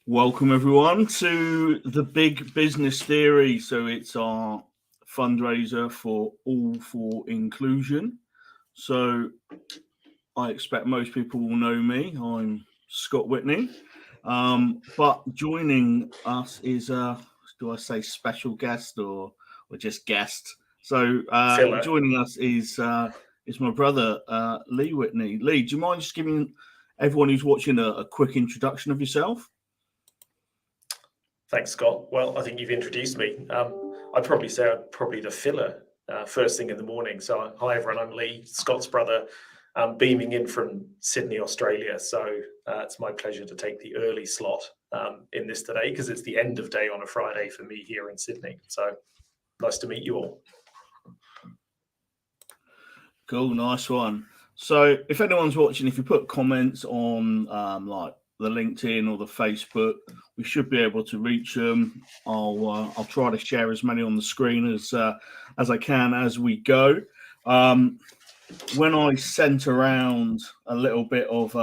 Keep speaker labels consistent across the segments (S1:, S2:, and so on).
S1: Welcome everyone to the Big Business Theory. So it's our fundraiser for All for Inclusion. So I expect most people will know me. I'm Scott Whitney. But joining us is do I say special guest or just guest? So joining us is my brother Lee Whitney. Lee, do you mind just giving everyone who's watching a quick introduction of yourself?
S2: Thanks, Scott. Well, I think you've introduced me. I'd probably say I'm probably the filler first thing in the morning. So hi, everyone. I'm Lee, Scott's brother, beaming in from Sydney, Australia. So it's my pleasure to take the early slot in this today because it's the end of day on a Friday for me here in Sydney. So nice to meet you all.
S1: Cool, nice one. So if anyone's watching, if you put comments on like the LinkedIn or the Facebook, we should be able to reach them. I'll try to share as many on the screen as I can as we go. When I sent around a little bit of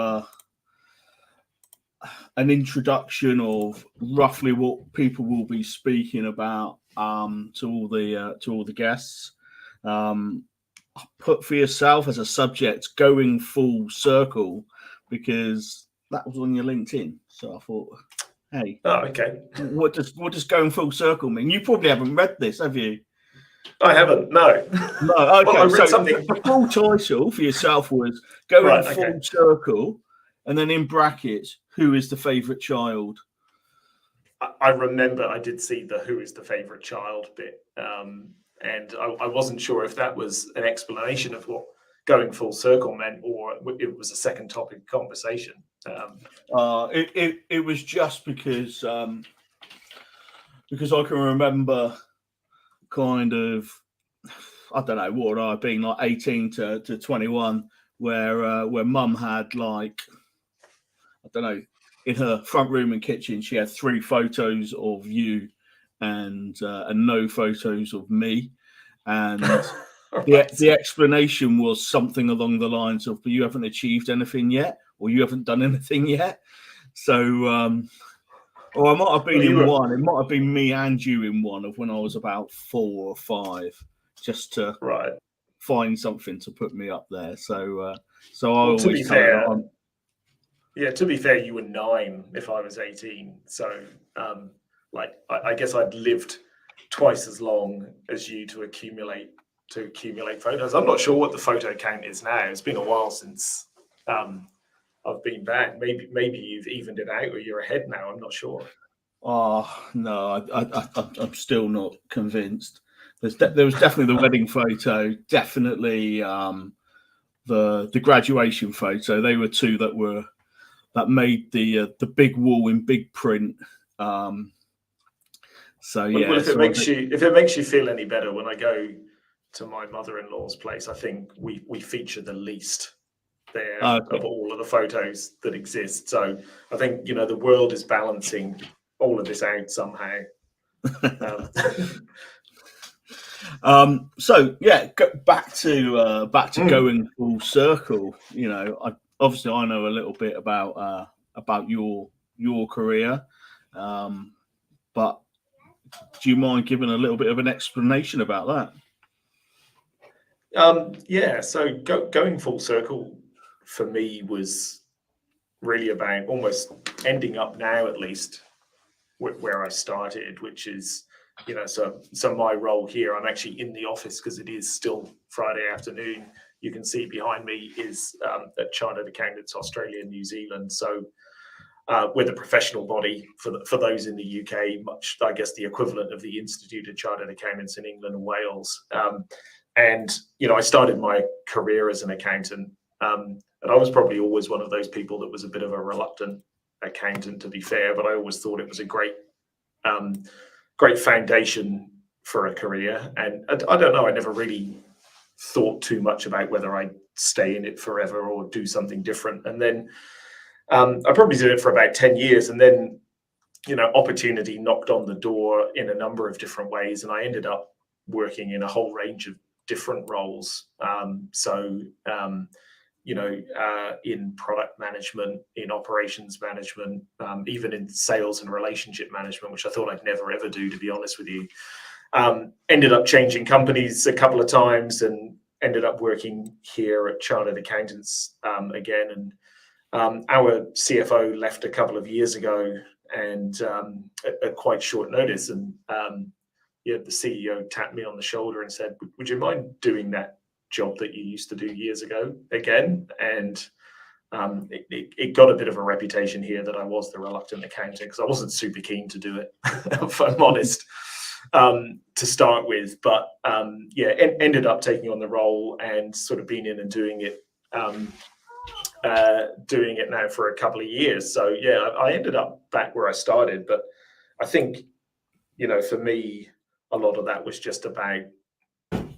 S1: an introduction of roughly what people will be speaking about to all the guests, put for yourself as a subject going full circle, because that was on your LinkedIn. So I thought, hey,
S2: okay.
S1: What does going full circle mean? You probably haven't read this, have you?
S2: I haven't. No.
S1: No. Okay.
S2: Well, I read
S1: so
S2: something.
S1: The full title for yourself was going full circle, and then in brackets, who is the favourite child?
S2: I remember I did see the who is the favourite child bit, and I wasn't sure if that was an explanation of what going full circle meant, or it was a second topic of conversation.
S1: It was just because I can remember kind of, I don't know, what would I have been, like 18 to 21, where mum had, like, I don't know, in her front room and kitchen, she had 3 photos of you and no photos of me. And the explanation was something along the lines of, but you haven't achieved anything yet, or you haven't done anything yet. So, or I might have been in one. It might have been me and you in one of when I was about 4 or 5, just to find something to put me up there. So I always
S2: to be fair, to be fair, you were 9 if I was 18. So I guess I'd lived twice as long as you to accumulate photos. I'm not sure what the photo count is now. It's been a while since I've been back. Maybe you've evened it out, or you're ahead now. I'm not sure.
S1: Oh no, I'm still not convinced. There was definitely the wedding photo, definitely the graduation photo. They were 2 that made the big wall in big print. So yeah.
S2: Well, if it makes you feel any better, when I go to my mother-in-law's place, I think we feature the least there of all of the photos that exist. So I think the world is balancing all of this out somehow.
S1: So yeah, back to going full circle. Obviously I know a little bit about your career, but do you mind giving a little bit of an explanation about
S2: that? So going full circle for me was really about almost ending up now, at least, where I started, which is, so my role here, I'm actually in the office because it is still Friday afternoon. You can see behind me is at Chartered Accountants Australia and New Zealand. So we're the professional body for those in the UK, much, I guess, the equivalent of the Institute of Chartered Accountants in England and Wales. And I started my career as an accountant, and I was probably always one of those people that was a bit of a reluctant accountant, to be fair, but I always thought it was a great foundation for a career. And I don't know, I never really thought too much about whether I'd stay in it forever or do something different. And then I probably did it for about 10 years, and then opportunity knocked on the door in a number of different ways, and I ended up working in a whole range of different roles. in product management, in operations management, even in sales and relationship management, which I thought I'd never ever do, to be honest with you. Ended up changing companies a couple of times and ended up working here at Chartered Accountants again. And our CFO left a couple of years ago, and at quite short notice. And the CEO tapped me on the shoulder and said, "Would you mind doing that job that you used to do years ago again?" And it got a bit of a reputation here that I was the reluctant accountant, because I wasn't super keen to do it, if I'm honest, to start with. But ended up taking on the role and sort of been in and doing it now for a couple of years. So I ended up back where I started. But I think, for me, a lot of that was just about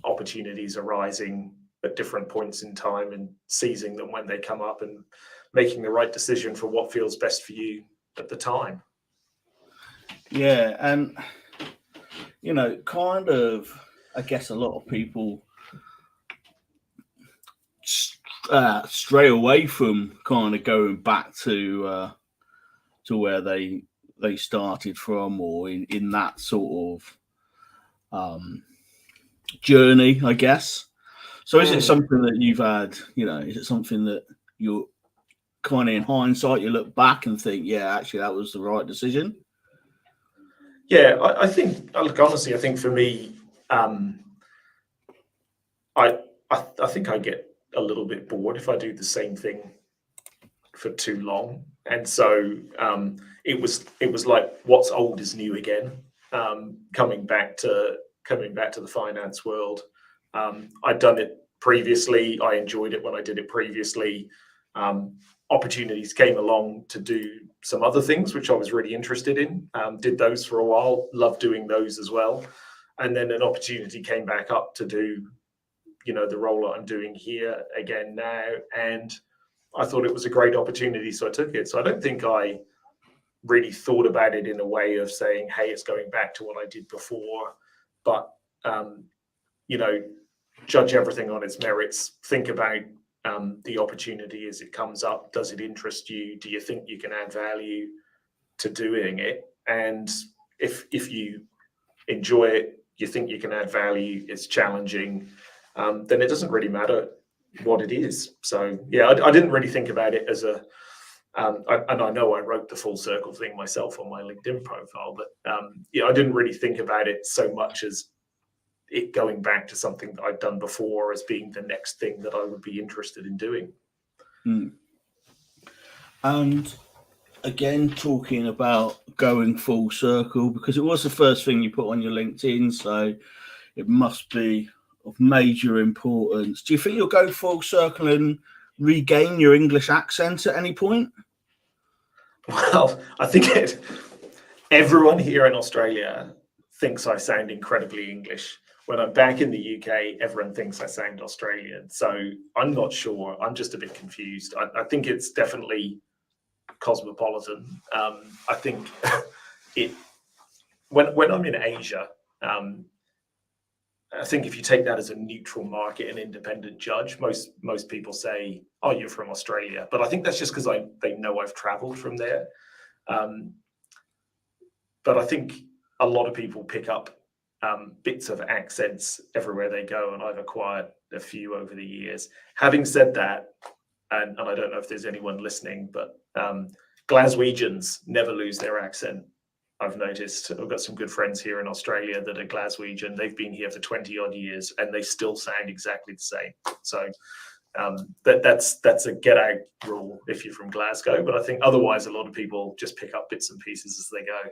S2: opportunities arising at different points in time and seizing them when they come up and making the right decision for what feels best for you at the time.
S1: Yeah, and kind of, I guess a lot of people stray away from kind of going back to where they started from, or in that sort of journey, I guess. So is it something that you've had, is it something that you're kind of, in hindsight, you look back and think, yeah, actually that was the right decision?
S2: Yeah, I think, look, honestly, I think for me, I think I get a little bit bored if I do the same thing for too long. And so it was like, what's old is new again. Coming back to the finance world. I'd done it previously. I enjoyed it when I did it previously. Opportunities came along to do some other things, which I was really interested in. Did those for a while, loved doing those as well. And then an opportunity came back up to do, the role that I'm doing here again now. And I thought it was a great opportunity, so I took it. So I don't think I really thought about it in a way of saying, hey, it's going back to what I did before. But, judge everything on its merits. Think about the opportunity as it comes up. Does it interest you? Do you think you can add value to doing it? And if you enjoy it, you think you can add value, it's challenging, then it doesn't really matter what it is. So I didn't really think about it as a and I know I wrote the full circle thing myself on my LinkedIn profile, but I didn't really think about it so much as it going back to something that I'd done before as being the next thing that I would be interested in doing.
S1: And again, talking about going full circle, because it was the first thing you put on your LinkedIn, so it must be of major importance. Do you think you'll go full circle and regain your English accent at any point?
S2: Well, I think everyone here in Australia thinks I sound incredibly English. When I'm back in the UK, everyone thinks I sound Australian. So I'm not sure. I'm just a bit confused. I think it's definitely cosmopolitan. I think when I'm in Asia, I think if you take that as a neutral market and independent judge, most people say, "Oh, you're from Australia," but I think that's just because they know I've travelled from there. But I think a lot of people pick up bits of accents everywhere they go, and I've acquired a few over the years. Having said that, and I don't know if there's anyone listening, but Glaswegians never lose their accent. I've noticed. I've got some good friends here in Australia that are Glaswegian. They've been here for 20 odd years and they still sound exactly the same. So that's a get out rule if you're from Glasgow. But I think otherwise a lot of people just pick up bits and pieces as they go.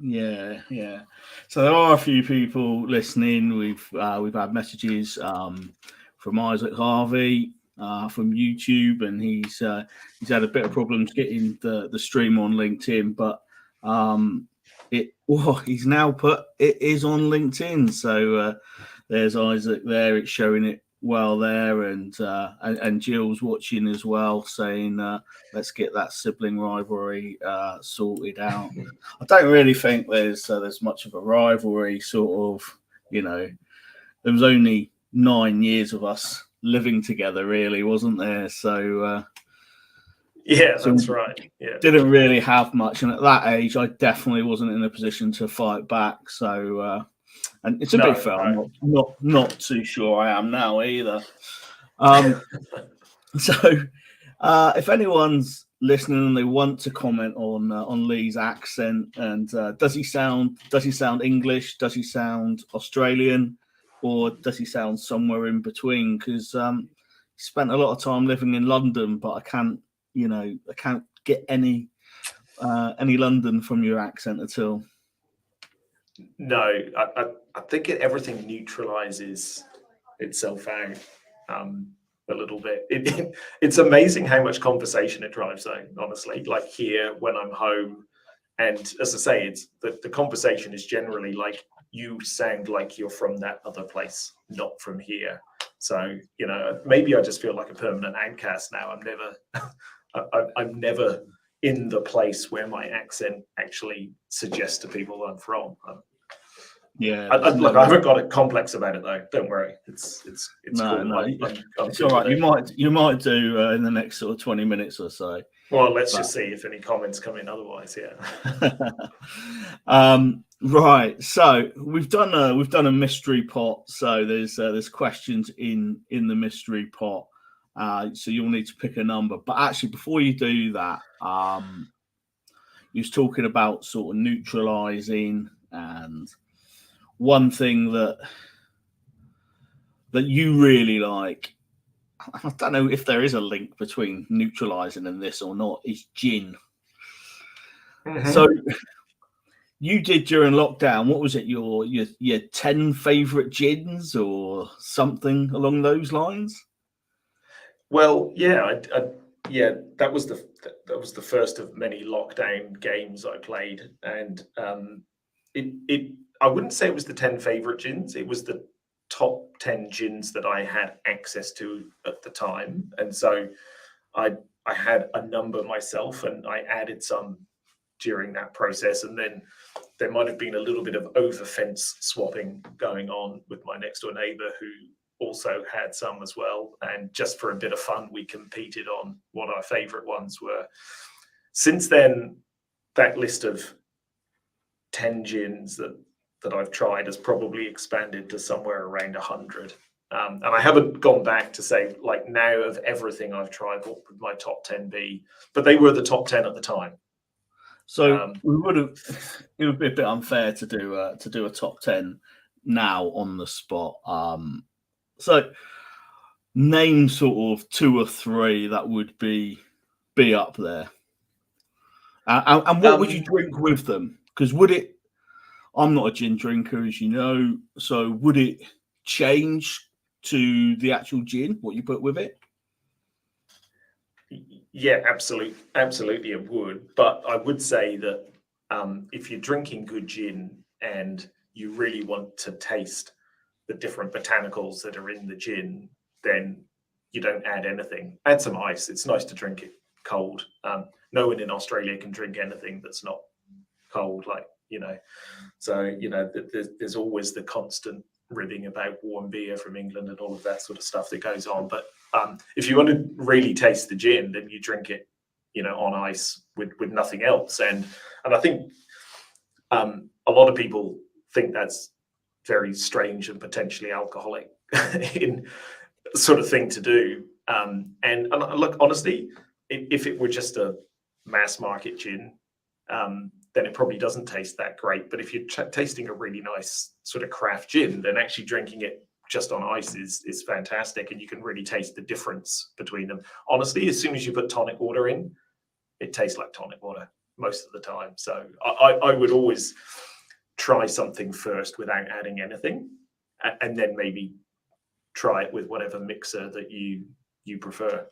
S1: Yeah. So there are a few people listening. We've had messages from Isaac Harvey from YouTube, and he's had a bit of problems getting the stream on LinkedIn, but he's now put it is on LinkedIn. So there's Isaac there. It's showing it well there, and Jill's watching as well, saying let's get that sibling rivalry sorted out. I don't really think there's much of a rivalry. Sort of, there was only 9 years of us living together, really, wasn't there? So
S2: Yeah,
S1: so
S2: that's right. Yeah.
S1: didn't really have much, and at that age, I definitely wasn't in a position to fight back. So, and to be
S2: No,
S1: fair,
S2: no.
S1: I'm not too sure I am now either. Um, so, if anyone's listening and they want to comment on Lee's accent, and does he sound English? Does he sound Australian? Or does he sound somewhere in between? Because he spent a lot of time living in London, but I can't get any London from your accent at all.
S2: No, I think everything neutralizes itself out a little bit. It's amazing how much conversation it drives, though, honestly. Like here, when I'm home, and as I say, it's the conversation is generally like, you sound like you're from that other place, not from here. So, maybe I just feel like a permanent outcast now. I'm never in the place where my accent actually suggests to people I'm from.
S1: Yeah,
S2: Look, I haven't got a complex about it though. Don't worry, it's
S1: no,
S2: cool.
S1: no,
S2: I'm
S1: it's
S2: good
S1: all right.
S2: with
S1: You might do in the next sort of 20 minutes or so.
S2: Well, let's just see if any comments come in. Otherwise, yeah.
S1: Right. So we've done a mystery pot. So there's questions in the mystery pot. So you'll need to pick a number. But actually, before you do that, you was talking about sort of neutralizing, and one thing that you really like. I don't know if there is a link between neutralizing and this or not. Is gin.
S2: Mhm.
S1: So you did during lockdown. What was it? Your 10 favorite gins or something along those lines?
S2: Well, yeah, yeah, that was the first of many lockdown games I played, and it I wouldn't say it was the 10 favorite gins. It was the top 10 gins that I had access to at the time, and so I I had a number myself, and I added some during that process, and then there might have been a little bit of over fence swapping going on with my next door neighbor who also had some as well. And just for a bit of fun, we competed on what our favorite ones were. Since then, that list of 10 gins that I've tried has probably expanded to somewhere around 100. And I haven't gone back to say, like, now of everything I've tried, what would my top 10 be? But they were the top 10 at the time.
S1: So we would have. It would be a bit unfair to do a top 10 now on the spot. So name sort of 2 or 3 that would be up there. And what would you drink with them? Because would it? I'm not a gin drinker, as you know. So would it change to the actual gin what you put with it?
S2: Yeah, absolutely, it would. But I would say that if you're drinking good gin and you really want to taste the different botanicals that are in the gin, then you don't add anything. Add some ice. It's nice to drink it cold. No one in Australia can drink anything that's not cold, So there's always the constant ribbing about warm beer from England and all of that sort of stuff that goes on. But if you want to really taste the gin, then you drink it, on ice with nothing else. And I think a lot of people think that's very strange and potentially alcoholic in sort of thing to do. And look, honestly, if it were just a mass market gin, then it probably doesn't taste that great. But if you're tasting a really nice sort of craft gin, then actually drinking it just on ice is fantastic, and you can really taste the difference between them. Honestly, as soon as you put tonic water in, it tastes like tonic water most of the time. So I would always try something first without adding anything, and then maybe try it with whatever mixer that you prefer.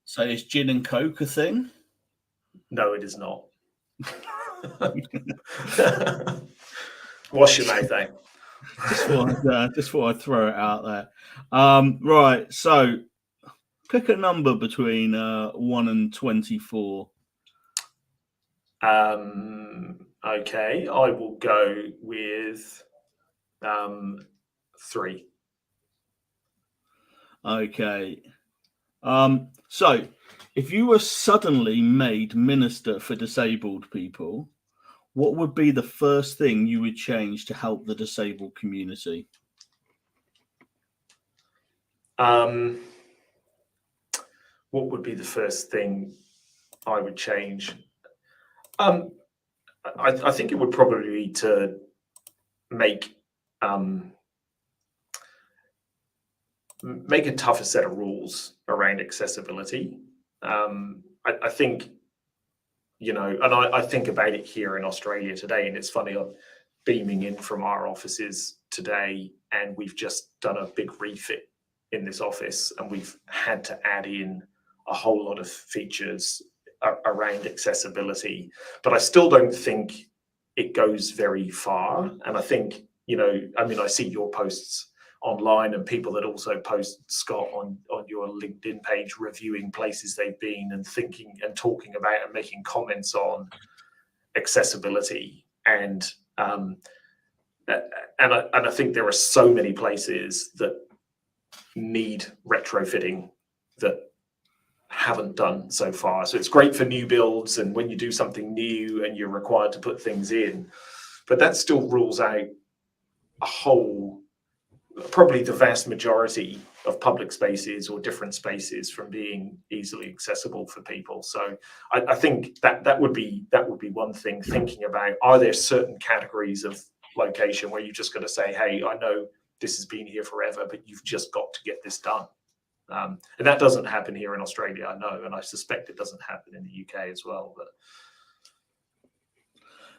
S1: So is gin and coke a thing?
S2: No, it is not. Wash your mouth out.
S1: Just thought I'd throw it out there. Right, so pick a number between 1 and 24.
S2: Okay, I will go with 3.
S1: Okay. So if you were suddenly made minister for disabled people, what would be the first thing you would change to help the disabled community?
S2: What would be the first thing I would change? I think it would probably be to make a tougher set of rules around accessibility. I think, and I think about it here in Australia today, and it's funny, I'm beaming in from our offices today, and we've just done a big refit in this office, and we've had to add in a whole lot of features around accessibility, but I still don't think it goes very far. And I think, I see your posts online and people that also post, Scott, on your LinkedIn page, reviewing places they've been and thinking and talking about and making comments on accessibility. And I think there are so many places that need retrofitting that haven't done so far. So it's great for new builds and when you do something new and you're required to put things in, but that still rules out probably the vast majority of public spaces or different spaces from being easily accessible for people. So I think that would be one thing, thinking about, are there certain categories of location where you're just going to say, hey, I know this has been here forever, but you've just got to get this done. And that doesn't happen here in Australia, I know, and I suspect it doesn't happen in the UK as well. But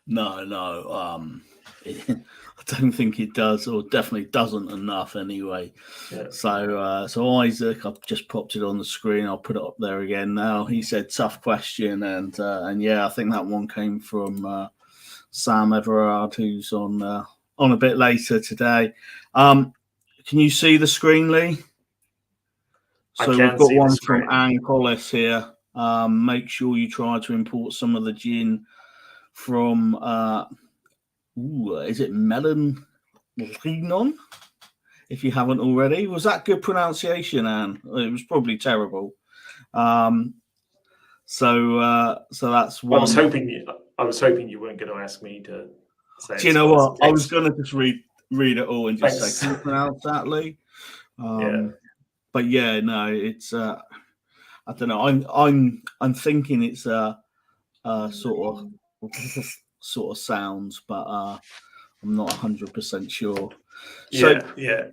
S1: no, I don't think it does, or definitely doesn't enough anyway.
S2: Yeah.
S1: So Isaac, I've just popped it on the screen. I'll put it up there again now. He said tough question, and yeah, I think that one came from Sam Everard, who's on a bit later today. Can you see the screen, Lee? So we've got one from Anne Collis here. Make sure you try to import some of the gin from is it Melon Linon? If you haven't already. Was that good pronunciation, Anne? It was probably terrible. So that's one.
S2: I was hoping you weren't going to ask me to say.
S1: Do you know what? I was going to just read it all and just say, can you pronounce that, Lee?
S2: Yeah.
S1: But yeah, no, it's I don't know. I'm thinking it's sort of sounds, but I'm not 100% sure. So
S2: yeah.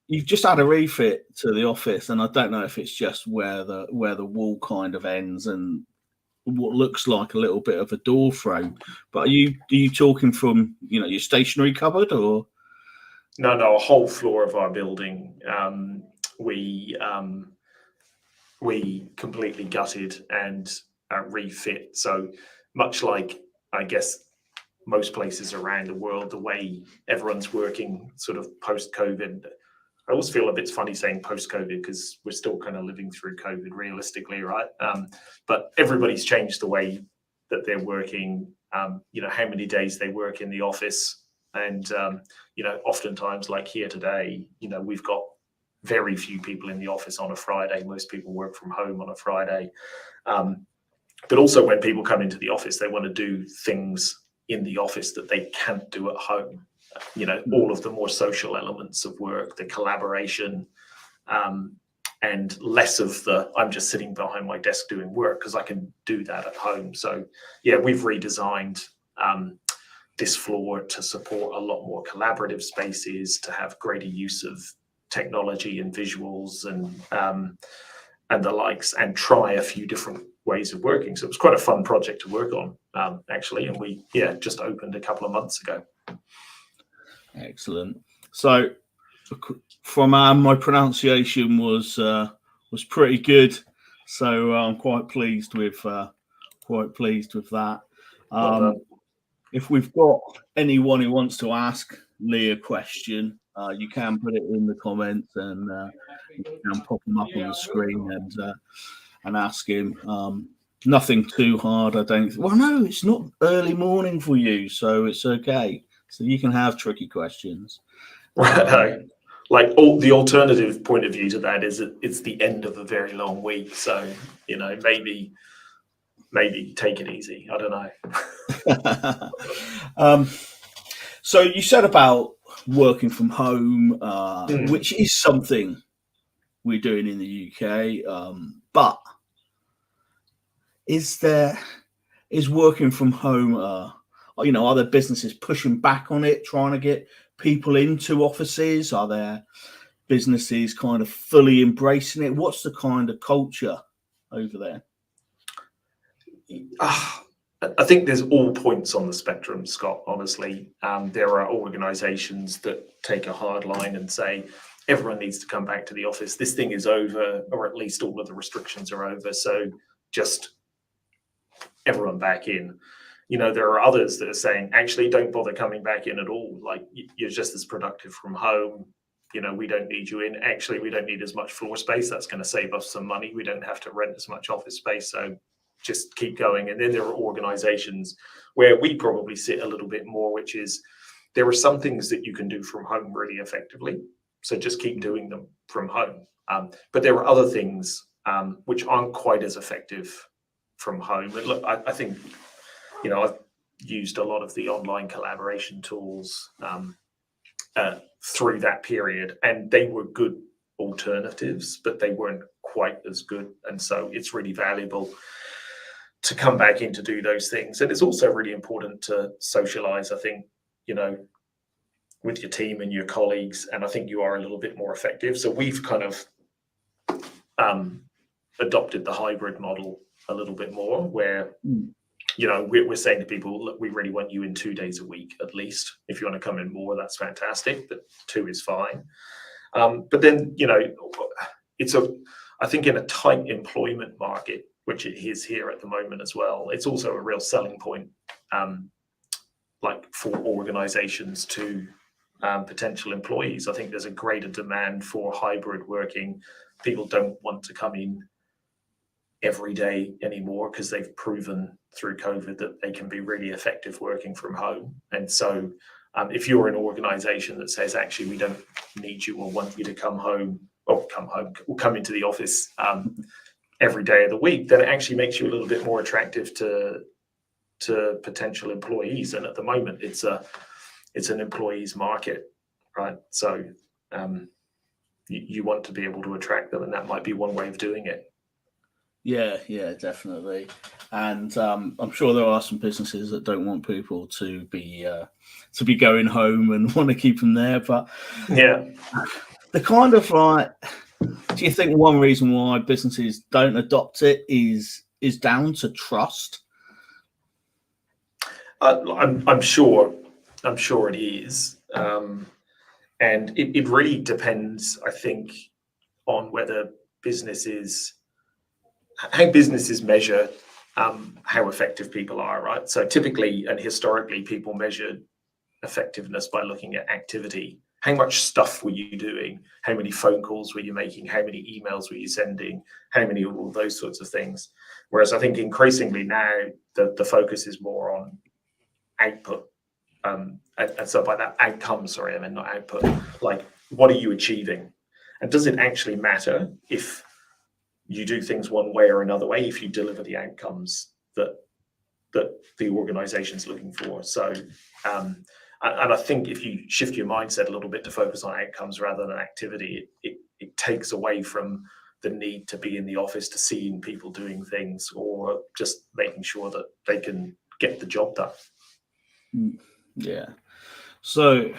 S1: You've just had a refit to the office, and I don't know if it's just where the wall kind of ends and what looks like a little bit of a door frame. But are you talking from your stationery cupboard or?
S2: No, a whole floor of our building. We completely gutted and refit. So much like, I guess, most places around the world, the way everyone's working sort of post-COVID. I always feel a bit funny saying post-COVID because we're still kind of living through COVID realistically, right? But everybody's changed the way that they're working, how many days they work in the office. And, oftentimes like here today, we've got very few people in the office on a Friday. Most people work from home on a Friday. But also when people come into the office, they want to do things in the office that they can't do at home. All of the more social elements of work, the collaboration, and less of the I'm just sitting behind my desk doing work because I can do that at home. So yeah, we've redesigned this floor to support a lot more collaborative spaces, to have greater use of technology and visuals and the likes, and try a few different ways of working. So it was quite a fun project to work on, actually, and we just opened a couple of months ago.
S1: Excellent. So from my pronunciation was pretty good, so I'm quite pleased with that. If we've got anyone who wants to ask Lee a question, you can put it in the comments and you can pop them up on the screen and ask him. Nothing too hard, I don't. Well, no, it's not early morning for you, so it's okay. So you can have tricky questions.
S2: Right. like all the alternative point of view to that is that it's the end of a very long week. So, maybe take it easy. I don't know.
S1: So you said about working from home, which is something we're doing in the UK, but is working from home, are there businesses pushing back on it, trying to get people into offices? Are there businesses kind of fully embracing it? What's the kind of culture over there?
S2: I think there's all points on the spectrum, Scott, honestly. There are organizations that take a hard line and say, everyone needs to come back to the office. This thing is over, or at least all of the restrictions are over. So just everyone back in. There are others that are saying, actually, don't bother coming back in at all. Like, you're just as productive from home. We don't need you in. Actually, we don't need as much floor space. That's going to save us some money. We don't have to rent as much office space. So just keep going. And then there are organizations where we probably sit a little bit more, which is there are some things that you can do from home really effectively. So just keep doing them from home. But there are other things which aren't quite as effective from home. And look, I think, I've used a lot of the online collaboration tools through that period, and they were good alternatives, but they weren't quite as good. And so it's really valuable to come back in to do those things. And it's also really important to socialize, I think, with your team and your colleagues. And I think you are a little bit more effective. So we've kind of adopted the hybrid model a little bit more, where we're saying to people, look, we really want you in 2 days a week at least. If you want to come in more, that's fantastic, but 2 is fine. But then, I think in a tight employment market, which it is here at the moment as well, it's also a real selling point, like for organizations to potential employees. I think there's a greater demand for hybrid working. People don't want to come in every day anymore because they've proven through COVID that they can be really effective working from home. And so if you're an organization that says, actually, we don't need you or want you to come into the office every day of the week, then it actually makes you a little bit more attractive to potential employees. And at the moment, it's an employee's market, right? So you want to be able to attract them, and that might be one way of doing it.
S1: Yeah, definitely. And I'm sure there are some businesses that don't want people to be going home and want to keep them there. But
S2: yeah,
S1: the kind of like, do you think one reason why businesses don't adopt it is down to trust?
S2: I'm sure it is, and it really depends, I think, on whether how businesses measure how effective people are, right? So typically and historically, people measured effectiveness by looking at activity. How much stuff were you doing? How many phone calls were you making? How many emails were you sending? How many of all those sorts of things? Whereas I think increasingly now the focus is more on output. And so by that outcome, sorry, I meant not output. Like, what are you achieving? And does it actually matter if you do things one way or another way, if you deliver the outcomes that the organization's looking for? So, and I think if you shift your mindset a little bit to focus on outcomes rather than activity, it takes away from the need to be in the office to seeing people doing things or just making sure that they can get the job done.
S1: Yeah. So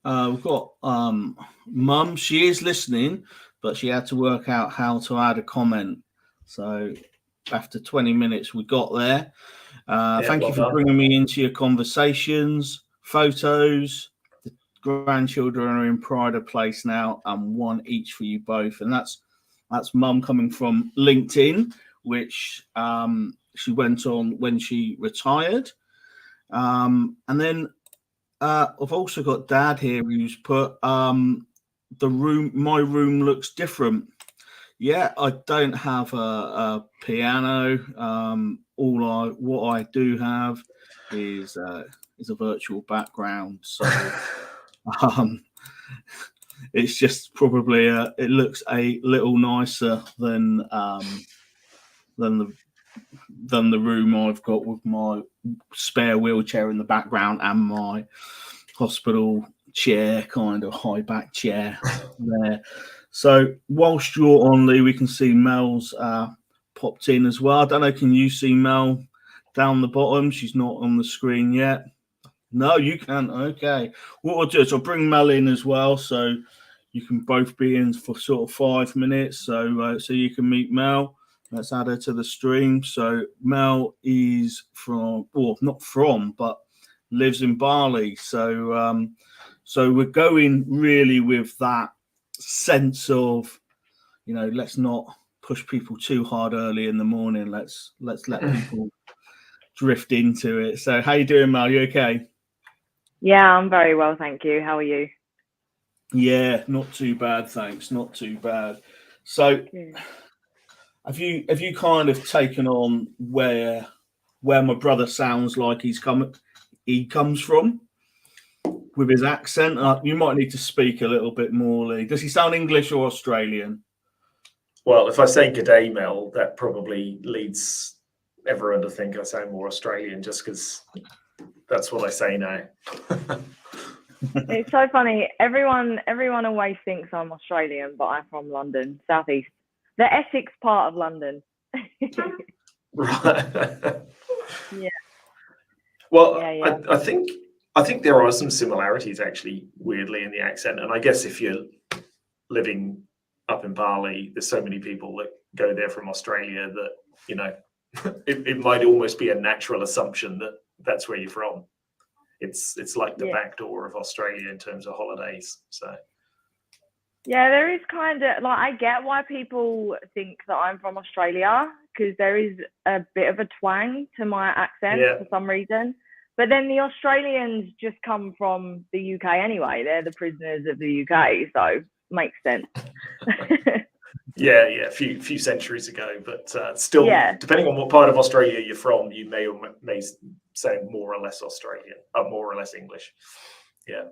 S1: we've got Mum. She is listening, but she had to work out how to add a comment. So after 20 minutes, we got there. Thank you for bringing me into your conversations, photos. The grandchildren are in pride of place now, and one each for you both. And that's Mum coming from LinkedIn, which she went on when she retired. And then I've also got Dad here who's put my room looks different. Yeah, I don't have a piano. What I do have is a virtual background. So It's just probably it looks a little nicer than the room I've got with my spare wheelchair in the background and my hospital chair, kind of high back chair there. So whilst you're on, Lee, we can see Mel's popped in as well. I don't know, can you see Mel down the bottom? She's not on the screen yet. No, you can. Okay. What I'll do is I'll bring Mel in as well, so you can both be in for sort of 5 minutes. So you can meet Mel. Let's add her to the stream. So Mel is from, or not from, but lives in Bali. So we're going really with that sense of, let's not push people too hard early in the morning. Let's let people drift into it. So how you doing, Mel? You okay?
S3: Yeah, I'm very well, thank you. How are you?
S1: Yeah, not too bad, thanks. Not too bad. So have you kind of taken on where my brother sounds like he comes from with his accent? You might need to speak a little bit more, Lee. Does he sound English or Australian?
S2: Well, if I say good day, Mel, that probably leads everyone to think I sound more Australian just because that's what I say now.
S3: It's so funny. Everyone always thinks I'm Australian, but I'm from London, southeast, the Essex part of London.
S2: Right.
S3: Yeah.
S2: Well,
S3: Yeah.
S2: I think there are some similarities actually, weirdly, in the accent, and I guess if you're living up in Bali, there's so many people that go there from Australia that it might almost be a natural assumption that that's where you're from. It's like the back door of Australia in terms of holidays. So
S3: yeah, there is kind of like, I get why people think that I'm from Australia, because there is a bit of a twang to my accent for some reason. But then the Australians just come from the UK anyway. They're the prisoners of the UK, so makes sense.
S2: Yeah, a few centuries ago, but still, depending on what part of Australia you're from, you may sound more or less Australian, more or less English. Yeah.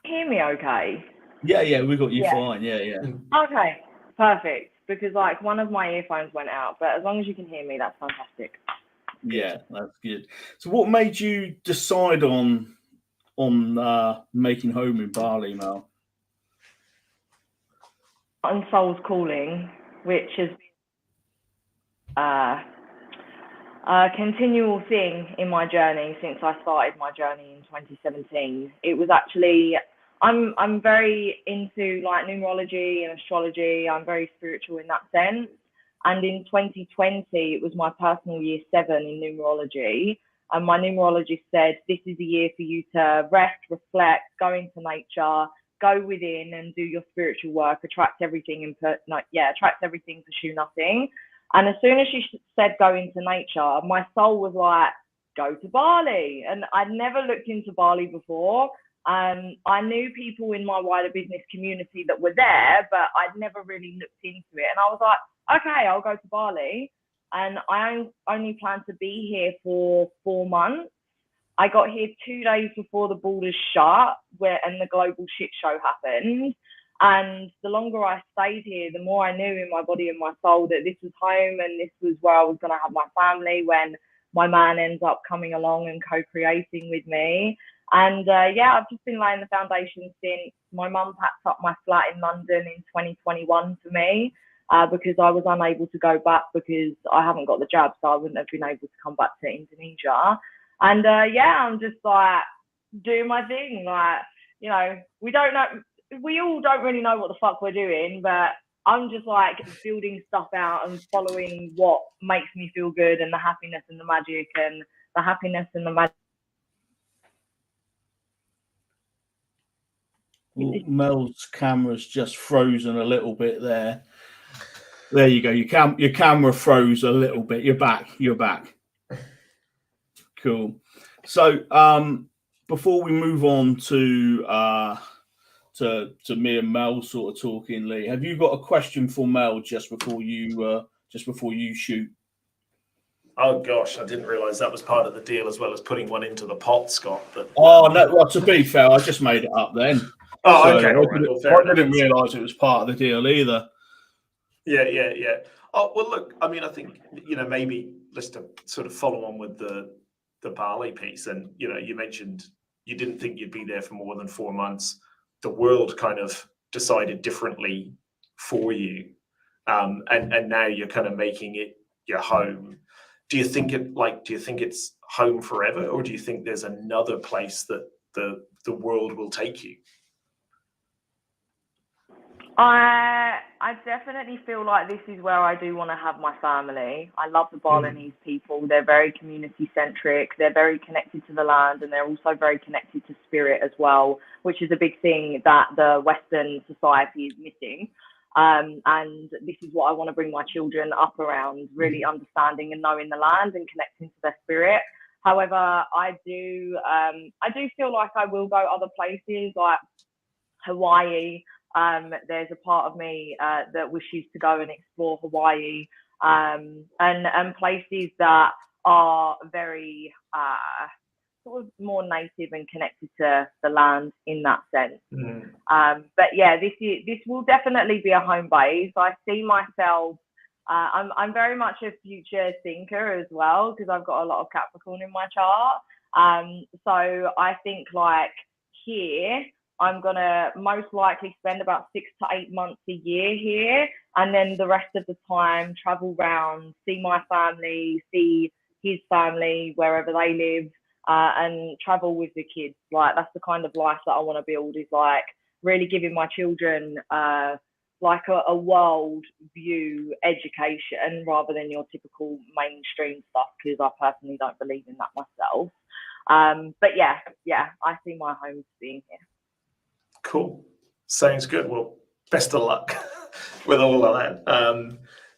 S3: Hear me okay?
S1: Yeah, we got you fine. Yeah.
S3: Okay, perfect. Because like one of my earphones went out, but as long as you can hear me, that's fantastic.
S1: Yeah, that's good. So what made you decide on making home in Bali, Mel?
S3: On Soul's Calling, which has been a continual thing in my journey since I started my journey in 2017. It was actually, I'm very into like numerology and astrology. I'm very spiritual in that sense. And in 2020, it was my personal year 7 in numerology. And my numerologist said, this is a year for you to rest, reflect, go into nature, go within and do your spiritual work, attract everything, pursue nothing. And as soon as she said go into nature, my soul was like, go to Bali. And I'd never looked into Bali before. I knew people in my wider business community that were there, but I'd never really looked into it. And I was like, okay, I'll go to Bali. And I only planned to be here for 4 months. I got here 2 days before the borders shut, and the global shit show happened. And the longer I stayed here, the more I knew in my body and my soul that this was home and this was where I was going to have my family when my man ends up coming along and co-creating with me. And I've just been laying the foundation since. My mum packed up my flat in London in 2021 for me because I was unable to go back because I haven't got the jab, so I wouldn't have been able to come back to Indonesia. And I'm just like doing my thing. Like, we all don't really know what the fuck we're doing, but I'm just like building stuff out and following what makes me feel good and the happiness and the magic and the happiness and the magic.
S1: Well, Mel's camera's just frozen a little bit there. There you go. Your camera froze a little bit. You're back. Cool. So before we move on to me and Mel sort of talking, Lee, have you got a question for Mel just before you shoot?
S2: Oh gosh, I didn't realise that was part of the deal as well as putting one into the pot, Scott. But
S1: no, well, to be fair, I just made it up then.
S2: Oh,
S1: So
S2: okay, all right. Well, fair
S1: I didn't
S2: enough.
S1: realise it was part of the deal either.
S2: Yeah. Oh, well, look, I mean, I think, maybe let's to sort of follow on with the Bali piece. And, you mentioned you didn't think you'd be there for more than 4 months. The world kind of decided differently for you. And now you're kind of making it your home. Do you think it's home forever, or do you think there's another place that the world will take you?
S3: I definitely feel like this is where I do want to have my family. I love the Balinese people. They're very community centric. They're very connected to the land, and they're also very connected to spirit as well, which is a big thing that the Western society is missing. And this is what I want to bring my children up around, really understanding and knowing the land and connecting to their spirit. However, I do feel like I will go other places like Hawaii. There's a part of me that wishes to go and explore Hawaii, and places that are very sort of more native and connected to the land in that sense. But yeah, this will definitely be a home base. I see myself. I'm very much a future thinker as well, because I've got a lot of Capricorn in my chart. So I think like here, I'm gonna most likely spend about 6 to 8 months a year here, and then the rest of the time travel around, see my family, see his family wherever they live, and travel with the kids. Like that's the kind of life that I want to build, is like really giving my children like a world view education rather than your typical mainstream stuff, because I personally don't believe in that myself. But yeah, I see my home being here.
S2: Cool. Sounds good. Well, best of luck with all of that.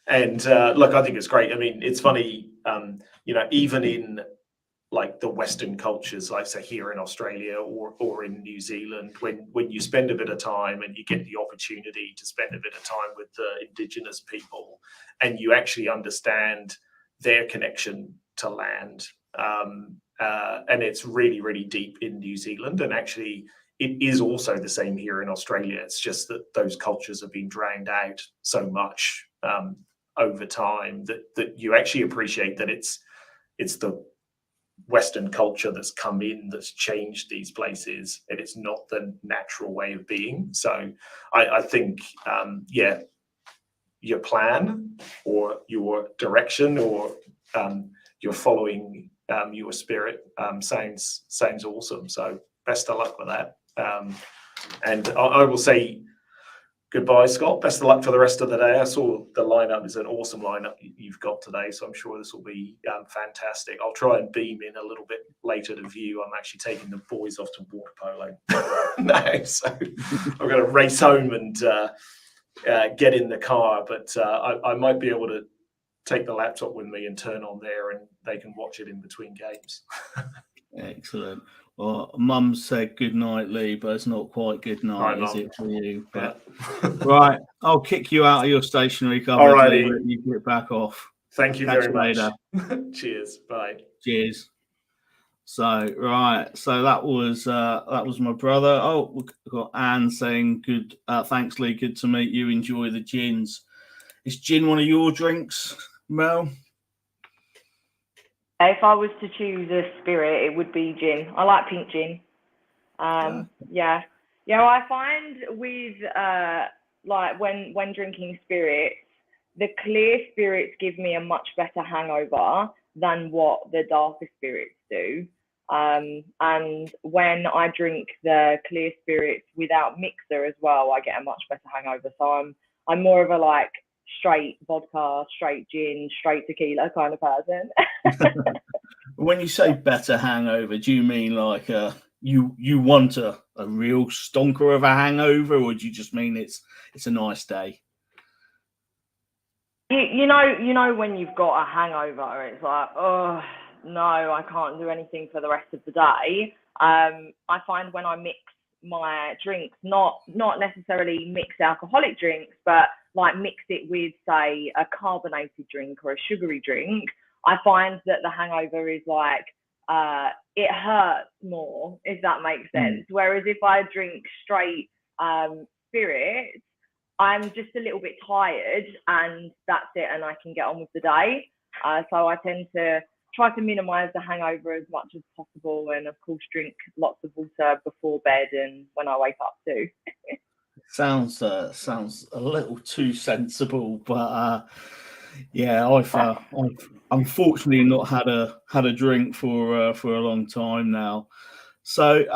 S2: And look, I think it's great. I mean, it's funny, even in like the Western cultures, like say here in Australia or in New Zealand, when you spend a bit of time and you get the opportunity to spend a bit of time with the Indigenous people, and you actually understand their connection to land, and it's really, really deep in New Zealand, and actually it is also the same here in Australia. It's just that those cultures have been drowned out so much over time that you actually appreciate that it's the Western culture that's come in that's changed these places, and it's not the natural way of being. So I think, your plan or your direction or you're following your spirit sounds awesome. So best of luck with that. And I will say goodbye, Scott. Best of luck for the rest of the day. I saw the lineup is an awesome lineup you've got today, so I'm sure this will be fantastic. I'll try and beam in a little bit later to view. I'm actually taking the boys off to water polo now, so I've got to race home and get in the car. But I might be able to take the laptop with me and turn on there, and they can watch it in between games.
S1: Excellent. Well, Mum said good night, Lee, but it's not quite good night, is it, for you? But right, I'll kick you out of your stationary cupboard, Lee, let you get back off.
S2: Thank you very much. Later. Cheers. Bye.
S1: Cheers. So right, so that was my brother. Oh, we've got Anne saying good. Thanks, Lee. Good to meet you. Enjoy the gins. Is gin one of your drinks, Mel?
S3: If I was to choose a spirit, it would be gin. I like pink gin. Yeah. I find with like when drinking spirits, the clear spirits give me a much better hangover than what the darker spirits do. And when I drink the clear spirits without mixer as well, I get a much better hangover. So I'm more of a like straight vodka, straight gin, straight tequila kind of person.
S1: When you say better hangover, do you mean like you want a real stonker of a hangover, or do you just mean it's a nice day?
S3: You know when you've got a hangover, it's like, oh no, I can't do anything for the rest of the day. I find when I mix my drinks, not necessarily mix alcoholic drinks, but like mix it with, say, a carbonated drink or a sugary drink, I find that the hangover is like, it hurts more, if that makes sense. Whereas if I drink straight spirit, I'm just a little bit tired, and that's it, and I can get on with the day. So I tend to try to minimize the hangover as much as possible, and of course drink lots of water before bed and when I wake up too.
S1: Sounds a little too sensible, but yeah, I've unfortunately not had a drink for a long time now. So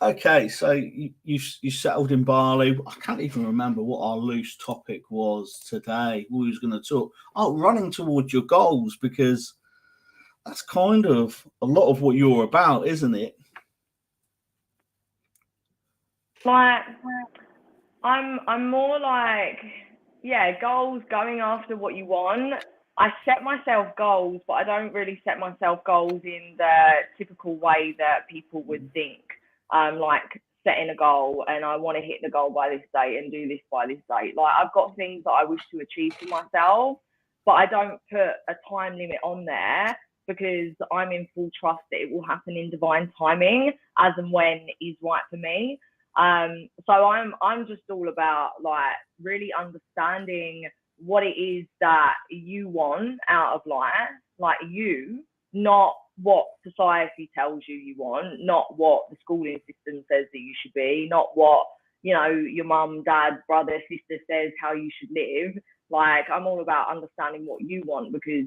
S1: okay, so you settled in Bali. I can't even remember what our loose topic was today. We was going to talk running towards your goals, because that's kind of a lot of what you're about, isn't it?
S3: Like, I'm more like, yeah, goals, going after what you want. I set myself goals, but I don't really set myself goals in the typical way that people would think. Like setting a goal and I want to hit the goal by this date and do this by this date. Like, I've got things that I wish to achieve for myself, but I don't put a time limit on there, because I'm in full trust that it will happen in divine timing as and when is right for me. So I'm just all about like really understanding what it is that you want out of life, like you, not what society tells you want, not what the schooling system says that you should be, not what, you know, your mum, dad, brother, sister says how you should live. Like, I'm all about understanding what you want, because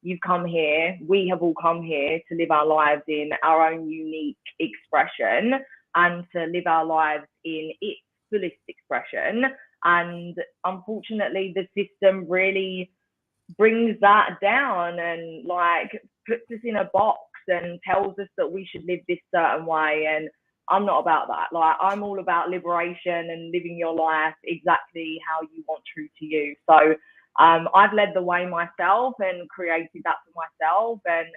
S3: you've come here, we have all come here to live our lives in our own unique expression, and to live our lives in its fullest expression. And unfortunately, the system really brings that down and like puts us in a box and tells us that we should live this certain way. And I'm not about that. Like, I'm all about liberation and living your life exactly how you want, true to you. So I've led the way myself and created that for myself, and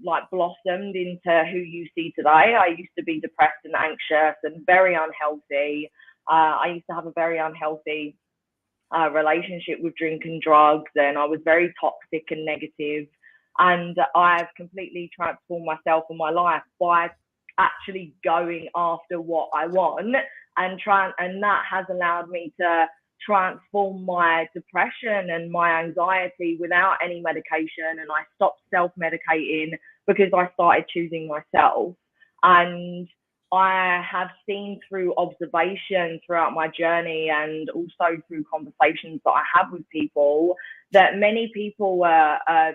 S3: like blossomed into who you see today. I used to be depressed and anxious and very unhealthy. I used to have a very unhealthy relationship with drink and drugs, and I was very toxic and negative. And I've completely transformed myself and my life by actually going after what I want, and that has allowed me to transform my depression and my anxiety without any medication. And I stopped self-medicating because I started choosing myself. And I have seen through observation throughout my journey, and also through conversations that I have with people, that many people are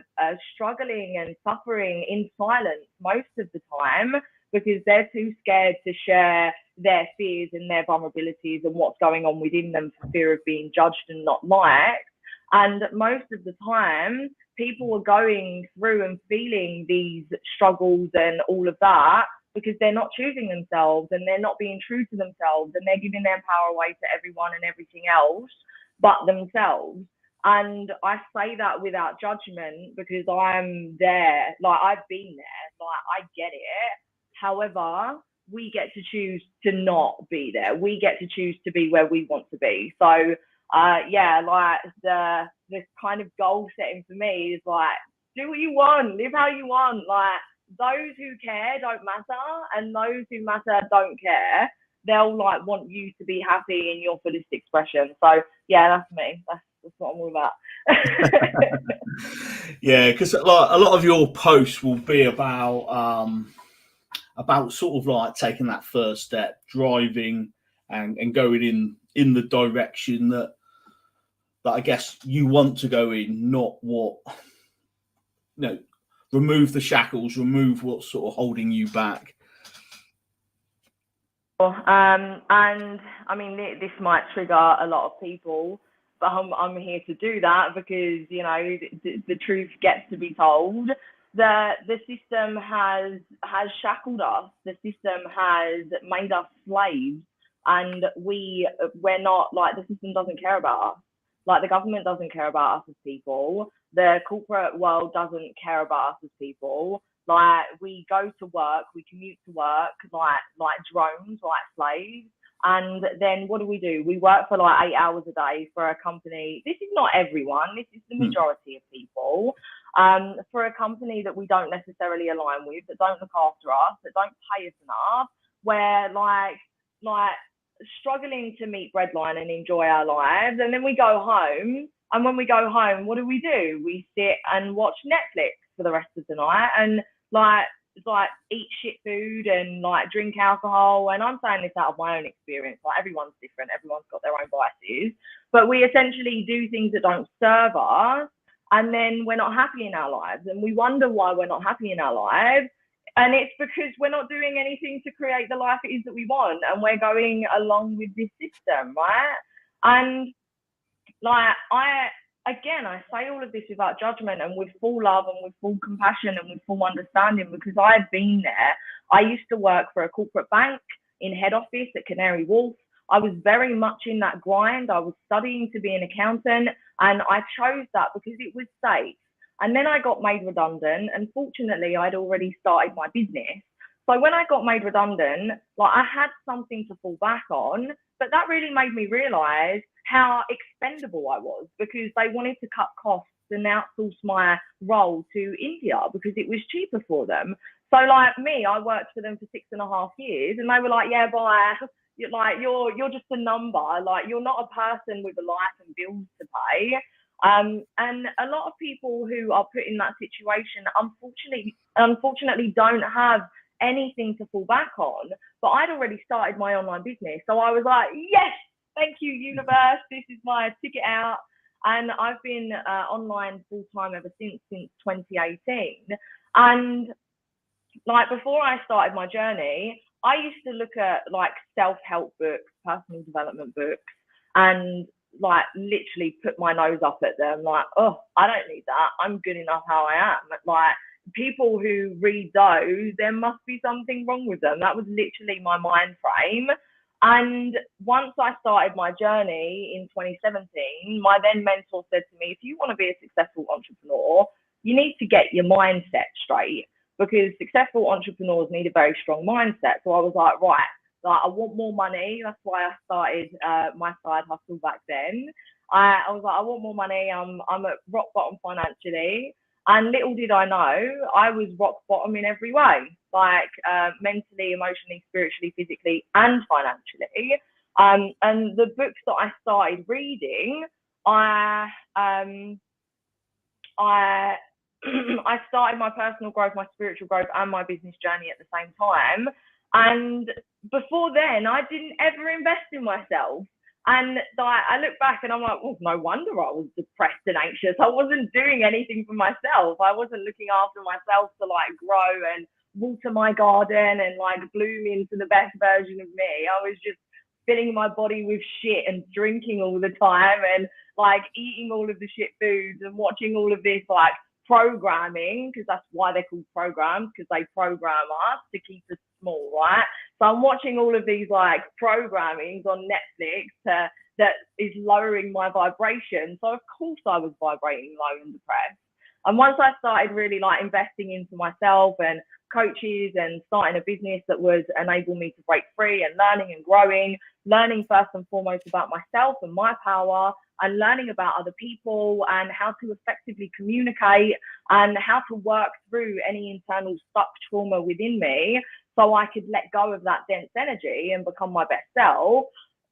S3: struggling and suffering in silence most of the time, because they're too scared to share their fears and their vulnerabilities and what's going on within them, for fear of being judged and not liked. And most of the time, people are going through and feeling these struggles and all of that because they're not choosing themselves, and they're not being true to themselves, and they're giving their power away to everyone and everything else but themselves. And I say that without judgment, because I'm there, like I've been there, like I get it. However, we get to choose to not be there. We get to choose to be where we want to be. So yeah, like the kind of goal setting for me is like, do what you want, live how you want. Like, those who care don't matter, and those who matter don't care. They'll like want you to be happy in your fullest expression. So yeah, that's me. That's what I'm all about.
S1: Yeah, because like a lot of your posts will be about sort of like taking that first step, driving and going in the direction that I guess you want to go in, not what, you know, remove the shackles, remove what's sort of holding you back.
S3: And I mean, this might trigger a lot of people, but I'm here to do that, because, you know, the truth gets to be told. The system has shackled us. The system has made us slaves, and we're not, like, the system doesn't care about us. Like, the government doesn't care about us as people. The corporate world doesn't care about us as people. Like, we go to work, we commute to work like drones, like slaves. And then what do? We work for like 8 hours a day for a company. This is not everyone, this is the majority of people. For a company that we don't necessarily align with, that don't look after us, that don't pay us enough, where like like struggling to meet breadline and enjoy our lives. And then we go home, and when we go home, what do? We sit and watch Netflix for the rest of the night and like eat shit food and like drink alcohol. And I'm saying this out of my own experience. Like, everyone's different, everyone's got their own vices, but we essentially do things that don't serve us, and then we're not happy in our lives, and we wonder why we're not happy in our lives. And it's because we're not doing anything to create the life it is that we want, and we're going along with this system, right? And like, I say all of this without judgment and with full love and with full compassion and with full understanding, because I've been there. I used to work for a corporate bank in head office at Canary Wharf. I was very much in that grind. I was studying to be an accountant, and I chose that because it was safe. And then I got made redundant, and fortunately I'd already started my business. So when I got made redundant, like, I had something to fall back on, but that really made me realize how expendable I was, because they wanted to cut costs and outsource my role to India because it was cheaper for them. So like me, I worked for them for 6.5 years, and they were like, yeah, bye. Like, you're just a number. Like, you're not a person with a life and bills to pay. And a lot of people who are put in that situation, unfortunately don't have anything to fall back on. But I'd already started my online business, so I was like, yes, thank you, universe. This is my ticket out. And I've been online full time ever since 2018. And like, before I started my journey, I used to look at like self-help books, personal development books, and like literally put my nose up at them, like, oh, I don't need that. I'm good enough how I am. Like, people who read those, there must be something wrong with them. That was literally my mind frame. And once I started my journey in 2017, my then mentor said to me, if you want to be a successful entrepreneur, you need to get your mindset straight, because successful entrepreneurs need a very strong mindset. So I was like, right, like, I want more money. That's why I started my side hustle back then. I was like, I want more money. I'm at rock bottom financially. And little did I know, I was rock bottom in every way, like mentally, emotionally, spiritually, physically, and financially. And the books that I started reading, I started my personal growth, my spiritual growth, and my business journey at the same time. And before then, I didn't ever invest in myself. And like, I look back and I'm like, well, no wonder I was depressed and anxious. I wasn't doing anything for myself. I wasn't looking after myself to like grow and water my garden and like bloom into the best version of me. I was just filling my body with shit and drinking all the time and like eating all of the shit foods and watching all of this like programming, because that's why they're called programs, because they program us to keep us small, right? So I'm watching all of these like programmings on Netflix that is lowering my vibration. So of course I was vibrating low and depressed. And once I started really like investing into myself and coaches and starting a business that would enable me to break free and learning and growing, learning first and foremost about myself and my power, and learning about other people and how to effectively communicate and how to work through any internal stuck trauma within me so I could let go of that dense energy and become my best self,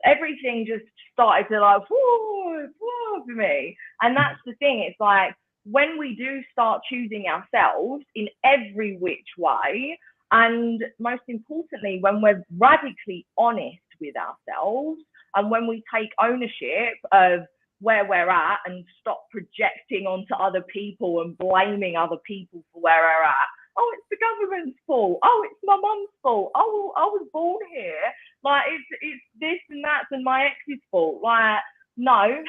S3: everything just started to like, whoo, for me. And that's the thing. It's like, when we do start choosing ourselves in every which way, and most importantly, when we're radically honest with ourselves, and when we take ownership of where we're at and stop projecting onto other people and blaming other people for where we're at. Oh, it's the government's fault. Oh, it's my mum's fault. Oh, I was born here. Like, it's this and that and my ex's fault. Like, no.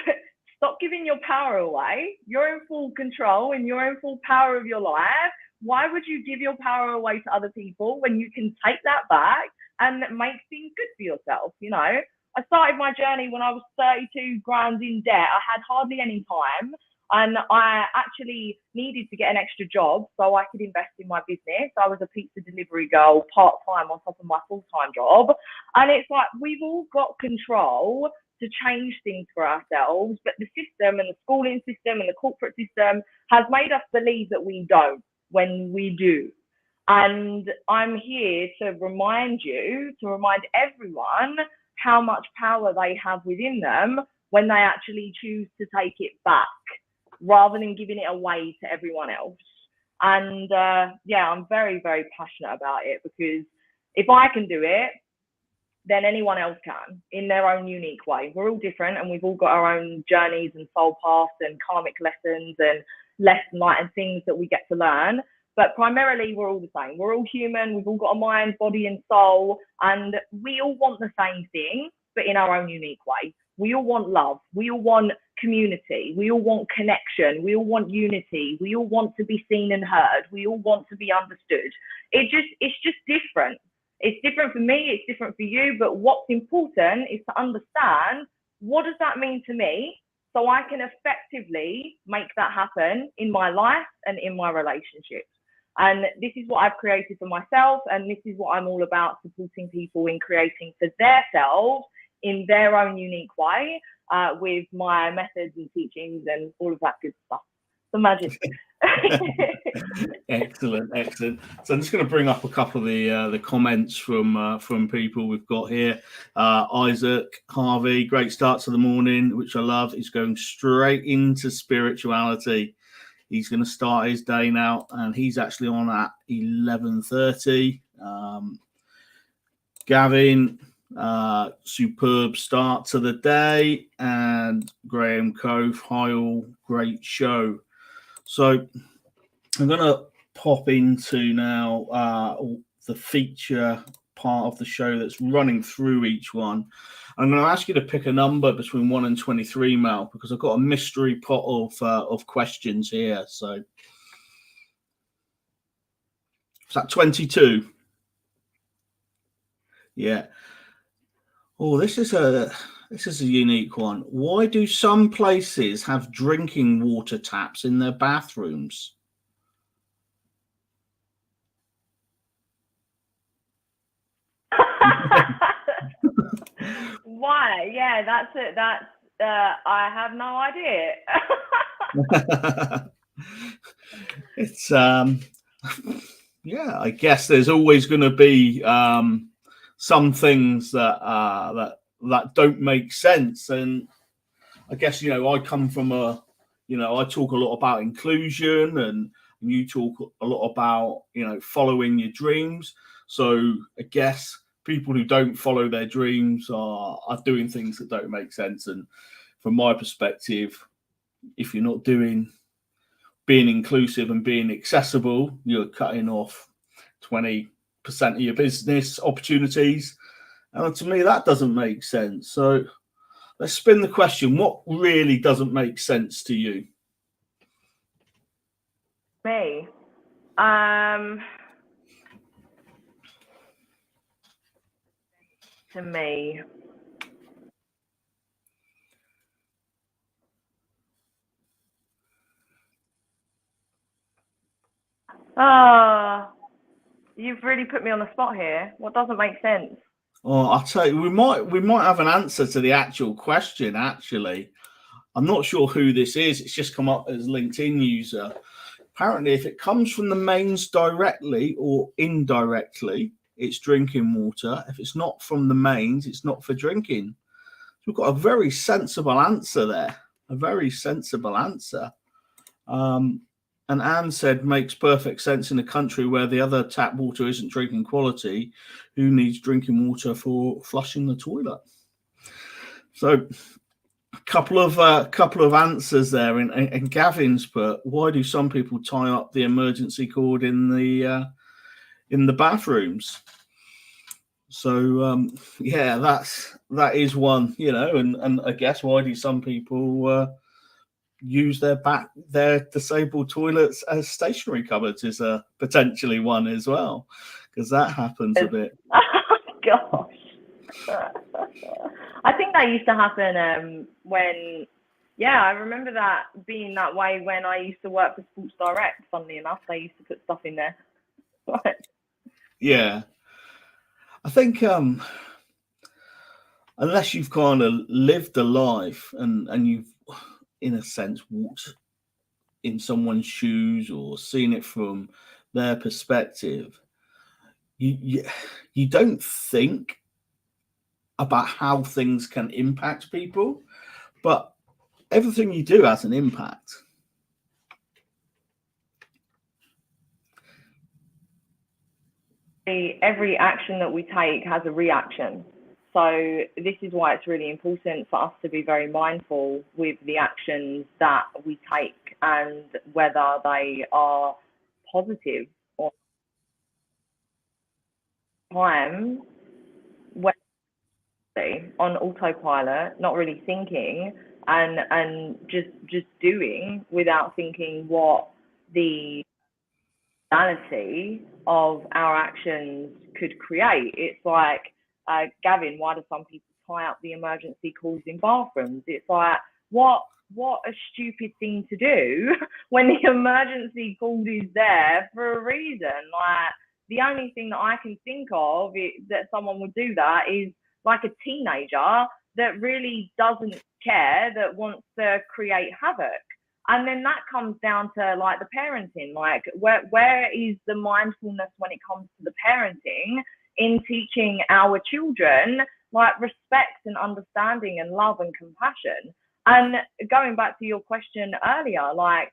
S3: Stop giving your power away. You're in full control and you're in full power of your life. Why would you give your power away to other people when you can take that back and make things good for yourself? You know, I started my journey when I was 32 grand in debt. I had hardly any time, and I actually needed to get an extra job so I could invest in my business. I was a pizza delivery girl part-time on top of my full-time job. And it's like, we've all got control to change things for ourselves, but the system and the schooling system and the corporate system has made us believe that we don't when we do. And I'm here to remind everyone how much power they have within them when they actually choose to take it back rather than giving it away to everyone else. And yeah, I'm very, very passionate about it, because if I can do it, then anyone else can in their own unique way. We're all different, and we've all got our own journeys and soul paths and karmic lessons and and things that we get to learn. But primarily, we're all the same. We're all human. We've all got a mind, body, and soul, and we all want the same thing, but in our own unique way. We all want love. We all want community. We all want connection. We all want unity. We all want to be seen and heard. We all want to be understood. It's just different. It's different for me, it's different for you, but what's important is to understand, what does that mean to me, so I can effectively make that happen in my life and in my relationships. And this is what I've created for myself, and this is what I'm all about, supporting people in creating for themselves in their own unique way, with my methods and teachings and all of that good stuff. The magic.
S1: Excellent. So I'm just going to bring up a couple of the comments from people we've got here. Isaac Harvey, great start to the morning, which I love. He's going straight into spirituality. He's going to start his day now, and he's actually on at 11:30. Gavin, superb start to the day, and Graham Cove, hi all, great show. So I'm going to pop into now the feature part of the show that's running through each one. I'm going to ask you to pick a number between 1 and 23, Mel, because I've got a mystery pot of questions here. So is that 22? Yeah. Oh, this is a unique one. Why do some places have drinking water taps in their bathrooms?
S3: Why? Yeah, that's it. I have no idea.
S1: It's yeah, I guess there's always going to be some things that don't make sense, and I guess I come from I talk a lot about inclusion, and you talk a lot about following your dreams. So I guess people who don't follow their dreams are doing things that don't make sense. And from my perspective, if you're not being inclusive and being accessible, you're cutting off 20% of your business opportunities. And to me, that doesn't make sense. So let's spin the question. What really doesn't make sense to you?
S3: Me. To me. You've really put me on the spot here. What doesn't make sense?
S1: Oh, I'll tell you, we might have an answer to the actual question, actually. I'm not sure who this is. It's just come up as LinkedIn user. Apparently, if it comes from the mains directly or indirectly, it's drinking water. If it's not from the mains, it's not for drinking. So we've got a very sensible answer there. A very sensible answer. And Anne said, makes perfect sense in a country where the other tap water isn't drinking quality. Who needs drinking water for flushing the toilet? So a couple of answers there. And Gavin's put, why do some people tie up the emergency cord in the bathrooms? So yeah, that is one, and I guess, why do some people use their disabled toilets as stationary cupboards is a potentially one as well, because that happens a bit.
S3: Oh gosh. I think that used to happen when I remember that being that way when I used to work for Sports Direct. Funnily enough, they used to put stuff in there.
S1: Yeah, I think unless you've kind of lived a life and you've, in a sense, walked in someone's shoes or seen it from their perspective, you don't think about how things can impact people, but everything you do has an impact.
S3: Every action that we take has a reaction. So this is why it's really important for us to be very mindful with the actions that we take and whether they are positive or time when on autopilot, not really thinking and just doing without thinking what the reality of our actions could create. It's like, Gavin, why do some people tie up the emergency calls in bathrooms? It's like, what a stupid thing to do when the emergency call is there for a reason. Like, the only thing that I can think of that someone would do that is like a teenager that really doesn't care, that wants to create havoc. And then that comes down to like the parenting, like where is the mindfulness when it comes to the parenting in teaching our children like respect and understanding and love and compassion. And going back to your question earlier, like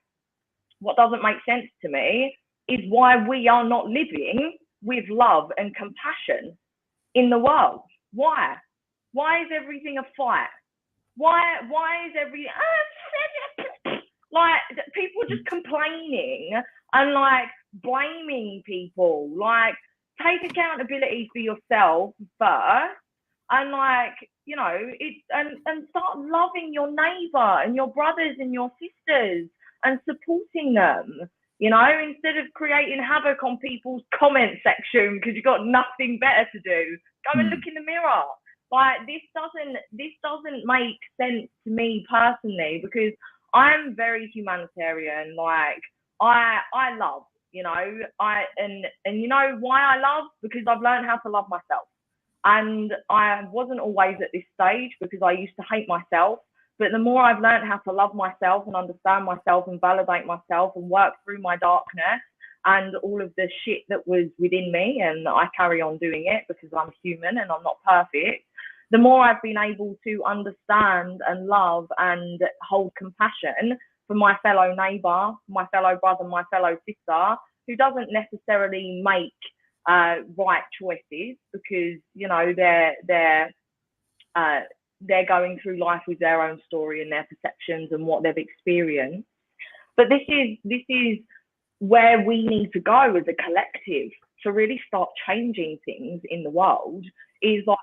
S3: what doesn't make sense to me is why we are not living with love and compassion in the world. Why is everything a fight? Why is like people just complaining and like blaming people? Like, take accountability for yourself first, and like, you know, it's and start loving your neighbor and your brothers and your sisters and supporting them, you know, instead of creating havoc on people's comment section because you've got nothing better to do. Go and look in the mirror. Like, this doesn't make sense to me personally, because I'm very humanitarian. Like, I love, you know, and you know why I love? Because I've learned how to love myself. And I wasn't always at this stage because I used to hate myself. But the more I've learned how to love myself and understand myself and validate myself and work through my darkness and all of the shit that was within me, and I carry on doing it because I'm human and I'm not perfect, the more I've been able to understand and love and hold compassion for my fellow neighbour, my fellow brother, my fellow sister, who doesn't necessarily make right choices because, you know, they're going through life with their own story and their perceptions and what they've experienced. But this is where we need to go as a collective to really start changing things in the world, is like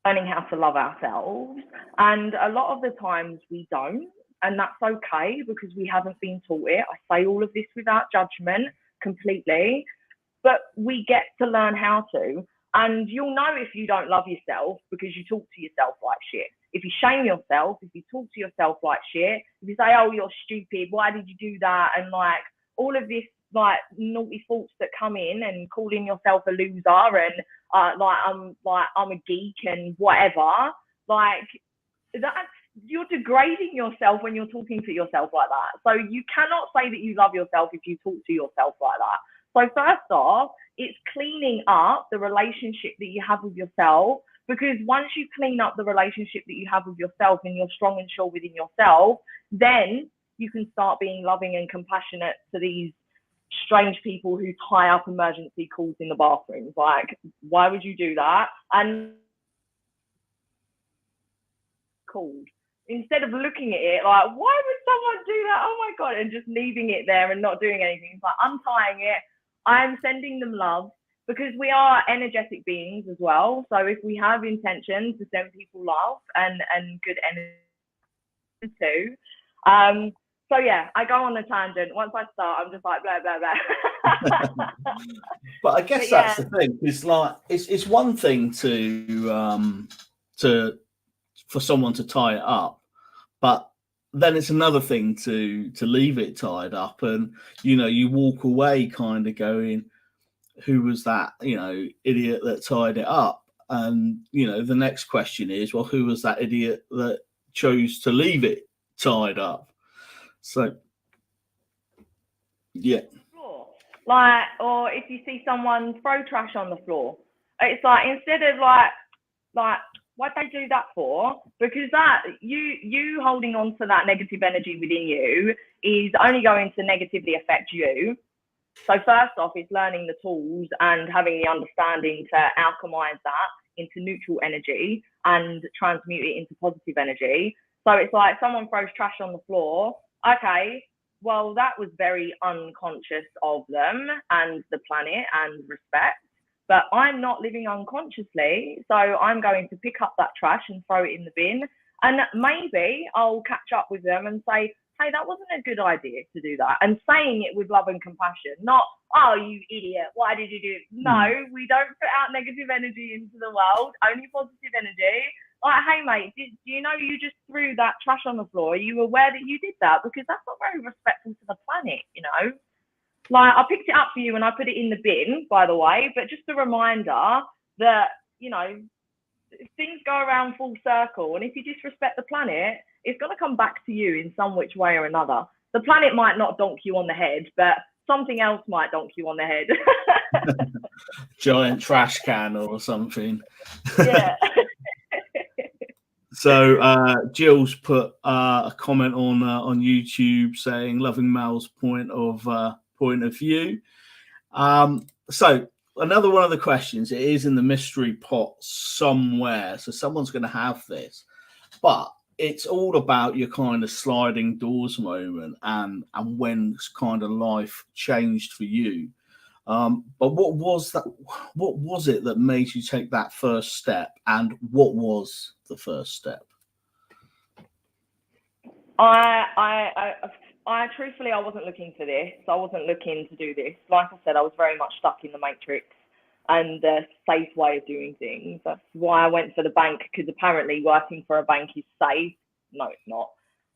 S3: learning how to love ourselves. And a lot of the times we don't, and that's okay because we haven't been taught it. I say all of this without judgment completely, but we get to learn how to. And you'll know if you don't love yourself because you talk to yourself like shit. If you shame yourself, if you talk to yourself like shit, if you say, oh, you're stupid, why did you do that? And like all of this like naughty thoughts that come in, and calling yourself a loser and I'm a geek and whatever, like that's, you're degrading yourself when you're talking to yourself like that. So you cannot say that you love yourself if you talk to yourself like that. So first off, it's cleaning up the relationship that you have with yourself, because once you clean up the relationship that you have with yourself and you're strong and sure within yourself, then you can start being loving and compassionate to these strange people who tie up emergency calls in the bathrooms. Like, why would you do that? And called, instead of looking at it like, why would someone do that? Oh my God, and just leaving it there and not doing anything. It's like untying it. I'm sending them love, because we are energetic beings as well. So if we have intention to send people love and good energy too. So yeah, I go on a tangent. Once I start, I'm just like blah blah blah.
S1: But I guess that's the thing. It's like it's one thing to for someone to tie it up, but then it's another thing to leave it tied up, and you know, you walk away kind of going, who was that, you know, idiot that tied it up? And you know, the next question is, well, who was that idiot that chose to leave it tied up? So yeah,
S3: Like, or if you see someone throw trash on the floor, it's like, instead of like, why'd they do that for? Because that, you holding on to that negative energy within you is only going to negatively affect you. So first off, it's learning the tools and having the understanding to alchemize that into neutral energy and transmute it into positive energy. So it's like someone throws trash on the floor. Okay, well, that was very unconscious of them and the planet and respect. But I'm not living unconsciously. So I'm going to pick up that trash and throw it in the bin. And maybe I'll catch up with them and say, hey, that wasn't a good idea to do that. And saying it with love and compassion, not, oh, you idiot, why did you do it? No, we don't put out negative energy into the world, only positive energy. Like, hey, mate, do you know you just threw that trash on the floor? Are you aware that you did that? Because that's not very respectful to the planet, you know? Like, I picked it up for you and I put it in the bin, by the way, but just a reminder that, you know, things go around full circle. And if you disrespect the planet, it's going to come back to you in some which way or another. The planet might not donk you on the head, but something else might donk you on the head.
S1: Giant trash can or something.
S3: Yeah.
S1: So Jill's put a comment on YouTube saying loving Mel's point of view. So another one of the questions, it is in the mystery pot somewhere, so someone's going to have this, but it's all about your kind of sliding doors moment and when kind of life changed for you. But what was that? What was it that made you take that first step, and what was the first step?
S3: I truthfully, I wasn't looking for this. I wasn't looking to do this. Like I said, I was very much stuck in the matrix and the safe way of doing things. That's why I went for the bank, because apparently working for a bank is safe. No, it's not.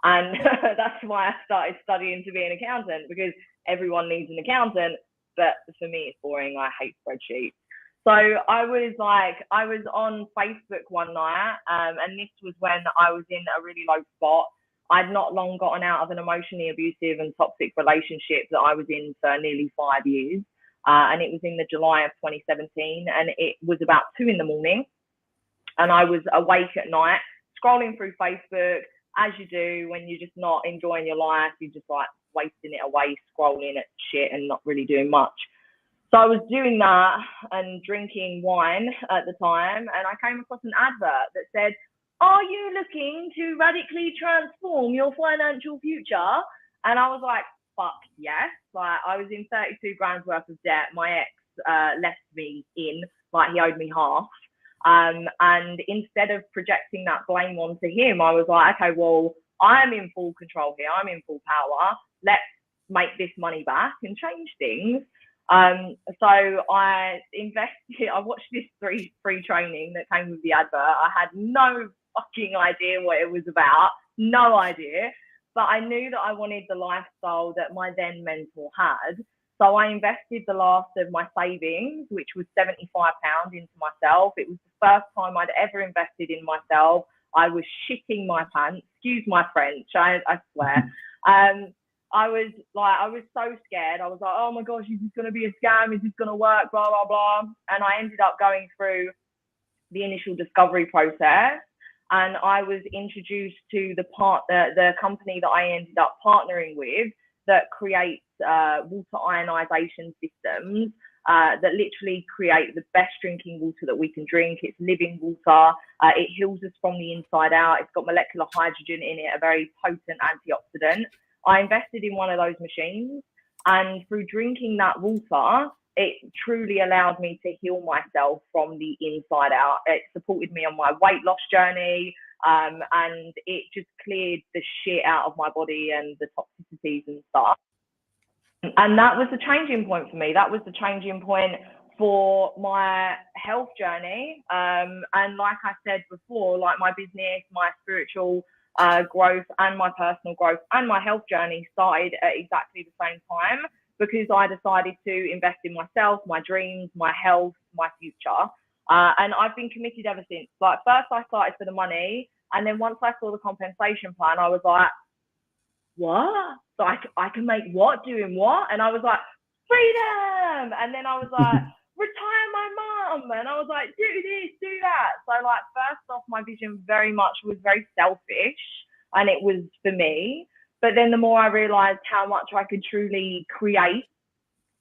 S3: And that's why I started studying to be an accountant, because everyone needs an accountant. But for me, it's boring. I hate spreadsheets. So I was on Facebook one night, and this was when I was in a really low spot. I'd not long gotten out of an emotionally abusive and toxic relationship that I was in for nearly 5 years. And it was in the July of 2017, and it was about 2 a.m. and I was awake at night, scrolling through Facebook, as you do when you're just not enjoying your life. You're just like wasting it away, scrolling at shit and not really doing much. So I was doing that and drinking wine at the time, and I came across an advert that said, are you looking to radically transform your financial future? And I was like, fuck yes. Like, I was in 32 grand's worth of debt. My ex left me in, like, he owed me half. And instead of projecting that blame onto him, I was like, okay, well, I'm in full control here. I'm in full power. Let's make this money back and change things. So I invested, I watched this free training that came with the advert. I had no fucking idea what it was about, no idea, but I knew that I wanted the lifestyle that my then mentor had. So I invested the last of my savings, which was £75 into myself. It was the first time I'd ever invested in myself. I was shitting my pants, excuse my French, I swear. I was so scared. I was like, oh my gosh, is this going to be a scam? Is this going to work? Blah, blah, blah. And I ended up going through the initial discovery process, and I was introduced to the company that I ended up partnering with that creates water ionization systems that literally create the best drinking water that we can drink. It's living water. It heals us from the inside out. It's got molecular hydrogen in it, a very potent antioxidant. I invested in one of those machines, and through drinking that water, it truly allowed me to heal myself from the inside out. It supported me on my weight loss journey, and it just cleared the shit out of my body and the toxicities and stuff. And that was the changing point for me. That was the changing point for my health journey. And like I said before, like my business, my spiritual growth and my personal growth and my health journey started at exactly the same time, because I decided to invest in myself, my dreams, my health, my future. And I've been committed ever since. Like, first I started for the money, and then once I saw the compensation plan, I was like, what? So I can make what doing what? And I was like, freedom. And then I was like, retire my mum. And I was like, do this, do that. So like, first off, my vision was very selfish, and it was for me. But then the more I realized how much I could truly create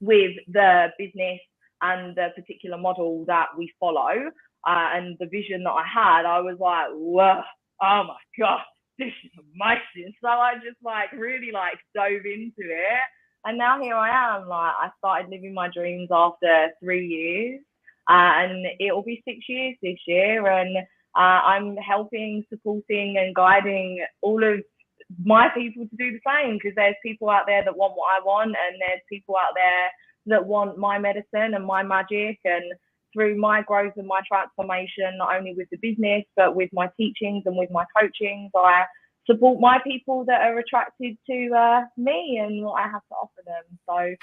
S3: with the business and the particular model that we follow, and the vision that I had, I was like, whoa, oh my God, this is amazing. So I just like really like dove into it. And now here I am. Like, I started living my dreams after 3 years, and it'll be 6 years this year. And I'm helping, supporting, and guiding all of my people to do the same, because there's people out there that want what I want, and there's people out there that want my medicine and my magic. And through my growth and my transformation, not only with the business, but with my teachings and with my coachings, I support my people that are attracted to me and what I have to offer them. So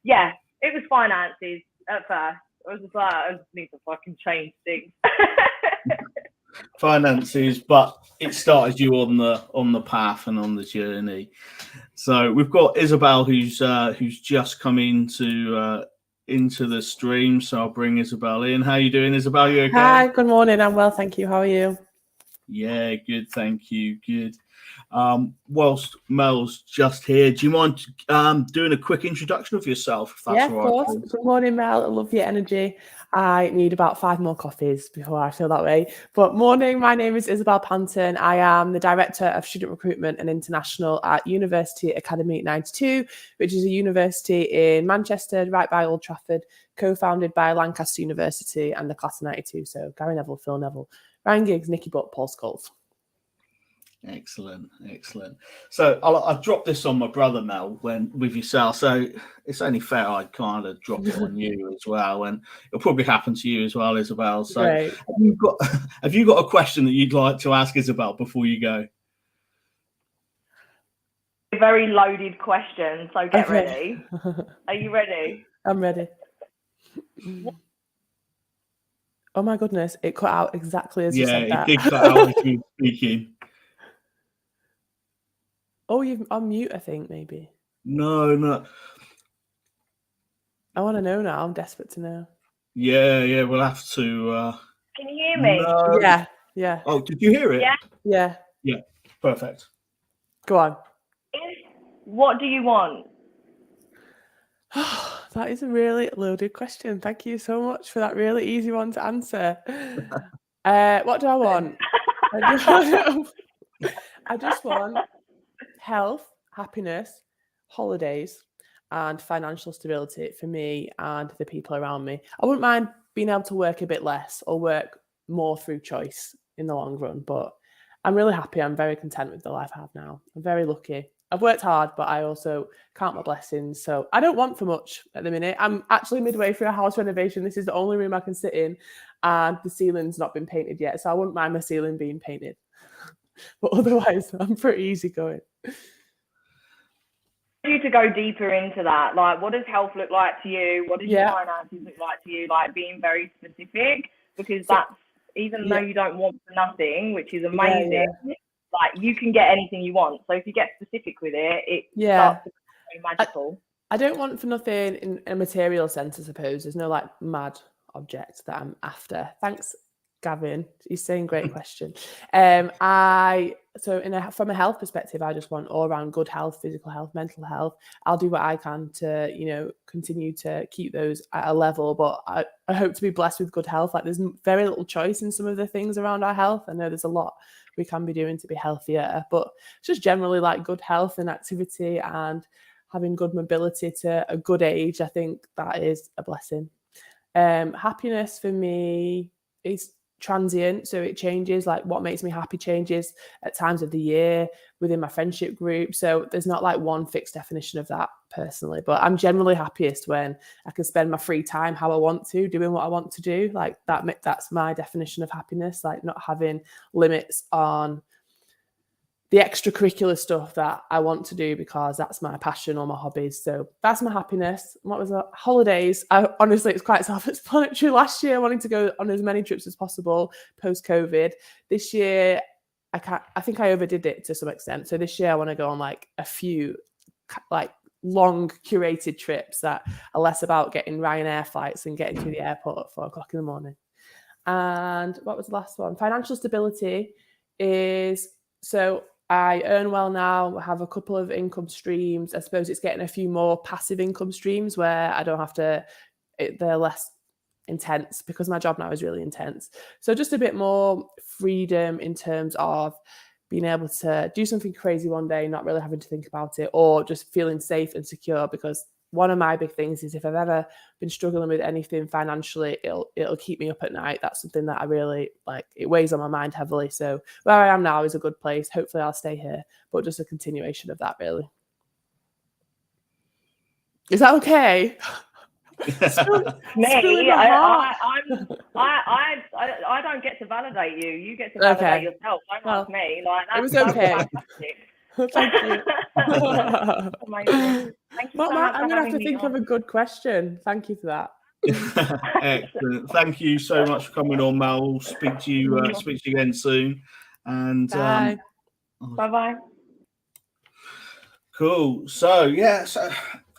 S3: yeah, it was finances at first. I was just like, I just need to fucking change things.
S1: Finances, but it started you on the path and on the journey. So we've got Isabel, who's just come into the stream. So I'll bring Isabel in. How you doing, Isabel? You okay?
S4: Hi, good morning. I'm well, thank you. How are you?
S1: Yeah, good, thank you. Good. Whilst Mel's just here, do you mind doing a quick introduction of yourself, if that's
S4: Yeah,
S1: all
S4: of
S1: right?
S4: course. Good morning, Mel. I love your energy. I need about 5 more coffees before I feel that way. But morning, my name is Isabel Panton. I am the Director of Student Recruitment and International at University Academy 92, which is a university in Manchester, right by Old Trafford, co-founded by Lancaster University and the Class of 92. So Gary Neville, Phil Neville, Ryan Giggs, Nicky Butt, Paul Scholes.
S1: Excellent. So I'll drop this on my brother Mel with yourself. So it's only fair I kind of drop it on you as well, and it'll probably happen to you as well, Isabel. So
S4: Great.
S1: have you got a question that you'd like to ask Isabel before you go?
S3: A very loaded question, so get
S4: Okay.
S3: ready. Are you ready?
S4: I'm ready. Oh my goodness, it cut out exactly as you said that.
S1: Yeah, it did cut out as you were speaking.
S4: Oh, you're on mute, I think, maybe.
S1: No.
S4: I want to know now. I'm desperate to know.
S1: Yeah, we'll have to.
S3: Can you hear me?
S1: No.
S4: Yeah.
S1: Oh, did you hear it?
S3: Yeah.
S4: Yeah.
S1: Perfect.
S4: Go on.
S3: What do you want?
S4: That is a really loaded question. Thank you so much for that really easy one to answer. What do I want? I just want health, happiness, holidays, and financial stability for me and the people around me. I wouldn't mind being able to work a bit less or work more through choice in the long run, but I'm really happy. I'm very content with the life I have now. I'm very lucky. I've worked hard, but I also count my blessings. So I don't want for much at the minute. I'm actually midway through a house renovation. This is the only room I can sit in, and the ceiling's not been painted yet. So I wouldn't mind my ceiling being painted. But otherwise, I'm pretty easygoing.
S3: You to go deeper into that, like, what does health look like to you? What does your finances look like to you? Like, being very specific, because that's, even though you don't want for nothing, which is amazing, like, you can get anything you want. So if you get specific with it, it starts to become very magical.
S4: I don't want for nothing in a material sense, I suppose. There's no like mad object that I'm after. Thanks, Gavin. He's saying great question. From a health perspective, I just want all around good health, physical health, mental health. I'll do what I can to, continue to keep those at a level, but I hope to be blessed with good health. Like, there's very little choice in some of the things around our health. I know there's a lot we can be doing to be healthier, but just generally like good health and activity and having good mobility to a good age. I think that is a blessing. Happiness for me is transient, so it changes. Like, what makes me happy changes at times of the year within my friendship group, so there's not like one fixed definition of that personally, but I'm generally happiest when I can spend my free time how I want to, doing what I want to do. Like, that's my definition of happiness, like not having limits on the extracurricular stuff that I want to do because that's my passion or my hobbies. So that's my happiness. What was that? Holidays. Honestly, it's quite self-explanatory. Last year, I wanted to go on as many trips as possible post-COVID. This year, I think I overdid it to some extent. So this year, I want to go on like a few like long curated trips that are less about getting Ryanair flights and getting to the airport at 4 o'clock in the morning. And what was the last one? Financial stability is, so I earn well now, have a couple of income streams. I suppose it's getting a few more passive income streams where I don't have to, they're less intense because my job now is really intense. So just a bit more freedom in terms of being able to do something crazy one day, not really having to think about it, or just feeling safe and secure. Because one of my big things is if I've ever been struggling with anything financially, it'll keep me up at night. That's something that I really like. It weighs on my mind heavily. So where I am now is a good place. Hopefully I'll stay here, but just a continuation of that, really. Is that okay?
S3: Me, I don't get to validate you. You get to validate yourself. Don't ask me. Like,
S4: it was okay.
S3: Fantastic.
S4: Thank you.
S3: Amazing. Thank you so much.
S4: I'm gonna have to think of a good question. Thank you for that.
S1: Excellent. Thank you so much for coming on, Mel. Speak to you again soon. And
S4: bye.
S3: Bye.
S1: Cool. So yeah,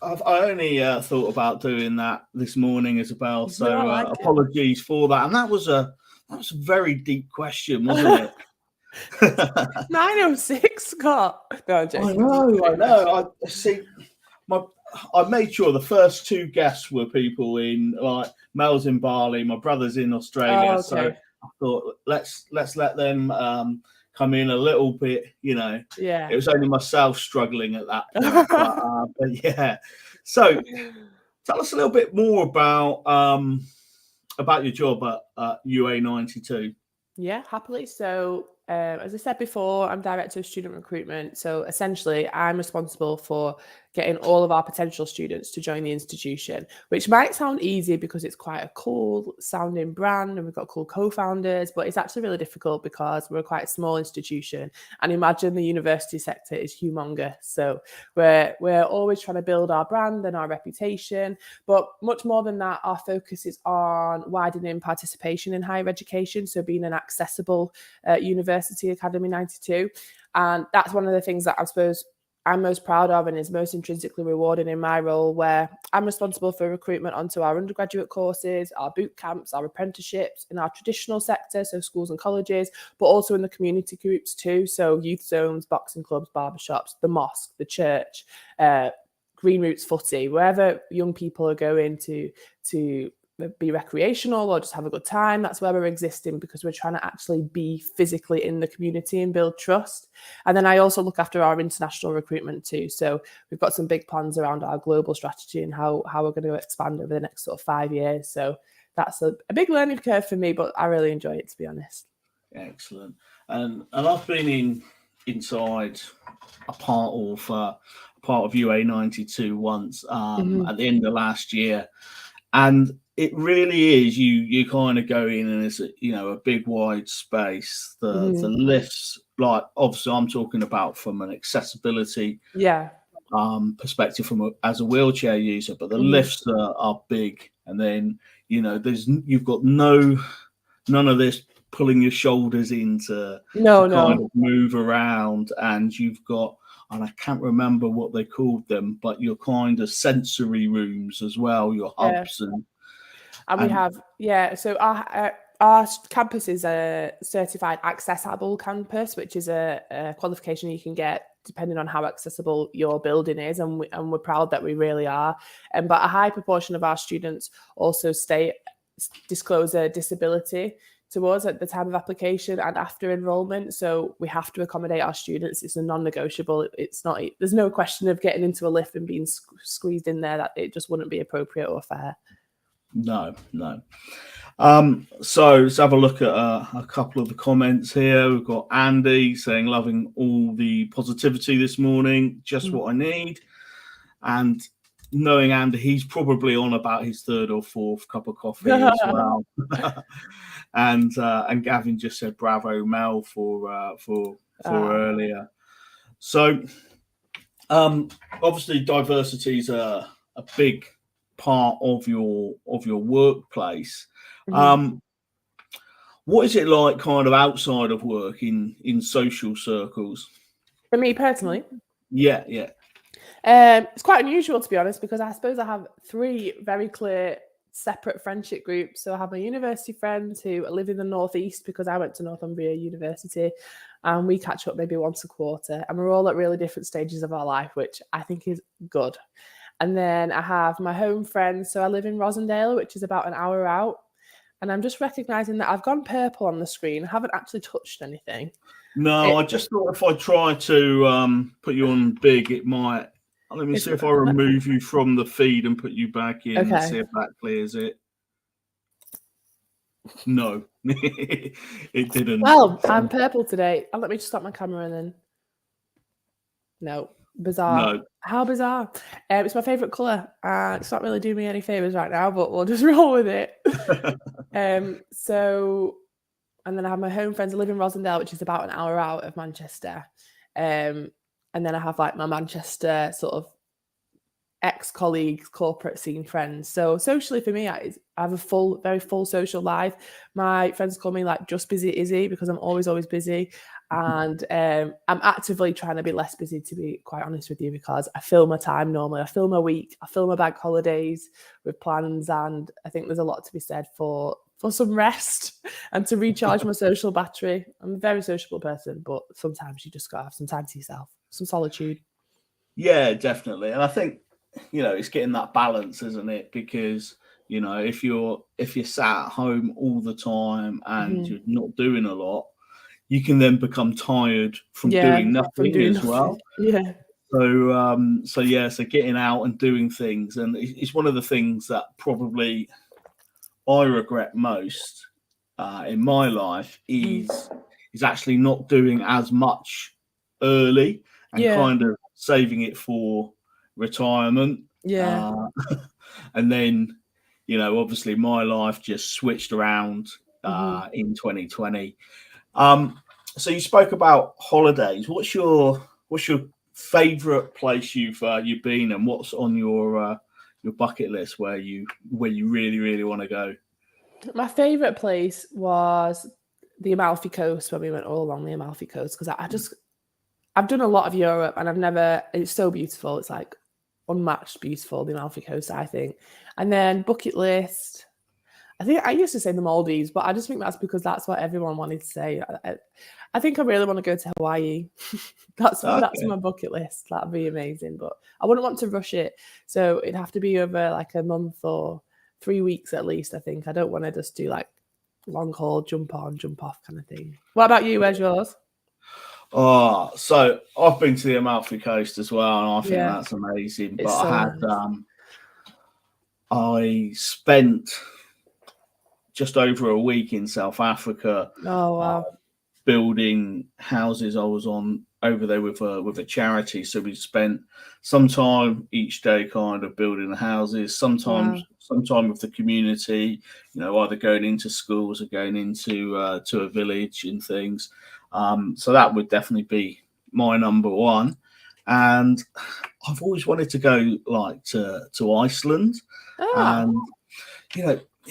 S1: I only thought about doing that this morning, Isabel. So apologies for that. And that was a very deep question, wasn't it?
S4: 906, Scott. No, I'm joking.
S1: I know. I see. I made sure the first two guests were people in, like, Mel's in Bali, my brother's in Australia. So I thought let's let them come in a little bit. You know, it was only myself struggling at that point. but yeah. So tell us a little bit more about your job at UA92.
S4: Yeah, happily. So as I said before, I'm Director of Student Recruitment. So essentially, I'm responsible for getting all of our potential students to join the institution, which might sound easy because it's quite a cool sounding brand and we've got cool co-founders, but it's actually really difficult because we're quite a small institution. And imagine the university sector is humongous. So we're always trying to build our brand and our reputation, but much more than that, our focus is on widening participation in higher education. So being an accessible University Academy 92. And that's one of the things that I suppose I'm most proud of and is most intrinsically rewarding in my role, where I'm responsible for recruitment onto our undergraduate courses, our boot camps, our apprenticeships in our traditional sector, so schools and colleges, but also in the community groups too. So youth zones, boxing clubs, barbershops, the mosque, the church, Green Roots Footy, wherever young people are going to be recreational or just have a good time. That's where we're existing because we're trying to actually be physically in the community and build trust. And then I also look after our international recruitment too. So we've got some big plans around our global strategy and how we're going to expand over the next sort of 5 years. So that's a big learning curve for me, but I really enjoy it, to be honest.
S1: Excellent. And I've been inside a part of UA92 once at the end of last year. And it really is, you kind of go in and it's a big wide space. The lifts, like, obviously I'm talking about from an accessibility perspective as a wheelchair user, but the lifts are big. And then you've got none of this pulling your shoulders in to kind of move around, and you've got, and I can't remember what they called them, but your kind of sensory rooms as well, your hubs. And
S4: we have, so our campus is a certified accessible campus, which is a qualification you can get depending on how accessible your building is. And we're proud that we really are. But a high proportion of our students also disclose a disability to us at the time of application and after enrollment. So we have to accommodate our students. It's a non-negotiable. There's no question of getting into a lift and being squeezed in there. That it just wouldn't be appropriate or fair.
S1: No. So let's have a look at a couple of the comments here. We've got Andy saying, loving all the positivity this morning, just what I need. And knowing Andy, he's probably on about his third or fourth cup of coffee as well. And Gavin just said, bravo, Mel, for earlier. So obviously diversity is a big part of your workplace. What is it like kind of outside of work in social circles?
S4: For me personally?
S1: Yeah.
S4: It's quite unusual, to be honest, because I suppose I have 3 very clear separate friendship groups. So I have my university friends who live in the northeast because I went to Northumbria University, and we catch up maybe once a quarter, and we're all at really different stages of our life, which I think is good. And then I have my home friends. So I live in Rosendale, which is about an hour out. And I'm just recognizing that I've gone purple on the screen. I haven't actually touched anything.
S1: No, I just thought if I try to put you on big, it might. Let me see if I remove you from the feed and put you back in.
S4: Okay.
S1: Let's see if that clears it. No, it didn't.
S4: Well, I'm purple today. Let me just stop my camera and then. No, bizarre.
S1: No.
S4: How bizarre. It's my favourite colour. It's not really doing me any favours right now, but we'll just roll with it. So, and then I have my home friends. I live in Rosendale, which is about an hour out of Manchester. And then I have like my Manchester sort of ex-colleagues, corporate scene friends. So socially for me, I have a very full social life. My friends call me like just busy Izzy because I'm always busy. And I'm actively trying to be less busy, to be quite honest with you, because I fill my time normally. I fill my week, I fill my bank holidays with plans. And I think there's a lot to be said for some rest and to recharge my social battery. I'm a very sociable person, but sometimes you just got to have some time to yourself, some solitude.
S1: Yeah, definitely. And I think, it's getting that balance, isn't it? Because, if you're sat at home all the time and you're not doing a lot, you can then become tired from doing nothing as well.
S4: Yeah.
S1: So getting out and doing things. And it's one of the things that probably I regret most in my life is actually not doing as much early and kind of saving it for retirement. And then obviously my life just switched around in 2020. So you spoke about holidays. What's your favorite place you've been, and what's on your bucket list where you really, really want to go?
S4: My favorite place was the Amalfi Coast, when we went all along the Amalfi Coast, because I've done a lot of Europe and it's so beautiful. It's like unmatched beautiful, the Amalfi Coast, I think. And then bucket list, I think I used to say the Maldives, but I just think that's because that's what everyone wanted to say. I think I really want to go to Hawaii. That's my bucket list. That'd be amazing, but I wouldn't want to rush it. So it'd have to be over like a month or 3 weeks at least, I think. I don't want to just do like long haul, jump on, jump off kind of thing. What about you? Where's yours?
S1: Oh, so I've been to the Amalfi Coast as well, and I think that's amazing.
S4: It's
S1: I spent just over a week in South Africa.
S4: Oh wow!
S1: Building houses. I was on over there with a charity, so we spent some time each day kind of building the houses. Some time with the community. Either going into schools or going into to a village and things. So that would definitely be my number one. And I've always wanted to go like to Iceland. And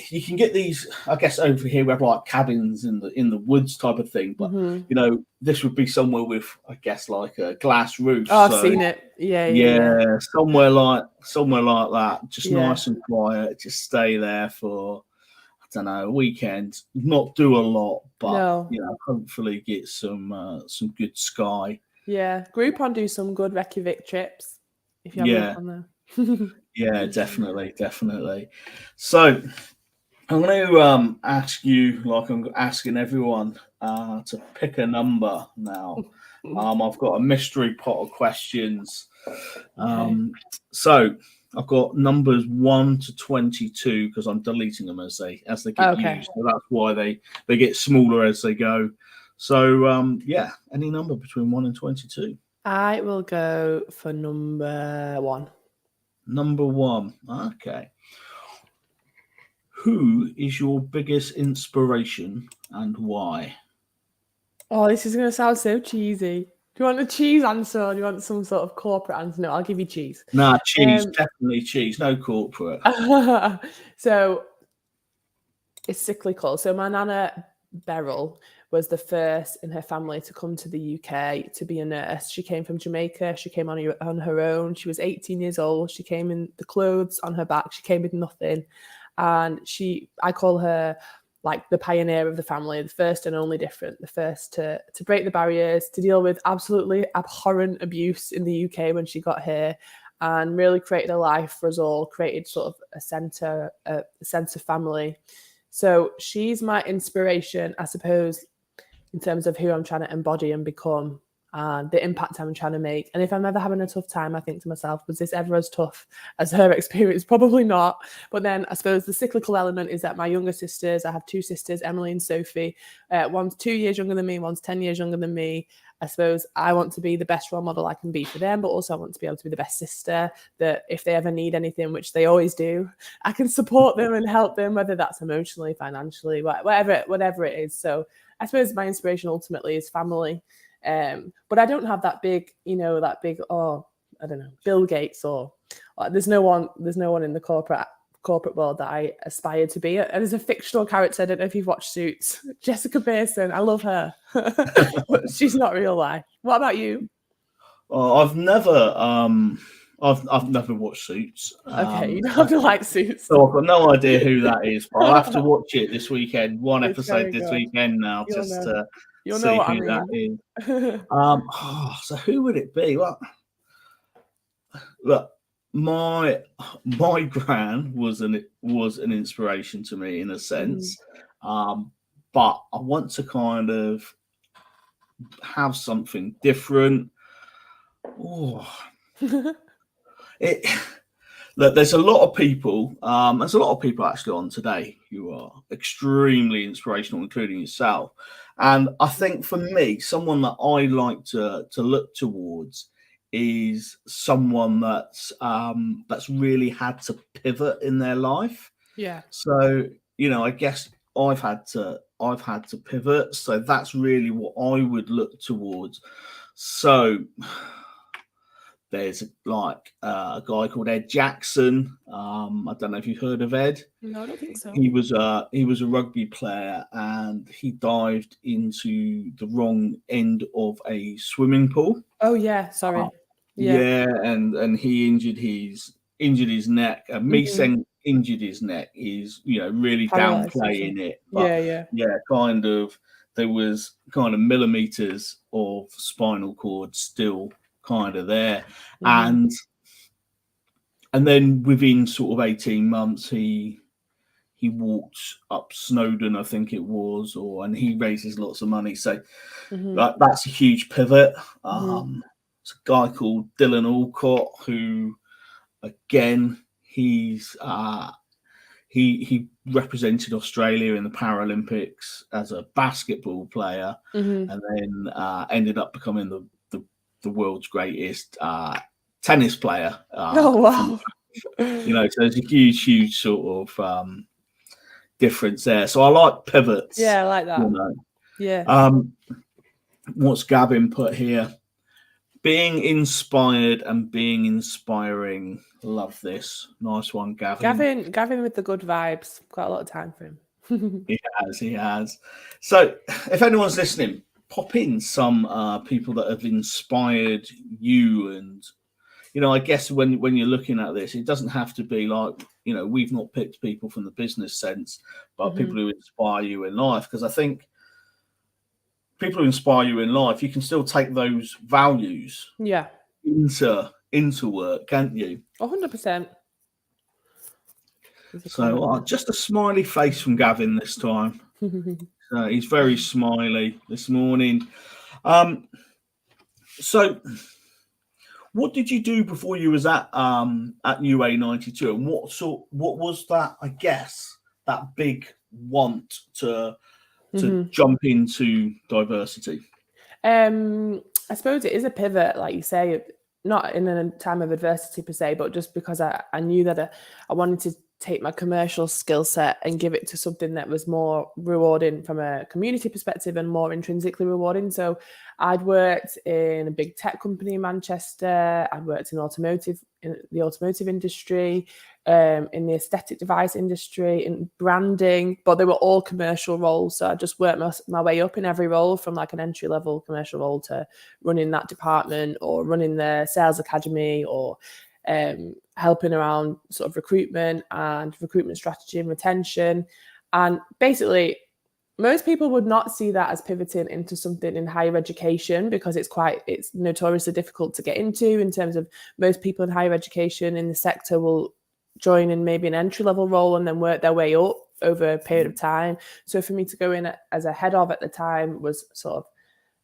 S1: you can get these, I guess over here we have like cabins in the woods type of thing, but this would be somewhere with, I guess, like a glass roof.
S4: Oh, I've seen it. Yeah.
S1: Somewhere like that, just nice and quiet. Just stay there for, I don't know, a weekend. Not do a lot, but hopefully get some good sky.
S4: Yeah, Groupon do some good Reykjavik trips if you have on there.
S1: Yeah, definitely. So I'm going to ask you, like I'm asking everyone, to pick a number now. I've got a mystery pot of questions. So I've got numbers 1 to 22 because I'm deleting them as they get used. So that's why they get smaller as they go. So any number between 1 and 22.
S4: I will go for number 1.
S1: Number 1. Okay. Who is your biggest inspiration and why?
S4: Oh, this is going to sound so cheesy. Do you want a cheese answer or do you want some sort of corporate answer? No, I'll give you cheese.
S1: Nah, cheese, definitely cheese, no corporate.
S4: So it's cyclical. So my nana Beryl was the first in her family to come to the UK to be a nurse. She came from Jamaica. She came on her own. She was 18 years old. She came in the clothes on her back. She came with nothing. And I call her like the pioneer of the family, the first and only different, the first to break the barriers, to deal with absolutely abhorrent abuse in the UK when she got here, and really created a life for us all, created sort of a sense of family. So she's my inspiration, I suppose, in terms of who I'm trying to embody and become, and the impact I'm trying to make. And if I'm ever having a tough time, I think to myself, was this ever as tough as her experience? Probably not. But then I suppose the cyclical element is that my younger sisters, I have two sisters, Emily and Sophie. One's 2 years younger than me, one's 10 years younger than me. I suppose I want to be the best role model I can be for them, but also I want to be able to be the best sister, that if they ever need anything, which they always do, I can support them and help them, whether that's emotionally, financially, whatever it is. So I suppose my inspiration ultimately is family. But I don't have that big, I don't know, Bill Gates or there's no one in the corporate world that I aspire to be. And as a fictional character, I don't know if you've watched Suits, Jessica Pearson, I love her. But she's not real life. What about you?
S1: I've never watched Suits.
S4: Okay, you don't have to like Suits.
S1: So I've got no idea who that is, but I'll have to watch it this weekend. One
S4: It's
S1: episode
S4: very
S1: this
S4: good.
S1: weekend now,
S4: You'll
S1: just
S4: know.
S1: to
S4: You'll
S1: see
S4: know what
S1: who
S4: I
S1: that
S4: mean.
S1: is. So who would it be? Well, look, my gran was an inspiration to me in a sense, but I want to kind of have something different. Look, there's a lot of people. There's a lot of people actually on today who are extremely inspirational, including yourself. And I think for me, someone that I like to look towards is someone that's really had to pivot in their life.
S4: Yeah.
S1: So I guess I've had to pivot. So that's really what I would look towards. So there's like a guy called Ed Jackson. I don't know if you've heard of Ed.
S4: No, I don't think so.
S1: He was a rugby player, and he dived into the wrong end of a swimming pool.
S4: Oh yeah, sorry.
S1: Yeah, and he injured his neck. And me saying injured his neck is really
S4: Paralysed
S1: downplaying it. But
S4: yeah.
S1: Kind of there was kind of millimeters of spinal cord still kind of there, and then within sort of 18 months he walked up Snowdon, I think it was, and he raises lots of money. So that's a huge pivot. It's a guy called Dylan Alcott, who again he represented Australia in the Paralympics as a basketball player, and then ended up becoming the world's greatest tennis player.
S4: Oh wow!
S1: So there's a huge sort of difference there. So I like pivots.
S4: Yeah, I like that. Yeah.
S1: What's Gavin put here? Being inspired and being inspiring. Love this. Nice one, Gavin.
S4: Gavin with the good vibes. Got a lot of time for him.
S1: He has. So if anyone's listening, pop in some people that have inspired you. And I guess when you're looking at this, it doesn't have to be like we've not picked people from the business sense, but people who inspire you in life, because I think people who inspire you in life, you can still take those values into work, can't you?
S4: 100%.
S1: So just a smiley face from Gavin this time. He's very smiley this morning. So what did you do before you was at UA 92, and what was that, I guess, that big want to jump into diversity?
S4: I suppose it is a pivot, like you say, not in a time of adversity per se, but just because I knew that I wanted take my commercial skill set and give it to something that was more rewarding from a community perspective and more intrinsically rewarding. So I'd worked in a big tech company in Manchester. I'd worked in the automotive industry, in the aesthetic device industry, in branding, but they were all commercial roles. So I just worked my way up in every role, from like an entry level commercial role to running that department or running the sales academy, or helping around sort of recruitment and recruitment strategy and retention. And basically, most people would not see that as pivoting into something in higher education, because it's notoriously difficult to get into. In terms of, most people in higher education in the sector will join in maybe an entry-level role and then work their way up over a period of time. So for me to go in as a head of at the time was sort of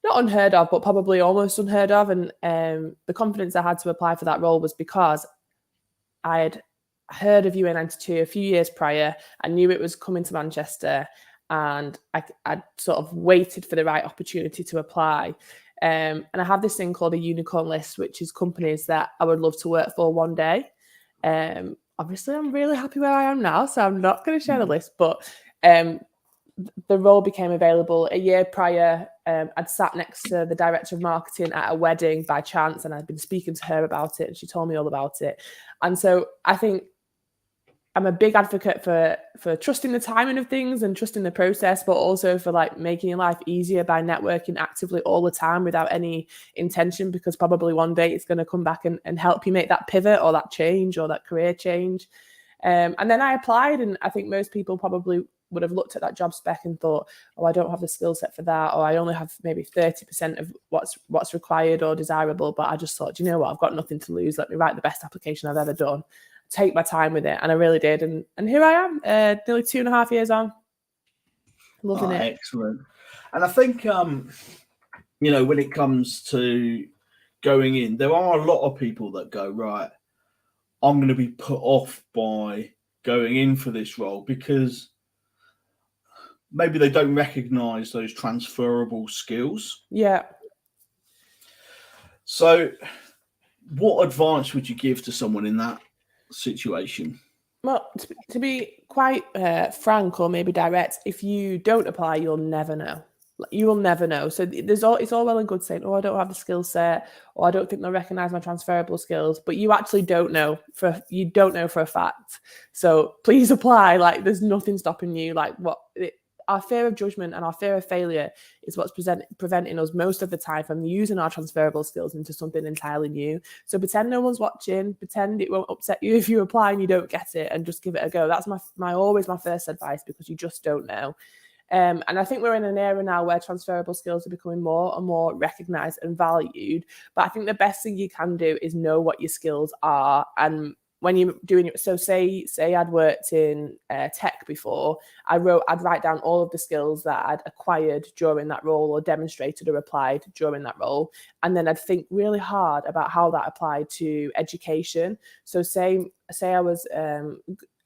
S4: not unheard of, but probably almost unheard of. And the confidence I had to apply for that role was because I had heard of UA92 a few years prior. I knew it was coming to Manchester, and I'd sort of waited for the right opportunity to apply. And I have this thing called a unicorn list, which is companies that I would love to work for one day. Obviously, I'm really happy where I am now, so I'm not going to share the list, but the role became available a year prior. I'd sat next to the director of marketing at a wedding by chance, and I'd been speaking to her about it, and she told me all about it. And so I think I'm a big advocate for trusting the timing of things and trusting the process, but also for like making your life easier by networking actively all the time without any intention, because probably one day it's going to come back and help you make that pivot or that change or that career change. And then I applied, and I think most people probably would have looked at that job spec and thought, oh, I don't have the skill set for that, or I only have maybe 30% of what's required or desirable. But I just thought, do you know what, I've got nothing to lose. Let me write the best application I've ever done. Take my time with it. And I really did. And here I am, nearly 2.5 years on. Loving it.
S1: Excellent. And I think, when it comes to going in, there are a lot of people that go, right, I'm going to be put off by going in for this role because maybe they don't recognize those transferable skills.
S4: Yeah.
S1: So what advice would you give to someone in that situation?
S4: Well, to be quite frank, or maybe direct, if you don't apply, you'll never know. You will never know. So it's all well and good saying, oh, I don't have the skill set, or I don't think they'll recognize my transferable skills, but you actually don't know for a fact. So please apply. Like, there's nothing stopping you. Like, our fear of judgment and our fear of failure is what's preventing us most of the time from using our transferable skills into something entirely new. So pretend no one's watching, pretend it won't upset you if you apply and you don't get it, and just give it a go. That's always my first advice, because you just don't know. And I think we're in an era now where transferable skills are becoming more and more recognised and valued. But I think the best thing you can do is know what your skills are. And when you're doing it, so say I'd worked in tech before, I'd write down all of the skills that I'd acquired during that role, or demonstrated or applied during that role. And then I'd think really hard about how that applied to education. So say I was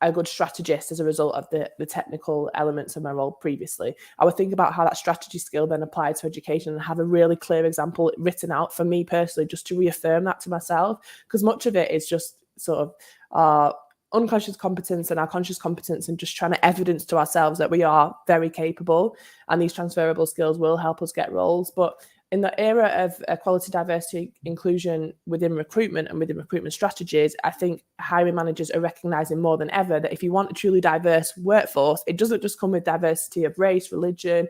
S4: a good strategist as a result of the technical elements of my role previously. I would think about how that strategy skill then applied to education, and have a really clear example written out for me personally, just to reaffirm that to myself, because much of it is just sort of our unconscious competence and our conscious competence, and just trying to evidence to ourselves that we are very capable, and these transferable skills will help us get roles. But in the era of equality, diversity, inclusion within recruitment and within recruitment strategies, I think hiring managers are recognising more than ever that if you want a truly diverse workforce, it doesn't just come with diversity of race, religion,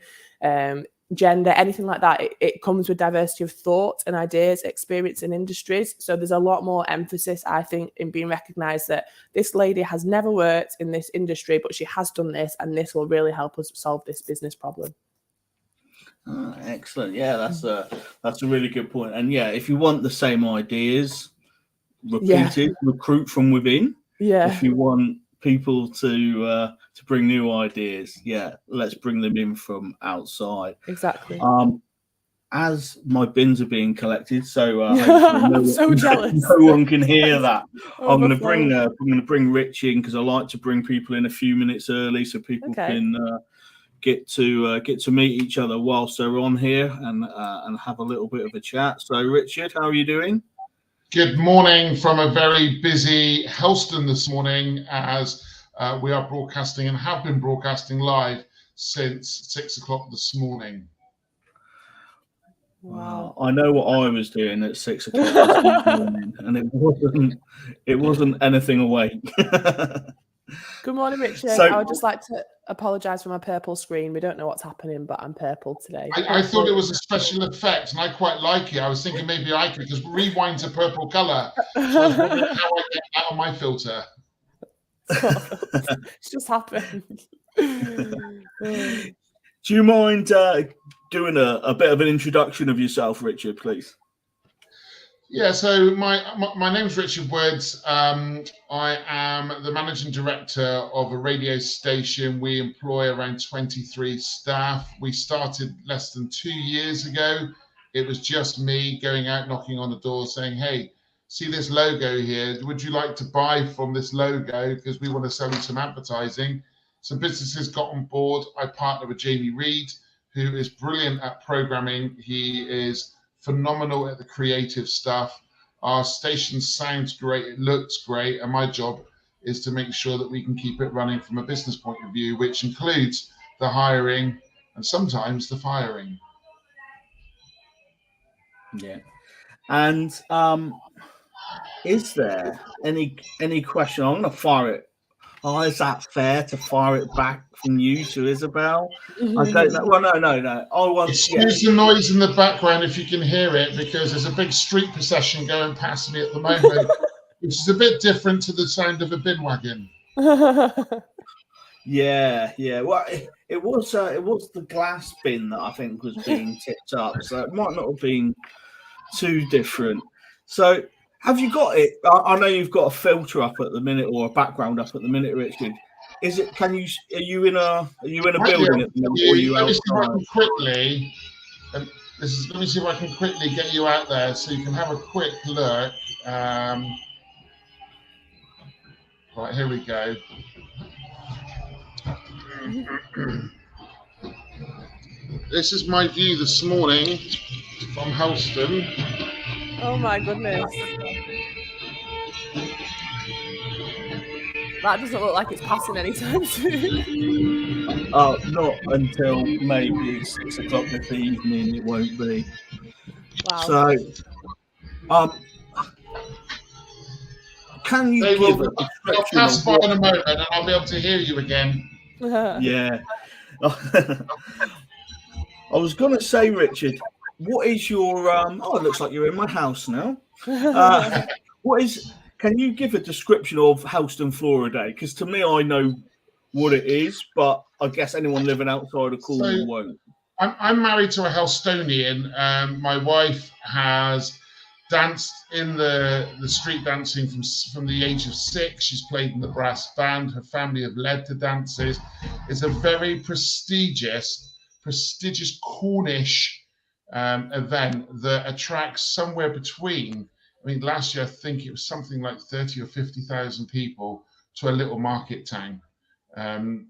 S4: gender, anything like that. It comes with diversity of thought and ideas, experience in industries. So there's a lot more emphasis, I think, in being recognised that this lady has never worked in this industry, but she has done this, and this will really help us solve this business problem.
S1: Oh, excellent. Yeah, that's a really good point. And yeah, if you want the same ideas repeated, recruit from within. Yeah. If you want people to bring new ideas, let's bring them in from outside.
S4: Exactly.
S1: As my bins are being collected, so
S4: I'm so jealous.
S1: No one can hear that. I'm going to bring Rich in, because I like to bring people in a few minutes early so people can get to meet each other whilst they're on here and have a little bit of a chat. So, Richard, how are you doing?
S5: Good morning from a very busy Helston this morning, as we are broadcasting and have been broadcasting live since 6 o'clock this morning.
S4: Wow.
S1: I know what I was doing at 6 o'clock this morning, and it wasn't anything awake.
S4: Good morning, Richard.
S1: So-
S4: I would just like to apologise for my purple screen. We don't know what's happening, but I'm purple today.
S5: I thought it was a special effect, and I quite like it. I was thinking maybe I could, because rewind's a purple colour. So I was wondering how I get that on my filter.
S4: It's just happened.
S1: Do you mind doing a bit of an introduction of yourself, Richard, please?
S5: Yeah, so my name's Richard Woods. I am the managing director of a radio station. We employ around 23 staff. We started less than 2 years ago. It was just me going out, knocking on the door saying, hey, see this logo here? Would you like to buy from this logo? Because we want to sell you some advertising. Some businesses got on board. I partner with Jamie Reed, who is brilliant at programming. He is phenomenal at the creative stuff. Our station sounds great, it looks great, and my job is to make sure that we can keep it running from a business point of view, which includes the hiring and sometimes the firing.
S1: Yeah. And is there any question? I'm going to fire it. Oh, is that fair to fire it back from you to Isabel? I don't know. Well, no. I want.
S5: Excuse the noise in the background if you can hear it, because there's a big street procession going past me at the moment, which is a bit different to the sound of a bin wagon.
S1: Yeah. Well, it was the glass bin that I think was being tipped up, so it might not have been too different. So, have you got it? I know you've got a filter up at the minute, or a background up at the minute, Richard. Is it? Are you in a building at the minute, or are you outside?
S5: Let me see if I can quickly get you out there so you can have a quick look. Right, here we go. This is my view this morning from Helston.
S4: Oh my goodness. That doesn't look like it's passing anytime soon.
S1: Not until maybe 6 o'clock this evening. It won't be.
S4: Wow.
S1: So, can you give a
S5: I'll
S1: description
S5: pass
S1: of
S5: by
S1: what?
S5: in a moment and I'll be able to hear you again.
S1: Yeah. I was going to say, Richard, what is your? Oh, it looks like you're in my house now. Can you give a description of Helston Florida? Because to me, I know what it is, but I guess anyone living outside of Cornwall won't.
S5: I'm married to a Helstonian. My wife has danced in the street dancing from the age of 6. She's played in the brass band. Her family have led to dances. It's a very prestigious Cornish event that attracts somewhere between, I mean, last year I think it was something like 30 or 50,000 people to a little market town. And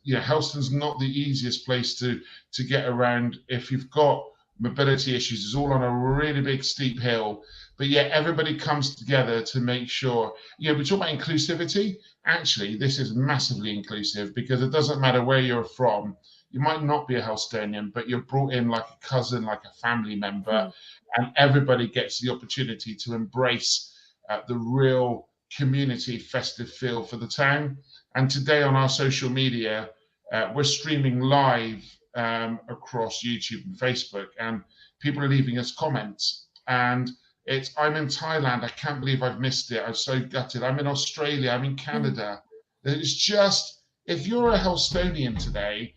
S5: Helston's not the easiest place to get around if you've got mobility issues. It's all on a really big steep hill, but yet everybody comes together to make sure, we talk about inclusivity. Actually, this is massively inclusive, because it doesn't matter where you're from. You might not be a Helstonian, but you're brought in like a cousin, like a family member, and everybody gets the opportunity to embrace the real community festive feel for the town. And today on our social media, we're streaming live across YouTube and Facebook, and people are leaving us comments. And I'm in Thailand. I can't believe I've missed it. I'm so gutted. I'm in Australia. I'm in Canada. It's just, if you're a Helstonian today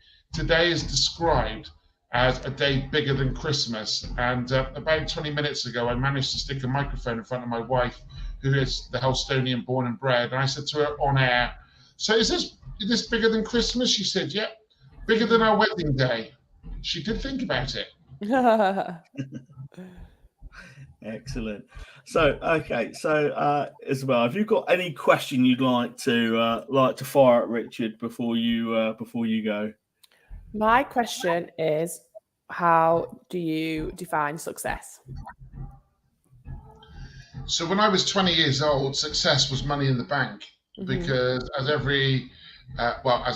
S5: is described as a day bigger than Christmas. And about 20 minutes ago, I managed to stick a microphone in front of my wife, who is the Helstonian born and bred. And I said to her on air, so is this bigger than Christmas? She said, yep, bigger than our wedding day. She did think about it.
S1: Excellent. So, okay. So, Isabel, have you got any question you'd like to fire at Richard before you go?
S4: My question is, how do you define success?
S5: So when I was 20 years old, success was money in the bank. because as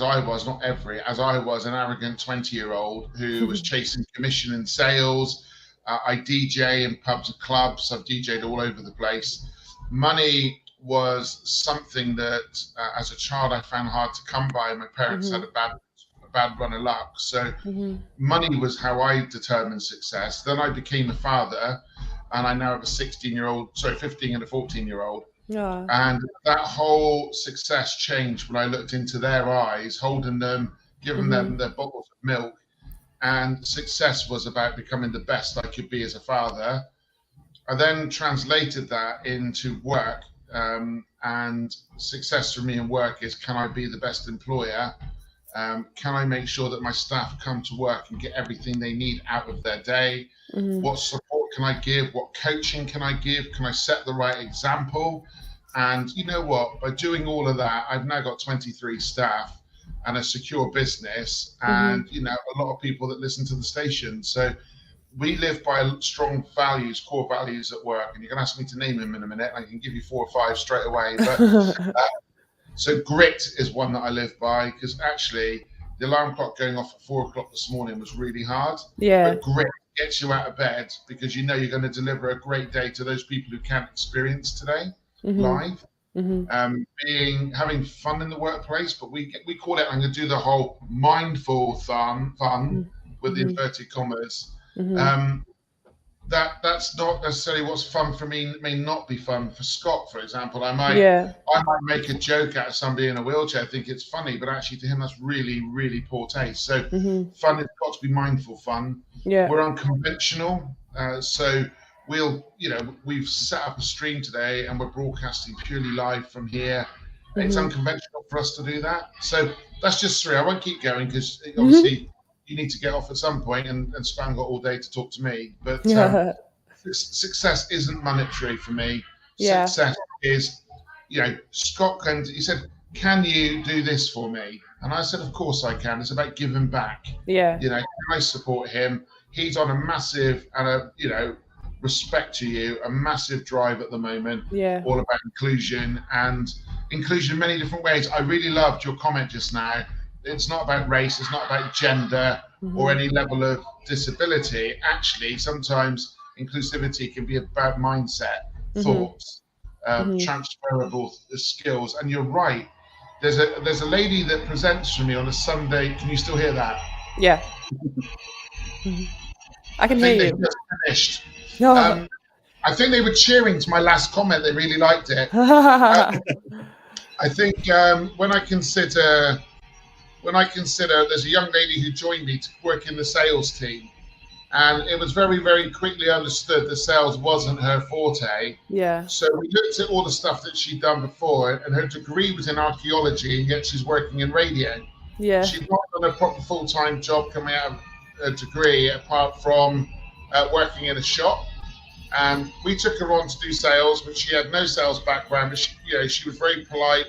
S5: I was an arrogant 20-year-old who was chasing commission and sales. I DJ in pubs and clubs. I've DJed all over the place. Money was something that, as a child, I found hard to come by. My parents had a bad run of luck. So money was how I determined success. Then I became a father, and I now have a 15 and a 14-year-old.
S4: Yeah.
S5: And that whole success changed when I looked into their eyes, holding them, giving them their bottles of milk. And success was about becoming the best I could be as a father. I then translated that into work. And success for me in work is, can I be the best employer? Can I make sure that my staff come to work and get everything they need out of their day? What support can I give? What coaching can I give? Can I set the right example? And you know what? By doing all of that, I've now got 23 staff and a secure business, and you know, a lot of people that listen to the station. So we live by strong values, core values at work, and you can ask me to name them in a minute. I can give you 4 or 5 straight away. But so grit is one that I live by, because actually the alarm clock going off at 4 o'clock this morning was really hard.
S4: Yeah.
S5: But grit gets you out of bed because you know you're going to deliver a great day to those people who can't experience today live. Having fun in the workplace, but we call it, I'm going to do the whole mindful fun with the inverted commas. That's not necessarily what's fun for me. It may not be fun for Scott, for example. I might make a joke out of somebody in a wheelchair, think it's funny, but actually to him that's really, really poor taste. So fun has got to be mindful fun. We're unconventional, so we've set up a stream today and we're broadcasting purely live from here. It's unconventional for us to do that. So that's just 3. I won't keep going because obviously you need to get off at some point, and Span got all day to talk to me. But success isn't monetary for me. Success is, Scott he said, can you do this for me? And I said, of course I can. It's about giving back. Can I support him? He's on a massive, and respect to you, a massive drive at the moment, all about inclusion and inclusion in many different ways. I really loved your comment just now. It's not about race, it's not about gender or any level of disability. Actually, sometimes inclusivity can be about mindset, thoughts, transferable skills. And you're right. There's a lady that presents for me on a Sunday. Can you still hear that?
S4: Yeah. I can hear you.
S5: Just finished. I think they were cheering to my last comment. They really liked it. I think when I consider there's a young lady who joined me to work in the sales team, and it was very, very quickly understood that sales wasn't her forte. So we looked at all the stuff that she'd done before, and her degree was in archaeology, and yet she's working in radio. She's not done a proper full-time job coming out of a degree apart from working in a shop. And we took her on to do sales, but she had no sales background. But she was very polite,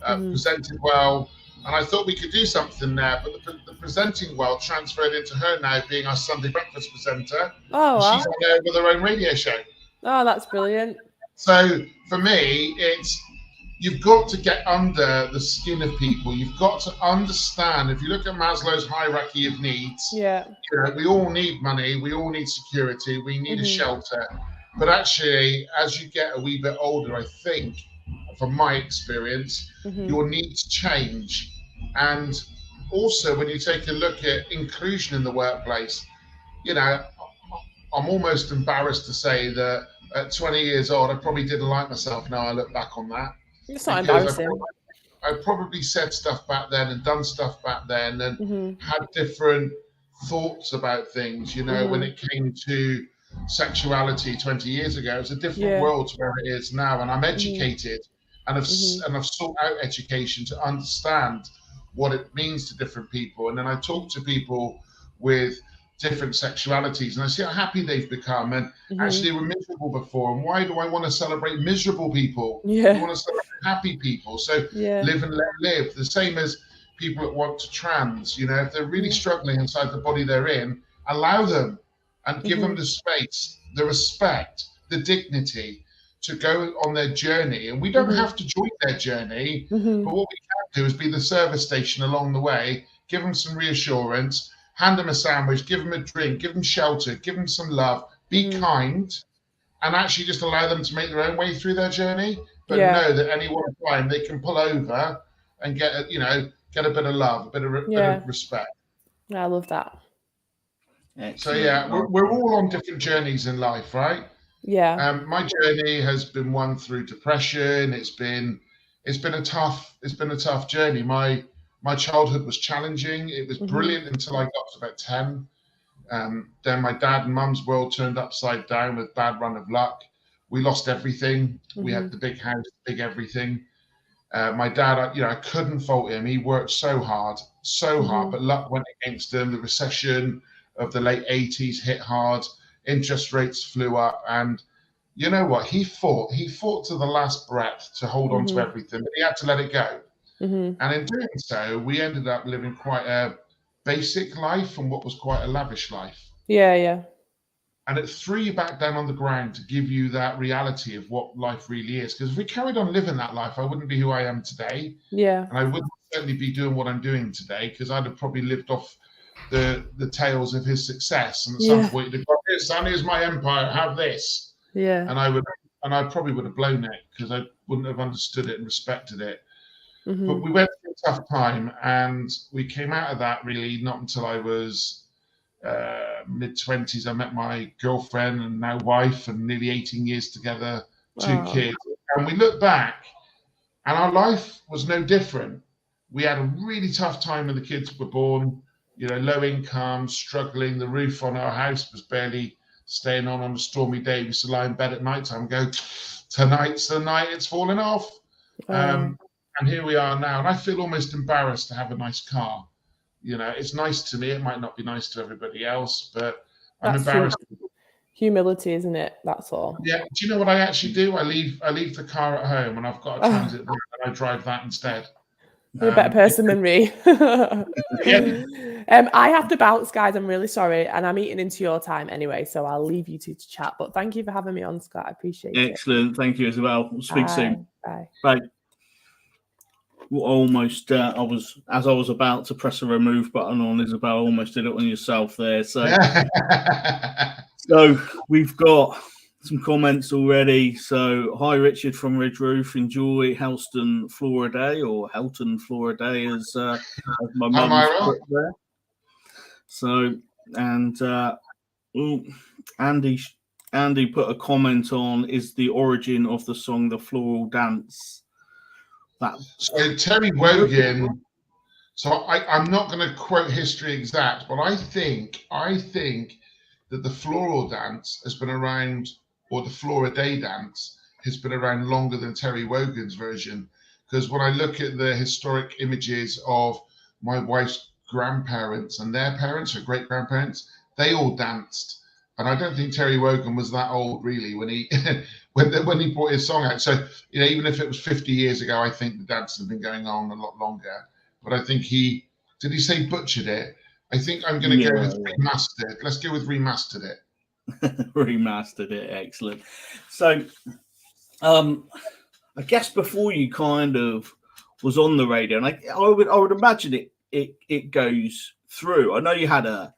S5: presented well, and I thought we could do something there. But the presenting well transferred into her now being our Sunday breakfast presenter.
S4: Oh, wow.
S5: She's on there with her own radio show.
S4: Oh, that's brilliant.
S5: So for me, you've got to get under the skin of people. You've got to understand. If you look at Maslow's hierarchy of needs, we all need money, we all need security, we need a shelter. But actually, as you get a wee bit older, I think, from my experience, your needs change. And also, when you take a look at inclusion in the workplace, I'm almost embarrassed to say that at 20 years old, I probably didn't like myself. Now I look back on that.
S4: It's not embarrassing.
S5: I probably said stuff back then and done stuff back then and had different thoughts about things, when it came to sexuality 20 years ago. It's a different world to where it is now. And I'm educated and I've sought out education to understand what it means to different people. And then I talk to people with different sexualities and I see how happy they've become, and actually they were miserable before, and why do I want to celebrate miserable people? I want to celebrate happy people. So live and let live. The same as people that want to trans, if they're really struggling inside the body they're in, allow them and give them the space, the respect, the dignity. to go on their journey. And we don't have to join their journey, but what we can do is be the service station along the way, give them some reassurance, hand them a sandwich, give them a drink, give them shelter, give them some love, be kind, and actually just allow them to make their own way through their journey. But know that any one time they can pull over and get a bit of love, a bit of respect.
S4: I love that.
S1: Excellent.
S5: So yeah, we're all on different journeys in life, right?
S4: Yeah.
S5: My journey has been one through depression. It's been a tough journey. My childhood was challenging. It was brilliant until I got to about 10. Then my dad and mum's world turned upside down with bad run of luck. We lost everything. We had the big house, big everything. My dad, I couldn't fault him. He worked so hard, but luck went against him. The recession of the late 80s hit hard. Interest rates flew up, and you know what? He fought to the last breath to hold on to everything, but he had to let it go. And in doing so, we ended up living quite a basic life and what was quite a lavish life.
S4: Yeah.
S5: And it threw you back down on the ground to give you that reality of what life really is. Because if we carried on living that life, I wouldn't be who I am today.
S4: Yeah.
S5: And I wouldn't certainly be doing what I'm doing today, because I'd have probably lived off the tales of his success. And at some point, he'd have gone, "Here, son, here's my empire, have this."
S4: Yeah.
S5: And I probably would have blown it, because I wouldn't have understood it and respected it. But we went through a tough time, and we came out of that really not until I was mid-20s. I met my girlfriend and now wife, and nearly 18 years together, 2 kids. And we look back, and our life was no different. We had a really tough time when the kids were born, low income, struggling. The roof on our house was barely staying on a stormy day. We used to lie in bed at night time and go, "Tonight's the night it's falling off." And here we are now. And I feel almost embarrassed to have a nice car. It's nice to me. It might not be nice to everybody else, but I'm embarrassed.
S4: Humility, isn't it? That's all.
S5: Yeah. Do you know what I actually do? I leave the car at home, and I've got a transit van, and I drive that instead.
S4: You're a better person than me. I have to bounce, guys. I'm really sorry. And I'm eating into your time anyway, so I'll leave you two to chat. But thank you for having me on, Scott. I appreciate it.
S1: Excellent. Thank you as well. We'll speak soon.
S4: Bye.
S1: Bye. Almost, I was about to press a remove button on Isabel, almost did it on yourself there. So, so we've got some comments already. So, hi Richard from Ridge Roof. Enjoy Helston Flora Day, or Helton Flora Day, as my mum put there. So, and Andy put a comment on, is the origin of the song "The Floral Dance."
S5: So Terry Wogan. So I'm not going to quote history exact, but I think that the floral dance has been around, or the Flora Day dance has been around longer than Terry Wogan's version. Because when I look at the historic images of my wife's grandparents and their parents, or great grandparents, they all danced. And I don't think Terry Wogan was that old really when he when he brought his song out. So even if it was 50 years ago, I think the dance has been going on a lot longer. But I think did he say butchered it? I think I'm going to go with remastered. Let's go with remastered it.
S1: Remastered it, excellent. So, I guess before you kind of was on the radio, and I would imagine it goes through. I know you had a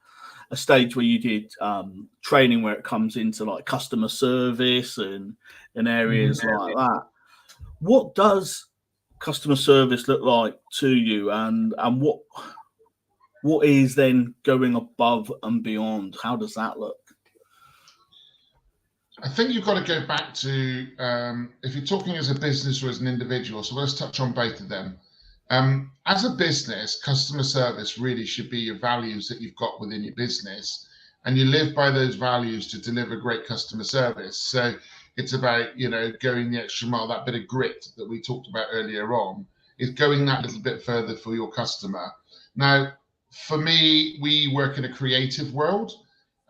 S1: stage where you did training where it comes into like customer service and areas like that. What does customer service look like to you, and what is then going above and beyond? How does that look?
S5: I think you've got to go back to if you're talking as a business or as an individual. So let's touch on both of them. As a business, customer service really should be your values that you've got within your business, and you live by those values to deliver great customer service. So it's about, going the extra mile, that bit of grit that we talked about earlier on, is going that little bit further for your customer. Now, for me, we work in a creative world,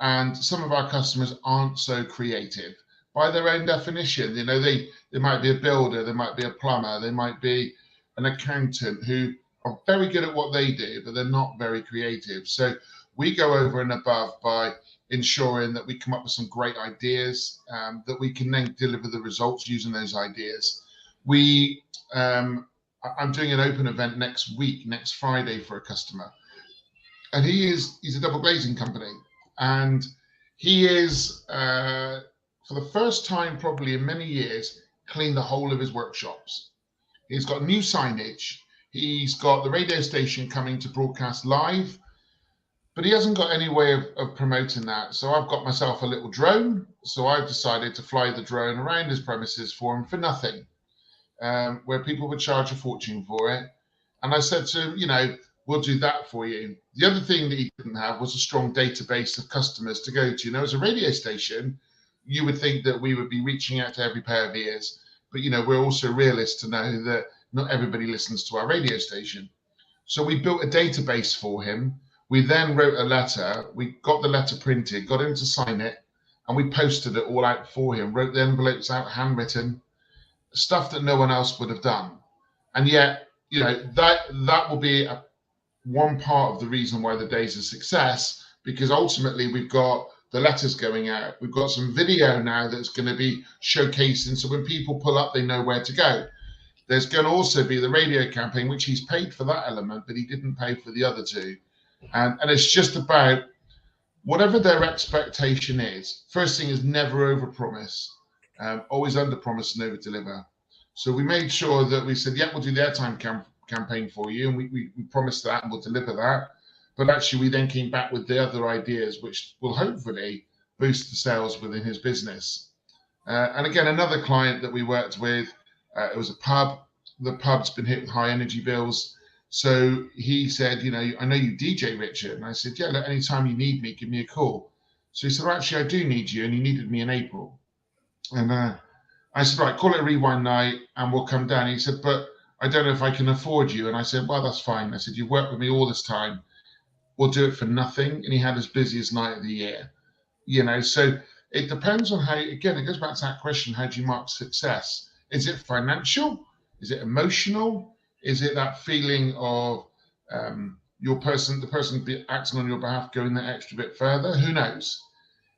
S5: and some of our customers aren't so creative by their own definition. They might be a builder, they might be a plumber, they might be an accountant who are very good at what they do, but they're not very creative. So we go over and above by ensuring that we come up with some great ideas that we can then deliver the results using those ideas. I'm doing an open event next week, next Friday, for a customer, and he's a double glazing company, and he is for the first time probably in many years cleaned the whole of his workshops. He's got new signage. He's got the radio station coming to broadcast live, but he hasn't got any way of promoting that. So I've got myself a little drone. So I've decided to fly the drone around his premises for him for nothing, where people would charge a fortune for it. And I said to him, we'll do that for you. The other thing that he didn't have was a strong database of customers to go to. As a radio station, you would think that we would be reaching out to every pair of ears, but we're also realists to know that not everybody listens to our radio station. So we built a database for him. We then wrote a letter. We got the letter printed, got him to sign it, and we posted it all out for him, wrote the envelopes out, handwritten, stuff that no one else would have done. And yet, that will be one part of the reason why the day's a success, because ultimately we've got the letters going out. We've got some video now that's going to be showcasing, so when people pull up, they know where to go. There's going to also be the radio campaign, which he's paid for that element, but he didn't pay for the other two. And it's just about whatever their expectation is. First thing is never overpromise, always underpromise and overdeliver. So we made sure that we said, yeah, we'll do the airtime campaign for you, and we promised that and we'll deliver that. But actually, we then came back with the other ideas, which will hopefully boost the sales within his business. And again, another client that we worked with, it was a pub. The pub's been hit with high energy bills. So he said, I know you DJ, Richard. And I said, yeah, look, anytime you need me, give me a call. So he said, well, actually, I do need you. And he needed me in April. And I said, right, call it a rewind night and we'll come down. He said, but I don't know if I can afford you. And I said, well, that's fine. I said, you've worked with me all this time. We'll do it for nothing. And he had his busiest night of the year. So it depends on how, again, it goes back to that question, how do you mark success? Is it financial? Is it emotional? Is it that feeling of the person acting on your behalf going that extra bit further? Who knows?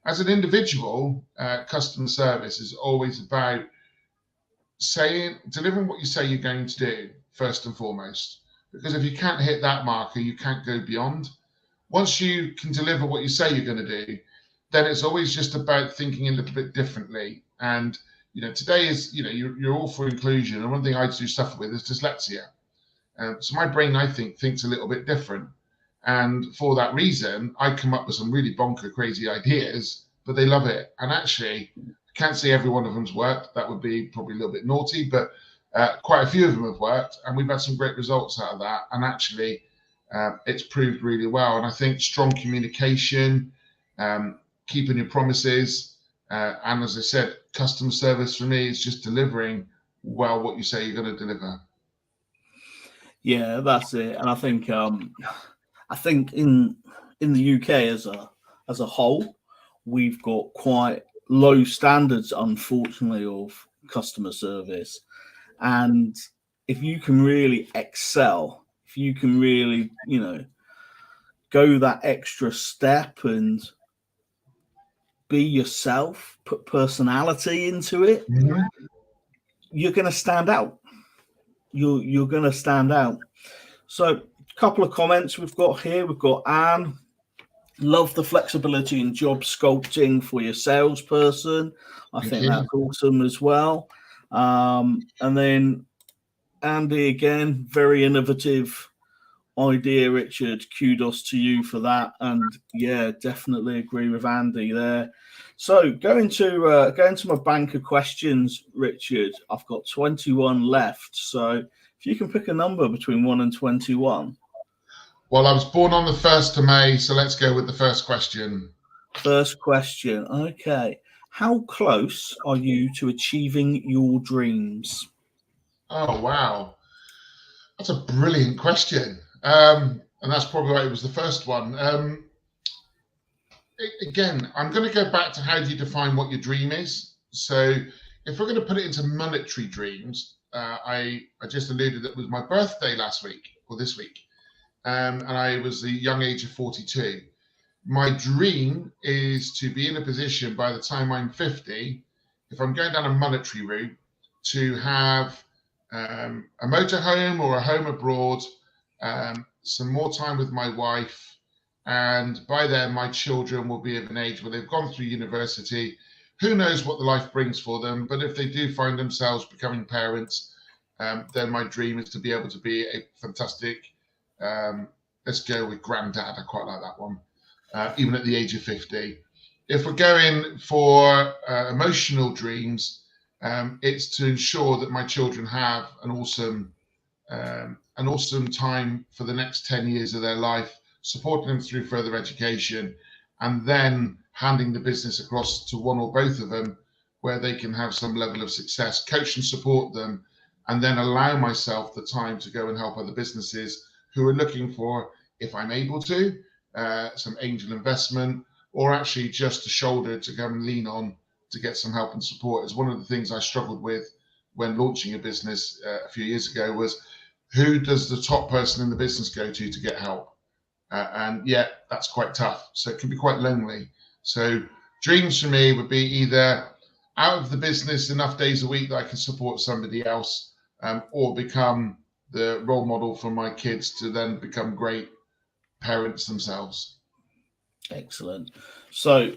S5: As an individual, customer service is always about delivering what you say you're going to do first and foremost. Because if you can't hit that marker, you can't go beyond. Once you can deliver what you say you're going to do, then it's always just about thinking a little bit differently. And today is, you're all for inclusion. And one thing I do suffer with is dyslexia. So my brain, I think, thinks a little bit different. And for that reason, I come up with some really bonker, crazy ideas, but they love it. And actually, I can't say every one of them's worked. That would be probably a little bit naughty, but quite a few of them have worked. And we've had some great results out of that. And actually, it's proved really well. And I think strong communication, keeping your promises, and as I said, customer service for me is just delivering well what you say you're going to deliver.
S1: Yeah, that's it. And I think in the UK as a whole, we've got quite low standards, unfortunately, of customer service. And if you can really excel, if you can really, go that extra step and be yourself, put personality into it, you're going to stand out. You're going to stand out. So a couple of comments we've got here. We've got Anne. Love the flexibility in job sculpting for your salesperson. I think that's awesome as well. And then Andy, again, very innovative idea, Richard. Kudos to you for that. And yeah, definitely agree with Andy there. So going to my bank of questions, Richard, I've got 21 left. So if you can pick a number between 1 and 21.
S5: Well, I was born on the 1st of May, so let's go with the first question.
S1: First question. Okay. How close are you to achieving your dreams?
S5: Oh, wow. That's a brilliant question. And that's probably why it was the first one. Again, I'm going to go back to how do you define what your dream is. So if we're going to put it into monetary dreams, I just alluded that it was my birthday last week or this week. And I was the young age of 42. My dream is to be in a position by the time I'm 50, if I'm going down a monetary route, to have a motorhome or a home abroad, some more time with my wife, and by then my children will be of an age where they've gone through university. Who knows what the life brings for them, but if they do find themselves becoming parents, then my dream is to be able to be a fantastic, let's go with granddad, I quite like that one, even at the age of 50. If we're going for emotional dreams, it's to ensure that my children have an awesome time for the next 10 years of their life, supporting them through further education, and then handing the business across to one or both of them where they can have some level of success, coach and support them, and then allow myself the time to go and help other businesses who are looking for, if I'm able to, some angel investment, or actually just a shoulder to go and lean on to get some help and support. Is one of the things I struggled with when launching a business a few years ago, was who does the top person in the business go to get help? And yeah, that's quite tough. So it can be quite lonely. So dreams for me would be either out of the business enough days a week that I can support somebody else, or become the role model for my kids to then become great parents themselves.
S1: Excellent. So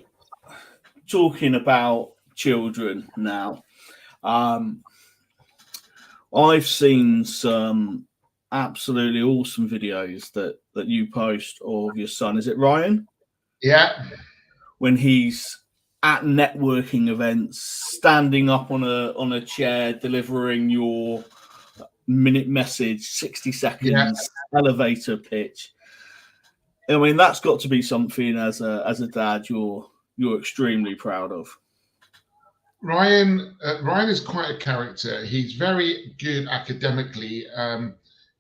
S1: talking about children now, I've seen some absolutely awesome videos that you post of your son. Is it Ryan?
S5: Yeah.
S1: When he's at networking events, standing up on a chair, delivering your minute message, 60 seconds, elevator pitch. I mean, that's got to be something as a dad you're extremely proud of.
S5: Ryan is quite a character. He's very good academically.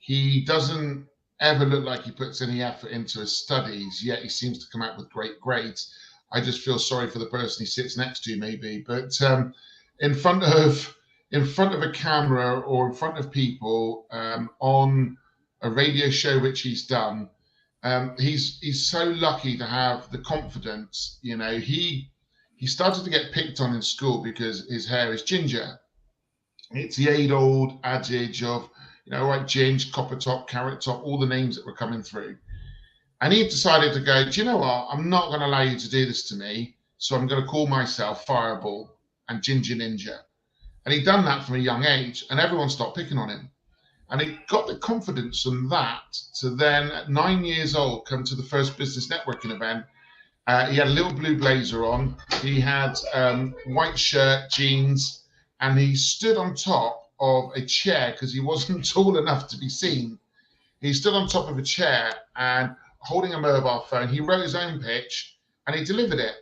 S5: He doesn't ever look like he puts any effort into his studies, yet he seems to come out with great grades. I just feel sorry for the person he sits next to, maybe. But in front of a camera or in front of people, on a radio show which he's done, he's so lucky to have the confidence. You know, he started to get picked on in school because his hair is ginger. It's the age-old adage of, you know, like Ginge, Copper Top, Carrot Top, all the names that were coming through. And he decided to go, do you know what? I'm not going to allow you to do this to me. So I'm going to call myself Fireball and Ginger Ninja. And he'd done that from a young age, and everyone stopped picking on him. And he got the confidence from that to then, at 9 years old, come to the first business networking event. He had a little blue blazer on. He had white shirt, jeans, and he stood on top of a chair because he wasn't tall enough to be seen. He stood on top of a chair and holding a mobile phone. He wrote his own pitch and he delivered it.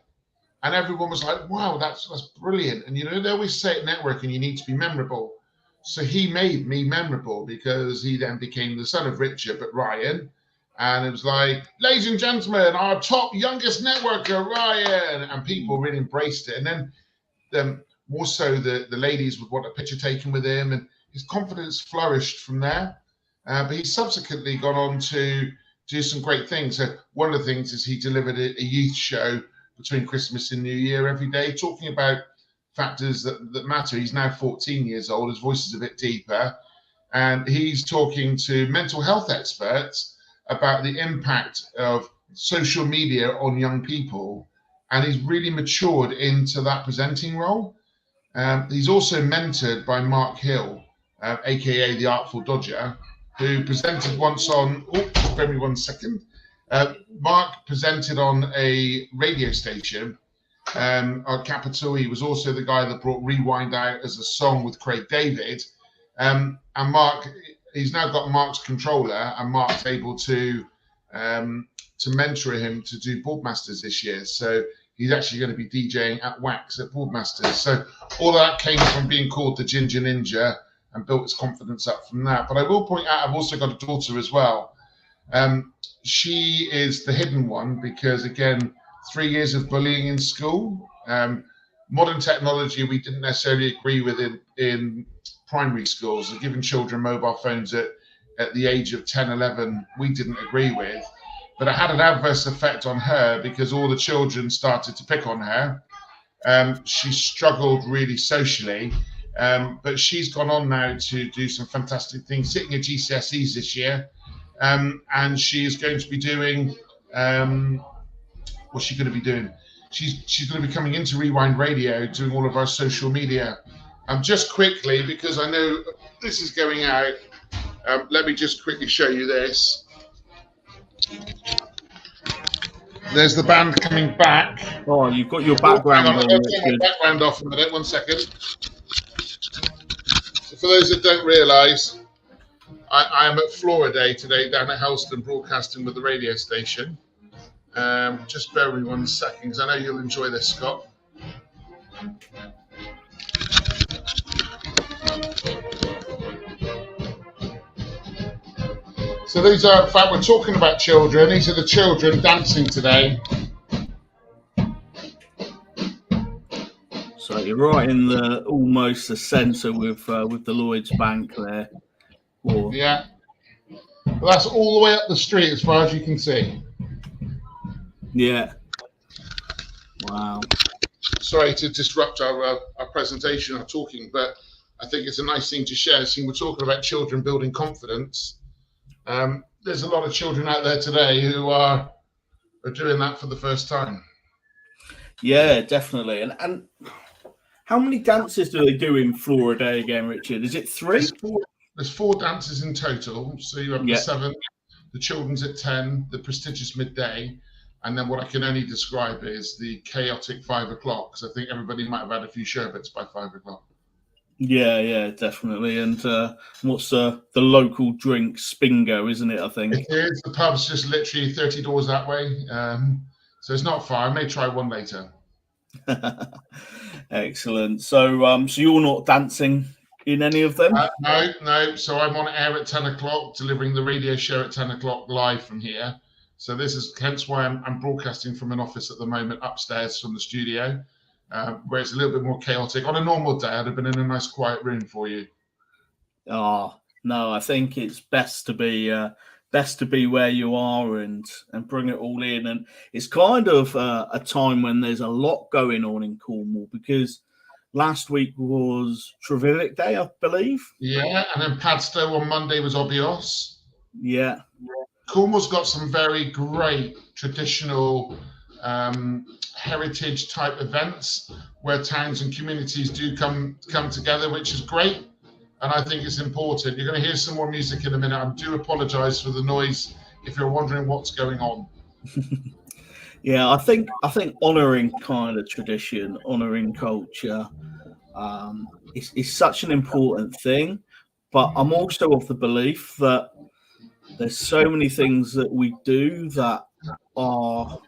S5: And everyone was like, wow, that's brilliant. And, you know, they always say at networking, you need to be memorable. So he made me memorable because he then became the son of Richard, but Ryan. And it was like, ladies and gentlemen, our top youngest networker, Ryan. And people really embraced it. And then more so the ladies would want a picture taken with him. And his confidence flourished from there. But he's subsequently gone on to do some great things. So one of the things is he delivered a youth show between Christmas and New Year every day, talking about factors that matter. He's now 14 years old. His voice is a bit deeper. And he's talking to mental health experts about the impact of social media on young people. And he's really matured into that presenting role. He's also mentored by Mark Hill, aka the Artful Dodger, who presented once on, spare me 1 second. Mark presented on a radio station on Capital. He was also the guy that brought Rewind out as a song with Craig David. And Mark, he's now got Mark's controller, and Mark's able to mentor him to do Boardmasters this year. So he's actually going to be DJing at Wax at Boardmasters. So all of that came from being called the Ginger Ninja and built his confidence up from that. But I will point out, I've also got a daughter as well. She is the hidden one because, again, 3 years of bullying in school. Modern technology we didn't necessarily agree with in primary schools. So giving children mobile phones at the age of 10, 11, we didn't agree with. but it had an adverse effect on her because all the children started to pick on her. She struggled really socially, but she's gone on now to do some fantastic things, sitting at GCSEs this year, and she's going to be doing, what's she going to be doing? She's going to be coming into Rewind Radio, doing all of our social media. Just quickly, because I know this is going out, let me just quickly show you this. There's the band coming back.
S1: Oh, you've got your background on.
S5: I'll turn my background off a minute, 1 second. So for those that don't realise, I am at Florida today down at Helston broadcasting with the radio station. Just bear with me 1 second, because I know you'll enjoy this, Scott. So these are, in fact, we're talking about children. These are the children dancing today.
S1: So you're right in the almost the centre with the Lloyds Bank there. Or...
S5: Yeah. Well, that's all the way up the street as far as you can see.
S1: Yeah. Wow.
S5: Sorry to disrupt our presentation, our talking, but I think it's a nice thing to share. Seeing we're talking about children building confidence. There's a lot of children out there today who are doing that for the first time.
S1: Yeah, definitely. And how many dances do they do in Florida again, Richard? Is it 3?
S5: There's 4 dances in total. So you have the 7, the children's at 10, the prestigious midday, and then what I can only describe is the chaotic 5 o'clock, because I think everybody might have had a few sherbets by 5 o'clock.
S1: Yeah, definitely. And what's the local drink? Spingo, isn't it? I think
S5: it is. The pub's just literally 30 doors that way, so it's not far. I may try one later.
S1: Excellent. So, so you're not dancing in any of them?
S5: No. So I'm on air at 10 o'clock, delivering the radio show at 10 o'clock live from here. So this is hence why I'm broadcasting from an office at the moment upstairs from the studio. Where it's a little bit more chaotic. On a normal day, I'd have been in a nice quiet room for you.
S1: Oh no, I think it's best to be where you are and bring it all in. And it's kind of a time when there's a lot going on in Cornwall, because last week was Trevivic Day, I believe.
S5: Yeah, and then Padstow on Monday was Obios.
S1: Yeah.
S5: Cornwall's got some very great traditional heritage type events where towns and communities do come together, which is great, and I think it's important. You're going to hear some more music in a minute. I do apologize for the noise if you're wondering what's going on.
S1: Yeah, I think honouring kind of tradition, honouring culture, is such an important thing. But I'm also of the belief that there's so many things that we do that are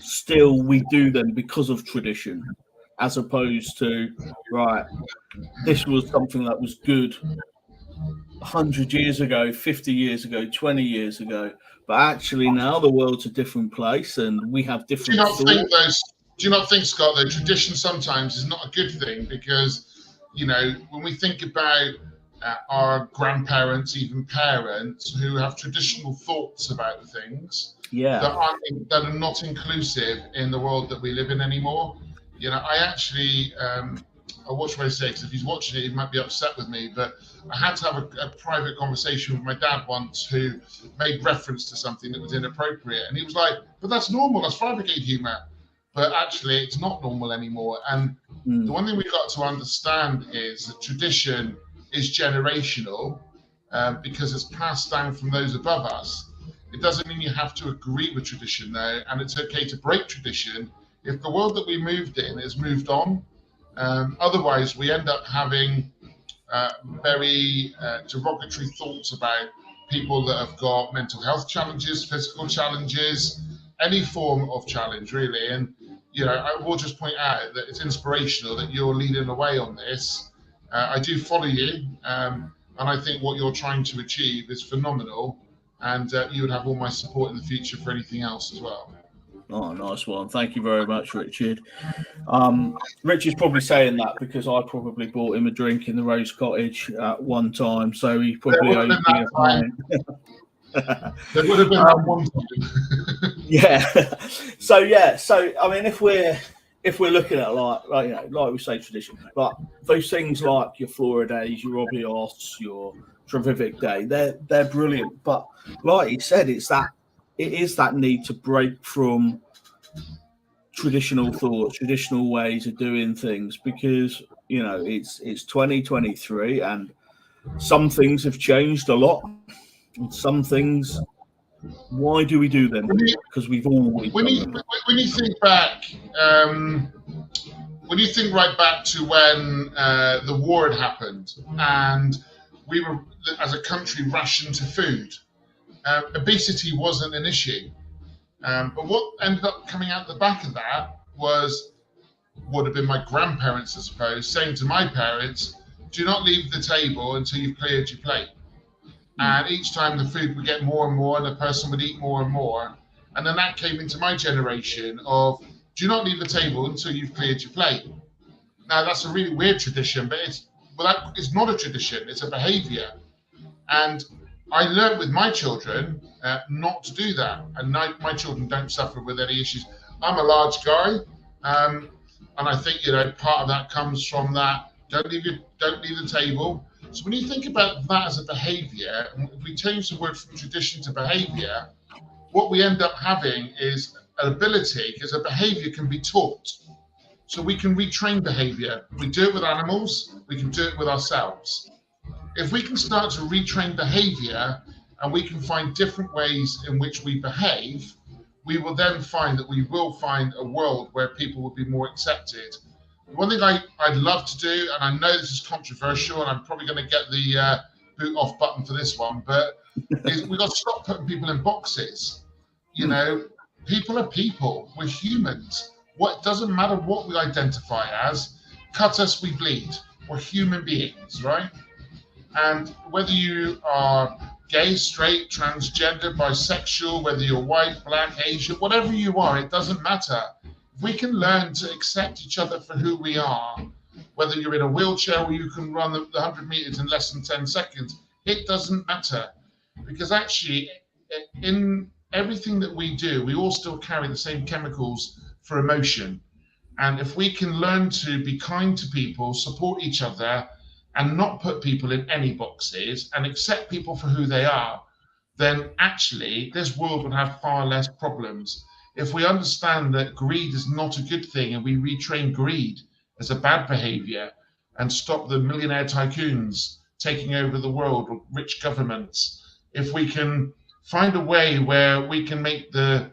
S1: still, we do them because of tradition, as opposed to, right, this was something that was good 100 years ago, 50 years ago, 20 years ago, but actually now the world's a different place and we have different
S5: do you not think, Scott, that tradition sometimes is not a good thing? Because, you know, when we think about our grandparents, even parents who have traditional thoughts about things, that are not inclusive in the world that we live in anymore. You know, I actually, I watch what I say, because if he's watching it, he might be upset with me, but I had to have a private conversation with my dad once, who made reference to something that was inappropriate. And he was like, but that's normal, that's fire brigade humour. But actually, it's not normal anymore. And the one thing we've got to understand is that tradition is generational, because it's passed down from those above us. It doesn't mean you have to agree with tradition, though, and it's okay to break tradition if the world that we moved in has moved on. Otherwise, we end up having very derogatory thoughts about people that have got mental health challenges, physical challenges, any form of challenge, really. And, you know, I will just point out that it's inspirational that you're leading the way on this. I do follow you, and I think what you're trying to achieve is phenomenal. And you would have all my support in the future for anything else as well.
S1: Oh, nice one. Thank you very much, Richard. Richard's probably saying that because I probably bought him a drink in the Rose Cottage at one time, so he probably owes me a fine.
S5: There would have been that one time.
S1: Yeah. So I mean, if we're looking at like you know, like we say tradition, like those things like your Flora days, your Obios, your Trevivic Day, they're brilliant. But like you said, it is that need to break from traditional thoughts, traditional ways of doing things, because you know it's 2023 and some things have changed a lot, and some things. Why do we do them? Because we've always
S5: When
S1: done
S5: you
S1: them.
S5: when you think back, when you think right back to when the war had happened and we were, as a country, rationed to food, obesity wasn't an issue. But what ended up coming out the back of that would have been my grandparents, I suppose, saying to my parents, do not leave the table until you've cleared your plate. And each time the food would get more and more and the person would eat more and more. And then that came into my generation of, do not leave the table until you've cleared your plate. Now, that's a really weird tradition, but it's not a tradition, it's a behavior. And I learned with my children not to do that. And my children don't suffer with any issues. I'm a large guy, and I think, you know, part of that comes from that, don't leave the table. So when you think about that as a behavior, and if we change the word from tradition to behavior, what we end up having is an ability, because a behavior can be taught. So we can retrain behavior. We do it with animals, we can do it with ourselves. If we can start to retrain behavior and we can find different ways in which we behave, we will then find that we will find a world where people will be more accepted. One thing I'd love to do, and I know this is controversial, and I'm probably going to get the boot off button for this one, but is we've got to stop putting people in boxes. You know, people are people. We're humans. What doesn't matter what we identify as. Cut us, we bleed. We're human beings, right? And whether you are gay, straight, transgender, bisexual, whether you're white, black, Asian, whatever you are, it doesn't matter. We can learn to accept each other for who we are, whether you're in a wheelchair or you can run the 100 meters in less than 10 seconds, it doesn't matter. Because actually, in everything that we do, we all still carry the same chemicals for emotion. And if we can learn to be kind to people, support each other, and not put people in any boxes and accept people for who they are, then actually this world would have far less problems. If we understand that greed is not a good thing and we retrain greed as a bad behavior and stop the millionaire tycoons taking over the world or rich governments, if we can find a way where we can make the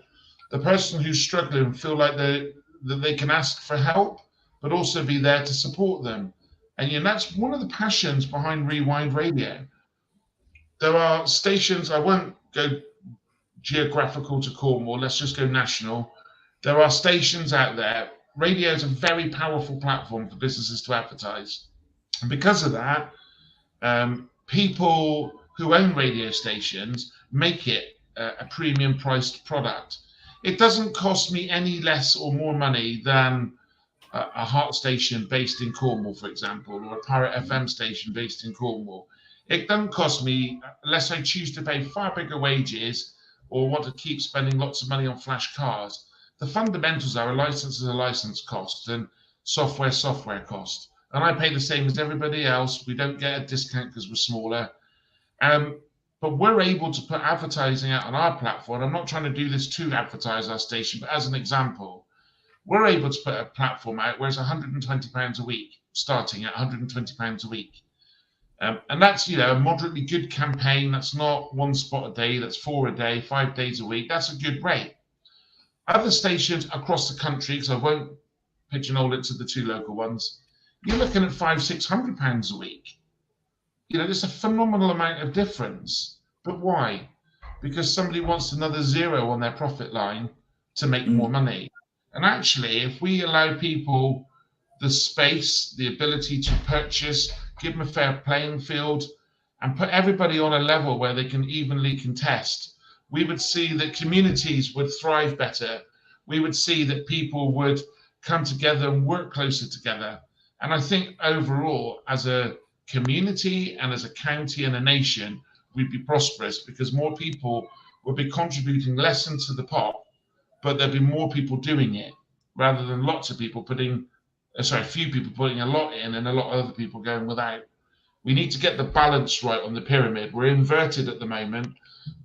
S5: person who's struggling feel like that they can ask for help, but also be there to support them. And you know, that's one of the passions behind Rewind Radio. There are stations, I won't go geographical to Cornwall, let's just go national. There are stations out there. Radio is a very powerful platform for businesses to advertise. And because of that, people who own radio stations make it a premium priced product. It doesn't cost me any less or more money than a Heart station based in Cornwall, for example, or a Pirate FM station based in Cornwall. It doesn't cost me, unless I choose to pay far bigger wages or want to keep spending lots of money on flash cars. The fundamentals are a license is a license cost and software cost. And I pay the same as everybody else. We don't get a discount because we're smaller. But we're able to put advertising out on our platform. I'm not trying to do this to advertise our station, but as an example, we're able to put a platform out where it's £120 a week, starting at £120 a week. And that's, you know, a moderately good campaign. That's not one spot a day, that's 4 a day, 5 days a week. That's a good rate. Other stations across the country, because I won't pigeonhole it to the 2 local ones, you're looking at £500-600 a week. You know, there's a phenomenal amount of difference. But why? Because somebody wants another zero on their profit line to make more money. And actually, if we allow people the space, the ability to purchase, give them a fair playing field, and put everybody on a level where they can evenly contest, we would see that communities would thrive better. We would see that people would come together and work closer together. And I think overall, as a community and as a county and a nation, we'd be prosperous, because more people would be contributing less into the pot, but there'd be more people doing it, rather than lots of people few people putting a lot in and a lot of other people going without. We need to get the balance right on the pyramid. We're inverted at the moment,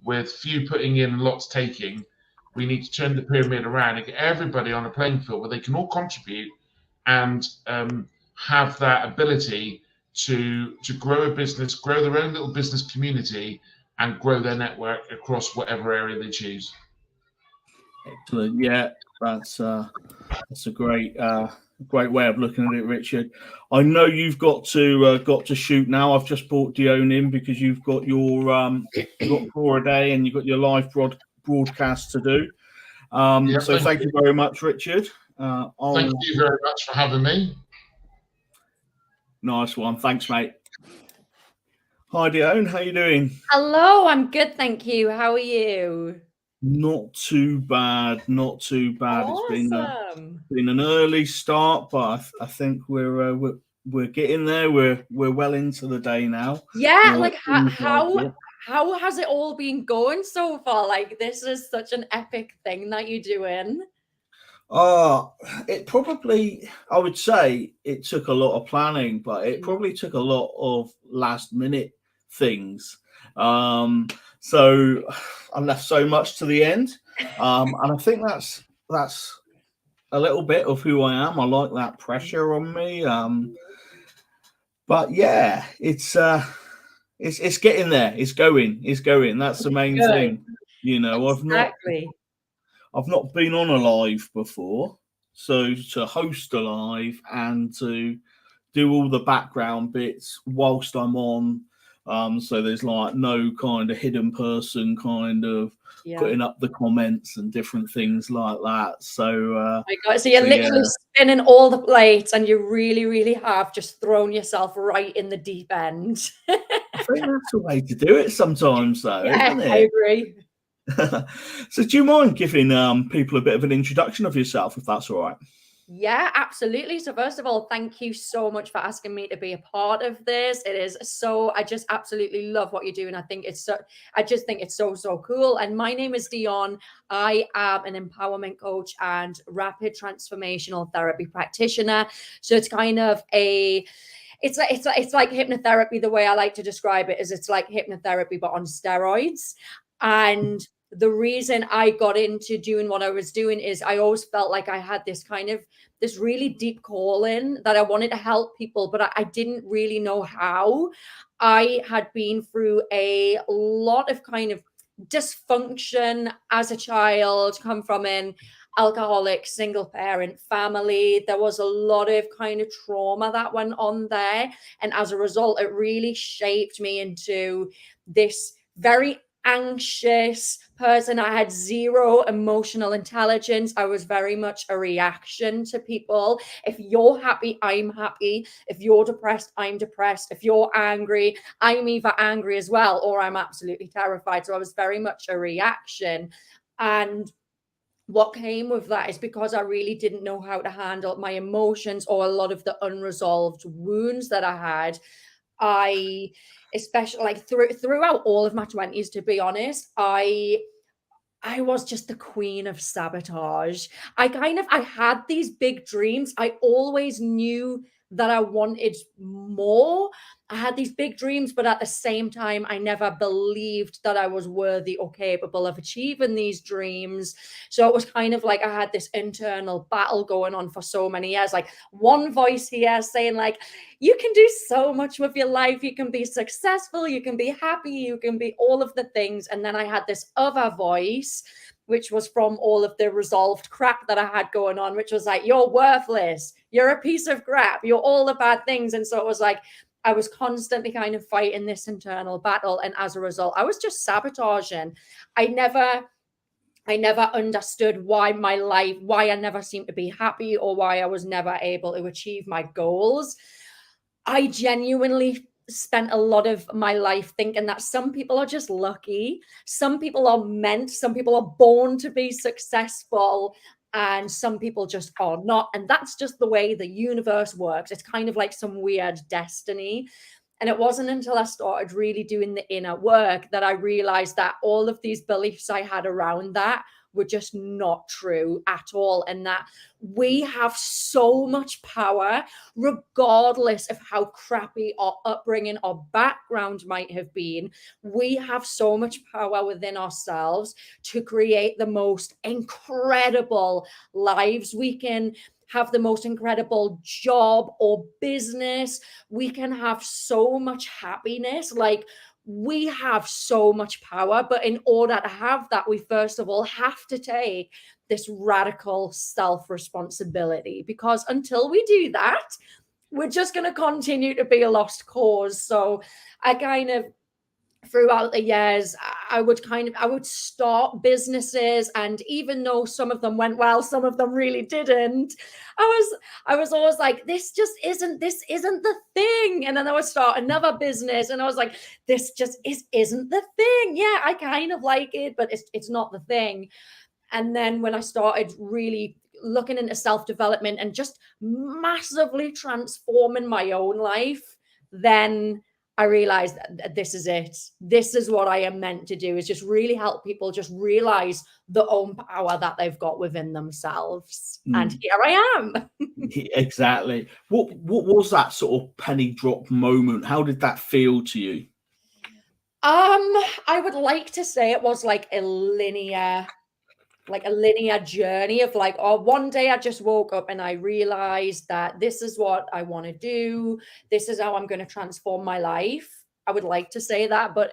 S5: with few putting in and lots taking. We need to turn the pyramid around and get everybody on a playing field where they can all contribute and have that ability to grow a business, grow their own little business community, and grow their network across whatever area they choose.
S1: Excellent. Yeah, that's a great way of looking at it, Richard. I know you've got to shoot now. I've just brought Dion in because you've got your you've got 4 a day and you've got your live broadcast to do. So thank you very much, Richard.
S5: Thank you very much for having me.
S1: Nice one. Thanks, mate. Hi, Dion. How you doing?
S6: Hello, I'm good, thank you. How are you?
S1: Not too bad. Not too bad.
S6: Awesome.
S1: It's been an early start, but I think we're getting there. We're well into the day now.
S6: Yeah, like how has it all been going so far? Like, this is such an epic thing that you're doing.
S1: It probably, I would say it took a lot of planning, but it probably took a lot of last minute things. So I left so much to the end. And I think that's a little bit of who I am. I like that pressure on me. But yeah, it's getting there. It's going. That's the main thing. You know,
S6: Exactly.
S1: I've not been on a live before, so to host a live and to do all the background bits whilst I'm on, so there's like no kind of hidden person kind of putting up the comments and different things like that. So,
S6: my God, so you're literally spinning all the plates, and you really, really have just thrown yourself right in the deep end.
S1: I think that's the way to do it sometimes, though, isn't it?
S6: I agree.
S1: So do you mind giving people a bit of an introduction of yourself, if that's all right?
S6: Yeah, absolutely. So first of all, thank you so much for asking me to be a part of this. I just absolutely love what you're doing. I just think it's so cool. And my name is Dion. I am an empowerment coach and rapid transformational therapy practitioner. So it's kind of it's like hypnotherapy. The way I like to describe it is it's like hypnotherapy, but on steroids. And the reason I got into doing what I was doing is I always felt like I had this really deep calling that I wanted to help people, but I didn't really know how. I had been through a lot of kind of dysfunction as a child, come from an alcoholic single parent family. There was a lot of kind of trauma that went on there. And as a result, it really shaped me into this very anxious person. I had zero emotional intelligence. I was very much a reaction to people. If you're happy, I'm happy. If you're depressed, I'm depressed. If you're angry, I'm either angry as well, or I'm absolutely terrified. So I was very much a reaction. And what came with that is because I really didn't know how to handle my emotions or a lot of the unresolved wounds that I had. Especially like throughout all of my 20s, to be honest, I was just the queen of sabotage. I had these big dreams. I always knew that I wanted more. I had these big dreams, but at the same time, I never believed that I was worthy or capable of achieving these dreams. So it was kind of like I had this internal battle going on for so many years. Like one voice here saying like, you can do so much with your life. You can be successful. You can be happy. You can be all of the things. And then I had this other voice, which was from all of the resolved crap that I had going on, which was like, you're worthless. You're a piece of crap. You're all the bad things. And so it was like, I was constantly kind of fighting this internal battle. And as a result, I was just sabotaging. I never understood why I never seemed to be happy or why I was never able to achieve my goals. I genuinely spent a lot of my life thinking that some people are just lucky. Some people are born to be successful, and some people just are not. And that's just the way the universe works. It's kind of like some weird destiny. And it wasn't until I started really doing the inner work that I realized that all of these beliefs I had around that were just not true at all. And that we have so much power, regardless of how crappy our upbringing or background might have been. We have so much power within ourselves to create the most incredible lives. We can have the most incredible job or business. We can have so much happiness. Like, we have so much power, but in order to have that, we first of all have to take this radical self-responsibility, because until we do that, we're just going to continue to be a lost cause. So I kind of, throughout the years, I would start businesses, and even though some of them went well, some of them really didn't, I was always like, this isn't the thing. And then I would start another business and I was like, this just isn't the thing. Yeah, I kind of like it, but it's not the thing. And then when I started really looking into self-development and just massively transforming my own life, then I realized that this is it. This is what I am meant to do, is just really help people just realize the own power that they've got within themselves. And here I am.
S1: Exactly. What was that sort of penny drop moment? How did that feel to you?
S6: I would like to say it was like a linear journey of like, oh, one day I just woke up and I realized that this is what I want to do. This is how I'm going to transform my life. I would like to say that, but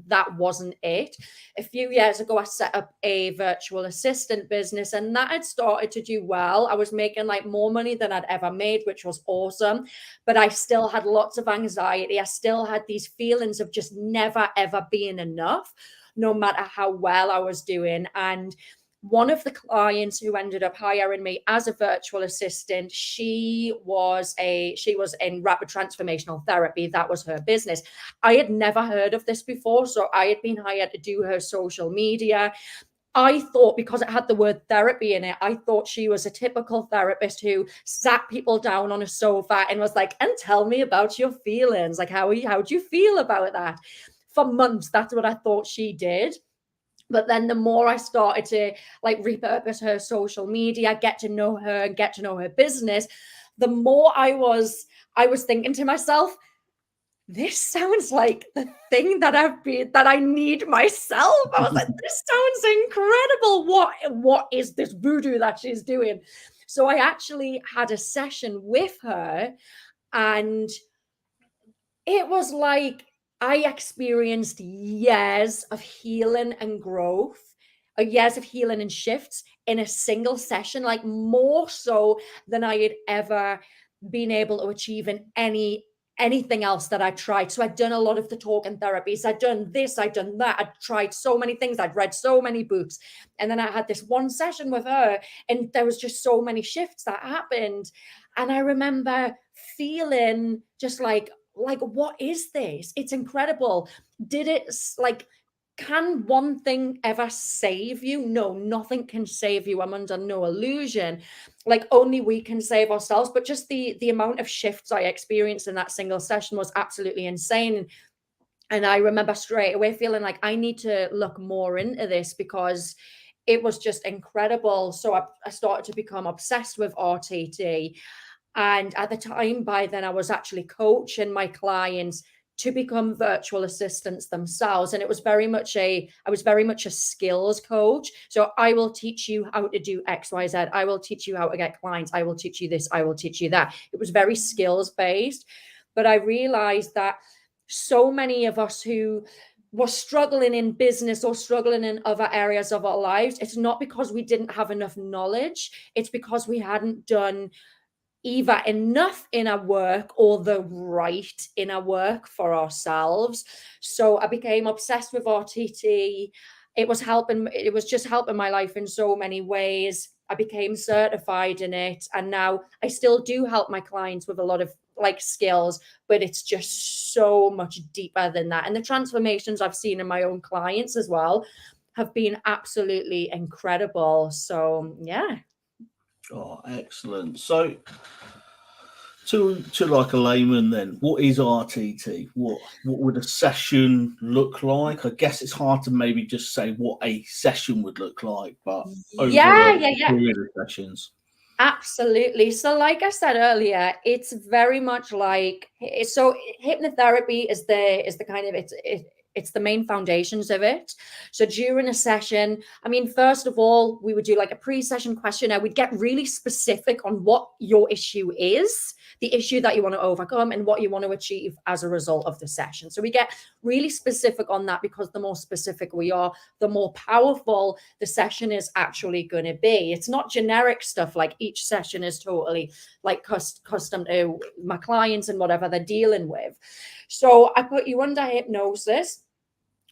S6: that wasn't it. A few years ago, I set up a virtual assistant business, and that had started to do well. I was making like more money than I'd ever made, which was awesome. But I still had lots of anxiety. I still had these feelings of just never, ever being enough, no matter how well I was doing. And one of the clients who ended up hiring me as a virtual assistant, she was in rapid transformational therapy. That was her business. I had never heard of this before, so I had been hired to do her social media. I thought, because it had the word therapy in it, I thought she was a typical therapist who sat people down on a sofa and was like, and tell me about your feelings. Like, how do you feel about that? For months, that's what I thought she did. But then the more I started to like repurpose her social media, get to know her and get to know her business, the more I was thinking to myself, this sounds like the thing that I need myself. I was like, this sounds incredible. What is this voodoo that she's doing? So I actually had a session with her, and it was like, I experienced years of healing and growth, years of healing and shifts in a single session, like more so than I had ever been able to achieve in anything else that I tried. So I'd done a lot of the talking therapies. I'd done this, I'd done that. I'd tried so many things. I'd read so many books. And then I had this one session with her, and there was just so many shifts that happened. And I remember feeling just like, what is this? It's incredible. Can one thing ever save you? No, nothing can save you. I'm under no illusion. Like, only we can save ourselves. But just the amount of shifts I experienced in that single session was absolutely insane. And I remember straight away feeling like I need to look more into this, because it was just incredible. So I started to become obsessed with RTT. And at the time, by then, I was actually coaching my clients to become virtual assistants themselves. And it was very much I was very much a skills coach. So I will teach you how to do X, Y, Z. I will teach you how to get clients. I will teach you this. I will teach you that. It was very skills based. But I realized that so many of us who were struggling in business or struggling in other areas of our lives, it's not because we didn't have enough knowledge. It's because we hadn't done either enough inner work or the right inner work for ourselves. So I became obsessed with RTT. It was just helping my life in so many ways. I became certified in it, and now I still do help my clients with a lot of like skills, but it's just so much deeper than that. And the transformations I've seen in my own clients as well have been absolutely incredible. So yeah.
S1: Oh, excellent. So To like a layman, then, what is RTT? What would a session look like? I guess it's hard to maybe just say what a session would look like, but over a period of sessions.
S6: Absolutely. So like I said earlier, it's very much like, so hypnotherapy is the kind of, it's the main foundations of it. So during a session, I mean, first of all, we would do like a pre-session questionnaire. We'd get really specific on what your issue is, the issue that you want to overcome, and what you want to achieve as a result of the session. So we get really specific on that, because the more specific we are, the more powerful the session is actually going to be. It's not generic stuff like each session is totally like custom to my clients and whatever they're dealing with. So I put you under hypnosis.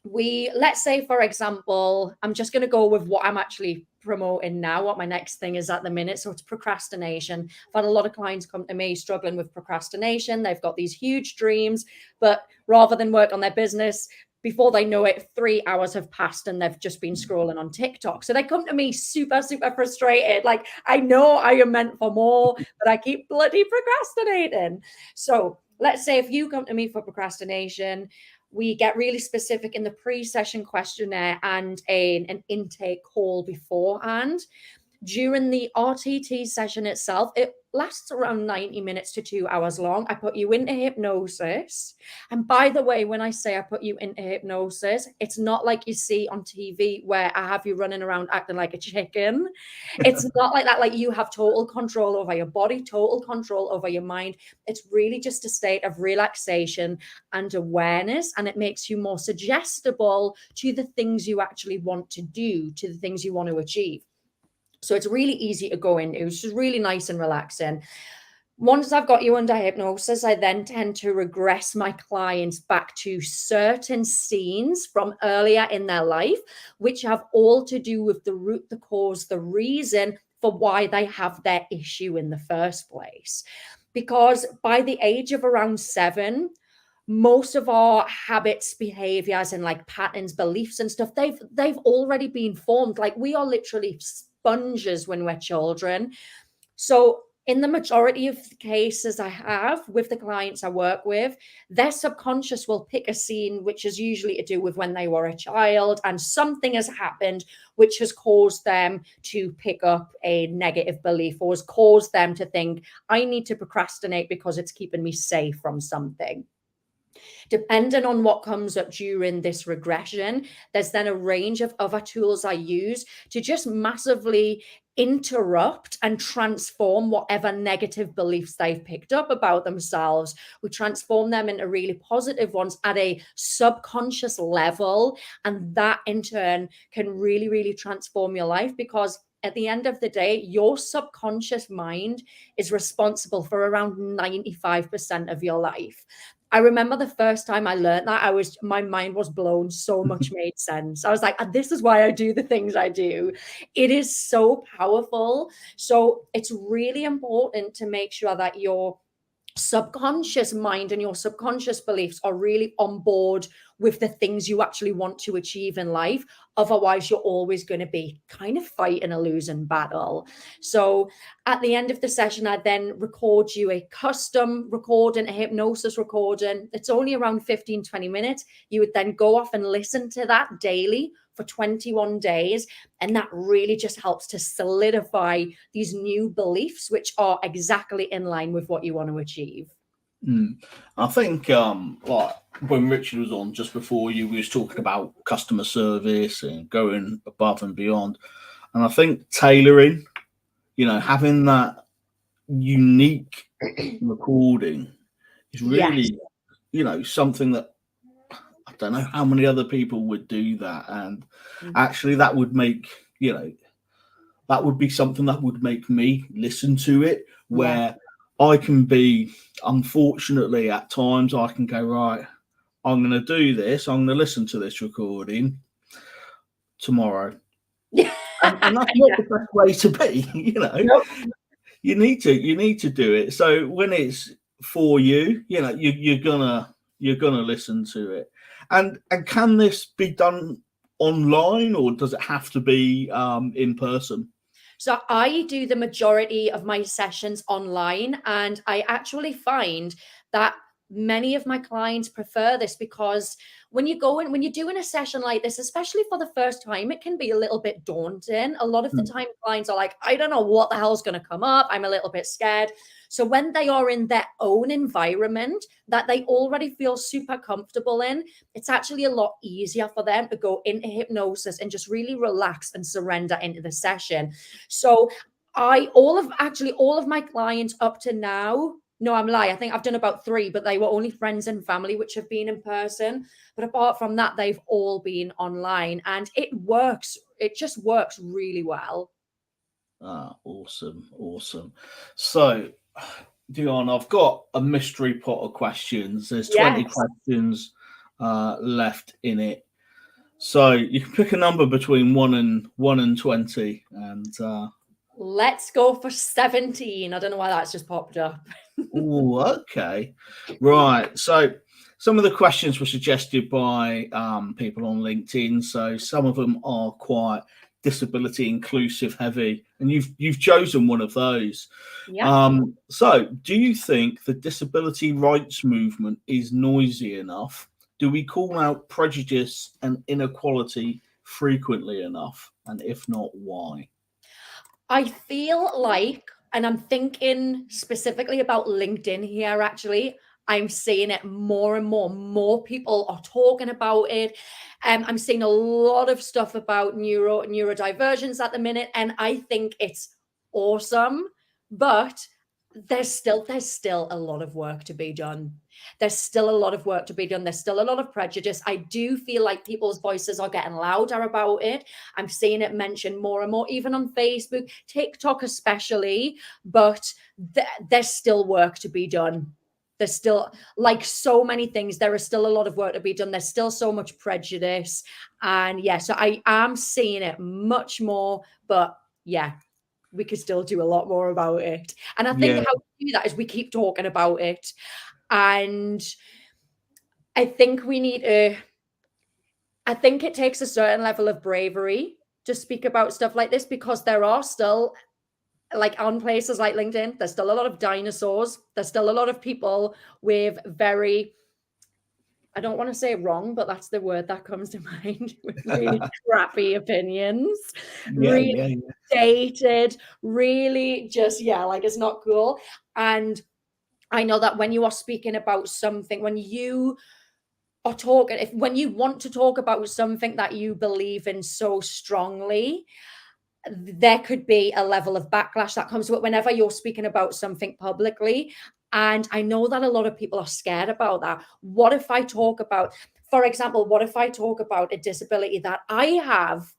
S6: Let's say, for example, I'm just going to go with what I'm actually promoting now, what my next thing is at the minute. So it's procrastination. I've had a lot of clients come to me struggling with procrastination. They've got these huge dreams, but rather than work on their business, before they know it, 3 hours have passed and they've just been scrolling on TikTok. So they come to me super, super frustrated. Like, I know I am meant for more, but I keep bloody procrastinating. So let's say if you come to me for procrastination, we get really specific in the pre-session questionnaire and an intake call beforehand. During the RTT session itself, it lasts around 90 minutes to 2 hours long. I put you into hypnosis. And by the way, when I say I put you into hypnosis, it's not like you see on TV where I have you running around acting like a chicken. It's not like that. Like, you have total control over your body, total control over your mind. It's really just a state of relaxation and awareness. And it makes you more suggestible to the things you actually want to do, to the things you want to achieve. So it's really easy to go into. It's just really nice and relaxing. Once I've got you under hypnosis, I then tend to regress my clients back to certain scenes from earlier in their life, which have all to do with the root, the cause, the reason for why they have their issue in the first place. Because by the age of around 7, most of our habits, behaviors, and like patterns, beliefs and stuff, they've already been formed. Like, we are literally sponges when we're children. So in the majority of the cases I have with the clients I work with, their subconscious will pick a scene which is usually to do with when they were a child, and something has happened which has caused them to pick up a negative belief, or has caused them to think, I need to procrastinate because it's keeping me safe from something. Depending on what comes up during this regression, there's then a range of other tools I use to just massively interrupt and transform whatever negative beliefs they've picked up about themselves. We transform them into really positive ones at a subconscious level. And that in turn can really, really transform your life, because at the end of the day, your subconscious mind is responsible for around 95% of your life. I remember the first time I learned that, my mind was blown. So much made sense. I was like, this is why I do the things I do. It is so powerful. So it's really important to make sure that your subconscious mind and your subconscious beliefs are really on board with the things you actually want to achieve in life. Otherwise, you're always going to be kind of fighting a losing battle. So at the end of the session, I then record you a custom recording, a hypnosis recording. It's only around 15, 20 minutes. You would then go off and listen to that daily for 21 days. And that really just helps to solidify these new beliefs, which are exactly in line with what you want to achieve.
S1: I think like when Richard was on just before you, we was talking about customer service and going above and beyond. And I think tailoring, having that unique recording is really, something that I don't know how many other people would do that. And actually that would make, that would be something that would make me listen to it, where I can be, unfortunately, at times I can go, right, I'm going to do this. I'm going to listen to this recording tomorrow. and that's not the best way to be, Nope. You need to do it. So when it's for you, you're gonna listen to it. And can this be done online, or does it have to be in person?
S6: So I do the majority of my sessions online, and I actually find that many of my clients prefer this, because when you're doing a session like this, especially for the first time, it can be a little bit daunting. A lot of the time clients are like, I don't know what the hell's going to come up. I'm a little bit scared. So when they are in their own environment that they already feel super comfortable in, it's actually a lot easier for them to go into hypnosis and just really relax and surrender into the session. So all of my clients up to now, no, I'm lying, I think I've done about 3, but they were only friends and family which have been in person. But apart from that, they've all been online, and it works. It just works really well.
S1: Awesome. So, Dion, I've got a mystery pot of questions. There's 20 questions left in it. So you can pick a number between 1 and 20, and
S6: let's go for 17. I don't know why that's just popped up.
S1: Oh, okay. Right. So some of the questions were suggested by people on LinkedIn. So some of them are quite disability inclusive heavy, and you've chosen one of those.
S6: Yeah.
S1: So do you think the disability rights movement is noisy enough? Do we call out prejudice and inequality frequently enough? And if not, why?
S6: I feel like, and I'm thinking specifically about LinkedIn here, actually, I'm seeing it more and more. More people are talking about it. I'm seeing a lot of stuff about neurodivergence at the minute, and I think it's awesome. But there's still a lot of work to be done. There's still a lot of work to be done. There's still a lot of prejudice. I do feel like people's voices are getting louder about it. I'm seeing it mentioned more and more, even on Facebook, TikTok especially. But there's still work to be done. There's still, like so many things, there is still a lot of work to be done. There's still so much prejudice. And yeah, so I am seeing it much more. But yeah, we could still do a lot more about it. And I think how we do that is we keep talking about it. And I think I think it takes a certain level of bravery to speak about stuff like this, because there are still, like on places like LinkedIn, there's still a lot of dinosaurs. There's still a lot of people with very, I don't want to say wrong, but that's the word that comes to mind, with really crappy opinions, really dated, really just, like it's not cool. And I know that when you are speaking about something, when you are talking, when you want to talk about something that you believe in so strongly, there could be a level of backlash that comes to it whenever you're speaking about something publicly. And I know that a lot of people are scared about that. What if I talk about, for example, what if I talk about a disability that I have,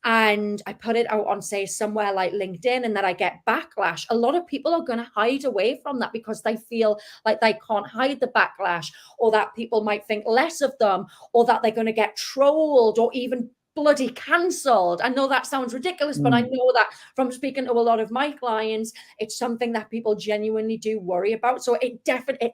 S6: and I put it out on, say, somewhere like LinkedIn, and that I get backlash? A lot of people are going to hide away from that because they feel like they can't hide the backlash, or that people might think less of them, or that they're going to get trolled or even bloody cancelled. I know that sounds ridiculous, but I know that from speaking to a lot of my clients, it's something that people genuinely do worry about. So it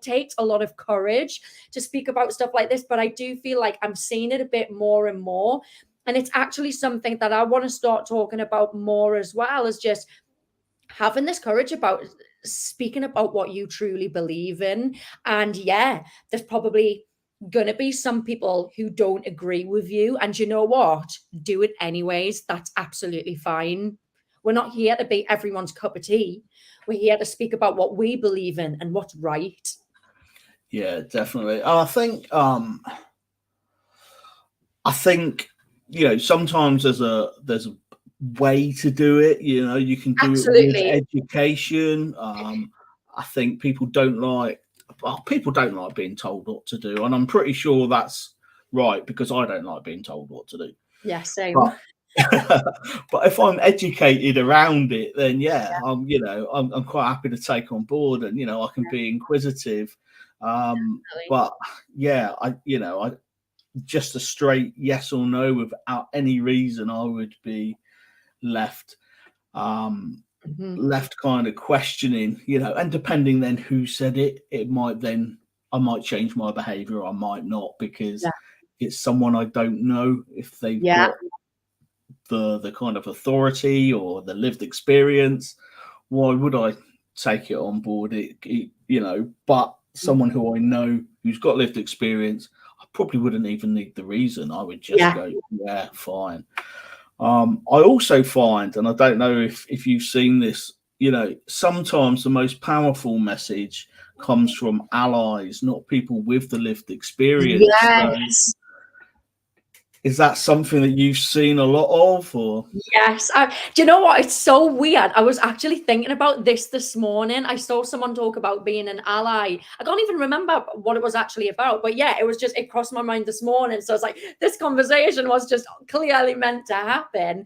S6: takes a lot of courage to speak about stuff like this, but I do feel like I'm seeing it a bit more and more. And it's actually something that I want to start talking about more as well, is just having this courage about speaking about what you truly believe in. And yeah, there's probably going to be some people who don't agree with you. And you know what? Do it anyways. That's absolutely fine. We're not here to be everyone's cup of tea. We're here to speak about what we believe in and what's right.
S1: Yeah, definitely. I think, sometimes there's a way to do it. You can do it with education. I think people don't like being told what to do, and I'm pretty sure that's right, because I don't like being told what to do.
S6: Yeah, same.
S1: But if I'm educated around it, then I'm quite happy to take on board, and I can be inquisitive. But I just a straight yes or no without any reason, I would be left kind of questioning, and depending then who said it, I might change my behavior, I might not, because it's someone I don't know if they've got the kind of authority or the lived experience, why would I take it on board? But someone who I know who's got lived experience, I probably wouldn't even need the reason. I would just go, yeah, fine. I also find, and I don't know if you've seen this, sometimes the most powerful message comes from allies, not people with the lived experience.
S6: Yes.
S1: Is that something that you've seen a lot of, or?
S6: Yes. Do you know what? It's so weird. I was actually thinking about this morning. I saw someone talk about being an ally. I can't even remember what it was actually about, but yeah, it crossed my mind this morning. So it's like, this conversation was just clearly meant to happen.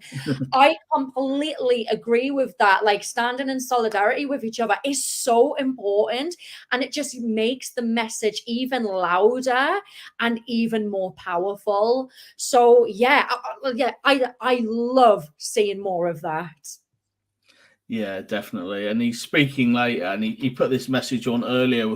S6: I completely agree with that. Like, standing in solidarity with each other is so important, and it just makes the message even louder and even more powerful. So yeah, I love seeing more of that.
S1: Yeah, definitely. And he's speaking later, and he put this message on earlier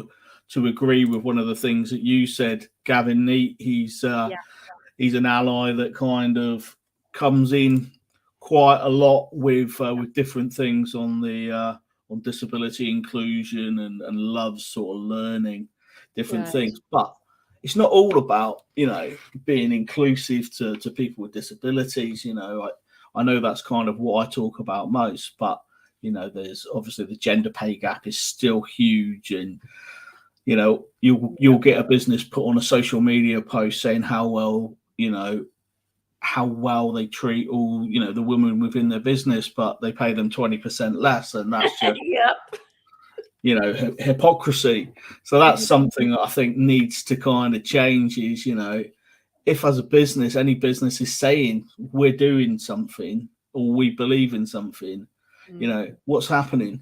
S1: to agree with one of the things that you said, Gavin. He's an ally that kind of comes in quite a lot with different things on disability inclusion, and loves sort of learning different things. But it's not all about, being inclusive to people with disabilities. I know that's kind of what I talk about most, but there's obviously the gender pay gap is still huge, and you'll get a business put on a social media post saying how well they treat all the women within their business, but they pay them 20% less, and that's just hypocrisy. So that's something that I think needs to kind of change. Is if as a business, any business is saying we're doing something or we believe in something, what's happening?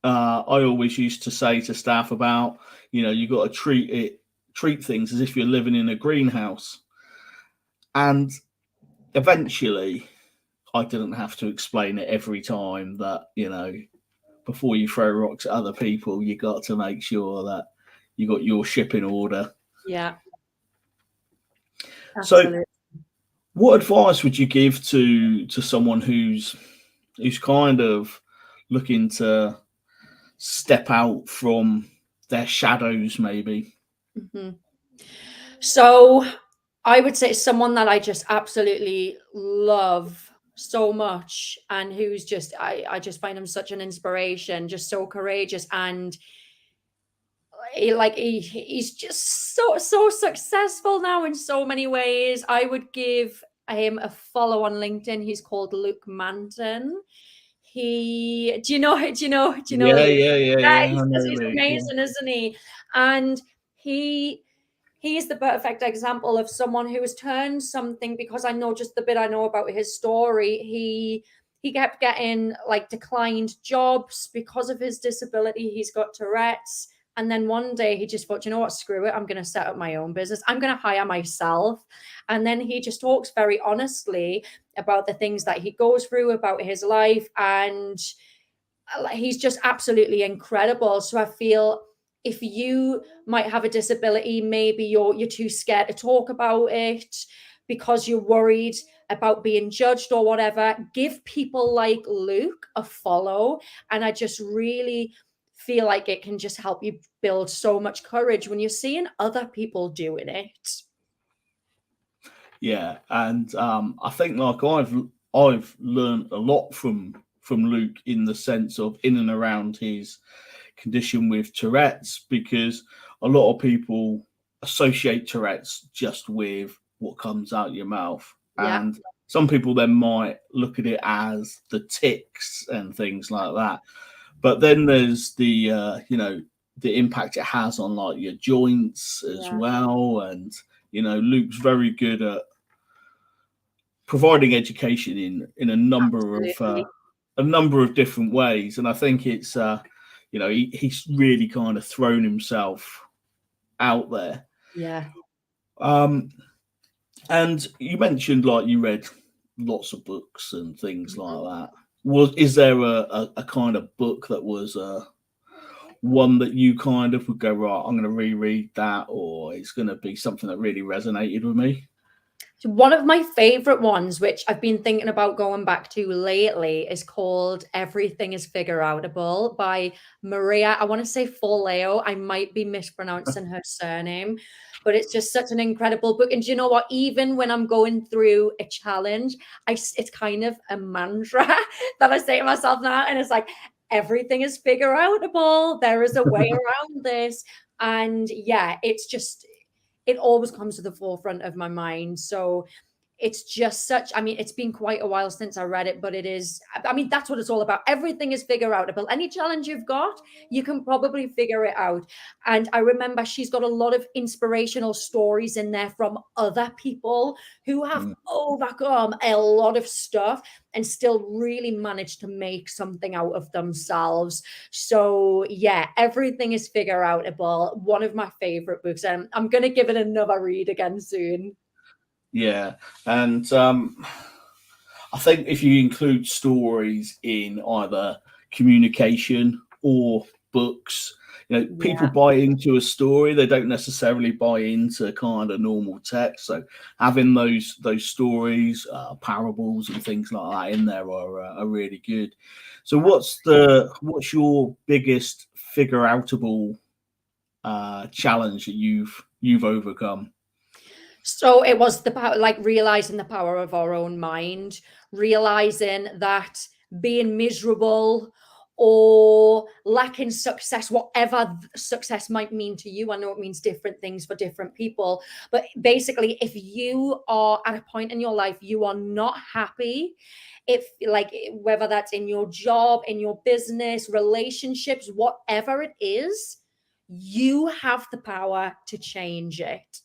S1: I always used to say to staff about, you got to treat things as if you're living in a greenhouse. And eventually I didn't have to explain it every time that, before you throw rocks at other people, you got to make sure that you got your ship in order.
S6: Yeah.
S1: Absolutely. So what advice would you give to someone who's kind of looking to step out from their shadows, maybe?
S6: So I would say someone that I just absolutely love so much, and who's just, I just find him such an inspiration, just so courageous, and he's just so successful now in so many ways. I would give him a follow on LinkedIn. He's called Luke Manton. Do you know Luke?
S1: Yeah.
S6: He's amazing, isn't he? And he is the perfect example of someone who has turned something, because I know just the bit I know about his story. He kept getting declined jobs because of his disability. He's got Tourette's. And then one day he just thought, you know what, screw it. I'm going to set up my own business. I'm going to hire myself. And then he just talks very honestly about the things that he goes through, about his life. And he's just absolutely incredible. So I feel if you might have a disability, maybe you're too scared to talk about it because you're worried about being judged or whatever, give people like Luke a follow. And I just really feel like it can just help you build so much courage when you're seeing other people doing it.
S1: Yeah, and I think I've learned a lot from Luke, in the sense of in and around his condition with Tourette's, because a lot of people associate Tourette's just with what comes out your mouth, and some people then might look at it as the tics and things like that. But then there's the the impact it has on your joints as well. And Luke's very good at providing education in a number of different ways. And I think it's he's really kind of thrown himself out there.
S6: Yeah.
S1: And you mentioned you read lots of books and things like that. Is there a kind of book that was one that you kind of would go, right, I'm going to reread that, or it's going to be something that really resonated with me?
S6: One of my favorite ones, which I've been thinking about going back to lately, is called Everything is Figure Outable by Maria. I want to say Forleo. I might be mispronouncing her surname, but it's just such an incredible book. And do you know what? Even when I'm going through a challenge, it's kind of a mantra that I say to myself now. And it's like, everything is figure outable. There is a way around this. And yeah, it's just, it always comes to the forefront of my mind. So it's just such, I mean, it's been quite a while since I read it, but it is, I mean, that's what it's all about. Everything is figure outable. Any challenge you've got, you can probably figure it out. And I remember she's got a lot of inspirational stories in there from other people who have overcome a lot of stuff and still really managed to make something out of themselves. So yeah, Everything is Figure Outable. One of my favorite books. And I'm going to give it another read again soon.
S1: Yeah, and I think if you include stories in either communication or books, you know, people buy into a story. They don't necessarily buy into kind of normal text. So having those stories, parables, and things like that in there are really good. So what's your biggest figure outable challenge that you've overcome?
S6: So it was the power, like realizing the power of our own mind, realizing that being miserable or lacking success, whatever success might mean to you, I know it means different things for different people, but basically, if you are at a point in your life you are not happy, if like whether that's in your job, in your business, relationships, whatever it is, you have the power to change it.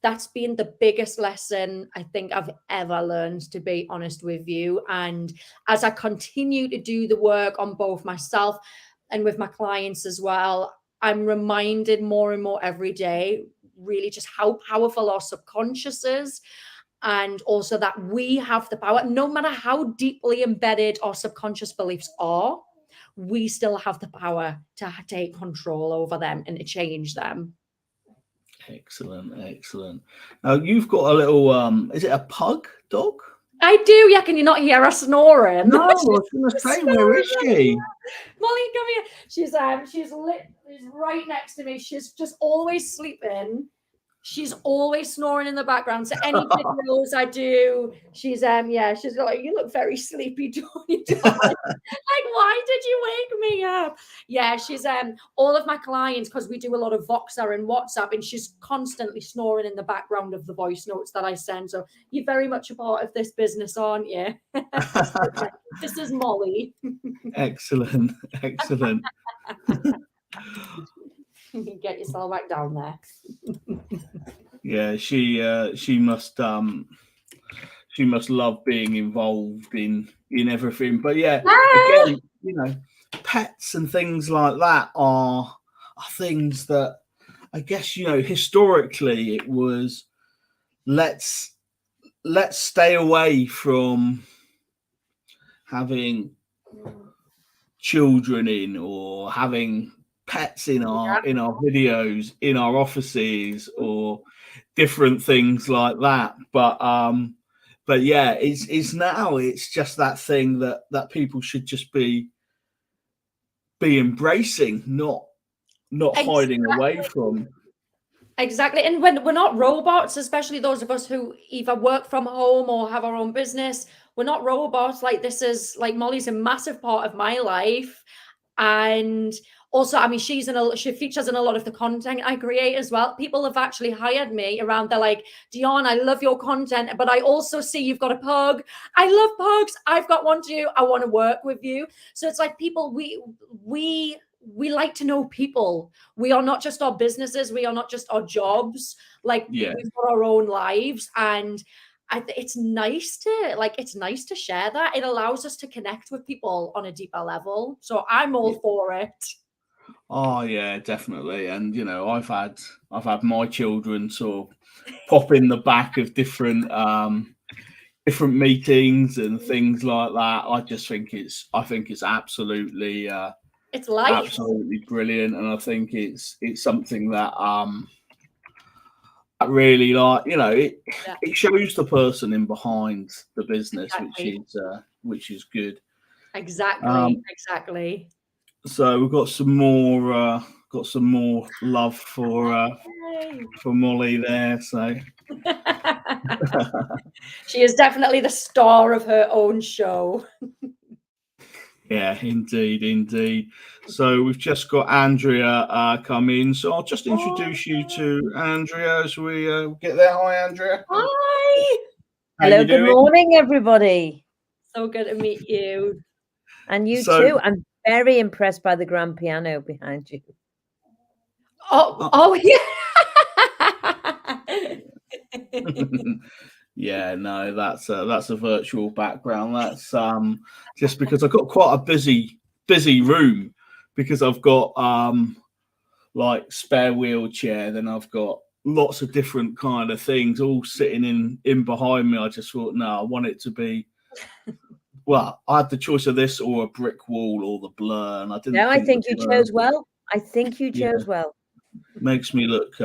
S6: That's been the biggest lesson I think I've ever learned, to be honest with you. And as I continue to do the work on both myself and with my clients as well, I'm reminded more and more every day, really just how powerful our subconscious is. And also that we have the power, no matter how deeply embedded our subconscious beliefs are, we still have the power to take control over them and to change them.
S1: Excellent. Now you've got a little is it a pug dog?
S6: I do, yeah. Can you not hear her snoring?
S1: No, I was gonna say, where is she?
S6: Molly, come here. She's right next to me. She's just always sleeping. She's always snoring in the background. So any videos I do, she's she's like, you look very sleepy, Johnny. Like, why did you wake me up? Yeah, she's all of my clients, because we do a lot of Voxer and WhatsApp, and she's constantly snoring in the background of the voice notes that I send. So you're very much a part of this business, aren't you? This is Molly.
S1: Excellent.
S6: Get yourself back down there.
S1: Yeah, she must love being involved in everything. But yeah, again, you know, pets and things like that are things that I guess, you know, historically it was let's stay away from having children in or having pets in our videos, in our offices, or different things like that. But yeah, it's now it's just that thing that people should just be embracing, not hiding away from.
S6: Exactly. And when we're not robots, especially those of us who either work from home or have our own business, we're not robots. Like, this is like, Molly's a massive part of my life. And also, I mean, she features in a lot of the content I create as well. People have actually hired me around. They're like, Dion, I love your content, but I also see you've got a pug. I love pugs. I've got one too. I want to work with you. So it's like, people, we like to know people. We are not just our businesses. We are not just our jobs. Like, we've got our own lives, and it's nice to share that. It allows us to connect with people on a deeper level. So I'm all for it.
S1: Oh yeah, definitely. And you know, I've had my children sort of pop in the back of different meetings and things like that. I think it's absolutely
S6: it's life.
S1: Absolutely brilliant. And I think it's something that that really, like, you know, it
S6: Yeah.
S1: it shows the person in behind the business,
S6: Exactly.
S1: which is good.
S6: Exactly. Exactly.
S1: So we've got some more love for Molly there. So
S6: She is definitely the star of her own show.
S1: yeah, indeed. So we've just got Andrea come in. So I'll just introduce you to Andrea as we get there. Hi, Andrea.
S6: Hi.
S1: How
S7: Hello,
S1: you
S7: good
S1: doing?
S7: morning, everybody.
S6: So good to meet you.
S7: And you
S1: So-
S7: too. I'm very impressed by the grand piano behind you.
S6: Oh yeah.
S1: Yeah, no, that's a virtual background. That's just because I've got quite a busy room, because I've got like spare wheelchair, then I've got lots of different kind of things all sitting in behind me. I just thought, no, I want it to be, well, I had the choice of this or a brick wall or the blur, and I didn't.
S7: No, I think
S1: the
S7: you
S1: blur
S7: chose well. I think you
S1: Yeah.
S7: chose well.
S1: makes me look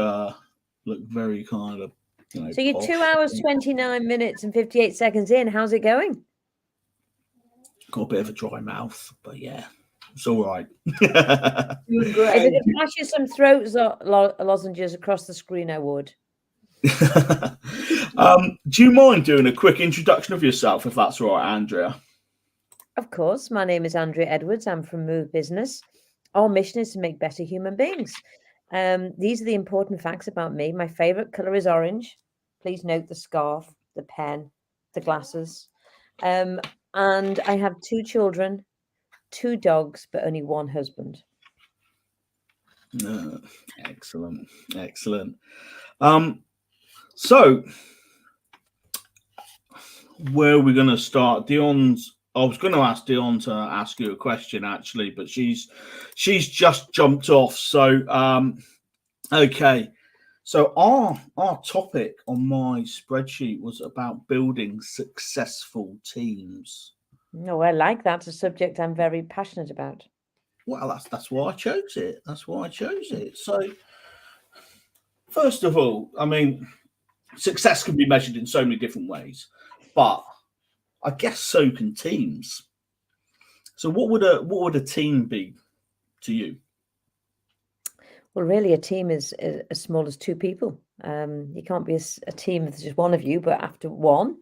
S1: very kind of, you know,
S7: So you're
S1: posh.
S7: 2 hours, 29 minutes and 58 seconds in. How's it going?
S1: Got a bit of a dry mouth, but yeah, it's all right.
S6: Doing
S7: If
S6: great.
S7: I could flash you some throat lozenges across the screen, I would.
S1: Do you mind doing a quick introduction of yourself, if that's all right, Andrea?
S7: Of course, my name is Andrea Edwards. I'm from Move Business. Our mission is to make better human beings. These are the important facts about me. My favorite color is orange. Please note the scarf, the pen, the glasses. And I have 2 children, 2 dogs, but only 1 husband.
S1: Excellent. So where are we going to start? I was going to ask Dion to ask you a question actually, but she's just jumped off. So okay. So our topic on my spreadsheet was about building successful teams.
S7: No, I like that. It's a subject I'm very passionate about.
S1: Well, that's why I chose it. So first of all, I mean, success can be measured in so many different ways, but I guess so can teams. So what would a team be to you?
S7: Well, really, a team is as small as 2 people. You can't be a team if there's just one of you, but after one.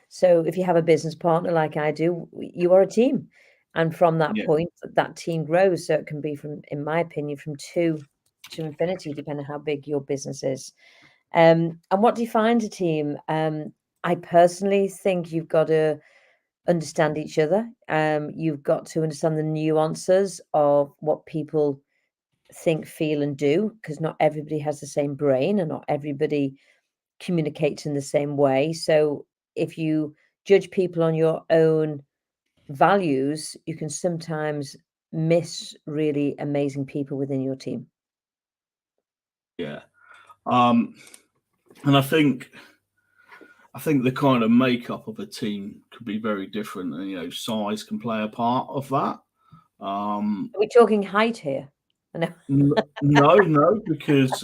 S7: So if you have a business partner like I do, you are a team. And from that
S1: Yeah.
S7: point, that team grows. So it can be from, in my opinion, from 2 to infinity, depending on how big your business is. And what defines a team? I personally think you've got to understand each other. You've got to understand the nuances of what people think, feel, and do, because not everybody has the same brain and not everybody communicates in the same way. So if you judge people on your own values, you can sometimes miss really amazing people within your team.
S1: Yeah. And I think the kind of makeup of a team could be very different, and you know, size can play a part of that.
S7: Are we talking height here?
S1: No, because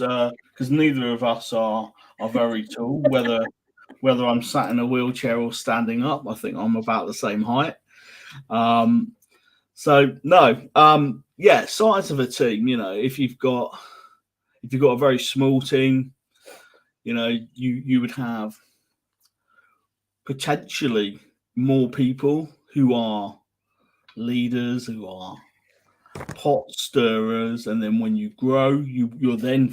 S1: neither of us are very tall. Whether I'm sat in a wheelchair or standing up, I think I'm about the same height. So no, yeah, size of a team. You know, if you've got a very small team, you know, you would have potentially more people who are leaders, who are pot stirrers, and then when you grow, you're then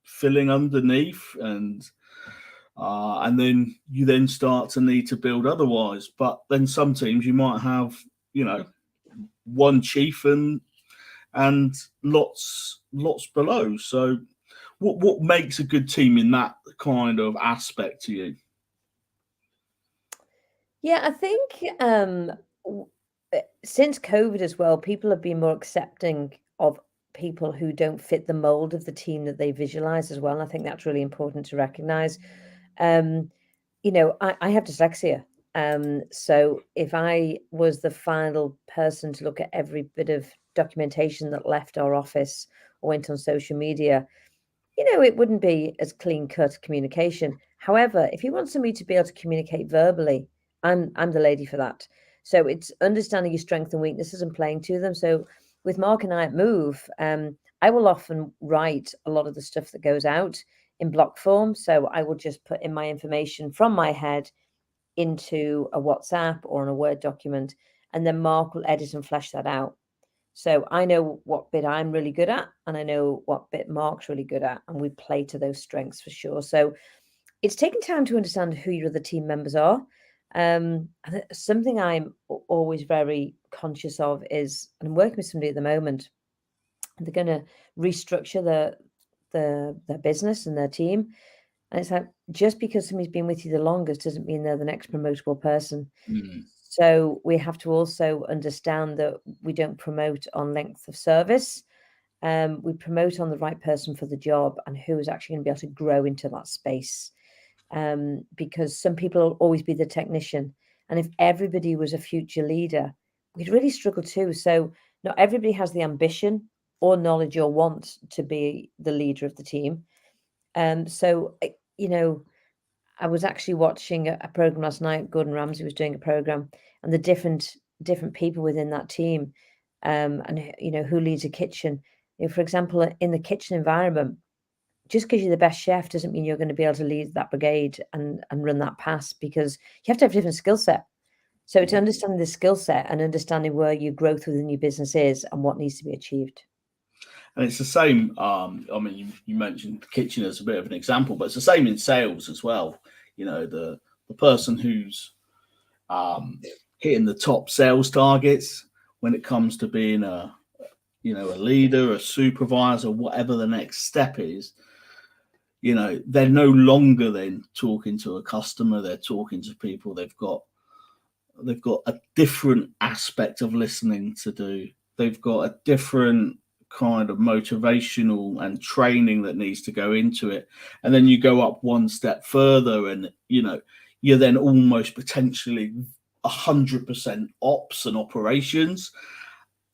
S1: filling underneath, and then you then start to need to build otherwise. But then some teams you might have, you know, one chief and lots below. So what makes a good team in that kind of aspect to you?
S7: Yeah, I think since COVID as well, people have been more accepting of people who don't fit the mold of the team that they visualize as well. And I think that's really important to recognize. You know, I have dyslexia. So if I was the final person to look at every bit of documentation that left our office or went on social media, it wouldn't be as clean cut communication. However, if you want somebody to be able to communicate verbally, I'm the lady for that. So it's understanding your strengths and weaknesses and playing to them. So with Mark and I at Move, I will often write a lot of the stuff that goes out in block form. So I will just put in my information from my head into a WhatsApp or on a Word document, and then Mark will edit and flesh that out. So I know what bit I'm really good at, and I know what bit Mark's really good at, and we play to those strengths for sure. So it's taking time to understand who your other team members are. And something I'm always very conscious of is, and I'm working with somebody at the moment, they're going to restructure their business and their team. And it's like, just because somebody's been with you the longest doesn't mean they're the next promotable person. So we have to also understand that we don't promote on length of service. We promote on the right person for the job and who is actually going to be able to grow into that space. Because some people will always be the technician. And if everybody was a future leader, we'd really struggle too. So not everybody has the ambition or knowledge or want to be the leader of the team. So, I was actually watching a program last night. Gordon Ramsay was doing a program, and the different people within that team, and who leads a kitchen. For example, in the kitchen environment, just because you're the best chef doesn't mean you're going to be able to lead that brigade and run that pass, because you have to have a different skill set. So it's understanding the skill set and understanding where your growth within your business is and what needs to be achieved.
S1: And it's the same. You mentioned the kitchen as a bit of an example, but it's the same in sales as well. The person who's hitting the top sales targets when it comes to being a leader, a supervisor, whatever the next step is. They're no longer then talking to a customer. They're talking to people. They've got a different aspect of listening to do. They've got a different kind of motivational and training that needs to go into it. And then you go up one step further and you're then almost potentially 100% ops and operations,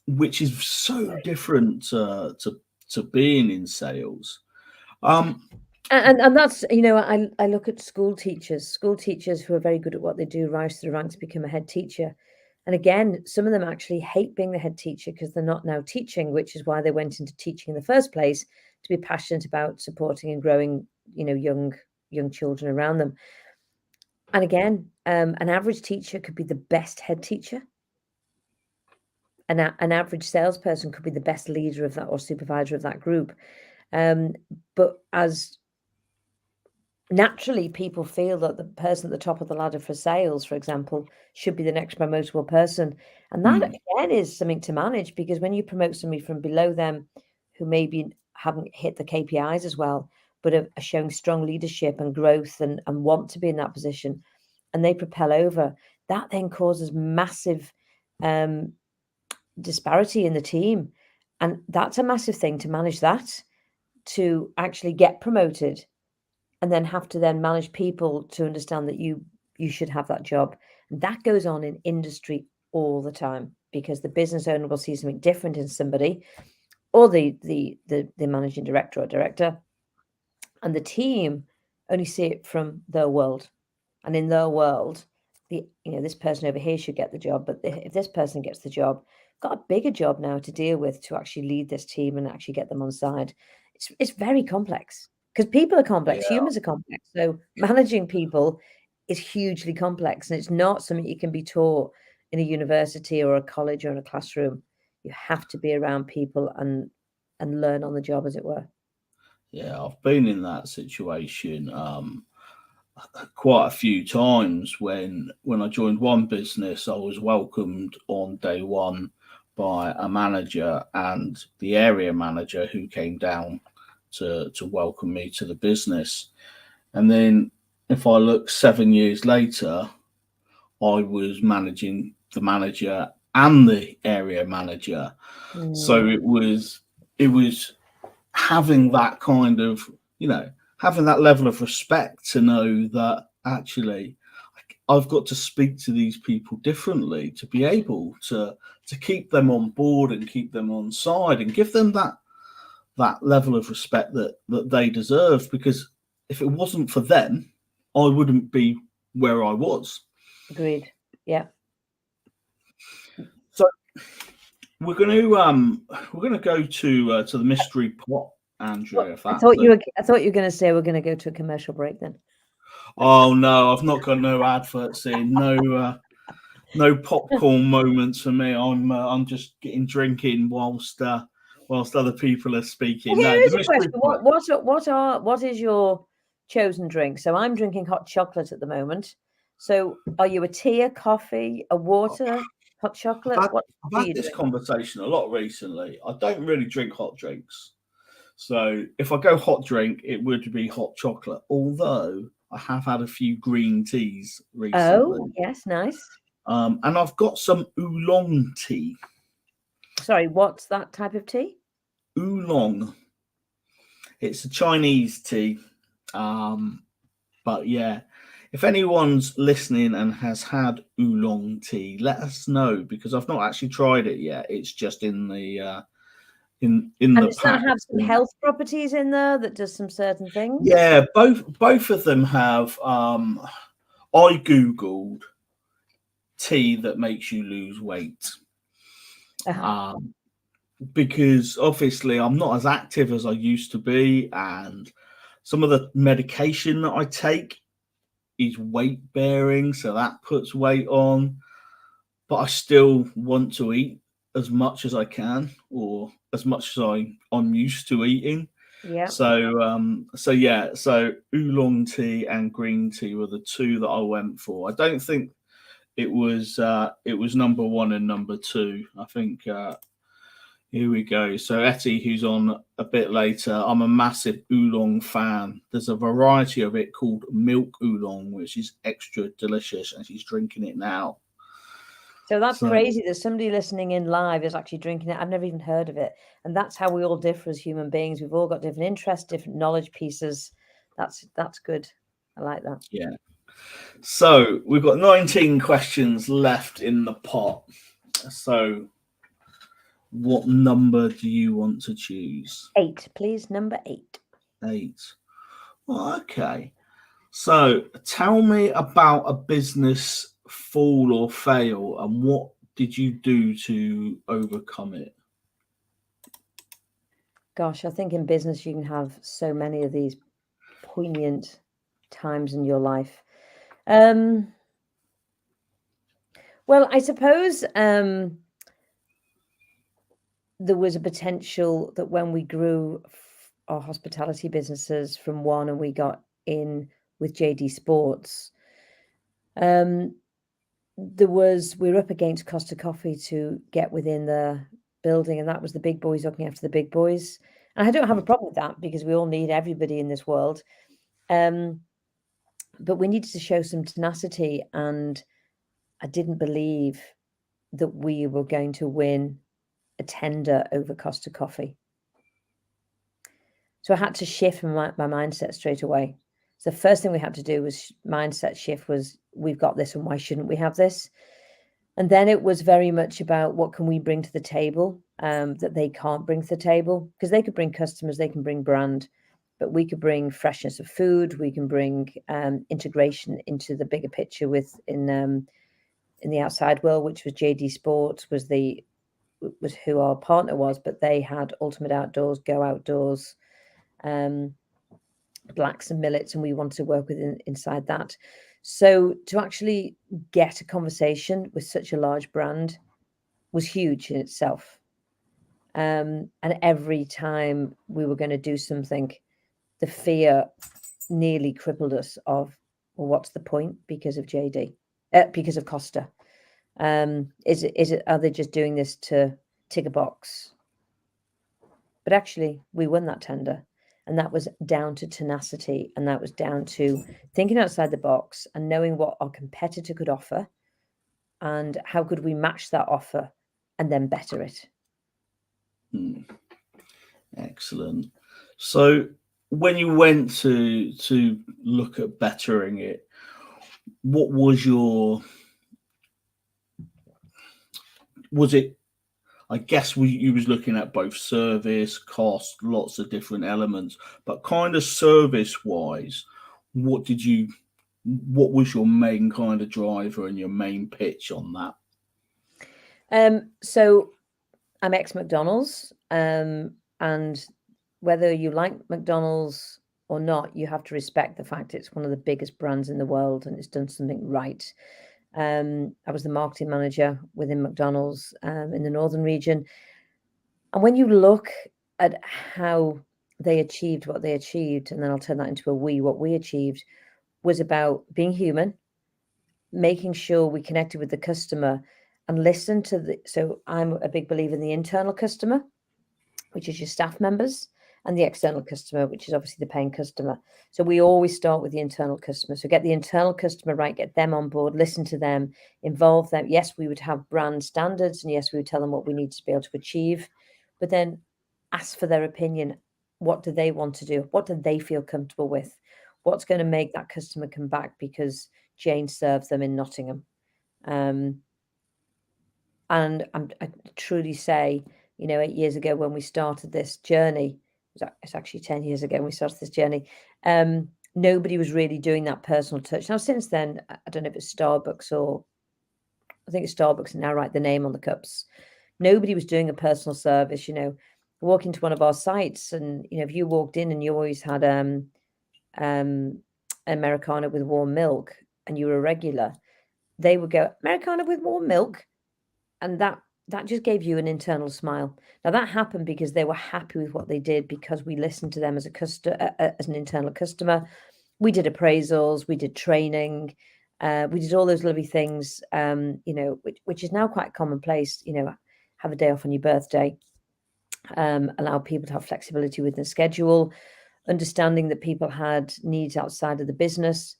S1: which is so different to being in sales.
S7: And that's, I look at school teachers who are very good at what they do, rise to the ranks, become a head teacher. And again, some of them actually hate being the head teacher because they're not now teaching, which is why they went into teaching in the first place, to be passionate about supporting and growing, young children around them. And again, an average teacher could be the best head teacher. An average salesperson could be the best leader of that or supervisor of that group. But as naturally, people feel that the person at the top of the ladder for sales, for example, should be the next promotable person. And that, again, is something to manage, because when you promote somebody from below them who maybe haven't hit the KPIs as well, but are showing strong leadership and growth and want to be in that position, and they propel over, that then causes massive disparity in the team. And that's a massive thing to manage, that to actually get promoted and then have to then manage people to understand that you should have that job. And that goes on in industry all the time, because the business owner will see something different in somebody, or the managing director or director, and the team only see it from their world. And in their world, this person over here should get the job, but if this person gets the job, got a bigger job now to deal with to actually lead this team and actually get them on side. It's very complex, because people are complex, humans are complex. So managing people is hugely complex, and it's not something you can be taught in a university or a college or in a classroom. You have to be around people and learn on the job, as it were.
S1: Yeah, I've been in that situation quite a few times. When I joined one business, I was welcomed on day one by a manager and the area manager who came down to welcome me to the business. And then if I look 7 years later, I was managing the manager and the area manager. So it was having that kind of, having that level of respect to know that actually I've got to speak to these people differently to be able to keep them on board and keep them on side and give them that level of respect that they deserve, because if it wasn't for them, I wouldn't be where I was.
S7: Agreed. Yeah.
S1: So we're going to go to the mystery pot, Andrea. If
S7: I
S1: that's
S7: thought you were going to say we're going to go to a commercial break then.
S1: Oh no, I've not got no adverts in, no popcorn moments for me. I'm just getting drinking whilst other people are speaking.
S7: Here
S1: No,
S7: is
S1: the
S7: a
S1: mystery
S7: question.
S1: pot.
S7: What is your chosen drink? So I'm drinking hot chocolate at the moment. So are you a tea, a coffee, a water, hot chocolate?
S1: I've
S7: What do
S1: had
S7: you
S1: this
S7: drink?
S1: conversation a lot recently. I don't really drink hot drinks. So if I go hot drink, it would be hot chocolate. Although I have had a few green teas recently.
S7: Oh, yes, nice.
S1: And I've got some oolong tea.
S7: Sorry, what's that type of tea?
S1: Oolong. It's a Chinese tea. But yeah, if anyone's listening and has had oolong tea, let us know, because I've not actually tried it yet. It's just in the in
S7: And
S1: the
S7: does that
S1: pack.
S7: have some health properties in there that does some certain things?
S1: Yeah, both of them have. I googled tea that makes you lose weight. Because obviously I'm not as active as I used to be, and some of the medication that I take is weight bearing, so that puts weight on. But I still want to eat as much as I can, or as much as I'm used to eating.
S7: Yeah.
S1: So yeah, so oolong tea and green tea were the two that I went for. I don't think it was number one and number two. I think here we go. So Etty, who's on a bit later, I'm a massive oolong fan. There's a variety of it called milk oolong, which is extra delicious, and she's drinking it now.
S7: So that's crazy. There's somebody listening in live is actually drinking it. I've never even heard of it. And that's how we all differ as human beings. We've all got different interests, different knowledge pieces. That's good. I like that.
S1: Yeah. So we've got 19 questions left in the pot. So what number do you want to choose?
S7: 8, please. Number 8.
S1: 8. Well, okay. So tell me about a business fall or fail, and what did you do to overcome it?
S7: Gosh, I think in business you can have so many of these poignant times in your life. Well, I suppose there was a potential that when we grew our hospitality businesses from one and we got in with JD Sports, we were up against Costa Coffee to get within the building, and that was the big boys looking after the big boys. And I don't have a problem with that, because we all need everybody in this world. But we needed to show some tenacity, and I didn't believe that we were going to win a tender over Costa Coffee. So I had to shift my mindset straight away. So the first thing we had to do was mindset shift was, we've got this, and why shouldn't we have this? And then it was very much about what can we bring to the table that they can't bring to the table, because they could bring customers, they can bring brand, but we could bring freshness of food. We can bring integration into the bigger picture in the outside world, which was JD Sports was who our partner was, but they had Ultimate Outdoors, Go Outdoors, Blacks and Millets, and we wanted to work inside that. So to actually get a conversation with such a large brand was huge in itself. And every time we were going to do something, the fear nearly crippled us of, well, what's the point because of JD, because of Costa? Are they just doing this to tick a box? But actually, we won that tender. And that was down to tenacity, and that was down to thinking outside the box and knowing what our competitor could offer and how could we match that offer and then better it.
S1: Excellent. So when you went to look at bettering it, was it I guess you was looking at both service, cost, lots of different elements, but kind of service wise, what was your main kind of driver and your main pitch on that?
S7: So I'm ex-McDonald's, and whether you like McDonald's or not, you have to respect the fact it's one of the biggest brands in the world and it's done something right. I was the marketing manager within McDonald's in the northern region. And when you look at how they achieved what they achieved, and then I'll turn that into what we achieved was about being human, making sure we connected with the customer and listen to so I'm a big believer in the internal customer, which is your staff members, and the external customer, which is obviously the paying customer. So we always start with the internal customer. So get the internal customer right, get them on board, listen to them, involve them. Yes, we would have brand standards, and yes, we would tell them what we need to be able to achieve, but then ask for their opinion. What do they want to do? What do they feel comfortable with? What's going to make that customer come back because Jane served them in Nottingham? And I truly say, 8 years ago when we started this journey, it's actually 10 years ago when we started this journey, nobody was really doing that personal touch. Now, since then, I don't know if it's Starbucks or I think it's Starbucks and now write the name on the cups. Nobody was doing a personal service, walk into one of our sites and, if you walked in and you always had Americano with warm milk and you were a regular, they would go, Americano with warm milk. And that just gave you an internal smile. Now that happened because they were happy with what they did, because we listened to them as as an internal customer. We did appraisals, we did training, we did all those lovely things, which is now quite commonplace. Have a day off on your birthday, allow people to have flexibility with their schedule, understanding that people had needs outside of the business.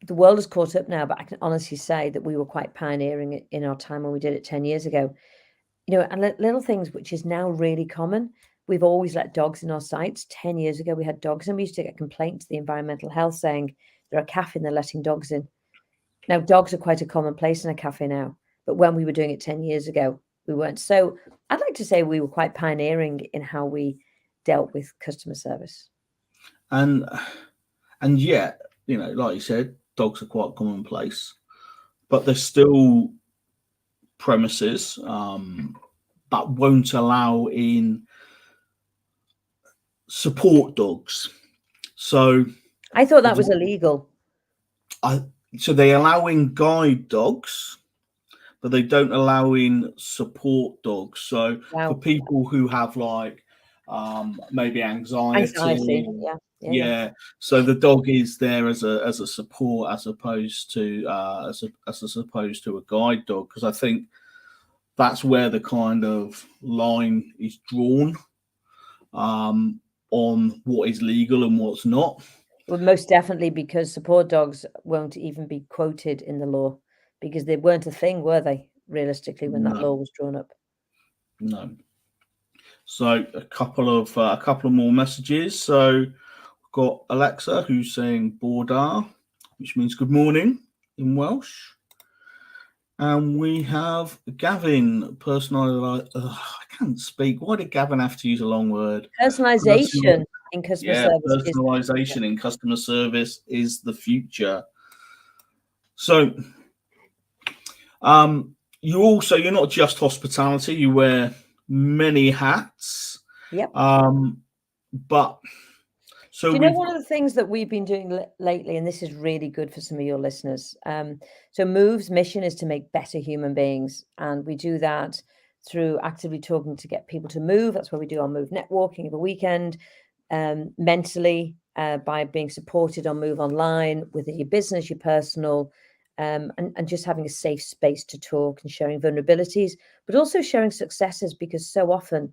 S7: The world has caught up now, but I can honestly say that we were quite pioneering in our time when we did it 10 years ago. And little things which is now really common. We've always let dogs in our sites. 10 years ago, we had dogs, and we used to get complaints to the environmental health saying they're a cafe and they're letting dogs in. Now, dogs are quite a common place in a cafe now, but when we were doing it 10 years ago, we weren't. So I'd like to say we were quite pioneering in how we dealt with customer service.
S1: And yet, like you said, dogs are quite commonplace, but there's still premises that won't allow in support dogs. So
S7: I thought that was illegal.
S1: So they allow in guide dogs, but they don't allow in support dogs. So for people who have maybe anxiety. Yeah. So the dog is there as a support as opposed to a guide dog, because I think that's where the kind of line is drawn on what is legal and what's not.
S7: Well, most definitely, because support dogs won't even be quoted in the law, because they weren't a thing, were they? Realistically, when that law was drawn up.
S1: No. So a couple of more messages. So we've got Alexa who's saying Bordar, which means good morning in Welsh. And we have Gavin, personalised. I can't speak. Why did Gavin have to use a long word?
S7: Personalisation in customer service.
S1: Personalisation in customer service is the future. So you're not just hospitality, you wear many hats.
S7: Yep.
S1: But so
S7: do you know one of the things that we've been doing lately, and this is really good for some of your listeners. So Move's mission is to make better human beings, and we do that through actively talking to get people to move. That's where we do our Move networking of a weekend, mentally, by being supported on Move Online, within your business, your personal, and just having a safe space to talk and sharing vulnerabilities, but also sharing successes, because so often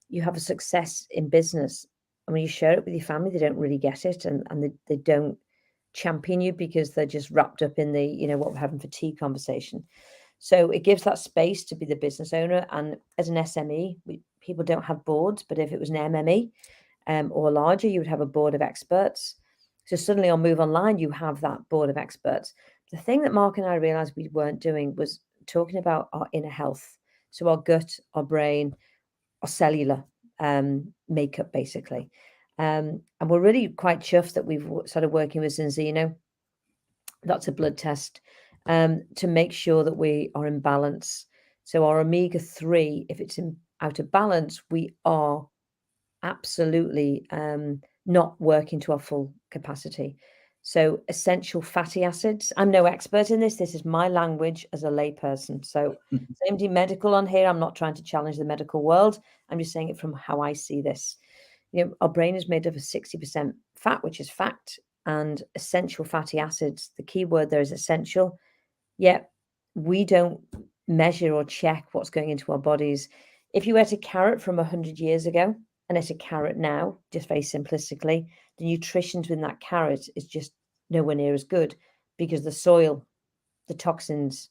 S7: you have a success in business, and when you share it with your family, they don't really get it, and they don't champion you because they're just wrapped up in the, what we're having for tea conversation. So it gives that space to be the business owner. And as an SME, people don't have boards, but if it was an MME or larger, you would have a board of experts. So suddenly on Move Online, you have that board of experts. The thing that Mark and I realized we weren't doing was talking about our inner health. So our gut, our brain, our cellular makeup, basically. And we're really quite chuffed that we've started working with Zinzino. That's a blood test to make sure that we are in balance. So our omega-3, if it's out of balance, we are absolutely not working to our full capacity. So essential fatty acids, I'm no expert in this. This is my language as a layperson. So MD medical on here. I'm not trying to challenge the medical world. I'm just saying it from how I see this. You know, our brain is made up of 60% fat, which is fact, and essential fatty acids. The key word there is essential. Yet we don't measure or check what's going into our bodies. If you ate a carrot from 100 years ago and ate a carrot now, just very simplistically, the nutrition within that carrot is just nowhere near as good because the soil, the toxins,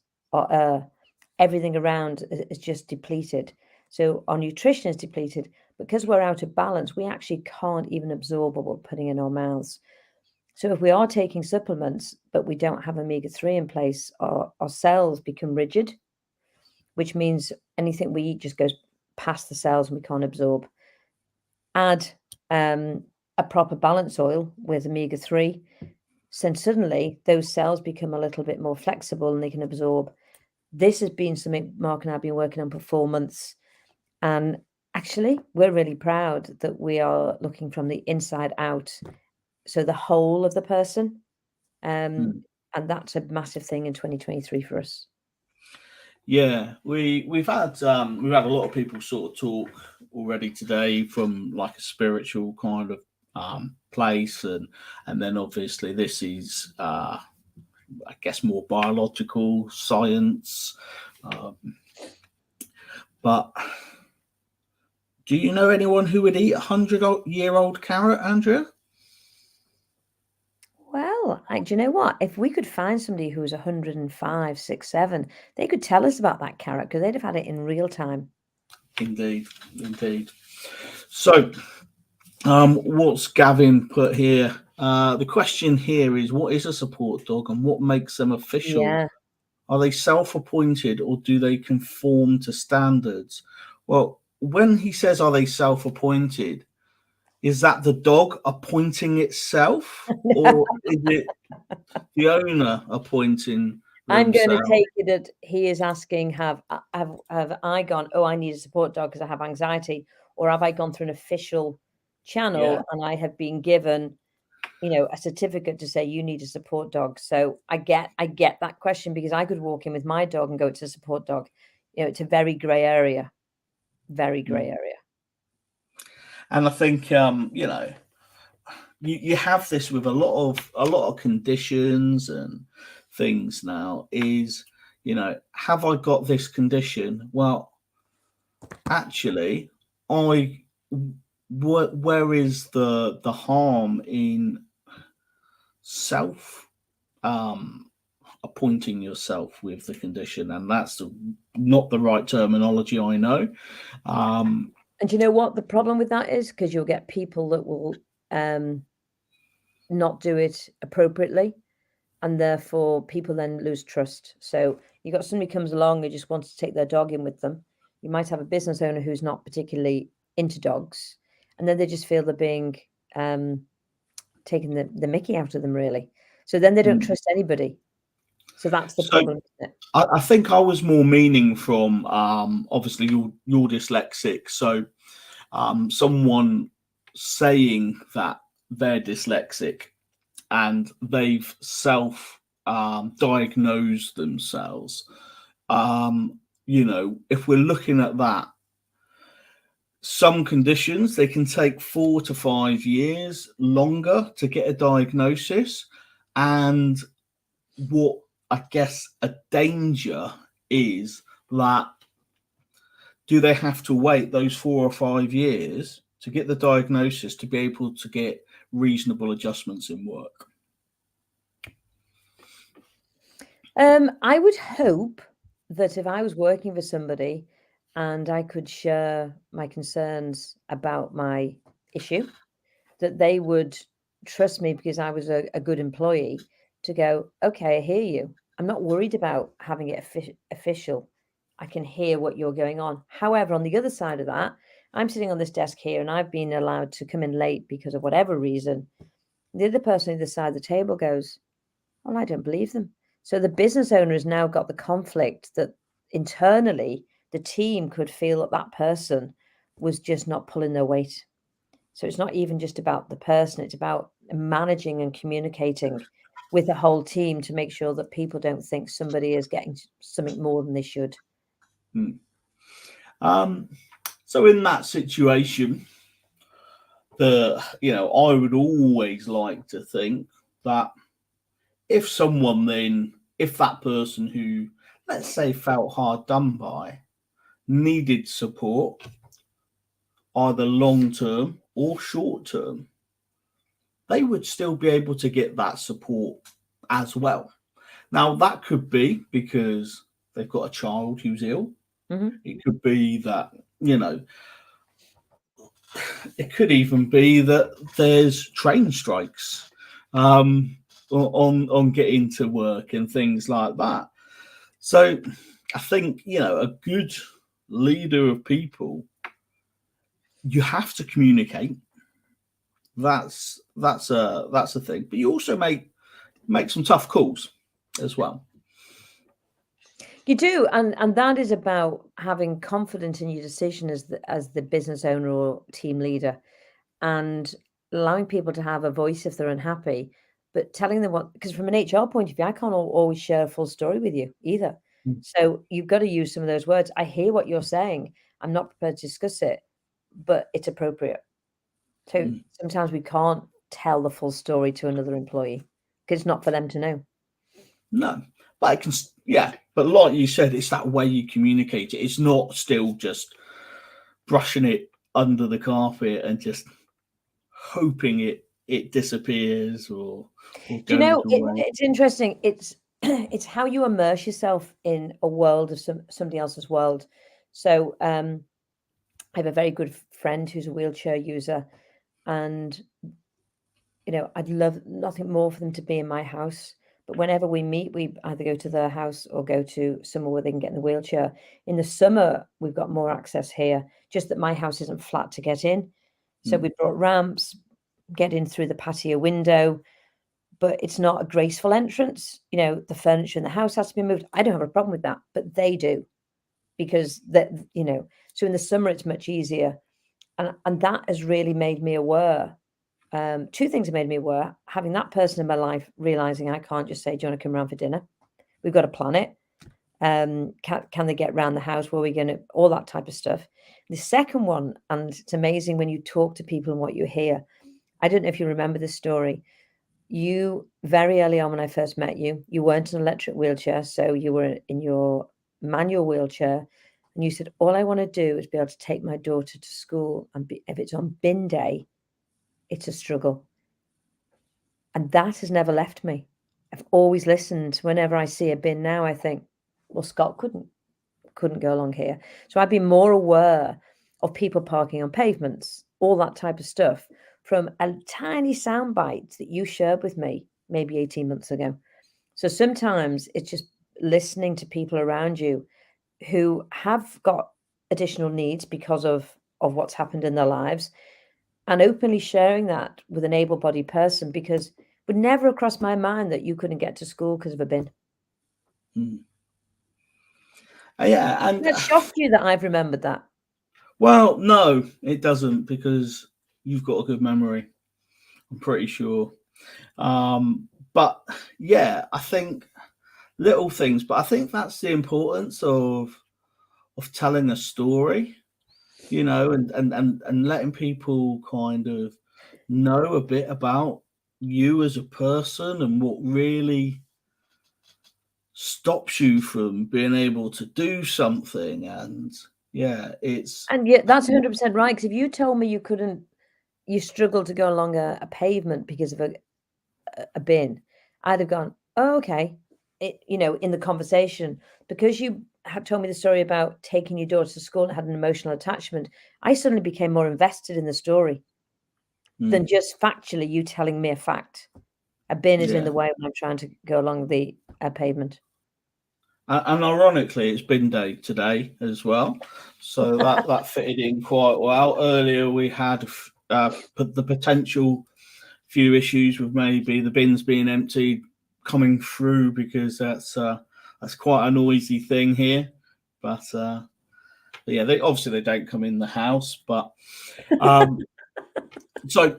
S7: everything around is just depleted. So our nutrition is depleted. Because we're out of balance, we actually can't even absorb what we're putting in our mouths. So if we are taking supplements, but we don't have omega-3 in place, our cells become rigid, which means anything we eat just goes past the cells and we can't absorb. Add a proper balance oil with omega-3, then suddenly those cells become a little bit more flexible and they can absorb. This has been something Mark and I have been working on for 4 months. And actually, we're really proud that we are looking from the inside out. So the whole of the person. And that's a massive thing in 2023 for us.
S1: Yeah, we've had a lot of people sort of talk already today from like a spiritual kind of place, and then obviously this is I guess more biological science. But do you know anyone who would eat a 100-year-old carrot, Andrea?
S7: Well, do you know what? If we could find somebody who was 105, 6, 7, they could tell us about that carrot because they'd have had it in real time.
S1: Indeed. So, what's Gavin put here? The question here is, what is a support dog and what makes them official?
S7: Yeah.
S1: Are they self-appointed or do they conform to standards? Well, when he says, are they self-appointed, is that the dog appointing itself, or is it the owner appointing
S7: I'm going to
S1: themselves?
S7: take it that he is asking, have I gone, oh, I need a support dog because I have anxiety, or have I gone through an official channel and I have been given, a certificate to say you need a support dog? So I get that question because I could walk in with my dog and go, it's a support dog. It's a very grey area, very grey area.
S1: And I think you have this with a lot of conditions and things now. Is have I got this condition? Well, actually, where is the harm in self appointing yourself with the condition? And that's not the right terminology, I know.
S7: And you know what the problem with that is? Because you'll get people that will not do it appropriately, and therefore people then lose trust. So you got somebody comes along who just wants to take their dog in with them. You might have a business owner who's not particularly into dogs, and then they just feel they're being taking the mickey out of them, really. So then they don't trust anybody. So that's the problem, isn't it?
S1: I think I was more meaning from obviously you're dyslexic, so someone saying that they're dyslexic and they've diagnosed themselves. If we're looking at that, some conditions they can take 4 to 5 years longer to get a diagnosis, and what I guess a danger is that do they have to wait those 4 or 5 years to get the diagnosis to be able to get reasonable adjustments in work?
S7: I would hope that if I was working for somebody and I could share my concerns about my issue, that they would trust me because I was a good employee to go, okay, I hear you. I'm not worried about having it official. I can hear what you're going on. However, on the other side of that, I'm sitting on this desk here and I've been allowed to come in late because of whatever reason. The other person on the other side of the table goes, well, I don't believe them. So the business owner has now got the conflict that internally the team could feel that that person was just not pulling their weight. So it's not even just about the person, it's about managing and communicating with the whole team to make sure that people don't think somebody is getting something more than they should.
S1: So in that situation, I would always like to think that if that person who, let's say, felt hard done by, needed support, either long term or short term, they would still be able to get that support as well. Now, that could be because they've got a child who's ill.
S7: Mhm.
S1: It could be that, it could even be that there's train strikes on getting to work and things like that. So I think, a good leader of people, you have to communicate. That's a thing. But you also make some tough calls as well.
S7: You do, and that is about having confidence in your decision as the business owner or team leader, and allowing people to have a voice if they're unhappy, but telling them what. Because from an HR point of view, I can't always share a full story with you either. So you've got to use some of those words. I hear what you're saying. I'm not prepared to discuss it, but it's appropriate. So sometimes we can't tell the full story to another employee because it's not for them to know.
S1: No, but I can, but like you said, it's that way you communicate it. It's not still just brushing it under the carpet and just hoping it disappears or
S7: Do you know, it's interesting. It's how you immerse yourself in a world of somebody else's world. So I have a very good friend who's a wheelchair user, and I'd love nothing more for them to be in my house. But whenever we meet, we either go to their house or go to somewhere where they can get in the wheelchair. In the summer, we've got more access here, just that my house isn't flat to get in. So we brought ramps, get in through the patio window, but it's not a graceful entrance. The furniture in the house has to be moved. I don't have a problem with that, but they do, because so in the summer it's much easier. And that has really made me aware. Two things have made me aware: having that person in my life, realizing I can't just say, do you want to come around for dinner? We've got to plan it. Can they get around the house? Where are we going to? All that type of stuff. The second one, and it's amazing when you talk to people and what you hear. I don't know if you remember this story. You, very early on when I first met you, you weren't in an electric wheelchair, so you were in your manual wheelchair, and you said, all I want to do is be able to take my daughter to school, and if it's on bin day, it's a struggle. And that has never left me. I've always listened. Whenever I see a bin now, I think, well, Scott couldn't go along here. So I've been more aware of people parking on pavements, all that type of stuff, from a tiny soundbite that you shared with me maybe 18 months ago. So sometimes it's just listening to people around you who have got additional needs because of what's happened in their lives, and openly sharing that with an able-bodied person, because it would never have crossed my mind that you couldn't get to school because of a bin.
S1: Yeah, and
S7: That shocked you that I've remembered that.
S1: Well, no, it doesn't, because you've got a good memory, I'm pretty sure. But yeah, I think little things, but I think that's the importance of telling a story, and letting people kind of know a bit about you as a person and what really stops you from being able to do something. And
S7: and yeah, that's 100% right. Because if you told me you struggled to go along a pavement because of a bin, I'd have gone, oh, okay. In the conversation, because you had told me the story about taking your daughter to school and had an emotional attachment, I suddenly became more invested in the story than just factually you telling me a fact. A bin is in the way when I'm trying to go along the pavement.
S1: And ironically, it's bin day today as well, so that fitted in quite well. Earlier, we had the potential few issues with maybe the bins being emptied coming through, because that's quite a noisy thing here. But yeah, they don't come in the house. But so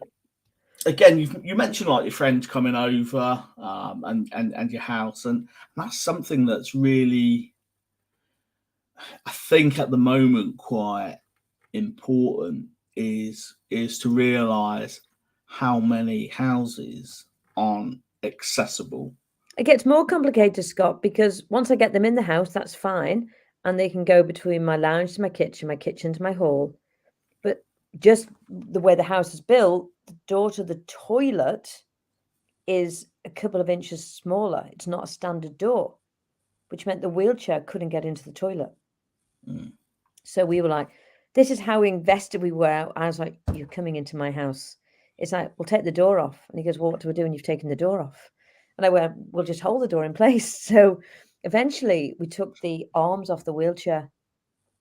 S1: again, you mentioned like your friends coming over and your house, and that's something that's really, I think at the moment, quite important is to realize how many houses aren't accessible.
S7: It gets more complicated, Scott, because once I get them in the house, that's fine, and they can go between my lounge to my kitchen to my hall. But just the way the house is built, the door to the toilet is a couple of inches smaller. It's not a standard door, which meant the wheelchair couldn't get into the toilet. So we were like, this is how invested we were. I was like, you're coming into my house. It's like, we'll take the door off. And he goes, well, what do we do when you've taken the door off? And I went, we'll just hold the door in place. So eventually we took the arms off the wheelchair,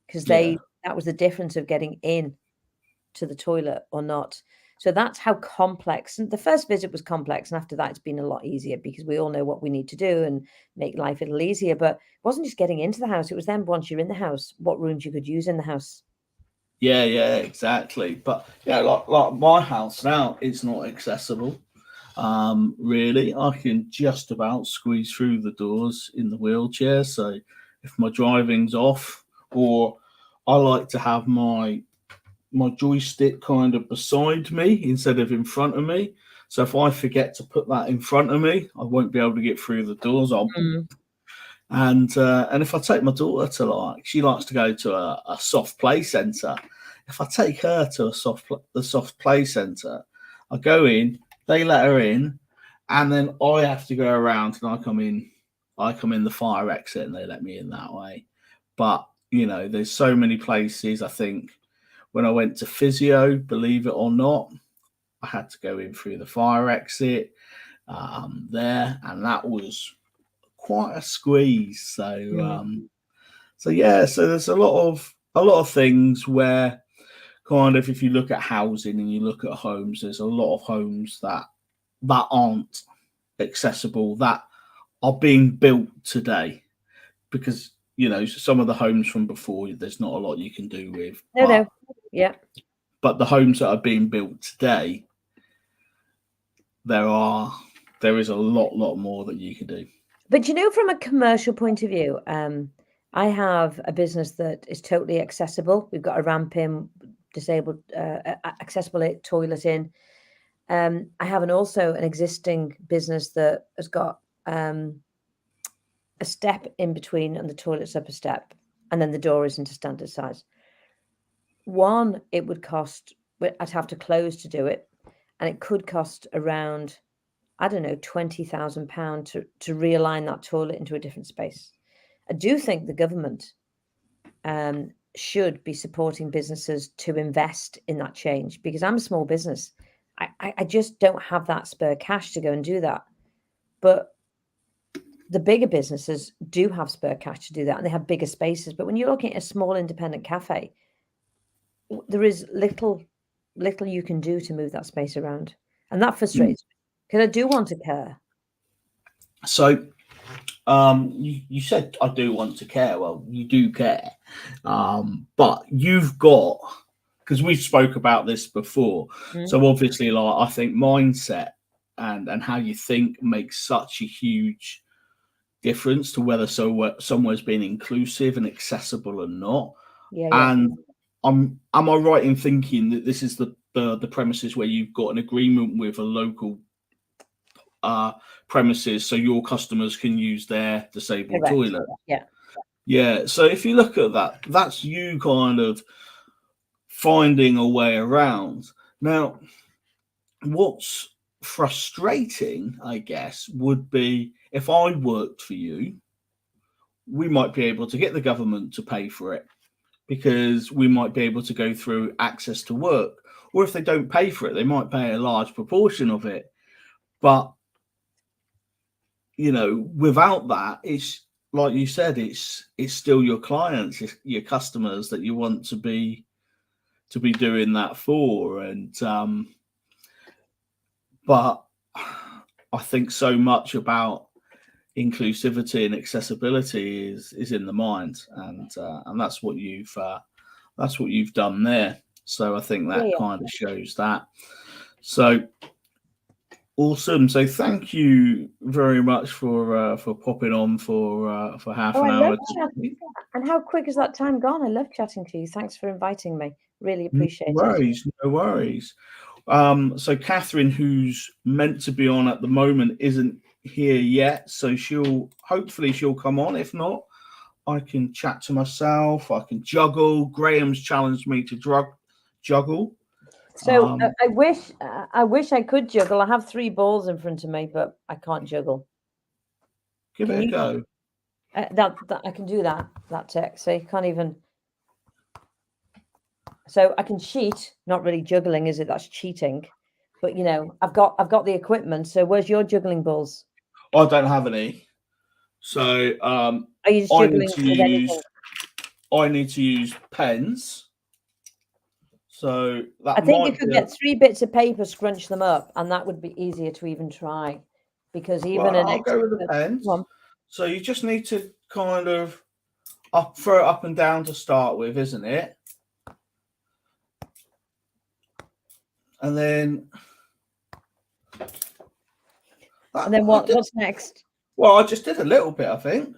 S7: because that was the difference of getting in to the toilet or not. So that's how complex. And the first visit was complex, and after that it's been a lot easier, because we all know what we need to do and make life a little easier. But it wasn't just getting into the house, it was then once you're in the house, what rooms you could use in the house.
S1: Yeah, exactly. But yeah, like my house now, it's not accessible. Really, I can just about squeeze through the doors in the wheelchair. So if my driving's off, or I like to have my joystick kind of beside me instead of in front of me. So if I forget to put that in front of me, I won't be able to get through the doors. And if I take my daughter to, she likes to go to a soft play centre. If I take her to the soft play centre, I go in, they let her in, and then I have to go around, and I come in the fire exit, and they let me in that way. But there's so many places. I think when I went to physio, believe it or not, I had to go in through the fire exit there, and that was quite a squeeze. So there's a lot of things where kind of, if you look at housing and you look at homes, there's a lot of homes that aren't accessible, that are being built today, because some of the homes from before, there's not a lot you can do with. But the homes that are being built today, there is a lot more that you can do.
S7: But from a commercial point of view, I have a business that is totally accessible. We've got a ramp in, disabled, accessible toilet in. I have also an existing business that has got a step in between, and the toilet's up a step, and then the door isn't a standard size. One, it would cost, I'd have to close to do it, and it could cost around, I don't know, £20,000 to realign that toilet into a different space. I do think the government should be supporting businesses to invest in that change, because I'm a small business. I just don't have that spare cash to go and do that. But the bigger businesses do have spare cash to do that, and they have bigger spaces. But when you're looking at a small independent cafe, there is little you can do to move that space around. And that frustrates me, because I do want to care.
S1: So you said, I do want to care. Well, you do care. But you've got, because we spoke about this before. So obviously, I think mindset and how you think makes such a huge difference to whether somewhere's being inclusive and accessible or not. And am I right in thinking that this is the premises where you've got an agreement with a local premises, so your customers can use their disabled toilet? So if you look at that, that's you kind of finding a way around. Now, what's frustrating, I guess, would be if I worked for you, we might be able to get the government to pay for it, because we might be able to go through access to work. Or if they don't pay for it, they might pay a large proportion of it. But without that, like you said, it's still your clients, it's your customers that you want to be doing that for. And but I think so much about inclusivity and accessibility is in the mind, and that's what you've done there. So I think that kind of shows that. So awesome. So thank you very much for popping on for half an hour.
S7: And how quick has that time gone? I love chatting to you. Thanks for inviting me. Really appreciate
S1: No worries, no worries. So Catherine, who's meant to be on at the moment, isn't here yet. So hopefully she'll come on. If not, I can chat to myself. I can juggle. Graham's challenged me to juggle.
S7: So I wish I could juggle. I have 3 balls in front of me, but I can't juggle.
S1: Give it a go.
S7: That I can do that tech. So you can't even. So I can cheat. Not really juggling, is it? That's cheating. But you know, I've got the equipment. So where's your juggling balls?
S1: I don't have any. So
S7: are you just juggling with anything?
S1: I need to use pens. So that
S7: I think you could get 3 bits of paper, scrunch them up, and that would be easier to even try. Because even
S1: I'll go with the pens. So you just need to kind of throw it up and down to start with, isn't it? And then
S7: what's next?
S1: Well, I just did a little bit, I think.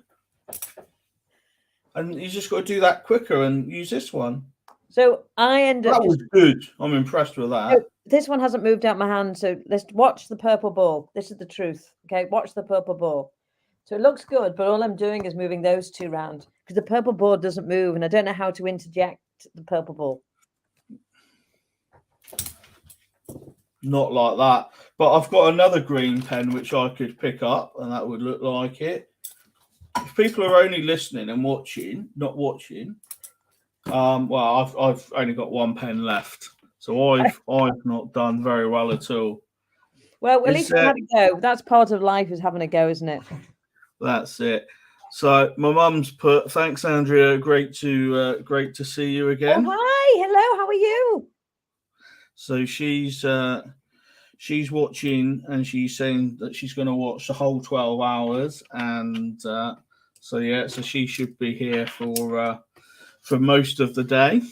S1: And you just got to do that quicker and use this one.
S7: So I end up.
S1: That was good. I'm impressed with that.
S7: So this one hasn't moved out my hand. So let's watch the purple ball. This is the truth. Okay, watch the purple ball. So it looks good, but all I'm doing is moving those 2 round because the purple ball doesn't move, and I don't know how to interject the purple ball.
S1: Not like that. But I've got another green pen which I could pick up, and that would look like it. If people are only listening and not watching, well, I've only got 1 pen left, so I've not done very well at all.
S7: Well, at least I had a go. That's part of life, is having a go, isn't it?
S1: That's it. So my mum's put, thanks, Andrea. Great to see you again.
S7: Oh, hi, hello. How are you?
S1: So she's watching, and she's saying that she's going to watch the whole 12 hours, and so she should be here for most of the day.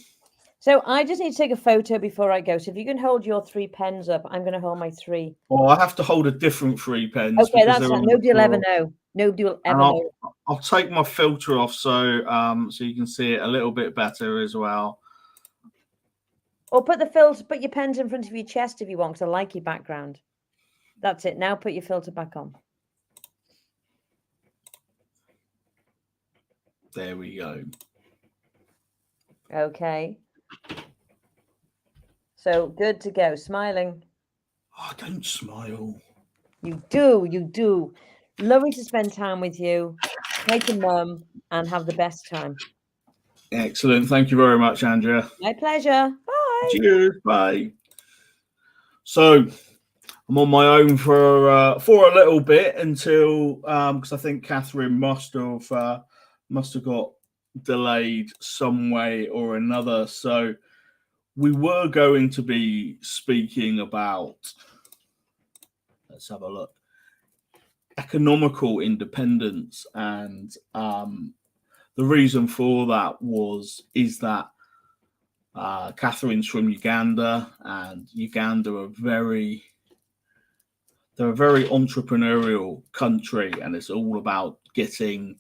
S7: So I just need to take a photo before I go. So if you can hold your 3 pens up, I'm going to hold my 3.
S1: Well, I have to hold a different 3 pens.
S7: Okay, that's fine. Nobody will ever know. Nobody will ever know.
S1: I'll take my filter off so you can see it a little bit better as well.
S7: Or put your pens in front of your chest if you want, because I like your background. That's it. Now put your filter back on.
S1: There we go.
S7: Okay. So good to go. Smiling.
S1: Oh, don't smile.
S7: You do. Lovely to spend time with you. Take your mum and have the best time.
S1: Excellent. Thank you very much, Andrea.
S7: My pleasure. Bye.
S1: Cheers. Bye. So I'm on my own for a little bit until because I think Catherine must have got delayed some way or another. So we were going to be speaking about, let's have a look, economical independence, and the reason for that is that Catherine's from Uganda, and Uganda are a very entrepreneurial country, and it's all about getting.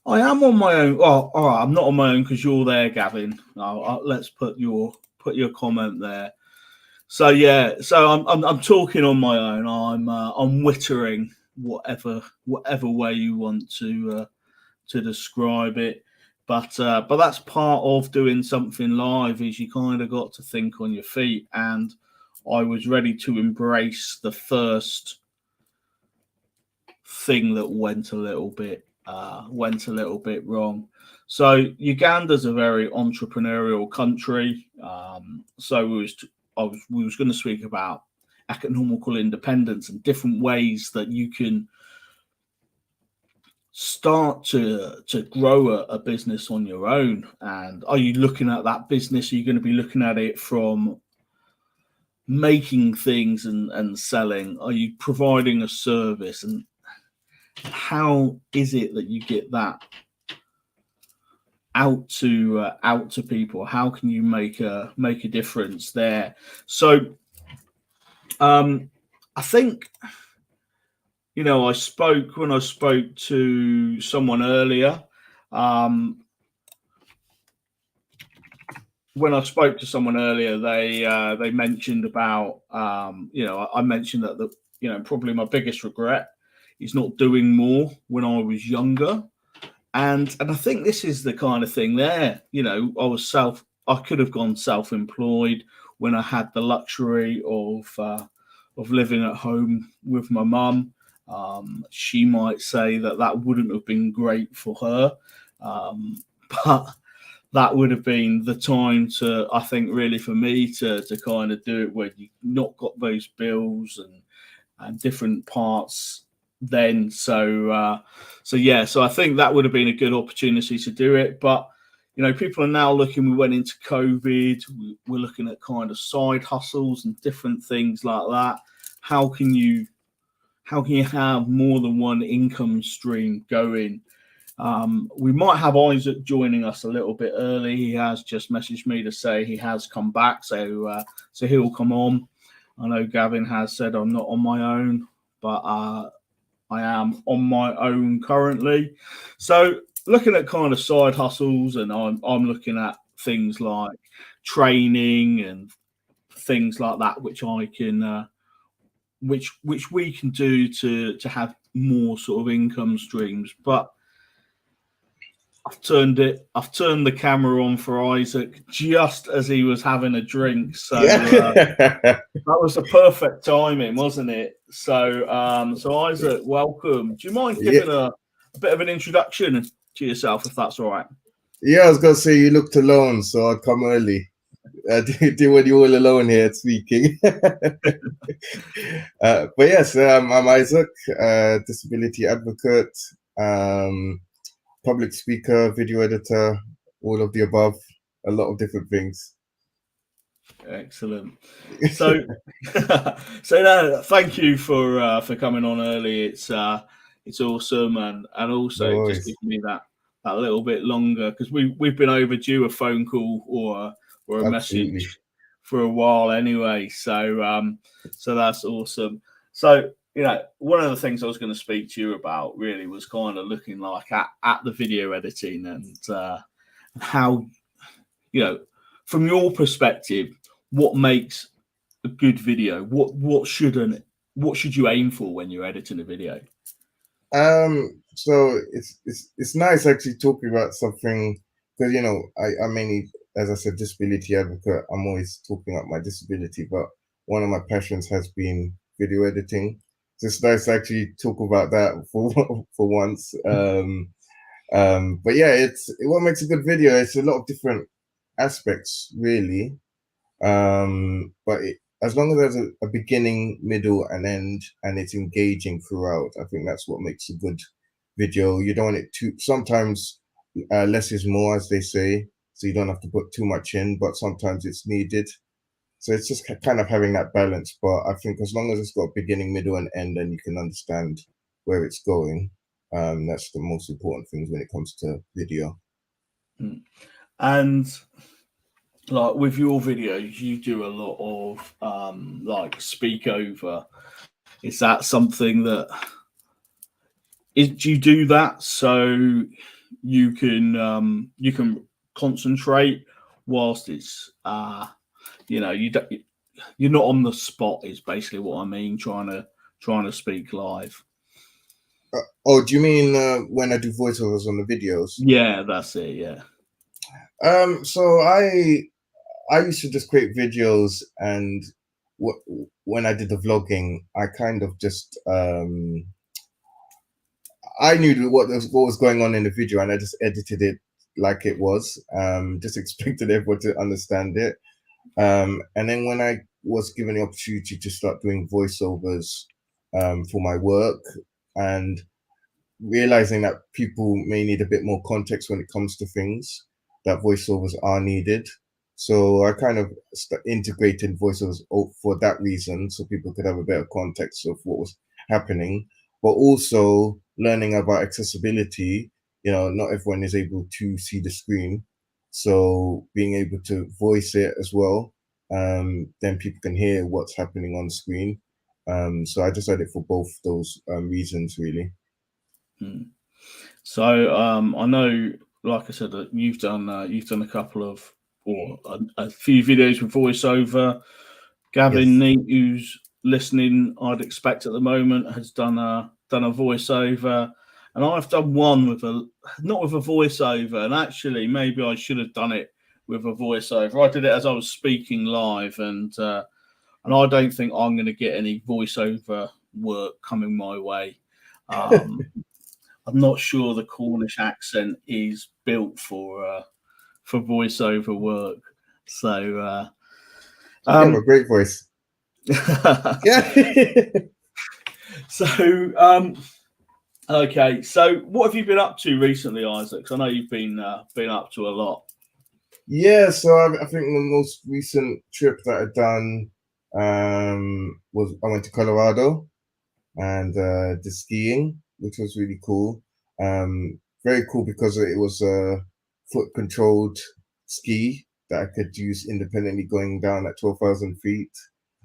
S1: I am on my own. Oh, all right, I'm not on my own because you're there, Gavin. Let's put your comment there. So yeah, so I'm talking on my own. I'm wittering, whatever way you want to describe it. But that's part of doing something live, is you kind of got to think on your feet. And I was ready to embrace the first thing that went a little bit wrong. So Uganda's a very entrepreneurial country. So we was going to speak about economical independence and different ways that you can start to grow a business on your own? And are you looking at that business? Are you going to be looking at it from making things and selling? Are you providing a service? And how is it that you get that out to people? How can you make a difference there? So I think, you know, when I spoke to someone earlier, they mentioned about, you know, I mentioned that you know, probably my biggest regret is not doing more when I was younger. And I think this is the kind of thing there, you know, I could have gone self-employed when I had the luxury of living at home with my mum. She might say that wouldn't have been great for her, but that would have been the time to, I think, really for me to kind of do it where you've not got those bills and different parts then. So I think that would have been a good opportunity to do it. But you know, people are now looking. We went into COVID. We're looking at kind of side hustles and different things like that. How can you have more than one income stream going? We might have Isaac joining us a little bit early. He has just messaged me to say he has come back, so he'll come on. I know Gavin has said I'm not on my own, but I am on my own currently. So looking at kind of side hustles, and I'm looking at things like training and things like that, which I can which we can do to have more sort of income streams. But I've turned the camera on for Isaac just as he was having a drink. So that was the perfect timing, wasn't it? So Isaac, welcome. Do you mind giving a bit of an introduction to yourself, if that's all right?
S8: Yeah, I was gonna say you looked alone, so I'd come early. Do when you're all alone here speaking. But yes, I'm Isaac, disability advocate, public speaker, video editor, all of the above, a lot of different things.
S1: Excellent. So, no, thank you for coming on early. It's awesome, and also just giving me that little bit longer, because we've been overdue a phone call or a
S8: Absolutely.
S1: message for a while anyway. So that's awesome. So, you know, one of the things I was going to speak to you about really was kind of looking like at the video editing and how, you know, from your perspective, what makes a good video? What should you aim for when you're editing a video?
S8: So it's nice actually talking about something, because you know I mainly, as I said, disability advocate. I'm always talking about my disability, but one of my passions has been video editing. So it's nice to actually talk about that for once. But yeah, what makes a good video. It's a lot of different aspects, really. But as long as there's a beginning, middle, and end, and it's engaging throughout, I think that's what makes a good video. You don't want it too. Sometimes less is more, as they say. So you don't have to put too much in, but sometimes it's needed. So it's just kind of having that balance. But I think as long as it's got beginning, middle, and end, and you can understand where it's going, that's the most important things when it comes to video.
S1: And like with your videos, you do a lot of like speak over. Is that something that do you do that so you can concentrate whilst it's you know, you're not on the spot is basically what I mean, trying to speak live.
S8: Oh, do you mean when I do voiceovers on the videos?
S1: Yeah, that's it. Yeah.
S8: So I used to just create videos, and when I did the vlogging, I kind of just I knew what was going on in the video, and I just edited it like it was. Just expected everyone to understand it. And then when I was given the opportunity to start doing voiceovers for my work, and realizing that people may need a bit more context when it comes to things, that voiceovers are needed. So I kind of integrated voiceovers for that reason, so people could have a better context of what was happening, but also learning about accessibility. You know, not everyone is able to see the screen, so being able to voice it as well, then people can hear what's happening on screen. So I decided for both those reasons, really.
S1: So I know, like I said, that you've done a couple of, or a few videos with voiceover. Gavin Neat, who's listening, I'd expect at the moment, has done a voiceover, and I've done one with not with a voiceover. And actually, maybe I should have done it with a voiceover. I did it as I was speaking live, and I don't think I'm going to get any voiceover work coming my way. I'm not sure the Cornish accent is built for voiceover work. So
S8: you have a great voice. Yeah.
S1: So okay. So what have you been up to recently, Isaac? 'Cause I know you've been up to a lot.
S8: Yeah. So I think the most recent trip that I've done was I went to Colorado and did skiing, which was really cool. Very cool because it was a foot controlled ski that I could use independently going down at 12,000 feet.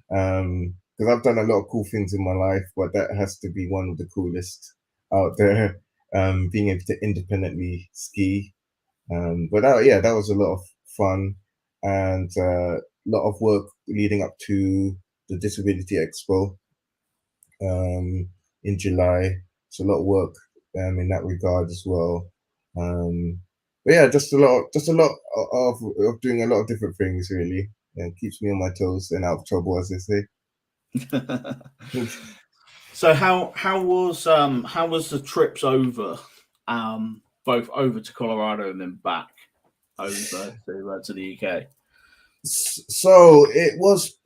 S8: Because I've done a lot of cool things in my life, but that has to be one of the coolest out there. Being able to independently ski. But that was a lot of fun and a lot of work leading up to the Disability Expo in July. So a lot of work in that regard as well. But yeah, just a lot of doing a lot of different things really. And keeps me on my toes and out of trouble, as they say.
S1: So how was the trips over, both over to Colorado and then back over to the UK?
S8: So it was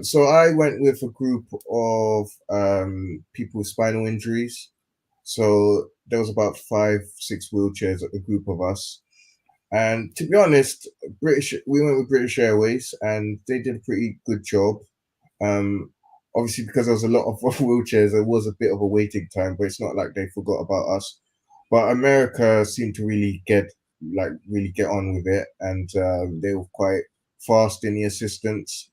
S8: so I went with a group of people with spinal injuries. So there was about 5-6 wheelchairs, a group of us. And to be honest, we went with British Airways and they did a pretty good job. Obviously because there was a lot of wheelchairs, there was a bit of a waiting time, but it's not like they forgot about us. But America seemed to really get on with it, and they were quite fast in the assistance.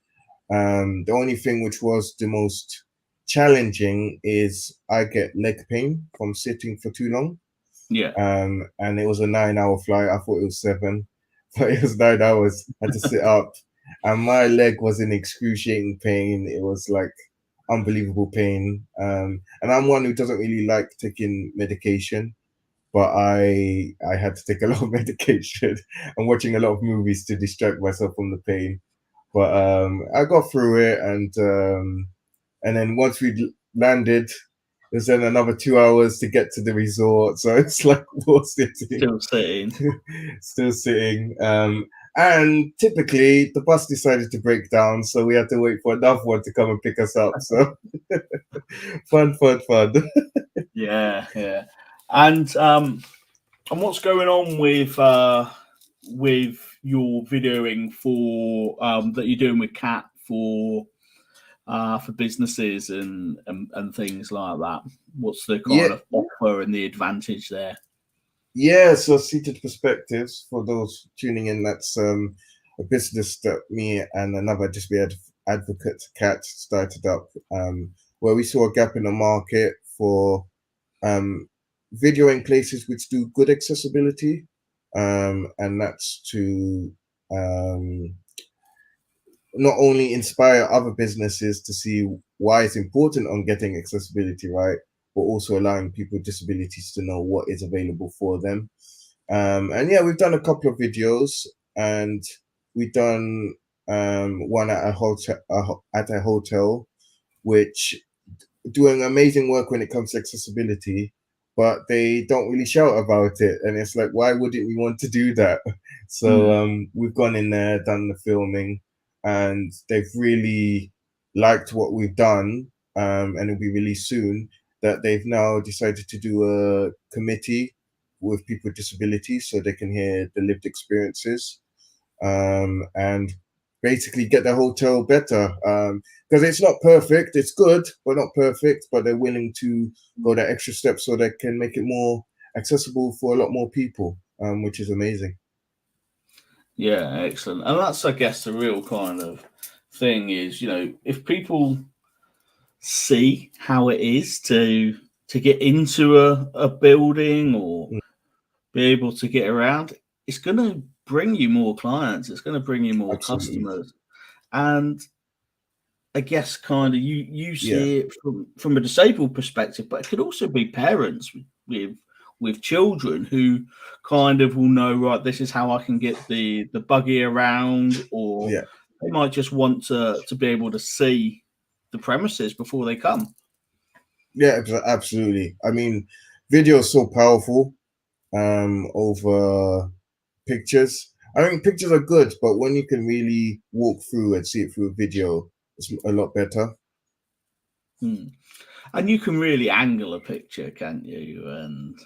S8: The only thing which was the most challenging is I get leg pain from sitting for too long.
S1: Yeah.
S8: And it was a 9-hour flight. I thought it was 7, but it was 9 hours. I had to sit up, and my leg was in excruciating pain. It was like unbelievable pain. And I'm one who doesn't really like taking medication, but I had to take a lot of medication and watching a lot of movies to distract myself from the pain. But I got through it, and then once we landed, it was then another 2 hours to get to the resort. So it's like more sitting. Still sitting. And typically the bus decided to break down, so we had to wait for another one to come and pick us up. So fun.
S1: Yeah. And what's going on with your videoing for that you're doing with Kat for businesses and things like that? What's the kind of offer and the advantage there?
S8: Yeah, so Seated Perspectives, for those tuning in, that's a business that me and another disability advocate, Kat, started up, where we saw a gap in the market for videoing places which do good accessibility, and that's to not only inspire other businesses to see why it's important on getting accessibility right, but also allowing people with disabilities to know what is available for them. And yeah, we've done a couple of videos, and we've done one at a hotel, which doing amazing work when it comes to accessibility, but they don't really shout about it, and it's like, why wouldn't you want to do that? So we've gone in there, done the filming, and they've really liked what we've done, and it'll be released soon. that they've now decided to do a committee with people with disabilities so they can hear the lived experiences, and basically get the hotel better. Because it's not perfect, it's good, but not perfect, but they're willing to go that extra step so they can make it more accessible for a lot more people, which is amazing.
S1: Yeah, excellent. And that's, I guess, the real kind of thing is, if people see how it is to get into a building or be able to get around, it's going to bring you more clients. It's going to bring you more
S8: Absolutely.
S1: customers. And I guess kind of you see it from a disabled perspective, but it could also be parents with children who kind of will know, right, this is how I can get the buggy around, or they might just want to be able to see the premises before they come.
S8: Yeah, absolutely. I mean, video is so powerful over pictures. I mean, pictures are good, but when you can really walk through and see it through a video, it's a lot better.
S1: And you can really angle a picture, can't you? And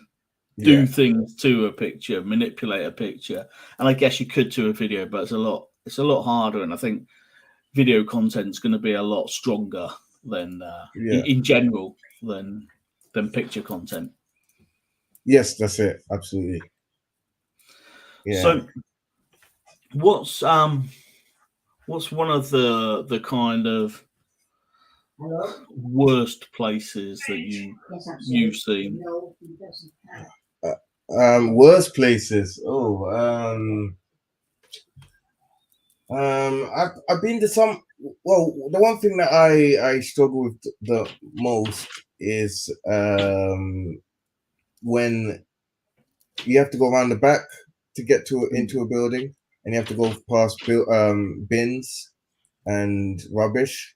S1: do things to a picture, manipulate a picture. And I guess you could to a video, but it's a lot harder. And I think video content is going to be a lot stronger than in general than picture content.
S8: Yes, that's it. Absolutely. Yeah.
S1: So what's one of the kind of worst places that you've seen?
S8: Worst places. I've been to some. Well, the one thing that I struggle with the most is when you have to go around the back to get into a building, and you have to go past bins and rubbish,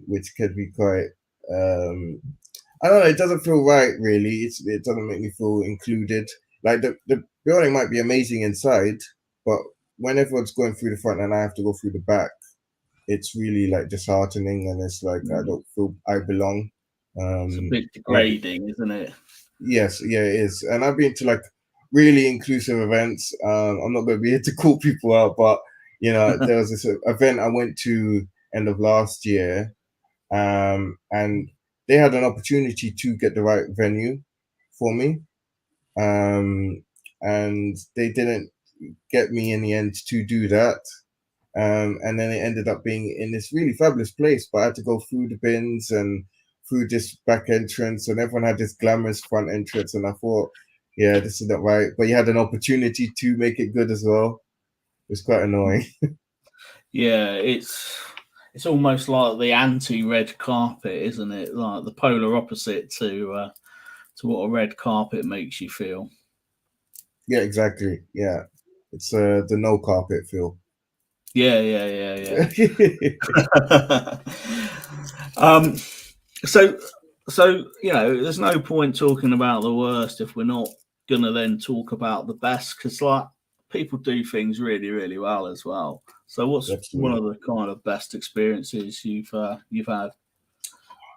S8: which could be quite. I don't know. It doesn't feel right, really. It doesn't make me feel included. Like the building might be amazing inside, but when everyone's going through the front and I have to go through the back, it's really like disheartening, and it's like I don't feel I belong.
S1: It's a bit degrading, isn't it?
S8: Yes, yeah, it is. And I've been to like really inclusive events. I'm not going to be here to call people out, but there was this event I went to end of last year, and they had an opportunity to get the right venue for me, and they didn't get me in the end to do that. And then it ended up being in this really fabulous place, but I had to go through the bins and through this back entrance, and everyone had this glamorous front entrance, and I thought, yeah, this is not right. But you had an opportunity to make it good as well. It's quite annoying.
S1: Yeah, it's almost like the anti-red carpet, isn't it? Like the polar opposite to what a red carpet makes you feel.
S8: Yeah, exactly. Yeah, it's the no carpet feel.
S1: Yeah. So there's no point talking about the worst if we're not gonna then talk about the best, because like people do things really, really well as well. So what's one of the kind of best experiences you've had?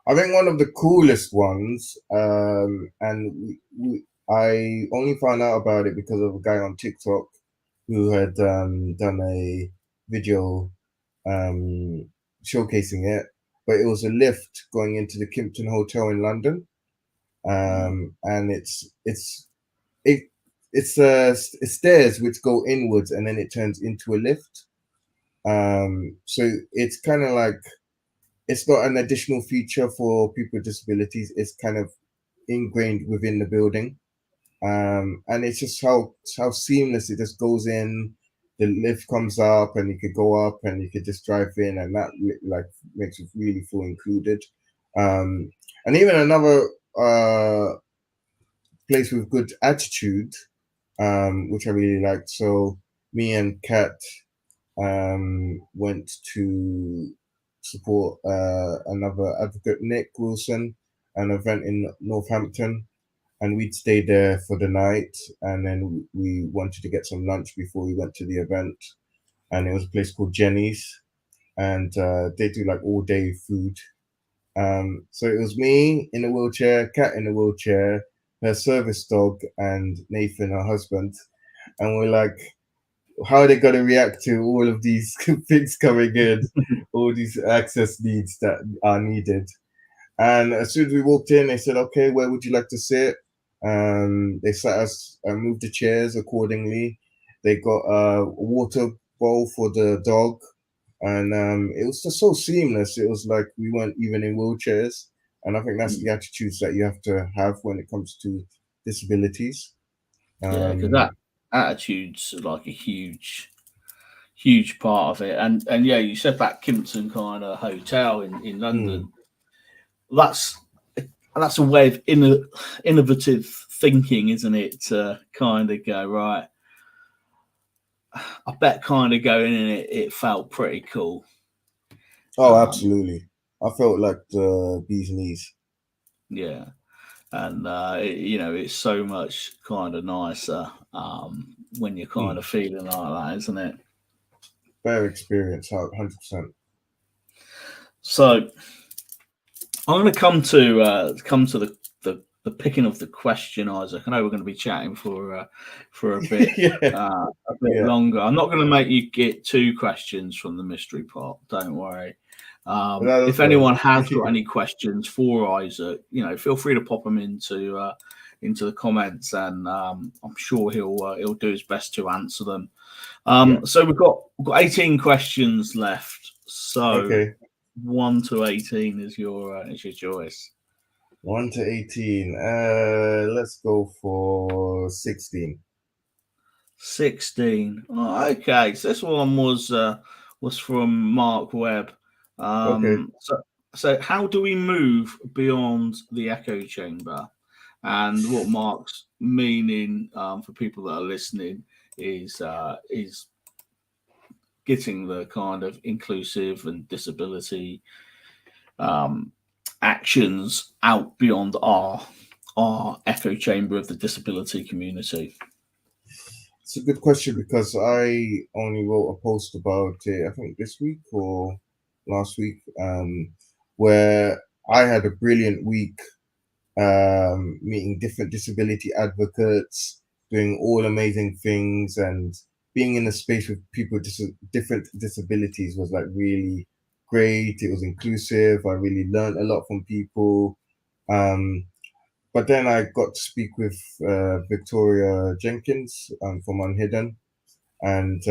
S8: I think one of the coolest ones, and I only found out about it because of a guy on TikTok who had done a video showcasing it, but it was a lift going into the Kimpton Hotel in London, and it's stairs which go inwards and then it turns into a lift. So it's kind of like, it's not an additional feature for people with disabilities. It's kind of ingrained within the building, and it's just how seamless it just goes in. The lift comes up, and you could go up, and you could just drive in, and that like makes you really feel included. And even another place with good attitude, which I really liked. So me and Kat went to support another advocate, Nick Wilson, an event in Northampton, and we'd stayed there for the night, and then we wanted to get some lunch before we went to the event, and it was a place called Jenny's, and they do like all day food, So it was me in a wheelchair, Kat in a wheelchair, her service dog, and Nathan, her husband. And we're like, how are they going to react to all of these things coming in, all these access needs that are needed? And as soon as we walked in, they said, okay, where would you like to sit? They sat us and moved the chairs accordingly. They got a water bowl for the dog. And it was just so seamless. It was like we weren't even in wheelchairs. And I think that's the attitudes that you have to have when it comes to disabilities.
S1: Yeah, because that attitude's like a huge part of it. And yeah, you said that Kimpton kind of hotel in London. That's a way of innovative thinking, isn't it? To kind of go, right, I bet kind of going in it felt pretty cool.
S8: Oh, absolutely. I felt like the bee's knees.
S1: Yeah. And it's so much kind of nicer when you're kind of feeling like that, isn't it?
S8: Fair experience, 100%.
S1: So I'm going to come to the picking of the question, Isaac. I know we're going to be chatting for a bit longer. I'm not going to make you get 2 questions from the mystery pot. Don't worry. If anyone has got any questions for Isaac, feel free to pop them into the comments, and I'm sure he'll do his best to answer them. So we've got 18 questions left. So 1 to 18 is your choice.
S8: 1 to 18. Let's go for 16.
S1: 16. Oh, okay. So this one was from Mark Webb. So how do we move beyond the echo chamber? And what Mark's meaning for people that are listening is getting the kind of inclusive and disability actions out beyond our echo chamber of the disability community.
S8: It's a good question, because I only wrote a post about it, I think this week or last week, where I had a brilliant week meeting different disability advocates, doing all amazing things, and being in a space with people with different disabilities was like really great. It was inclusive. I really learned a lot from people. But then I got to speak with Victoria Jenkins from Unhidden, and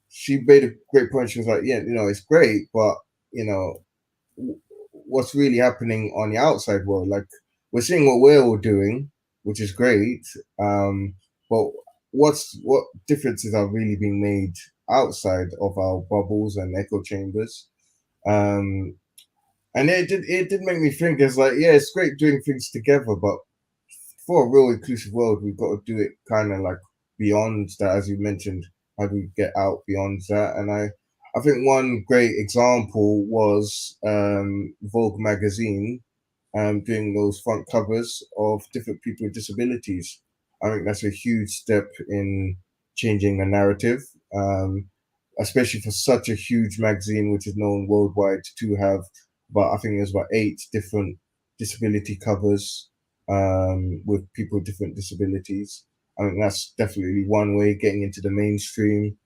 S8: she made a great point. She was like, yeah, it's great, but what's really happening on the outside world? Like, we're seeing what we're all doing, which is great, but what differences are really being made outside of our bubbles and echo chambers? And it did make me think. It's like, yeah, it's great doing things together, but for a real inclusive world, we've got to do it kind of like beyond that, as you mentioned. How do we get out beyond that? And I think one great example was Vogue magazine doing those front covers of different people with disabilities. I think that's a huge step in changing the narrative, especially for such a huge magazine, which is known worldwide to have, but I think there's about 8 different disability covers with people with different disabilities. I think that's definitely one way getting into the mainstream.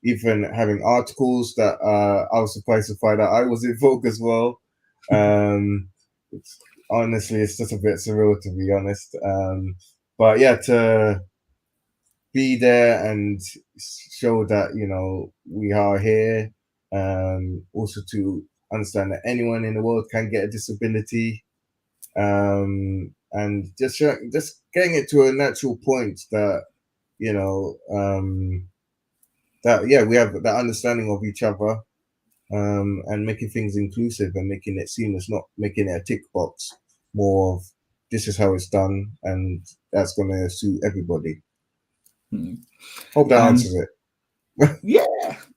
S8: Even having articles that I was surprised to find out I was in Vogue as well. Honestly, it's just a bit surreal, to be honest. But yeah, to be there and show that we are here. Also to understand that anyone in the world can get a disability, and just getting it to a natural point that that we have that understanding of each other, and making things inclusive and making it seamless, not making it a tick box. More of, this is how it's done, and that's going to suit everybody. Hope that answers it.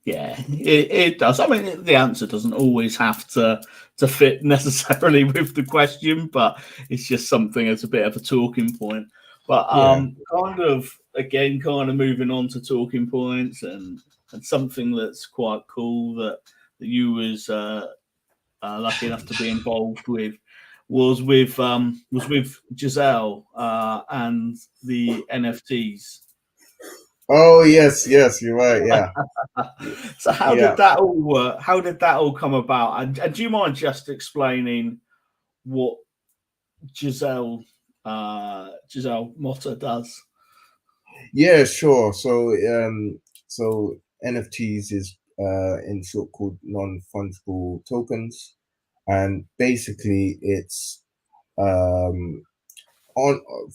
S1: Yeah, it does. I mean, the answer doesn't always have to fit necessarily with the question, but it's just something as a bit of a talking point. But kind of moving on to talking points and something that's quite cool that you was lucky enough to be involved with was with Giselle and the NFTs.
S8: Oh yes, you're right. Yeah.
S1: So how
S8: Yeah.
S1: did that all work? How did that all come about? And do you mind just explaining what Giselle Motta does?
S8: Yeah, sure. So NFTs is in short called non-fungible tokens, and basically it's on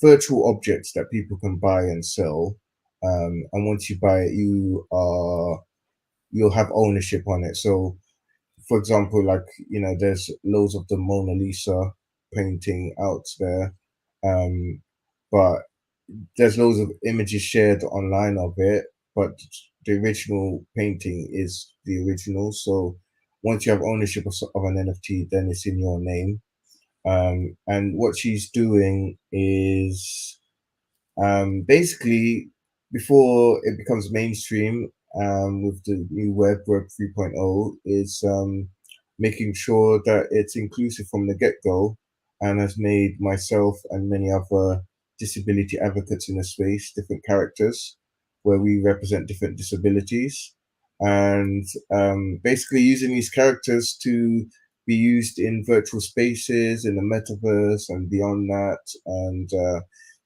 S8: virtual objects that people can buy and sell. And once you buy it, you'll have ownership on it. So, for example, like there's loads of the Mona Lisa painting out there, but there's loads of images shared online of it, but the original painting is the original. So once you have ownership of an NFT, then it's in your name. And what she's doing is basically, before it becomes mainstream, with the new Web 3.0, is making sure that it's inclusive from the get-go, and has made myself and many other disability advocates in the space different characters where we represent different disabilities, and basically using these characters to be used in virtual spaces, in the metaverse and beyond that, and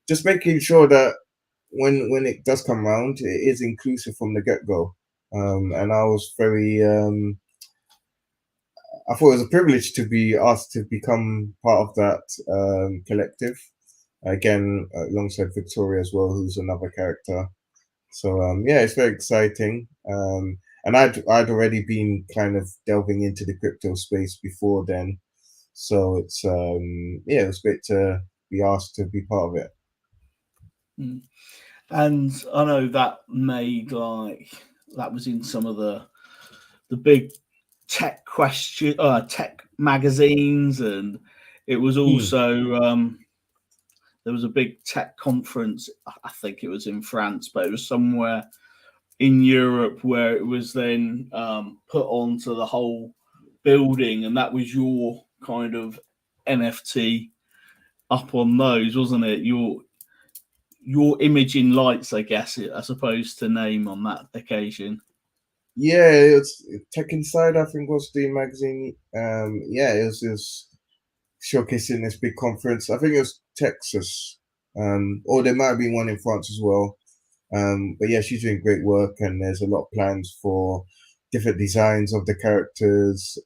S8: just making sure that when it does come around, it is inclusive from the get-go. And I was very I thought it was a privilege to be asked to become part of that collective, again alongside Victoria as well, who's another character. So yeah, it's very exciting. And I'd already been kind of delving into the crypto space before then, so it's yeah, it was great to be asked to be part of it.
S1: And I know that was in some of the big tech tech magazines, and it was also there was a big tech conference. I think it was in France, but it was somewhere in Europe where it was then put onto the whole building, and that was your kind of NFT up on those, wasn't it? Your image in lights, I guess, as opposed to name on that occasion.
S8: Yeah, it's Tech Inside, I think, was the magazine. Yeah, it was showcasing this big conference. I think it was Texas, or there might have been one in France as well. But yeah, she's doing great work, and there's a lot of plans for different designs of the characters,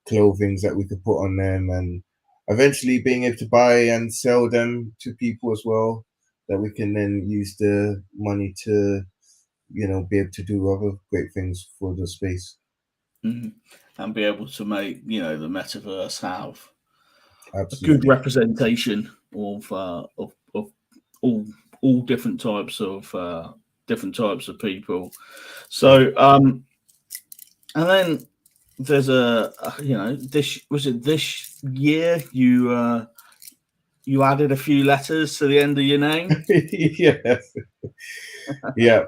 S8: clothings that we could put on them, and eventually being able to buy and sell them to people as well, that we can then use the money to, be able to do other great things for the space.
S1: And be able to make, the metaverse have
S8: Absolutely.
S1: a good representation of all different types of people. So and then there's this year you added a few letters to the end of your name.
S8: Yeah. Yeah.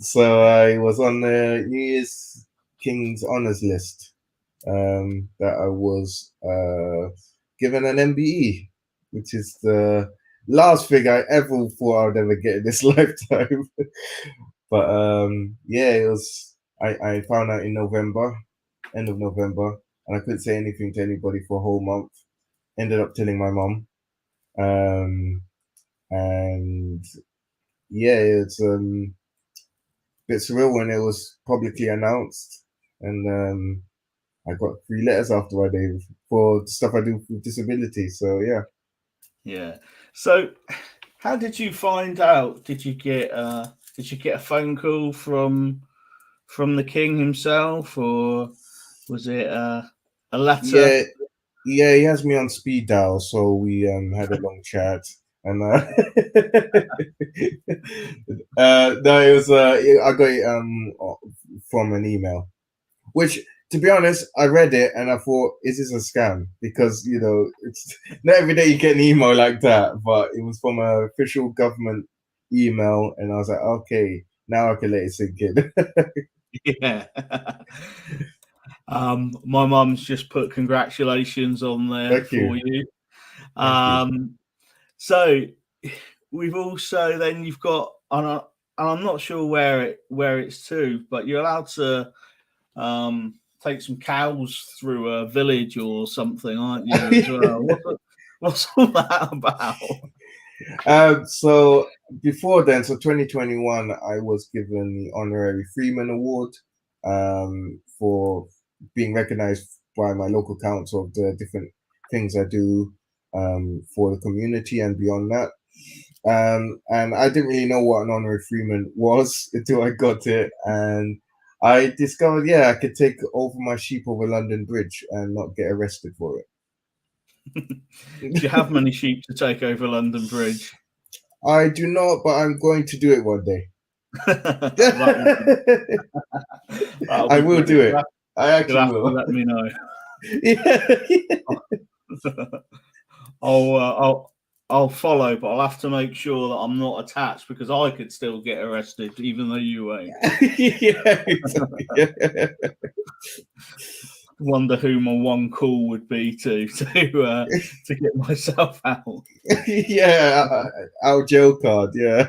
S8: So I was on the New Year's King's Honors list, that I was given an MBE, which is the last thing I ever thought I would ever get in this lifetime. But yeah, it was. I found out in November, end of November, and I couldn't say anything to anybody for a whole month. Ended up telling my mom, and yeah, it's bit surreal when it was publicly announced, and I got 3 letters after I did for the stuff I do with disability. So
S1: Yeah. So how did you find out? Did you get a phone call from the King himself, or was it a letter?
S8: Yeah, he has me on speed dial, so we had a long chat, and no, it was I got it from an email, which, to be honest, I read it and I thought, is this a scam? Because it's not every day you get an email like that, but it was from an official government email, and I was like, okay, now I can let it sink in.
S1: Yeah. My mum's just put congratulations on there
S8: Thank you.
S1: for you.
S8: Thank you.
S1: So we've also then you've got, and I'm not sure where it's to, but you're allowed to take some cows through a village or something, aren't you? As well. What's all that about?
S8: So before then, so 2021, I was given the honorary Freeman Award for being recognized by my local council of the different things I do for the community and beyond that. And I didn't really know what an honorary Freeman was until I got it, and I discovered, yeah, I could take over my sheep over London Bridge and not get arrested for it.
S1: Do you have many sheep to take over London Bridge?
S8: I do not, but I'm going to do it one day. I will do it. I actually will.
S1: Let me know.
S8: Yeah.
S1: I'll follow, but I'll have to make sure that I'm not attached, because I could still get arrested even though you won't.
S8: Yeah, exactly. Yeah.
S1: Wonder who my one call would be to get myself out.
S8: Yeah, our jail card. Yeah.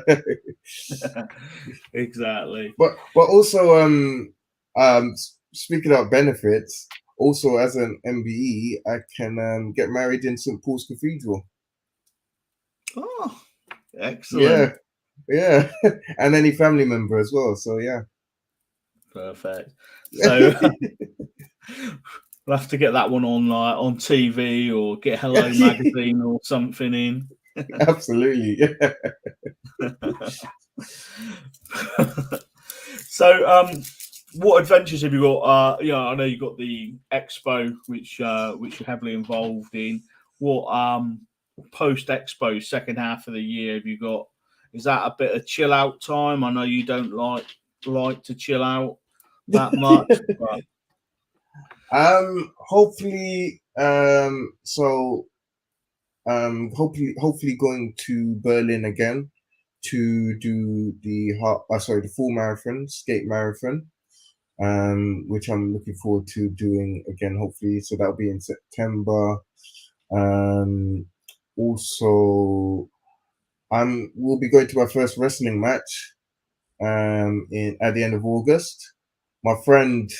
S1: Exactly.
S8: But also speaking of benefits, also as an MBE, I can get married in St. Paul's Cathedral.
S1: Oh, excellent.
S8: Yeah. And any family member as well. So yeah.
S1: Perfect. So we'll have to get that one on TV, or get Hello Magazine or something in.
S8: Absolutely. Yeah.
S1: So what adventures have you got? I know you got the expo, which you're heavily involved in. What post expo second half of the year have you got? Is that a bit of chill out time? I know you don't like to chill out that much. But...
S8: hopefully going to Berlin again to do the full marathon, skate marathon, which I'm looking forward to doing again, hopefully. So that'll be in September. Also, we'll be going to my first wrestling match at the end of August. My friend,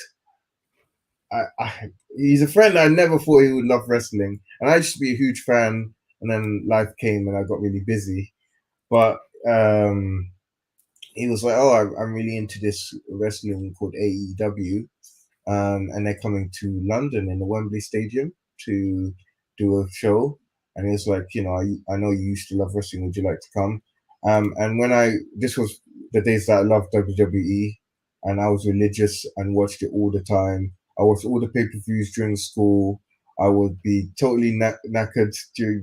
S8: he's a friend I never thought he would love wrestling, and I used to be a huge fan, and then life came and I got really busy. But he was like, "Oh, I'm really into this wrestling called AEW, and they're coming to London in the Wembley Stadium to do a show." And he was like, I know you used to love wrestling. Would you like to come? And this was the days that I loved WWE, and I was religious and watched it all the time. I watched all the pay-per-views during school. I would be totally knackered during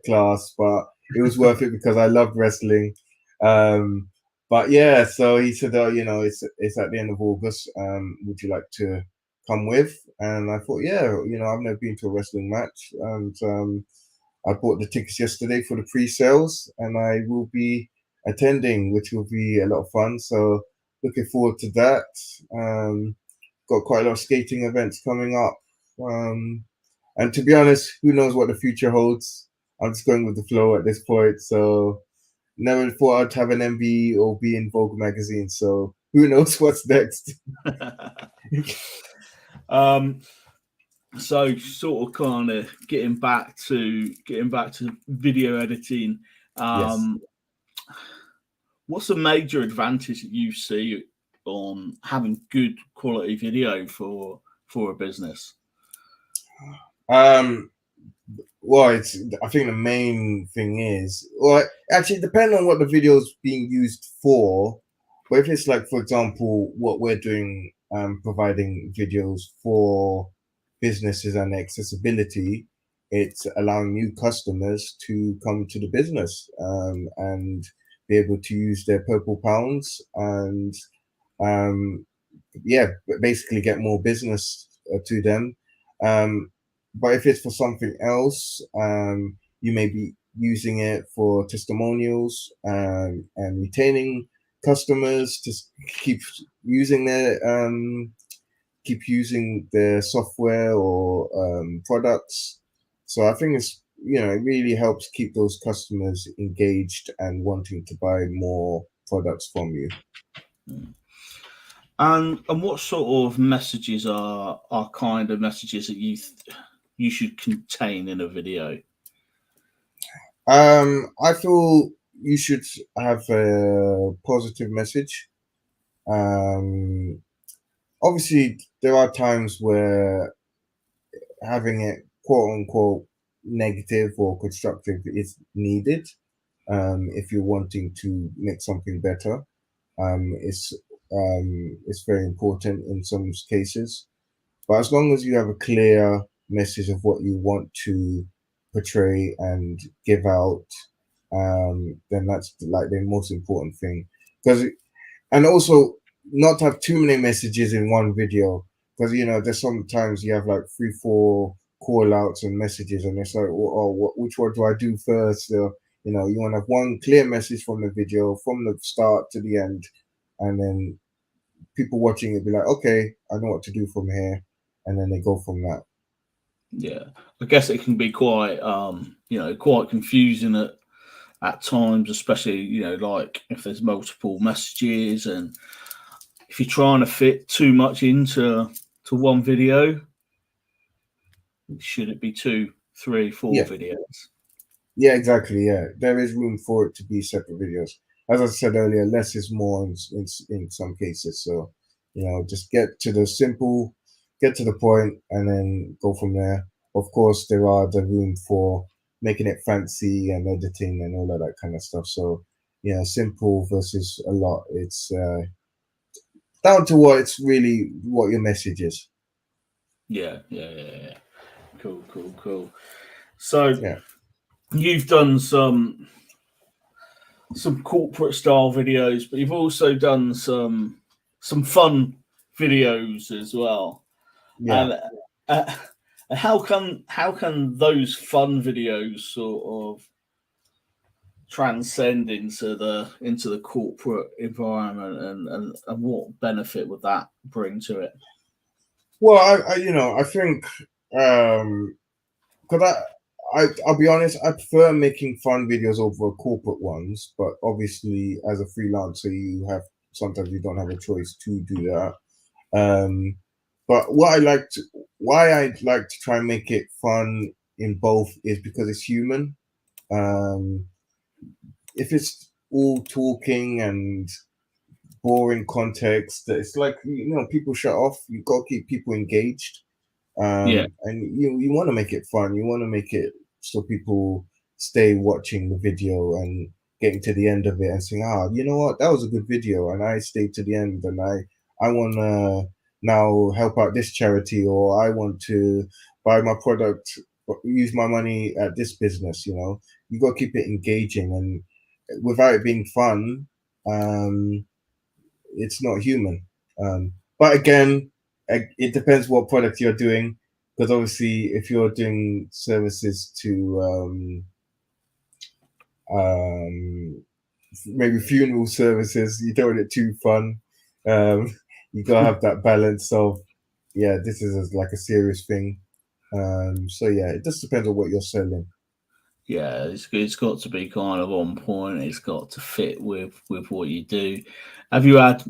S8: class, but it was worth it because I loved wrestling. But yeah, so he said, it's at the end of August. Would you like to come with? And I thought, yeah, I've never been to a wrestling match, and I bought the tickets yesterday for the pre-sales, and I will be attending, which will be a lot of fun. So looking forward to that. Got quite a lot of skating events coming up. And to be honest, who knows what the future holds? I'm just going with the flow at this point. So never thought I'd have an MBE or be in Vogue magazine. So who knows what's next?
S1: So sort of kind of getting back to video editing.
S8: Yes.
S1: What's the major advantage that you see on having good quality video for a business?
S8: Well, I think the main thing is, well, actually, depending on what the video is being used for. But if it's like, for example, what we're doing, providing videos for businesses and accessibility, it's allowing new customers to come to the business and be able to use their purple pounds and basically get more business to them. But if it's for something else, you may be using it for testimonials and retaining customers to keep using keep using their software or products. So I think it's, you know, it really helps keep those customers engaged and wanting to buy more products from you.
S1: And what sort of messages are kind of messages that you should contain in a video?
S8: I feel you should have a positive message. Obviously, there are times where having it quote unquote negative or constructive is needed. If you're wanting to make something better, it's very important in some cases. But as long as you have a clear message of what you want to portray and give out, then that's like the most important thing. And also not to have too many messages in one video, because you know there's sometimes you have like 3-4 call outs and messages, and it's like, which one do I do first? You know, you want to have one clear message from the video from the start to the end, and then people watching it be like, okay, I know what to do from here, and then they go from that.
S1: Yeah, I guess it can be quite quite confusing at times, especially, you know, like if there's multiple messages and if you're trying to fit too much into one video. Should it be 2, 3, 4 videos?
S8: Yeah, exactly. Yeah, there is room for it to be separate videos. As I said earlier, less is more in some cases. So, you know, just get to the simple, get to the point, and then go from there. Of course, there are the room for making it fancy and editing and all of that kind of stuff. So, you know, simple versus a lot. It's down to what your message is.
S1: Yeah. Cool. So
S8: Yeah.
S1: you've done some corporate style videos, but you've also done some fun videos as well.
S8: Yeah.
S1: And how can those fun videos sort of transcend into the corporate environment, and what benefit would that bring to it?
S8: Well, I think because I'll be honest, I prefer making fun videos over corporate ones, but obviously as a freelancer, sometimes you don't have a choice to do that. But why I like to try and make it fun in both is because it's human. If it's all talking and boring context, it's like, you know, people shut off. You've got to keep people engaged. And you want to make it fun. You want to make it so people stay watching the video and getting to the end of it and saying, you know what, that was a good video, and I stayed to the end, and I want to now help out this charity, or I want to buy my product, use my money at this business. You know, you got to keep it engaging, and without it being fun, it's not human. But again, it depends what product you're doing, because obviously if you're doing services to maybe funeral services, you don't want it too fun. You gotta have that balance of, this is like a serious thing. So yeah, it just depends on what you're selling.
S1: Yeah, it's got to be kind of on point. It's got to fit with what you do. Have you had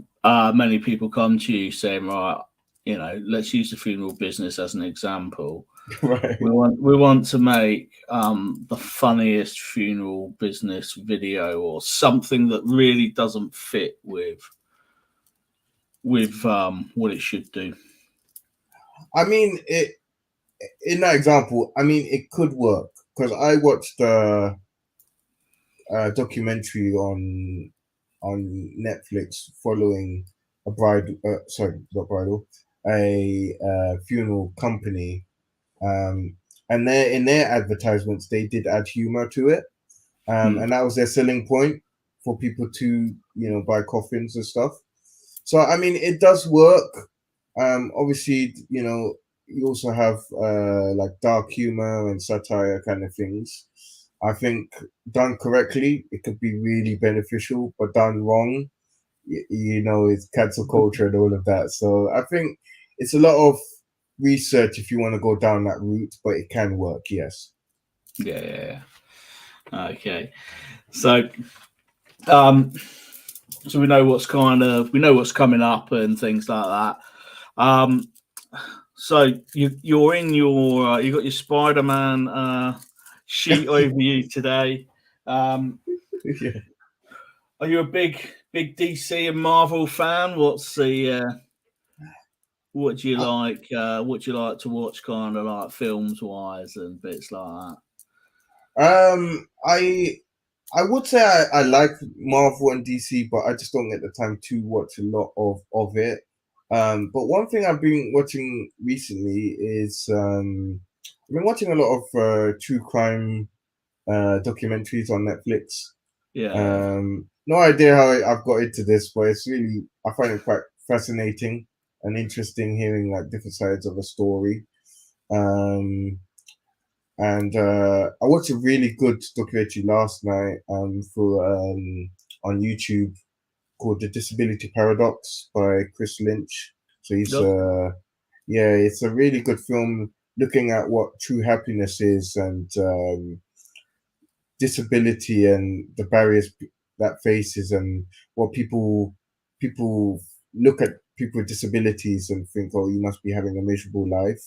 S1: many people come to you saying, right, you know, let's use the funeral business as an example.
S8: Right.
S1: We want to make the funniest funeral business video, or something that really doesn't fit with what it should do.
S8: I mean, in that example, I mean, it could work, because I watched a documentary on Netflix following a funeral company, and in their advertisements they did add humor to it, and that was their selling point for people to, you know, buy coffins and stuff. So I mean, it does work. Obviously, you know, you also have like dark humor and satire kind of things. I think done correctly, it could be really beneficial, but done wrong, you know, it's cancel culture and all of that. So I think it's a lot of research if you want to go down that route, but it can work. Yes.
S1: Yeah. Okay. So, so we know what's coming up and things like that. So you're in your you got your Spider-Man sheet over you today.
S8: Yeah.
S1: Are you a big DC and Marvel fan? What's the what do you like? What do you like to watch, kind of like films wise and bits like that?
S8: I would say I like Marvel and DC, but I just don't get the time to watch a lot of it. But one thing I've been watching recently is I've been watching a lot of true crime documentaries on Netflix.
S1: Yeah.
S8: No idea how I've got into this, but it's really, I find it quite fascinating and interesting hearing like different sides of a story. And I watched a really good documentary last night for on YouTube called The Disability Paradox by Chris Lynch. So he's yeah, it's a really good film looking at what true happiness is and disability and the barriers that faces and what people look at people with disabilities and think, oh, you must be having a miserable life,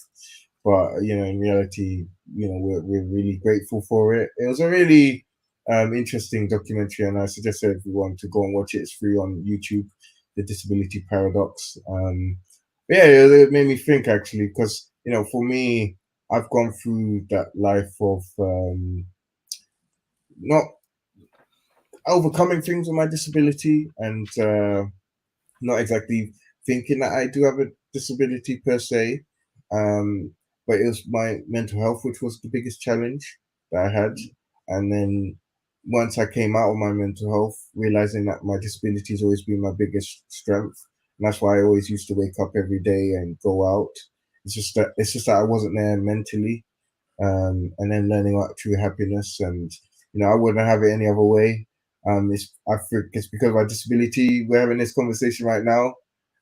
S8: but in reality, we're really grateful for it. It was a really interesting documentary, and I suggest everyone to go and watch it. It's free on YouTube, The Disability Paradox. Yeah, it made me think actually, because for me, I've gone through that life of not overcoming things with my disability and not exactly thinking that I do have a disability per se. But it was my mental health, which was the biggest challenge that I had. And then once I came out of my mental health, realizing that my disability has always been my biggest strength. And that's why I always used to wake up every day and go out. It's just that I wasn't there mentally. And then learning about true happiness, and I wouldn't have it any other way. I think it's because of my disability we're having this conversation right now,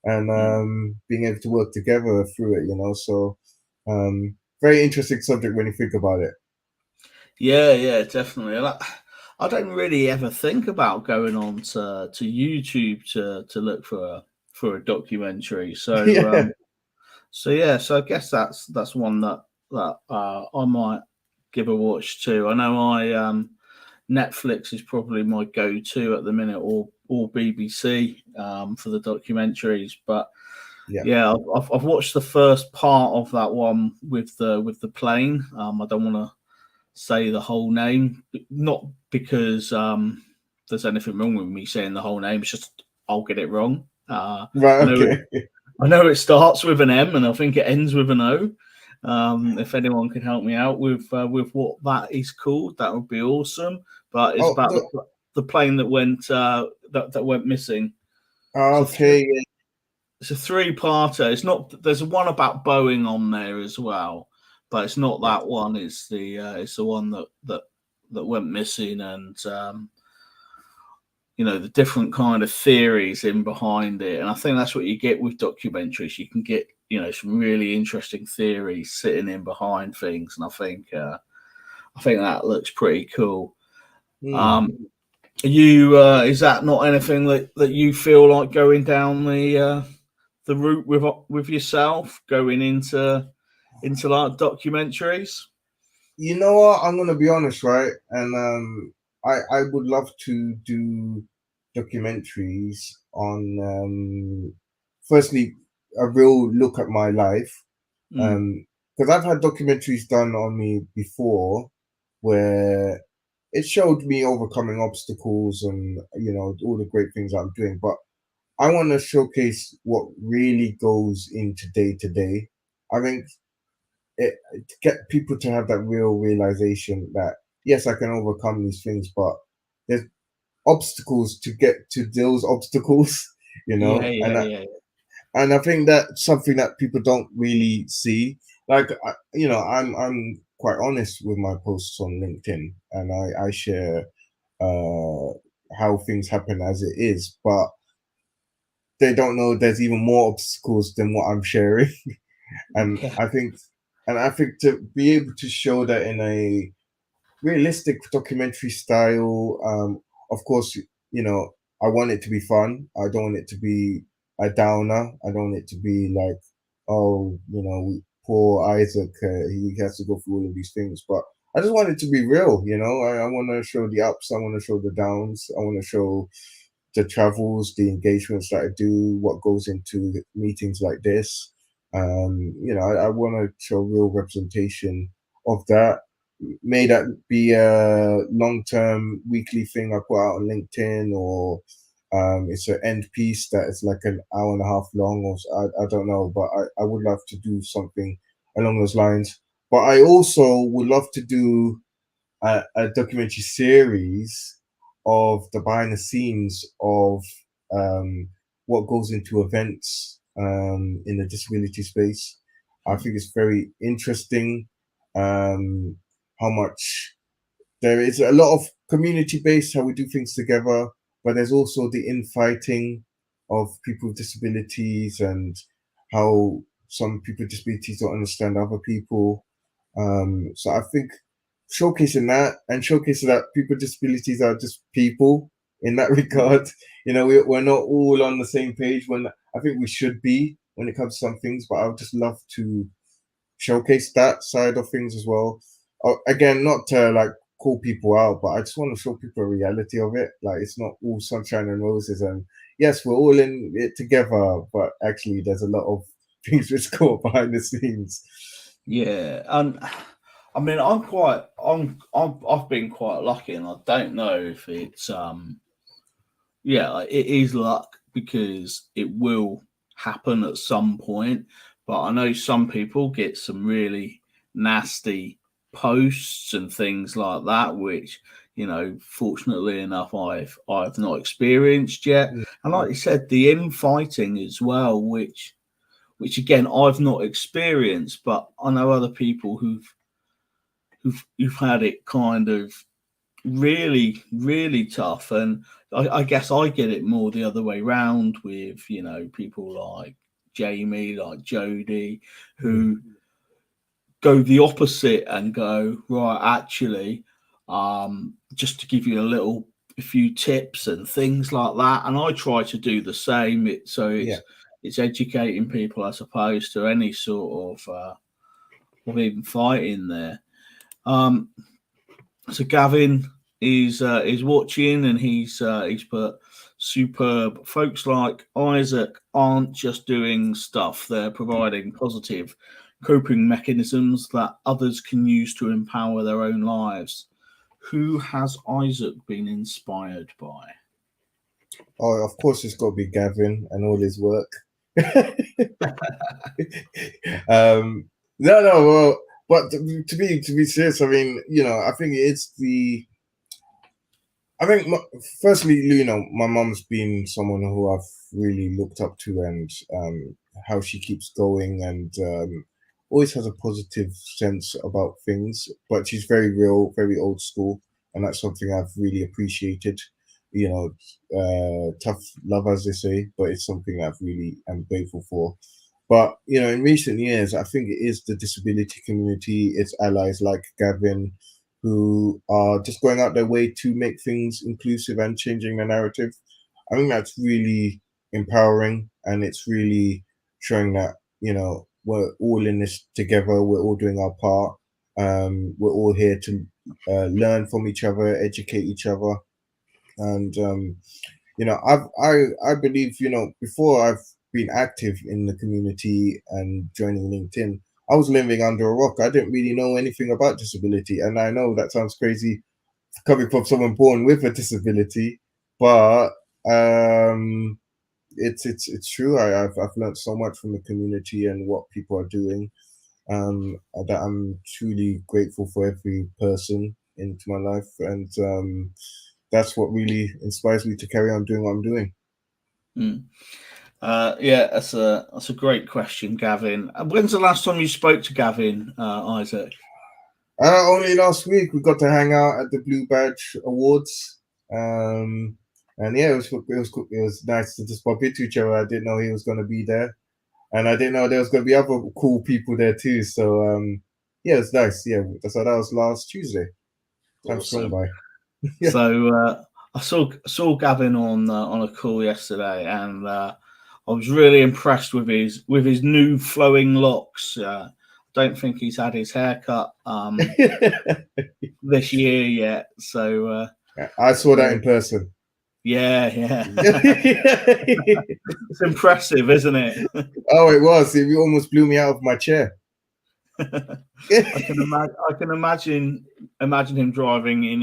S8: and being able to work together through it. So very interesting subject when you think about it.
S1: Yeah, definitely. I don't really ever think about going on to YouTube to look for a documentary. So
S8: Yeah.
S1: So I guess that's one that I might give a watch too. I know Netflix is probably my go-to at the minute, or BBC for the documentaries. But yeah, I've watched the first part of that one with the plane. I don't want to say the whole name, not because there's anything wrong with me saying the whole name. It's just I'll get it wrong.
S8: Right. Okay.
S1: I know it starts with an M and I think it ends with an O. If anyone can help me out with what that is called, that would be awesome. But it's about the plane that went that went missing.
S8: Okay.
S1: It's a three-parter. It's not. There's one about Boeing on there as well, but it's not that one. It's the one that went missing, and the different kind of theories in behind it. And I think that's what you get with documentaries. You can get some really interesting theories sitting in behind things, and I think that looks pretty cool. Is that not anything that you feel like going down the route with yourself, going into like documentaries?
S8: You know what? I'm gonna be honest, right? And I would love to do documentaries on firstly a real look at my life, because I've had documentaries done on me before where it showed me overcoming obstacles and all the great things I'm doing, but I want to showcase what really goes into day to day. I think to get people to have that real realization that yes, I can overcome these things, but there's obstacles to get to those obstacles, and I think that's something that people don't really see. Like I'm quite honest with my posts on LinkedIn, and I share how things happen as it is, but they don't know there's even more obstacles than what I'm sharing. And
S1: Yeah.
S8: I think to be able to show that in a realistic documentary style, of course, you know, I want it to be fun. I don't want it to be a downer. I don't want it to be like, oh, you know, poor Isaac, he has to go through all of these things. But I just want it to be real, you know. I want to show the ups. I want to show the downs. I want to show the travels, the engagements that I do, what goes into meetings like this. You know, I want to show real representation of that. May that be a long-term weekly thing I put out on LinkedIn, or it's an end piece that is like an hour and a half long, or I don't know, but I would love to do something along those lines. But I also would love to do a documentary series of the behind the scenes of what goes into events in the disability space. I think it's very interesting how much there is a lot of community based, how we do things together, but there's also the infighting of people with disabilities and how some people with disabilities don't understand other people. So I think showcasing that and showcasing that people with disabilities are just people in that regard. You know, we're not all on the same page when I think we should be when it comes to some things, but I would just love to showcase that side of things as well. Again, not to like call people out, but I just want to show people a reality of it. Like, it's not all sunshine and roses, and yes, we're all in it together, but actually there's a lot of things which go behind the scenes.
S1: Yeah, and I mean, I've been quite lucky, and I don't know if it's yeah, it is luck because it will happen at some point. But I know some people get some really nasty posts and things like that, which, you know, fortunately enough, I've not experienced yet. And like you said, the infighting as well, which again I've not experienced, but I know other people who've had it kind of really tough. And I guess I get it more the other way round with, you know, people like Jamie, like Jodie, who go the opposite and go, right, actually, just to give you a few tips and things like that. And I try to do the same. It's educating people as opposed to any sort of even fighting there. So Gavin is watching, and he's put superb. Folks like Isaac aren't just doing stuff; they're providing positive coping mechanisms that others can use to empower their own lives. Who has Isaac been inspired by?
S8: Oh, of course, it's got to be Gavin and all his work. No, well, but to be serious, I mean, you know, I think firstly, you know, my mom's been someone who I've really looked up to, and how she keeps going, and always has a positive sense about things. But she's very real, very old school, and that's something I've really appreciated. You know, tough love, as they say, but it's something I've really am grateful for. But, you know, in recent years, I think it is the disability community, its allies like Gavin, who are just going out their way to make things inclusive and changing the narrative. I think that's really empowering, and it's really showing that, you know, we're all in this together. We're all doing our part. We're all here to learn from each other, educate each other. And, you know, I believe, you know, before I've been active in the community and joining LinkedIn, I was living under a rock. I didn't really know anything about disability. And I know that sounds crazy coming from someone born with a disability, but it's true. I've learned so much from the community and what people are doing, that I'm truly grateful for every person into my life. And that's what really inspires me to carry on doing what I'm doing.
S1: Yeah, that's a great question, Gavin. When's the last time you spoke to Gavin, Isaac?
S8: Only last week. We got to hang out at the Blue Badge Awards. And yeah, it was nice to just bump into each other. I didn't know he was going to be there, and I didn't know there was going to be other cool people there too. So yeah, it was nice. Yeah, so that was last Tuesday. Time's flown by. Yeah.
S1: So I saw Gavin on a call yesterday, and I was really impressed with his new flowing locks. Don't think he's had his haircut this year yet. So
S8: I saw that in person.
S1: yeah. It's impressive, isn't it?
S8: Oh, it was. It almost blew me out of my chair.
S1: I can imagine him driving in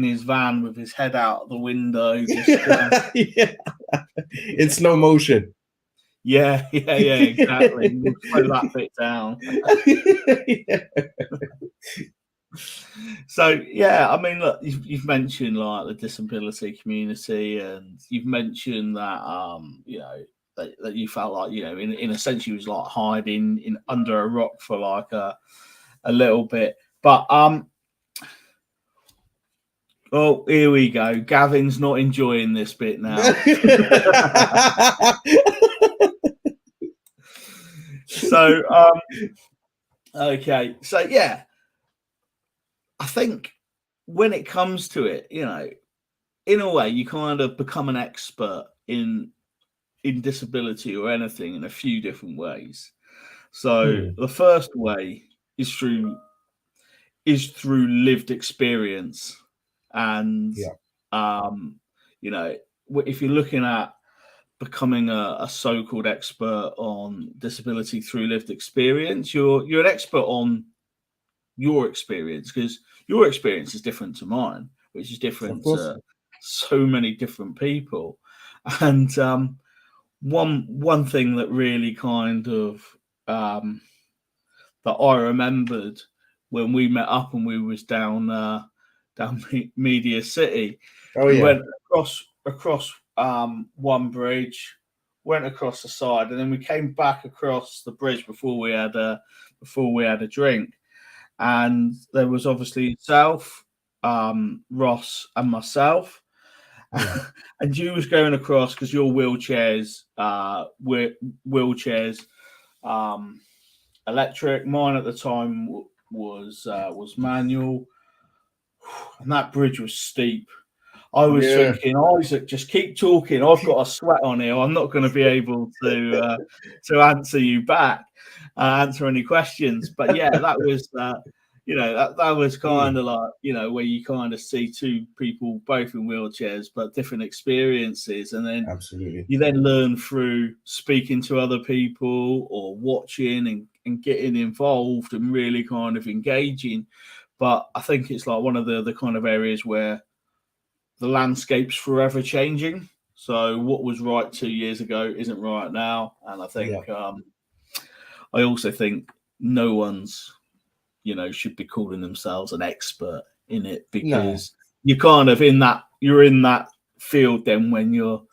S1: his van with his head out the window, just
S8: yeah. In slow motion.
S1: yeah, exactly. We'll slow that bit down. So yeah, I mean, look, you've mentioned like the disability community, and you've mentioned that you know that you felt like, you know, in a sense you was like hiding in under a rock for like a little bit, but oh, here we go. Gavin's not enjoying this bit now. So okay, so yeah, I think when it comes to it, you know, in a way, you kind of become an expert in disability or anything in a few different ways. So the first way is through lived experience, and you know, if you're looking at becoming a so-called expert on disability through lived experience, you're an expert on your experience, because your experience is different to mine, which is different to so many different people. And one thing that really kind of that I remembered when we met up and we was down Media City, we went across one bridge, went across the side, and then we came back across the bridge before we had a drink. And there was obviously yourself, Ross, and myself. And you was going across because your wheelchairs electric. Mine at the time was manual, and that bridge was steep. I was thinking, Isaac, just keep talking. I've got a sweat on here. I'm not going to be able to answer you back, answer any questions. But yeah, that was you know, that was kind of like, you know, where you kind of see two people both in wheelchairs but different experiences, and then you then learn through speaking to other people or watching and getting involved and really kind of engaging. But I think it's like one of the kind of areas where the landscape's forever changing. So what was right 2 years ago isn't right now. And I think I also think no one's, you know, should be calling themselves an expert in it, because you're kind of you're in that field then when you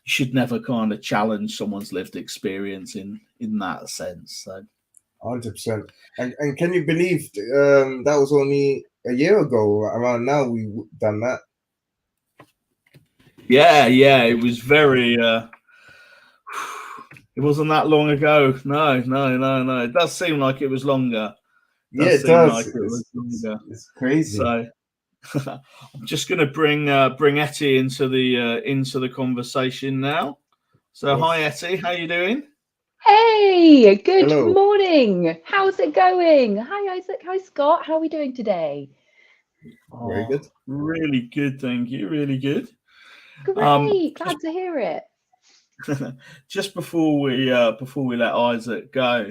S1: should never kind of challenge someone's lived experience in that sense. So
S8: 100%. And can you believe that was only a year ago around now we done that?
S1: Yeah, it was very it wasn't that long ago. No. It does seem like it was longer.
S8: It does. It's crazy.
S1: So I'm just going to bring Etty into the conversation now. So hi Etty, how you doing?
S9: Hey, good morning. How's it going? Hi Isaac, hi Scott. How are we doing today?
S8: Very good.
S1: Really good, thank you. Really good.
S9: Great, glad to hear it.
S1: Just before we let Isaac go,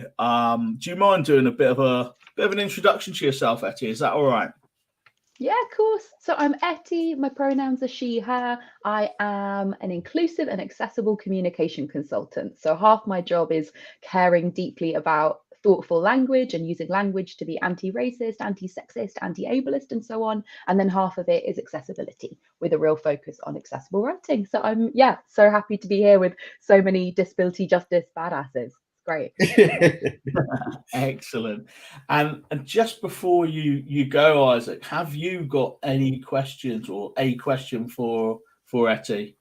S1: do you mind doing a bit of an introduction to yourself, Etty? Is that all right?
S9: Yeah, of course. So I'm Etty. My pronouns are she, her. I am an inclusive and accessible communication consultant. So half my job is caring deeply about thoughtful language and using language to be anti-racist, anti-sexist, anti-ableist, and so on. And then half of it is accessibility, with a real focus on accessible writing. So I'm, so happy to be here with so many disability justice badasses. Great.
S1: Excellent. And just before you go, Isaac, have you got any questions or a question for for Etty?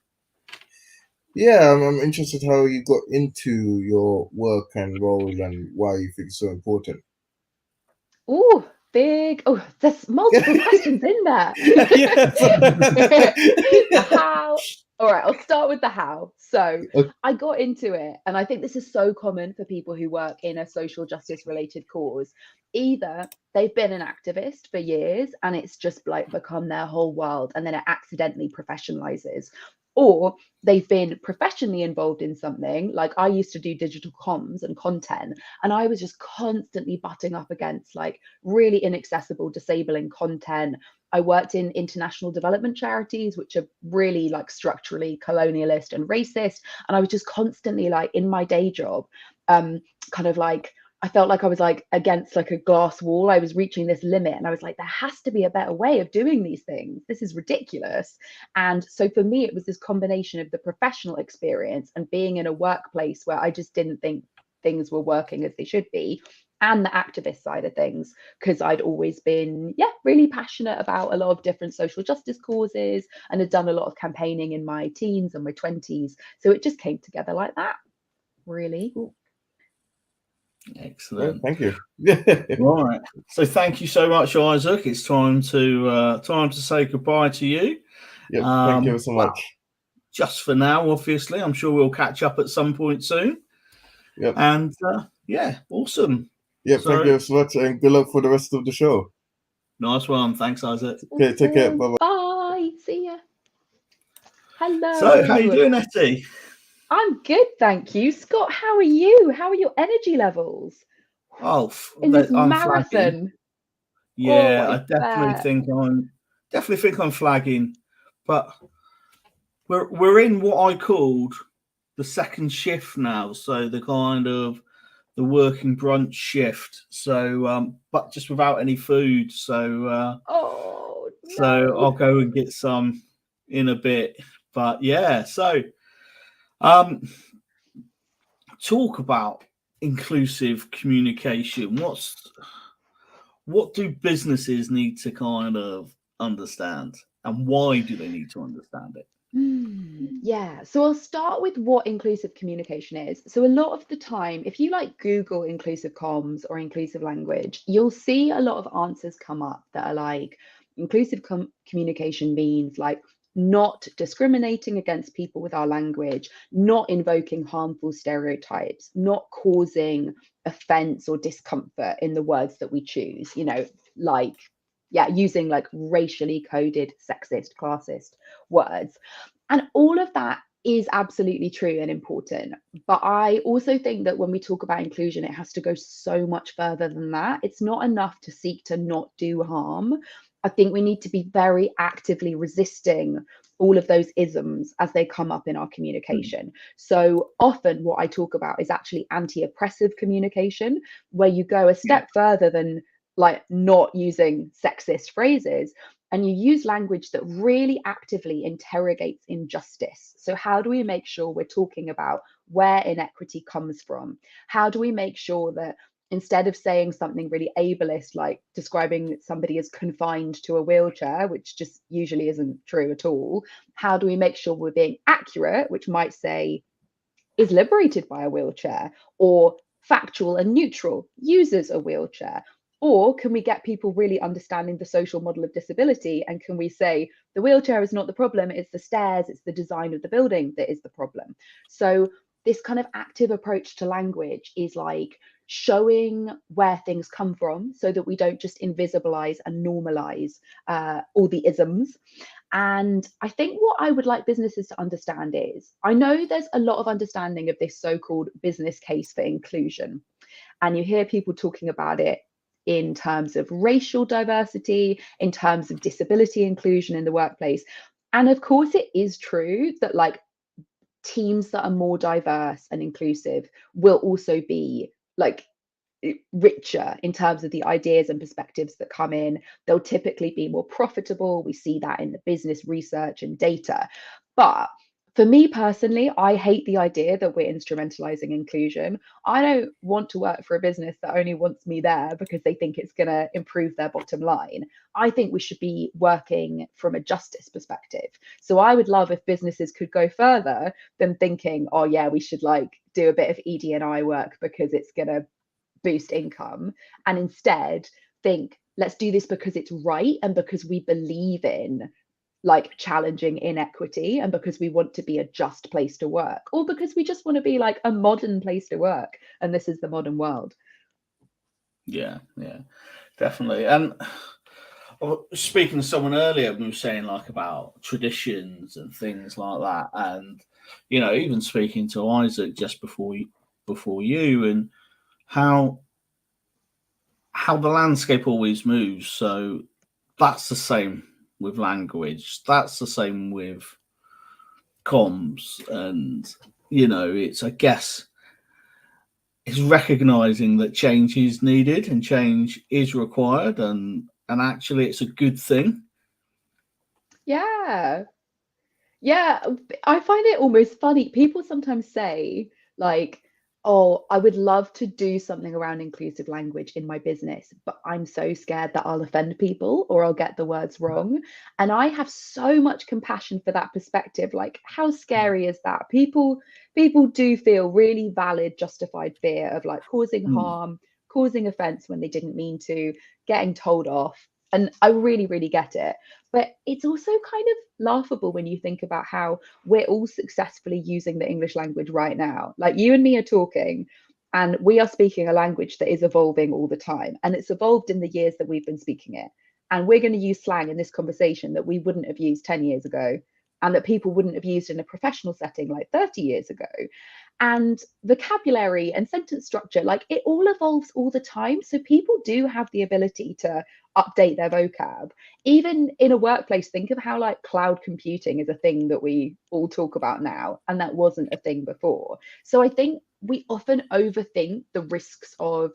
S8: Yeah, I'm interested how you got into your work and role and why you think it's so important.
S9: Oh, big. Oh, there's multiple questions in there.
S8: Yes.
S9: The how. All right, I'll start with the how. So
S8: Okay.
S9: I got into it, and I think this is so common for people who work in a social justice related cause. Either they've been an activist for years and it's just like become their whole world, and then it accidentally professionalizes, or they've been professionally involved in something. Like I used to do digital comms and content, and I was just constantly butting up against like really inaccessible, disabling content. I worked in international development charities, which are really like structurally colonialist and racist. And I was just constantly like in my day job, kind of like, I felt like I was like against like a glass wall. I was reaching this limit and I was like, there has to be a better way of doing these things. This is ridiculous. And so for me, it was this combination of the professional experience and being in a workplace where I just didn't think things were working as they should be, and the activist side of things, because I'd always been, really passionate about a lot of different social justice causes and had done a lot of campaigning in my teens and my 20s. So it just came together like that, really.
S1: Excellent.
S8: Thank you.
S1: Right. So thank you so much, Isaac. It's time to say goodbye to you.
S8: Thank you so much.
S1: Just for now, obviously. I'm sure we'll catch up at some point soon.
S8: Yep.
S1: And awesome.
S8: Yeah, thank you so much, and good luck for the rest of the show.
S1: Nice one. Thanks, Isaac.
S8: Okay, take care. Bye-bye.
S9: Bye. See ya. Hello.
S1: So, how you doing, Etty?
S9: I'm good, thank you. Scott, how are you? How are your energy levels
S1: Oh,
S9: in this
S1: I'm
S9: marathon?
S1: flagging. Yeah,
S9: Oh,
S1: I definitely think I'm flagging, but we're in what I called the second shift now, so the kind of the working brunch shift. So, but just without any food. So,
S9: oh, no.
S1: so I'll go and get some in a bit. But yeah, so talk about inclusive communication. What do businesses need to kind of understand, and why do they need to understand it?
S9: Yeah, so I'll start with what inclusive communication is. So a lot of the time, if you like Google inclusive comms or inclusive language, you'll see a lot of answers come up that are like inclusive communication means like not discriminating against people with our language, not invoking harmful stereotypes, not causing offense or discomfort in the words that we choose, like using like racially coded, sexist, classist words. And all of that is absolutely true and important. But I also think that when we talk about inclusion, it has to go so much further than that. It's not enough to seek to not do harm. I think we need to be very actively resisting all of those isms as they come up in our communication. So often what I talk about is actually anti-oppressive communication, where you go a step further than like not using sexist phrases, and you use language that really actively interrogates injustice. So how do we make sure we're talking about where inequity comes from? How do we make sure that instead of saying something really ableist, like describing somebody as confined to a wheelchair, which just usually isn't true at all, how do we make sure we're being accurate, which might say is liberated by a wheelchair, or factual and neutral, uses a wheelchair? Or can we get people really understanding the social model of disability? And can we say the wheelchair is not the problem, it's the stairs, it's the design of the building that is the problem? So this kind of active approach to language is like showing where things come from so that we don't just invisibilize and normalize all the isms. And I think what I would like businesses to understand is, I know there's a lot of understanding of this so-called business case for inclusion. And you hear people talking about it in terms of racial diversity, in terms of disability inclusion in the workplace. And of course, it is true that like teams that are more diverse and inclusive will also be like richer in terms of the ideas and perspectives that come in. They'll typically be more profitable. We see that in the business research and data. But For me personally, I hate the idea that we're instrumentalizing inclusion. I don't want to work for a business that only wants me there because they think it's going to improve their bottom line. I think we should be working from a justice perspective. So I would love if businesses could go further than thinking, oh yeah, we should like do a bit of ED&I work because it's going to boost income, and instead think, let's do this because it's right and because we believe in like challenging inequity and because we want to be a just place to work, or because we just want to be like a modern place to work, and this is the modern world.
S1: Yeah, definitely. And speaking to someone earlier, we were saying like about traditions and things like that, and even speaking to Isaac just before you, and how the landscape always moves. So that's the same with language. That's the same with comms, and it's, I guess, it's recognizing that change is needed and change is required, and actually it's a good thing.
S9: Yeah, I find it almost funny. People sometimes say like, oh, I would love to do something around inclusive language in my business, but I'm so scared that I'll offend people or I'll get the words wrong. And I have so much compassion for that perspective. Like, how scary is that? People do feel really valid, justified fear of like causing harm, causing offense when they didn't mean to, getting told off. And I really, really get it. But it's also kind of laughable when you think about how we're all successfully using the English language right now. Like, you and me are talking, and we are speaking a language that is evolving all the time. And it's evolved in the years that we've been speaking it. And we're going to use slang in this conversation that we wouldn't have used 10 years ago, and that people wouldn't have used in a professional setting like 30 years ago. And vocabulary and sentence structure, like, it all evolves all the time. So people do have the ability to update their vocab. Even in a workplace, think of how like cloud computing is a thing that we all talk about now, and that wasn't a thing before. So I think we often overthink the risks of,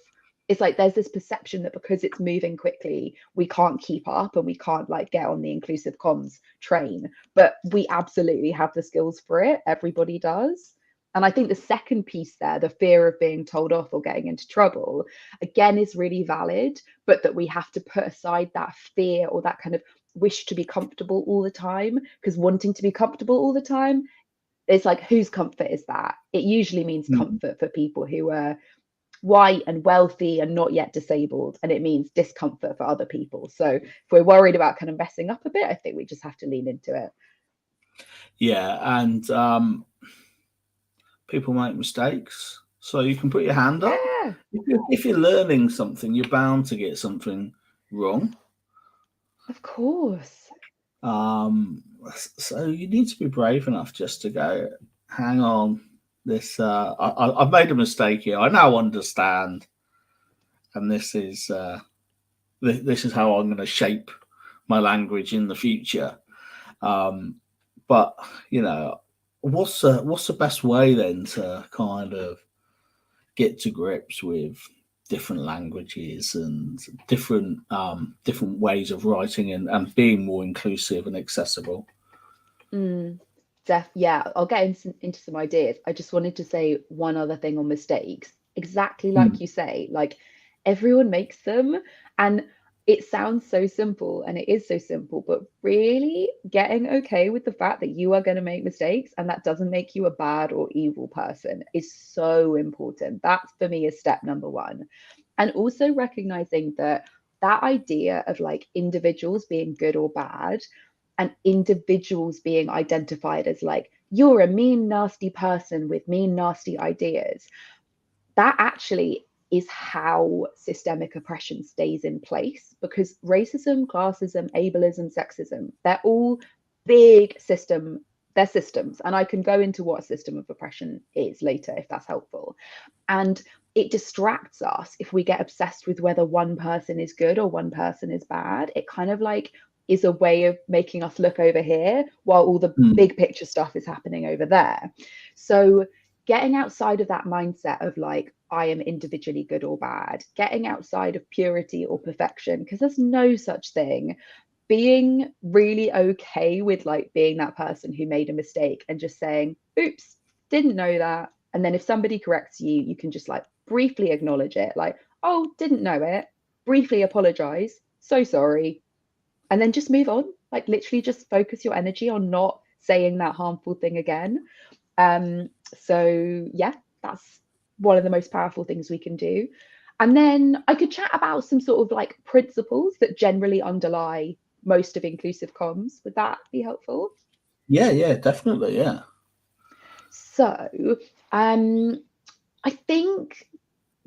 S9: it's like there's this perception that because it's moving quickly, we can't keep up and we can't like get on the inclusive comms train. But we absolutely have the skills for it. Everybody does. And I think the second piece there, the fear of being told off or getting into trouble, again, is really valid, but that we have to put aside that fear or that kind of wish to be comfortable all the time, because wanting to be comfortable all the time, it's like, whose comfort is that? It usually means comfort for people who are white and wealthy and not yet disabled, and it means discomfort for other people. So if we're worried about kind of messing up a bit, I think we just have to lean into it.
S1: Yeah, and people make mistakes, so you can put your hand up.
S9: Yeah.
S1: If you're learning something, you're bound to get something wrong.
S9: Of course.
S1: So you need to be brave enough just to go, hang on, this I've made a mistake here. I now understand, and this is how I'm going to shape my language in the future. But what's the best way then to kind of get to grips with different languages and different ways of writing and being more inclusive and accessible?
S9: Yeah, I'll get into some ideas. I just wanted to say one other thing on mistakes. Exactly like you say, like, everyone makes them, and it sounds so simple, and it is so simple, but really getting okay with the fact that you are going to make mistakes and that doesn't make you a bad or evil person is so important. That for me is step number one. And also recognizing that idea of like individuals being good or bad, and individuals being identified as like, you're a mean, nasty person with mean, nasty ideas, that actually is how systemic oppression stays in place. Because racism, classism, ableism, sexism, they're all big they're systems. And I can go into what a system of oppression is later if that's helpful. And it distracts us if we get obsessed with whether one person is good or one person is bad. It kind of like is a way of making us look over here while all the big picture stuff is happening over there. So getting outside of that mindset of like, I am individually good or bad, getting outside of purity or perfection, because there's no such thing, being really okay with like being that person who made a mistake and just saying, oops, didn't know that. And then if somebody corrects you, you can just like briefly acknowledge it, like, oh, didn't know it, briefly apologize, so sorry, and then just move on. Like literally just focus your energy on not saying that harmful thing again. So yeah, that's one of the most powerful things we can do. And then I could chat about some sort of like principles that generally underlie most of inclusive comms. Would that be helpful?
S1: Yeah, definitely. Yeah.
S9: So I think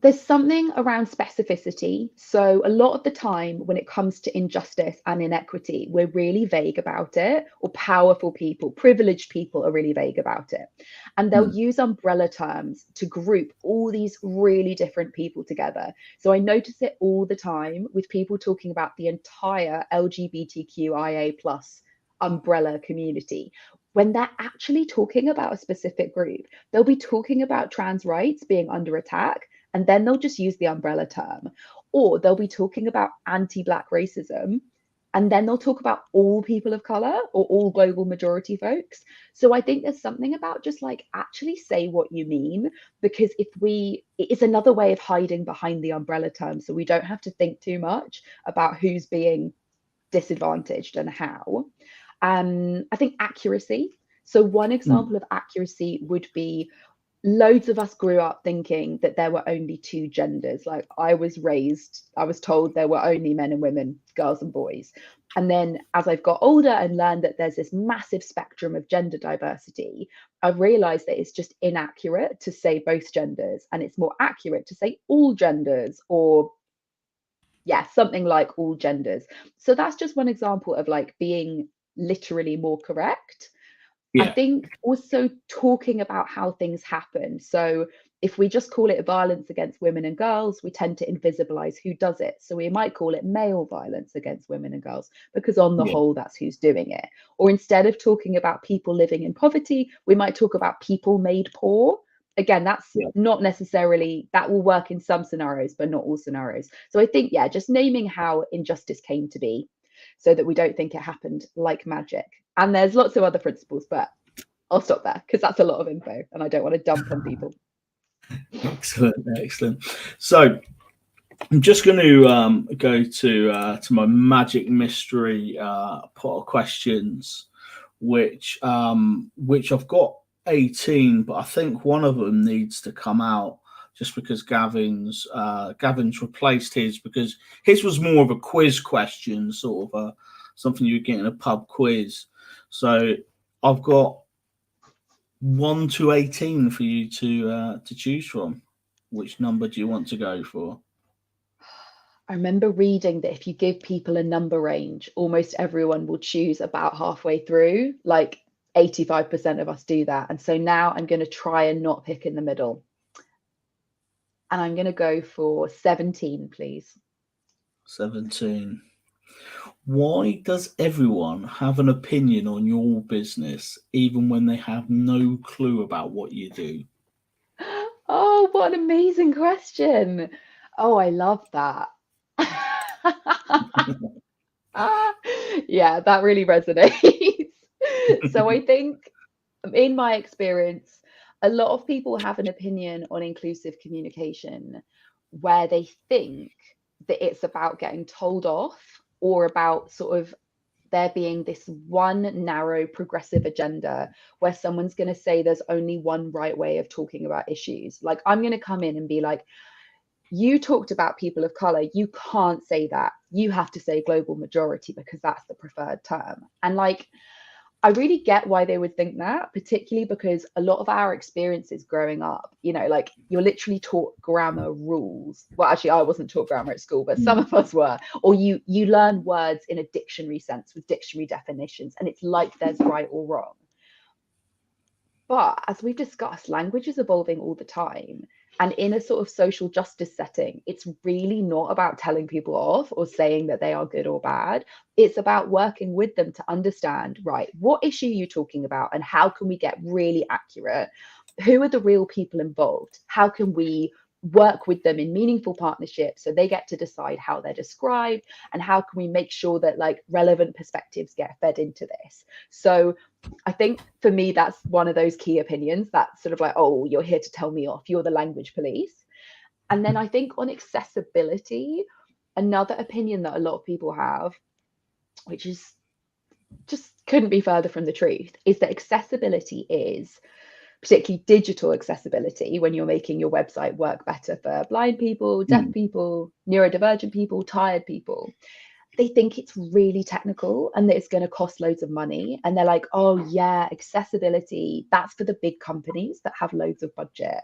S9: there's something around specificity. So a lot of the time when it comes to injustice and inequity, we're really vague about it, or powerful people, privileged people are really vague about it. And they'll use umbrella terms to group all these really different people together. So I notice it all the time with people talking about the entire LGBTQIA+ umbrella community. When they're actually talking about a specific group, they'll be talking about trans rights being under attack, and then they'll just use the umbrella term. Or they'll be talking about anti-Black racism, and then they'll talk about all people of color or all global majority folks. So I think there's something about just like actually say what you mean, because it's another way of hiding behind the umbrella term. So we don't have to think too much about who's being disadvantaged and how. I think accuracy. So one example of accuracy would be, loads of us grew up thinking that there were only two genders. Like I was told there were only men and women, girls and boys. And then as I've got older and learned that there's this massive spectrum of gender diversity, I've realized that it's just inaccurate to say both genders, and it's more accurate to say all genders, or yeah, something like all genders. So that's just one example of like being literally more correct.
S1: Yeah.
S9: I think also talking about how things happen. So if we just call it violence against women and girls, we tend to invisibilize who does it. So we might call it male violence against women and girls, because on the whole, that's who's doing it. Or instead of talking about people living in poverty, we might talk about people made poor. Again, that's not necessarily, that will work in some scenarios, but not all scenarios. So I think, yeah, just naming how injustice came to be so that we don't think it happened like magic. And there's lots of other principles, but I'll stop there because that's a lot of info and I don't want to dump on people.
S1: Excellent. So I'm just going to go to my magic mystery pot of questions, which I've got 18, but I think one of them needs to come out just because Gavin's replaced his, because his was more of a quiz question, sort of something you would get in a pub quiz. So I've got 1 to 18 for you to choose from. Which number do you want to go for?
S9: I remember reading that if you give people a number range, almost everyone will choose about halfway through. Like 85% of us do that. And so now I'm going to try and not pick in the middle. And I'm going to go for 17, please.
S1: 17. Why does everyone have an opinion on your business, even when they have no clue about what you do?
S9: Oh, what an amazing question. Oh, I love that. Yeah, that really resonates. So I think in my experience, a lot of people have an opinion on inclusive communication where they think that it's about getting told off, or about sort of there being this one narrow progressive agenda where someone's going to say there's only one right way of talking about issues. Like I'm going to come in and be like, you talked about people of color, you can't say that. You have to say global majority because that's the preferred term. And like, I really get why they would think that, particularly because a lot of our experiences growing up, you know, like you're literally taught grammar rules. Well, actually, I wasn't taught grammar at school, but some of us were. Or you learn words in a dictionary sense with dictionary definitions, and it's like there's right or wrong. But as we've discussed, language is evolving all the time. And in a sort of social justice setting, it's really not about telling people off or saying that they are good or bad. It's about working with them to understand, right, what issue are you talking about and how can we get really accurate? Who are the real people involved? How can we work with them in meaningful partnerships so they get to decide how they're described, and how can we make sure that like relevant perspectives get fed into this. So I think for me, that's one of those key opinions that's sort of like, oh, you're here to tell me off, you're the language police. And then I think on accessibility, another opinion that a lot of people have, which is just couldn't be further from the truth, is that accessibility is, particularly digital accessibility, when you're making your website work better for blind people, deaf people, neurodivergent people, tired people, they think it's really technical and that it's going to cost loads of money. And they're like, oh yeah, accessibility, that's for the big companies that have loads of budget.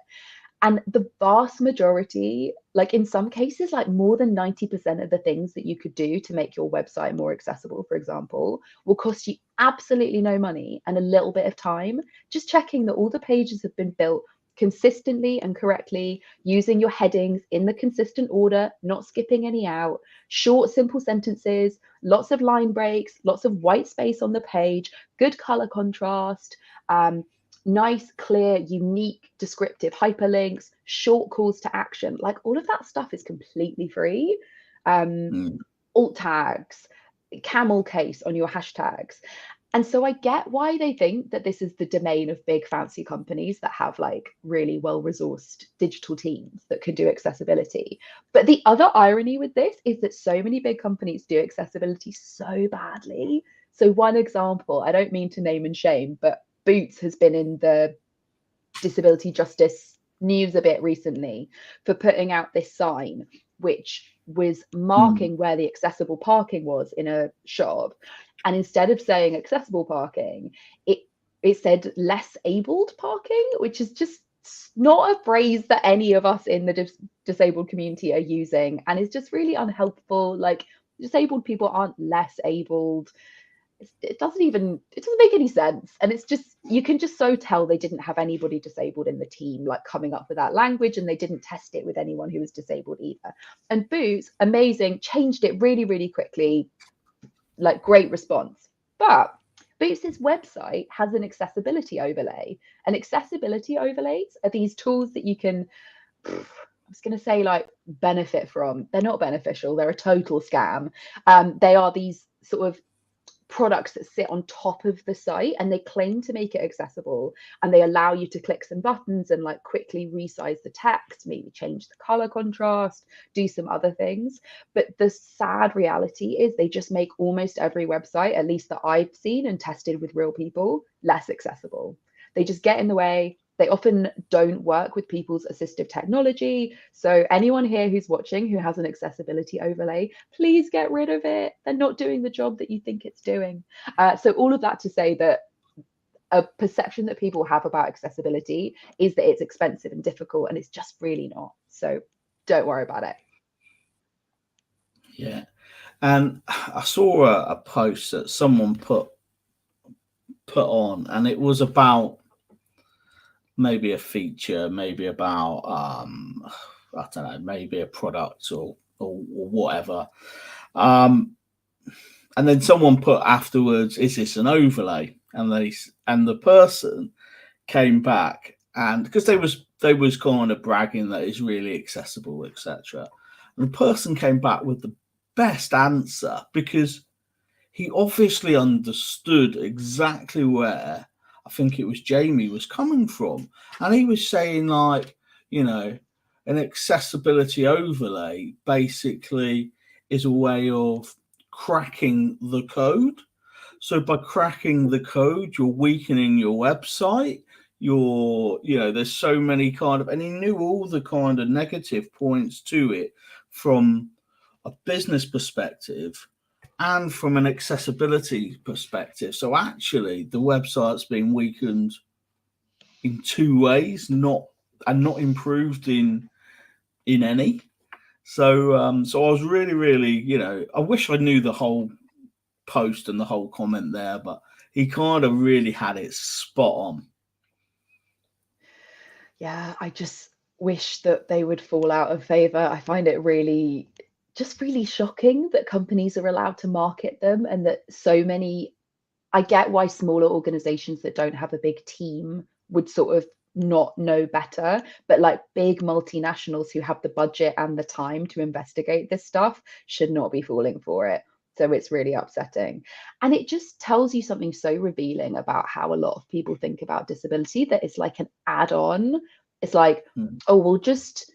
S9: And the vast majority, like in some cases, like more than 90% of the things that you could do to make your website more accessible, for example, will cost you absolutely no money and a little bit of time. Just checking that all the pages have been built consistently and correctly, using your headings in the consistent order, not skipping any out, short, simple sentences, lots of line breaks, lots of white space on the page, good color contrast, nice, clear, unique, descriptive hyperlinks, short calls to action. Like all of that stuff is completely free. Alt tags, camel case on your hashtags. And so I get why they think that this is the domain of big fancy companies that have like really well-resourced digital teams that can do accessibility. But the other irony with this is that so many big companies do accessibility so badly. So one example, I don't mean to name and shame, but Boots has been in the disability justice news a bit recently for putting out this sign, which was marking where the accessible parking was in a shop. And instead of saying accessible parking, it said less abled parking, which is just not a phrase that any of us in the disabled community are using, and is just really unhelpful. Like, disabled people aren't less abled. It doesn't make any sense. And it's just, you can just so tell they didn't have anybody disabled in the team like coming up with that language, and they didn't test it with anyone who was disabled either. And Boots, amazing, changed it really, really quickly, like great response. But Boots's website has an accessibility overlay, and accessibility overlays are these tools that you can, I was going to say like benefit from. They're not beneficial, they're a total scam. They are these sort of products that sit on top of the site, and they claim to make it accessible, and they allow you to click some buttons and like quickly resize the text, maybe change the color contrast, do some other things. But the sad reality is they just make almost every website, at least that I've seen and tested with real people, less accessible. They just get in the way. They often don't work with people's assistive technology. So anyone here who's watching who has an accessibility overlay, please get rid of it. They're not doing the job that you think it's doing. So all of that to say that a perception that people have about accessibility is that it's expensive and difficult, and it's just really not. So don't worry about it.
S1: Yeah. And I saw a post that someone put on, and it was about maybe a feature, maybe about I don't know, maybe a product or whatever. And then someone put afterwards, "Is this an overlay?" And the person came back, and because they was kind of bragging that it's really accessible, etc. And the person came back with the best answer, because he obviously understood exactly where I think it was Jamie was coming from. And he was saying, like, you know, an accessibility overlay basically is a way of cracking the code. So by cracking the code, you're weakening your website. There's so many kind of, and he knew all the kind of negative points to it from a business perspective and from an accessibility perspective. So actually the website's been weakened in two ways, not improved in any. So I was really, really, I wish I knew the whole post and the whole comment there, but he kind of really had it spot on.
S9: Yeah, I just wish that they would fall out of favor. I find it really shocking that companies are allowed to market them, and that so many, I get why smaller organizations that don't have a big team would sort of not know better, but like big multinationals who have the budget and the time to investigate this stuff should not be falling for it. So it's really upsetting. And it just tells you something so revealing about how a lot of people think about disability, that it's like an add-on. It's like, oh, we'll just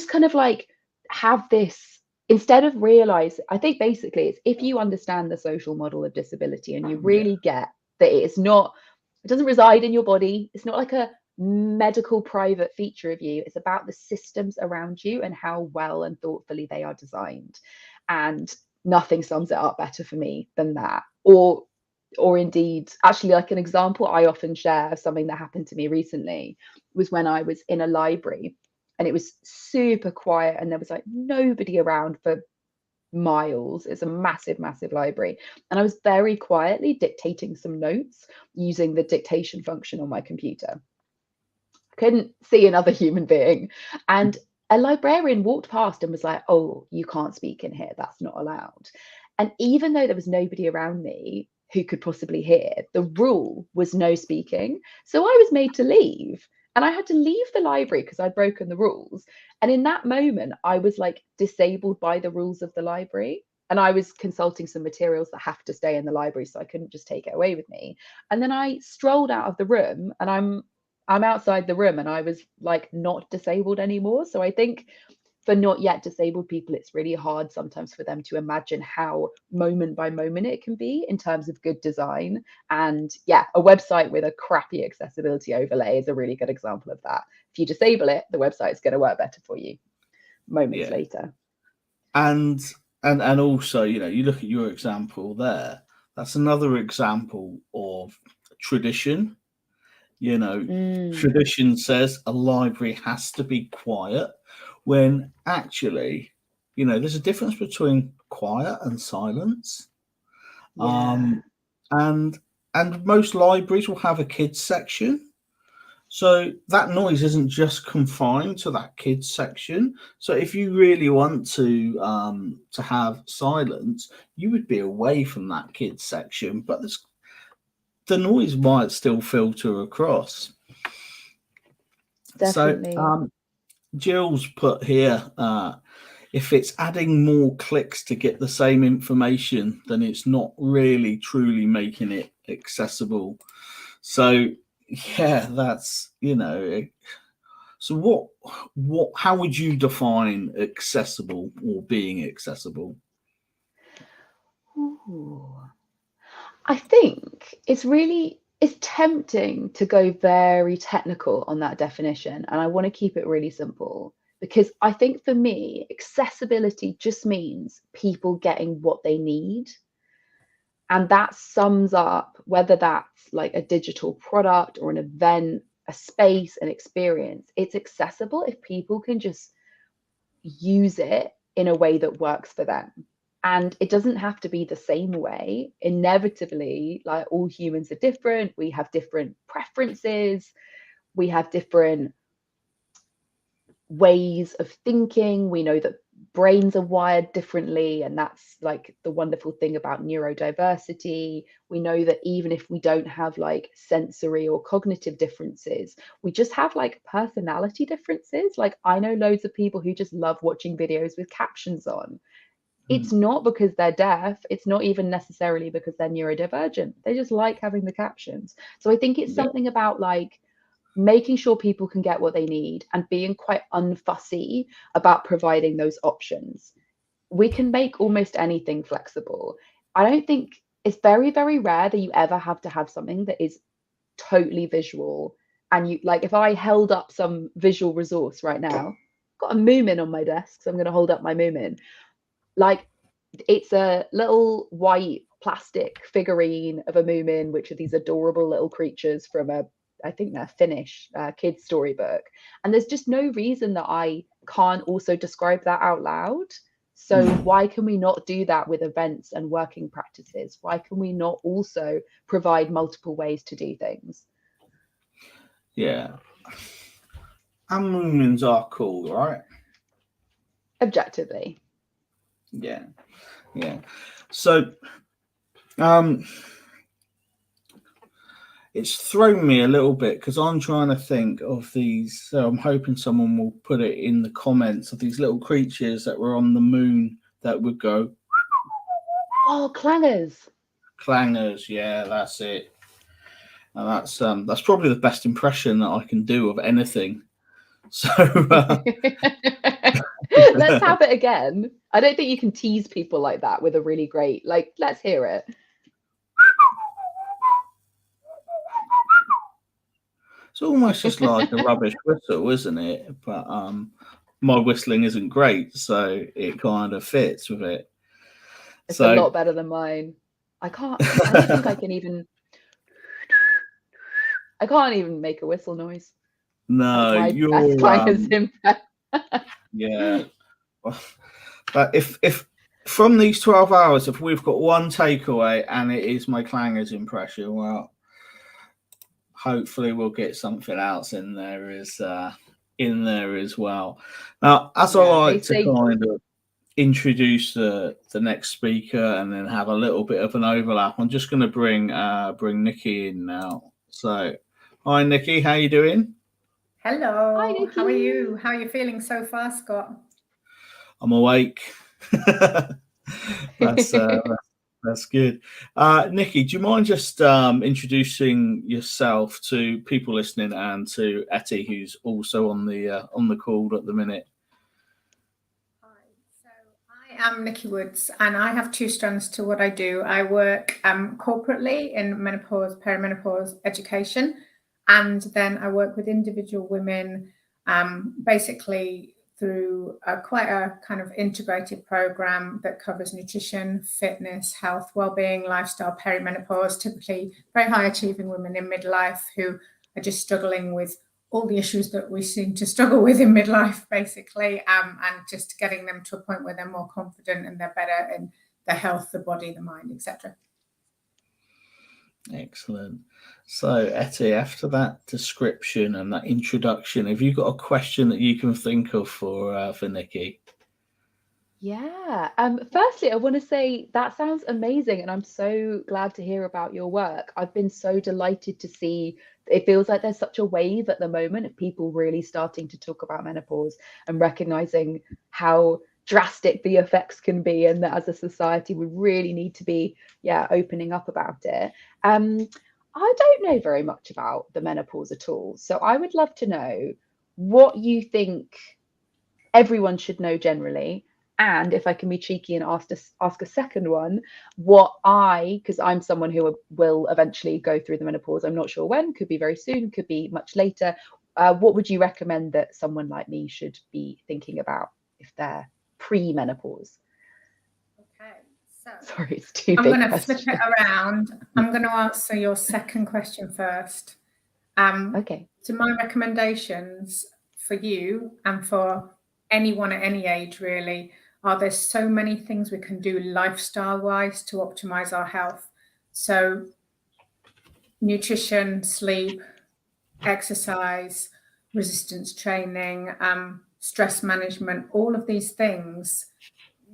S9: kind of like have this, instead of realize, I think basically it's, if you understand the social model of disability and you really get that it doesn't reside in your body, it's not like a medical private feature of you, it's about the systems around you and how well and thoughtfully they are designed. And nothing sums it up better for me than that. Or indeed, actually, like an example I often share of something that happened to me recently was when I was in a library and it was super quiet and there was like nobody around for miles. It's a massive, massive library. And I was very quietly dictating some notes using the dictation function on my computer. Couldn't see another human being. And a librarian walked past and was like, oh, you can't speak in here. That's not allowed. And even though there was nobody around me who could possibly hear, the rule was no speaking. So I was made to leave. And I had to leave the library because I'd broken the rules. And in that moment, I was like disabled by the rules of the library. And I was consulting some materials that have to stay in the library, so I couldn't just take it away with me. And then I strolled out of the room and I'm outside the room and I was like not disabled anymore. So I think for not yet disabled people, it's really hard sometimes for them to imagine how moment by moment it can be in terms of good design. And yeah, a website with a crappy accessibility overlay is a really good example of that. If you disable it, the website is going to work better for you moments later.
S1: And also, you know, you look at your example there, that's another example of tradition. You know, tradition says a library has to be quiet, when actually, you know, there's a difference between quiet and silence. And most libraries will have a kids section. So that noise isn't just confined to that kids section. So if you really want to have silence, you would be away from that kids section, but the noise might still filter across.
S9: Definitely.
S1: So Jill's put here, if it's adding more clicks to get the same information, then it's not really truly making it accessible. So yeah, that's, you know, so how would you define accessible or being accessible?
S9: Ooh. I think it's tempting to go very technical on that definition. And I want to keep it really simple, because I think for me, accessibility just means people getting what they need. And that sums up whether that's like a digital product or an event, a space, an experience. It's accessible if people can just use it in a way that works for them. And it doesn't have to be the same way. Inevitably, like all humans are different. We have different preferences. We have different ways of thinking. We know that brains are wired differently. And that's like the wonderful thing about neurodiversity. We know that even if we don't have like sensory or cognitive differences, we just have like personality differences. Like I know loads of people who just love watching videos with captions on. It's not because they're deaf. It's not even necessarily because they're neurodivergent. They just like having the captions. So I think it's something about like making sure people can get what they need and being quite unfussy about providing those options. We can make almost anything flexible. I don't think it's very, very rare that you ever have to have something that is totally visual. And you like, if I held up some visual resource right now, I've got a Moomin on my desk, so I'm going to hold up my Moomin. Like it's a little white plastic figurine of a Moomin, which are these adorable little creatures from I think they're Finnish kids storybook. And there's just no reason that I can't also describe that out loud. So why can we not do that with events and working practices? Why can we not also provide multiple ways to do things?
S1: Yeah. And Moomins are cool, right?
S9: Objectively.
S1: Yeah. So it's thrown me a little bit because I'm trying to think of these. So I'm hoping someone will put it in the comments of these little creatures that were on the moon that would go
S9: Oh, clangers.
S1: clangers. Yeah, that's it. And that's probably the best impression that I can do of anything. So
S9: Let's have it again. I don't think you can tease people like that with a really great, like, let's hear it.
S1: it's almost just like a rubbish whistle, isn't it? But my whistling isn't great, so it kind of fits with it.
S9: It's
S1: So
S9: a lot better than mine. I don't think I can even. I can't even make a whistle noise.
S1: no,
S9: That's my
S1: you're
S9: best clangers impression.
S1: yeah. But if from these 12 hours, if we've got one takeaway and it is my clangers impression, well, hopefully we'll get something else in there as well. Now, as I
S9: Yeah,
S1: like
S9: they
S1: to
S9: say-
S1: kind of introduce the next speaker and then have a little bit of an overlap, I'm just going to bring Nikki in now. So, hi Nikki, how you doing?
S10: Hello.
S9: Hi, Nikki.
S10: How are you? How are you feeling so far, Scott?
S1: I'm awake. That's good. Nikki, do you mind just introducing yourself to people listening and to Etty, who's also on the call at the minute?
S10: Hi. So I am Nikki Woods, and I have two strands to what I do. I work corporately in menopause, perimenopause education, and then I work with individual women, basically through quite a kind of integrated program that covers nutrition, fitness, health, well-being, lifestyle, perimenopause, typically very high achieving women in midlife who are just struggling with all the issues that we seem to struggle with in midlife, basically, and just getting them to a point where they're more confident and they're better in the health, the body, the mind, etc.
S1: Excellent. So, Etty, after that description and that introduction, have you got a question that you can think of for Nikki?
S9: Yeah. Firstly, I want to say that sounds amazing, and I'm so glad to hear about your work. I've been so delighted to see. It feels like there's such a wave at the moment of people really starting to talk about menopause and recognizing how drastic the effects can be, and that as a society we really need to be, opening up about it. I don't know very much about the menopause at all, so I would love to know what you think everyone should know generally. And if I can be cheeky and ask a second one, because I'm someone who will eventually go through the menopause, I'm not sure when, could be very soon, could be much later. What would you recommend that someone like me should be thinking about if they're pre-menopause?
S10: Okay, so
S9: Sorry, it's too
S10: I'm
S9: big.
S10: going to flip it around. I'm going to answer your second question first.
S9: Okay.
S10: So my recommendations for you and for anyone at any age really are there's so many things we can do lifestyle wise to optimize our health. So nutrition, sleep, exercise, resistance training, stress management, all of these things,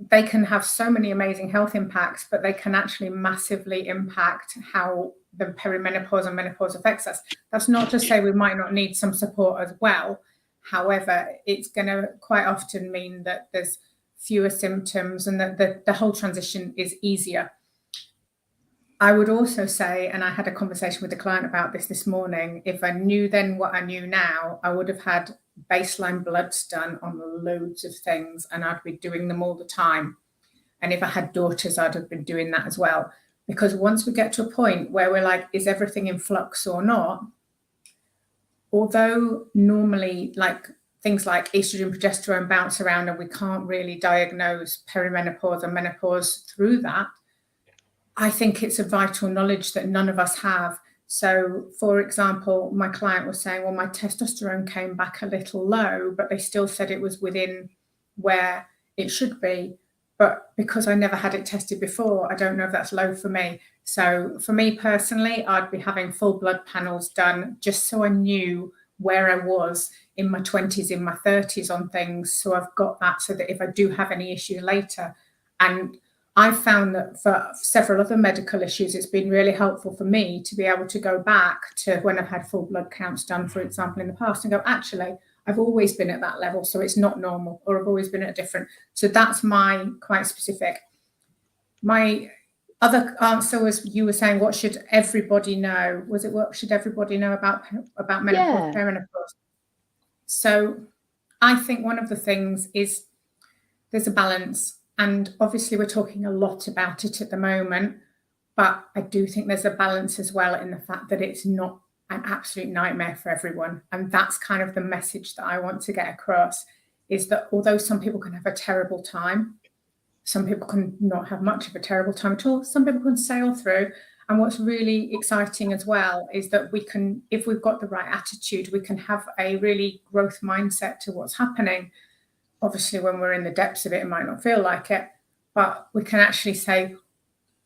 S10: they can have so many amazing health impacts, but they can actually massively impact how the perimenopause and menopause affects us. That's not to say we might not need some support as well. However, it's going to quite often mean that there's fewer symptoms and that the whole transition is easier. I would also say, and I had a conversation with a client about this morning, if I knew then what I knew now, I would have had baseline bloods done on loads of things and I'd be doing them all the time. And if I had daughters, I'd have been doing that as well. Because once we get to a point where we're like, is everything in flux or not? Although normally like things like estrogen, progesterone bounce around and we can't really diagnose perimenopause and menopause through that, I think it's a vital knowledge that none of us have. So, for example, my client was saying, well, my testosterone came back a little low, but they still said it was within where it should be. But because I never had it tested before, I don't know if that's low for me. So for me personally, I'd be having full blood panels done just so I knew where I was in my 20s, in my 30s on things. So I've got that so that if I do have any issue later, and I've found that for several other medical issues, it's been really helpful for me to be able to go back to when I've had full blood counts done, for example, in the past, and go, actually, I've always been at that level, so it's not normal, or I've always been at a different. So that's my quite specific. My other answer was, you were saying, what should everybody know? Was it what should everybody know about menopause,
S9: Yeah.
S10: perimenopause? So I think one of the things is there's a balance. And obviously, we're talking a lot about it at the moment, but I do think there's a balance as well in the fact that it's not an absolute nightmare for everyone. And that's kind of the message that I want to get across, is that although some people can have a terrible time, some people can not have much of a terrible time at all, some people can sail through. And what's really exciting as well is that we can, if we've got the right attitude, we can have a really growth mindset to what's happening. Obviously, when we're in the depths of it, it might not feel like it, but we can actually say,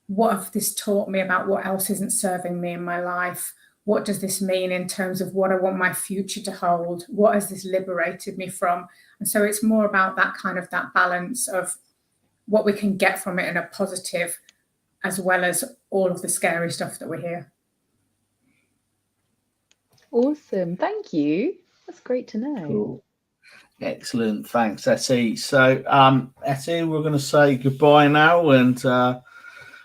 S10: what have this taught me about what else isn't serving me in my life? What does this mean in terms of what I want my future to hold? What has this liberated me from? And so it's more about that kind of that balance of what we can get from it in a positive, as well as all of the scary stuff that we hear.
S9: Awesome. Thank you. That's great to know.
S1: Cool. Excellent. Thanks, Etty. So, Etty, we're going to say goodbye now, and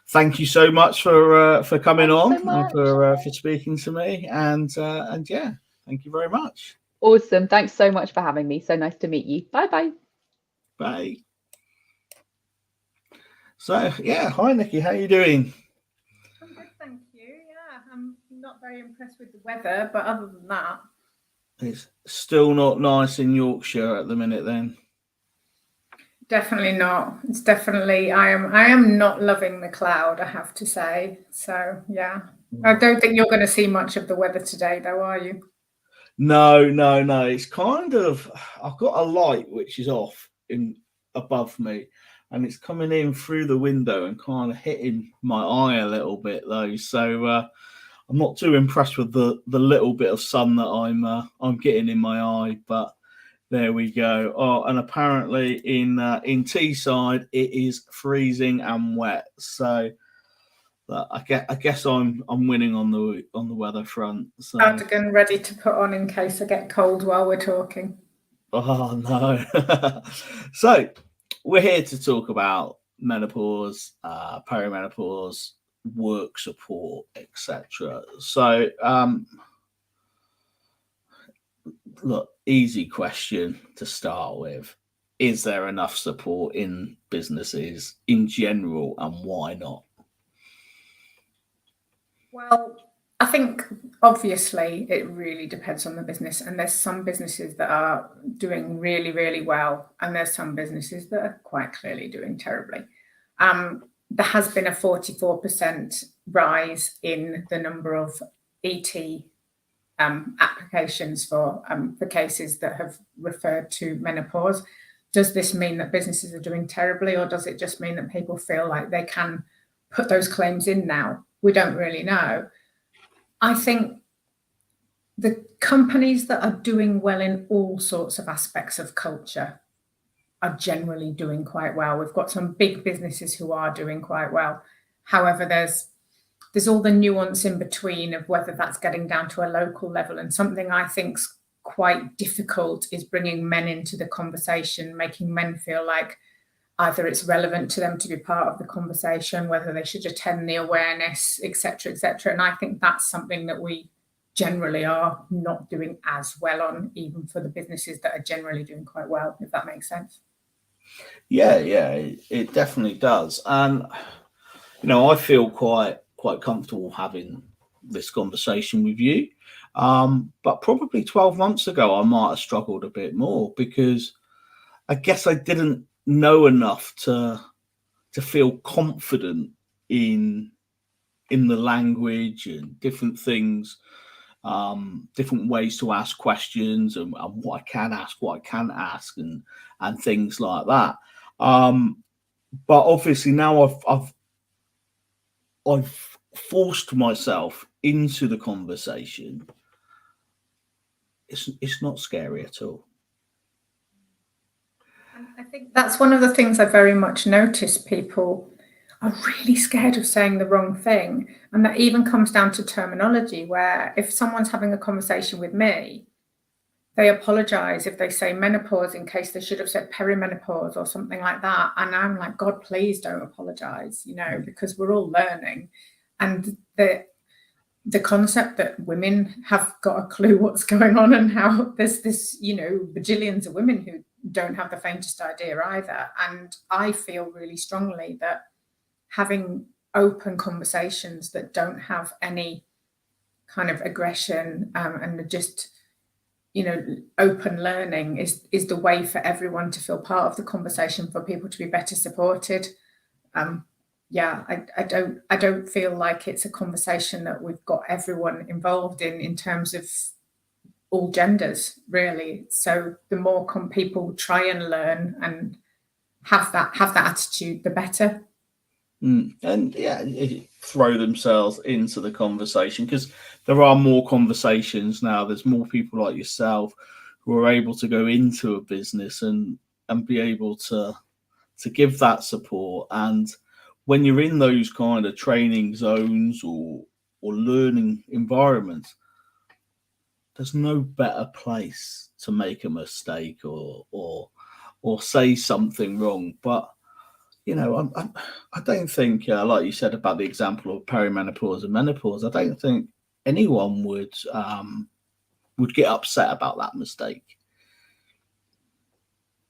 S1: thank you so much for coming on and for speaking to me. And yeah, thank you very much.
S9: Awesome. Thanks so much for having me. So nice to meet you. Bye-bye.
S1: Bye. So, yeah, hi, Nikki. How are you doing?
S10: I'm good, thank you. Yeah, I'm not very impressed with the weather, but other than that,
S1: it's still not nice in Yorkshire at the minute then.
S10: Definitely not. It's definitely, I am not loving the cloud, I have to say. So yeah, I don't think you're going to see much of the weather today though, are you?
S1: No. It's kind of, I've got a light which is off in above me, and it's coming in through the window and kind of hitting my eye a little bit though. So I'm not too impressed with the little bit of sun that I'm getting in my eye, but there we go. Oh, and apparently in Teesside it is freezing and wet. So I guess I'm winning on the weather front. So.
S10: Cardigan ready to put on in case I get cold while we're talking.
S1: Oh no! So we're here to talk about menopause, perimenopause, work support, etc. So look, easy question to start with: is there enough support in businesses in general, and why not?
S10: Well, I think obviously it really depends on the business, and there's some businesses that are doing really, really well, and there's some businesses that are quite clearly doing terribly. There has been a 44% rise in the number of ET applications for cases that have referred to menopause. Does this mean that businesses are doing terribly, or does it just mean that people feel like they can put those claims in now? We don't really know. I think the companies that are doing well in all sorts of aspects of culture are generally doing quite well. We've got some big businesses who are doing quite well. However, there's all the nuance in between of whether that's getting down to a local level. And something I think's quite difficult is bringing men into the conversation, making men feel like either it's relevant to them to be part of the conversation, whether they should attend the awareness, etc., etc. And I think that's something that we generally are not doing as well on, even for the businesses that are generally doing quite well, if that makes sense.
S1: Yeah, it definitely does. And I feel quite comfortable having this conversation with you. But probably 12 months ago, I might have struggled a bit more, because I guess I didn't know enough to feel confident in the language and different things, different ways to ask questions, and what I can ask, what I can't ask, and things like that. But obviously now I've forced myself into the conversation. It's not scary at all.
S10: I think that's one of the things I very much notice people are really scared of saying the wrong thing. And that even comes down to terminology, where if someone's having a conversation with me, they apologize if they say menopause in case they should have said perimenopause or something like that. And I'm like, God, please don't apologize, you know, because we're all learning. And the concept that women have got a clue what's going on, and how there's this, you know, bajillions of women who don't have the faintest idea either. And I feel really strongly that having open conversations that don't have any kind of aggression and just, you know, open learning is the way for everyone to feel part of the conversation, for people to be better supported. Yeah, I don't feel like it's a conversation that we've got everyone involved in terms of all genders, really. So the more people try and learn and have that attitude, the better.
S1: And yeah, throw themselves into the conversation, because there are more conversations now. There's more people like yourself who are able to go into a business and be able to give that support. And when you're in those kind of training zones or learning environments, there's no better place to make a mistake or say something wrong. But you know, I don't think, like you said about the example of perimenopause and menopause, I don't think anyone would get upset about that mistake.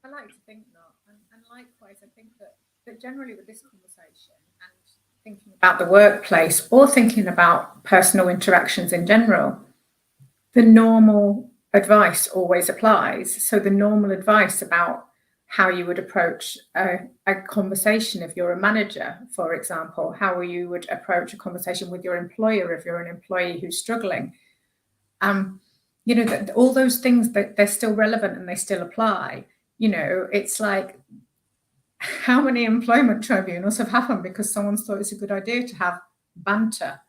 S10: I like to think not, and likewise, I think that generally with this conversation and thinking about the workplace or thinking about personal interactions in general, the normal advice always applies. So the normal advice about how you would approach a conversation if you're a manager, for example, how you would approach a conversation with your employer if you're an employee who's struggling. You know, all those things, that they're still relevant and they still apply. You know, it's like, how many employment tribunals have happened because someone's thought it's a good idea to have banter,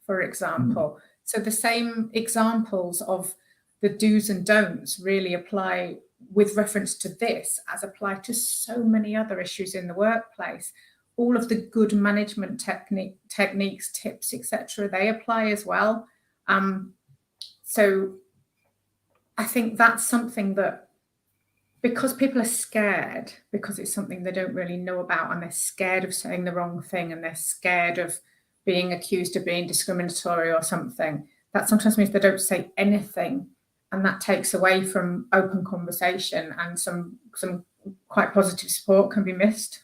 S10: for example. So the same examples of the do's and don'ts really apply with reference to this as apply to so many other issues in the workplace. All of the good management techniques, tips, etc., they apply as well. So I think that's something that, because people are scared, because it's something they don't really know about, and they're scared of saying the wrong thing, and they're scared of being accused of being discriminatory or something, that sometimes means they don't say anything. And that takes away from open conversation, and some quite positive support can be missed.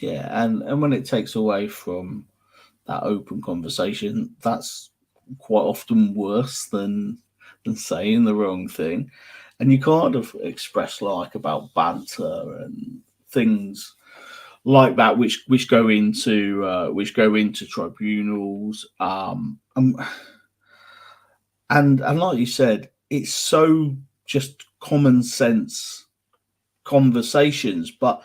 S1: Yeah, and when it takes away from that open conversation, that's quite often worse than saying the wrong thing. And you kind of express like about banter and things like that, which go into tribunals. And like you said, it's so just common sense conversations, but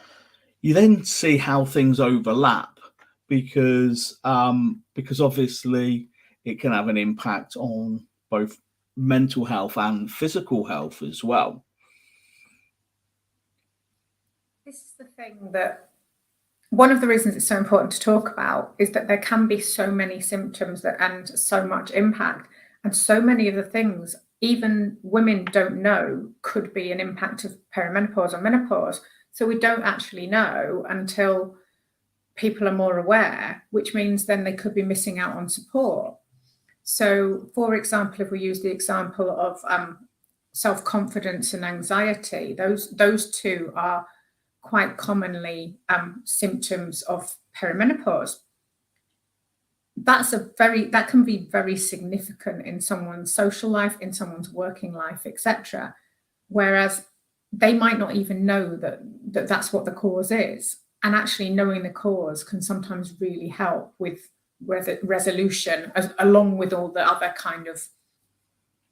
S1: you then see how things overlap, because obviously it can have an impact on both mental health and physical health as well.
S10: This is the thing, that one of the reasons it's so important to talk about is that there can be so many symptoms and so much impact, and so many of the things even women don't know could be an impact of perimenopause or menopause. So we don't actually know until people are more aware, which means then they could be missing out on support. So, for example, if we use the example of self-confidence and anxiety, those two are quite commonly symptoms of perimenopause. That can be very significant in someone's social life, in someone's working life, etc. Whereas they might not even know that that's what the cause is. And actually knowing the cause can sometimes really help with resolution, along with all the other kind of,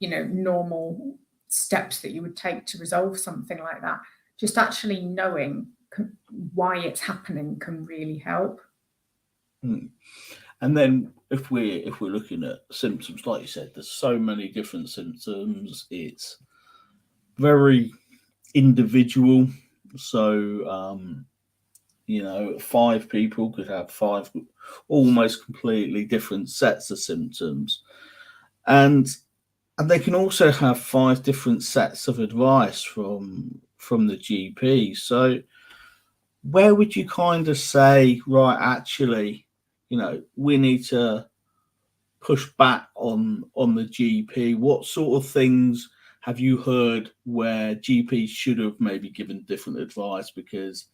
S10: you know, normal steps that you would take to resolve something like that. Just actually knowing why it's happening can really help.
S1: And then if we're looking at symptoms, like you said, there's so many different symptoms. It's very individual. So You know, 5 people could have 5 almost completely different sets of symptoms, and they can also have 5 different sets of advice from the GP. So where would you kind of say, right, actually, you know, we need to push back on the GP? What sort of things have you heard where GPs should have maybe given different advice because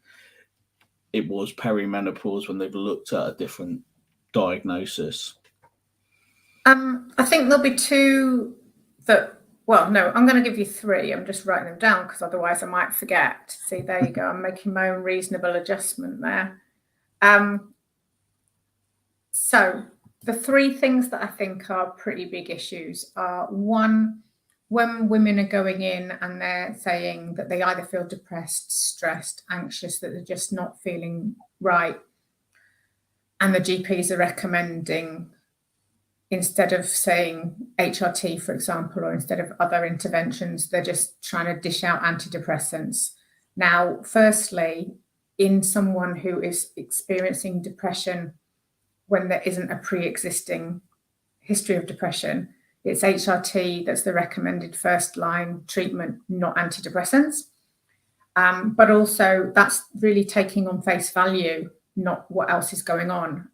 S1: it was perimenopause when they've looked at a different diagnosis?
S10: I think there'll be 2 that, well, no, I'm going to give you 3. I'm just writing them down because otherwise I might forget. See, there you go. I'm making my own reasonable adjustment there. So the 3 things that I think are pretty big issues are, 1, when women are going in and they're saying that they either feel depressed, stressed, anxious, that they're just not feeling right, and the GPs are recommending, instead of saying HRT, for example, or instead of other interventions, they're just trying to dish out antidepressants. Now, firstly, in someone who is experiencing depression when there isn't a pre-existing history of depression, it's HRT that's the recommended first-line treatment, not antidepressants. But also that's really taking on face value, not what else is going on.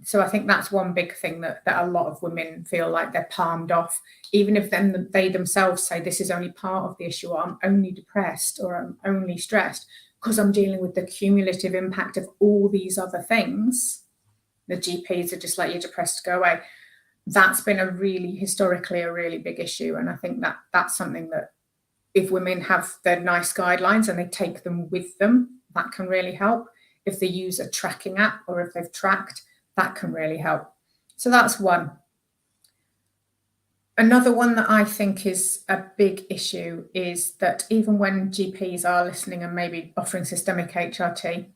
S10: So I think that's one big thing that a lot of women feel like they're palmed off, even if then they themselves say this is only part of the issue, or I'm only depressed, or I'm only stressed, because I'm dealing with the cumulative impact of all these other things. The GPs are just like, you're depressed, go away. That's been historically a really big issue. And I think that that's something that if women have their NICE guidelines and they take them with them, that can really help. If they use a tracking app or if they've tracked, that can really help. So that's one. Another one that I think is a big issue is that even when GPs are listening and maybe offering systemic HRT,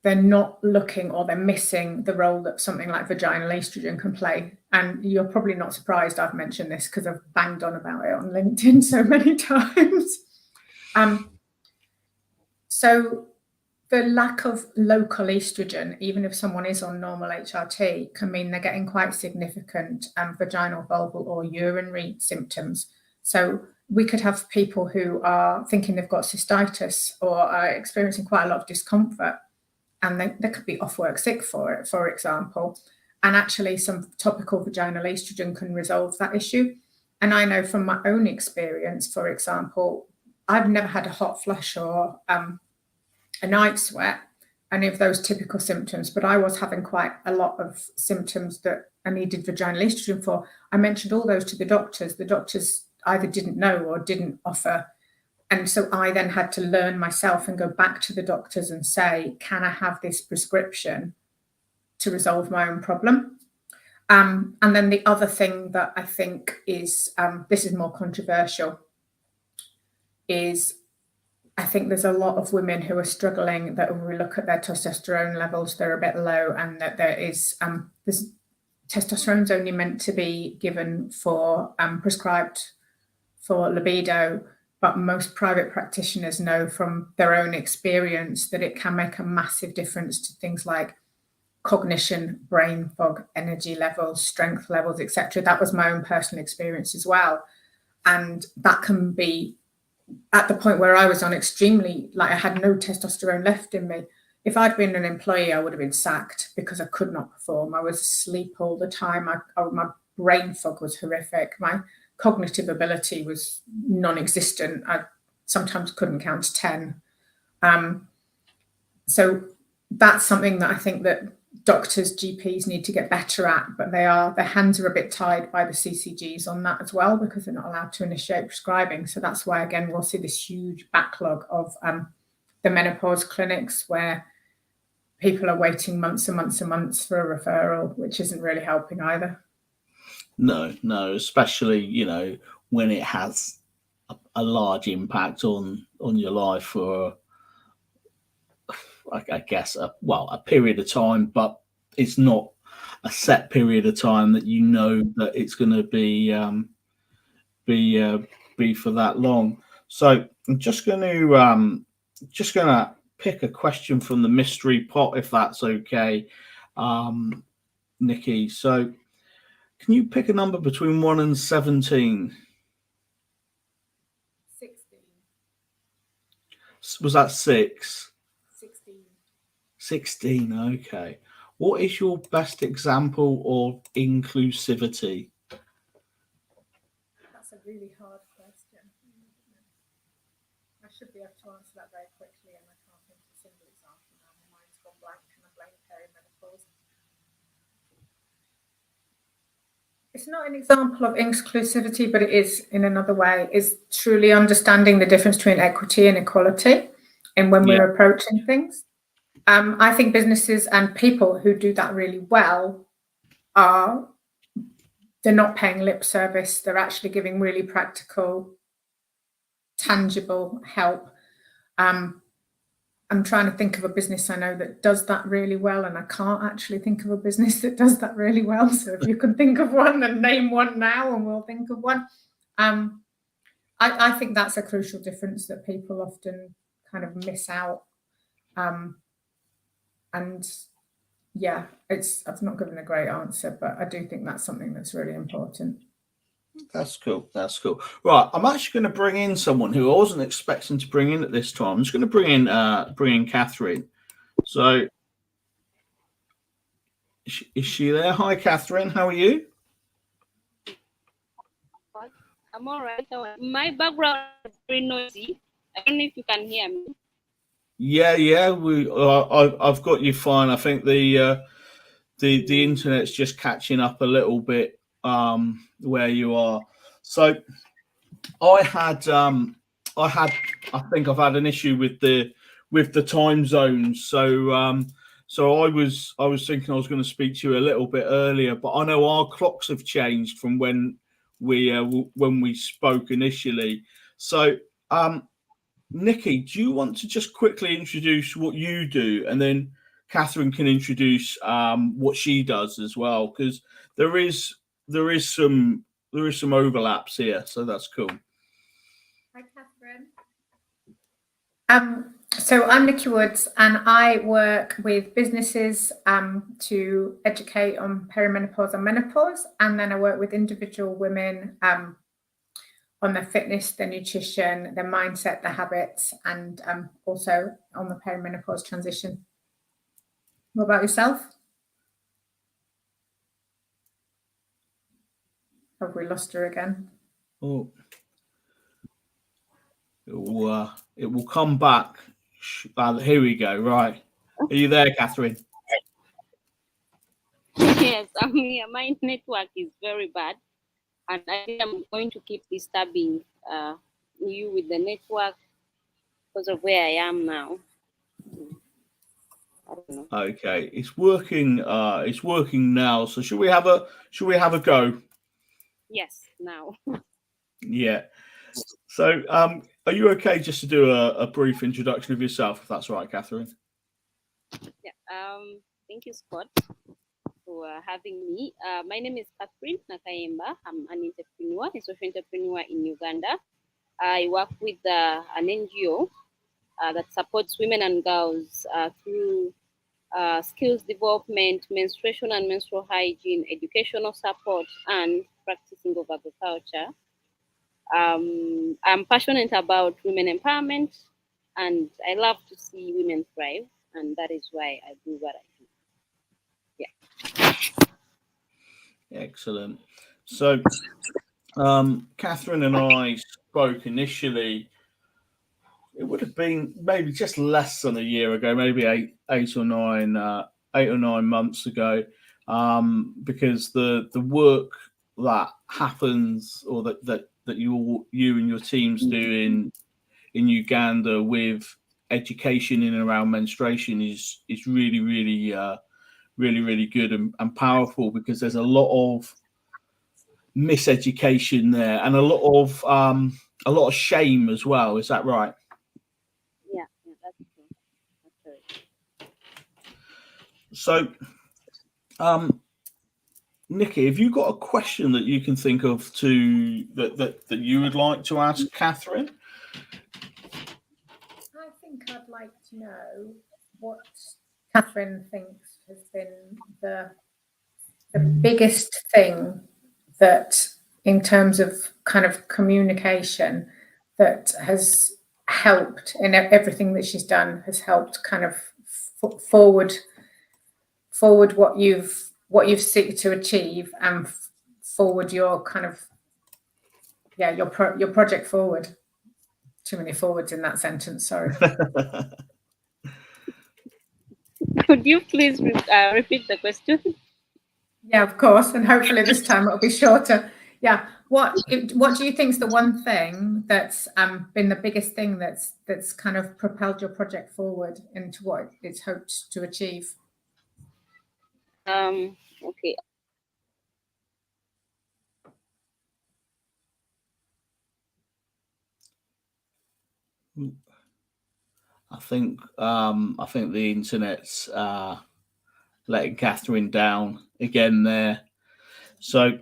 S10: they're not looking, or they're missing the role that something like vaginal estrogen can play. And you're probably not surprised I've mentioned this because I've banged on about it on LinkedIn so many times. So the lack of local estrogen, even if someone is on normal HRT, can mean they're getting quite significant vaginal, vulval, or urinary symptoms. So we could have people who are thinking they've got cystitis or are experiencing quite a lot of discomfort, and they could be off work sick for it, for example. And actually some topical vaginal estrogen can resolve that issue. And I know from my own experience, for example, I've never had a hot flush or a night sweat, any of those typical symptoms, but I was having quite a lot of symptoms that I needed vaginal estrogen for. I mentioned all those to the doctors. The doctors either didn't know or didn't offer. And so I then had to learn myself and go back to the doctors and say, can I have this prescription to resolve my own problem? And then the other thing that I think is, this is more controversial, is I think there's a lot of women who are struggling that when we look at their testosterone levels, they're a bit low, and that there is, testosterone's only meant to be given for, prescribed for libido, but most private practitioners know from their own experience that it can make a massive difference to things like cognition, brain fog, energy levels, strength levels, etc. That was my own personal experience as well. And that can be at the point where I was on extremely, like I had no testosterone left in me. If I'd been an employee, I would have been sacked because I could not perform. I was asleep all the time. My brain fog was horrific. My cognitive ability was non-existent. I sometimes couldn't count to 10. So that's something that I think that doctors, GPs need to get better at, but their hands are a bit tied by the CCGs on that as well, because they're not allowed to initiate prescribing. So that's why, again, we'll see this huge backlog of the menopause clinics where people are waiting months and months and months for a referral, which isn't really helping either.
S1: No, especially, you know, when it has a large impact on your life for, I guess, a period of time, but it's not a set period of time that you know that it's going to be for that long. So I'm just going to pick a question from the mystery pot, if that's okay, Nikki. So can you pick a number between 1 and 17?
S10: 16.
S1: Was that 6?
S10: 16.
S1: 16, okay. What is your best example of inclusivity?
S10: That's a really hard question. I should be able to answer that very quickly, and I can't think of a single example now. My mind's gone blank, and I blame perimenopause. It's not an example of inclusivity, but it is in another way, is truly understanding the difference between equity and equality and when we're approaching things. I think businesses and people who do that really well they're not paying lip service. They're actually giving really practical, tangible help. I'm trying to think of a business I know that does that really well, and I can't actually think of a business that does that really well. So if you can think of one, then name one now and we'll think of one. I think that's a crucial difference that people often kind of miss out. And yeah, I've not given a great answer, but I do think that's something that's really important.
S1: That's cool. That's cool. Right, I'm actually going to bring in someone who I wasn't expecting to bring in at this time. I'm just going to bring in Catherine. So, is she there? Hi, Catherine. How are you?
S11: I'm all right. My background is very noisy. I don't know if you can hear me.
S1: Yeah. I've got you fine. I think the internet's just catching up a little bit where you are. So I think I've had an issue with the time zones. So I was thinking I was going to speak to you a little bit earlier, but I know our clocks have changed from when we spoke initially. So Nikki, do you want to just quickly introduce what you do, and then Catherine can introduce what she does as well, because there is some overlaps here, so that's cool.
S10: Hi, Catherine. So I'm Nikki Woods, and I work with businesses to educate on perimenopause and menopause, and then I work with individual women on their fitness, their nutrition, their mindset, their habits, and also on the perimenopause transition. What about yourself? Have we lost her again?
S1: Oh, it will come back. Here we go. Right, are you there, Catherine?
S11: Yes, I'm here. My network is very bad, and I think I'm going to keep disturbing you with the network because of where I am now. I don't know.
S1: Okay, it's working. It's working now. So should we have a go?
S11: Yes, now.
S1: Yeah. So are you okay just to do a brief introduction of yourself, if that's all right, Catherine?
S11: Yeah. Thank you, Scott, for having me. My name is Catherine Nakayemba. I'm an entrepreneur, a social entrepreneur in Uganda. I work with an NGO that supports women and girls through skills development, menstruation and menstrual hygiene, educational support, and practicing of agriculture. I'm passionate about women empowerment, and I love to see women thrive, and that is why I do what I do. Yeah.
S1: Excellent. So, Catherine and I spoke initially. It would have been maybe just less than a year ago, maybe eight or nine months ago, because the work that happens, or that you and your teams do in Uganda with education in and around menstruation is really really good and powerful, because there's a lot of miseducation there and a lot of shame as well. Is that right?
S11: Yeah, that's true. That's
S1: right. So, Nikki, have you got a question that you can think of that you would like to ask Catherine?
S10: I think think I'd like to know what Catherine thinks has been the biggest thing that, in terms of kind of communication, that has helped in everything that she's done, has helped kind of forward what you've seek to achieve, and forward your kind of your project forward. Too many forwards in that sentence, sorry.
S11: Could you please repeat the question?
S10: Yeah, of course, and hopefully this time it'll be shorter. Yeah, what do you think is the one thing that's been the biggest thing that's kind of propelled your project forward into what it's hoped to achieve?
S11: Okay.
S1: I think the internet's letting Catherine down again there. So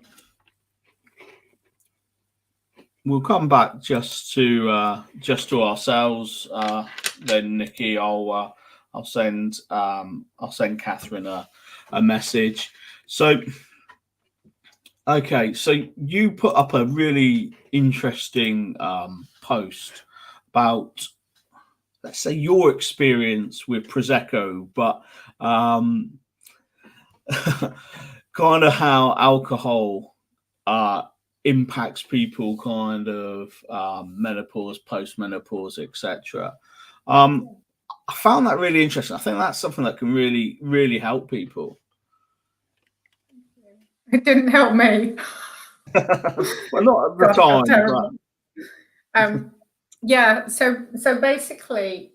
S1: we'll come back just to ourselves. Then Nikki, I'll send Catherine a message. So okay, so you put up a really interesting post about, let's say, your experience with Prosecco, but kind of how alcohol impacts people, kind of menopause, post-menopause, etc. I found that really interesting. I think that's something that can really, really help people.
S10: It didn't help me.
S1: Well, not at the time.
S10: Yeah, so basically,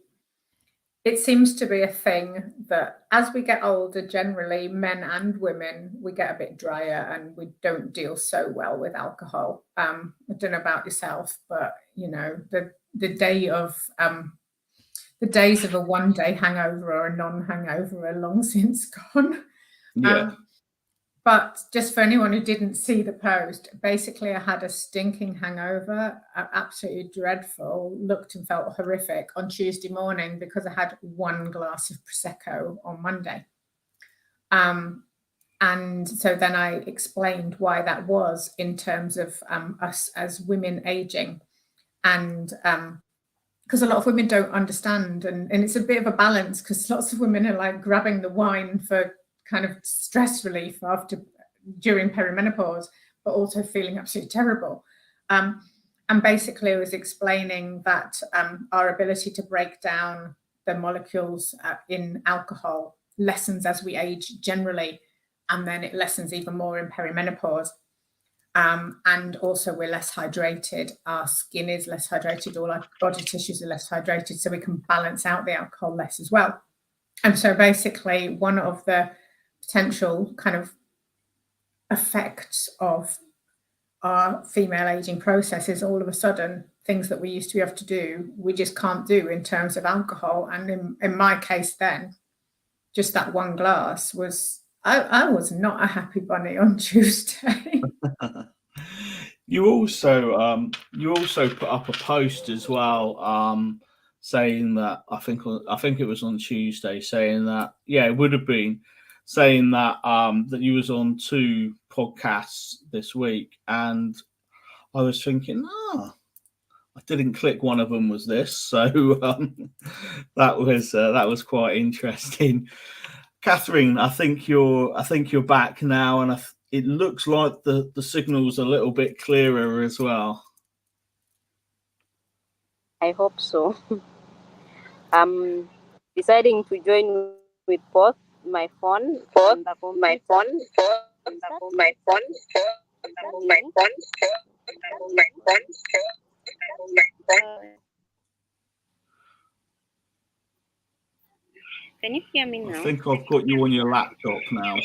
S10: it seems to be a thing that as we get older, generally, men and women, we get a bit drier and we don't deal so well with alcohol. I don't know about yourself, but you know, the days of a one-day hangover or a non-hangover are long since gone.
S1: Yeah.
S10: But just for anyone who didn't see the post, basically I had a stinking hangover, absolutely dreadful, looked and felt horrific on Tuesday morning because I had one glass of Prosecco on Monday. And so then I explained why that was in terms of us as women aging. And because a lot of women don't understand, and it's a bit of a balance, because lots of women are like grabbing the wine for kind of stress relief during perimenopause, but also feeling absolutely terrible. And basically I was explaining that our ability to break down the molecules in alcohol lessens as we age generally, and then it lessens even more in perimenopause. And also we're less hydrated, our skin is less hydrated, all our body tissues are less hydrated, so we can balance out the alcohol less as well. And so basically one of the potential kind of effects of our female aging process is all of a sudden things that we used to be able to do, we just can't do in terms of alcohol. And in my case then, just that one glass was, I was not a happy bunny on Tuesday.
S1: You also put up a post as well, saying that I think it was on Tuesday, saying that it would have been saying that that you was on 2 podcasts this week, and I was thinking, I didn't click one of them was this, so that was quite interesting. Catherine, I think you're back now, and it looks like the signal's a little bit clearer as well.
S11: I hope so. I'm deciding to join with both my phone, Can you hear me now?
S1: I think I've got you on your laptop now.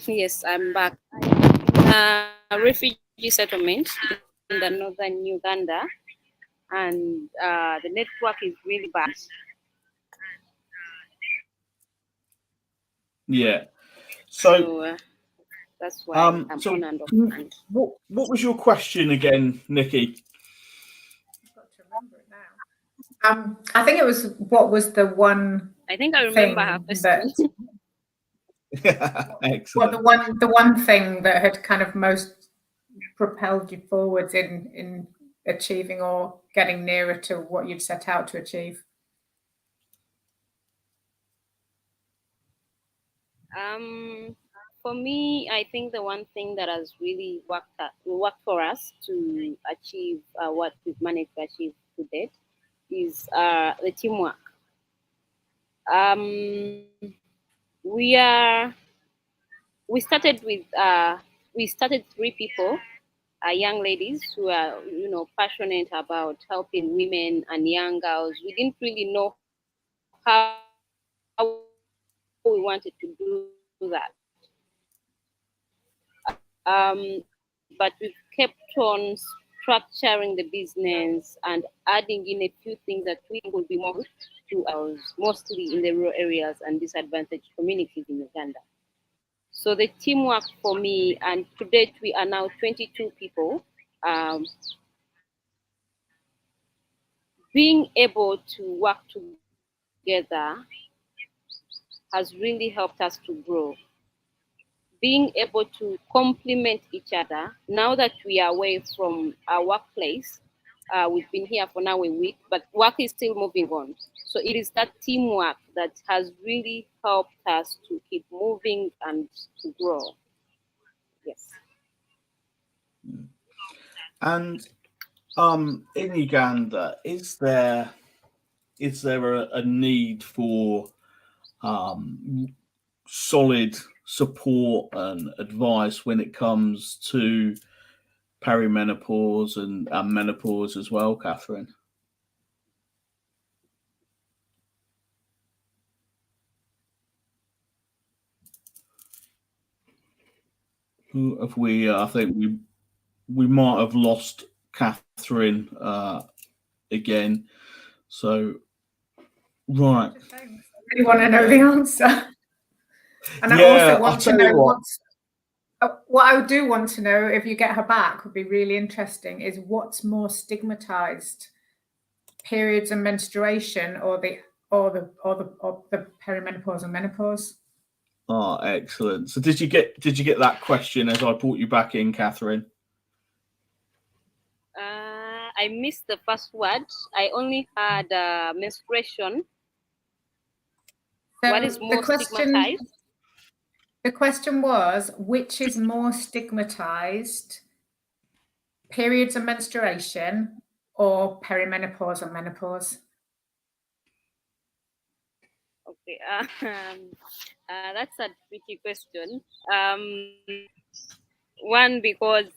S11: Yes, I'm back. A refugee settlement in the northern Uganda, and the network is really bad.
S1: Yeah. So
S11: that's why I'm on and off.
S1: What was your question again, Nikki?
S10: remember it now. I think it was, what was the one
S11: I think I remember
S10: thing
S11: her first
S10: that,
S11: name.
S10: well,
S1: Excellent.
S10: the one thing that had kind of most propelled you forwards in achieving or getting nearer to what you'd set out to achieve?
S11: For me, I think the one thing that has really worked for us to achieve what we've managed to achieve to date is the teamwork. We started with 3 people, young ladies who are passionate about helping women and young girls. We didn't really know how we wanted to do that. But we've kept on structuring the business and adding in a few things that we think will be more to us, mostly in the rural areas and disadvantaged communities in Uganda. So the teamwork for me, and to date we are now 22 people, being able to work together has really helped us to grow. Being able to complement each other. Now that we are away from our workplace, we've been here for now a week, but work is still moving on. So it is that teamwork that has really helped us to keep moving and to grow. Yes.
S1: And in Uganda, is there a need for solid support and advice when it comes to perimenopause and menopause as well, Catherine? Who have we? I think we might have lost Catherine again. So, right.
S10: I really want to know the answer. And I
S1: Yeah,
S10: also want to know what I do want to know, if you get her back, would be really interesting, is what's more stigmatized, periods and menstruation, or the perimenopause and menopause?
S1: Oh, excellent. So did you get that question as I brought you back in, Catherine?
S11: I missed the first word. I only had menstruation.
S10: So
S11: what is more stigmatized?
S10: The question was, which is more stigmatized, periods and menstruation, or perimenopause and menopause?
S11: Okay, that's a tricky question. One, because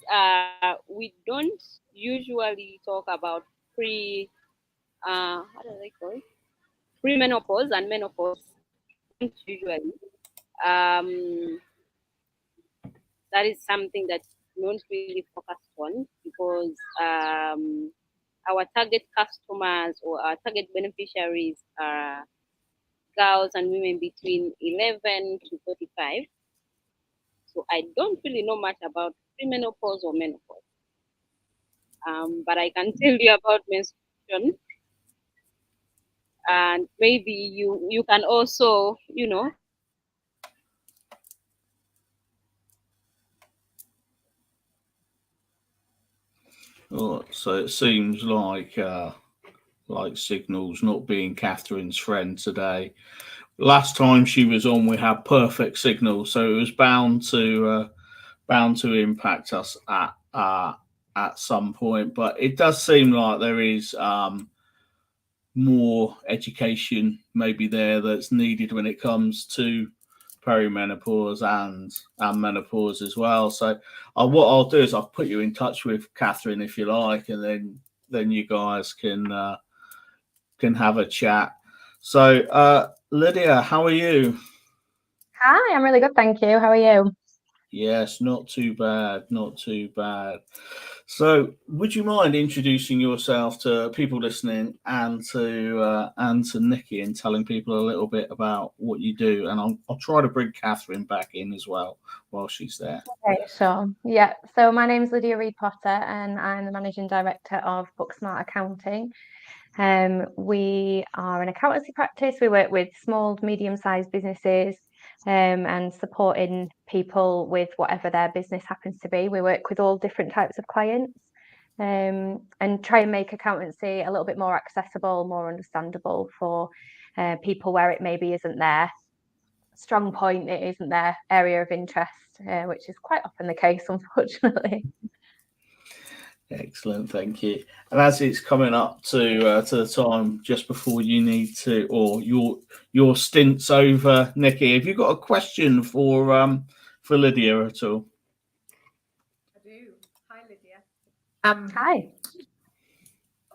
S11: we don't usually talk about how do they call it? Premenopause and menopause. Usually, that is something that we don't really focus on, because our target customers or our target beneficiaries are girls and women between 11 to 45. So I don't really know much about premenopause or menopause. But I can tell you about menstruation. And maybe you can also,
S1: Oh, so it seems like Signal's not being Catherine's friend today. Last time she was on, we had perfect signal, so it was bound to impact us at some point. But it does seem like there is more education maybe there that's needed when it comes to perimenopause and menopause as well. So what I'll do is I'll put you in touch with Catherine if you like, and then you guys can have a chat. So Lydia, how are you?
S12: Hi, I'm really good, thank you. How are you?
S1: Yes, not too bad, not too bad. So, would you mind introducing yourself to people listening and to Nikki, and telling people a little bit about what you do? And I'll try to bring Catherine back in as well while she's there.
S12: Okay, sure. Yeah. So my name's Lydia Reid Potter, and I'm the managing director of Booksmart Accounting. We are an accountancy practice. We work with small, medium-sized businesses, and supporting people with whatever their business happens to be. We work with all different types of clients, and try and make accountancy a little bit more accessible, more understandable for people where it maybe isn't their strong point, it isn't their area of interest, which is quite often the case, unfortunately.
S1: Excellent, thank you. And as it's coming up to the time just before you need to, or your stint's over, Nikki, have you got a question for Lydia at all?
S10: I do. Hi, Lydia.
S12: Hi.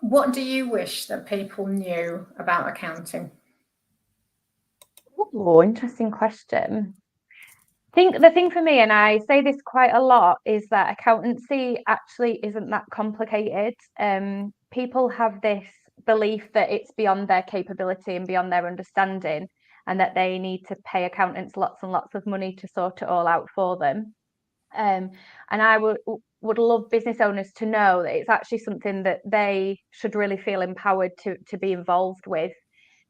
S10: What do you wish that people knew about accounting?
S12: Oh, interesting question. I think the thing for me, and I say this quite a lot, is that accountancy actually isn't that complicated. People have this belief that it's beyond their capability and beyond their understanding, and that they need to pay accountants lots and lots of money to sort it all out for them. And I would love business owners to know that it's actually something that they should really feel empowered to be involved with.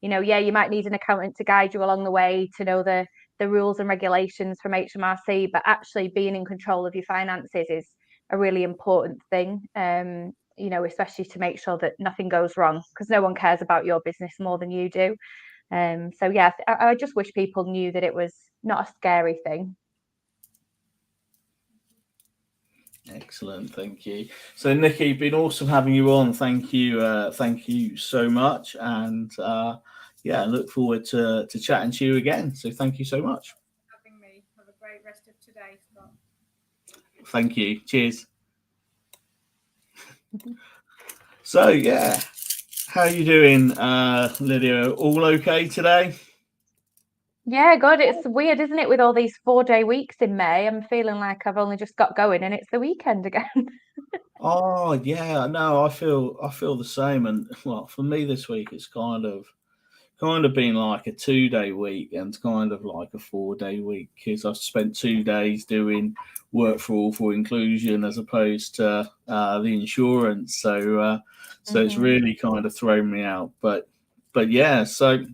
S12: You know, yeah, you might need an accountant to guide you along the way, to know the rules and regulations from HMRC, but actually being in control of your finances is a really important thing. You know, especially to make sure that nothing goes wrong, because no one cares about your business more than you do. So yeah, I just wish people knew that it was not a scary thing.
S1: Excellent, thank you. So Nikki, been awesome having you on. Thank you so much, and yeah, look forward to chatting to you again. So thank you so much.
S10: Having me. Have a great rest of today, Scott.
S1: Thank you. Cheers. So yeah, how are you doing, Lydia? All okay today?
S12: Yeah, God, it's weird, isn't it? With all these 4-day weeks in May, I'm feeling like I've only just got going and it's the weekend again.
S1: Oh yeah, no, I feel the same. And well, for me this week, it's kind of been like a 2-day week and kind of like a 4-day week, because I've spent 2 days doing work for inclusion as opposed to the insurance. So it's really kind of thrown me out. But yeah, so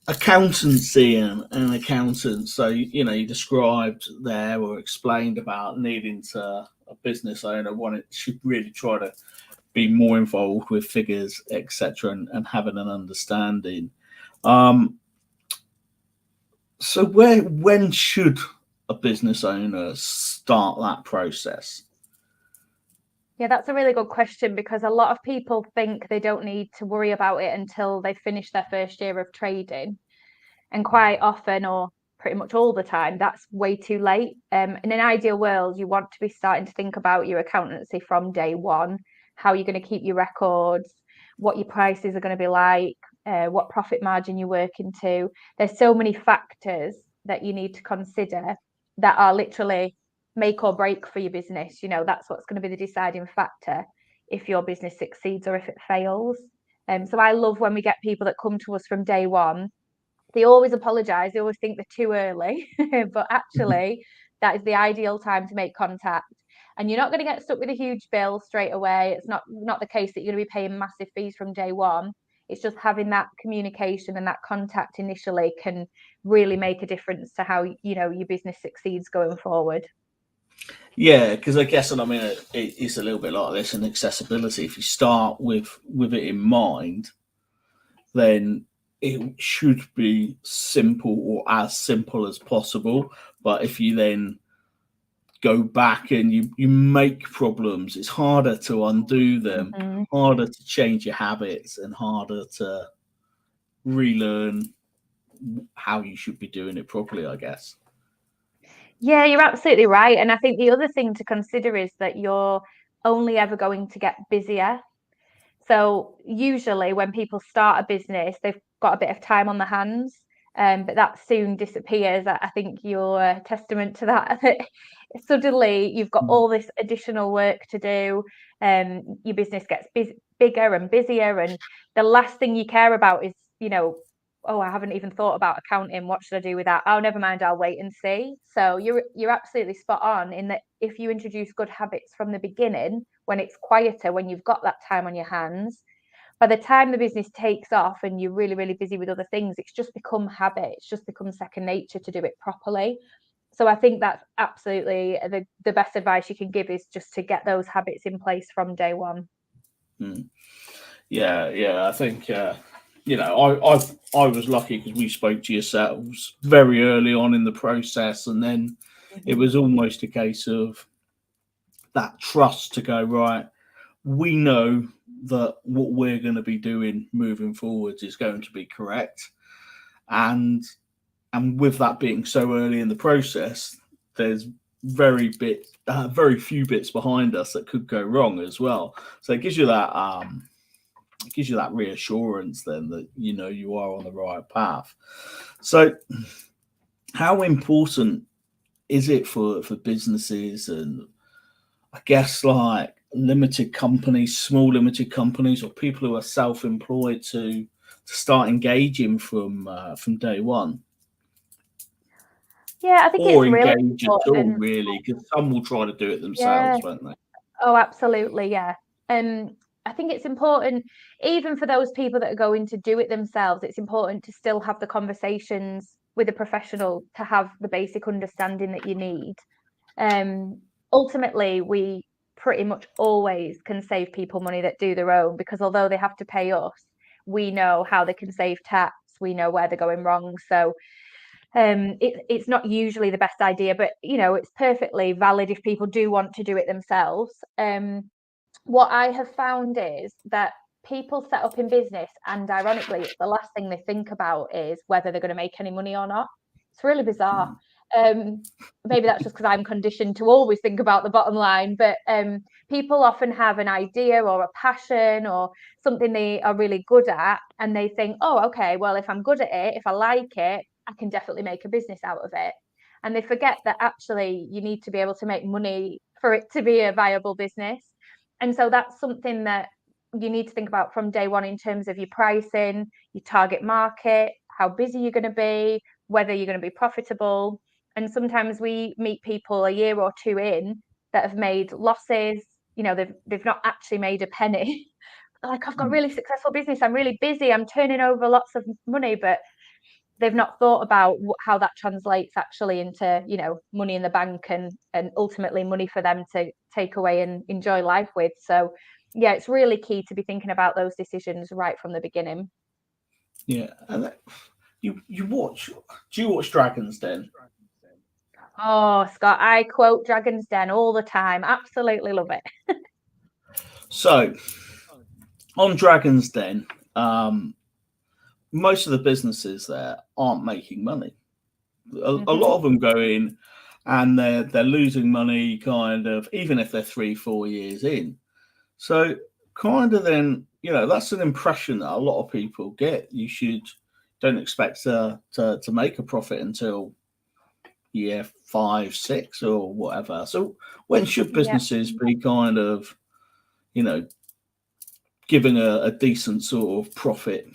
S1: accountancy and accountants. So you know, you described there or explained about needing to a business owner should really try to be more involved with figures, etc., and having an understanding. So when should a business owner start that process?
S12: Yeah, that's a really good question, because a lot of people think they don't need to worry about it until they finish their first year of trading. And quite often, or pretty much all the time, that's way too late. In an ideal world, you want to be starting to think about your accountancy from day one, how you're going to keep your records, what your prices are going to be like, what profit margin you're working to. There's so many factors that you need to consider that are literally make or break for your business. You know, that's what's going to be the deciding factor if your business succeeds or if it fails. So I love when we get people that come to us from day one. They always apologize. They always think they're too early, but actually that is the ideal time to make contact. And you're not going to get stuck with a huge bill straight away. It's not the case that you're going to be paying massive fees from day one. It's just having that communication and that contact initially can really make a difference to how, you know, your business succeeds going forward.
S1: Yeah, because I guess, and I mean, it's a little bit like this in accessibility. If you start with it in mind, then it should be simple, or as simple as possible. But if you then go back and you make problems, it's harder to undo them, harder to change your habits, and harder to relearn how you should be doing it properly, I guess.
S12: Yeah, you're absolutely right. And I think the other thing to consider is that you're only ever going to get busier. So usually when people start a business, they've got a bit of time on their hands. but that soon disappears. I think you're a testament to that. Suddenly you've got all this additional work to do, your business gets bigger and busier, and the last thing you care about is, oh, I haven't even thought about accounting, what should I do with that? Oh, never mind, I'll wait and see. So you're absolutely spot on in that if you introduce good habits from the beginning, when it's quieter, when you've got that time on your hands, by the time the business takes off and you're really, really busy with other things, it's just become habit. It's just become second nature to do it properly. So I think that's absolutely the best advice you can give, is just to get those habits in place from day one.
S1: Yeah. I think I was lucky because we spoke to yourselves very early on in the process, and then it was almost a case of that trust to go, right, we know that what we're going to be doing moving forwards is going to be correct, and with that being so early in the process, there's very few bits behind us that could go wrong as well. So it gives you that reassurance then that you are on the right path. So how important is it for businesses, and I guess like limited companies, small limited companies, or people who are self-employed to start engaging from day one?
S12: Yeah, I think
S1: Or
S12: it's really
S1: engage at all,
S12: important.
S1: really, because some will try to do it
S12: Yeah.
S1: themselves, won't they?
S12: Oh, absolutely. Yeah. I think it's important, even for those people that are going to do it themselves, it's important to still have the conversations with a professional to have the basic understanding that you need. Ultimately, we pretty much always can save people money that do their own, because although they have to pay us, we know how they can save tax, we know where they're going wrong. So it's not usually the best idea, but it's perfectly valid if people do want to do it themselves. What I have found is that people set up in business, and ironically, the last thing they think about is whether they're going to make any money or not. It's really bizarre. Maybe that's just because I'm conditioned to always think about the bottom line, but people often have an idea or a passion or something they are really good at, and they think, oh, okay, well, if I'm good at it, if I like it, I can definitely make a business out of it. And they forget that actually you need to be able to make money for it to be a viable business. And so that's something that you need to think about from day one in terms of your pricing, your target market, how busy you're going to be, whether you're going to be profitable. And sometimes we meet people a year or two in that have made losses. They've not actually made a penny. Like, I've got a really successful business, I'm really busy, I'm turning over lots of money, but they've not thought about how that translates actually into money in the bank and ultimately money for them to take away and enjoy life with. So yeah, it's really key to be thinking about those decisions right from the beginning.
S1: Yeah. And do you watch Dragon's Den?
S12: Oh, Scott, I quote Dragon's Den all the time. Absolutely love it.
S1: So on Dragon's Den, most of the businesses there aren't making money. A lot of them go in and they're losing money, kind of, even if they're 3-4 years in. So kind of then, that's an impression that a lot of people get. You don't expect to make a profit until year 5, 6 or whatever. So when should businesses be kind of, giving a decent sort of profit?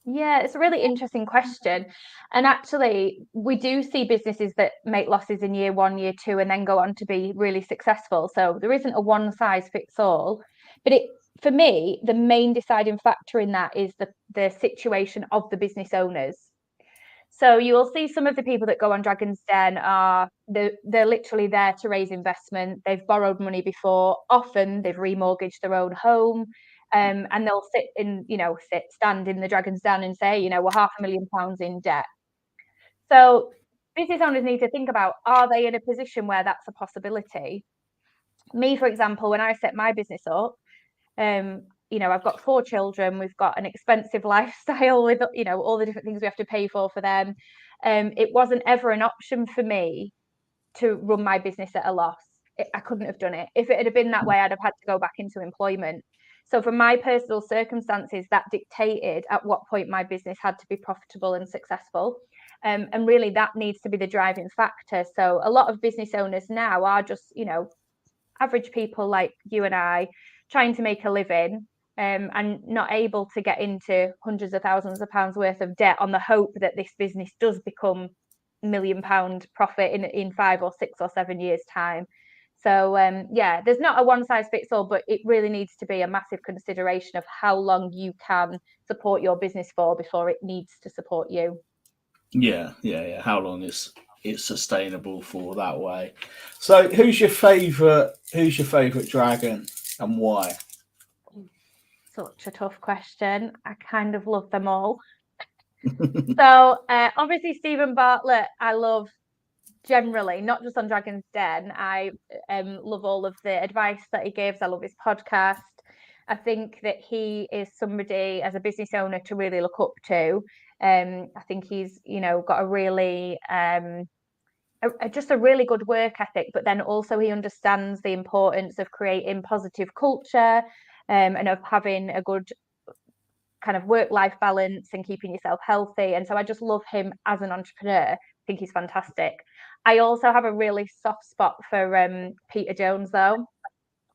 S12: Yeah, it's a really interesting question. And actually, we do see businesses that make losses in year 1, year 2, and then go on to be really successful. So there isn't a one size fits all. But for me, the main deciding factor in that is the situation of the business owners. So you will see some of the people that go on Dragon's Den they're literally there to raise investment. They've borrowed money before. Often they've remortgaged their own home. And they'll stand in the Dragon's Den and say, we're £500,000 in debt. So business owners need to think about, are they in a position where that's a possibility? Me, for example, when I set my business up, I've got 4 children, we've got an expensive lifestyle with, all the different things we have to pay for them. It wasn't ever an option for me to run my business at a loss. I couldn't have done it. If it had been that way, I'd have had to go back into employment. So from my personal circumstances, that dictated at what point my business had to be profitable and successful. And really that needs to be the driving factor. So a lot of business owners now are just, you know, average people like you and I trying to make a living, and not able to get into hundreds of thousands of pounds worth of debt on the hope that this business does become £1 million profit in 5 or 6 or 7 years time. So yeah, there's not a one size fits all, but it really needs to be a massive consideration of how long you can support your business for before it needs to support you.
S1: Yeah. How long is it sustainable for that way? So, who's your favourite dragon and why?
S12: Such a tough question. I kind of love them all. So obviously Stephen Bartlett, I love generally, not just on Dragon's Den. I love all of the advice that he gives. I love his podcast. I think that he is somebody as a business owner to really look up to. I think he's, you know, got a really just a really good work ethic, but then also he understands the importance of creating positive culture, and of having a good kind of work-life balance and keeping yourself healthy. And so I just love him as an entrepreneur. I think he's fantastic. I also have a really soft spot for Peter Jones, though.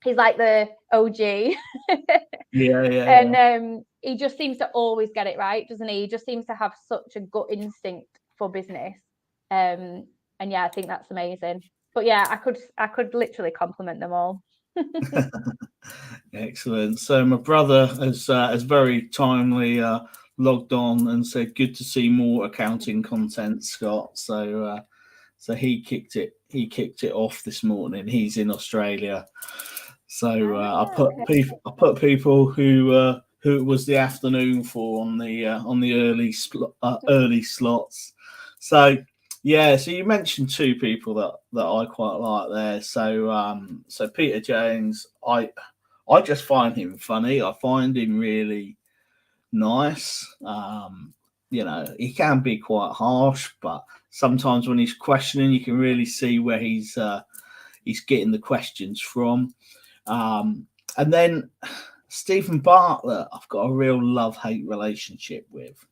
S12: He's like the OG.
S1: Yeah.
S12: And he just seems to always get it right, doesn't he? He just seems to have such a gut instinct for business. And yeah, I think that's amazing. But yeah, I could literally compliment them all.
S1: Excellent. So my brother has very timely logged on and said, "Good to see more accounting content, Scott." So so he kicked it off this morning. He's in Australia, so I put people who it was the afternoon for on the early slots. So yeah, so you mentioned two people that I quite like there. So Peter Jones, I just find him funny. I find him really nice. You know, he can be quite harsh, but sometimes when he's questioning, you can really see where he's getting the questions from. And then Stephen Bartlett, I've got a real love-hate relationship with.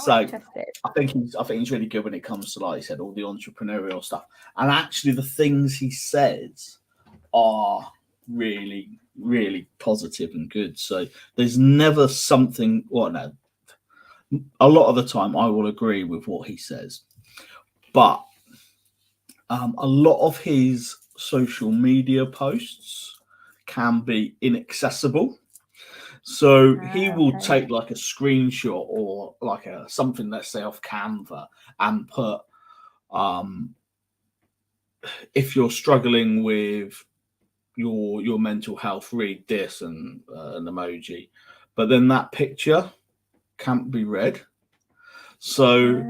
S1: So I think he's really good when it comes to, like you said, all the entrepreneurial stuff. And actually the things he says are really, really positive and good. So there's never something, a lot of the time I will agree with what he says. But a lot of his social media posts can be inaccessible. So he will take like a screenshot or like something, let's say off Canva, and put, if you're struggling with your mental health, read this, and an emoji, but then that picture can't be read. So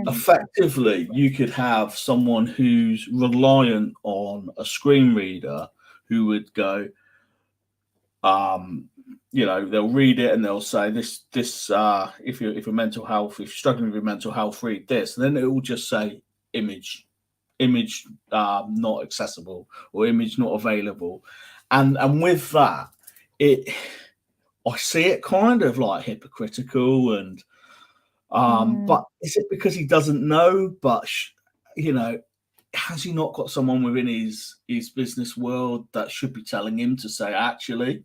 S1: effectively, you could have someone who's reliant on a screen reader who would go, you know, they'll read it and they'll say this if you're mental health, if you're struggling with your mental health, read this, and then it will just say image not accessible or image not available, and with that, I see it kind of like hypocritical, and but is it because he doesn't know? But you know, has he not got someone within his business world that should be telling him to say, actually,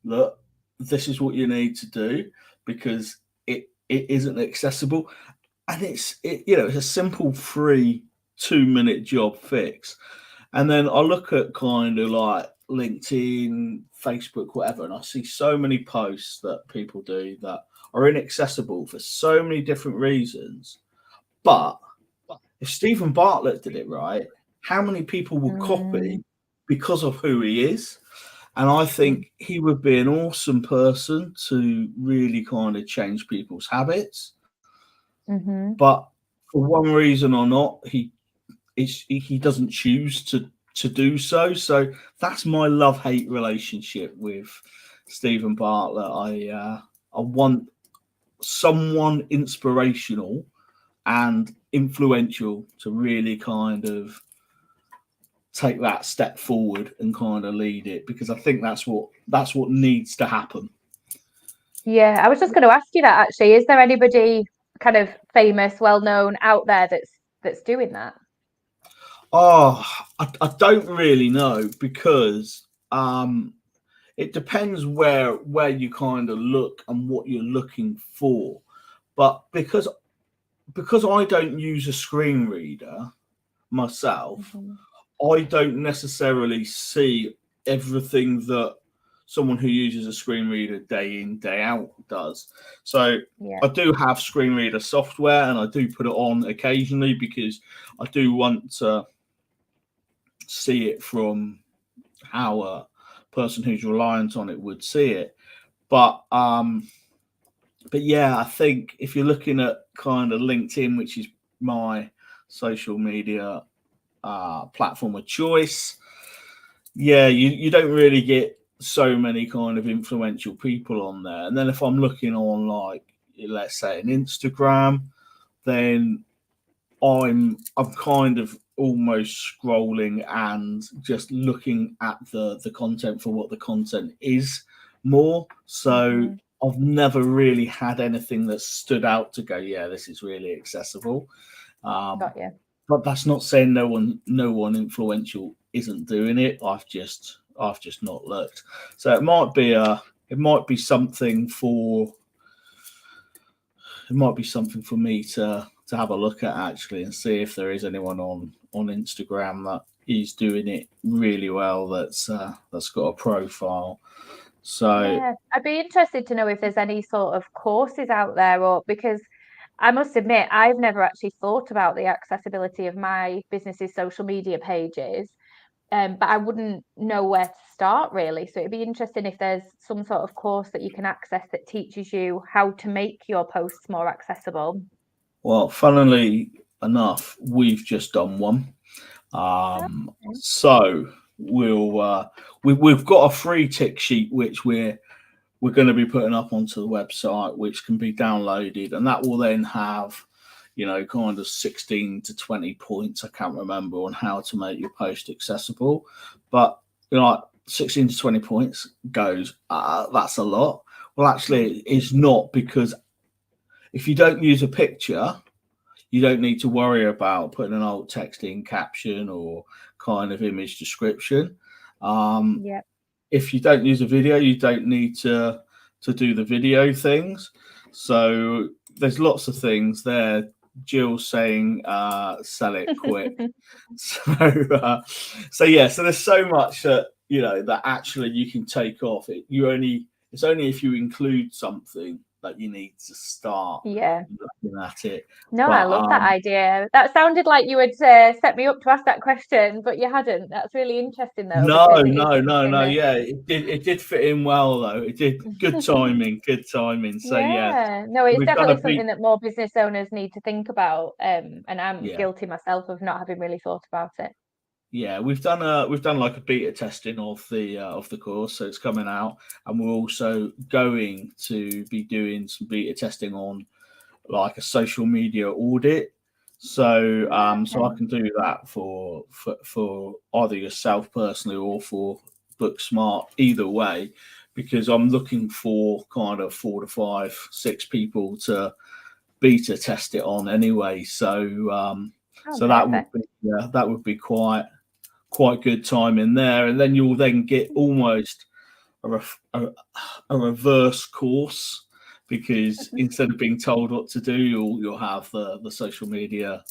S1: look, this is what you need to do, because it isn't accessible, and it's a simple free 2-minute job fix. And then I look at kind of like LinkedIn, Facebook, whatever, and I see so many posts that people do that are inaccessible for so many different reasons. But if Stephen Bartlett did it right, how many people will copy because of who he is? And I think he would be an awesome person to really kind of change people's habits. But for one reason or not, he doesn't choose to do so. So that's my love-hate relationship with Stephen Bartlett. I want someone inspirational and influential to really kind of take that step forward and kind of lead it, because I think that's what needs to happen.
S12: Yeah, I was just going to ask you that actually. Is there anybody kind of famous, well-known out there that's doing that?
S1: Oh, I don't really know, because it depends where you kind of look and what you're looking for. But because I don't use a screen reader myself, I don't necessarily see everything that someone who uses a screen reader day in, day out does. So I do have screen reader software, and I do put it on occasionally because I do want to see it from how a person who's reliant on it would see it. But yeah, I think if you're looking at kind of LinkedIn, which is my social media platform of choice, yeah, you don't really get so many kind of influential people on there. And then if I'm looking on, like, let's say an Instagram, then I'm kind of almost scrolling and just looking at the content for what the content is more. So I've never really had anything that stood out to go, yeah, this is really accessible.
S12: Got you.
S1: But that's not saying no one influential isn't doing it. I've just not looked. So it might be something for me to have a look at, actually, and see if there is anyone on Instagram that is doing it really well, that's got a profile. So
S12: yeah, I'd be interested to know if there's any sort of courses out there, or because I must admit I've never actually thought about the accessibility of my business's social media pages, but I wouldn't know where to start really. So it'd be interesting if there's some sort of course that you can access that teaches you how to make your posts more accessible.
S1: Well, funnily enough, we've just done one. So we've got a free tick sheet which we're going to be putting up onto the website, which can be downloaded, and that will then have, kind of 16 to 20 points, I can't remember, on how to make your post accessible. But like 16 to 20 points goes, that's a lot. Well, actually it's not, because if you don't use a picture, you don't need to worry about putting an alt text in caption or kind of image description. If you don't use a video, you don't need to do the video things. So there's lots of things there. Jill's saying sell it quick. So yeah, so there's so much that that actually you can take off. It's only if you include something that you need to start looking at it.
S12: No, but I love that idea. That sounded like you had set me up to ask that question, but you hadn't. That's really interesting, though.
S1: No. Yeah, it did fit in well, though. It did. Good timing. So yeah.
S12: No, it's definitely something that more business owners need to think about. And I'm guilty myself of not having really thought about it.
S1: Yeah, we've done like a beta testing of the course, so it's coming out, and we're also going to be doing some beta testing on like a social media audit. So so I can do that for either yourself personally or for Booksmart, either way, because I'm looking for kind of 4 to 5, 6 people to beta test it on anyway. So so that would be quite good time in there, and then you'll then get almost a reverse course, because instead of being told what to do, you'll have the social media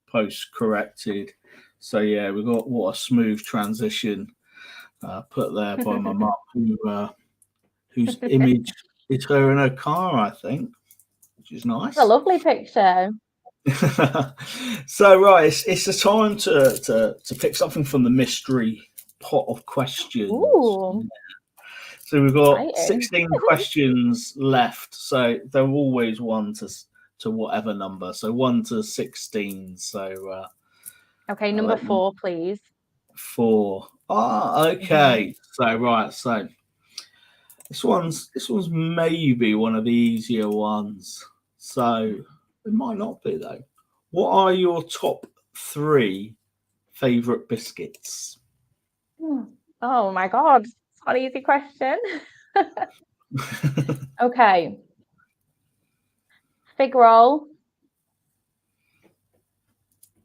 S1: posts corrected. So yeah, we've got what a smooth transition put there by my mum, whose image is her in her car, I think, which is nice.
S12: It's a lovely picture.
S1: So right, it's the time to pick something from the mystery pot of questions.
S12: Ooh.
S1: So we've got 16 questions left. So they're always 1 to whatever number. So 1 to 16. So
S12: okay, number 4, please.
S1: 4. Okay. So right. So this one's maybe one of the easier ones. So it might not be, though. What are your top 3 favourite biscuits?
S12: Oh my God, it's not an easy question. Okay. Fig roll.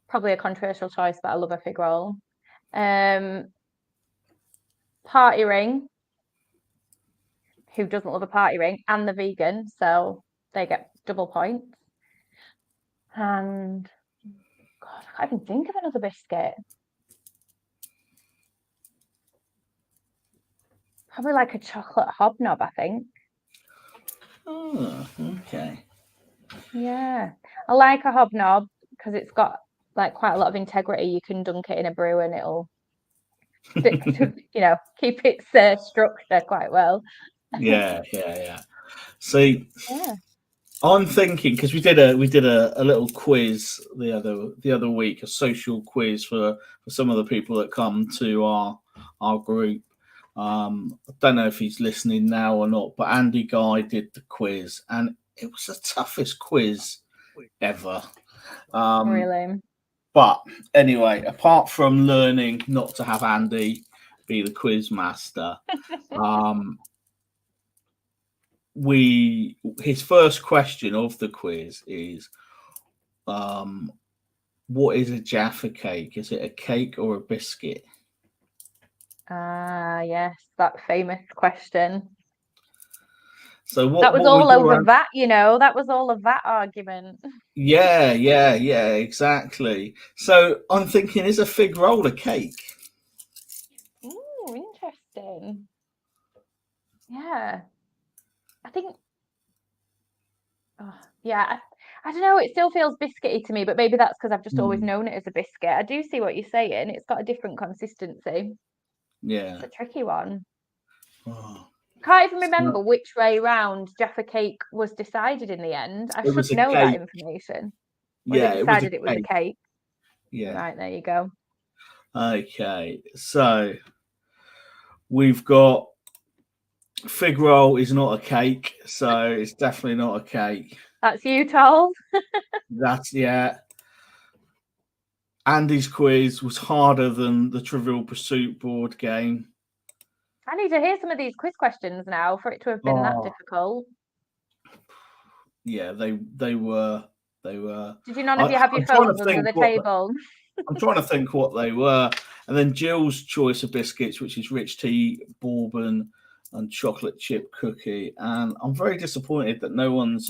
S12: Probably a controversial choice, but I love a fig roll. Party ring. Who doesn't love a party ring? And the vegan, so they get double points. And God, I can't even think of another biscuit. Probably like a chocolate hobnob, I think.
S1: Oh, okay.
S12: Yeah, I like a hobnob because it's got like quite a lot of integrity. You can dunk it in a brew and it'll stick to, keep its structure quite well.
S1: Yeah. See,
S12: Yeah.
S1: I'm thinking because we did a little quiz the other week, a social quiz for some of the people that come to our group. I don't know if he's listening now or not, but Andy Guy did the quiz, and it was the toughest quiz ever.
S12: Really?
S1: But anyway, apart from learning not to have Andy be the quiz master, his first question of the quiz is, what is a Jaffa cake? Is it a cake or a biscuit?
S12: Yes, that famous question.
S1: So
S12: that was all over that, that was all of that argument.
S1: Yeah, exactly. So I'm thinking, is a fig roll a cake?
S12: Ooh, interesting. Yeah. I think, I don't know, it still feels biscuity to me, but maybe that's because I've just always known it as a biscuit. I do see what you're saying. It's got a different consistency.
S1: Yeah.
S12: It's a tricky one.
S1: Oh.
S12: Can't even remember which way round Jaffa cake was decided in the end. I should know that information.
S1: Yeah,
S12: it decided it was a cake.
S1: Yeah.
S12: Right, there you go.
S1: Okay, so we've got fig roll is not a cake, so it's definitely not a cake.
S12: That's you told.
S1: That's Andy's quiz was harder than the Trivial Pursuit board game.
S12: I need to hear some of these quiz questions now for it to have been that difficult.
S1: Yeah, they were.
S12: Did you none of you have your phones under the table?
S1: I'm trying to think what they were. And then Jill's choice of biscuits, which is rich tea, bourbon, and chocolate chip cookie. And I'm very disappointed that no one's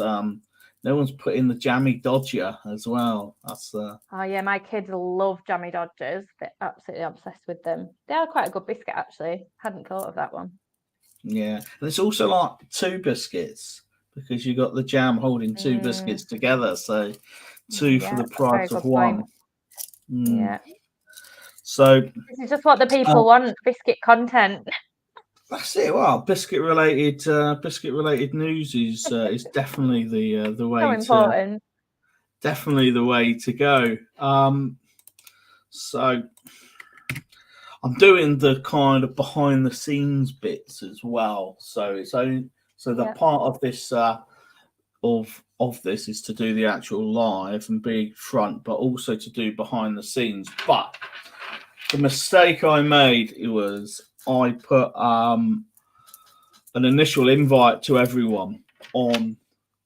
S1: put in the jammy dodger as well. That's Oh
S12: yeah, my kids love jammy dodgers. They're absolutely obsessed with them. They are quite a good biscuit, actually. Hadn't thought of that one.
S1: Yeah, and it's also like two biscuits because you got the jam holding two biscuits together, so two for the price of one.
S12: Yeah.
S1: So
S12: this is just what the people want: biscuit content.
S1: That's it. Well, biscuit related news is definitely the way.
S12: So important.
S1: Definitely the way to go. So I'm doing the kind of behind the scenes bits as well. So the part of this of this is to do the actual live and be front, but also to do behind the scenes. But the mistake I made was I put an initial invite to everyone on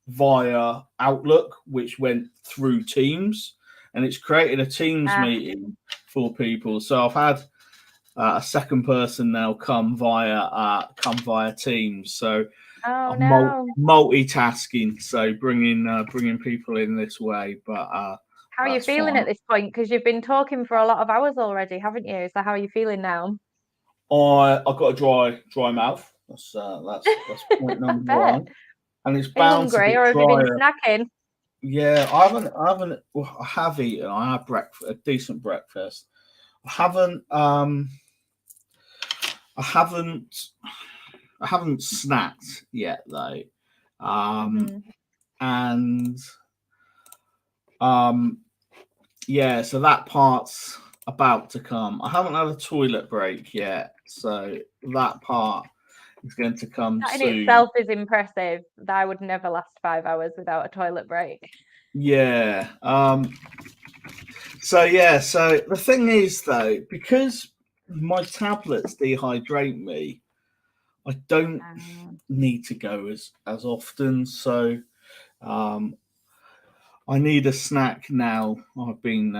S1: via Outlook, which went through Teams, and it's created a Teams meeting for people. So I've had a second person now come via Teams. So multitasking, so bringing people in this way. But
S12: how are you feeling at this point? Because you've been talking for a lot of hours already, haven't you? So how are you feeling now?
S1: I've got a dry mouth. That's point number one. And it's bound to be
S12: hungry, or have you been snacking?
S1: Yeah, I haven't. Well, I have eaten. I had a decent breakfast. I haven't snacked yet though. And so that part's about to come. I haven't had a toilet break yet, so that part is going to come
S12: that in
S1: soon.
S12: itself is impressive. I would never last 5 hours without a toilet break.
S1: Yeah. So yeah, so the thing is though, because my tablets dehydrate me, I don't need to go as often. So I need a snack now. I've been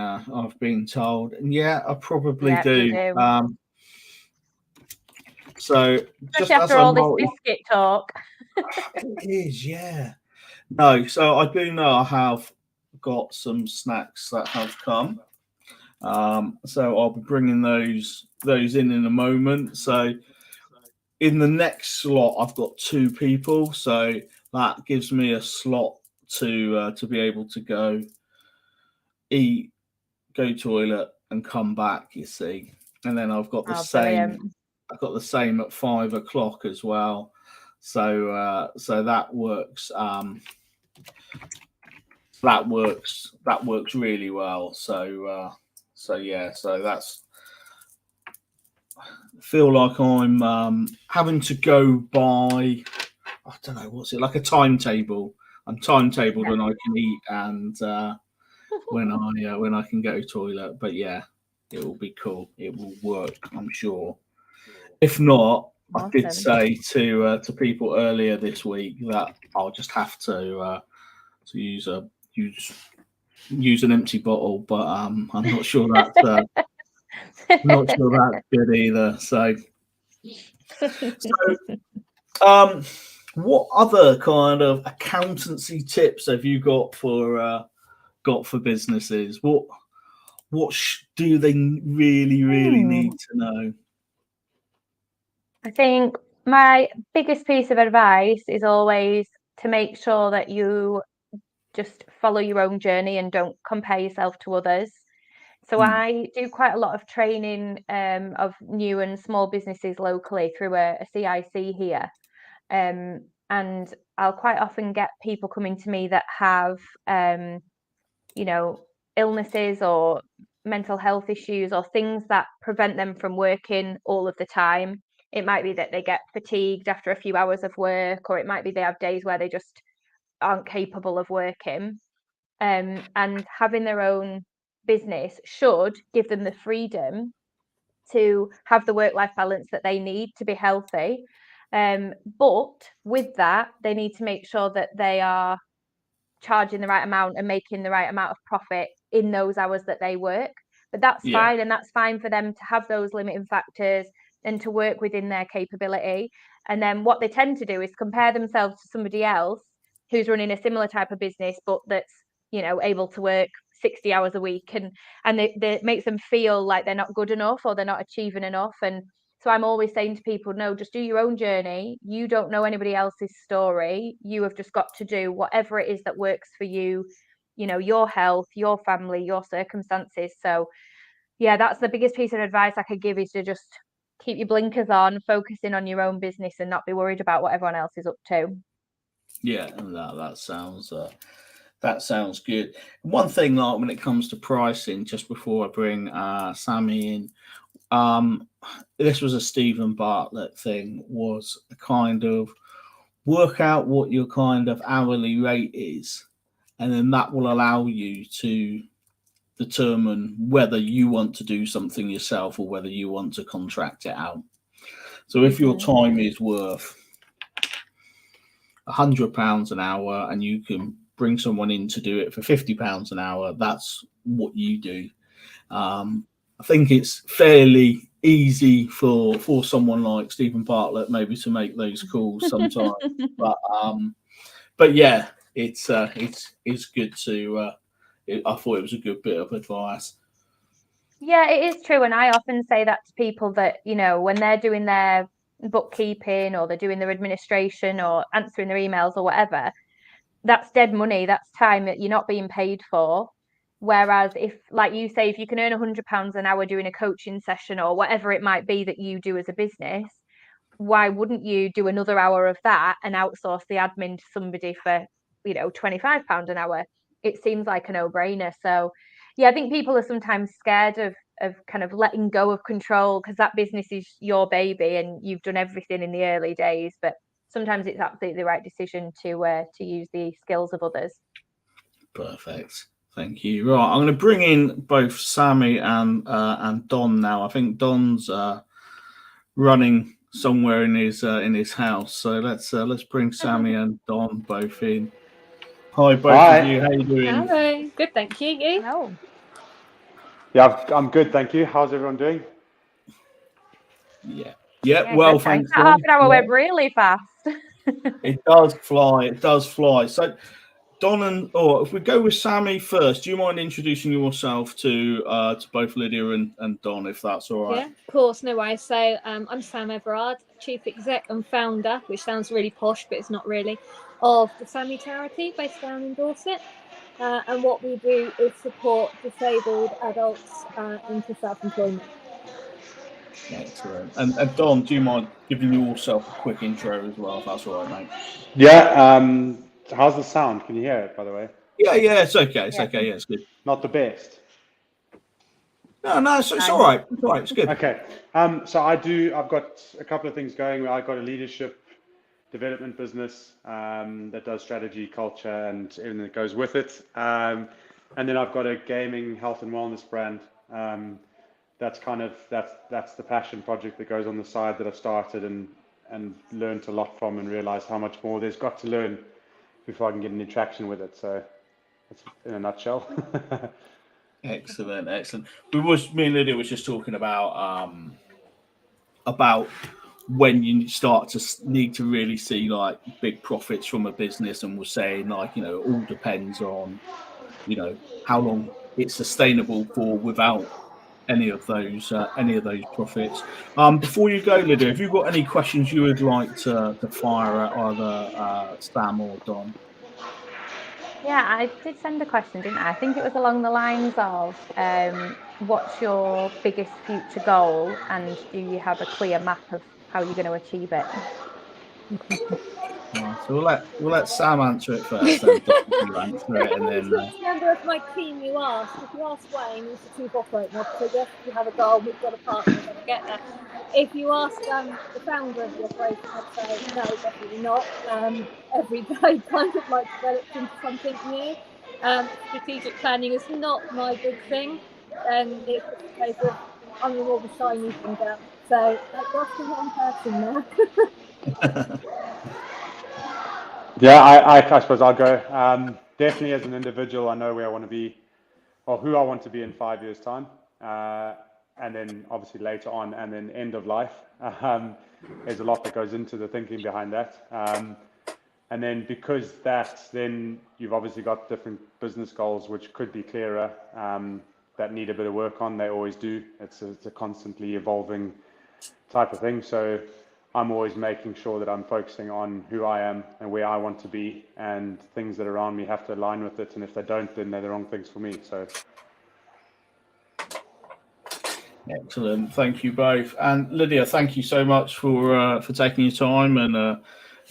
S1: told, and yeah, I probably
S12: Yep, you
S1: do.
S12: do.
S1: So just
S12: Especially
S1: as
S12: after
S1: I
S12: all this
S1: multi,
S12: biscuit talk.
S1: it is, yeah. No, so I do know I have got some snacks that have come. So I'll be bringing those in a moment. So in the next slot, I've got 2 people, so that gives me a slot to be able to go eat, go toilet, and come back. You see, and then I've got the
S12: Oh,
S1: same.
S12: brilliant.
S1: I've got the same at 5 o'clock as well. So so that works. That works really well. So yeah, so that's feel like I'm having to go by, I don't know, what's it, like a timetable. I'm timetabled when I can eat and when I can go to toilet. But yeah, it will be cool. It will work, I'm sure. If not, I did
S12: Awesome.
S1: say to people earlier this week that I'll just have to use an empty bottle, but I'm not sure that's good either. So what other kind of accountancy tips have you got for businesses? What do they really need to know?
S12: I think my biggest piece of advice is always to make sure that you just follow your own journey and don't compare yourself to others. So I do quite a lot of training of new and small businesses locally through a CIC here. And I'll quite often get people coming to me that have, illnesses or mental health issues or things that prevent them from working all of the time. It might be that they get fatigued after a few hours of work, or it might be they have days where they just aren't capable of working. And having their own business should give them the freedom to have the work-life balance that they need to be healthy. But with that, they need to make sure that they are charging the right amount and making the right amount of profit in those hours that they work. But that's fine, and that's fine for them to have those limiting factors and to work within their capability. And then what they tend to do is compare themselves to somebody else who's running a similar type of business, but that's able to work 60 hours a week, and it makes them feel like they're not good enough or they're not achieving enough. And so I'm always saying to people, no, just do your own journey. You don't know anybody else's story. You have just got to do whatever it is that works for you, your health, your family, your circumstances. So yeah, that's the biggest piece of advice I could give, is to just keep your blinkers on, focusing on your own business and not be worried about what everyone else is up to.
S1: Yeah, and that sounds good. One thing, like when it comes to pricing, just before I bring Sammy in, this was a Stephen Bartlett thing, was a kind of work out what your kind of hourly rate is, and then that will allow you to determine whether you want to do something yourself or whether you want to contract it out. So if your time is worth £100 an hour and you can bring someone in to do it for £50 an hour, that's what you do. I think it's fairly easy for someone like Stephen Bartlett maybe to make those calls sometimes. But yeah, it's good to. I thought it was a good bit of advice.
S12: Yeah, it is true, and I often say that to people that when they're doing their bookkeeping or they're doing their administration or answering their emails or whatever, that's dead money. That's time that you're not being paid for. Whereas if, like you say, if you can earn £100 an hour doing a coaching session or whatever it might be that you do as a business, why wouldn't you do another hour of that and outsource the admin to somebody for £25 an hour? It seems like a no-brainer. So yeah, I think people are sometimes scared of kind of letting go of control, because that business is your baby and you've done everything in the early days. But sometimes it's absolutely the right decision to use the skills of others.
S1: Perfect. Thank you. Right, I'm going to bring in both Sammy and Don now. I think Don's running somewhere in his house, so let's bring Sammy and Don both in. Hi, both
S13: Hi.
S1: of you. How you doing?
S14: Hello. Good, thank you. You?
S12: Oh,
S13: Yeah, I'm good, thank you. How's everyone doing?
S1: Yeah.
S12: yeah,
S1: Well,
S12: good, thanks.
S1: thanks.
S12: That half
S1: Don.
S12: an hour
S1: Yeah,
S12: went really fast.
S1: it does fly. It does fly. So, Don if we go with Sammy first, do you mind introducing yourself to both Lydia and Don, if that's all right?
S14: Yeah, of course, no worries. So I'm Sam Everard, Chief Exec and Founder, which sounds really posh, but it's not really, of the Sammy charity based down in Dorset. And what we do is support disabled adults into self-employment.
S1: Excellent. And Don, do you mind giving yourself a quick intro as well, if that's all right, mate?
S13: Yeah, how's the sound? Can you hear it, by the way?
S1: Yeah, it's okay. It's okay. Yeah, it's good.
S13: Not the best.
S1: No, it's all right. It's all right. It's good.
S13: Okay. So I've got a couple of things going. I've got a leadership development business that does strategy, culture, and everything that goes with it. And then I've got a gaming health and wellness brand. That's the passion project that goes on the side that I've started and learned a lot from, and realized how much more there's got to learn before I can get any traction with it. So that's in a nutshell.
S1: Excellent. Me and Lydia was just talking about when you start to need to really see like big profits from a business, and we're saying like, it all depends on, how long it's sustainable for without any of those profits. Before you go, Lydia, have you got any questions you would like to fire at either Sam or Don?
S12: Yeah, I did send a question, didn't I? I think it was along the lines of what's your biggest future goal, and do you have a clear map of how you're going to achieve it?
S1: So we'll let Sam answer it first, then you answer it, and then.
S14: Which member of my team you asked? If you ask Wayne, he's the Chief Operating Officer, yes, we have a goal, we've got a partner, we're going to get there. If you ask the founder of the operation, I'd say no, definitely not. Every day kind of like develops into something new. Strategic planning is not my big thing, and it's just a case of I'm the more the shiny thing down. So that's the one person there.
S13: Yeah, I suppose I'll go. Definitely as an individual, I know where I want to be, or who I want to be in 5 years' time. And then obviously later on, and then end of life. There's a lot that goes into the thinking behind that. And then because then you've obviously got different business goals, which could be clearer, that need a bit of work on. They always do. It's a constantly evolving type of thing. So I'm always making sure that I'm focusing on who I am and where I want to be, and things that are around me have to align with it. And if they don't, then they're the wrong things for me. So.
S1: Excellent. Thank you both. And Lydia, thank you so much for taking your time and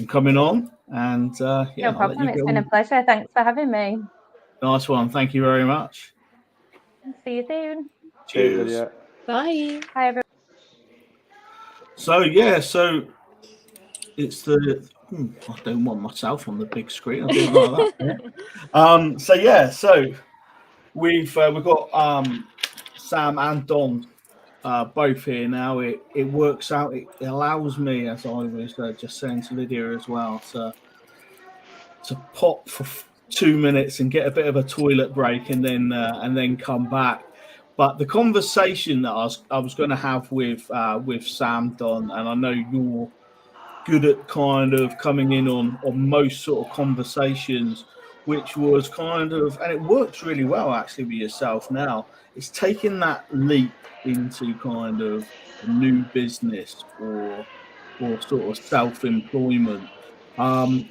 S1: coming on. And
S12: No problem. It's been a pleasure. Thanks for having me.
S1: Nice one. Thank you very much.
S12: See you soon.
S1: Cheers.
S13: Lydia.
S14: Bye.
S12: Bye, everyone.
S1: So it's the I don't want myself on the big screen. I don't like that. So we've got Sam and Don both here now. It works out. It allows me, as I was just saying to Lydia as well, to pop for 2 minutes and get a bit of a toilet break, and then come back. But the conversation that I was going to have with Sam, Don, and I know you're good at kind of coming in on most sort of conversations, which was kind of, and it works really well actually with yourself now, it's taking that leap into kind of a new business or sort of self-employment,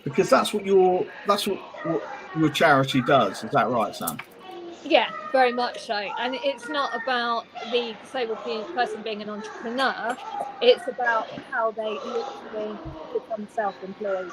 S1: because that's what your charity does. Is that right, Sam?
S14: Yeah, very much so. And it's not about the disabled person being an entrepreneur. It's about how they literally become self-employed.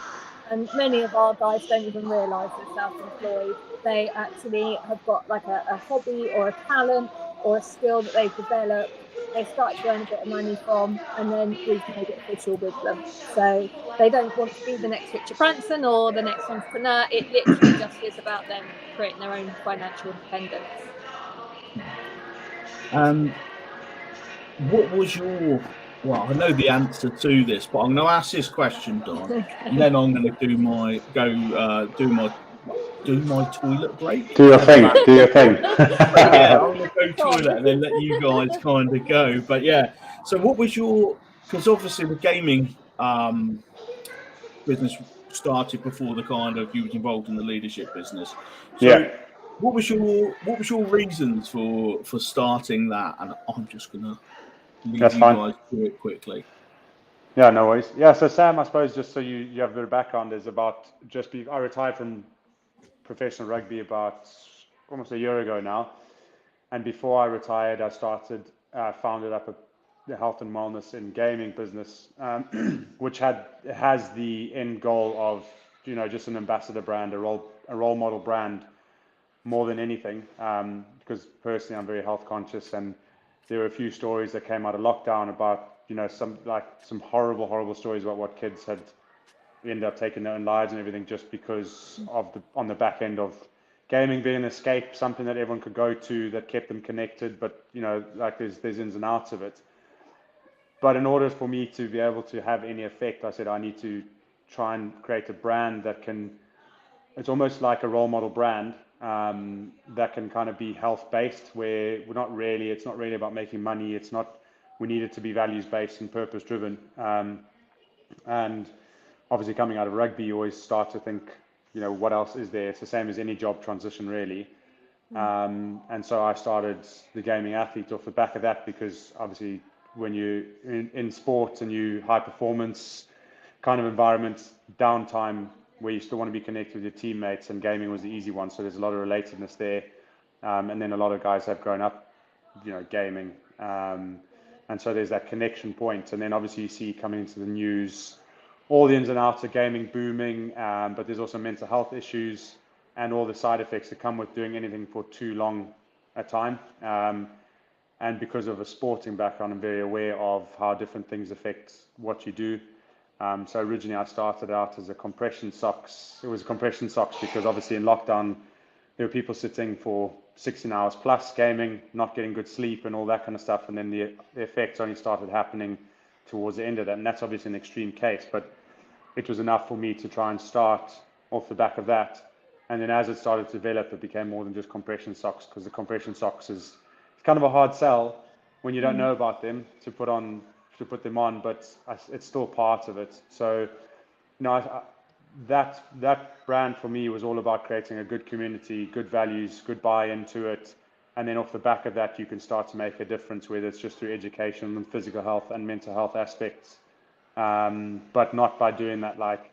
S14: And many of our guys don't even realise they're self-employed. They actually have got like a hobby or a talent or a skill that they've developed, they started to earn a bit of money from, and then we've made it official with them. So they don't want to be the next Richard Branson or the next entrepreneur. It literally just is about them creating their own financial independence.
S1: What was your, well, I know the answer to this, but I'm going to ask this question, Don,
S14: Okay.
S1: and then I'm going to do my toilet break.
S13: Do your thing.
S1: But
S13: Do your thing.
S1: yeah, I'm going to go toilet and then let you guys kind of go. But yeah, so what was your, because obviously the gaming business started before the kind of you was involved in the leadership business. So
S13: Yeah.
S1: what was your reasons for starting that? And I'm just going to leave
S13: That's
S1: you
S13: fine.
S1: guys through it quickly.
S13: Yeah, no worries. Yeah, so Sam, I suppose just so you have a bit of background, is about I retired from professional rugby about almost a year ago now. And before I retired, I founded up the health and wellness in gaming business, which has the end goal of, just an ambassador brand, a role model brand more than anything. Because personally, I'm very health conscious, and there were a few stories that came out of lockdown about, some horrible stories about what kids had ended up taking their own lives and everything just because on the back end of gaming being an escape, something that everyone could go to that kept them connected, but there's ins and outs of it. But in order for me to be able to have any effect, I said I need to try and create a brand it's almost like a role model brand that can kind of be health based, where it's not really about making money. We need it to be values based and purpose driven. And obviously coming out of rugby, you always start to think, what else is there? It's the same as any job transition, really. And so I started the Gaming Athlete off the back of that, because obviously when you're in sports and you high performance kind of environments, downtime where you still want to be connected with your teammates, and gaming was the easy one. So there's a lot of relatedness there. And then a lot of guys have grown up, gaming. And so there's that connection point. And then obviously you see coming into the news, all the ins and outs of gaming booming, but there's also mental health issues and all the side effects that come with doing anything for too long a time. And because of a sporting background, I'm very aware of how different things affect what you do. So originally I started out as a compression socks. It was compression socks because obviously in lockdown, there were people sitting for 16 hours plus gaming, not getting good sleep and all that kind of stuff. And then the effects only started happening towards the end of that. And that's obviously an extreme case, but it was enough for me to try and start off the back of that. And then as it started to develop, it became more than just compression socks, because the compression socks it's kind of a hard sell when you don't know about them to put them on, but it's still part of it. So, that brand for me was all about creating a good community, good values, good buy-in to it. And then off the back of that, you can start to make a difference, whether it's just through education and physical health and mental health aspects. But not by doing that like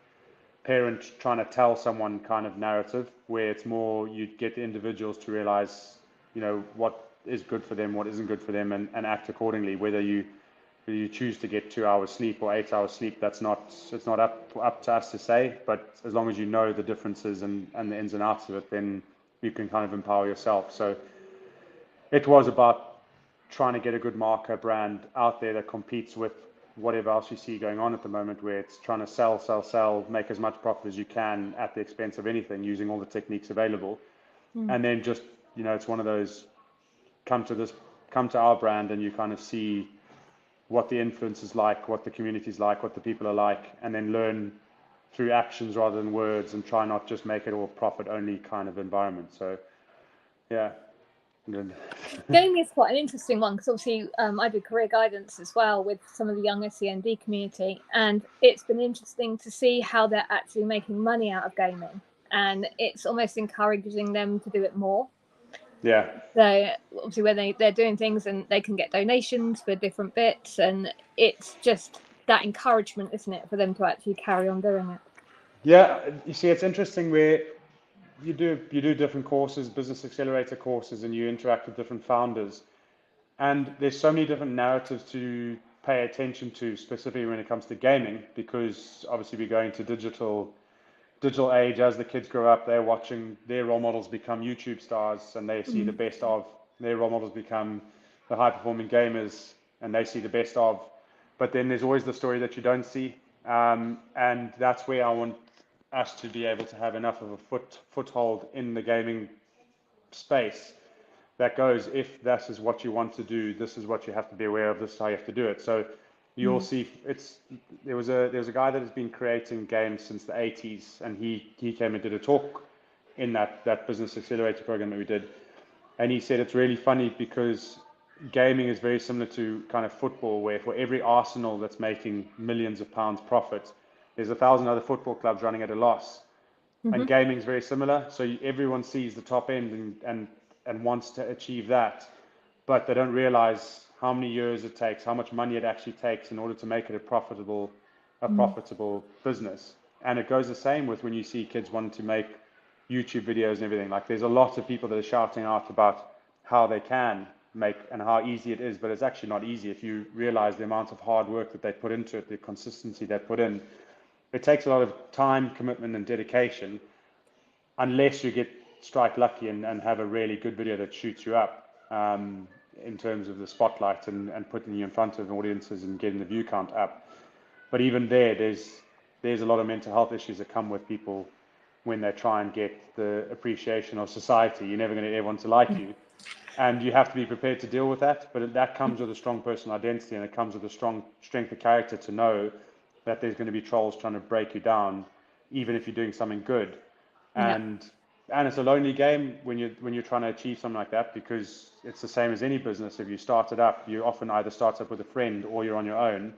S13: parent trying to tell someone kind of narrative, where it's more you get the individuals to realize, what is good for them, what isn't good for them, and act accordingly. Whether you choose to get 2 hours sleep or 8 hours sleep, it's not up to us to say. But as long as you know the differences and the ins and outs of it, then you can kind of empower yourself. So it was about trying to get a good marker brand out there that competes with whatever else you see going on at the moment, where it's trying to sell, make as much profit as you can at the expense of anything, using all the techniques available. And then just, it's one of those, come to our brand and you kind of see what the influence is like, what the community is like, what the people are like, and then learn through actions rather than words, and try not just make it all profit only kind of environment. So yeah.
S14: Gaming is quite an interesting one, because obviously I do career guidance as well with some of the young SEND community, and it's been interesting to see how they're actually making money out of gaming, and it's almost encouraging them to do it more.
S13: Yeah.
S14: So obviously when they're doing things and they can get donations for different bits, and it's just that encouragement, isn't it, for them to actually carry on doing it.
S13: Yeah, you see, it's interesting where you do different courses, business accelerator courses, and you interact with different founders. And there's so many different narratives to pay attention to, specifically when it comes to gaming, because obviously we're going to digital age. As the kids grow up, they're watching their role models become YouTube stars, and they see the best of their role models become the high performing gamers and they see the best of. But then there's always the story that you don't see, and that's where I want us to be able to have enough of a foothold in the gaming space that goes, if this is what you want to do, this is what you have to be aware of, this is how you have to do it. So you'll see there was a guy that has been creating games since the 80s, and he came and did a talk in that business accelerator program that we did, and he said it's really funny because gaming is very similar to kind of football, where for every Arsenal that's making millions of pounds profit, there's 1,000 other football clubs running at a loss. And gaming is very similar. So everyone sees the top end and wants to achieve that, but they don't realize how many years it takes, how much money it actually takes in order to make it a profitable business. And it goes the same with when you see kids wanting to make YouTube videos and everything. Like, there's a lot of people that are shouting out about how they can make and how easy it is, but it's actually not easy if you realize the amount of hard work that they put into it, the consistency they put in. It takes a lot of time, commitment, and dedication, unless you strike lucky and have a really good video that shoots you up in terms of the spotlight and putting you in front of audiences and getting the view count up. But even there's a lot of mental health issues that come with people when they try and get the appreciation of society. You're never going to get everyone to like you, and you have to be prepared to deal with that. But that comes with a strong personal identity, and it comes with a strong strength of character to know that there's going to be trolls trying to break you down, even if you're doing something good. And it's a lonely game when you're trying to achieve something like that, because it's the same as any business. If you start it up, you often either start up with a friend or you're on your own.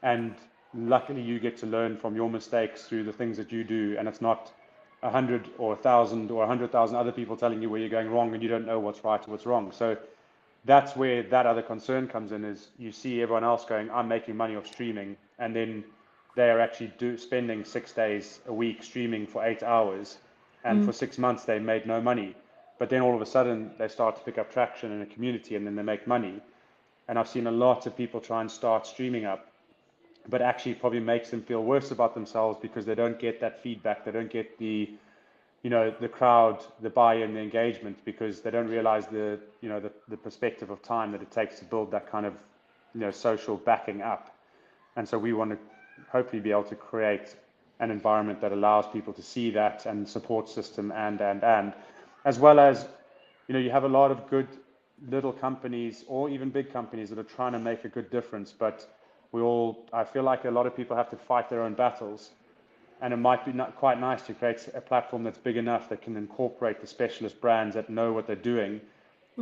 S13: And luckily you get to learn from your mistakes through the things that you do, and it's not 100 or 1,000 or 100,000 other people telling you where you're going wrong and you don't know what's right or what's wrong. So that's where that other concern comes in, is you see everyone else going, I'm making money off streaming, and then they are actually spending 6 days a week streaming for 8 hours, and for 6 months they made no money. But then all of a sudden they start to pick up traction in a community, and then they make money. And I've seen a lot of people try and start streaming up, but actually probably makes them feel worse about themselves because they don't get that feedback, they don't get the crowd, the buy-in, the engagement, because they don't realize the perspective of time that it takes to build that kind of social backing up. And so we want to hopefully be able to create an environment that allows people to see that, and support system, and as well as you have a lot of good little companies or even big companies that are trying to make a good difference, but I feel like a lot of people have to fight their own battles. And it might be not quite nice to create a platform that's big enough that can incorporate the specialist brands that know what they're doing,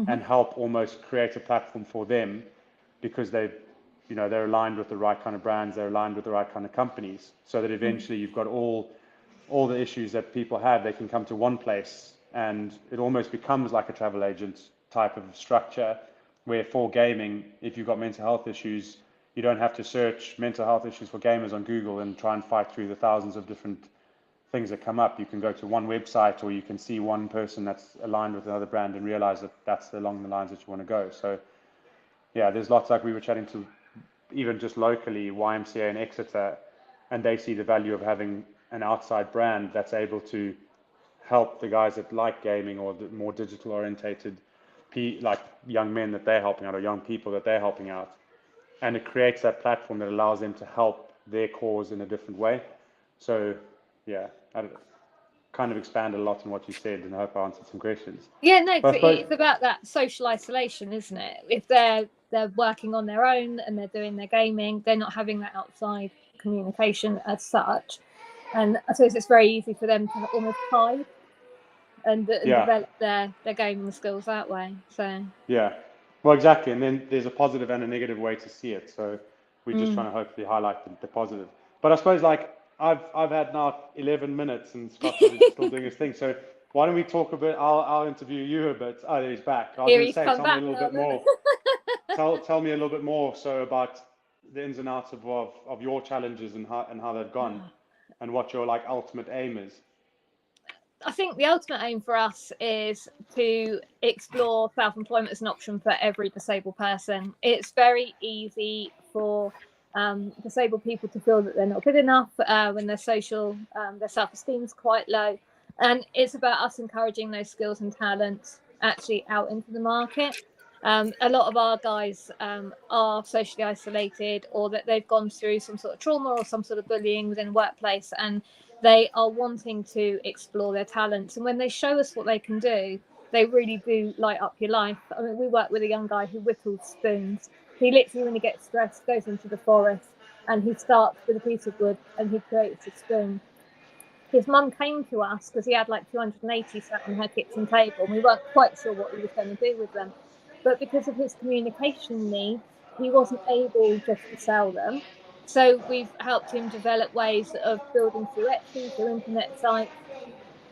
S13: and help almost create a platform for them, because they're aligned with the right kind of brands, they're aligned with the right kind of companies, so that eventually you've got all the issues that people have, they can come to one place, and it almost becomes like a travel agent type of structure, where for gaming, if you've got mental health issues, you don't have to search mental health issues for gamers on Google and try and fight through the thousands of different things that come up. You can go to one website, or you can see one person that's aligned with another brand and realize that that's along the lines that you want to go. So yeah, there's lots, like we were chatting to even just locally, YMCA in Exeter, and they see the value of having an outside brand that's able to help the guys that like gaming, or the more digital orientated like young men that they're helping out, or young people that they're helping out. And it creates that platform that allows them to help their cause in a different way. So yeah, I kind of expanded a lot on what you said, and I hope I answered some questions.
S14: Yeah, no, it's about that social isolation, isn't it? If they're working on their own and they're doing their gaming, they're not having that outside communication as such. And I suppose it's very easy for them to almost hide and develop their gaming skills that way. So
S13: yeah. Well, exactly. And then there's a positive and a negative way to see it. So we're just trying to hopefully highlight the positive. But I suppose, like, I've had now 11 minutes, and Scott's still doing his thing. So why don't we talk a bit? I'll interview you a bit. Oh, there he's back. I was going to say, tell me a little bit more. Tell me a little bit more about the ins and outs of your challenges and how they've gone, and what your ultimate aim is.
S14: I think the ultimate aim for us is to explore self-employment as an option for every disabled person. It's very easy for disabled people to feel that they're not good enough when their self-esteem is quite low. And it's about us encouraging those skills and talents actually out into the market. A lot of our guys are socially isolated, or that they've gone through some sort of trauma or some sort of bullying within the workplace, and they are wanting to explore their talents. And when they show us what they can do, they really do light up your life. I mean, we work with a young guy who whittles spoons. He literally, when he gets stressed, goes into the forest and he starts with a piece of wood and he creates a spoon. His mum came to us because he had like 280 sat on her kitchen table, and we weren't quite sure what he was going to do with them. But because of his communication needs, he wasn't able just to sell them. So we've helped him develop ways of building through Etsy, through internet sites.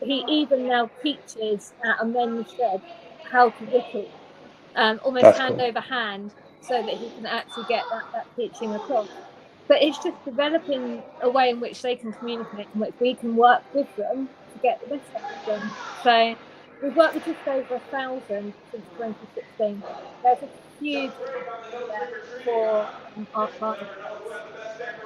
S14: He even now teaches at a men's shed how to whittle, almost
S13: That's
S14: hand
S13: cool.
S14: over hand, so that he can actually get that teaching across. But it's just developing a way in which they can communicate, in which we can work with them to get the best out of them. So we've worked with just over 1,000 since 2016. There's a huge demand there for our client base.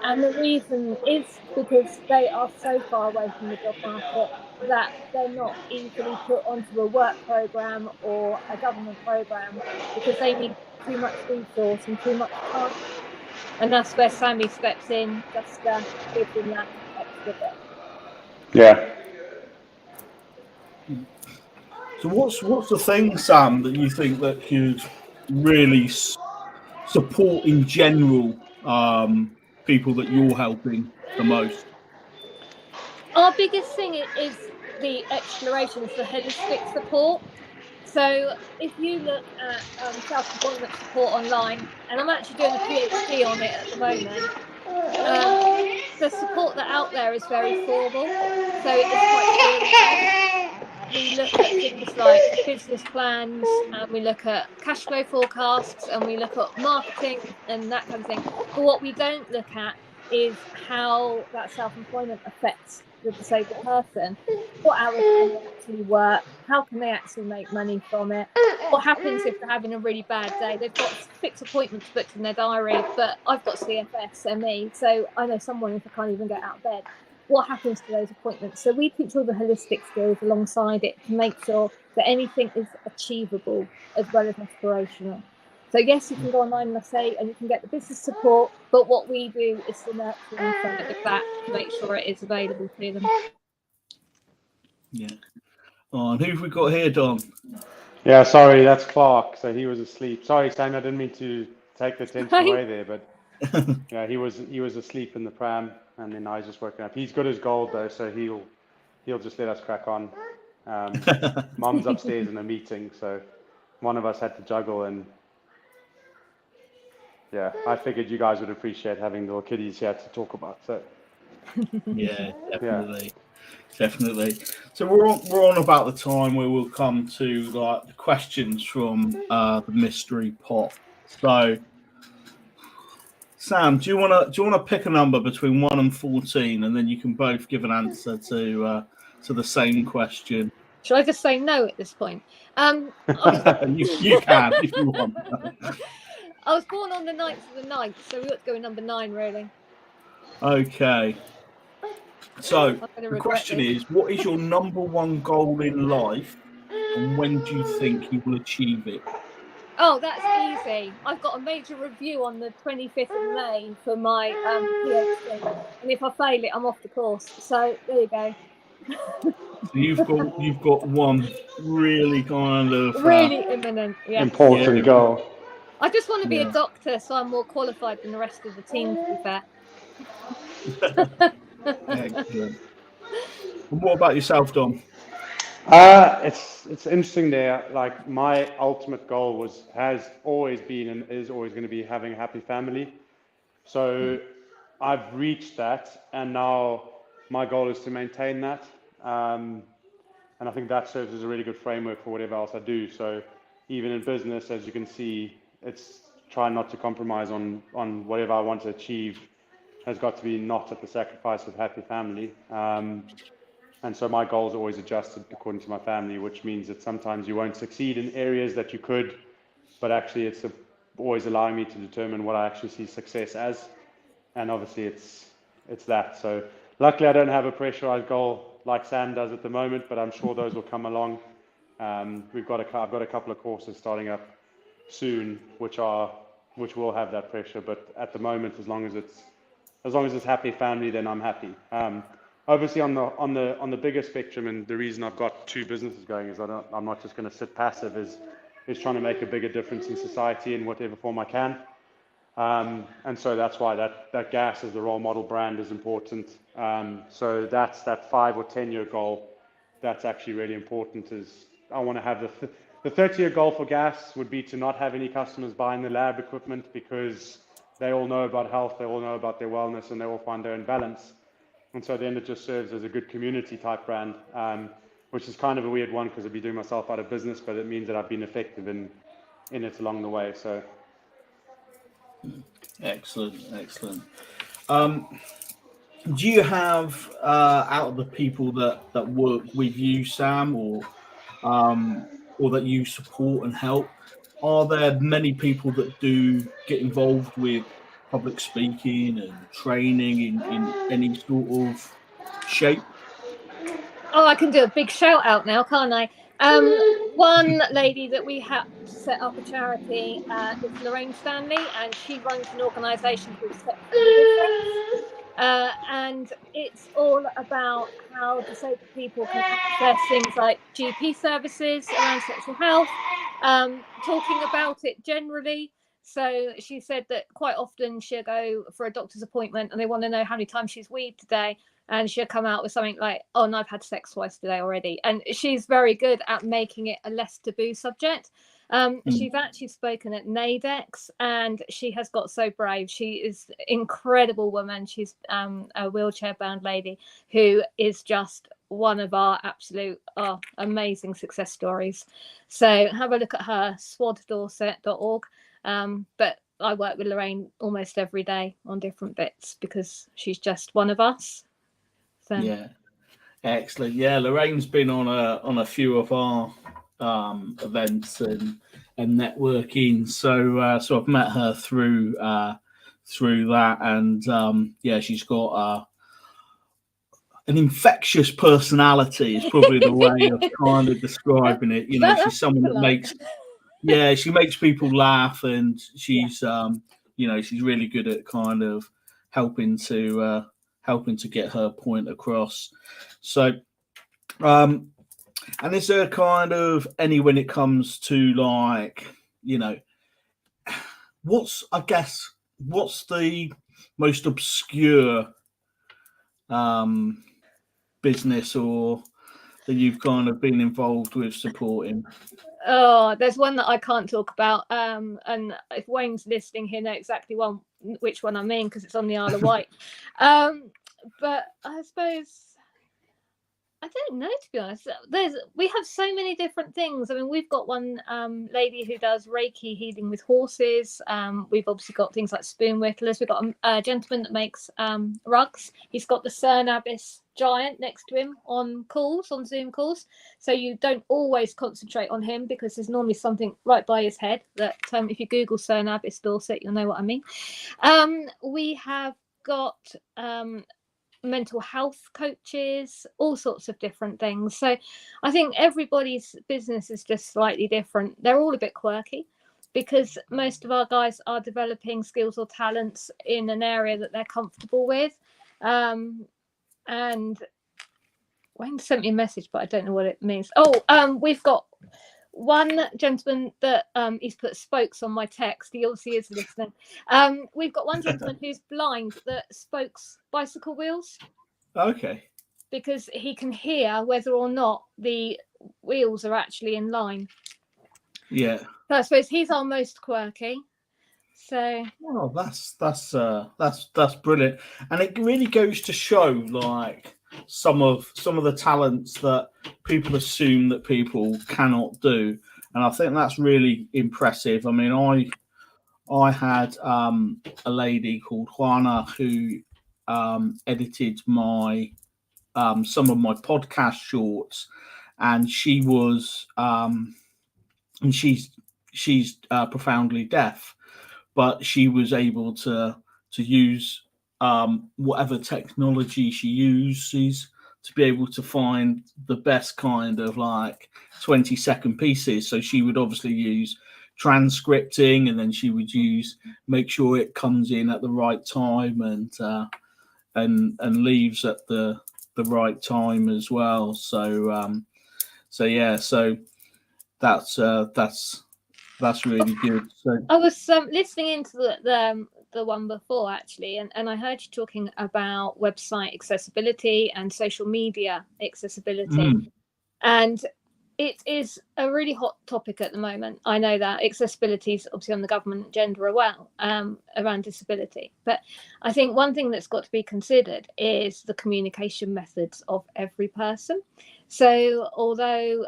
S14: And the reason is because they are so far away from the job market that they're not easily put onto a work programme or a government programme, because they need too much resource and too much time. And that's where Sammy steps in, just gives them that extra bit.
S13: Yeah.
S1: So what's the thing, Sam, that you think that could really support in general people that you're helping the most?
S14: Our biggest thing is the explorations, the holistic support. So if you look at self-employment support online, and I'm actually doing a PhD on it at the moment, the support that out there is very formal, so it's quite theory-based. We look at things like business plans, and we look at cash flow forecasts, and we look at marketing and that kind of thing. But what we don't look at is how that self-employment affects the disabled person. What hours can they actually work? How can they actually make money from it? What happens if they're having a really bad day? They've got 6 appointments booked in their diary, but I've got CFS, ME, so I know someone if I can't even get out of bed. What happens to those appointments? So we teach all the holistic skills alongside it to make sure that anything is achievable as well as aspirational. So yes, you can go online, I say, and you can get the business support, but what we do is the nurturing side of that to make sure it is available to them.
S1: Yeah. Oh, and who have we got here, Don?
S13: Yeah, sorry, that's Clark. So he was asleep. Sorry, Sam, I didn't mean to take the attention away there, but yeah, he was asleep in the pram, and then I just woken up. He's got his gold though, so he'll just let us crack on. Mom's upstairs in a meeting, so one of us had to juggle, and yeah, I figured you guys would appreciate having little kiddies here to talk about. So
S1: yeah, definitely. Definitely. So we're on about the time where we'll come to like the questions from the mystery pot. So, Sam, do you wanna pick a number between 1 and 14, and then you can both give an answer to the same question?
S14: Shall I just say no at this point?
S1: You can if you want.
S14: I was born on the 9th of the 9th, so we ought to go with number 9, really.
S1: Okay. So
S14: the
S1: question is, what is your number one goal in life, and when do you think you will achieve it?
S14: Oh, that's easy. I've got a major review on the 25th of May for my PhD, and if I fail it, I'm off the course. So there you go.
S1: So you've got one really kind of
S14: really imminent, yeah.
S13: Important goal.
S14: I just want to be a doctor, so I'm more qualified than the rest of the team, to be fair.
S1: Excellent. And what about yourself, Dom?
S13: It's interesting there. Like my ultimate goal has always been and is always going to be having a happy family. So I've reached that, and now my goal is to maintain that. And I think that serves as a really good framework for whatever else I do. So even in business, as you can see, it's trying not to compromise on whatever I want to achieve has got to be not at the sacrifice of happy family. And so my goals are always adjusted according to my family, which means that sometimes you won't succeed in areas that you could, but actually it's always allowing me to determine what I actually see success as. And obviously it's that. So luckily I don't have a pressurized goal like Sam does at the moment, but I'm sure those will come along. I've got a couple of courses starting up soon, which will have that pressure. But at the moment, as long as it's happy family, then I'm happy. Obviously, on the bigger spectrum, and the reason I've got 2 businesses going is I'm not just going to sit passive. Is trying to make a bigger difference in society in whatever form I can. And so that's why that gas as the role model brand is important. So that's that 5 or 10 year goal. That's actually really important. Is I want to have the 30-year goal for gas would be to not have any customers buying the lab equipment, because they all know about health, they all know about their wellness, and they all find their own balance. And so then it just serves as a good community type brand, which is kind of a weird one because I'd be doing myself out of business, but it means that I've been effective in it along the way. So
S1: excellent. Do you have out of the people that work with you, Sam, or that you support and help, are there many people that do get involved with public speaking and training in any sort of shape?
S14: Oh, I can do a big shout out now, can't I? One lady that we helped set up a charity is Lorraine Stanley, and she runs an organisation called Step for the Difference. And it's all about how disabled people can access things like GP services around sexual health, talking about it generally. So she said that quite often she'll go for a doctor's appointment and they want to know how many times she's weed today. And she'll come out with something like, oh, no, I've had sex twice today already. And she's very good at making it a less taboo subject. She's actually spoken at NADEX, and she has got so brave. She is an incredible woman. She's a wheelchair-bound lady who is just one of our absolute amazing success stories. So have a look at her, swaddorset.org. But I work with Lorraine almost every day on different bits because she's just one of us. So.
S1: Yeah, excellent. Yeah, Lorraine's been on a few of our events and networking. So I've met her through that, and she's got an infectious personality. Is probably the way of kind of describing it. You know, she's someone that she makes people laugh, and she's she's really good at kind of helping to get her point across. So, and is there kind of any, when it comes to like, what's the most obscure business or that you've kind of been involved with supporting?
S14: Oh, there's one that I can't talk about. And if Wayne's listening, he'll know exactly which one I mean, because it's on the Isle of Wight. But I suppose I don't know, to be honest. We have so many different things. I mean, we've got one lady who does Reiki healing with horses. We've obviously got things like spoon whittlers. We've got a gentleman that makes rugs. He's got the Cernabis giant next to him on Zoom calls. So you don't always concentrate on him because there's normally something right by his head that if you Google Cernabis Dorset, you'll know what I mean. We have got mental health coaches, all sorts of different things. So I think everybody's business is just slightly different. They're all a bit quirky because most of our guys are developing skills or talents in an area that they're comfortable with. And Wayne sent me a message, but I don't know what it means. We've got one gentleman that he's put spokes on my text. He obviously is listening. We've got one gentleman who's blind that spokes bicycle wheels.
S1: Okay.
S14: Because he can hear whether or not the wheels are actually in line.
S1: Yeah.
S14: So I suppose he's our most quirky. So.
S1: Oh, that's brilliant, and it really goes to show like some of the talents that people assume that people cannot do, and I think that's really impressive. I mean, I had a lady called Juana who edited my some of my podcast shorts, and she was and she's profoundly deaf, but she was able to use whatever technology she uses to be able to find the best kind of like 20-second pieces. So she would obviously use transcripting, and then she would make sure it comes in at the right time and leaves at the right time as well. So that's really good. So
S14: I was listening into the one before actually, and I heard you talking about website accessibility and social media accessibility, and it is a really hot topic at the moment. I know that accessibility is obviously on the government agenda as well, around disability. But I think one thing that's got to be considered is the communication methods of every person. So although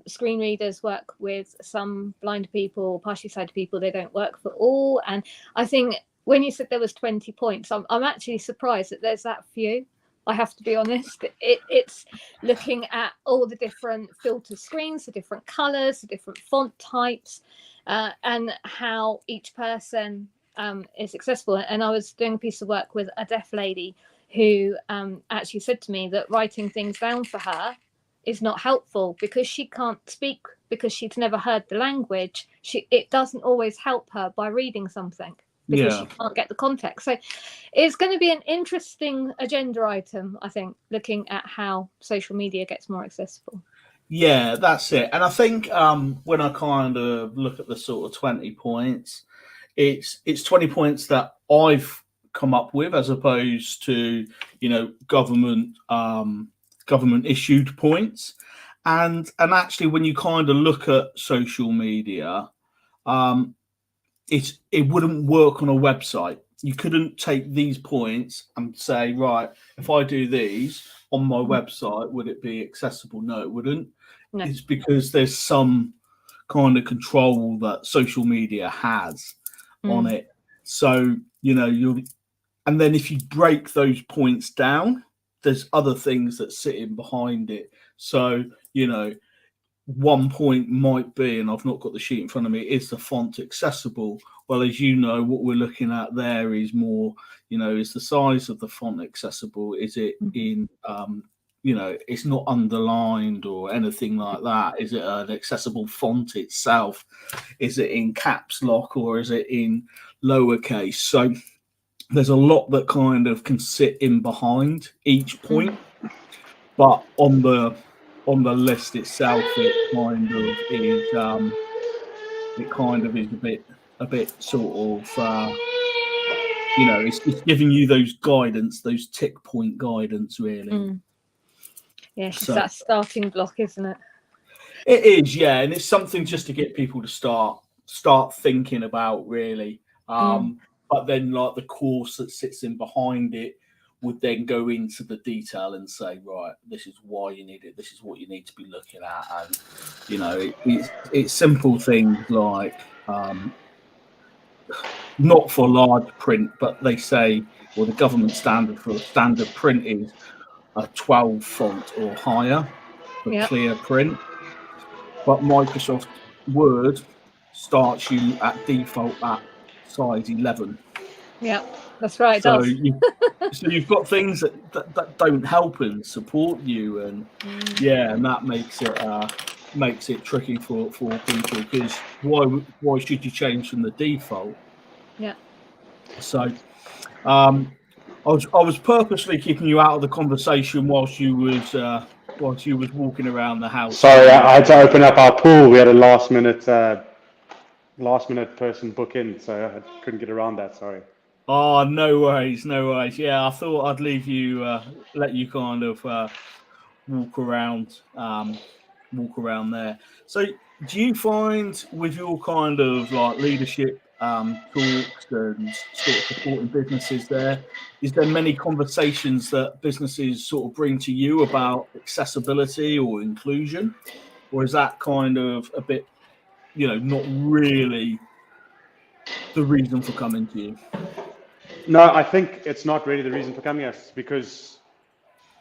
S14: screen readers work with some blind people, partially sighted people, they don't work for all. And I think when you said there was 20 points, I'm actually surprised that there's that few. I have to be honest. It's looking at all the different filter screens, the different colors, the different font types, and how each person is accessible. And I was doing a piece of work with a deaf lady who actually said to me that writing things down for her is not helpful because she can't speak, because she's never heard the language. It doesn't always help her by reading something, because she can't get the context. So it's going to be an interesting agenda item, I think, looking at how social media gets more accessible.
S1: Yeah, that's it. And I think when I kind of look at the sort of 20 points, it's 20 points that I've come up with, as opposed to, government issued points. And actually, when you kind of look at social media, it wouldn't work on a website. You couldn't take these points and say, right, if I do these on my website, would it be accessible? No, it wouldn't. No. It's because there's some kind of control that social media has on it. So, and then if you break those points down, there's other things that sit in behind it. So, one point might be, and I've not got the sheet in front of me, is the font accessible? Well, as you know, what we're looking at there is more, is the size of the font accessible? Is it in, it's not underlined or anything like that? Is it an accessible font itself? Is it in caps lock or is it in lowercase? So there's a lot that kind of can sit in behind each point, but on the list itself, it kind of is a bit sort of it's giving you those guidance, those tick point guidance, really.
S14: Yeah, it's that starting block, isn't it?
S1: It is, yeah, and it's something just to get people to start thinking about, really. But then, like, the course that sits in behind it would then go into the detail and say, right, this is why you need it, this is what you need to be looking at. And it's simple things like not for large print, but they say, well, the government standard for a standard print is a 12 font or higher for clear print, but Microsoft Word starts you at default at size 11.
S14: Yeah, that's right.
S1: So you've got things that don't help and support you, and and that makes it tricky for people, because why should you change from the default?
S14: Yeah.
S1: So I was purposely keeping you out of the conversation whilst you was walking around the house.
S13: Sorry, I had to open up our pool. We had a last minute person book in, so I couldn't get around that. Sorry.
S1: Oh, no worries. Yeah, I thought I'd leave you, let you kind of walk around there. So, do you find with your kind of like leadership talks and sort of supporting businesses there, is there many conversations that businesses sort of bring to you about accessibility or inclusion, or is that kind of a bit, not really the reason for coming to you?
S13: No, I think it's not really the reason for coming us, because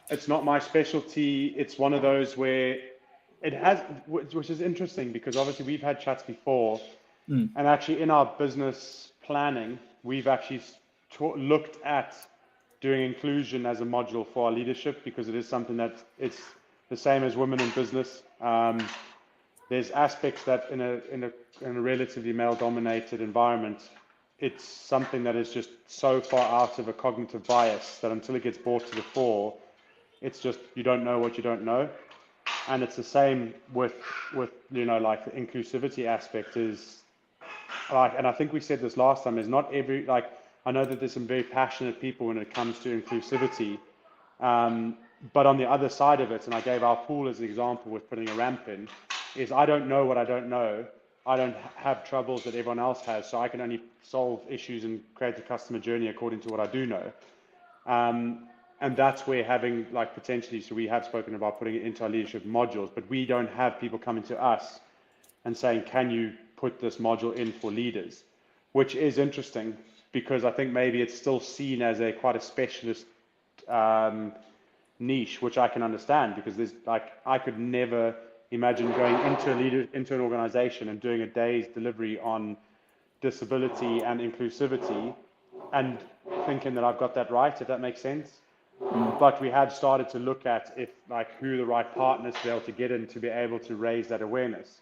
S13: it's not my specialty. It's one of those where it has, which is interesting, because obviously we've had chats before, and actually in our business planning, we've actually looked at doing inclusion as a module for our leadership, because it is something that it's the same as women in business. there's aspects that in a relatively male-dominated environment, it's something that is just so far out of a cognitive bias that until it gets brought to the fore, it's just, you don't know what you don't know. And it's the same with you know, like the inclusivity aspect is like, and I think we said this last time, is not every, like, I know that there's some very passionate people when it comes to inclusivity, but on the other side of it, and I gave our pool as an example with putting a ramp in, is I don't know what I don't know. I don't have troubles that everyone else has, so I can only solve issues and create the customer journey according to what I do know. And that's where having, like, potentially, so we have spoken about putting it into our leadership modules, but we don't have people coming to us and saying, can you put this module in for leaders? Which is interesting, because I think maybe it's still seen as quite a specialist niche, which I can understand, because there's, like, I could never imagine going into an organization and doing a day's delivery on disability and inclusivity and thinking that I've got that right, if that makes sense. But we have started to look at who the right partners to be able to get in to be able to raise that awareness.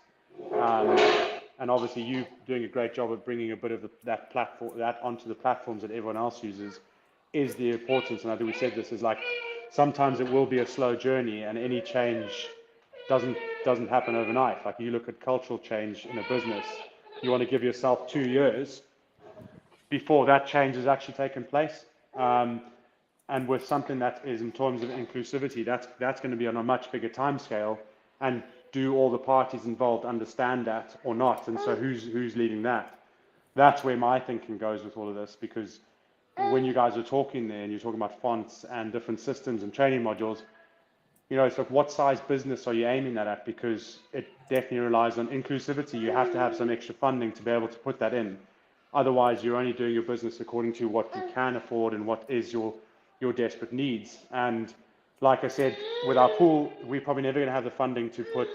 S13: And obviously you doing a great job of bringing a bit of that platform, that onto the platforms that everyone else uses, is the importance. And I think we said this is like, sometimes it will be a slow journey, and any change doesn't happen overnight. Like, you look at cultural change in a business, you want to give yourself 2 years before that change has actually taken place. And with something that is in terms of inclusivity, that's going to be on a much bigger time scale. And do all the parties involved understand that or not? And so who's leading that? That's where my thinking goes with all of this, because when you guys are talking there and you're talking about fonts and different systems and training modules, you know, it's like, what size business are you aiming that at? Because it definitely relies on inclusivity. You have to have some extra funding to be able to put that in. Otherwise, you're only doing your business according to what you can afford and what is your desperate needs. And like I said, with our pool, we're probably never going to have the funding to put,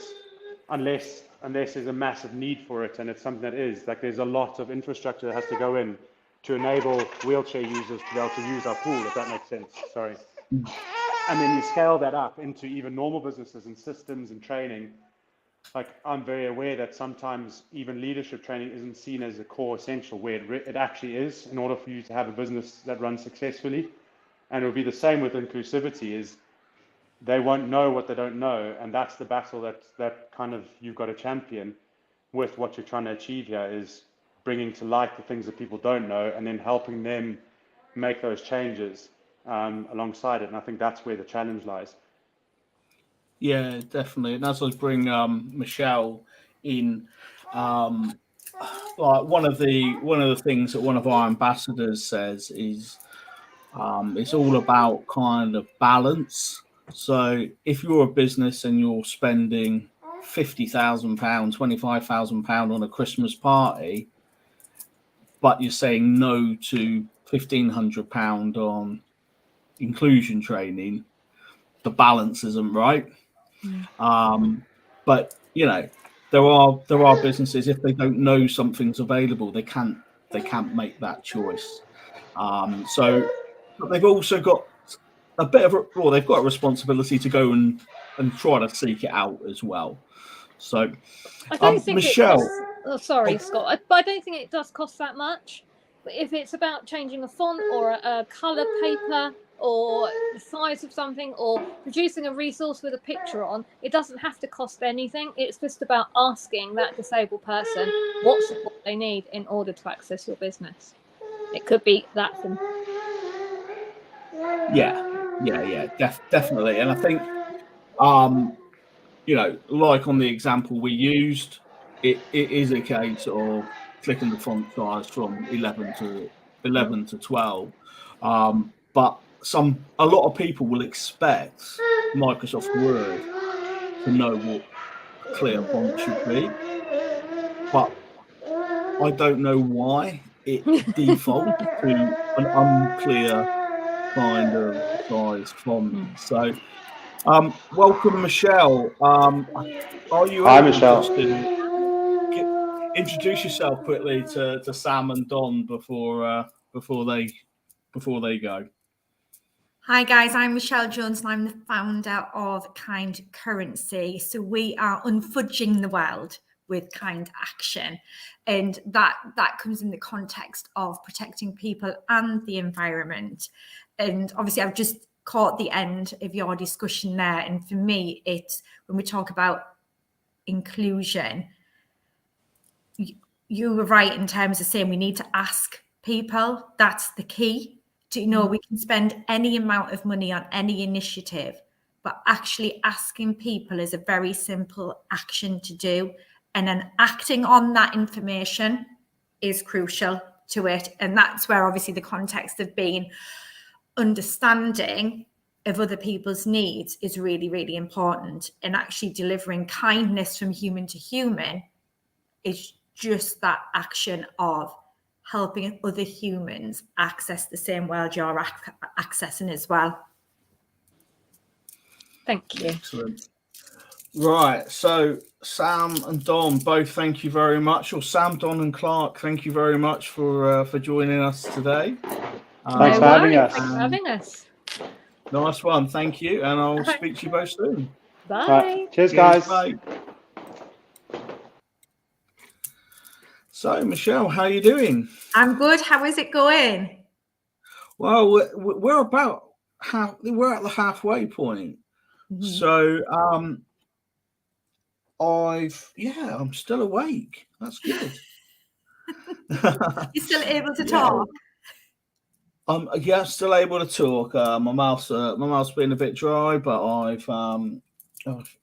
S13: unless there's a massive need for it. And it's something that is, like, there's a lot of infrastructure that has to go in to enable wheelchair users to be able to use our pool, if that makes sense. Sorry. And then you scale that up into even normal businesses and systems and training. Like, I'm very aware that sometimes even leadership training isn't seen as a core essential, where it actually is, in order for you to have a business that runs successfully. And it'll be the same with inclusivity, is they won't know what they don't know. And that's the battle that kind of you've got to champion with what you're trying to achieve here, is bringing to light the things that people don't know and then helping them make those changes alongside it. And I think that's where the challenge lies.
S1: Yeah, definitely. And as I bring Michelle in, like, one of the things that one of our ambassadors says is it's all about kind of balance. So if you're a business and you're spending £50,000, £25,000 on a Christmas party, but you're saying no to £1,500 on inclusion training, the balance isn't right. But you know, there are businesses, if they don't know something's available, they can't make that choice. So but they've also got a bit of they've got a responsibility to go and try to seek it out as well. So
S14: I don't think
S1: Michelle,
S14: it costs, oh, sorry, Scott, but I don't think it does cost that much. But if it's about changing a font or a colour paper or the size of something or producing a resource with a picture on, it doesn't have to cost anything. It's just about asking that disabled person what support they need in order to access your business. It could be that simple.
S1: Definitely. And I think you know, like on the example we used, it is a case of clicking the font size from 11 to 12. But a lot of people will expect Microsoft Word to know what a clear font should be, but I don't know why it defaults to an unclear kind of size font. So welcome, Michelle. Are you
S13: Hi,
S1: able
S13: Michelle.
S1: just to introduce yourself quickly to Sam and Don before they go?
S15: Hi guys, I'm Michelle Jones and I'm the founder of Kind Currency. So we are unfudging the world with kind action, and that comes in the context of protecting people and the environment. And obviously I've just caught the end of your discussion there, and for me it's when we talk about inclusion, you were right in terms of saying we need to ask people. That's the key. Do you know, we can spend any amount of money on any initiative, but actually asking people is a very simple action to do. And then acting on that information is crucial to it. And that's where obviously the context of being understanding of other people's needs is really, really important. And actually delivering kindness from human to human is just that action of helping other humans access the same world you're accessing as well.
S12: Thank you.
S1: Excellent. Right, so Sam and Don, both thank you very much. Or Sam, Don, and Clark, thank you very much for joining us today.
S13: Thanks for having us.
S12: Thanks for having us.
S1: Nice one, thank you, and I'll speak to you both soon.
S12: Bye.
S13: Right. Cheers, guys.
S1: Bye. So, Michelle, how are you doing?
S15: I'm good. How is it going?
S1: Well, we're about we're at the halfway point. So, I'm still awake. That's good.
S15: You're still able to talk?
S1: Yeah, still able to talk. My mouth's been a bit dry, but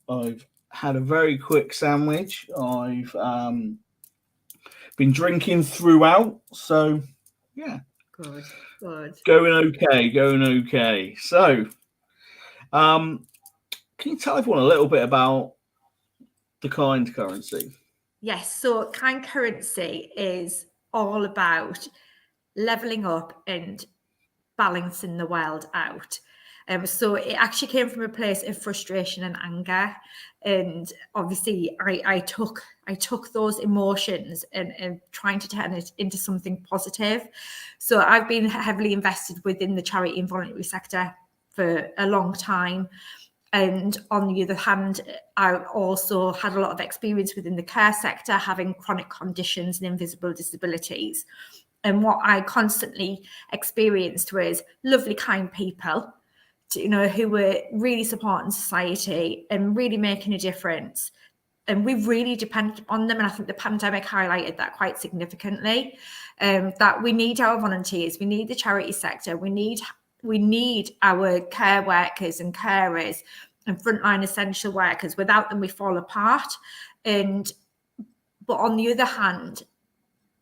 S1: I've had a very quick sandwich. I've been drinking throughout, so yeah.
S15: Good.
S1: Going okay. So, can you tell everyone a little bit about the Kind Currency?
S15: Yes, so Kind Currency is all about leveling up and balancing the world out. So it actually came from a place of frustration and anger, and obviously I took those emotions and trying to turn it into something positive. So I've been heavily invested within the charity and voluntary sector for a long time. And on the other hand, I also had a lot of experience within the care sector, having chronic conditions and invisible disabilities. And what I constantly experienced was lovely, kind people, who were really supporting society and really making a difference. And we really depended on them. And I think the pandemic highlighted that quite significantly, that we need our volunteers, we need the charity sector, we need our care workers and carers and frontline essential workers. Without them, we fall apart. But on the other hand,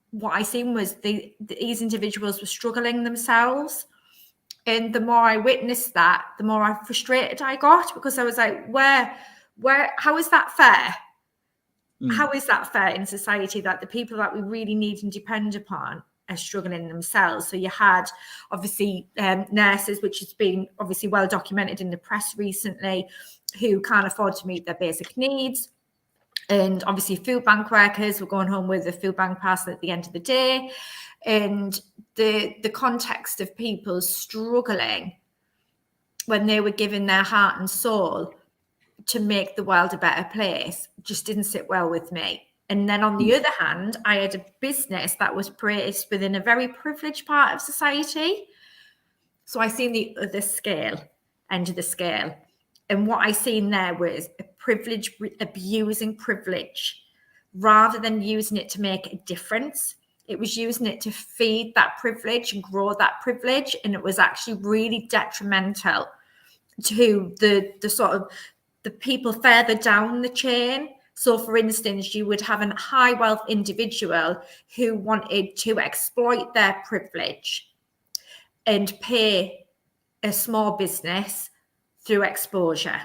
S15: what I seen was these individuals were struggling themselves. And the more I witnessed that, the more frustrated I got, because I was like, how is that fair? How is that fair in society that the people that we really need and depend upon are struggling themselves? So you had obviously nurses, which has been obviously well documented in the press recently, who can't afford to meet their basic needs. And obviously food bank workers were going home with a food bank parcel at the end of the day. And the context of people struggling when they were giving their heart and soul to make the world a better place just didn't sit well with me. And then on the other hand, I had a business that was placed within a very privileged part of society. So I seen the other end of the scale. And what I seen there was a privilege abusing privilege rather than using it to make a difference. It was using it to feed that privilege and grow that privilege. And it was actually really detrimental to the sort of the people further down the chain. So for instance, you would have a high wealth individual who wanted to exploit their privilege and pay a small business through exposure.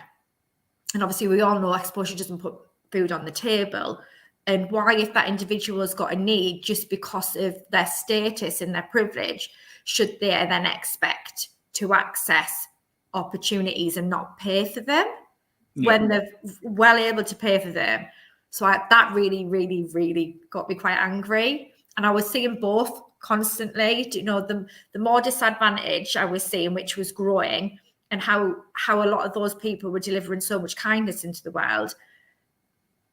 S15: And obviously we all know exposure doesn't put food on the table. And why, if that individual has got a need just because of their status and their privilege, should they then expect to access opportunities and not pay for them when they're well able to pay for them? So that really, really, really got me quite angry. And I was seeing both constantly. You know, the more disadvantaged I was seeing, which was growing, and how a lot of those people were delivering so much kindness into the world,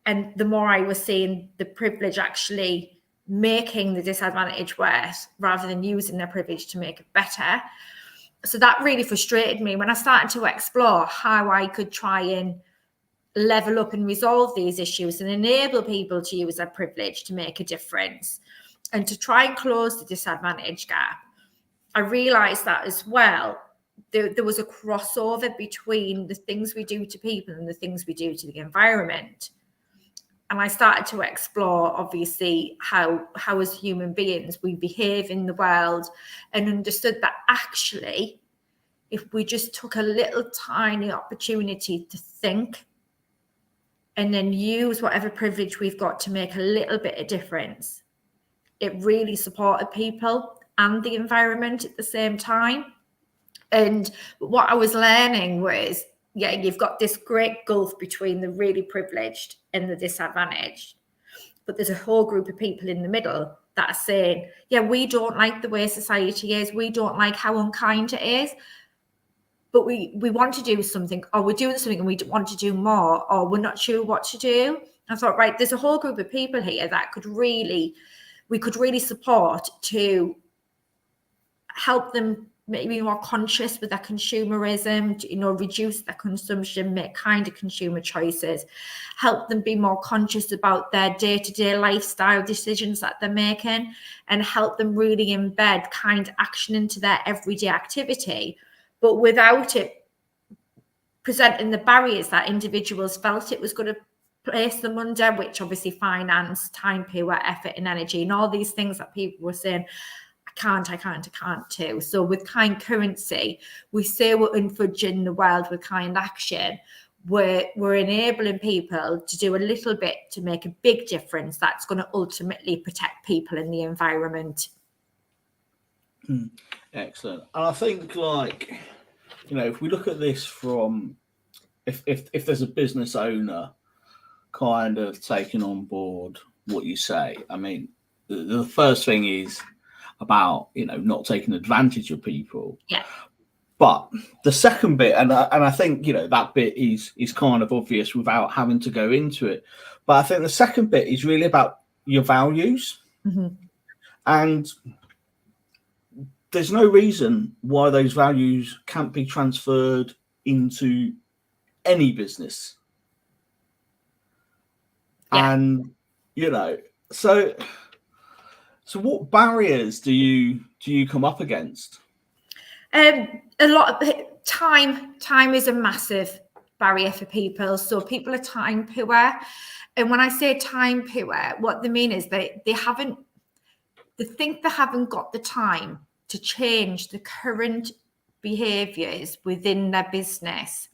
S15: and the more I was seeing the privilege actually making the disadvantage worse rather than using their privilege to make it better. So that really frustrated me when I started to explore how I could try and level up and resolve these issues and enable people to use their privilege to make a difference and to try and close the disadvantage gap. I realised that as well, there was a crossover between the things we do to people and the things we do to the environment. And I started to explore, obviously, how as human beings we behave in the world, and understood that actually, if we just took a little tiny opportunity to think and then use whatever privilege we've got to make a little bit of difference, it really supported people and the environment at the same time. And what I was learning was, yeah, you've got this great gulf between the really privileged and the disadvantaged. But there's a whole group of people in the middle that are saying, yeah, we don't like the way society is. We don't like how unkind it is. But we want to do something, or we're doing something and we want to do more, or we're not sure what to do. I thought, right, there's a whole group of people here that we could really support to help them maybe more conscious with their consumerism, you know, reduce their consumption, make kinder consumer choices, help them be more conscious about their day-to-day lifestyle decisions that they're making, and help them really embed kind action into their everyday activity, but without it presenting the barriers that individuals felt it was going to place them under, which obviously finance, time, poor, effort and energy, and all these things that people were saying, I can't too. So with kind currency, we say we're unfudging the world with kind action. We're enabling people to do a little bit to make a big difference that's going to ultimately protect people and the environment.
S1: Excellent. And I think, like, you know, if we look at this from, if there's a business owner kind of taking on board what you say, I mean, the first thing is about, you know, not taking advantage of people.
S15: Yeah.
S1: But the second bit, and I think, you know, that bit is kind of obvious without having to go into it. But I think the second bit is really about your values.
S15: Mm-hmm.
S1: And there's no reason why those values can't be transferred into any business.
S15: Yeah.
S1: And, you know, so what barriers do you come up against?
S15: A lot of time is a massive barrier for people. So people are time poor. And when I say time poor, what they mean is they think they haven't got the time to change the current behaviors within their business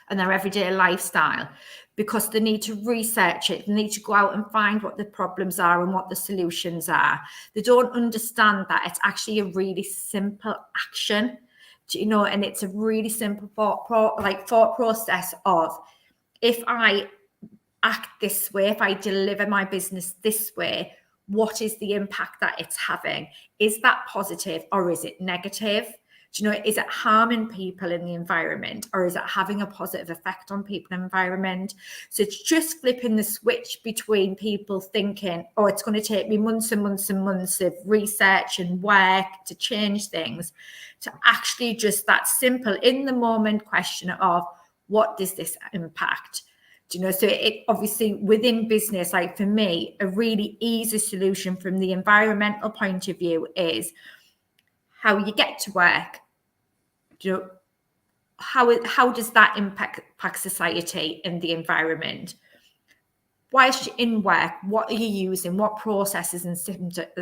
S15: and their everyday lifestyle, because they need to research it. They need to go out and find what the problems are and what the solutions are. They don't understand that it's actually a really simple action, you know, and it's a really simple thought process of, if I act this way, if I deliver my business this way, what is the impact that it's having? Is that positive or is it negative? Do you know, is it harming people in the environment, or is it having a positive effect on people and environment? So it's just flipping the switch between people thinking, oh, it's going to take me months and months and months of research and work to change things, to actually just that simple in the moment question of, what does this impact? Do you know, so it obviously within business, like for me, a really easy solution from the environmental point of view is how you get to work. Do you know, how does that impact society and the environment? Whilst you're in work, what are you using? What processes and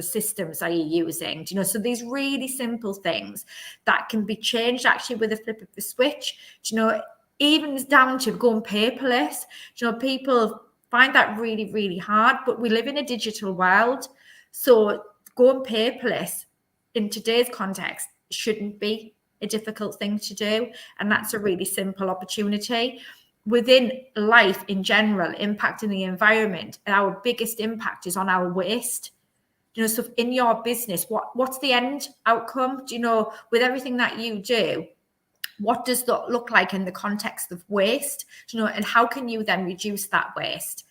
S15: systems are you using? Do you know, so these really simple things that can be changed actually with a flip of the switch. Do you know, even down to going paperless. Do you know, people find that really, really hard, but we live in a digital world. So going paperless in today's context shouldn't be a difficult thing to do. And that's a really simple opportunity. Within life in general, impacting the environment, our biggest impact is on our waste. You know, so in your business, what's the end outcome? Do you know, with everything that you do, what does that look like in the context of waste? Do you know, and how can you then reduce that waste?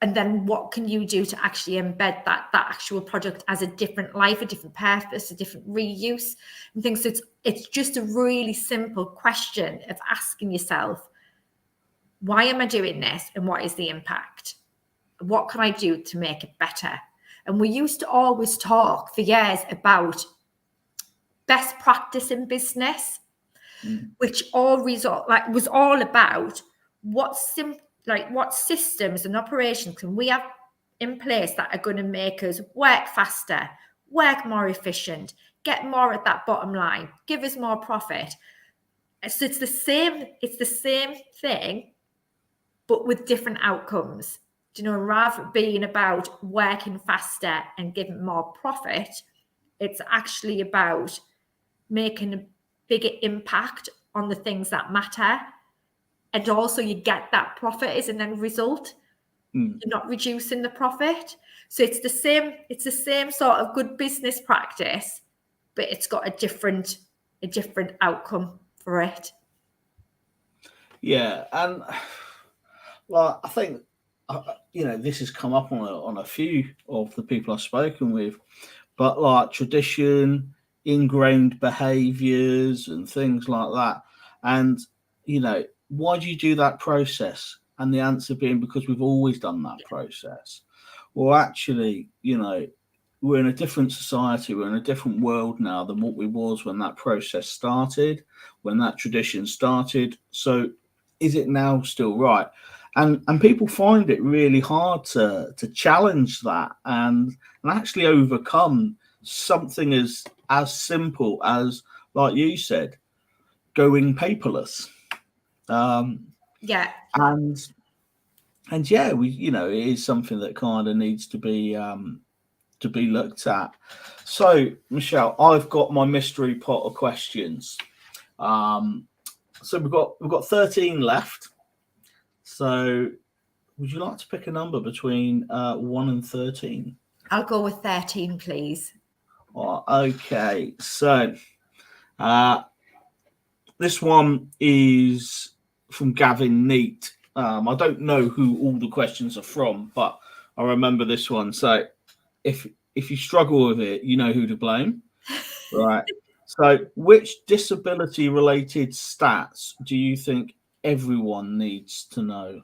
S15: And then what can you do to actually embed that actual product as a different life, a different purpose, a different reuse and things? So it's just a really simple question of asking yourself, why am I doing this? And what is the impact? What can I do to make it better? And we used to always talk for years about best practice in business, which was all about what systems and operations can we have in place that are going to make us work faster, work more efficient, get more at that bottom line, give us more profit. So it's the same thing, but with different outcomes. You know, rather being about working faster and giving more profit, it's actually about making a bigger impact on the things that matter. And also you get that profit as an end result. You're not reducing the profit. So it's the same sort of good business practice, but it's got a different outcome for it.
S1: Yeah, and well, I think you know, this has come up on a few of the people I've spoken with, but like tradition, ingrained behaviors, and things like that. And you know, why do you do that process? And the answer being because we've always done that process. Well, actually, you know, we're in a different society, we're in a different world now than what we was when that process started, when that tradition started. So is it now still right? And people find it really hard to challenge that and actually overcome something as simple as, like you said, going paperless.
S15: Yeah.
S1: And yeah, we, you know, it is something that kind of needs to be looked at. So, Michelle, I've got my mystery pot of questions. So we've got 13 left. So would you like to pick a number between 1 and 13?
S15: I'll go with 13, please.
S1: Oh, okay. So this one is from Gavin Neat. I don't know who all the questions are from, but I remember this one. So if you struggle with it, you know who to blame. Right. So which disability-related stats do you think everyone needs to know?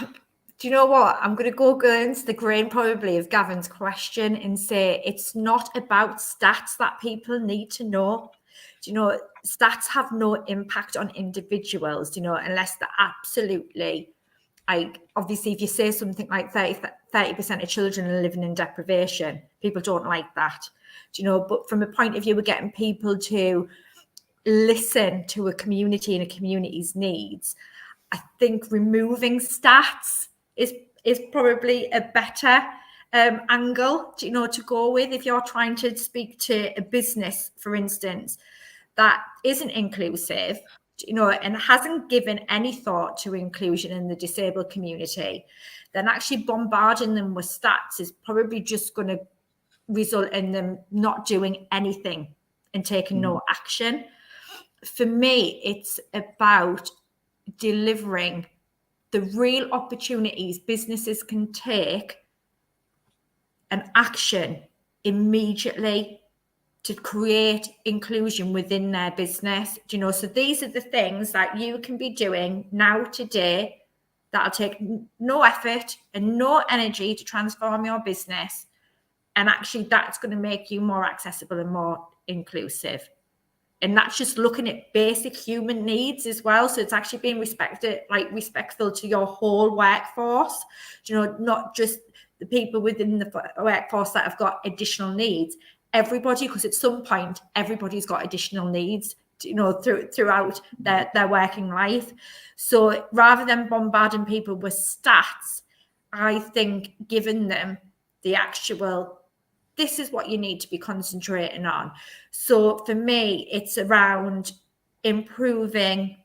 S15: Do you know what? I'm going to go against the grain probably of Gavin's question and say it's not about stats that people need to know. Do you know, stats have no impact on individuals, you know, unless they're absolutely, like, obviously, if you say something like 30% of children are living in deprivation, people don't like that. Do you know, but from a point of view of getting people to listen to a community and a community's needs, I think removing stats is probably a better angle, you know, to go with if you're trying to speak to a business, for instance, that isn't inclusive, you know, and hasn't given any thought to inclusion in the disabled community. Then actually bombarding them with stats is probably just going to result in them not doing anything and taking no action. For me, it's about delivering the real opportunities businesses can take and action immediately to create inclusion within their business. Do you know, so these are the things that you can be doing now today that'll take no effort and no energy to transform your business. And actually that's going to make you more accessible and more inclusive. And that's just looking at basic human needs as well. So it's actually being respectful to your whole workforce, you know, not just the people within the workforce that have got additional needs. Everybody, because at some point, everybody's got additional needs, you know, throughout their working life. So rather than bombarding people with stats, I think giving them the actual, this is what you need to be concentrating on. So for me, it's around improving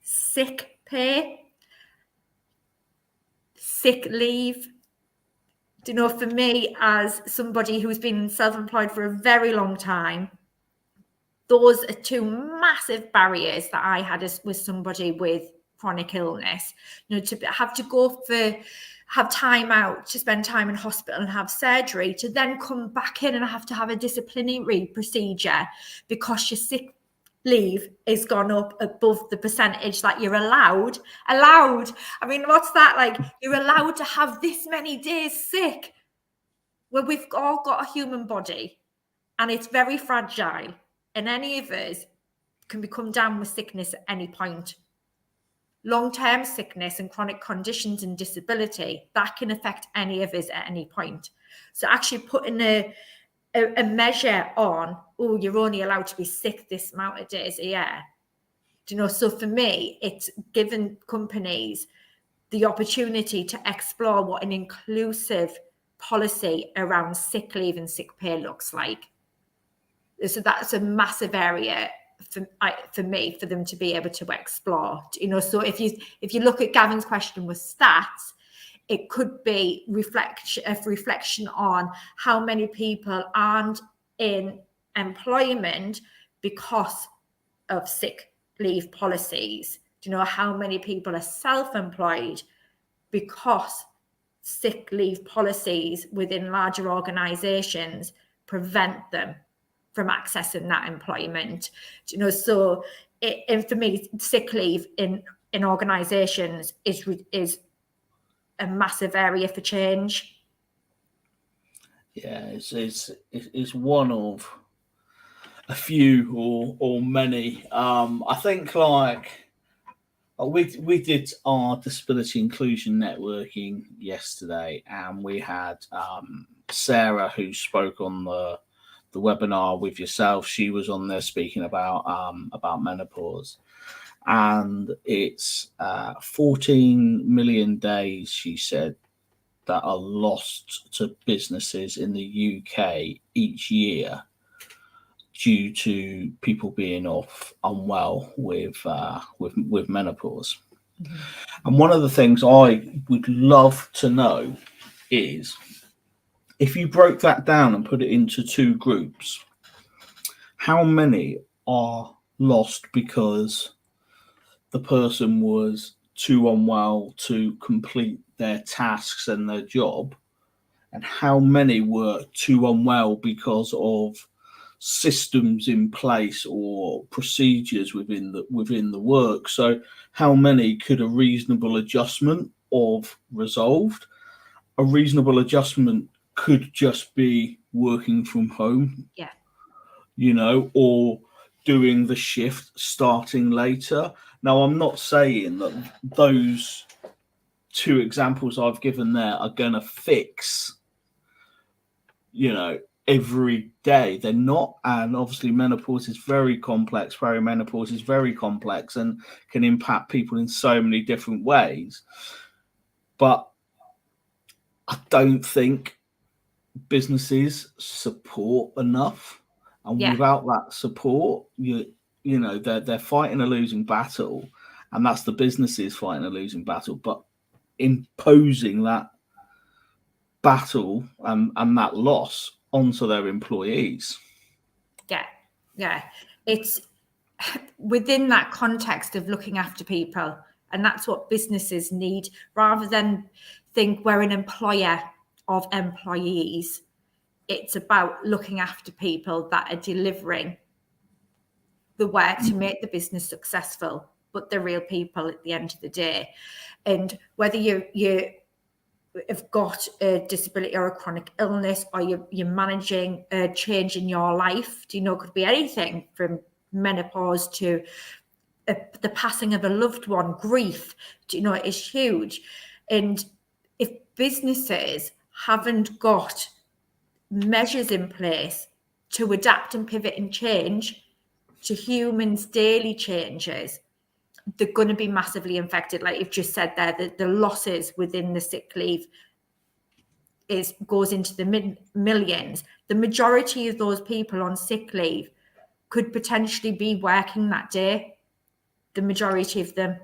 S15: sick pay, sick leave. Do you know, for me, as somebody who's been self-employed for a very long time, those are two massive barriers that I had with somebody with chronic illness. You know, to have to go have time out to spend time in hospital and have surgery, to then come back in and have to have a disciplinary procedure because your sick leave is gone up above the percentage that you're allowed. I mean, what's that like? You're allowed to have this many days sick. Well, we've all got a human body and it's very fragile, and any of us can become down with sickness at any point. Long-term sickness and chronic conditions and disability, that can affect any of us at any point. So actually putting a measure on, oh, you're only allowed to be sick this amount of days a year. Do you know, so for me, it's given companies the opportunity to explore what an inclusive policy around sick leave and sick pay looks like. So that's a massive area for me, for them to be able to explore. You know, so if you look at Gavin's question with stats, it could be a reflection on how many people aren't in employment because of sick leave policies. Do you know how many people are self-employed because sick leave policies within larger organizations prevent them from accessing that employment? You know, so and for me, sick leave in organizations is a massive area for change.
S1: Yeah, it's one of a few or many. I think like we did our disability inclusion networking yesterday, and we had Sarah, who spoke on the webinar with yourself. She was on there speaking about menopause, and it's 14 million days, she said, that are lost to businesses in the UK each year due to people being off unwell with menopause. Mm-hmm. And one of the things I would love to know is, if you broke that down and put it into two groups, how many are lost because the person was too unwell to complete their tasks and their job, and how many were too unwell because of systems in place or procedures within the work? So how many could a reasonable adjustment of resolved? A reasonable adjustment could just be working from home, you know, or doing the shift starting later. Now, I'm not saying that those two examples I've given there are going to fix, you know, every day. They're not. And obviously menopause is very complex. Perimenopause is very complex and can impact people in so many different ways. But I don't think businesses support enough. And without that support, you know, they're fighting a losing battle, and that's the businesses fighting a losing battle. But imposing that battle and that loss onto their employees.
S15: Yeah. It's within that context of looking after people, and that's what businesses need, rather than think we're an employer of employees. It's about looking after people that are delivering the work to make the business successful, but they're real people at the end of the day. And whether you have got a disability or a chronic illness, or you're managing a change in your life, do you know, it could be anything from menopause to the passing of a loved one, grief, do you know, it is huge. And if businesses haven't got measures in place to adapt and pivot and change to humans' daily changes, they're going to be massively affected. Like you've just said there, the losses within the sick leave goes into the millions. The majority of those people on sick leave could potentially be working that day, the majority of them.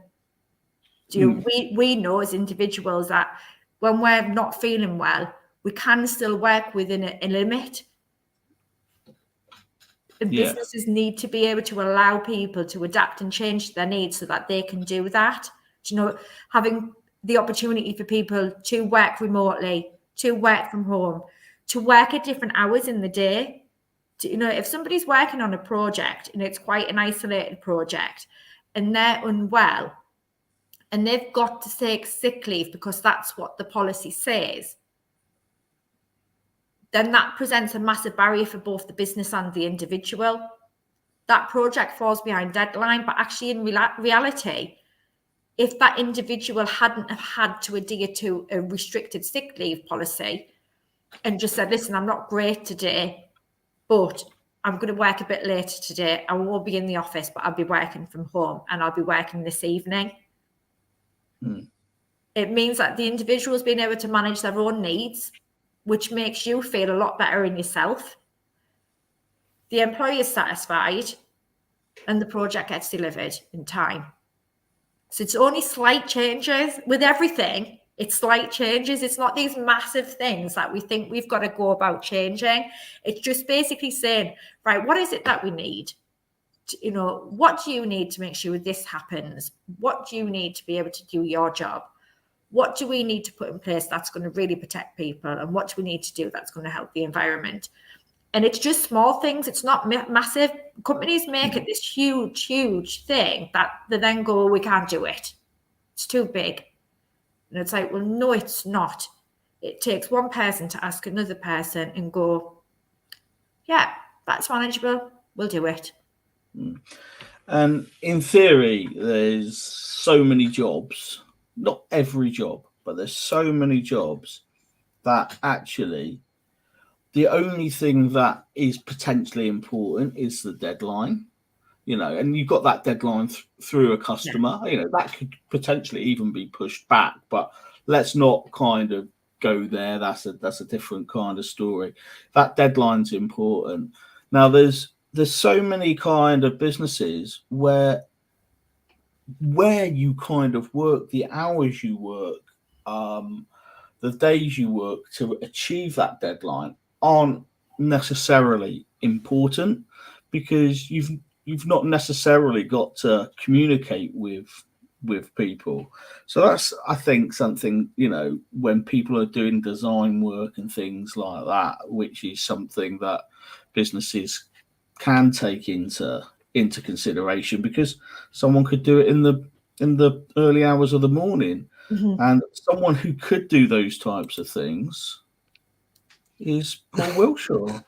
S15: We know as individuals that when we're not feeling well, we can still work within a limit. And businesses need to be able to allow people to adapt and change their needs so that they can do that. Having the opportunity for people to work remotely, to work from home, to work at different hours in the day. If somebody's working on a project and it's quite an isolated project and they're unwell and they've got to take sick leave because that's what the policy says, then that presents a massive barrier for both the business and the individual. That project falls behind deadline, but actually in reality, if that individual hadn't have had to adhere to a restricted sick leave policy and just said, listen, I'm not great today, but I'm going to work a bit later today. I won't be in the office, but I'll be working from home and I'll be working this evening. It means that the individual's being able to manage their own needs, which makes you feel a lot better in yourself. The employee is satisfied and the project gets delivered in time. So it's only slight changes with everything. It's slight changes. It's not these massive things that we think we've got to go about changing. It's just basically saying, right, what is it that we need? What do you need to make sure this happens? What do you need to be able to do your job? What do we need to put in place that's going to really protect people? And what do we need to do that's going to help the environment? And it's just small things. It's not massive. Companies make it this huge, huge thing that they then go, we can't do it. It's too big. And it's like, well, no, it's not. It takes one person to ask another person and go, yeah, that's manageable. We'll do it.
S1: And in theory, there's so many jobs, not every job, but there's so many jobs that actually the only thing that is potentially important is the deadline, and you've got that deadline through a customer, that could potentially even be pushed back, but let's not kind of go there. That's a different kind of story. That deadline's important. Now there's so many kind of businesses where you kind of work, the hours you work, the days you work to achieve that deadline aren't necessarily important, because you've not necessarily got to communicate with people. So that's, I think, something, when people are doing design work and things like that, which is something that businesses can take into consideration, because someone could do it in the early hours of the morning. And someone who could do those types of things is Paul Wilshaw.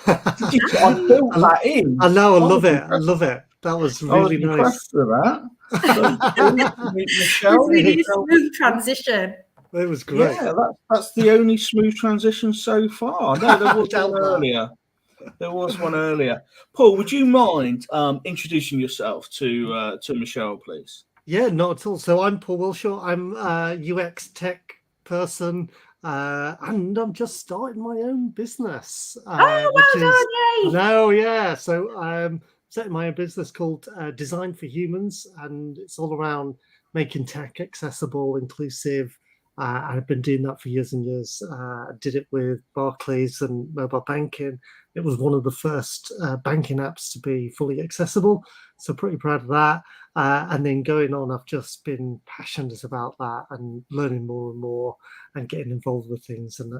S1: I filled that in.
S16: I know, I love it. I love it. That was really nice.
S1: Impressed with that. So, Michelle,
S15: really smooth transition.
S16: It was great.
S1: Yeah, that's the only smooth transition so far. No, there was one earlier. There was one earlier. Paul, would you mind introducing yourself to Michelle, please?
S16: Yeah, not at all. So I'm Paul Wilshaw. I'm a UX tech person, and I'm just starting my own business. So I'm setting my own business called Design for Humans, and it's all around making tech accessible, inclusive. I've been doing that for years and years. I did it with Barclays and mobile banking. It was one of the first banking apps to be fully accessible. So pretty proud of that. And then going on, I've just been passionate about that and learning more and more and getting involved with things and,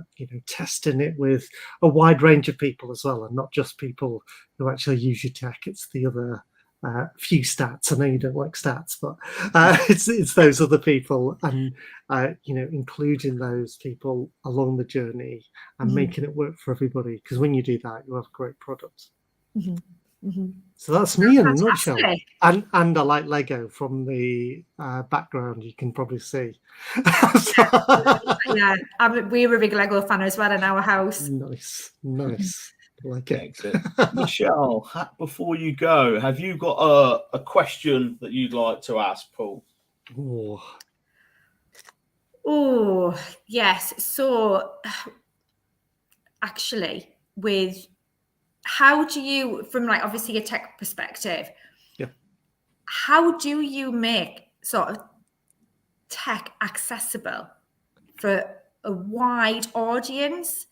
S16: testing it with a wide range of people as well, and not just people who actually use your tech. It's the other few stats. I know you don't like stats, but it's those other people, and including those people along the journey and making it work for everybody. Because when you do that, you have a great product. So that's me in a nutshell. And I like Lego from the background. You can probably see.
S15: Yeah, we're a big Lego fan as well in our house.
S16: Nice. Like it.
S1: Michelle, before you go, have you got a question that you'd like to ask Paul?
S15: Oh, yes. So actually, how do you, from obviously a tech perspective, how do you make sort of tech accessible for a wide audience?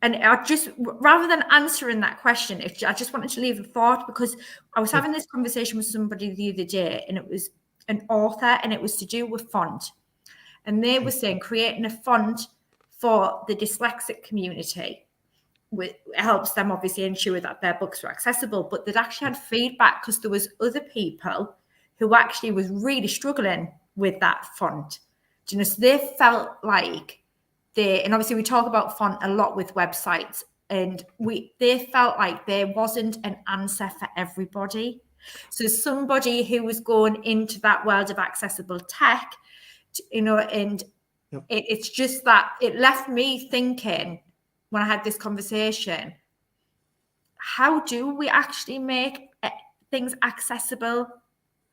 S15: And I just, rather than answering that question, I just wanted to leave a thought, because I was having this conversation with somebody the other day, and it was an author, and it was to do with font. And they were saying creating a font for the dyslexic community helps them obviously ensure that their books are accessible, but they'd actually had feedback because there was other people who actually was really struggling with that font. Do you know, so they felt like and obviously we talk about font a lot with websites, and they felt like there wasn't an answer for everybody. So somebody who was going into that world of accessible tech, you know, and it's just that it left me thinking when I had this conversation, how do we actually make things accessible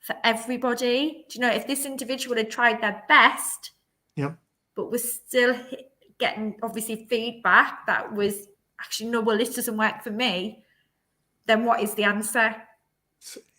S15: for everybody? Do you know, if this individual had tried their best, but was still getting obviously feedback that was actually, no, well, this doesn't work for me, then what is the answer?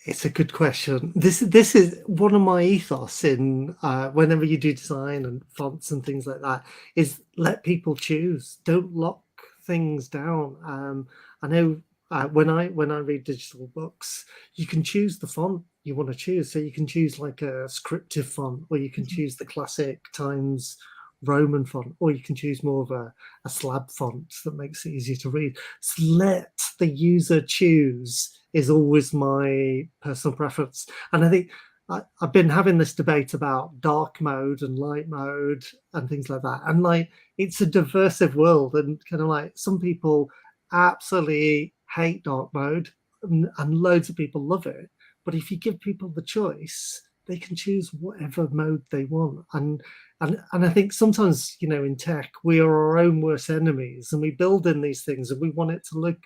S16: It's a good question. This is one of my ethos in whenever you do design and fonts and things like that, is let people choose. Don't lock things down. I know when I read digital books, you can choose the font you want to choose. So you can choose like a scriptive font, or you can choose the classic Times Roman font, or you can choose more of a slab font that makes it easier to read. So let the user choose is always my personal preference. And I think I've been having this debate about dark mode and light mode and things like that. And like, it's a diversive world, and kind of like some people absolutely hate dark mode and loads of people love it. But if you give people the choice, they can choose whatever mode they want. And I think sometimes, you know, in tech, we are our own worst enemies, and we build in these things and we want it to look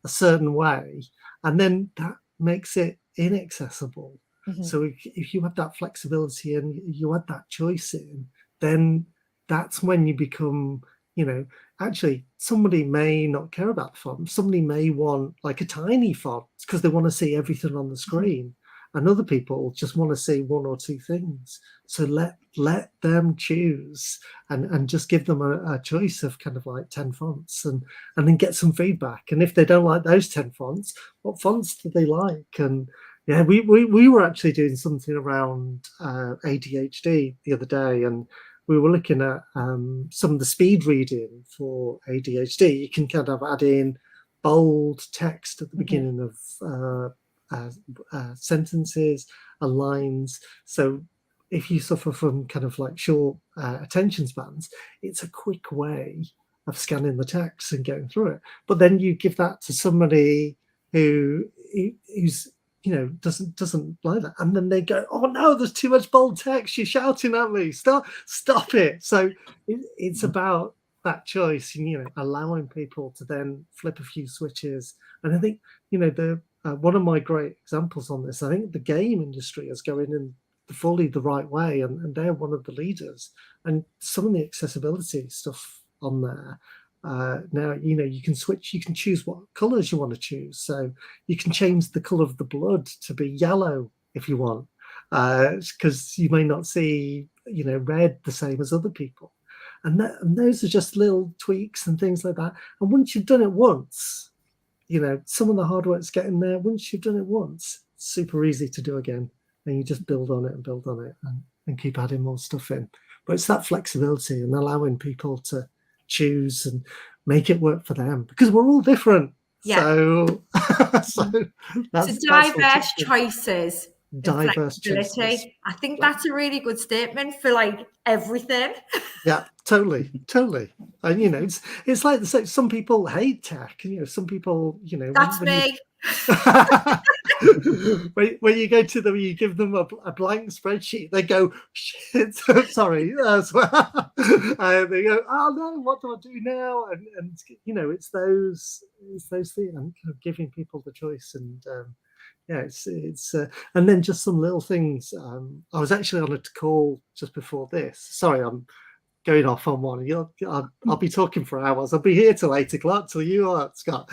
S16: a certain way, and then that makes it inaccessible. So if you have that flexibility and you add that choice in, then that's when you become, you know, actually somebody may not care about the font. Somebody may want like a tiny font because they want to see everything on the screen. And other people just want to see one or two things. So let them choose and just give them a choice of kind of like 10 fonts and then get some feedback. And if they don't like those 10 fonts, what fonts do they like? And yeah, we were actually doing something around ADHD the other day, and we were looking at some of the speed reading for ADHD. You can kind of add in bold text at the beginning of sentences and lines. So if you suffer from kind of like short attention spans, it's a quick way of scanning the text and getting through it. But then you give that to somebody who's, you know, doesn't like that, and then they go, oh no, there's too much bold text, you're shouting at me, stop it. So it's about that choice, and, you know, allowing people to then flip a few switches. And I think, you know, one of my great examples on this, I think the game industry is going in fully the right way, and they're one of the leaders. And some of the accessibility stuff on there, now, you know, you can switch, you can choose what colors you want to choose. So you can change the color of the blood to be yellow if you want, because you may not see, you know, red the same as other people. And those are just little tweaks and things like that. And once you've done it once, you know, some of the hard work's getting there. Once you've done it once, it's super easy to do again. And you just build on it and build on it and keep adding more stuff in. But it's that flexibility and allowing people to choose and make it work for them, because we're all different.
S15: Yeah.
S16: So that's
S15: diverse choices.
S16: Diverse choices.
S15: I think that's a really good statement for like everything.
S16: Yeah, totally. And, you know, it's like some people hate tech. You know, some people, you know,
S15: that's me.
S16: When you go to them, you give them a blank spreadsheet, they go, shit, sorry, as well. They go, oh no, what do I do now? And you know, it's those things, and kind of giving people the choice. And yeah, it's and then just some little things. I was actually on a call just before this. Sorry, I'm going off on one. I'll be talking for hours. I'll be here till 8 o'clock till you are, Scott.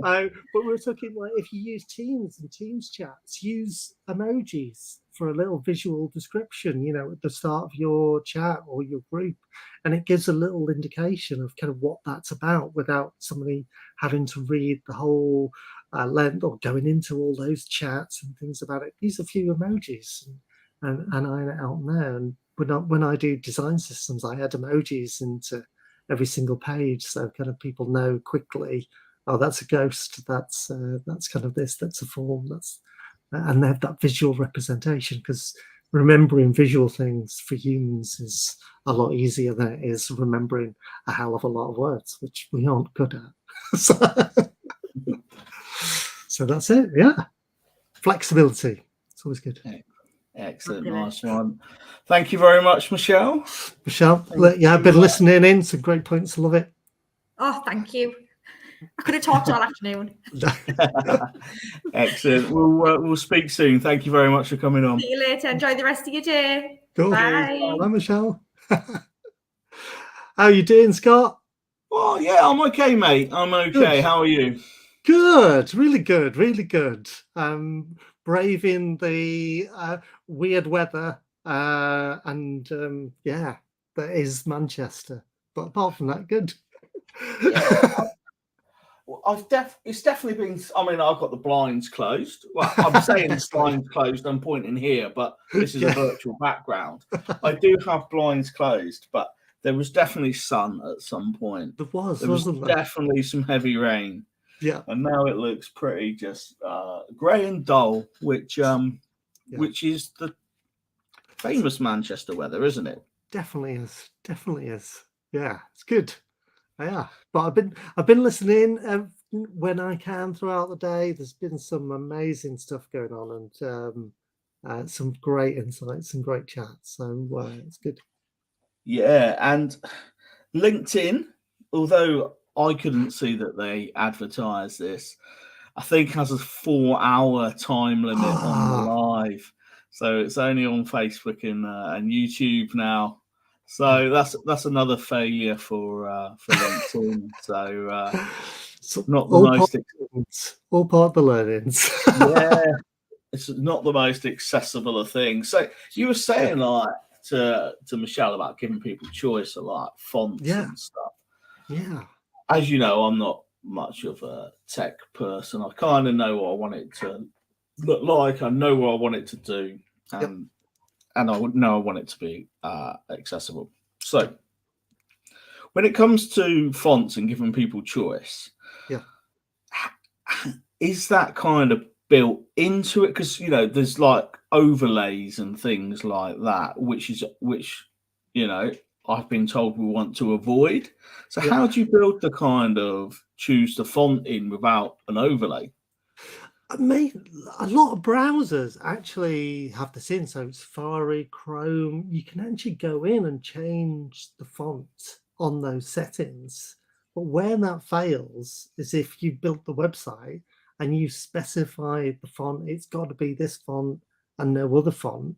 S16: But we're talking like if you use Teams and Teams chats, use emojis for a little visual description, at the start of your chat or your group, and it gives a little indication of kind of what that's about without somebody having to read the whole length or going into all those chats and things about it. Use a few emojis and iron it out there. And when I do design systems, I add emojis into every single page, so kind of people know quickly, oh, that's a ghost, that's kind of this, that's a form, and they have that visual representation, because remembering visual things for humans is a lot easier than it is remembering a hell of a lot of words, which we aren't good at. So that's it. Yeah, flexibility, it's always good.
S1: Excellent, nice one. Thank you very much, Michelle.
S16: I've been listening in, some great points. I love it.
S15: Oh, thank you. I could have talked all afternoon.
S1: Excellent. We'll speak soon. Thank you very much for coming on.
S15: See you later. Enjoy the rest of your day.
S16: Cool.
S15: Bye.
S16: Bye, Michelle. How you doing, Scott?
S1: Oh, yeah, I'm okay, mate. I'm okay. Good. How are you?
S16: Good. Really good. Really good. Braving the weird weather and that is Manchester. But apart from that, good.
S1: Yeah, it's definitely been. I mean, I've got the blinds closed. Well, I'm saying the blinds closed. I'm pointing here, but this is a virtual background. I do have blinds closed, but there was definitely sun at some point.
S16: There was
S1: definitely some heavy rain.
S16: Yeah,
S1: and now it looks pretty just grey and dull, which is the famous Manchester weather, isn't it?
S16: Definitely is. Yeah, it's good. Yeah, but I've been listening when I can throughout the day. There's been some amazing stuff going on and some great insights and great chats. So it's good.
S1: Yeah, and LinkedIn, although I couldn't see that they advertise this, I think has a 4-hour time limit on the live. So it's only on Facebook and YouTube now. So that's another failure for LinkedIn. So not the most
S16: all part of the learnings.
S1: Yeah, it's not the most accessible of things. So you were saying like to Michelle about giving people choice of like fonts and stuff.
S16: Yeah.
S1: As you know, I'm not much of a tech person. I kind of know what I want it to look like. I know what I want it to do, and I would know I want it to be accessible. So when it comes to fonts and giving people choice, is that kind of built into it? Because there's like overlays and things like that, which I've been told we want to avoid. So how do you build the kind of choose the font in without an overlay?
S16: I mean, a lot of browsers actually have this in. So Safari, Chrome, you can actually go in and change the font on those settings. But where that fails is if you built the website and you specify the font, it's got to be this font and no other font,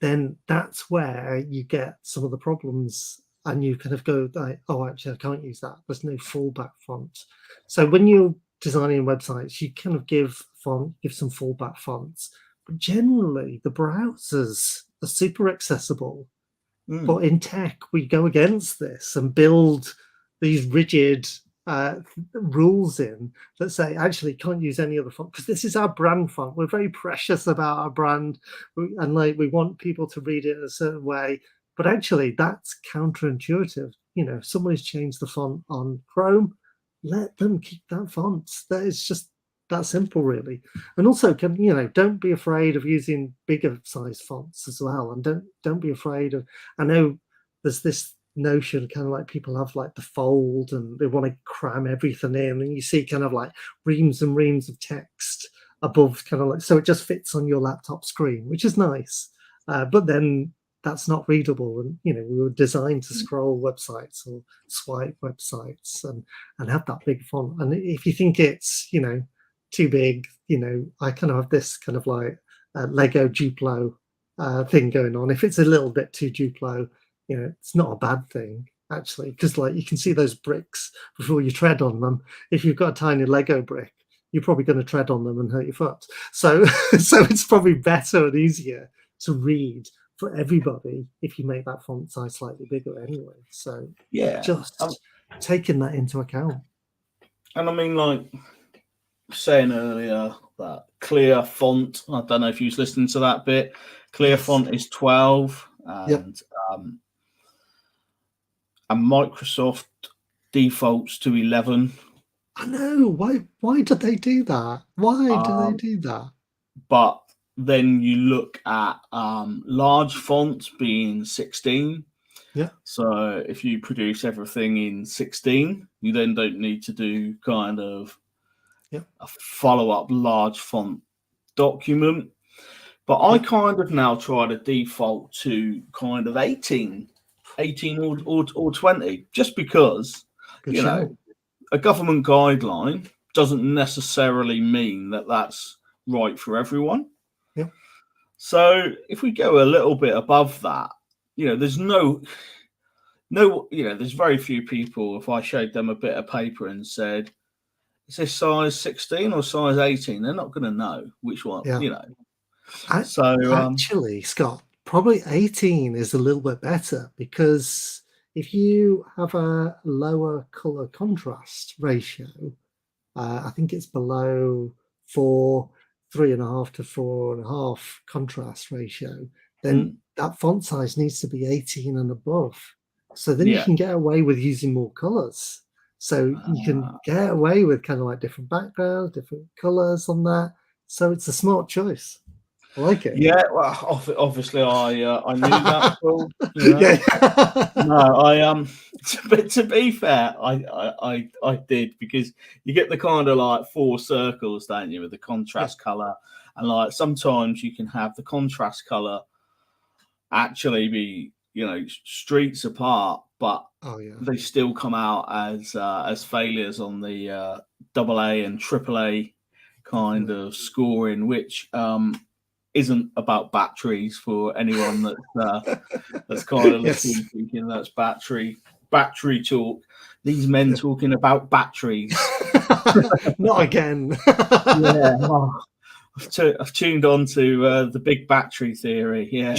S16: then that's where you get some of the problems, and you kind of go like, oh, actually, I can't use that. There's no fallback font. So when you're designing websites, you kind of give some fallback fonts. But generally, the browsers are super accessible. But in tech, we go against this and build these rigid rules in that say actually can't use any other font because this is our brand font. We're very precious about our brand, and we want people to read it a certain way. But actually, that's counterintuitive. If somebody's changed the font on Chrome, let them keep that font. That is just that simple, really. And also, don't be afraid of using bigger size fonts as well, and don't be afraid of. I know there's this notion kind of like people have like the fold and they want to cram everything in, and you see kind of like reams and reams of text above, kind of like, so it just fits on your laptop screen, which is nice, but then that's not readable. And we were designed to scroll websites or swipe websites and have that big font. And if you think it's too big, I kind of have this kind of like Lego Duplo thing going on. If it's a little bit too Duplo, it's not a bad thing. actually, because like you can see those bricks before you tread on them. If you've got a tiny Lego brick, you're probably going to tread on them and hurt your foot. So so it's probably better and easier to read for everybody if you make that font size slightly bigger anyway. So
S1: Yeah.
S16: just taking that into account.
S1: And I mean, like saying earlier, that clear font, I don't know if you was listening to that bit, clear font is 12, and and Microsoft defaults to 11.
S16: I know. Why did they do that? Why do they do that?
S1: But then you look at large fonts being 16.
S16: Yeah.
S1: So if you produce everything in 16, you then don't need to do kind of a follow-up large font document. But I kind of now try to default to kind of 18 or 20, just because, you know, a government guideline doesn't necessarily mean that that's right for everyone.
S16: Yeah.
S1: So if we go a little bit above that, you know, there's no, you know, there's very few people, if I showed them a bit of paper and said, is this size 16 or size 18? They're not going to know which one, you know.
S16: Actually, Scott, probably 18 is a little bit better, because if you have a lower color contrast ratio, I think it's below 3.5 to 4.5 contrast ratio, then that font size needs to be 18 and above. So then you can get away with using more colors. So you can get away with kind of like different backgrounds, different colors on that. So it's a smart choice. I like it.
S1: Yeah, well, obviously I knew that. Paul, you know? No, but to be fair, I did, because you get the kind of like 4 circles, don't you, with the contrast color, and like sometimes you can have the contrast color actually be, you know, streets apart, but they still come out as failures on the AA and AAA kind of scoring, which isn't about batteries for anyone that's kind of listening, thinking that's battery talk. These men talking about batteries.
S16: Not again.
S1: I've tuned on to the big battery theory. Yeah.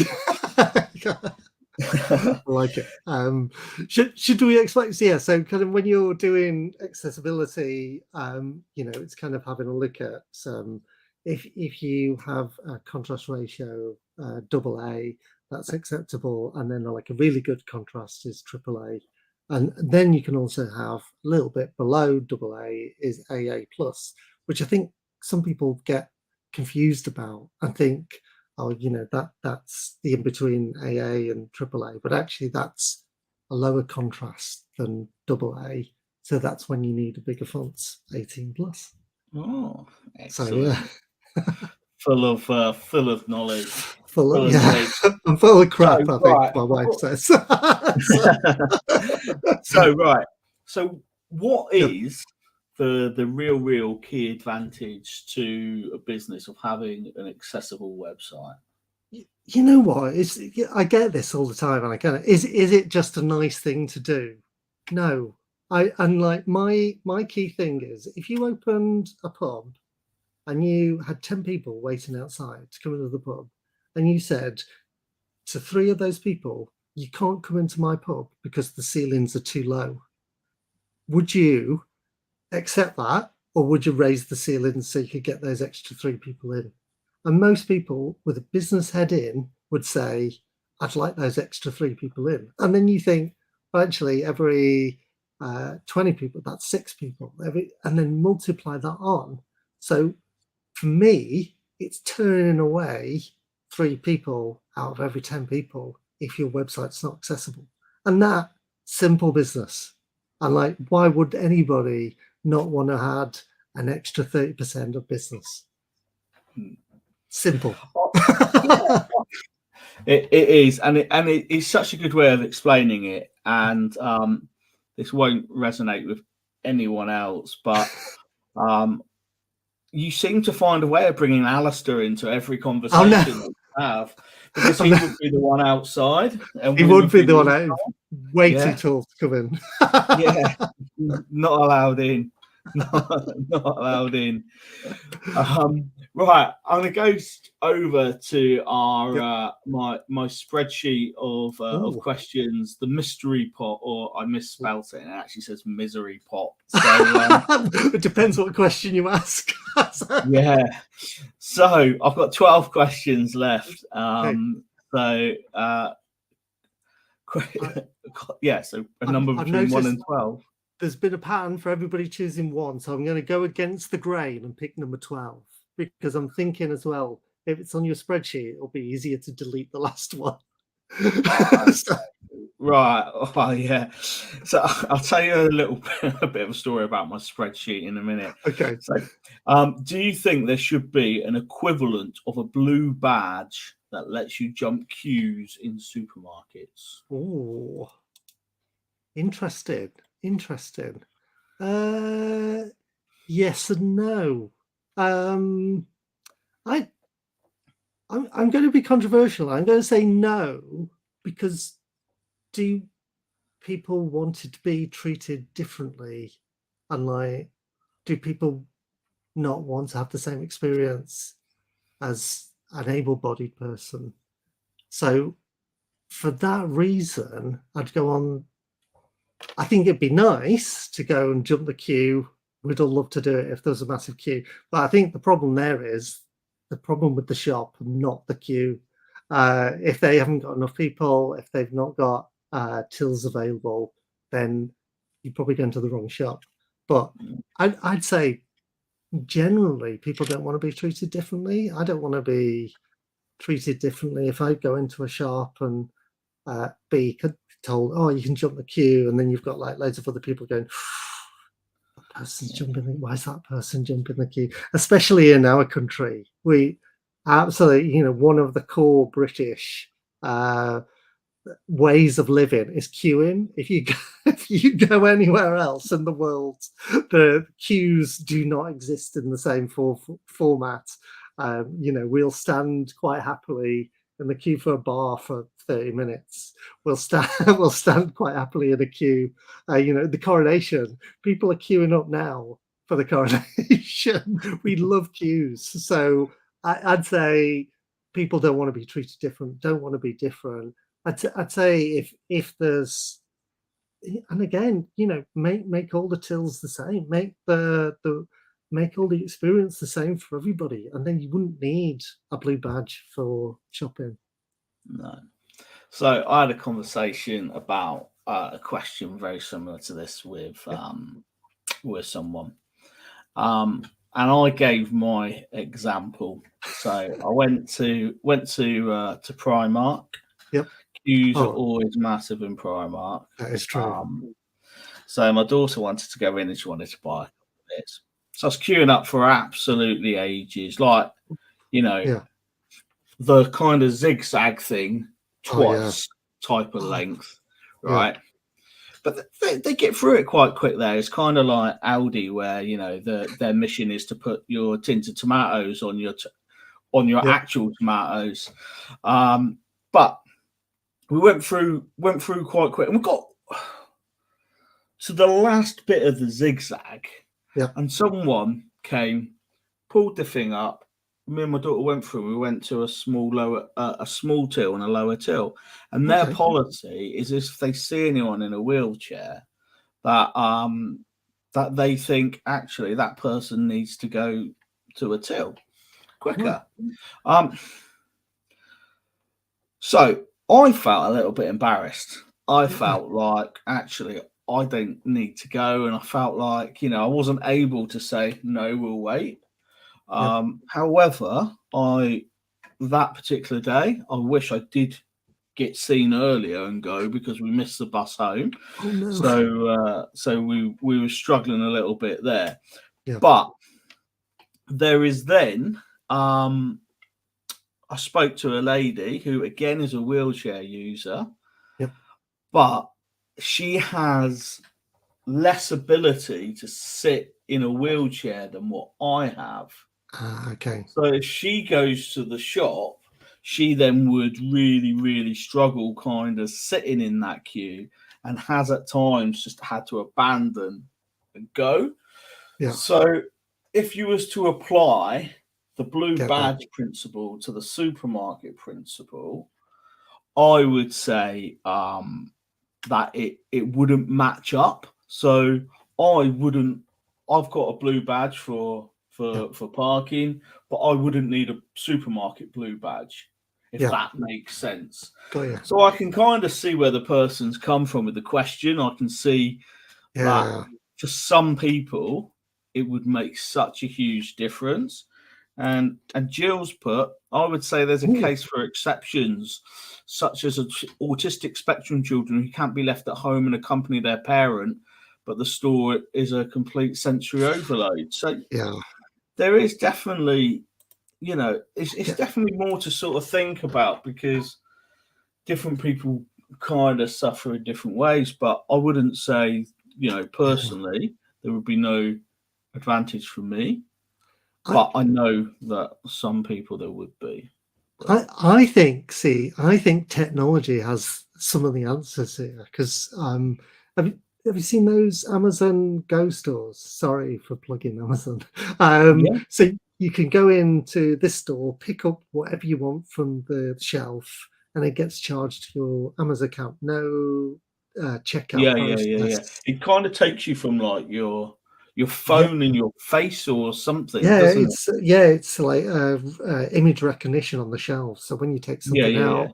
S16: I like it. Should we explain? So kind of when you're doing accessibility, you know, it's kind of having a look at if you have a contrast ratio AA, that's acceptable, and then like a really good contrast is AAA, and then you can also have a little bit below AA is AA plus, which I think some people get confused about and think, oh, you know, that's the in between AA and AAA, but actually that's a lower contrast than AA, so that's when you need a bigger font, 18 plus.
S1: Oh, excellent.
S16: So yeah.
S1: full of knowledge.
S16: I'm full of crap, I think my wife says.
S1: So what is the real key advantage to a business of having an accessible website?
S16: You know what? I get this all the time, and I kind of is it just a nice thing to do? No. And like my key thing is, if you opened a pub and you had 10 people waiting outside to come into the pub, and you said to 3 of those people, you can't come into my pub because the ceilings are too low, would you accept that, or would you raise the ceilings so you could get those extra 3 people in? And most people with a business head in would say, I'd like those extra 3 people in. And then you think, well, actually, every 20 people, that's 6 people, and then multiply that on. So for me, it's turning away 3 people out of every 10 people if your website's not accessible. And that simple business. And like, why would anybody not want to add an extra 30% of business? Simple.
S1: It is, and it's such a good way of explaining it. And this won't resonate with anyone else, but you seem to find a way of bringing Alistair into every conversation that you have, because he would be the one outside, and
S16: He
S1: we
S16: would be the one
S1: inside.
S16: out, way
S1: Yeah.
S16: too tall to come in.
S1: Yeah, not allowed in. Not allowed in. Right, I'm gonna go over to our my spreadsheet of questions, the mystery pot, or I misspelt it. It actually says misery pot. So
S16: it depends what question you ask.
S1: yeah. So I've got 12 questions left. So yeah, so a number
S16: I've
S1: between 1
S16: noticed
S1: and 12.
S16: There's been a pattern for everybody choosing one, so I'm going to go against the grain and pick number 12 because I'm thinking as well, if it's on your spreadsheet, it'll be easier to delete the last one.
S1: Right. Oh, yeah. So I'll tell you a bit of a story about my spreadsheet in a minute.
S16: Okay.
S1: So, do you think there should be an equivalent of a blue badge that lets you jump queues in supermarkets?
S16: Oh, interesting. Yes and no. I'm going to be controversial. I'm going to say no, because do people want it to be treated differently? And like, do people not want to have the same experience as an able-bodied person? So for that reason, I'd go on. I think it'd be nice to go and jump the queue. We'd all love to do it if there's a massive queue. But I think the problem there is the problem with the shop, not the queue. If they haven't got enough people, if they've not got tills available, then you're probably going to the wrong shop. But I'd say generally people don't want to be treated differently. I don't want to be treated differently if I go into a shop and be told, oh, you can jump the queue, and then you've got like loads of other people going, that person's jumping. Why is that person jumping the queue? Especially in our country, we absolutely, one of the core British ways of living is queuing. If you go anywhere else in the world, the queues do not exist in the same format. We'll stand quite happily in the queue for a bar for 30 minutes. We'll stand quite happily in a queue. The coronation, people are queuing up now for the coronation. We love queues. So I'd say people don't want to be treated different, don't want to be different. I'd say if there's, and again, make all the tills the same, make make all the experience the same for everybody, and then you wouldn't need a blue badge for shopping.
S1: No. So I had a conversation about a question very similar to this with someone, and I gave my example. So I went to Primark.
S16: Yep.
S1: Queues are always massive in Primark.
S16: That is true.
S1: So my daughter wanted to go in and she wanted to buy a couple of bits. So I was queuing up for absolutely ages, like, the kind of zigzag thing twice type of length, right? But they get through it quite quick there. It's kind of like Aldi, where their mission is to put your tinted tomatoes on your actual tomatoes. But we went through quite quick, and we got to the last bit of the zigzag, and someone came, pulled the thing up. Me and my daughter went through. We went to a small till and a lower till, and their policy is if they see anyone in a wheelchair, that they think actually that person needs to go to a till quicker. So I felt a little bit embarrassed. I felt like actually I don't need to go, and I felt like I wasn't able to say no, we'll wait. However, that particular day, I wish I did get seen earlier and go, because we missed the bus home.
S16: Oh, no.
S1: So we were struggling a little bit there. But there is then I spoke to a lady who again is a wheelchair user, but she has less ability to sit in a wheelchair than what I have.
S16: Okay.
S1: So if she goes to the shop, she then would really, really struggle kind of sitting in that queue, and has at times just had to abandon and go.
S16: Yeah.
S1: So if you was to apply the blue
S16: Get that.
S1: badge principle to the supermarket principle, I would say that it wouldn't match up. So I've got a blue badge for parking, but I wouldn't need a supermarket blue badge, if
S16: Yeah.
S1: that makes sense.
S16: Got you.
S1: So I can kind of see where the person's come from with the question. I can see
S16: Yeah.
S1: that for some people it would make such a huge difference. And Jill's put, I would say there's a
S16: Ooh.
S1: case for exceptions, such as autistic spectrum children who can't be left at home and accompany their parent, but the store is a complete sensory overload. So
S16: Yeah.
S1: there is definitely, you know, it's
S16: Yeah.
S1: definitely more to sort of think about, because different people kind of suffer in different ways. But I wouldn't say, you know, personally, there would be no advantage for me. But I know that some people there would be.
S16: I think technology has some of the answers here, because have you seen those Amazon Go stores? Sorry for plugging Amazon.
S1: Yeah.
S16: So you can go into this store, pick up whatever you want from the shelf, and it gets charged to your Amazon account. No checkout process.
S1: It kind of takes you from like your phone in your face or something,
S16: Yeah,
S1: doesn't it?
S16: it's like image recognition on the shelf. So when you take something out,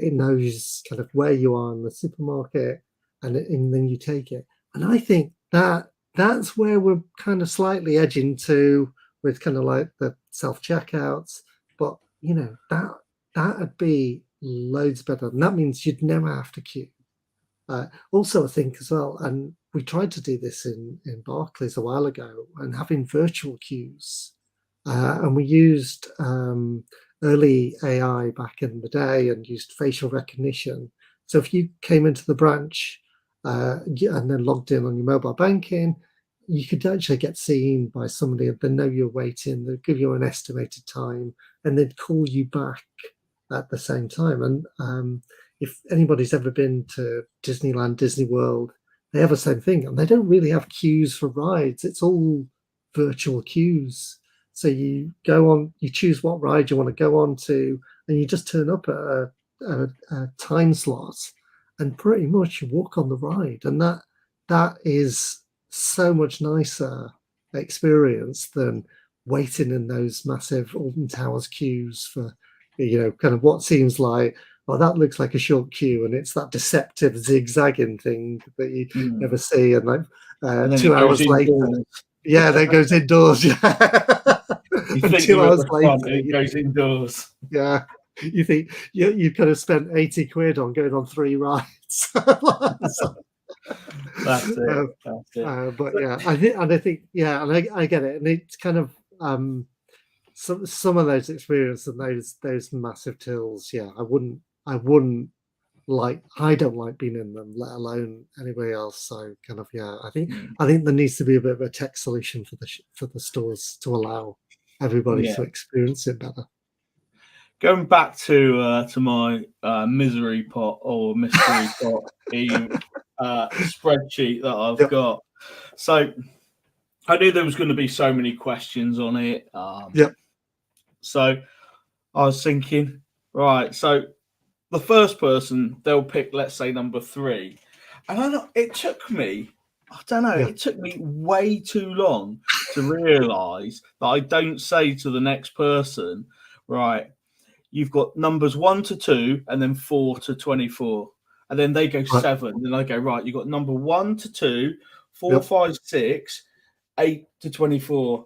S16: it knows kind of where you are in the supermarket, and then you take it. And I think that's where we're kind of slightly edging to, with kind of like the self checkouts. But you know, that'd be loads better, and that means you'd never have to queue. Also, I think as well, and we tried to do this in Barclays a while ago, and having virtual queues, and we used early AI back in the day and used facial recognition. So if you came into the branch and then logged in on your mobile banking, you could actually get seen by somebody. They know you're waiting. They'll give you an estimated time, and they'd call you back at the same time. And if anybody's ever been to Disneyland, Disney World, they have the same thing, and they don't really have queues for rides. It's all virtual queues. So you go on, you choose what ride you want to go on to, and you just turn up at a time slot, and pretty much you walk on the ride. And that is so much nicer experience than waiting in those massive Alton Towers queues for, you know, kind of what seems like, oh, that looks like a short queue, and it's that deceptive zigzagging thing that you never see. And like
S1: And
S16: 2 hours later, yeah, that goes indoors. Yeah.
S1: You
S16: And
S1: think
S16: 2
S1: you're at
S16: hours
S1: the front,
S16: later,
S1: and it goes indoors.
S16: yeah, you think you kind of spent 80 quid on going on 3 rides.
S1: That's it. That's it.
S16: But yeah, I think, yeah, and I get it, and it's kind of some of those experiences and those massive tills. Yeah, I wouldn't like. I don't like being in them, let alone anybody else. So kind of, yeah, I think there needs to be a bit of a tech solution for the stores to allow everybody to experience it better.
S1: Going back to my misery pot or mystery pot spreadsheet that I've got. So I knew there was going to be so many questions on it. So I was thinking, right, so the first person, they'll pick, let's say, number 3. And it took me way too long to realise that I don't say to the next person, right, you've got numbers 1 to 2 and then 4 to 24. And then they go 7. Then I go, right, you've got number 1 to 2, 4, 5, 6, 8 to 24.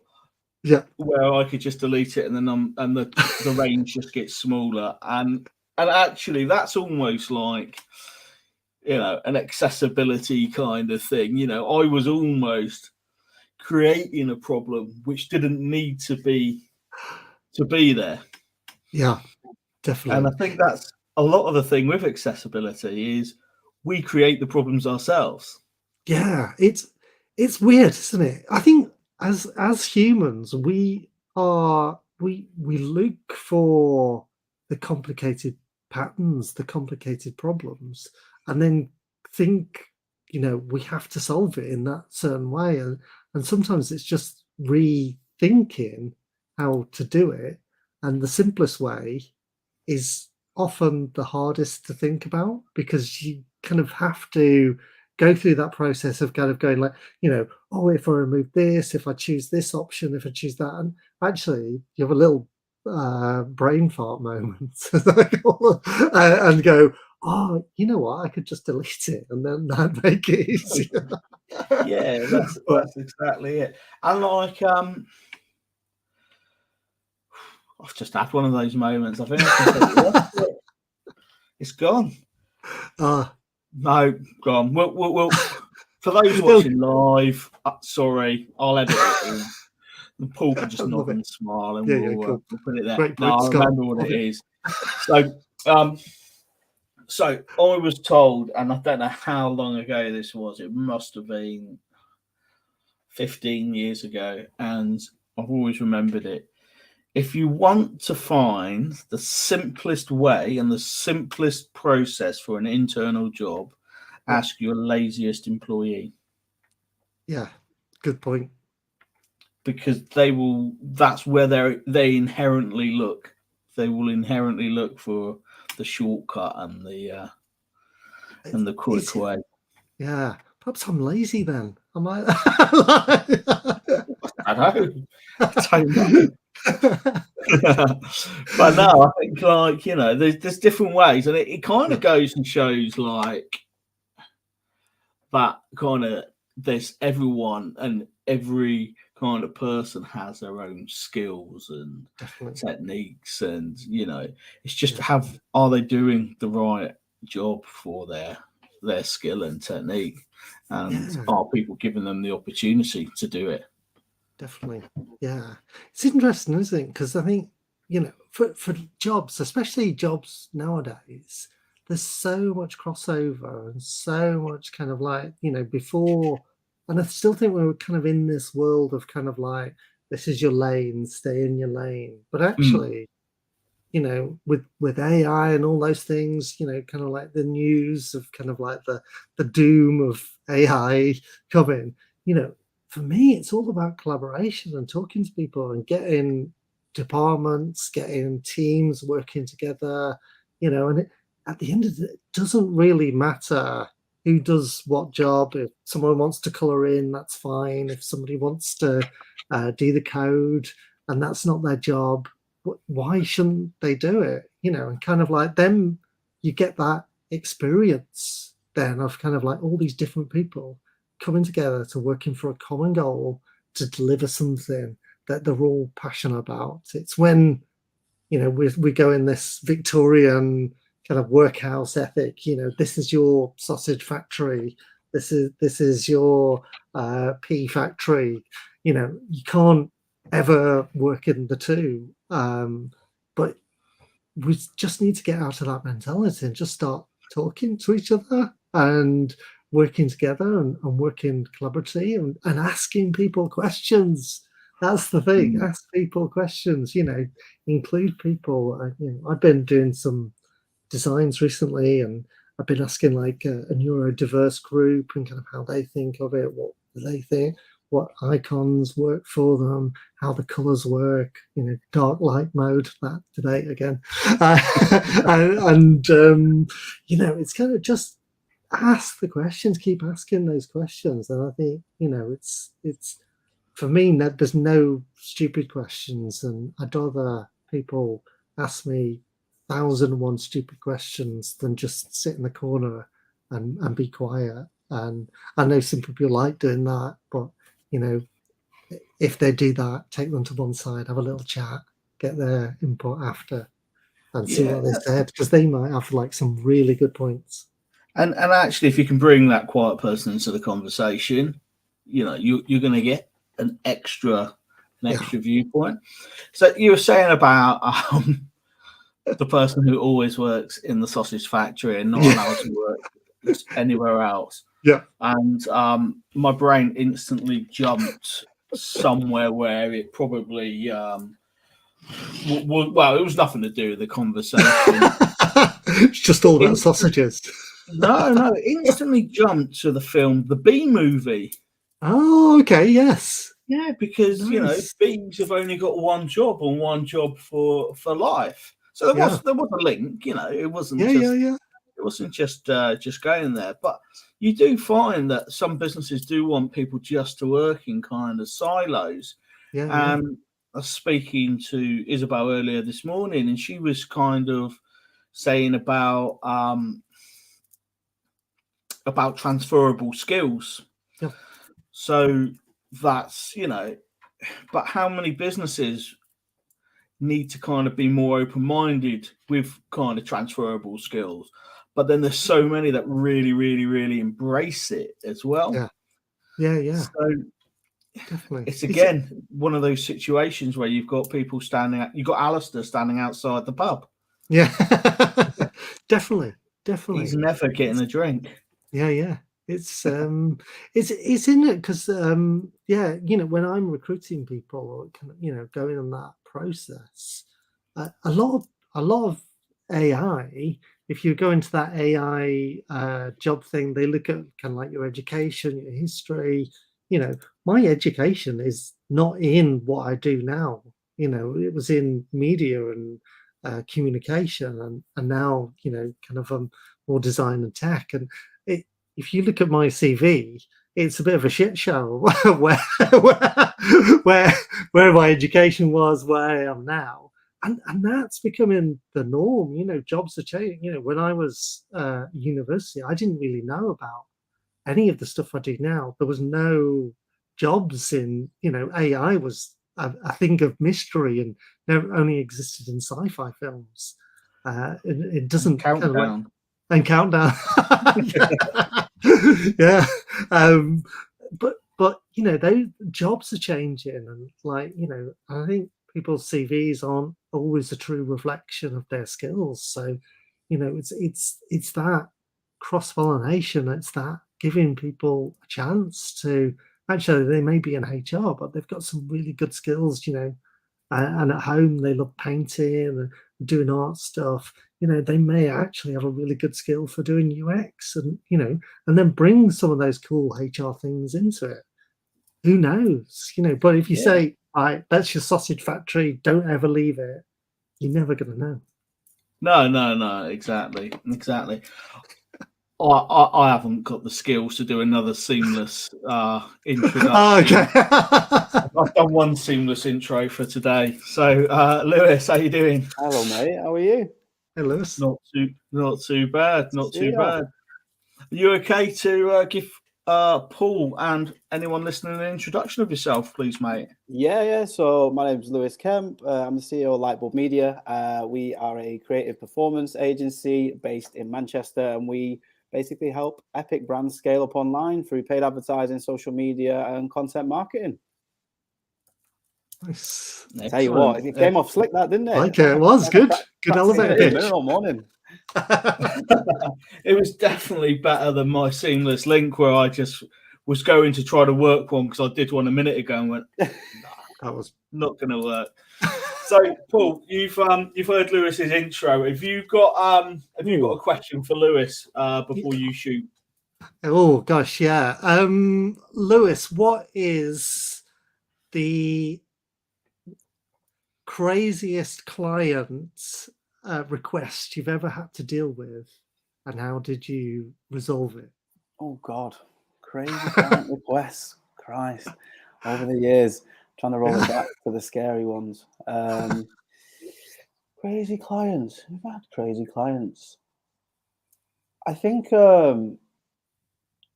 S16: Yeah.
S1: Where I could just delete it, and the range just gets smaller. And actually that's almost like, you know, an accessibility kind of thing. You know, I was almost creating a problem which didn't need to be there.
S16: Yeah, definitely.
S1: And I think that's a lot of the thing with accessibility is we create the problems ourselves.
S16: Yeah, it's weird, isn't it? I think as humans, we look for the complicated patterns, the complicated problems, and then think, we have to solve it in that certain way. And sometimes it's just rethinking how to do it. And the simplest way is often the hardest to think about, because you kind of have to go through that process of kind of going like, oh, if I remove this, if I choose this option, if I choose that, and actually you have a little brain fart moment and go, oh, you know what, I could just delete it, and then that make it easier.
S1: Yeah, that's exactly it. And like, I've just had one of those moments. I think I completely lost it. It's gone. No, gone. Well, for those watching live, sorry, I'll edit it in. And Paul can just nod and smile, and we'll put it there.
S16: Great
S1: No,
S16: point,
S1: I remember
S16: Scott.
S1: what it is. So I was told, and I don't know how long ago this was. It must have been 15 years ago, and I've always remembered it. If you want to find the simplest way and the simplest process for an internal job, ask your laziest employee.
S16: Yeah, good point.
S1: Because that's where they inherently look. They will inherently look for the shortcut and the quick way.
S16: Yeah, perhaps I'm lazy then. I might.
S1: I don't know. But no, I think like there's different ways, and it kind of goes and shows like that kind of there's everyone and every kind of person has their own skills and techniques, and it's just are they doing the right job for their skill and technique, and are people giving them the opportunity to do it?
S16: Definitely. Yeah, it's interesting, isn't it? Because I think for jobs, especially jobs nowadays, there's so much crossover and so much kind of like before. And I still think we were kind of in this world of kind of like, this is your lane, stay in your lane. But actually, with AI and all those things, kind of like the news of kind of like the doom of AI coming, for me, it's all about collaboration and talking to people and getting departments, getting teams working together, and at the end of it, it doesn't really matter who does what job. If someone wants to color in, that's fine. If somebody wants to do the code and that's not their job, why shouldn't they do it? And kind of like them, you get that experience then of kind of like all these different people coming together to working for a common goal to deliver something that they're all passionate about. It's when we go in this Victorian kind of workhouse ethic. This is your sausage factory. This is your pea factory. You can't ever work in the two. But we just need to get out of that mentality and just start talking to each other and working together and working collaboratively and asking people questions. That's the thing. Ask people questions, include people. I've been doing some designs recently, and I've been asking like a neurodiverse group and kind of how they think of it, what do they think, what icons work for them, how the colors work, dark light mode, that debate again. It's kind of just ask the questions, keep asking those questions. And I think, it's for me, there's no stupid questions, and I'd rather people ask me 1,001 stupid questions than just sit in the corner and be quiet. And I know some people like doing that, but if they do that, take them to one side, have a little chat, get their input after, and see what they said, because they might have like some really good points.
S1: And actually, if you can bring that quiet person into the conversation, you're going to get an extra viewpoint. So you were saying about the person who always works in the sausage factory and not allowed to work anywhere else.
S16: Yeah.
S1: And my brain instantly jumped somewhere where it probably Well, it was nothing to do with the conversation.
S16: It's just all about sausages.
S1: No, instantly jumped to the film The Bee Movie.
S16: Oh, okay, yes.
S1: Yeah, because
S16: Nice.
S1: bees have only got one job and one job for life. So there was a link. It wasn't it wasn't just going there. But you do find that some businesses do want people just to work in kind of silos.
S16: Yeah.
S1: And I was speaking to Isabel earlier this morning, and she was kind of saying about transferable skills.
S16: Yeah.
S1: So that's but how many businesses need to kind of be more open-minded with kind of transferable skills? But then there's so many that really, really, really embrace it as well.
S16: Yeah.
S1: So
S16: definitely,
S1: it's again one of those situations where you've got people you've got Alistair standing outside the pub.
S16: Yeah, definitely.
S1: He's never getting a drink.
S16: Yeah. It's in it because when I'm recruiting people or going on that process, a lot of AI. If you go into that AI job thing, they look at kind of like your education, your history. My education is not in what I do now. It was in media and communication, and now kind of more design and tech. And if you look at my CV, it's a bit of a shit show where my education was, where I am now. And that's becoming the norm. Jobs are changing. When I was university, I didn't really know about any of the stuff I do now. There was no jobs in, AI was a thing of mystery and never only existed in sci-fi films. It doesn't
S1: and Countdown.
S16: And Countdown. Yeah. But those jobs are changing, and I think people's CVs aren't always a true reflection of their skills. So, it's that cross-pollination. It's that giving people a chance to actually, they may be in HR, but they've got some really good skills, and at home they love painting and doing art stuff. They may actually have a really good skill for doing UX, and then bring some of those cool HR things into it. Who knows? But if you say, all right, that's your sausage factory, don't ever leave it, you're never going to know.
S1: No, exactly. I haven't got the skills to do another seamless introduction.
S16: Oh, okay.
S1: I've done one seamless intro for today. So, Lewis, how you doing?
S17: Hello, mate. How are you?
S16: Hey, Lewis.
S1: Not too bad. Not too bad. Are you okay to give Paul and anyone listening an introduction of yourself, please, mate?
S17: Yeah. So my name's Lewis Kemp. I'm the CEO of Lightbulb Media. We are a creative performance agency based in Manchester, and we basically help epic brands scale up online through paid advertising, social media, and content marketing.
S16: Nice.
S17: Tell you what, it came off slick, that, didn't it?
S16: Okay, it was good. Good elevator pitch.
S17: All morning.
S1: It was definitely better than my seamless link, where I just was going to try to work one because I did one a minute ago and went, no,
S16: that was
S1: not going to work. So, Paul, you've heard Lewis's intro. Have you got a question for Lewis before you shoot?
S16: Oh gosh, yeah. Lewis, what is the craziest client request you've ever had to deal with, and how did you resolve it?
S17: Oh God, crazy client requests. Christ, over the years, trying to roll it back to the scary ones. Crazy clients. We've had crazy clients. I think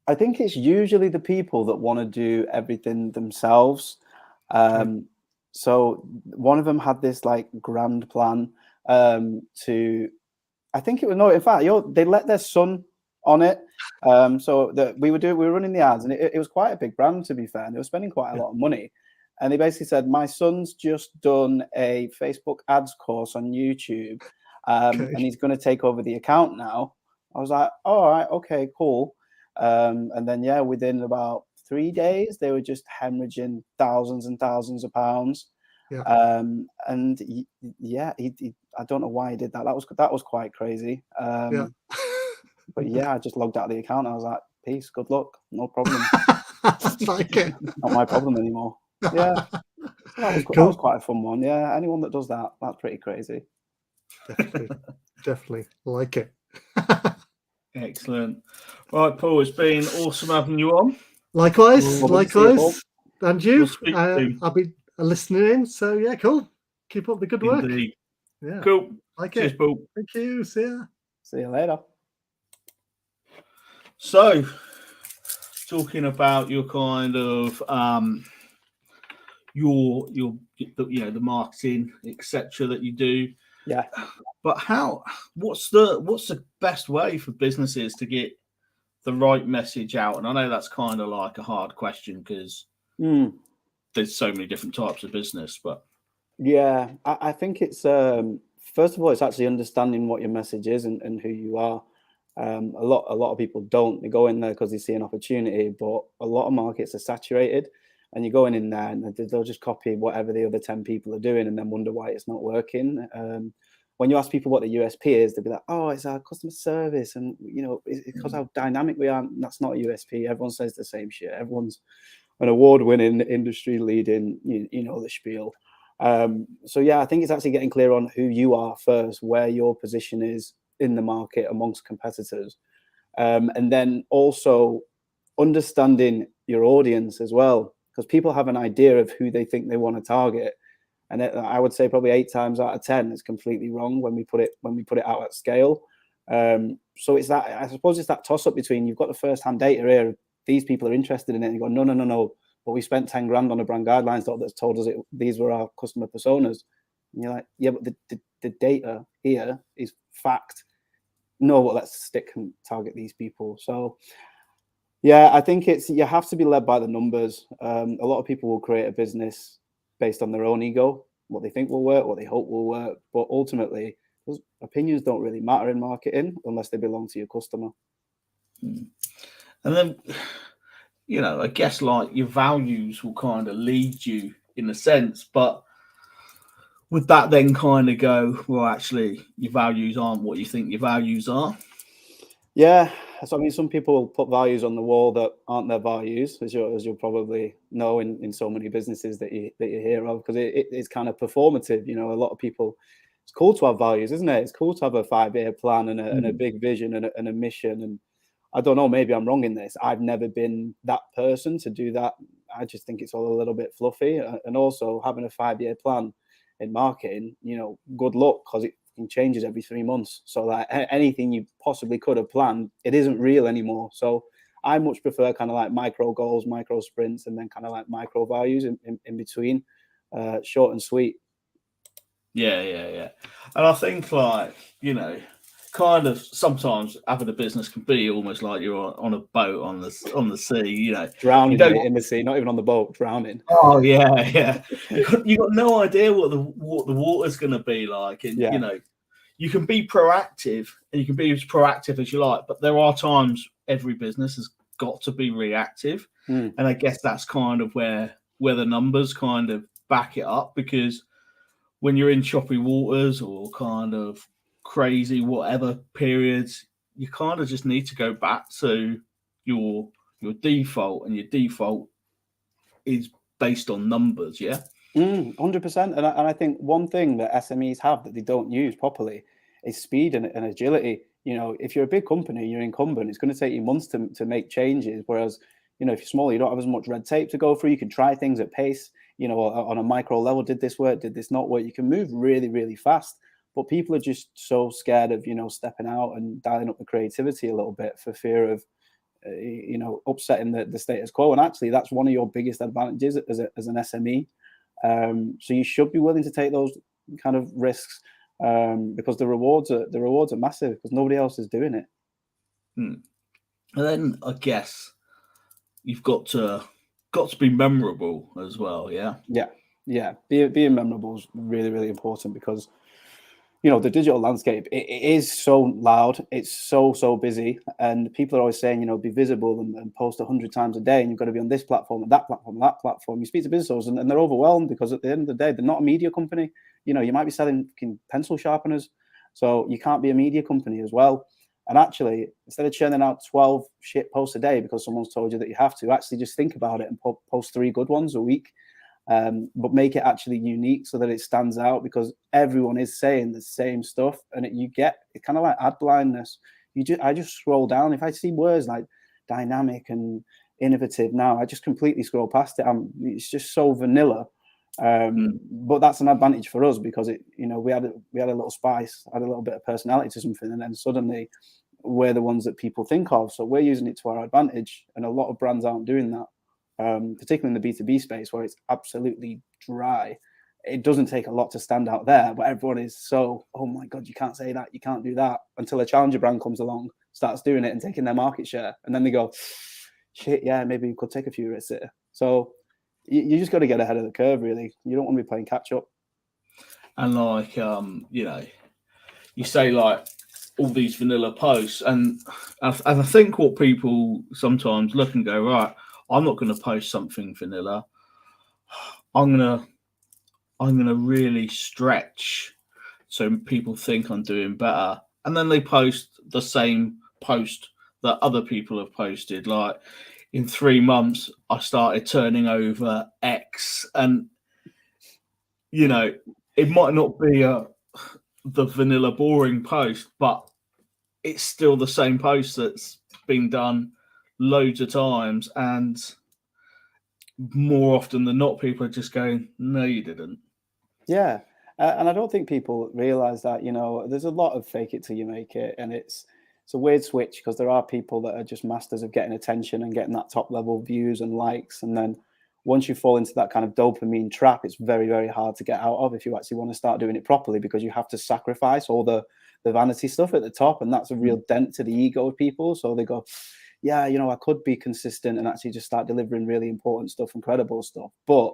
S17: it's usually the people that want to do everything themselves. So one of them had this like grand plan to, I think it was, no, in fact, they let their son on it. So that we were running the ads, and it was quite a big brand, to be fair, and they were spending quite a lot of money. And they basically said, my son's just done a Facebook ads course on YouTube, and he's going to take over the account now. I was like, all right, okay, cool. And then, within about 3 days, they were just hemorrhaging thousands and thousands of pounds.
S16: Yeah.
S17: And yeah, I don't know why he did that. That was quite crazy.
S16: Yeah.
S17: But yeah, I just logged out of the account. I was like, peace, good luck, no problem.
S16: Like it.
S17: Not my problem anymore. Yeah. That was
S16: Cool.
S17: quite a fun one. Yeah, anyone that does that, that's pretty crazy.
S16: Definitely like it.
S1: Excellent. Right, Paul, it's been awesome having you on.
S16: Likewise,
S17: Lovely to see you, Paul.
S16: likewise. And you,
S1: We'll speak soon.
S16: I'll be listening in. So yeah, cool. Keep up the good work.
S1: Indeed.
S16: Yeah.
S1: Cool.
S16: Like
S1: Cheers,
S16: it.
S1: Paul.
S16: Thank you. See ya.
S17: See you later.
S1: So, talking about your kind of your the marketing, etc. that you do.
S17: Yeah.
S1: But what's the best way for businesses to get the right message out? And I know that's kind of like a hard question because there's so many different types of business, but
S17: yeah, I think it's first of all, it's actually understanding what your message is and who you are. A lot of people don't. They go in there because they see an opportunity, but a lot of markets are saturated, and you're going in there and they'll just copy whatever the other 10 people are doing and then wonder why it's not working. When you ask people what the USP is, they'll be like, "Oh, it's our customer service, and it's because how dynamic we are." That's not a USP. Everyone says the same shit. Everyone's an award-winning, industry-leading, the spiel. So yeah, I think it's actually getting clear on who you are first, where your position is in the market amongst competitors, and then also understanding your audience as well, because people have an idea of who they think they want to target, and I would say probably 8 times out of 10 it's completely wrong when we put it out at scale. So it's that, I suppose it's that toss up between, you've got the first hand data here, these people are interested in it, and you go, no, but we spent 10 grand on a brand guidelines doc that's told us these were our customer personas. And you're like, yeah, but the data here is fact. No, well, let's stick and target these people. So yeah, I think you have to be led by the numbers. A lot of people will create a business based on their own ego, what they think will work, what they hope will work. But ultimately, those opinions don't really matter in marketing unless they belong to your customer.
S1: And then, I guess like your values will kind of lead you in a sense, but would that then kind of go, well, actually, your values aren't what you think your values are?
S17: Yeah. So, I mean, some people put values on the wall that aren't their values, as you'll probably know in so many businesses that you hear of, because it's kind of performative. A lot of people, it's cool to have values, isn't it? It's cool to have a 5-year plan and a big vision and a mission. And I don't know, maybe I'm wrong in this. I've never been that person to do that. I just think it's all a little bit fluffy. And also having a 5-year plan in marketing, good luck, because it changes every 3 months. So that anything you possibly could have planned, it isn't real anymore. So I much prefer kind of like micro goals, micro sprints, and then kind of like micro values in between, short and sweet.
S1: Yeah. And I think like, kind of sometimes having a business can be almost like you're on a boat on the sea,
S17: drowning in the sea, not even on the boat, drowning.
S1: Oh yeah. You got no idea what the water's going to be like, and you can be proactive and you can be as proactive as you like, but there are times every business has got to be reactive, and I guess that's kind of where the numbers kind of back it up, because when you're in choppy waters or kind of crazy whatever periods, you kind of just need to go back to your default, and your default is based on numbers.
S17: 100%. And I think one thing that SMEs have that they don't use properly is speed and agility. If you're a big company, you're incumbent, it's going to take you months to make changes, whereas if you're small, you don't have as much red tape to go through. You can try things at pace, on a micro level. Did this work? Did this not work? You can move really, really fast. But people are just so scared of, stepping out and dialing up the creativity a little bit for fear of, upsetting the status quo. And actually, that's one of your biggest advantages as an SME. So you should be willing to take those kind of risks, because the rewards are massive, because nobody else is doing it.
S1: And then I guess you've got to be memorable as well. Yeah.
S17: Being memorable is really, really important, because the digital landscape, it is so loud. It's so busy, and people are always saying, be visible and post 100 times a day, and you've got to be on this platform and that platform and that platform. You speak to business owners, and they're overwhelmed because at the end of the day, they're not a media company. You might be selling pencil sharpeners, so you can't be a media company as well. And actually, instead of churning out 12 shit posts a day because someone's told you that you have to, actually just think about it and post 3 good ones a week. But make it actually unique so that it stands out, because everyone is saying the same stuff, and you get it kind of like ad blindness. I just scroll down. If I see words like dynamic and innovative now, I just completely scroll past it. It's just so vanilla. But that's an advantage for us because we had a little spice, had a little bit of personality to something, and then suddenly we're the ones that people think of. So we're using it to our advantage, and a lot of brands aren't doing that. Particularly in the B2B space where it's absolutely dry. It doesn't take a lot to stand out there, but everyone is so, oh my God, you can't say that, you can't do that, until a challenger brand comes along, starts doing it and taking their market share. And then they go, shit, yeah, maybe we could take a few risks here. So you just got to get ahead of the curve, really. You don't want to be playing catch up.
S1: And like, you say like all these vanilla posts, and I think what people sometimes look and go, right, I'm not going to post something vanilla. I'm gonna really stretch so people think I'm doing better, and then they post the same post that other people have posted. Like in 3 months, I started turning over X, and it might not be the vanilla boring post, but it's still the same post that's been done loads of times, and more often than not, people are just going, no, you didn't.
S17: Yeah. And I don't think people realize that, there's a lot of fake it till you make it. And it's a weird switch because there are people that are just masters of getting attention and getting that top level views and likes. And then once you fall into that kind of dopamine trap, it's very, very hard to get out of if you actually want to start doing it properly, because you have to sacrifice all the vanity stuff at the top. And that's a real dent to the ego of people. So they go, yeah, I could be consistent and actually just start delivering really important stuff, incredible stuff. But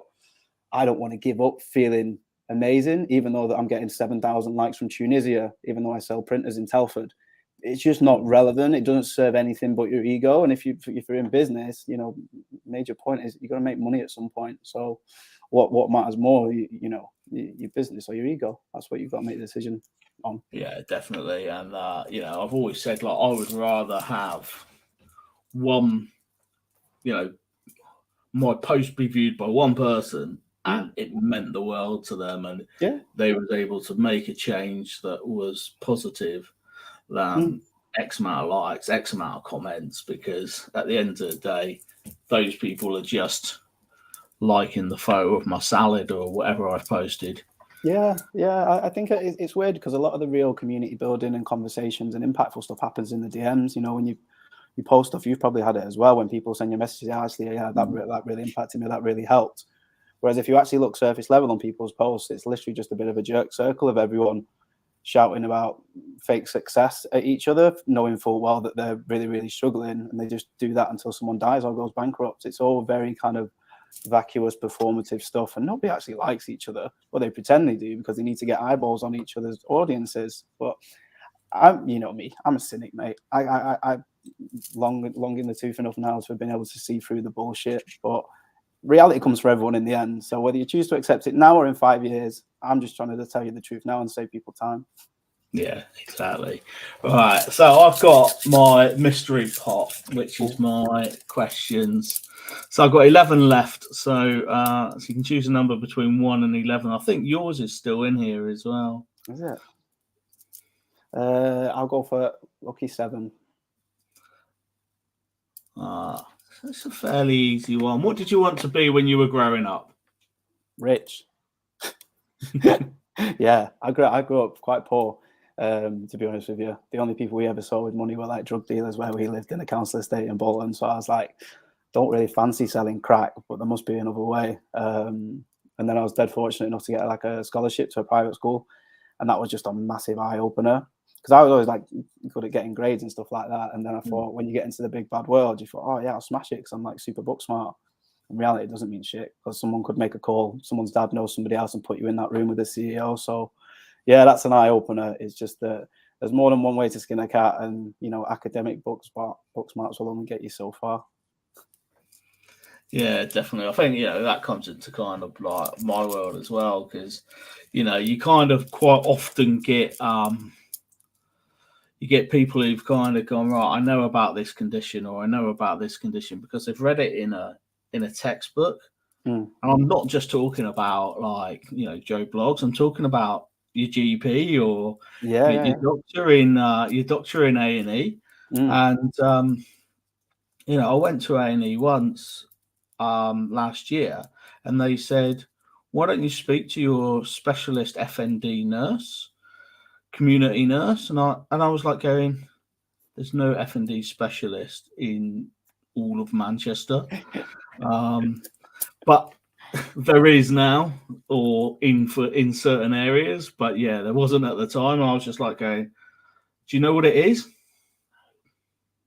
S17: I don't want to give up feeling amazing, even though that I'm getting 7,000 likes from Tunisia, even though I sell printers in Telford. It's just not relevant. It doesn't serve anything but your ego. And if you're in business, major point is you got to make money at some point. So what matters more, your business or your ego? That's what you've got to make a decision on.
S1: Yeah, definitely. And I've always said, like, I would rather have one, my post be viewed by one person and it meant the world to them, and they was able to make a change that was positive, than X amount of likes, X amount of comments, because at the end of the day, those people are just liking the photo of my salad or whatever I've posted.
S17: Yeah. I think it's weird because a lot of the real community building and conversations and impactful stuff happens in the DMs. When you post stuff, you've probably had it as well, when people send you messages, that really impacted me, that really helped. Whereas if you actually look surface level on people's posts, it's literally just a bit of a jerk circle of everyone shouting about fake success at each other, knowing full well that they're really, really struggling, and they just do that until someone dies or goes bankrupt. It's all very kind of vacuous, performative stuff, and nobody actually likes each other. Well, they pretend they do because they need to get eyeballs on each other's audiences. But me, I'm a cynic, mate. I long in the tooth enough now to have been able to see through the bullshit. But reality comes for everyone in the end. So whether you choose to accept it now or in 5 years, I'm just trying to tell you the truth now and save people time.
S1: Yeah, exactly. Right. So I've got my mystery pot, which is my questions. So I've got 11 left. So you can choose a number between 1 and 11. I think yours is still in here as well.
S17: Is it? I'll go for lucky 7.
S1: It's a fairly easy one. What did you want to be when you were growing up?
S17: Rich. Yeah, I grew up quite poor, to be honest with you. The only people we ever saw with money were like drug dealers where we lived in a council estate in Bolton. So I was like, don't really fancy selling crack, but there must be another way. And then I was dead fortunate enough to get like a scholarship to a private school. And that was just a massive eye opener. Because I was always like good at getting grades and stuff like that. And then I thought, when you get into the big bad world, you thought, oh yeah, I'll smash it because I'm like super book smart. In reality, it doesn't mean shit because someone could make a call. Someone's dad knows somebody else and put you in that room with the CEO. So, yeah, that's an eye opener. It's just that there's more than one way to skin a cat, and academic book smarts will only get you so far.
S1: Yeah, definitely. I think that comes into kind of like my world as well, because you kind of quite often get you get people who've kind of gone, right, I know about this condition, or I know about this condition because they've read it in a textbook.
S17: Mm.
S1: And I'm not just talking about like Joe Blogs. I'm talking about your GP or your doctor in A&E. And I went to A&E once last year, and they said, why don't you speak to your specialist FND nurse, community nurse? And I was like going, there's no FND specialist in all of Manchester. But there is now, or in certain areas. But yeah, there wasn't at the time. I was just like going, do you know what it is?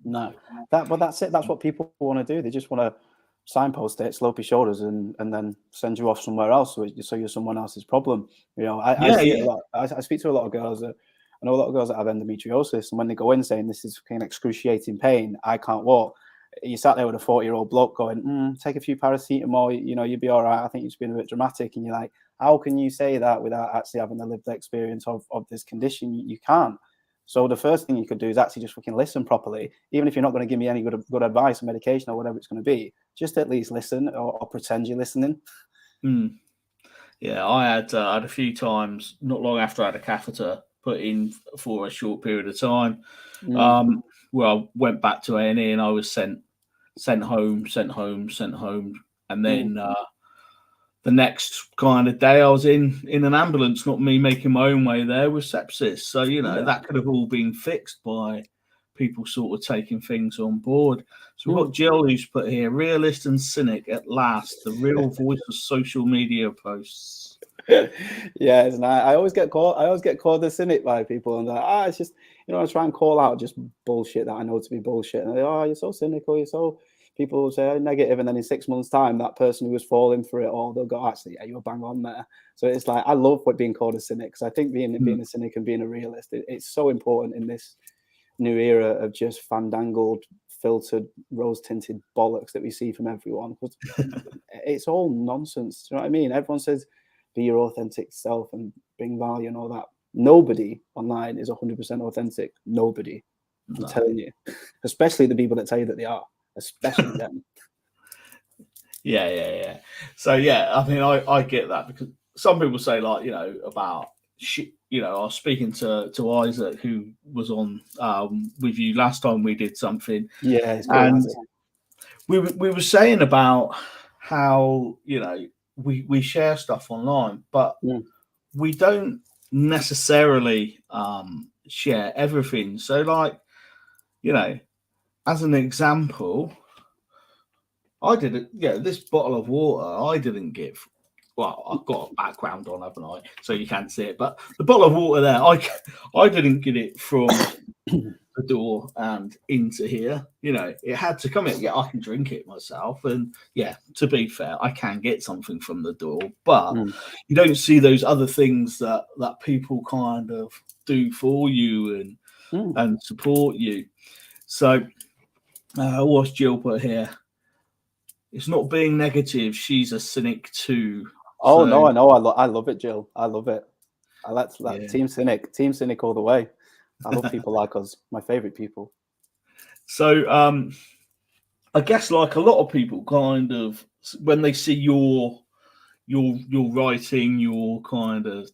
S17: No. That's it. That's what people want to do. They just want to signpost it, slope your shoulders, and then send you off somewhere else, so you're someone else's problem. I see it a lot. I speak to a lot of girls I know a lot of girls that have endometriosis, and when they go in saying this is excruciating pain, I can't walk, you sat there with a 40-year-old bloke going, take a few paracetamol, you'd be all right. I think you're just being a bit dramatic. And you're like, how can you say that without actually having the lived experience of this condition? You can't. So the first thing you could do is actually just fucking listen properly. Even if you're not going to give me any good advice or medication or whatever it's going to be, just at least listen or pretend you're listening.
S1: Yeah, I had a few times, not long after I had a catheter put in for a short period of time, where I went back to A&E and I was sent home, and then the next kind of day I was in an ambulance, not me making my own way there, with sepsis. So that could have all been fixed by people sort of taking things on board. So we've got Jill, who's put here, realist and cynic at last, the real voice of social media posts.
S17: Yeah, isn't I always get called a cynic by people, and they're it's just I try and call out just bullshit that I know to be bullshit, and they're you're so cynical, you're so, people will say negative, and then in 6 months' time, that person who was falling for it all, they'll go, actually, yeah, you were bang on there. So it's like, I love being called a cynic, because I think being a cynic and being a realist, it's so important in this new era of just fandangled, filtered, rose-tinted bollocks that we see from everyone. It's all nonsense. Do you know what I mean? Everyone says, be your authentic self and bring value and all that. Nobody online is 100% authentic. Nobody. I'm telling you. Especially the people that tell you that they are. Especially them.
S1: Yeah. So yeah, I mean, I get that, because some people say, like, about shit. I was speaking to Isaac, who was on with you last time we did something.
S17: Yeah, it's
S1: and we were saying about how we share stuff online, but we don't necessarily share everything. So, like, as an example, I didn't. This bottle of water I didn't give. Well, I've got a background on, haven't I? So you can't see it. But the bottle of water there, I didn't get it from the door and into here. It had to come in. Yeah, I can drink it myself. And yeah, to be fair, I can get something from the door. But you don't see those other things that people kind of do for you and support you. So what's Jill put here? It's not being negative. She's a cynic too.
S17: Oh, no, I know. I love it, Jill. I love it. I like that. Team cynic all the way. I love people like us. My favorite people.
S1: So I guess, like a lot of people, kind of, when they see your writing, your kind of,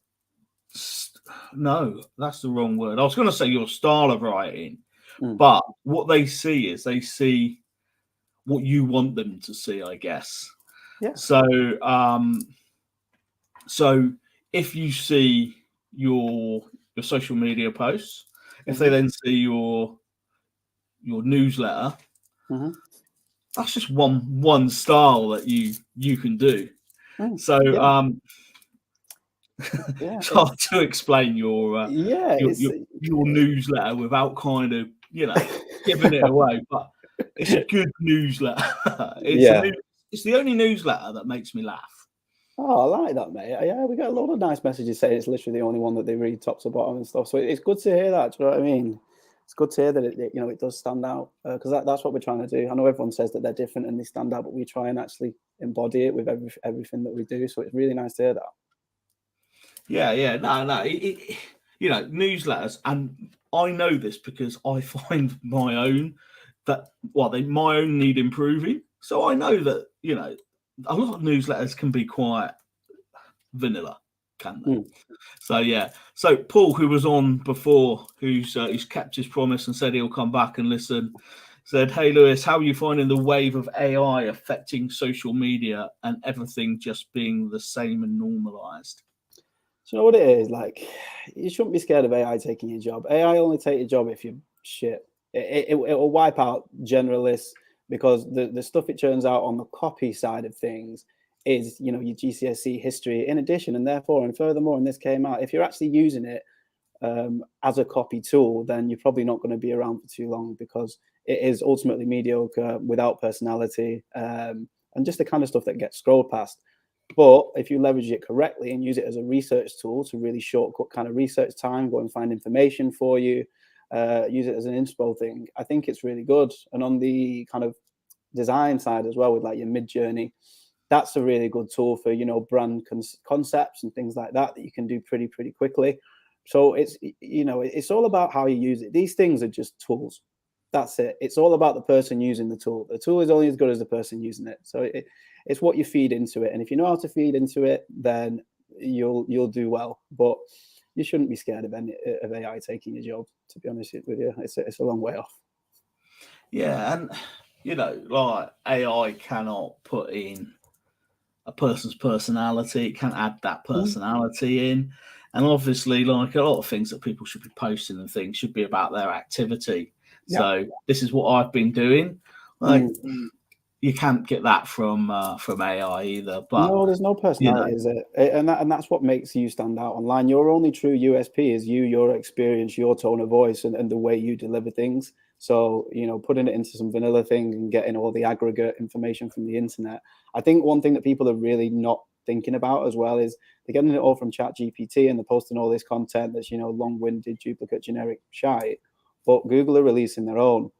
S1: no, that's the wrong word. I was going to say your style of writing, but what they see is they see what you want them to see, I guess.
S17: Yeah.
S1: So if you see your social media posts, if they then see your newsletter, that's just one style that you can do. So it's hard to explain your newsletter without kind of giving it away, but it's a good newsletter. It's the only newsletter that makes me laugh.
S17: Oh, I like that, mate. Yeah, we get a lot of nice messages saying it's literally the only one that they read top to bottom and stuff. So it's good to hear that. Do you know what I mean? It's good to hear that it does stand out, because that's what we're trying to do. I know everyone says that they're different and they stand out, but we try and actually embody it with everything that we do. So it's really nice to hear that.
S1: Yeah. No. Newsletters, and I know this because I find my own my own need improving. So I know that, a lot of newsletters can be quite vanilla, can they? So yeah. So Paul, who was on before, who's kept his promise and said he'll come back and listen, said, "Hey Lewis, how are you finding the wave of AI affecting social media and everything just being the same and normalized?"
S17: Do you know what it is? Like, you shouldn't be scared of AI taking your job. AI only take your job if you're shit. It will wipe out generalists, because the stuff it churns out on the copy side of things is, your GCSE history in addition, and therefore, and furthermore, and this came out, if you're actually using it as a copy tool, then you're probably not going to be around for too long, because it is ultimately mediocre, without personality, and just the kind of stuff that gets scrolled past. But if you leverage it correctly and use it as a research tool to really shortcut kind of research time, go and find information for you, use it as an inspo thing, I think it's really good. And on the kind of design side as well, with like your Mid-Journey, that's a really good tool for, brand concepts and things like that you can do pretty quickly. So it's all about how you use it. These things are just tools. That's it. It's all about the person using the tool. The tool is only as good as the person using it. So it's what you feed into it. And if you know how to feed into it, then you'll do well. But you shouldn't be scared of AI taking your job, to be honest with you. It's a long way off.
S1: Yeah, and like AI cannot put in a person's personality. It can't add that personality in. And obviously, like a lot of things that people should be posting and things should be about their activity.
S17: Yeah.
S1: So this is what I've been doing. Like, you can't get that from AI either. But
S17: no, there's no personality, is it? And that's what makes you stand out online. Your only true USP is your experience, your tone of voice, and the way you deliver things. So, putting it into some vanilla thing and getting all the aggregate information from the internet. I think one thing that people are really not thinking about as well is they're getting it all from ChatGPT, and they're posting all this content that's, long-winded, duplicate, generic shite. But Google are releasing their own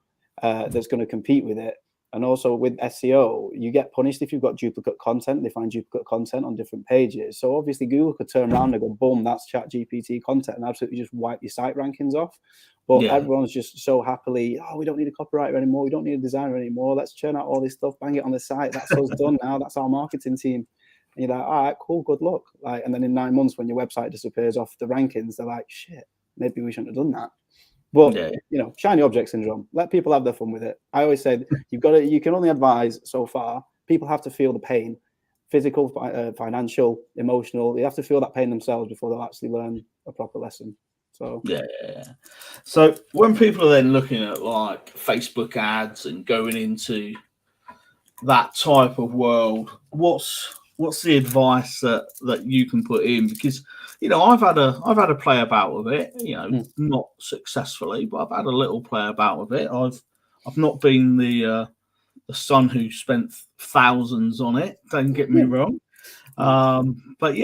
S17: that's going to compete with it. And also with SEO, you get punished if you've got duplicate content. They find duplicate content on different pages. So obviously Google could turn around and go, boom, that's ChatGPT content, and absolutely just wipe your site rankings off. But everyone's just so happily, we don't need a copywriter anymore. We don't need a designer anymore. Let's churn out all this stuff, bang it on the site. That's us done now. That's our marketing team. And you're like, all right, cool, good luck. And then in 9 months, when your website disappears off the rankings, they're like, shit, maybe we shouldn't have done that. But shiny object syndrome. Let people have their fun with it. I always said you can only advise so far. People have to feel the pain, physical, financial, emotional. They have to feel that pain themselves before they'll actually learn a proper lesson. So
S1: So when people are then looking at like Facebook ads and going into that type of world, what's the advice that you can put in? Because I've had a play about with it, not successfully, but I've had a little play about with it. I've not been the son who spent thousands on it, don't get me wrong, but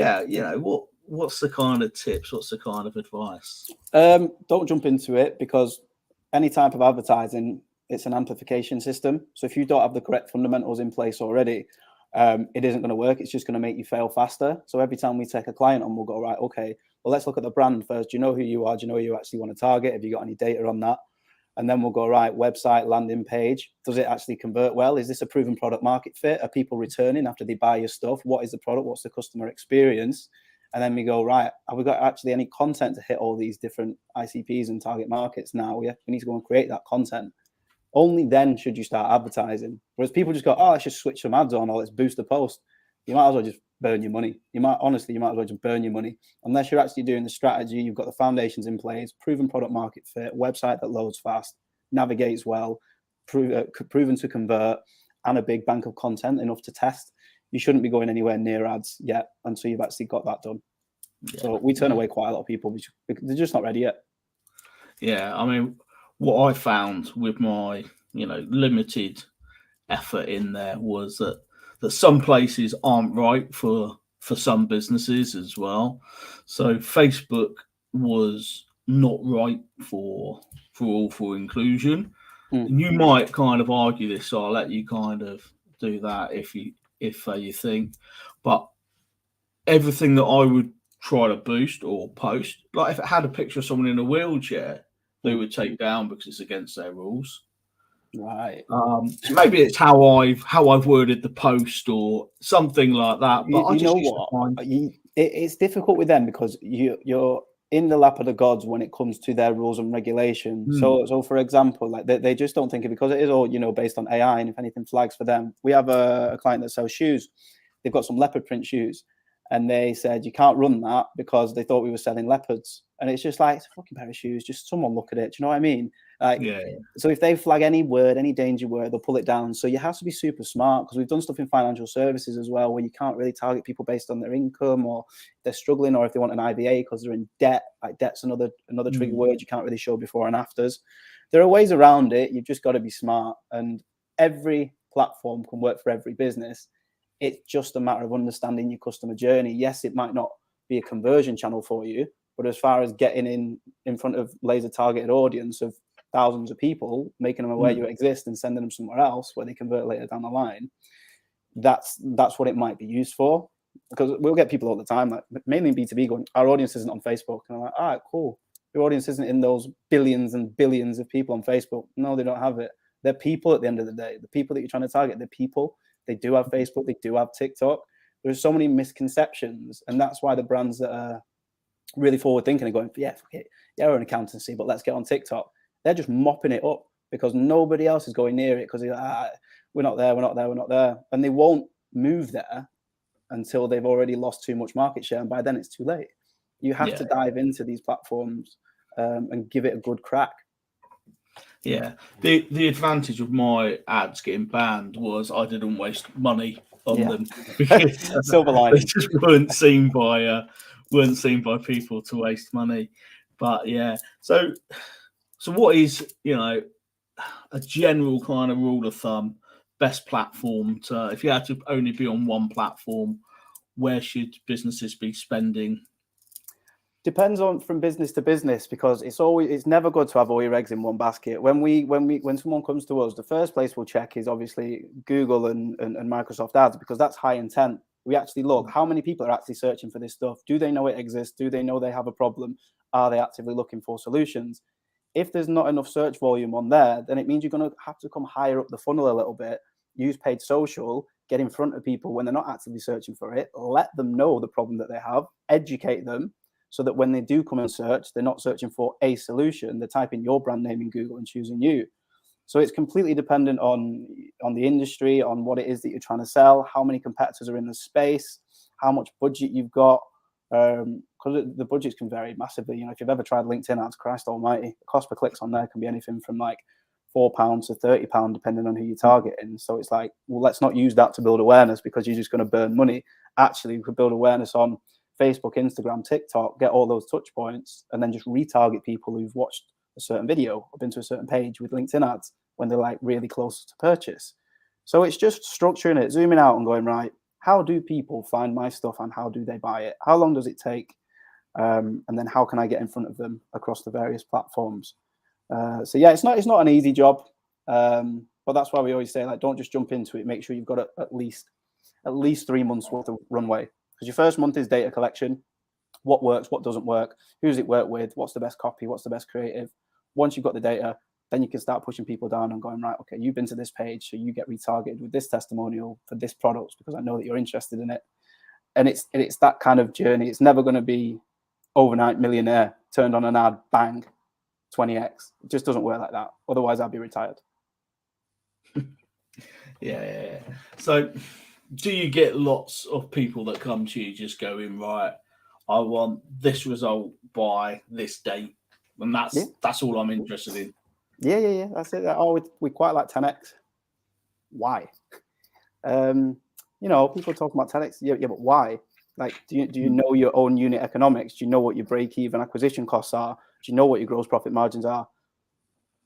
S1: what's the kind of tips, what's the kind of advice?
S17: Don't jump into it, because any type of advertising, it's an amplification system. So if you don't have the correct fundamentals in place already, it isn't going to work. It's just going to make you fail faster. So every time we take a client on, we'll go, right, okay, well, let's look at the brand first. Do you know who you are? Do you know who you actually want to target? Have you got any data on that? And then we'll go, right, website, landing page. Does it actually convert well? Is this a proven product market fit? Are people returning after they buy your stuff? What is the product? What's the customer experience? And then we go, right, have we got actually any content to hit all these different ICPs and target markets now? We need to go and create that content. Only then should you start advertising. Whereas people just go, let's just switch some ads on, or let's boost the post. You might as well just burn your money. You might as well just burn your money. Unless you're actually doing the strategy, you've got the foundations in place, proven product market fit, website that loads fast, navigates well, proven to convert, and a big bank of content enough to test. You shouldn't be going anywhere near ads yet until you've actually got that done. So we turn away quite a lot of people because they're just not ready yet.
S1: Yeah, I mean, what I found with my limited effort in there was that some places aren't right for for some businesses as well. So Facebook was not right for inclusion. And you might kind of argue this, so I'll let you kind of do that if you think. But everything that I would try to boost or post, like if it had a picture of someone in a wheelchair, they would take down because it's against their rules.
S17: Right.
S1: So maybe it's how I've worded the post or something like that. But I
S17: you
S1: just
S17: know
S1: used to
S17: what?
S1: find
S17: It's difficult with them because you're in the lap of the gods when it comes to their rules and regulations. So for example, like they just don't think it, because it is all, you know, based on AI, and if anything flags for them. We have a client that sells shoes. They've got some leopard print shoes, and they said you can't run that because they thought we were selling leopards. And it's just like, it's a fucking pair of shoes, just someone look at it. Do you know what I mean? Like, so if they flag any word, any danger word, they'll pull it down. So you have to be super smart, because we've done stuff in financial services as well where you can't really target people based on their income, or they're struggling, or if they want an IVA because they're in debt. Like debt's another trigger word you can't really show before and afters. There are ways around it. You've just got to be smart, and every platform can work for every business. It's just a matter of understanding your customer journey. Yes, it might not be a conversion channel for you, but as far as getting in front of laser targeted audience of thousands of people, making them aware you exist and sending them somewhere else where they convert later down the line, that's what it might be used for. Because we'll get people all the time, like mainly in B2B, going, our audience isn't on Facebook. And I'm like, all right, cool. Your audience isn't in those billions and billions of people on Facebook. No, they don't have it. They're people at the end of the day. The people that you're trying to target, they're people. They do have Facebook. They do have TikTok. There's so many misconceptions. And that's why the brands that are really forward thinking are going, yeah, we're an accountancy, but let's get on TikTok. They're just mopping it up because nobody else is going near it, because they're like, we're not there. And they won't move there until they've already lost too much market share. And by then it's too late. You have to dive into these platforms and give it a good crack.
S1: Yeah. The advantage of my ads getting banned was I didn't waste money on them, because
S17: silver lining.
S1: They just weren't seen by people to waste money. But yeah, so what is, you know, a general kind of rule of thumb, best platform to, if you had to only be on one platform, where should businesses be spending?
S17: Depends on from business to business, because it's never good to have all your eggs in one basket. When someone comes to us, the first place we'll check is obviously Google and Microsoft Ads, because that's high intent. We actually look how many people are actually searching for this stuff. Do they know it exists? Do they know they have a problem? Are they actively looking for solutions? If there's not enough search volume on there, then it means you're going to have to come higher up the funnel a little bit. Use paid social, get in front of people when they're not actively searching for it. Let them know the problem that they have. Educate them, so that when they do come and search, they're not searching for a solution. They're typing your brand name in Google and choosing you. So it's completely dependent on the industry, on what it is that you're trying to sell, how many competitors are in the space, how much budget you've got. Because the budgets can vary massively. You know, if you've ever tried LinkedIn ads, Christ almighty, the cost per clicks on there can be anything from like £4 to £30, depending on who you're targeting. So it's like, well, let's not use that to build awareness, because you're just going to burn money. Actually, we could build awareness on Facebook, Instagram, TikTok, get all those touch points, and then just retarget people who've watched a certain video or been to a certain page with LinkedIn ads when they're like really close to purchase. So it's just structuring it, zooming out and going, right, how do people find my stuff and how do they buy it? How long does it take? And then how can I get in front of them across the various platforms? So yeah, it's not an easy job, but that's why we always say, like, don't just jump into it. Make sure you've got at least 3 months worth of runway, because your first month is data collection. What works, what doesn't work, who does it work with, what's the best copy, what's the best creative. Once you've got the data, then you can start pushing people down and going, right, okay, you've been to this page, so you get retargeted with this testimonial for this product because I know that you're interested in it. And it's that kind of journey. It's never going to be overnight millionaire, turned on an ad, bang, 20x. It just doesn't work like that. Otherwise, I'd be retired.
S1: Yeah. So do you get lots of people that come to you just going, right, I want this result by this date, and that's all I'm interested in?
S17: Yeah. That's it. Oh, we quite like 10x. Why? You know, people talk about 10x. Yeah, but why? Like, do you know your own unit economics? Do you know what your break-even acquisition costs are? Do you know what your gross profit margins are?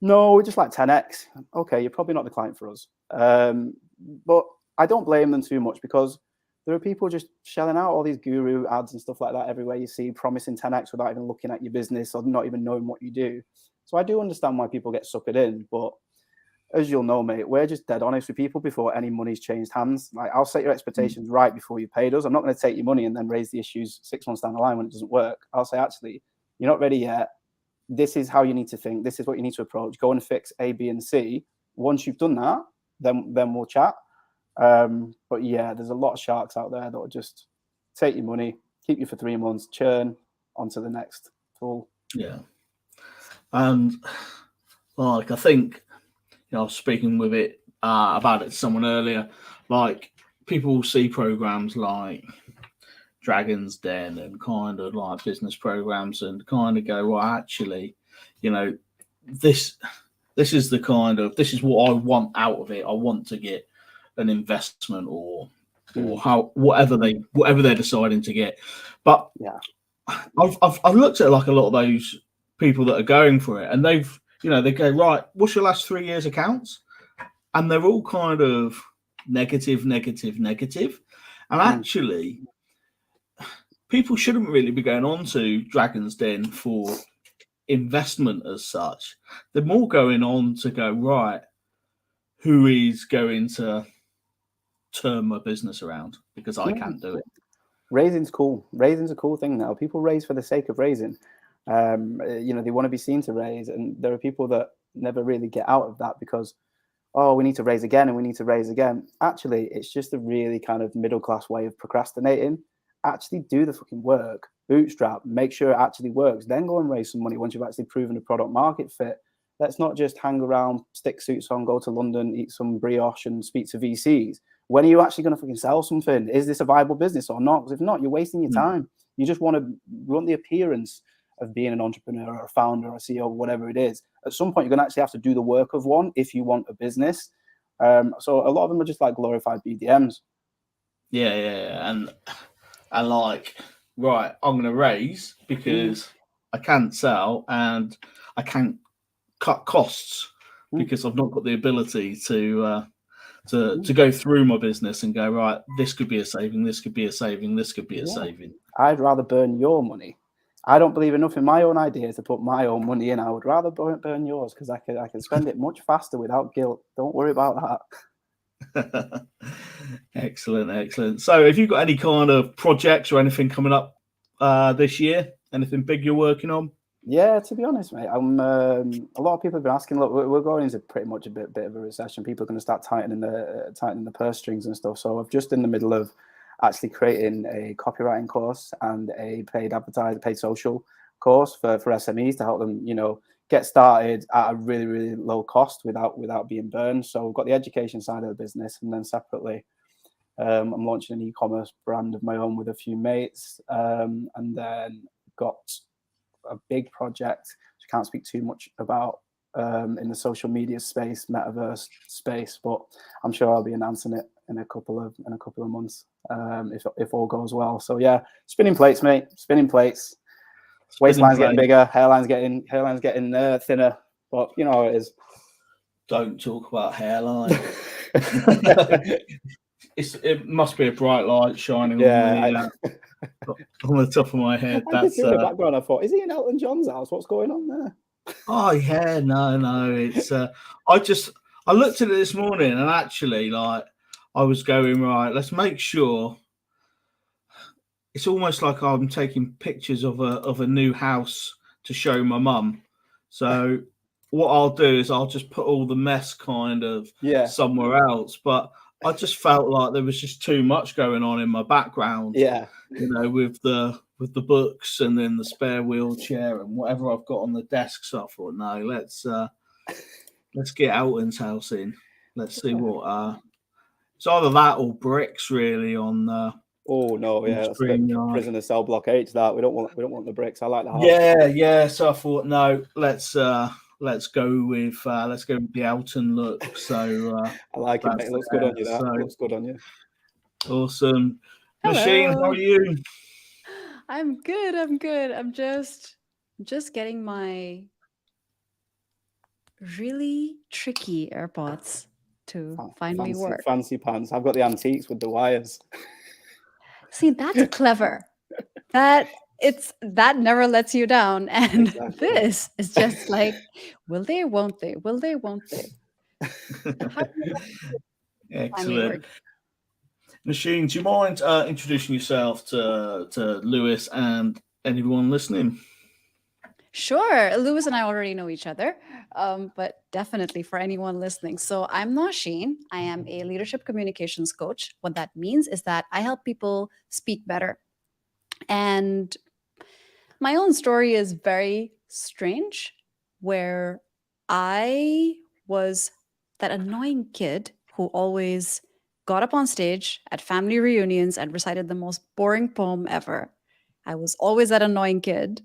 S17: No, we just like 10x. Okay, you're probably not the client for us. But I don't blame them too much, because there are people just shelling out all these guru ads and stuff like that everywhere you see, promising 10x without even looking at your business or not even knowing what you do. So I do understand why people get suckered in, but as you'll know, mate, we're just dead honest with people before any money's changed hands. Like, I'll set your expectations right before you paid us. I'm not going to take your money and then raise the issues 6 months down the line when it doesn't work. I'll say, actually, you're not ready yet. This is how you need to think. This is what you need to approach. Go and fix A, B, and C. Once you've done that, then we'll chat. But yeah, there's a lot of sharks out there that will just take your money, keep you for 3 months, churn onto the next tool.
S1: Yeah. And like, I think, I was speaking with it about it to someone earlier. Like, people see programs like Dragon's Den and kind of like business programs and kind of go, well, actually, this is what I want out of it. I want to get an investment or whatever they're deciding to get. But
S17: yeah,
S1: I've looked at like a lot of those people that are going for it, and they've they go, right, what's your last 3 years accounts? And they're all kind of negative. And actually, people shouldn't really be going on to Dragon's Den for investment as such. They're more going on to go, right, who is going to turn my business around, because I can't do it.
S17: Raising's cool. Raising's a cool thing now. People raise for the sake of raising. They want to be seen to raise, and there are people that never really get out of that because, oh, we need to raise again and we need to raise again. Actually, it's just a really kind of middle class way of procrastinating. Actually do the fucking work, bootstrap, make sure it actually works, then go and raise some money once you've actually proven a product market fit. Let's not just hang around, stick suits on, go to London, eat some brioche and speak to VCs. When are you actually going to fucking sell something? Is this a viable business or not? Because if not, you're wasting your time. You just want the appearance of being an entrepreneur or a founder or a CEO, whatever it is. At some point, you're going to actually have to do the work of one if you want a business. So a lot of them are just like glorified BDMs.
S1: Yeah. And like, right, I'm going to raise because I can't sell and I can't cut costs because I've not got the ability to go through my business and go, right, this could be a saving, this could be a saving, this could be a saving.
S17: I'd rather burn your money. I don't believe enough in my own ideas to put my own money in. I would rather burn yours because I can spend it much faster without guilt. Don't worry about
S1: that. Excellent. So have you got any kind of projects or anything coming up this year? Anything big you're working on?
S17: Yeah, to be honest, mate, a lot of people have been asking. Look, we're going into pretty much a bit of a recession. People are going to start tightening the purse strings and stuff. So I'm just in the middle of actually creating a copywriting course and a paid social course for SMEs to help them, get started at a really, really low cost without being burned. So we've got the education side of the business, and then separately, I'm launching an e-commerce brand of my own with a few mates, and then got a big project which I can't speak too much about in the social media space, metaverse space, but I'm sure I'll be announcing it in a couple of months if all goes well. So yeah, spinning plates, mate. Spinning plates. Waistline's getting bigger, hairline's getting thinner, but you know how it is.
S1: Don't talk about hairline. It must be a bright light shining on the top of my head.
S17: That's in the background. I thought, is he in Elton John's house? What's going on there?
S1: Oh yeah, no. It's I looked at it this morning, and actually, like, I was going, right, let's make sure. It's almost like I'm taking pictures of a new house to show my mum. So what I'll do is I'll just put all the mess kind of somewhere else. But I just felt like there was just too much going on in my background.
S17: Yeah.
S1: With the books and then the spare wheelchair and whatever I've got on the desk. So I thought, no, let's get Elton's house in. Let's see what it's either that or bricks really on
S17: oh no, yeah, that's prisoner cell block H. That we don't want the bricks. I like the
S1: house. Yeah. So I thought, no, let's go with the Elton look. So
S17: I like it, mate. It looks good on you. Looks good on you.
S1: Awesome.
S18: Hello.
S1: Machine, how are you?
S18: I'm good. I'm just getting my really tricky AirPods to finally work.
S17: Fancy pants. I've got the antiques with the wires.
S18: See, that's clever. That never lets you down. And
S17: Exactly.
S18: this is just like, will they, won't they? Will they, won't they?
S1: Excellent. Machine, do you mind introducing yourself to Lewis and anyone listening?
S18: Sure. Lewis and I already know each other, but definitely for anyone listening. So I'm Nosheen. I am a leadership communications coach. What that means is that I help people speak better. And my own story is very strange, where I was that annoying kid who always got up on stage at family reunions and recited the most boring poem ever. I was always that annoying kid.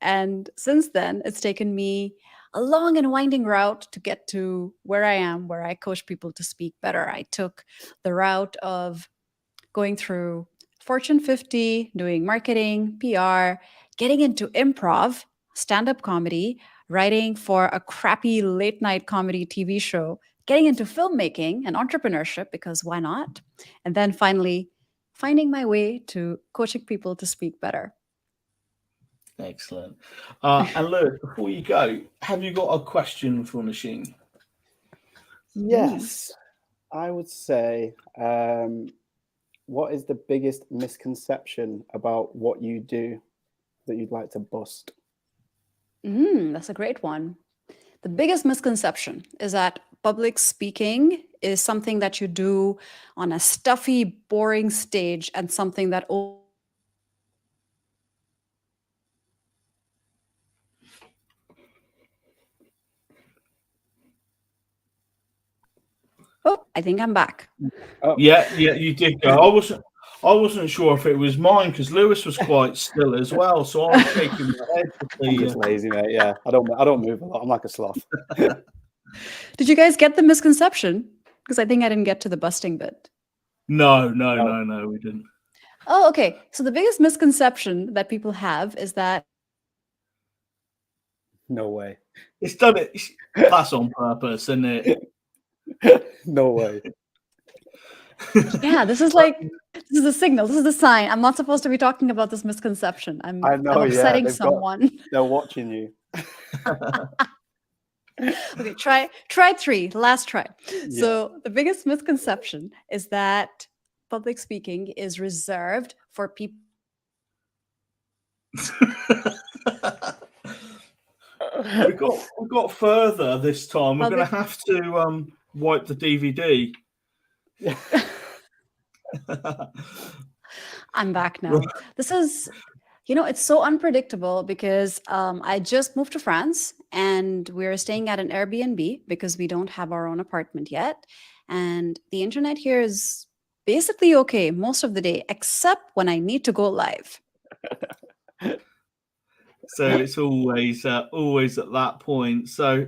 S18: And since then, it's taken me a long and winding route to get to where I am, where I coach people to speak better. I took the route of going through Fortune 50, doing marketing, PR, getting into improv, stand-up comedy, writing for a crappy late night comedy TV show, getting into filmmaking and entrepreneurship, because why not? And then finally, finding my way to coaching people to speak better.
S1: Excellent. And Lewis, before you go, have you got a question for Machine?
S17: Yes, I would say, what is the biggest misconception about what you do that you'd like to bust?
S18: That's a great one. The biggest misconception is that public speaking is something that you do on a stuffy, boring stage and something that Oh, I think I'm back.
S1: Yeah, you did go. I wasn't sure if it was mine because Lewis was quite still as well, so I was shaking my head to see.
S17: I'm just lazy, mate. Yeah, I don't move a lot. I'm like a sloth.
S18: Did you guys get the misconception? Because I think I didn't get to the busting bit.
S1: No, we didn't.
S18: Oh, okay. So the biggest misconception that people have is that
S17: No way.
S1: It's done it. That's on purpose, isn't it?
S17: No way.
S18: yeah, this is a signal. This is the sign. I'm not supposed to be talking about this misconception. I'm upsetting someone.
S17: They're watching you.
S18: Okay, try 3. Last try. Yeah. So the biggest misconception is that public speaking is reserved for people.
S1: we got further this time. We're going to have to wipe the DVD.
S18: I'm back now. This is, it's so unpredictable because I just moved to France and we're staying at an Airbnb because we don't have our own apartment yet. And the internet here is basically okay most of the day, except when I need to go live.
S1: So it's always at that point. So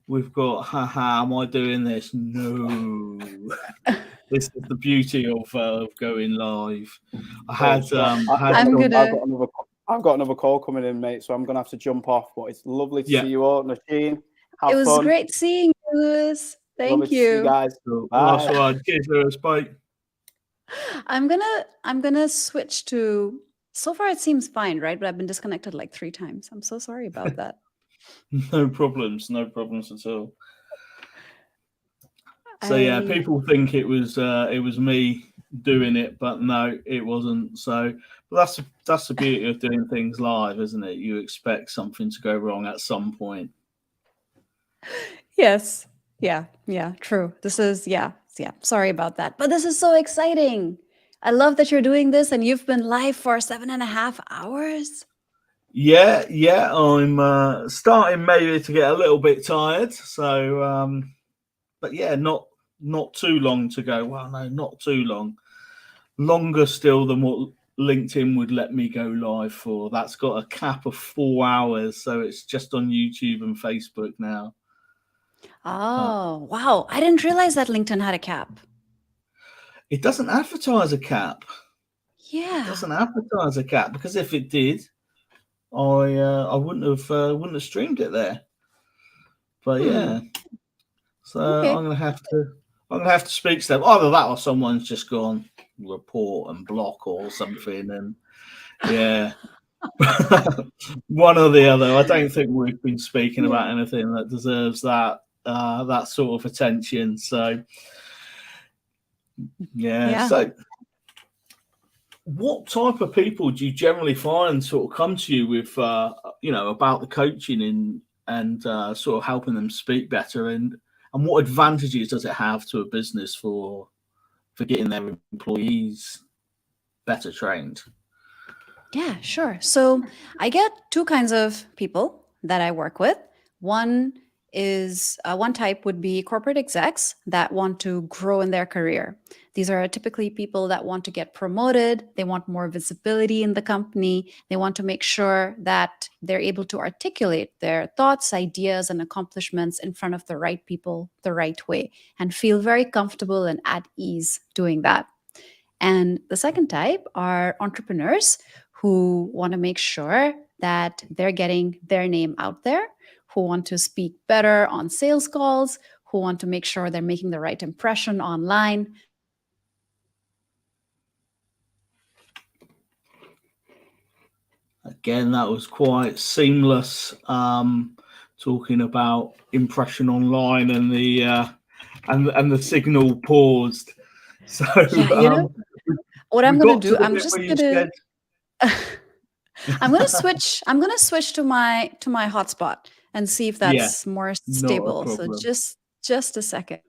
S1: we've got, haha, am I doing this? No. This is the beauty of going live.
S17: I've got another call coming in, mate, so I'm going to have to jump off. But it's lovely to see you all, Nosheen.
S18: It was great seeing you, Lewis. Thank you.
S17: See you guys.
S1: Last one. Cheers, Lewis. Bye.
S18: I'm gonna switch to. So far, it seems fine, right? But I've been disconnected like 3 times. I'm so sorry about that.
S1: No problems at all. So yeah, people think it was me doing it, but no, it wasn't. So but that's the beauty of doing things live, isn't it? You expect something to go wrong at some point.
S18: Yes. Yeah. True. This is Sorry about that, but this is so exciting. I love that you're doing this, and you've been live for 7.5 hours.
S1: Yeah. I'm starting maybe to get a little bit tired. So, but yeah, not too long to go. Well, no, not too long. Longer still than what LinkedIn would let me go live for. That's got a cap of 4 hours, so it's just on YouTube and Facebook now.
S18: Oh, wow. I didn't realize that LinkedIn had a cap.
S1: It doesn't advertise a cap.
S18: Yeah.
S1: It doesn't advertise a cap because if it did, I wouldn't have streamed it there. But yeah. So okay. I'm gonna have to speak to them. Either that or someone's just gone, report and block or something. And yeah, one or the other. I don't think we've been speaking about anything that deserves that that sort of attention. So
S18: Yeah.
S1: So what type of people do you generally find sort of come to you with about the coaching and sort of helping them speak better, and what advantages does it have to a business for getting their employees better trained?
S18: Yeah, sure. So I get two kinds of people that I work with. One type would be corporate execs that want to grow in their career. These are typically people that want to get promoted. They want more visibility in the company. They want to make sure that they're able to articulate their thoughts, ideas, and accomplishments in front of the right people the right way and feel very comfortable and at ease doing that. And the second type are entrepreneurs who want to make sure that they're getting their name out there, who want to speak better on sales calls, who want to make sure they're making the right impression online.
S1: Again, that was quite seamless, talking about impression online and the signal paused. So
S18: Yeah, what I'm going to do, I'm just going to I'm going to switch to my hotspot and see if that's more stable. So just a second.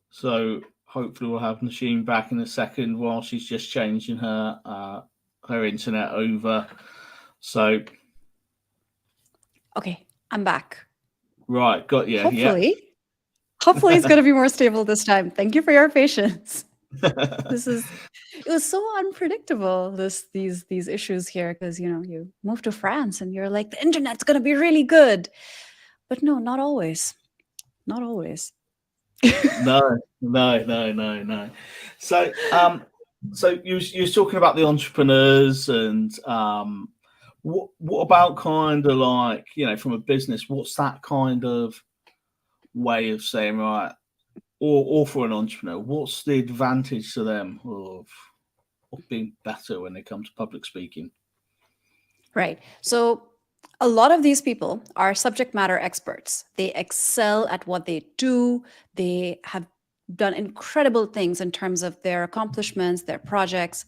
S1: So hopefully we'll have Nasheen back in a second while she's just changing her internet over. So
S18: okay, I'm back.
S1: Right, got you.
S18: Hopefully it's going to be more stable this time. Thank you for your patience. It was so unpredictable, these issues here, because you move to France and you're like, the internet's going to be really good, but no, not always.
S1: No. So you're talking about the entrepreneurs, and what about kind of like, from a business, what's that kind of way of saying, right, or for an entrepreneur, what's the advantage to them of being better when they come to public speaking?
S18: Right. So a lot of these people are subject matter experts. They excel at what they do. They have done incredible things in terms of their accomplishments, their projects.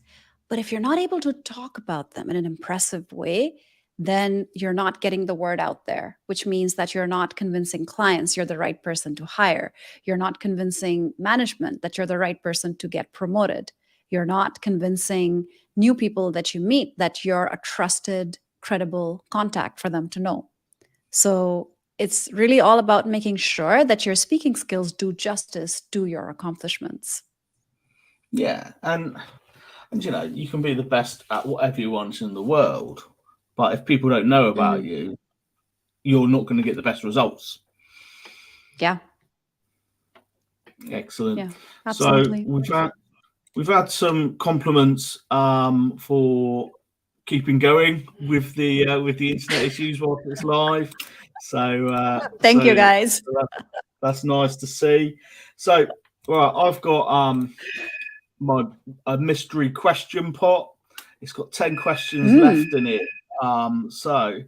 S18: But if you're not able to talk about them in an impressive way, then you're not getting the word out there, which means that you're not convincing clients you're the right person to hire. You're not convincing management that you're the right person to get promoted. You're not convincing new people that you meet that you're a trusted, credible contact for them to know. So it's really all about making sure that your speaking skills do justice to your accomplishments.
S1: Yeah, and you can be the best at whatever you want in the world, but if people don't know about you, you're not going to get the best results.
S18: Yeah.
S1: Excellent.
S18: Yeah, absolutely.
S1: So we've had some compliments for keeping going with the internet issues while it's live. So
S18: thank you, guys.
S1: That's nice to see. So I've got a mystery question pot. It's got 10 questions left in it. So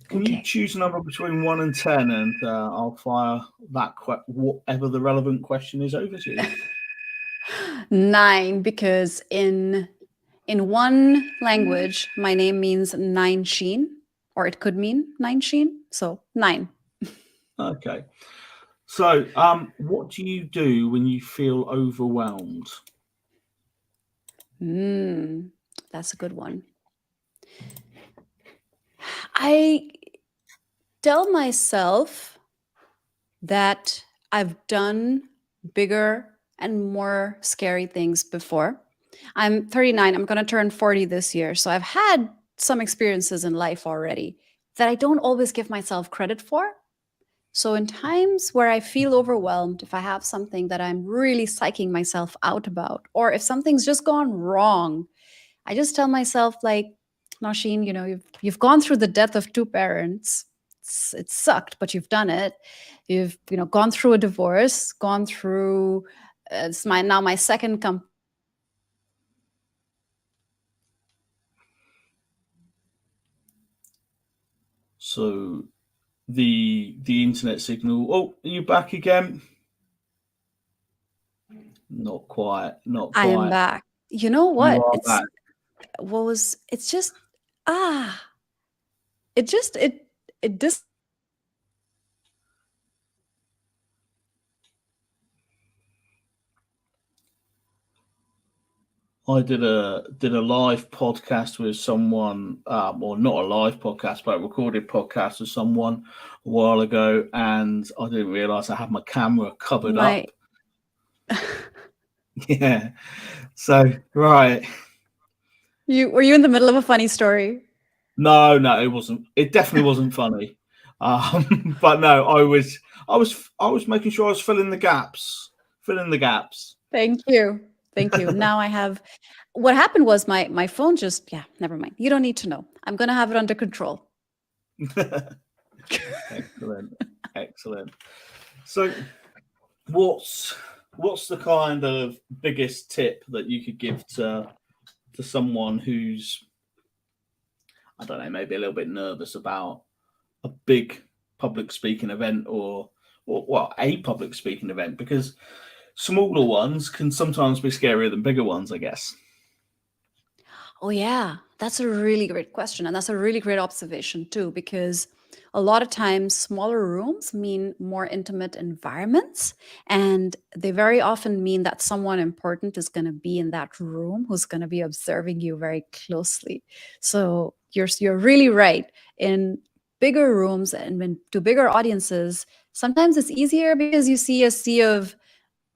S1: can you choose a number between 1 and 10, and I'll fire that whatever the relevant question is over to you.
S18: 9, because in one language, my name means 9 sheen, or it could mean 9 sheen. So 9.
S1: Okay. So what do you do when you feel overwhelmed?
S18: That's a good one. I tell myself that I've done bigger and more scary things before. I'm 39. I'm going to turn 40 this year. So I've had some experiences in life already that I don't always give myself credit for. So in times where I feel overwhelmed, if I have something that I'm really psyching myself out about, or if something's just gone wrong, I just tell myself, like, Nasheen, you've gone through the death of two parents. It sucked, but you've done it. You've gone through a divorce, gone through it's my second company.
S1: So the internet signal. Oh, are you back again? Not quite. Not quite.
S18: I am back. You know what?
S1: You are back.
S18: It's just it just it dis
S1: I did a live podcast with someone, or not a live podcast, but a recorded podcast with someone a while ago, and I didn't realize I had my camera covered up. Yeah. So right.
S18: Were you in the middle of a funny story?
S1: No, it wasn't. It definitely wasn't funny. But no, I was making sure I was filling the gaps.
S18: Thank you. Now I have. What happened was my phone just never mind. You don't need to know. I'm gonna have it under control.
S1: Excellent. So, what's the kind of biggest tip that you could give to someone who's, I don't know, maybe a little bit nervous about a big public speaking event or a public speaking event, because smaller ones can sometimes be scarier than bigger ones, I guess.
S18: Oh yeah, that's a really great question, and that's a really great observation too, because a lot of times smaller rooms mean more intimate environments, and they very often mean that someone important is going to be in that room who's going to be observing you very closely. So you're really right. In bigger rooms and when to bigger audiences, sometimes it's easier because you see a sea of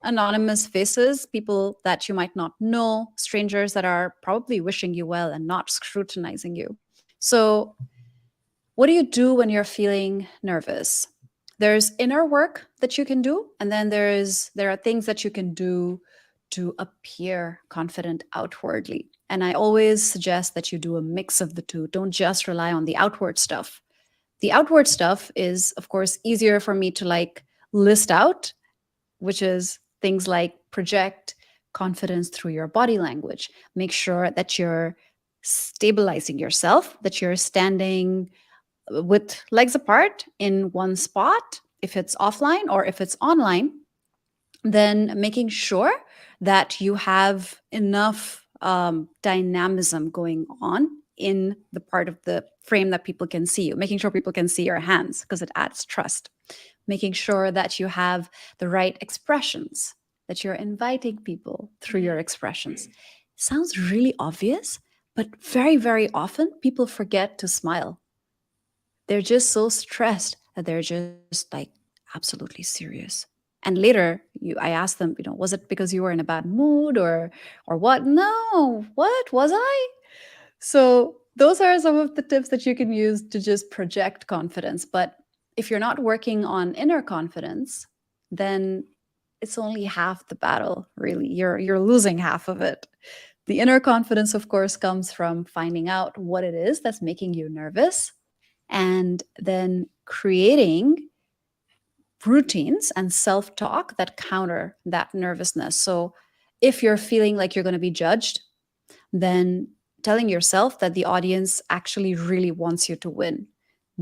S18: anonymous faces, people that you might not know, strangers that are probably wishing you well and not scrutinizing you. So what do you do when you're feeling nervous? There's inner work that you can do, and then there are things that you can do to appear confident outwardly. And I always suggest that you do a mix of the two. Don't just rely on the outward stuff. The outward stuff is, of course, easier for me to list out, which is things like project confidence through your body language. Make sure that you're stabilizing yourself, that you're standing with legs apart in one spot, if it's offline or if it's online, then making sure that you have enough dynamism going on in the part of the frame that people can see you, making sure people can see your hands because it adds trust, making sure that you have the right expressions, that you're inviting people through your expressions. Sounds really obvious, but very, very often people forget to smile. They're just so stressed that they're just absolutely serious. And later, I asked them, was it because you were in a bad mood or what? No, what was I? So those are some of the tips that you can use to just project confidence. But if you're not working on inner confidence, then it's only half the battle, really. You're losing half of it. The inner confidence, of course, comes from finding out what it is that's making you nervous, and then creating routines and self-talk that counter that nervousness. So if you're feeling like you're going to be judged, then telling yourself that the audience actually really wants you to win.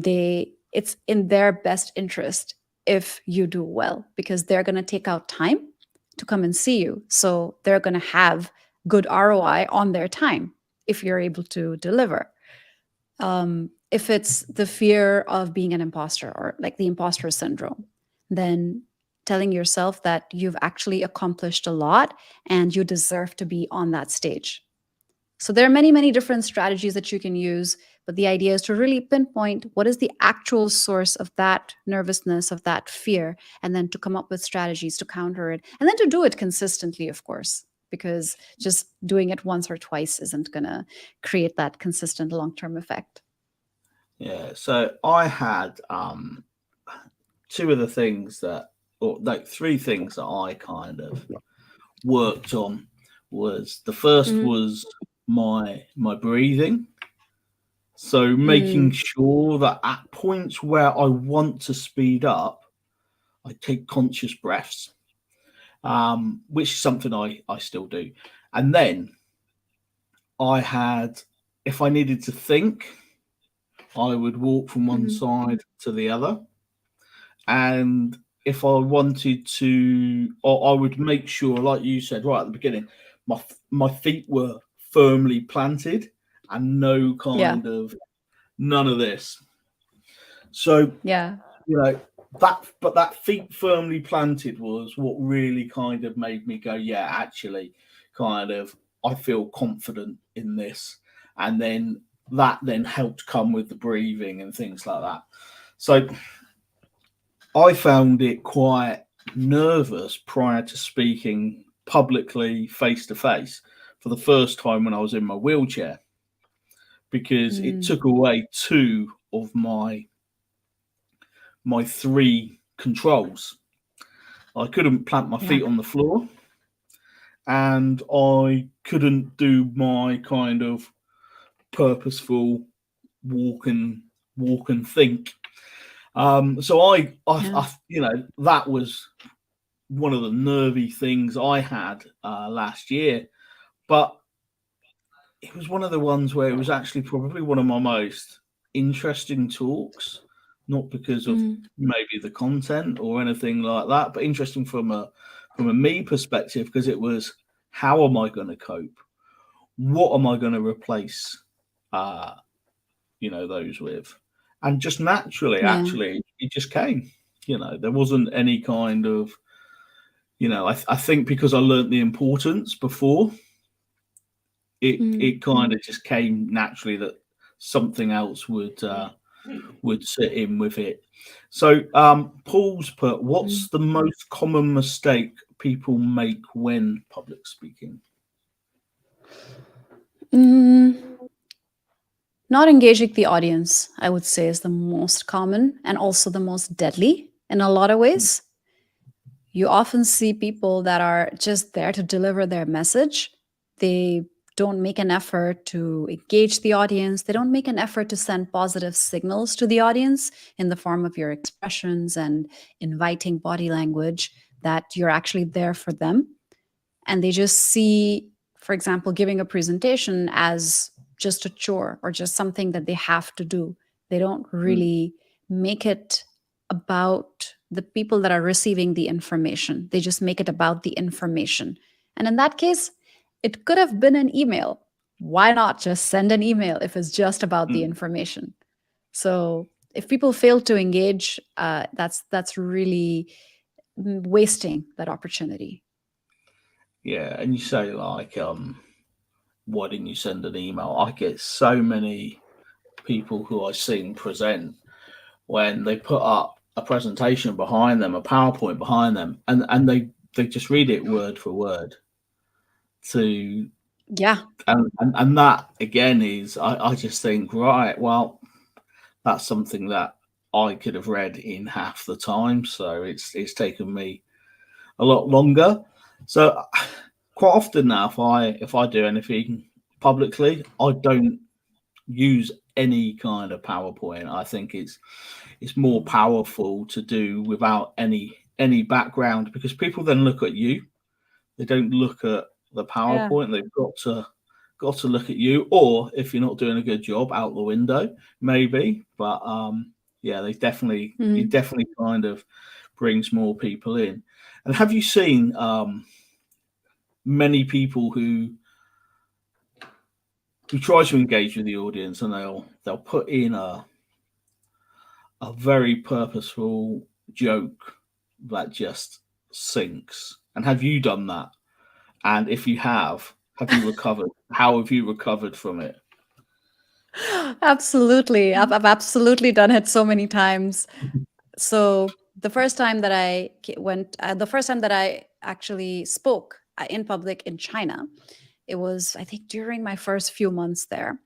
S18: It's in their best interest if you do well, because they're going to take out time to come and see you. So they're going to have good ROI on their time if you're able to deliver. If it's the fear of being an imposter or the imposter syndrome, then telling yourself that you've actually accomplished a lot and you deserve to be on that stage. So there are many, many different strategies that you can use, but the idea is to really pinpoint what is the actual source of that nervousness, of that fear, and then to come up with strategies to counter it, and then to do it consistently, of course, because just doing it once or twice isn't going to create that consistent long-term effect.
S1: Yeah, so I had two of the things three things that I kind of worked on. Was the first was my breathing. So making sure that at points where I want to speed up, I take conscious breaths, which is something I still do. And then I had, if I needed to think, I would walk from one side to the other. And if I wanted to, or I would make sure, like you said right at the beginning, my feet were firmly planted and no kind of none of this. So
S18: Yeah.
S1: you know that feet firmly planted was what really kind of made me go, yeah, actually, kind of I feel confident in this, and then that then helped come with the breathing and things like that. So I found it quite nervous prior to speaking publicly face to face for the first time when I was in my wheelchair, because it took away two of my three controls. I couldn't plant my feet on the floor, and I couldn't do my kind of purposeful walk and think. So I you know, that was one of the nervy things I had last year, but it was one of the ones where it was actually probably one of my most interesting talks, not because of maybe the content or anything like that, but interesting from a me perspective, because it was, how am I going to cope? What am I going to replace you know, those with? And just naturally, actually, it just came. You know, there wasn't any kind of, you know, I think because I learned the importance before, it kind of just came naturally that something else would sit in with it. So Paul's put, what's the most common mistake people make when public speaking?
S18: Not engaging the audience, I would say, is the most common and also the most deadly in a lot of ways. You often see people that are just there to deliver their message. They don't make an effort to engage the audience. They don't make an effort to send positive signals to the audience in the form of your expressions and inviting body language that you're actually there for them. And they just see, for example, giving a presentation as just a chore or just something that they have to do. They don't really make it about the people that are receiving the information. They just make it about the information. And in that case, it could have been an email. Why not just send an email if it's just about the information? So if people fail to engage, that's really wasting that opportunity.
S1: Yeah, and you say like, why didn't you send an email? I get so many people who I seen present when they put up a presentation behind them, a PowerPoint behind them, and they just read it word for word. And that again is, I just think, right, well, that's something that I could have read in half the time. So it's taken me a lot longer. So quite often now, if I do anything publicly, I don't use any kind of PowerPoint. I think it's more powerful to do without any background, because people then look at you. They don't look at the PowerPoint. They've got to look at you, or if you're not doing a good job, out the window maybe. But yeah, they definitely it definitely kind of brings more people in. And have you seen many people who try to engage with the audience, and they'll put in a very purposeful joke that just sinks? And have you done that? And if you have you recovered? How have you recovered from it?
S18: Absolutely. I've absolutely done it so many times. So the first time that I actually spoke in public in China, it was, I think, during my first few months there.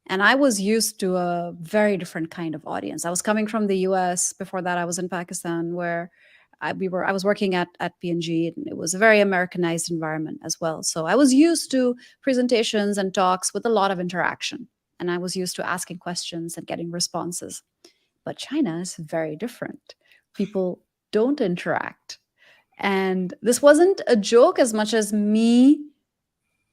S18: And I was used to a very different kind of audience. I was coming from the US. Before that, I was in Pakistan, where I was working at P&G, and it was a very Americanized environment as well. So I was used to presentations and talks with a lot of interaction. and I was used to asking questions and getting responses. But China is very different. People don't interact. And this wasn't a joke as much as me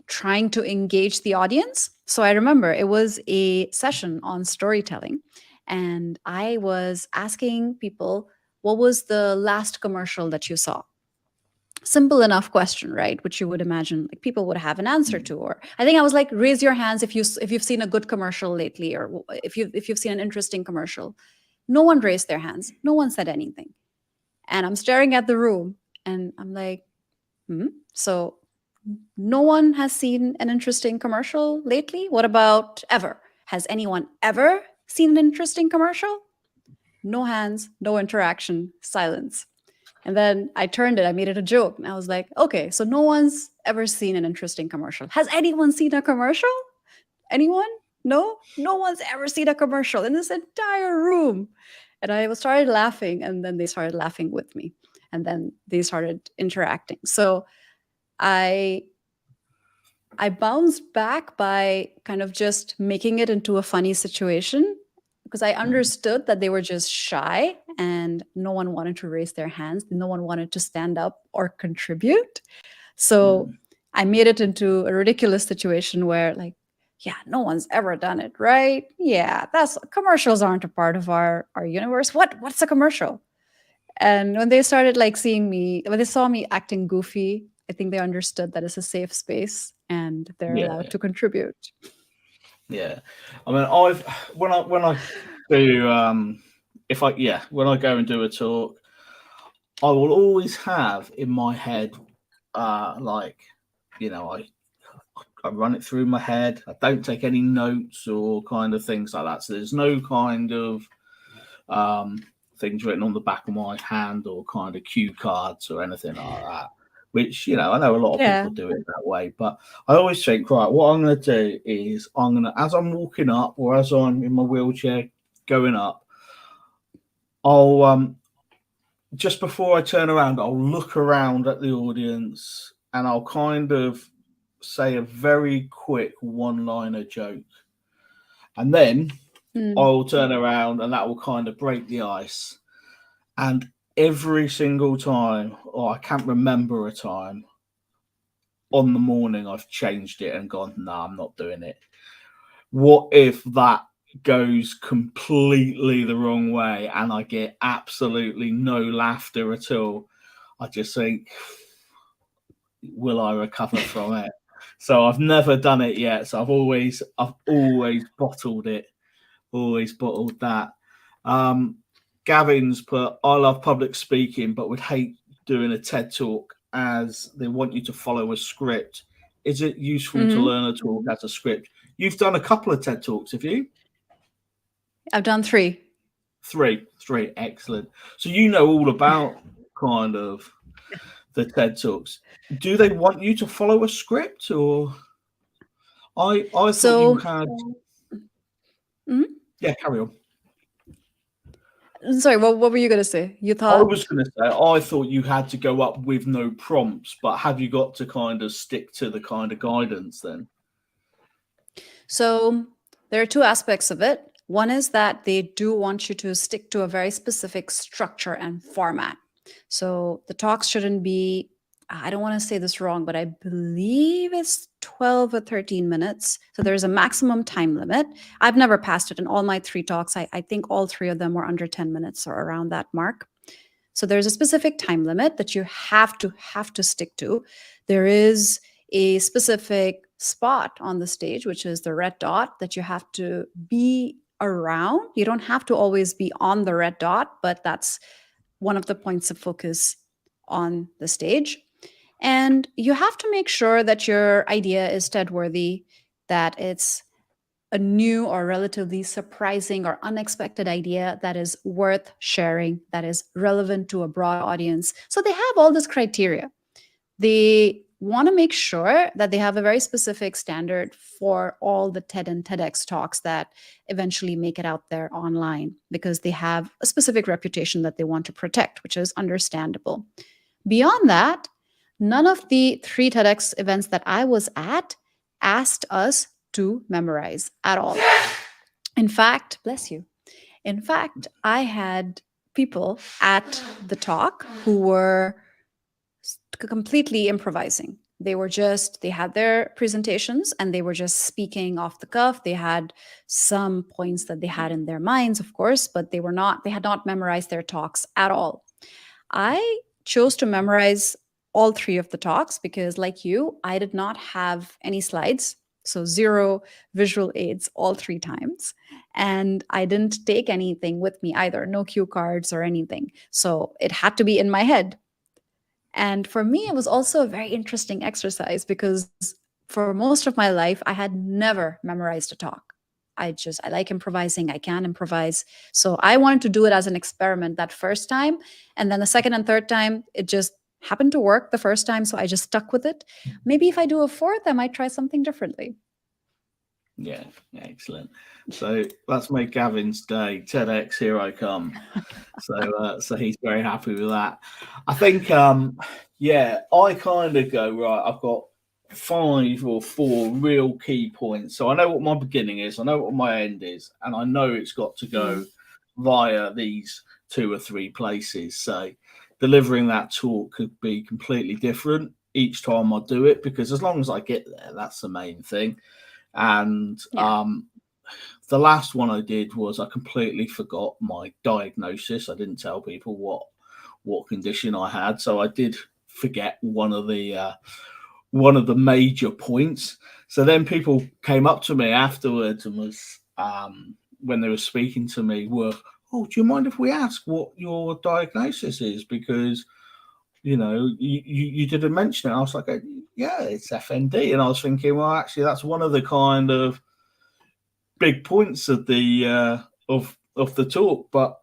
S18: trying to engage the audience. So I remember it was a session on storytelling, and I was asking people, what was the last commercial that you saw? Simple enough question, right? Which you would imagine like people would have an answer to. Or I think I was like, raise your hands if you've seen a good commercial lately, or if you've seen an interesting commercial. No one raised their hands. No one said anything. And I'm staring at the room and I'm like, so no one has seen an interesting commercial lately? What about ever? Has anyone ever seen an interesting commercial? No hands, no interaction, silence. And then I turned it, I made it a joke. And I was like, okay, so no one's ever seen an interesting commercial. Has anyone seen a commercial? Anyone? No? No one's ever seen a commercial in this entire room. And I started laughing, and then they started laughing with me. And then they started interacting. So I bounced back by kind of just making it into a funny situation, because I understood that they were just shy and no one wanted to raise their hands. No one wanted to stand up or contribute. So I made it into a ridiculous situation where, like, yeah, no one's ever done it, right? Yeah, commercials aren't a part of our universe. What's a commercial? And when they started like when they saw me acting goofy, I think they understood that it's a safe space and they're allowed to contribute.
S1: Yeah, I mean, when I do when I go and do a talk, I will always have in my head, I run it through my head. I don't take any notes or kind of things like that. So there's no kind of things written on the back of my hand or kind of cue cards or anything like that. Which, I know a lot of people do it that way, but I always think, right, what I'm going to do is as I'm walking up or as I'm in my wheelchair going up, I'll, just before I turn around, I'll look around at the audience and I'll kind of say a very quick one-liner joke. And then I'll turn around and that will kind of break the ice. And every single time, I can't remember a time on the morning I've changed it and gone, no, I'm not doing it. What if that goes completely the wrong way and I get absolutely no laughter at all? I just think, will I recover from it? So I've never done it yet. So I've always bottled it, always bottled that. Gavin's put, I love public speaking, but would hate doing a TED talk as they want you to follow a script. Is it useful to learn a talk as a script? You've done a couple of TED talks, have you?
S18: I've done 3.
S1: 3, excellent. So you know all about kind of the TED talks. Do they want you to follow a script, or I thought you had? Yeah, carry on.
S18: Sorry, what were you going to say? You thought?
S1: I was going to say, I thought you had to go up with no prompts, but have you got to kind of stick to the kind of guidance then?
S18: So there are 2 aspects of it. One is that they do want you to stick to a very specific structure and format. So the talks shouldn't be, I don't want to say this wrong, but I believe it's 12 or 13 minutes. So there's a maximum time limit. I've never passed it in all my 3 talks. I think all 3 of them were under 10 minutes or around that mark. So there's a specific time limit that you have to stick to. There is a specific spot on the stage, which is the red dot, that you have to be around. You don't have to always be on the red dot, but that's one of the points of focus on the stage. And you have to make sure that your idea is TED-worthy, that it's a new or relatively surprising or unexpected idea that is worth sharing, that is relevant to a broad audience. So they have all this criteria. They want to make sure that they have a very specific standard for all the TED and TEDx talks that eventually make it out there online, because they have a specific reputation that they want to protect, which is understandable. Beyond that, none of the 3 TEDx events that I was at asked us to memorize at all. In fact, bless you. In fact, I had people at the talk who were completely improvising. They had their presentations and they were just speaking off the cuff. They had some points that they had in their minds, of course, but they had not memorized their talks at all. I chose to memorize all 3 of the talks because, like you, I did not have any slides. So 0 visual aids all 3 times. And I didn't take anything with me either, no cue cards or anything. So it had to be in my head. And for me, it was also a very interesting exercise because for most of my life, I had never memorized a talk. I like improvising. I can improvise. So I wanted to do it as an experiment that first time. And then the second and third time, it just happened to work the first time. So I just stuck with it. Maybe if I do a fourth, I might try something differently.
S1: Yeah, excellent. So let's make Gavin's day. TEDx, here I come. So he's very happy with that. I think, yeah, I kind of go, right, I've got 5 or 4 real key points. So I know what my beginning is, I know what my end is, and I know it's got to go via these 2 or 3 places. So delivering that talk could be completely different each time I do it, because as long as I get there, that's the main thing. And the last one I did was I completely forgot my diagnosis. I didn't tell people what condition I had, so I did forget one of the major points. So then people came up to me afterwards and was when they were speaking to me were, "Oh, do you mind if we ask what your diagnosis is? Because you didn't mention it." I was like, "Yeah, it's FND." And I was thinking, well, actually, that's one of the kind of big points of the of the talk. But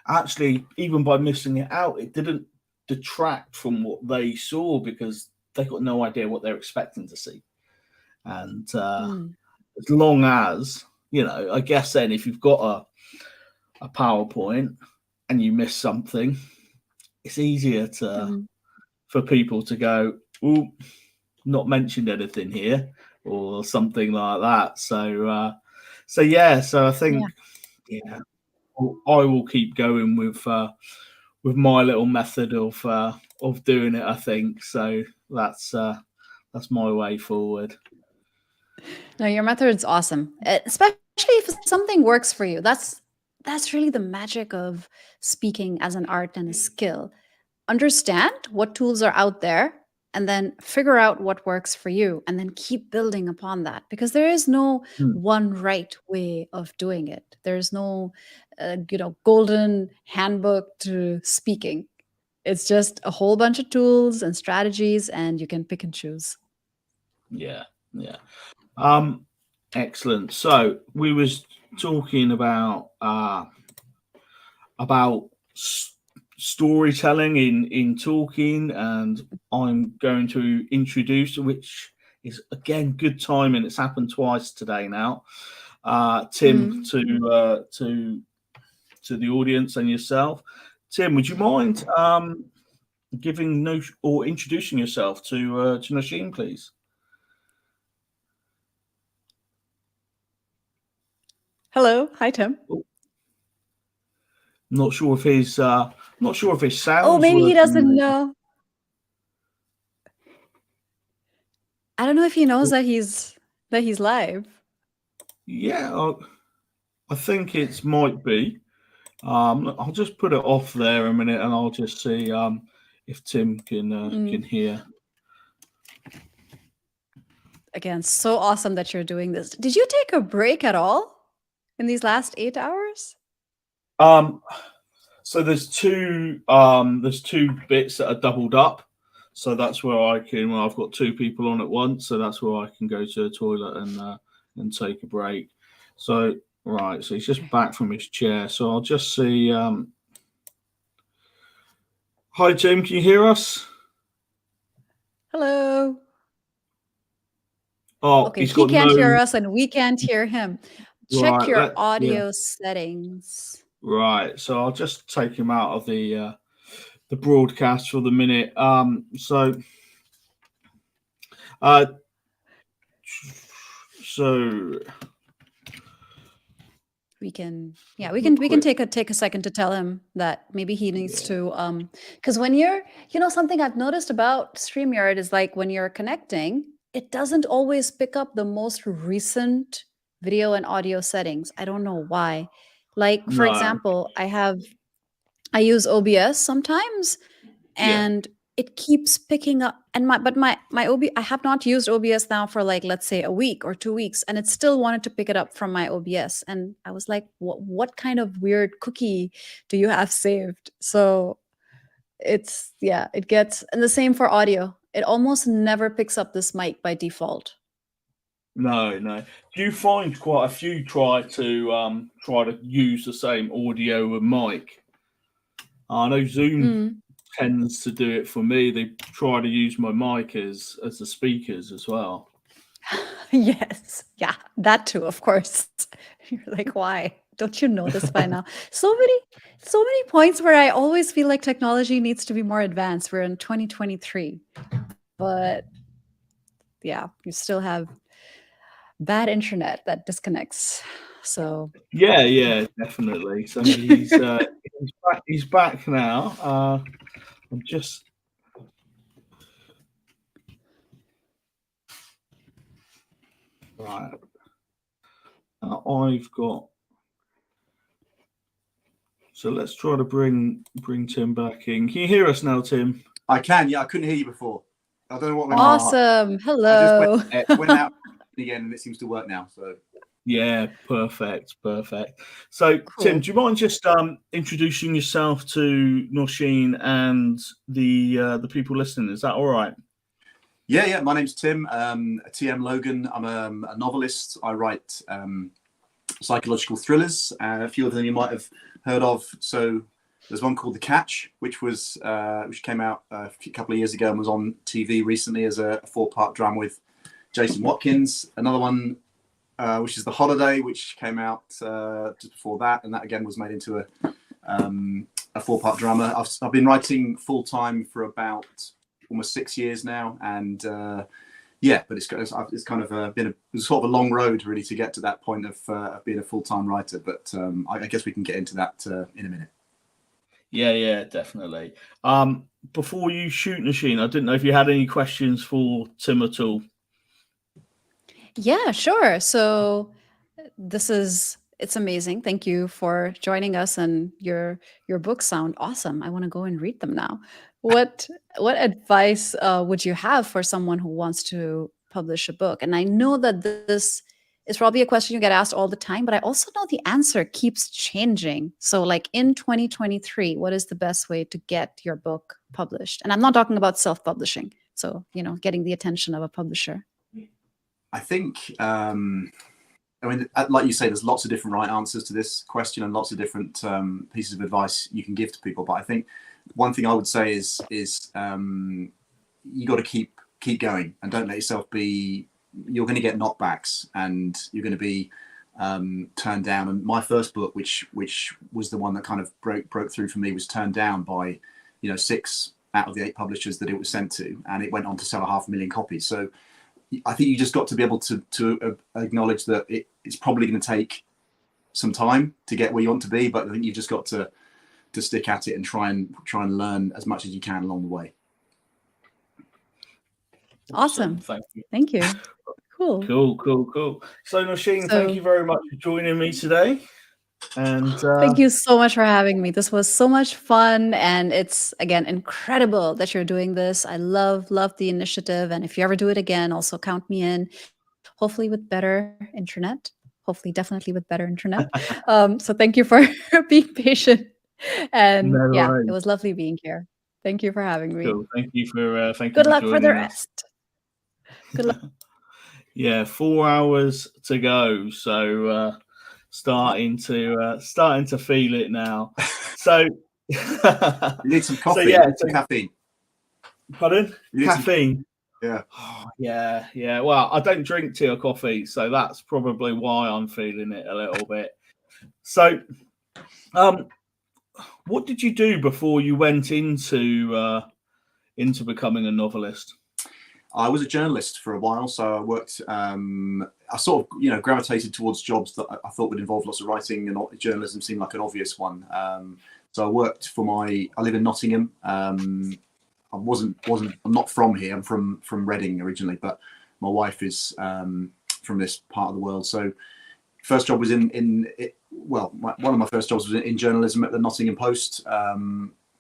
S1: actually, even by missing it out, it didn't detract from what they saw, because they got no idea what they're expecting to see. And as long as, I guess then if you've got a PowerPoint and you miss something, it's easier for people to go, "Oh, not mentioned anything here," or something like that. So I think I will keep going with my little method of doing it. I think so. That's my way forward.
S18: No, your method's awesome, especially if something works for you. That's really the magic of speaking as an art and a skill. Understand what tools are out there and then figure out what works for you and then keep building upon that, because there is no one right way of doing it. There's no golden handbook to speaking. It's just a whole bunch of tools and strategies, and you can pick and choose.
S1: Yeah. Excellent. So we was talking about storytelling in talking, and I'm going to introduce, which is again good timing. It's happened twice today now. Tim to the audience and yourself. Tim, would you mind giving or introducing yourself to Nosheen, please?
S18: Hello, hi Tim.
S1: Not sure if his sound.
S18: Oh, maybe he doesn't know. I don't know if he knows that he's live.
S1: Yeah, I think it might be. I'll just put it off there a minute, and I'll just see if Tim can hear.
S18: Again, so awesome that you're doing this. Did you take a break at all in these last 8 hours?
S1: So there's two bits that are doubled up. So that's where I've got 2 people on at once. So that's where I can go to the toilet and take a break. So, right. So he's just back from his chair. So I'll just see. Hi, Tim. Can you hear us?
S18: Hello.
S1: Oh,
S18: okay. He can't hear us and we can't hear him. Check your audio settings.
S1: Right. So I'll just take him out of the broadcast for the minute. So
S18: we can take a second to tell him that maybe he needs to because when you're something I've noticed about StreamYard is like when you're connecting, it doesn't always pick up the most recent video and audio settings. I don't know why. Like for example, I use OBS sometimes and it keeps picking up, and my I have not used OBS now for like, let's say a week or 2 weeks, and it still wanted to pick it up from my OBS. And I was like, what kind of weird cookie do you have saved? So it gets, and the same for audio. It almost never picks up this mic by default.
S1: No. Do you find quite a few try to use the same audio and mic? I know Zoom tends to do it for me. They try to use my mic as the speakers as well.
S18: Yes, yeah, that too, of course. You're like, why? Don't you know this by now? So many points where I always feel like technology needs to be more advanced. We're in 2023, but yeah, you still have bad internet that disconnects. So
S1: yeah, definitely. So he's back now. I'm just right. I've got. So let's try to bring Tim back in. Can you hear us now, Tim?
S19: I can. Yeah, I couldn't hear you before. I don't know what went on.
S18: awesome. Hello.
S19: I just went out again, and it seems to work now. So
S1: yeah, perfect. So Tim, do you mind just introducing yourself to Nosheen and the people listening? Is that all right?
S19: Yeah. My name's Tim. TM Logan. I'm a novelist. I write psychological thrillers. A few of them you might have heard of. So there's one called The Catch, which came out a couple of years ago and was on TV recently as a 4-part drama with Jason Watkins. Another one, which is The Holiday, which came out just before that, and that again was made into a 4-part drama. I've been writing full time for about almost 6 years now, and but it's kind of been a sort of a long road really to get to that point of being a full-time writer. But I guess we can get into that in a minute.
S1: Yeah, definitely. Before you shoot, Nosheen, I didn't know if you had any questions for Tim at all.
S18: Yeah, sure. So it's amazing. Thank you for joining us, and your books sound awesome. I want to go and read them now. What advice would you have for someone who wants to publish a book? And I know that this is probably a question you get asked all the time, but I also know the answer keeps changing. So like in 2023, what is the best way to get your book published? And I'm not talking about self-publishing. So, getting the attention of a publisher.
S19: I think, like you say, there's lots of different right answers to this question and lots of different pieces of advice you can give to people. But I think one thing I would say is you got to keep going and don't let yourself be. You're going to get knockbacks and you're going to be turned down. And my first book, which was the one that kind of broke through for me, was turned down by 6 out of the 8 publishers that it was sent to, and it went on to sell 500,000 copies. So I think you just got to be able to acknowledge that it's probably going to take some time to get where you want to be, but I think you've just got to stick at it and try and learn as much as you can along the way.
S18: Awesome. Thank you. Cool.
S1: So Nosheen, thank you very much for joining me today. And
S18: thank you so much for having me. This was so much fun, and it's again incredible that you're doing this. I love the initiative, and if you ever do it again, also count me in. Hopefully with better internet. Definitely with better internet. So thank you for being patient. And it was lovely being here. Thank you for having me.
S1: Cool. Thank you for
S18: good luck for the rest. Good luck.
S1: Yeah, 4 hours to go. So starting to feel it now. So
S19: you need some coffee.
S1: So,
S19: some caffeine.
S1: Pardon? Caffeine.
S19: Yeah.
S1: Oh, yeah. Well, I don't drink tea or coffee, so that's probably why I'm feeling it a little bit. So, what did you do before you went into becoming a novelist?
S19: I was a journalist for a while, so I worked. I sort of, gravitated towards jobs that I thought would involve lots of writing, and journalism seemed like an obvious one. So I worked I live in Nottingham. I'm not from here. I'm from Reading originally, but my wife is from this part of the world. So first job was one of my first jobs was in journalism at the Nottingham Post.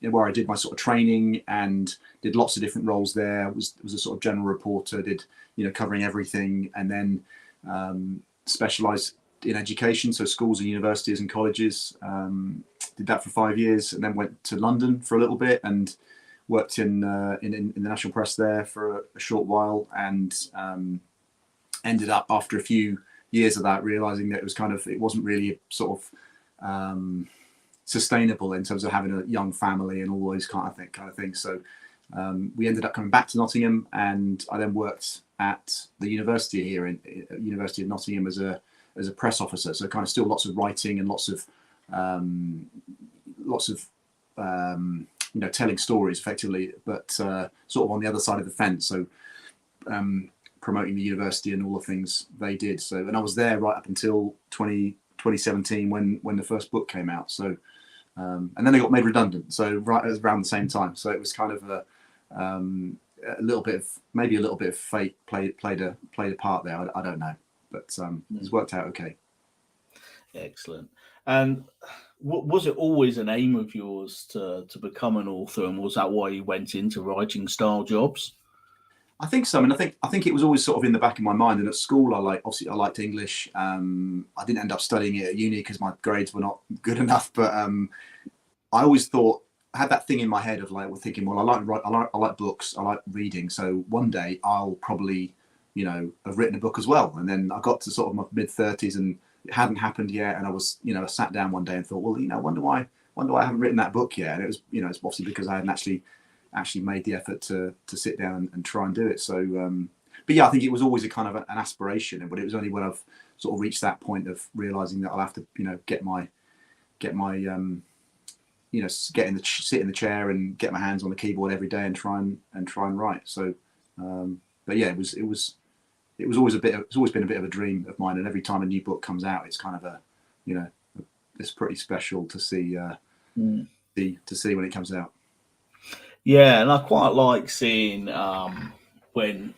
S19: Where I did my sort of training and did lots of different roles there. Was a sort of general reporter, did covering everything, and then specialised in education, so schools and universities and colleges. Did that for 5 years, and then went to London for a little bit and worked in the national press there for a short while, and ended up after a few years of that realising that it wasn't really sort of sustainable in terms of having a young family and all those kind of things. So we ended up coming back to Nottingham, and I then worked at the university here in University of Nottingham as a press officer. So kind of still lots of writing and lots of telling stories effectively, but sort of on the other side of the fence. So promoting the university and all the things they did. So, and I was there right up until 2017 when the first book came out. So. And then I got made redundant, so right around the same time. So it was kind of a little bit of fate played a part there. I don't know, but it's worked out okay.
S1: Excellent. And was it always an aim of yours to become an author, and was that why you went into writing style jobs?
S19: I think so. I mean, I think it was always sort of in the back of my mind. And at school, I liked English. I didn't end up studying it at uni because my grades were not good enough. But I always I had that thing in my head of thinking, well, I like books, I like reading. So one day I'll probably, have written a book as well. And then I got to sort of my mid-30s and it hadn't happened yet. And I was, I sat down one day and thought, well, wonder why I haven't written that book yet. And it was, it's obviously because I hadn't actually made the effort to sit down and try and do it. So but yeah, I think it was always a kind of an aspiration, but it was only when I've sort of reached that point of realizing that I'll have to sit in the chair and get my hands on the keyboard every day and try and write. So but yeah, it's always been a bit of a dream of mine, and every time a new book comes out, it's kind of it's pretty special to see when it comes out.
S1: Yeah, and I quite like seeing when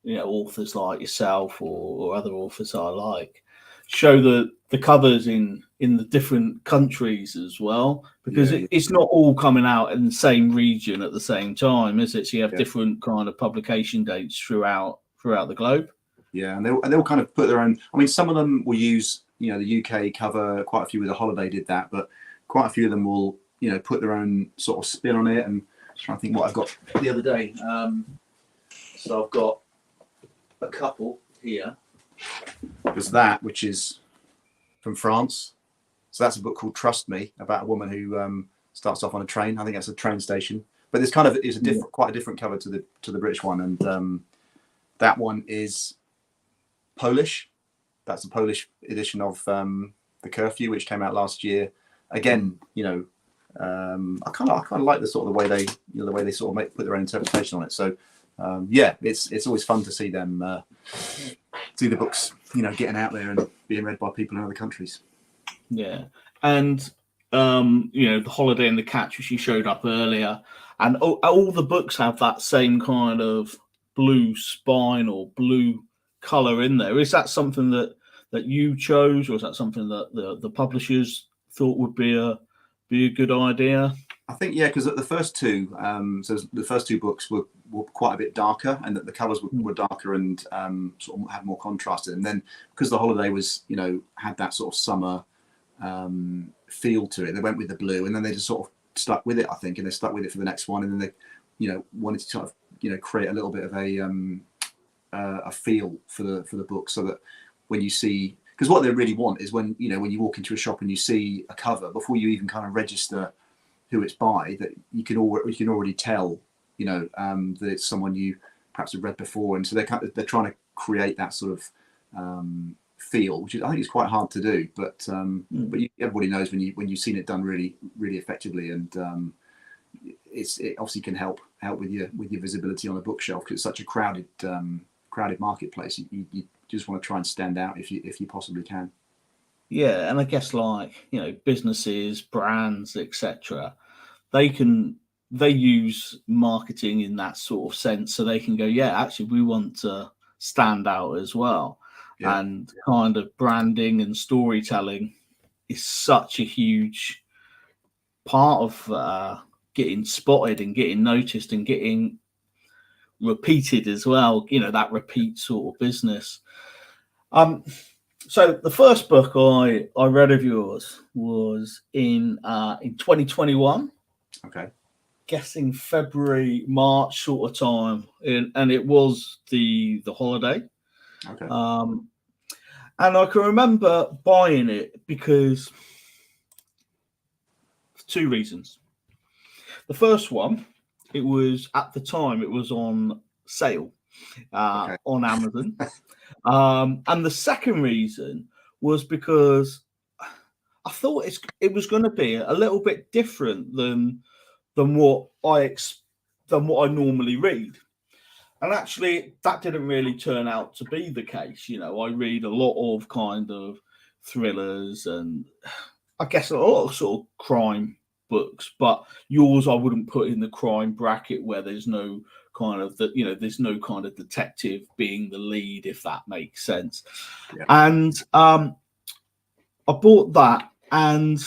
S1: authors like yourself or other authors I like show the covers in the different countries as well, because it's not all coming out in the same region at the same time, is it? So you have different kind of publication dates throughout the globe.
S19: Yeah, and they'll kind of put their own. I mean, some of them will use the UK cover. Quite a few with The Holiday did that, but quite a few of them will put their own sort of spin on it. And trying to think what I've got the other day. So I've got a couple here. There's that, which is from France. So that's a book called Trust Me, about a woman who starts off on a train. I think that's a train station. But it's quite a different cover to the British one, and that one is Polish. That's a Polish edition of The Curfew, which came out last year. Again, I kind of like the sort of the way they sort of put their own interpretation on it. So it's always fun to see them see the books getting out there and being read by people in other countries.
S1: Yeah, and The Holiday and the Catch, which you showed up earlier, and all the books have that same kind of blue spine or blue color in there. Is that something that you chose, or is that something that the publishers thought would be a good idea?
S19: I think because the first two, the first two books were quite a bit darker, and that the covers were darker and sort of had more contrast in. And then because The Holiday was had that sort of summer feel to it, they went with the blue, and then they just sort of stuck with it, I think, and they stuck with it for the next one, and then they wanted to sort of create a little bit of a feel for the book, so that when you see, because what they really want is when you walk into a shop and you see a cover, before you even kind of register who it's by, that you can already tell that it's someone you perhaps have read before, and so they're trying to create that sort of feel, which I think is quite hard to do, but everybody knows when you've seen it done really, really effectively, and it obviously can help with your visibility on a bookshelf, because it's such a crowded marketplace. You just want to try and stand out if you possibly can.
S1: Yeah, and I guess, like, you know, businesses, brands, etc., they use marketing in that sort of sense, so they can go, yeah, actually we want to stand out as well.
S19: Yeah.
S1: And kind of branding and storytelling is such a huge part of getting spotted and getting noticed and getting repeated as well, you know, that repeat sort of business. So the first book I read of yours was in 2021.
S19: Okay.
S1: Guessing February, March sort of time, and it was the holiday.
S19: Okay.
S1: And I can remember buying it because for two reasons. The first one, it was at the time it was on sale on Amazon. And the second reason was because I thought it was going to be a little bit different than what I normally read. And actually, that didn't really turn out to be the case. You know, I read a lot of kind of thrillers and I guess a lot of sort of crime books, but yours I wouldn't put in the crime bracket where there's no kind of there's no kind of detective being the lead, if that makes sense.
S19: Yeah.
S1: And I bought that, and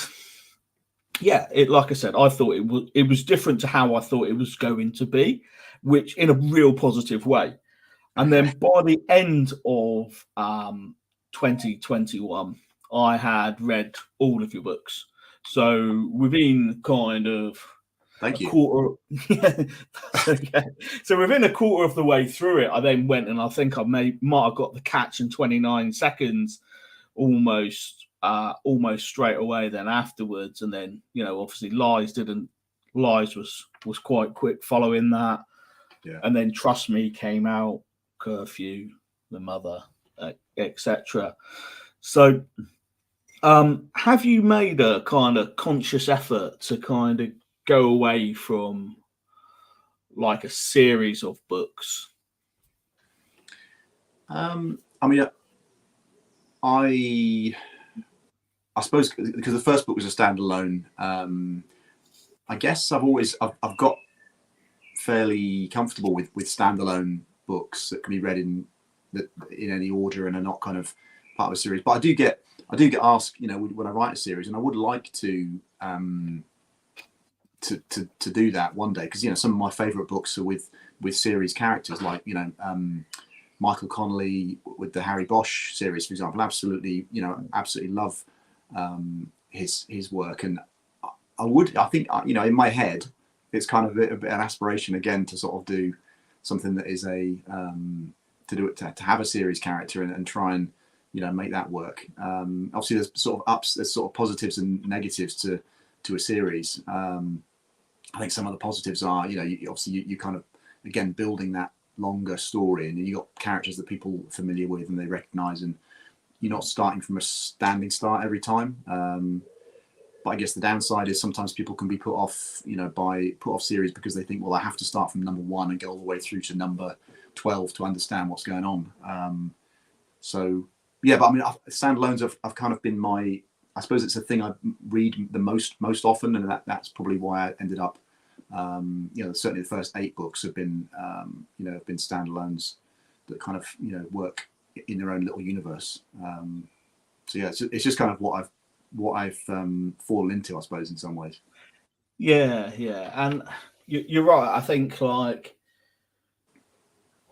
S1: yeah, like I said, I thought it was different to how I thought it was going to be, which in a real positive way. And then by the end of 2021, I had read all of your books. So within kind of quarter, okay. So within a quarter of the way through it, I then went and I think I might have got the catch in 29 seconds, almost straight away. Then afterwards, and then obviously Lies was quite quick following that.
S19: Yeah.
S1: And then Trust Me came out, Curfew, The Mother, etc. So have you made a kind of conscious effort to kind of go away from like a series of books?
S19: I mean, I suppose because the first book was a standalone, I guess I've got fairly comfortable with standalone books that can be read in any order and are not kind of part of a series. But I do get asked, when I write a series, and I would like to do that one day, because some of my favorite books are with series characters, like Michael Connolly with the Harry Bosch series, for example. Absolutely love his work, and I think in my head it's kind of an aspiration again to sort of do something that is to have a series character and try and make that work. Obviously there's sort of positives and negatives to a series. I think some of the positives are you kind of again building that longer story, and you got characters that people are familiar with and they recognize, and you're not starting from a standing start every time. But I guess the downside is sometimes people can be put off series because they think, well, I have to start from number 1 and go all the way through to number 12 to understand what's going on. So yeah, but I mean, standalones have kind of been I suppose it's a thing I read the most often, and that's probably why I ended up, certainly the first 8 books have been, have been standalones that kind of, work in their own little universe. So yeah, it's just kind of what I've fallen into, I suppose, in some ways.
S1: Yeah, and you're right. I think like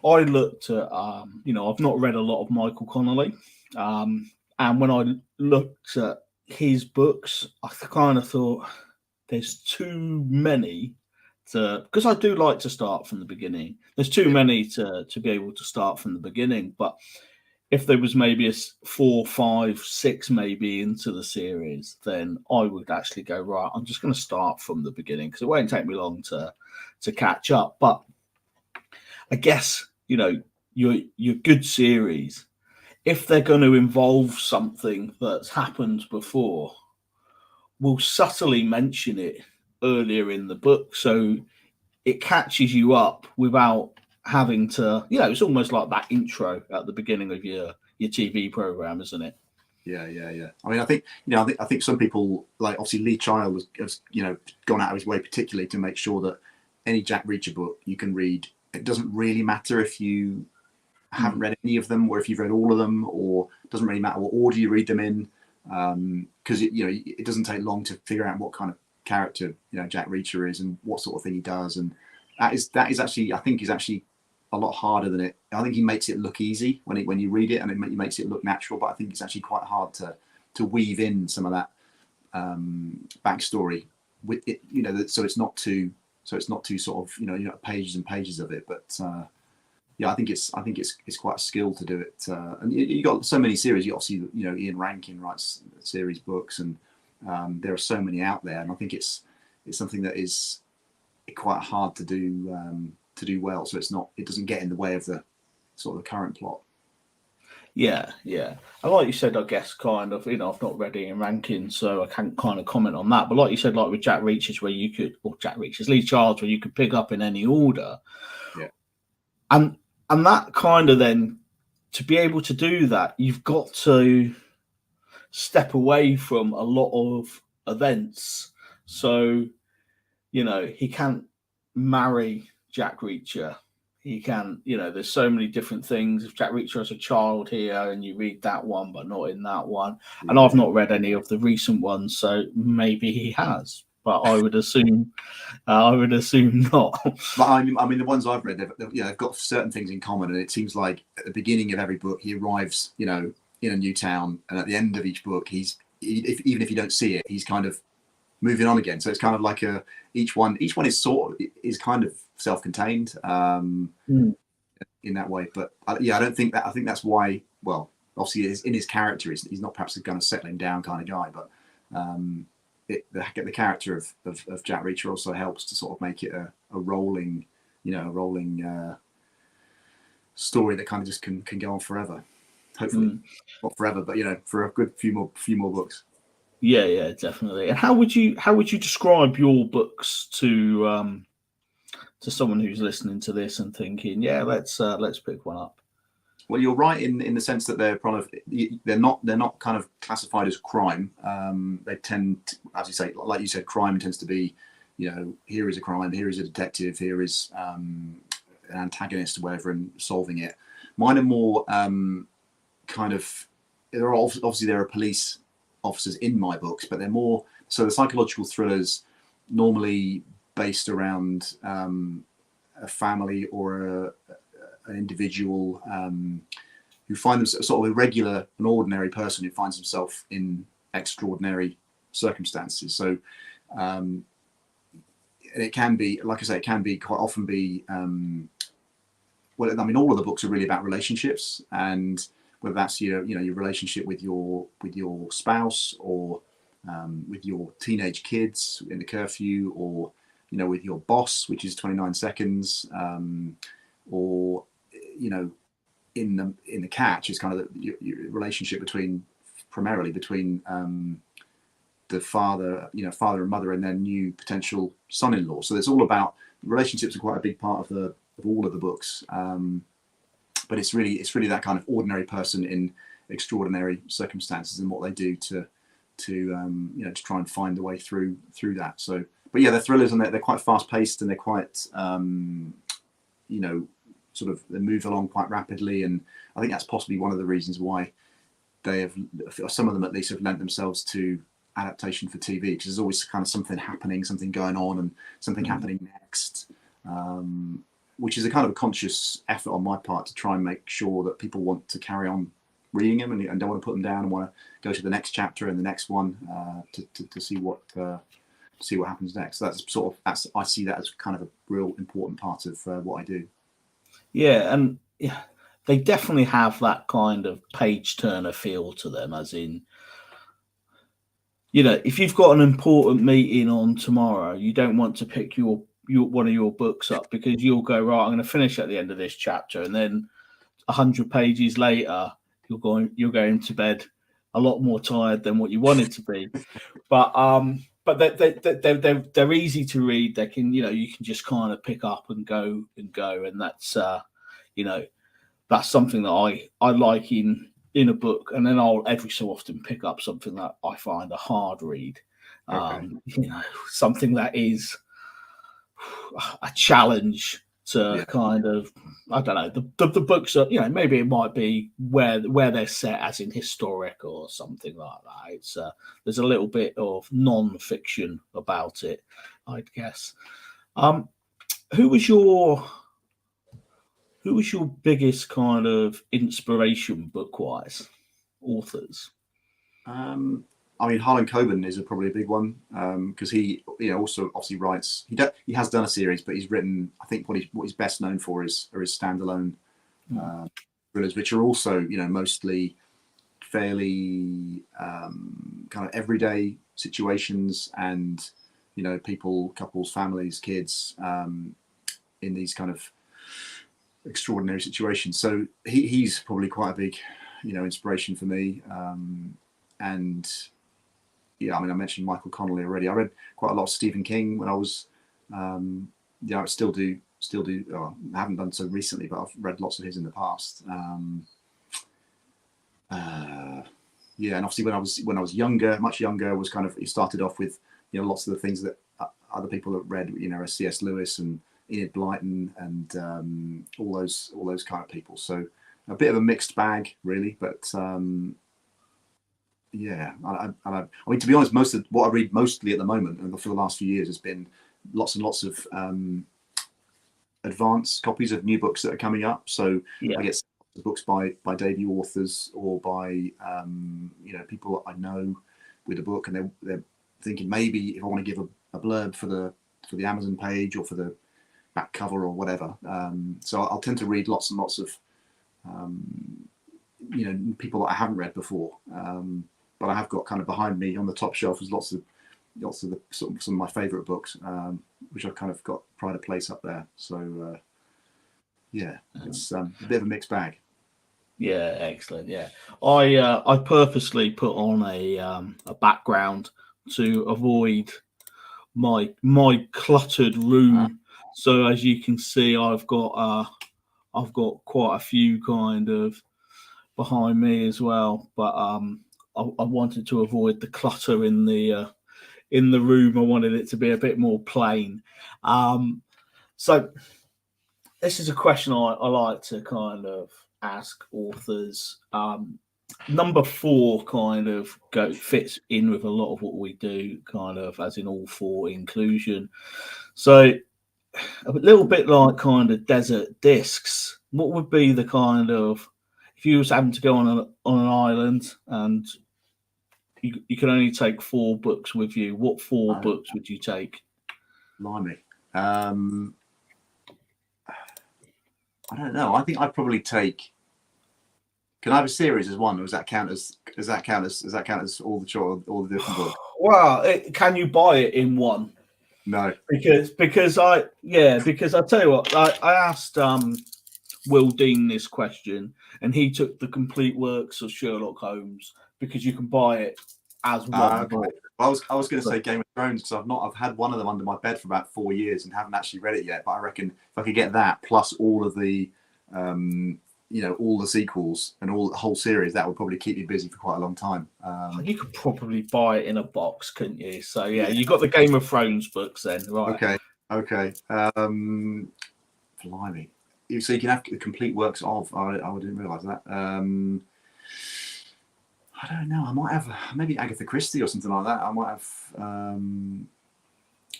S1: I looked at, I've not read a lot of Michael Connolly, and when I looked at his books, I kind of thought there's too many because I do like to start from the beginning. There's too many to be able to start from the beginning, but if there was maybe a 4, 5, 6 maybe into the series, then I would actually go, right, I'm just going to start from the beginning because it won't take me long to catch up. But I guess, your good series, if they're going to involve something that's happened before, will subtly mention it earlier in the book, so it catches you up without having to, it's almost like that intro at the beginning of your TV program, isn't it?
S19: Yeah. I mean, I think I think some people, like obviously Lee Child has gone out of his way particularly to make sure that any Jack Reacher book you can read. It doesn't really matter if you haven't read any of them or if you've read all of them, or it doesn't really matter what order you read them in, because it doesn't take long to figure out what kind of character Jack Reacher is and what sort of thing he does, and that is actually, I think, is actually a lot harder than it. I think he makes it look easy when you read it, and he makes it look natural. But I think it's actually quite hard to weave in some of that backstory with it. So it's not too sort of pages and pages of it. But I think it's quite a skill to do it. And you got so many series. You obviously Ian Rankin writes series books, and there are so many out there. And I think it's something that is quite hard to do well, so it doesn't get in the way of the sort of the current plot.
S1: Yeah. And like you said, I guess kind of, I've not read Ian Rankin, so I can't kind of comment on that. But like you said, like with Jack Reacher's, Lee Child's, where you could pick up in any order.
S19: Yeah.
S1: And that kind of then, to be able to do that, you've got to step away from a lot of events. So, he can't marry Jack Reacher. He can, there's so many different things. If Jack Reacher has a child here and you read that one, but not in that one. And I've not read any of the recent ones, so maybe he has, but I would assume not.
S19: But I mean, the ones I've read, they've got certain things in common, and it seems like at the beginning of every book, he arrives, in a new town, and at the end of each book, even if you don't see it, he's kind of moving on again. So it's kind of like each one is kind of self-contained in that way. But I don't think that. I think that's why. Well, obviously, in his character, he's not perhaps a kind of settling down kind of guy, but the character of Jack Reacher also helps to sort of make it a rolling story that kind of just can go on forever. Hopefully, not forever, but for a good few more books.
S1: Yeah, definitely. And how would you describe your books to someone who's listening to this and thinking, let's pick one up?
S19: Well, you're right in the sense that they're not kind of classified as crime. They tend to, as you say, like you said, crime tends to be, here is a crime, here is a detective, here is an antagonist or whatever, and solving it. Mine are more kind of, there are police officers in my books, but they're more so the psychological thrillers normally based around a family or an individual who find themselves sort of an ordinary person who finds himself in extraordinary circumstances. So and it can be, like I say, it can be quite often be well, I mean, all of the books are really about relationships, and whether that's your relationship with your spouse, or with your teenage kids in the curfew, or with your boss, which is 29 seconds, or in the Catch is kind of your relationship primarily between the father and mother and their new potential son-in-law. So it's all about relationships are quite a big part of all of the books. But it's really that kind of ordinary person in extraordinary circumstances and what they do to try and find a way through that. So, but yeah, they're thrillers, and they're quite fast paced, and they're quite sort of they move along quite rapidly, and I think that's possibly one of the reasons why some of them at least have lent themselves to adaptation for TV, because there's always kind of something happening, something going on, and something happening next. Which is a kind of a conscious effort on my part to try and make sure that people want to carry on reading them and don't want to put them down and want to go to the next chapter and the next one to see what happens next. So I see that as kind of a real important part of what I do.
S1: Yeah, and they definitely have that kind of page turner feel to them, as in, if you've got an important meeting on tomorrow, you don't want to pick one of your books up, because you'll go, right, I'm going to finish at the end of this chapter, and then 100 pages later you're going to bed a lot more tired than what you wanted to be. But but they're easy to read. They can, you can just kind of pick up and go, and that's that's something that I like in a book. And then I'll every so often pick up something that I find a hard read, something that is a challenge to kind of, I don't know, the books are, maybe it might be where they're set, as in historic or something like that. It's there's a little bit of non-fiction about it, I'd guess. Who was your biggest kind of inspiration book-wise, authors?
S19: I mean, Harlan Coben is probably a big one, because he, also obviously writes. He has done a series, but he's written. I think what he's best known for are his standalone thrillers, which are also, mostly fairly kind of everyday situations, and people, couples, families, kids, in these kind of extraordinary situations. So he's probably quite a big, inspiration for me, and. Yeah, I mean, I mentioned Michael Connelly already. I read quite a lot of Stephen King when I was, I still do. I haven't done so recently, but I've read lots of his in the past. And obviously when I was younger, much younger, was kind of, it started off with, lots of the things that other people have read, as C.S. Lewis and Enid Blyton and all those kind of people. So a bit of a mixed bag, really, but. Yeah, I mean, to be honest, most of what I read mostly at the moment and for the last few years has been lots and lots of advanced copies of new books that are coming up. So I get books by debut authors or by people that I know with a book, and they're thinking maybe if I want to give a blurb for the Amazon page or for the back cover or whatever. So I'll tend to read lots and lots of people that I haven't read before. But I have got kind of behind me on the top shelf is lots of the some of my favourite books, which I've kind of got pride of place up there. So it's a bit of a mixed bag.
S1: Yeah, excellent. Yeah, I purposely put on a background to avoid my cluttered room. So as you can see, I've got quite a few kind of behind me as well, but I wanted to avoid the clutter in the room. I wanted it to be a bit more plain. So this is a question I like to kind of ask authors. Number 4 kind of fits in with a lot of what we do, kind of as in all 4 inclusion. So a little bit like kind of desert discs. What would be the kind of, if you was having to go on an island and you can only take 4 books with you, what 4 books would you take?
S19: Blimey. I don't know. I think I'd probably take. Can I have a series as one, or does that count as all the different books?
S1: Well, can you buy it in one?
S19: No.
S1: Because I tell you what, I asked Will Dean this question, and he took the complete works of Sherlock Holmes because you can buy it as one book.
S19: I was going to say Game of Thrones because I've had one of them under my bed for about 4 years and haven't actually read it yet. But I reckon if I could get that plus all of the all the sequels and the whole series, that would probably keep me busy for quite a long time.
S1: You could probably buy it in a box, couldn't you? So yeah, you got the Game of Thrones books then, right?
S19: Okay. Blimey. So you can have the complete works of. I didn't realise that. I don't know. I might have maybe Agatha Christie or something like that. I might have.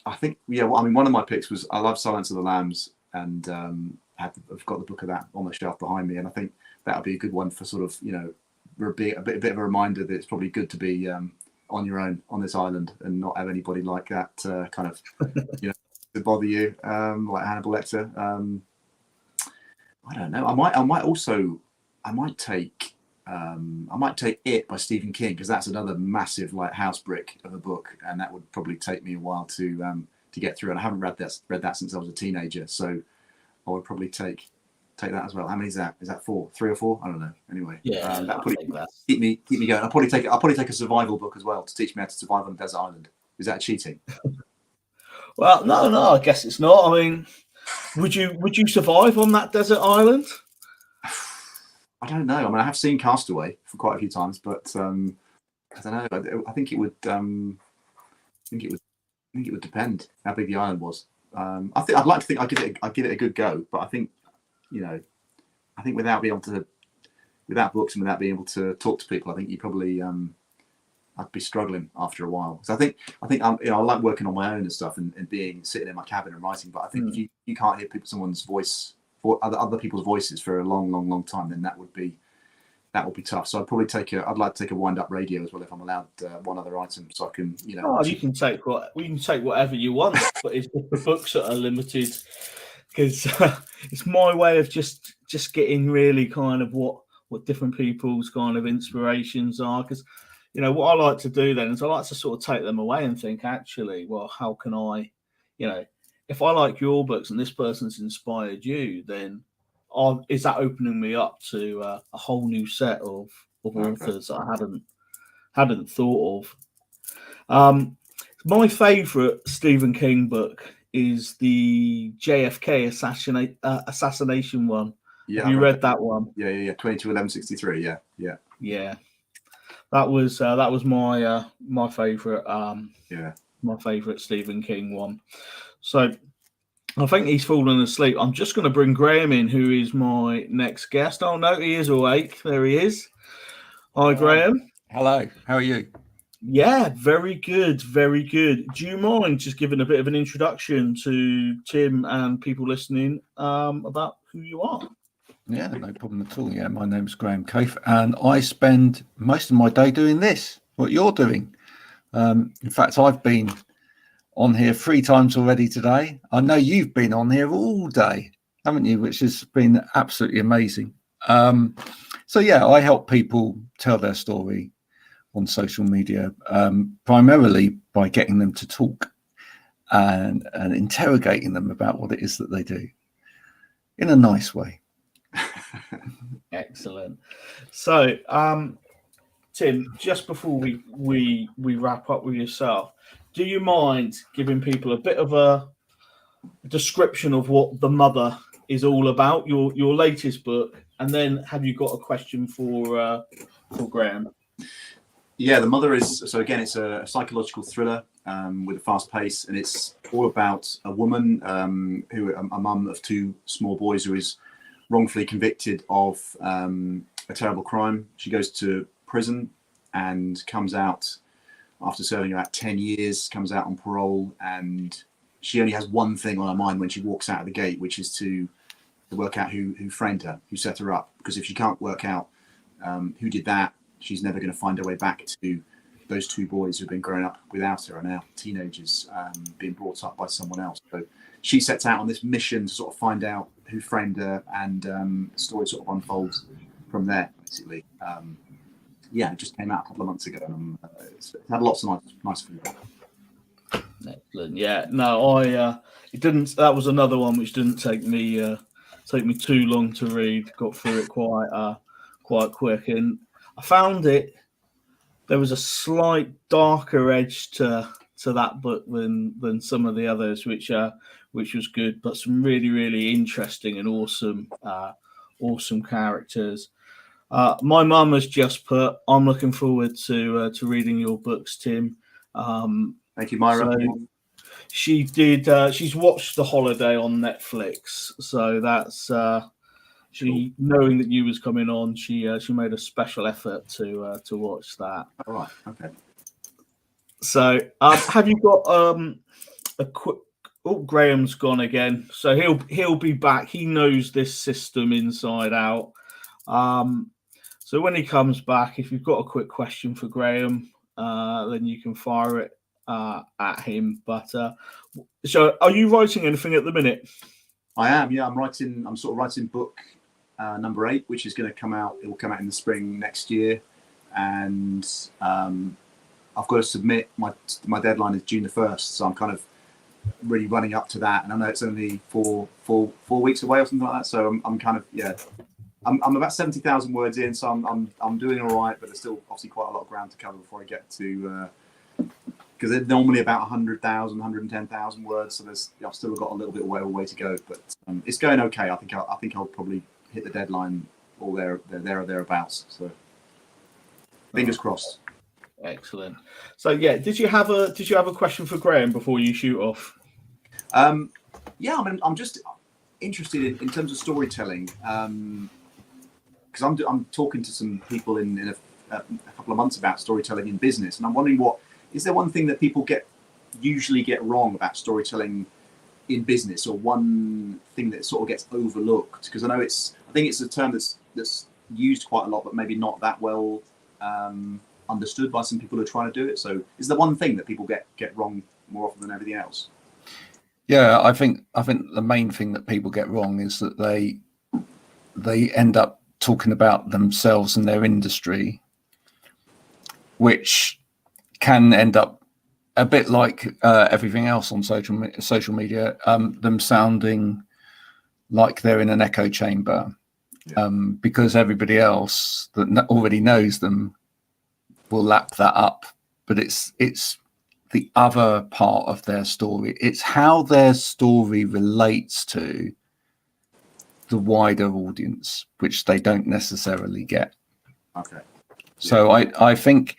S19: I think one of my picks was I love Silence of the Lambs, and I've got the book of that on the shelf behind me, and I think that would be a good one for sort of a bit of a reminder that it's probably good to be on your own on this island and not have anybody like that kind of to bother you, like Hannibal Lecter. I don't know. I might take It by Stephen King, because that's another massive like house brick of a book, and that would probably take me a while to get through. And I haven't read that since I was a teenager, so I would probably take that as well. How many is that? Is that 4, 3 or 4? I don't know. Anyway, that would probably keep me going. I'll probably take a survival book as well to teach me how to survive on a desert island. Is that cheating?
S1: Well, no, I guess it's not. I mean, would you survive on that desert island?
S19: I don't know. I mean, I have seen Castaway for quite a few times, but I don't know. I think it would. I think it would depend how big the island was. I'd like to think I'd give it a good go, but I think, I think without books and without being able to talk to people, I think you probably I'd be struggling after a while. So I think I like working on my own and stuff and sitting in my cabin and writing. But I think if you can't hear someone's voice or other people's voices for a long time, then that would be tough. So I'd like to take a wind up radio as well if I'm allowed one other item, so I can
S1: Oh, you can take whatever you want, but it's just the books that are limited, because it's my way of just getting really kind of what different people's kind of inspirations are. Because what I like to do then is I like to sort of take them away and think, actually, well, how can I, if I like your books and this person's inspired you, then is that opening me up to a whole new set of authors that I hadn't thought of. My favourite Stephen King book is the JFK assassination one.
S19: Yeah,
S1: have you read that one?
S19: Yeah. 22/11/63. Yeah.
S1: That was my favourite. My favourite Stephen King one. So I think he's fallen asleep. I'm just going to bring Graham in, who is my next guest. Oh no, he is awake. There he is. Hi, Graham.
S20: Hello. How are you?
S1: Yeah, very good, very good. Do you mind just giving a bit of an introduction to Tim and people listening about who you are?
S20: Yeah, no problem at all. Yeah, my name's Graham Cafe, and I spend most of my day doing this, what you're doing. In fact, I've been on here 3 times already today. I know you've been on here all day, haven't you? Which has been absolutely amazing. So yeah, I help people tell their story on social media, primarily by getting them to talk and interrogating them about what it is that they do in a nice way.
S1: Excellent. So, Tim, just before we wrap up with yourself, do you mind giving people a bit of a description of what The Mother is all about, your latest book, and then have you got a question for Graham?
S19: Yeah, The Mother is, so again, it's a psychological thriller with a fast pace, and it's all about a woman a mum of 2 small boys who is wrongfully convicted of a terrible crime. She goes to prison and comes out after serving about 10 years, comes out on parole, and she only has one thing on her mind when she walks out of the gate, which is to work out who framed her, who set her up. Because if she can't work out who did that, she's never going to find her way back to those 2 boys who've been growing up without her, are now teenagers, being brought up by someone else. So she sets out on this mission to sort of find out who framed her, and the story sort of unfolds from there, basically. It just came out a couple of months ago, and it's had lots of nice feedback.
S1: Excellent. Yeah. No, it didn't. That was another one which didn't take me too long to read. Got through it quite quick, and I found there was a slight darker edge to that book than some of the others, which was good, but some really, really interesting and awesome characters. My mum has just put, I'm looking forward to reading your books, Tim.
S19: Thank you, Myra.
S1: So she did. She's watched The Holiday on Netflix, so that's she, knowing that you was coming on, she made a special effort to watch that.
S19: All right. Okay.
S1: So have you got a quick? Oh, Graham's gone again. So he'll be back. He knows this system inside out. So when he comes back, if you've got a quick question for Graham, then you can fire it at him. But so, are you writing anything at the minute?
S19: I am. Yeah, I'm sort of writing book number 8, which is going to come out. It will come out in the spring next year, and I've got to submit. My deadline is June the 1st, so I'm kind of really running up to that. And I know it's only four weeks away or something like that. So I'm kind of I'm about 70,000 words in, so I'm doing all right, but there's still obviously quite a lot of ground to cover before I get to because they're normally about 100,000, 110,000 words. So I've still got a little bit of way to go, but it's going okay. I think I'll probably hit the deadline or there or thereabouts. So fingers crossed.
S1: Excellent. So yeah, did you have a question for Graham before you shoot off?
S19: Yeah, I mean, I'm just interested in terms of storytelling, because I'm talking to some people in a couple of months about storytelling in business, and I'm wondering, is there one thing that people usually get wrong about storytelling in business, or one thing that sort of gets overlooked? Because I think it's a term that's used quite a lot, but maybe not that well understood by some people who are trying to do it. So is there one thing that people get wrong more often than everything else?
S20: Yeah, I think the main thing that people get wrong is that they end up talking about themselves and their industry, which can end up a bit like everything else on social media, them sounding like they're in an echo chamber, because everybody else that already knows them will lap that up. But it's the other part of their story. It's how their story relates to the wider audience, which they don't necessarily get.
S19: Okay.
S20: So I think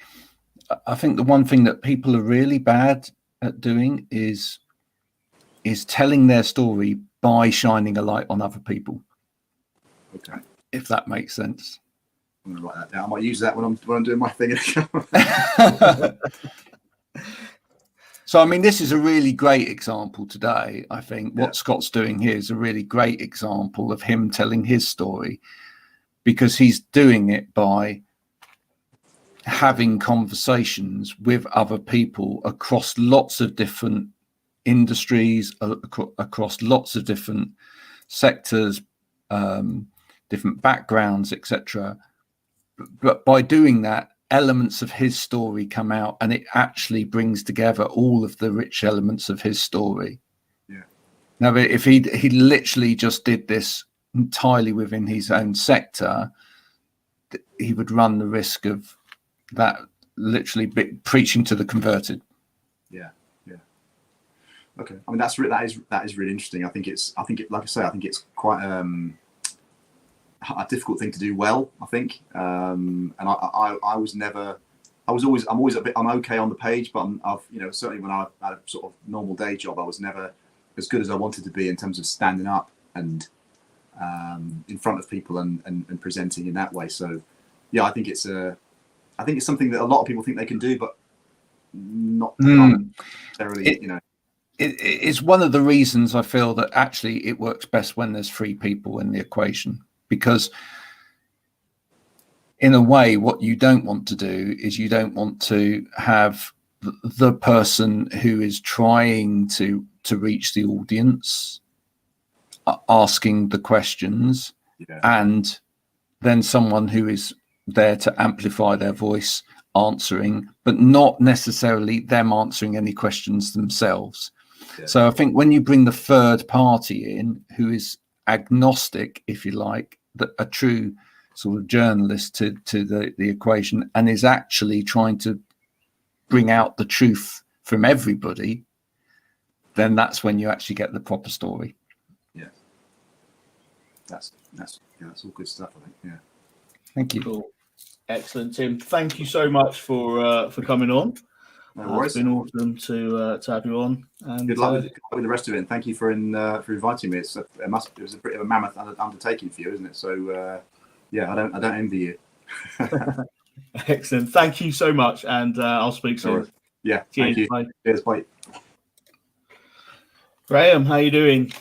S20: the one thing that people are really bad at doing is telling their story by shining a light on other people.
S19: Okay.
S20: If that makes sense.
S19: I'm gonna write that down. I might use that when I'm doing my thing.
S20: So, I mean, this is a really great example today. I think what Scott's doing here is a really great example of him telling his story, because he's doing it by having conversations with other people across lots of different industries, across lots of different sectors, different backgrounds, etc. But by doing that, elements of his story come out, and it actually brings together all of the rich elements of his story.
S19: Yeah.
S20: Now, if he literally just did this entirely within his own sector, he would run the risk of that literally preaching to the converted.
S19: Yeah. Okay. I mean, that is really interesting. I think like I say, I think it's quite a difficult thing to do well, I think. And I'm okay on the page, but certainly when I had a sort of normal day job, I was never as good as I wanted to be in terms of standing up and in front of people and presenting in that way. So yeah, I think it's something that a lot of people think they can do, but not necessarily,
S20: It's one of the reasons I feel that actually it works best when there's three people in the equation, because in a way, what you don't want to do is you don't want to have the person who is trying to reach the audience asking the questions, and then someone who is there to amplify their voice answering, but not necessarily them answering any questions themselves. So I think when you bring the third party in, who is agnostic, if you like, a true sort of journalist to the equation, and is actually trying to bring out the truth from everybody, then that's when you actually get the proper story.
S19: Yeah. That's all good stuff, I think. Yeah.
S20: Thank you.
S1: Cool. Excellent, Tim. Thank you so much for coming on. It's been awesome to have you on. And
S19: good luck with the rest of it. And thank you for inviting me. It was a bit of a mammoth undertaking for you, isn't it? So yeah, I don't envy you.
S1: Excellent. Thank you so much, and I'll speak soon.
S19: Yeah.
S1: Cheers.
S19: Thank you.
S1: Bye.
S19: Cheers. Bye.
S1: Graham, how you doing?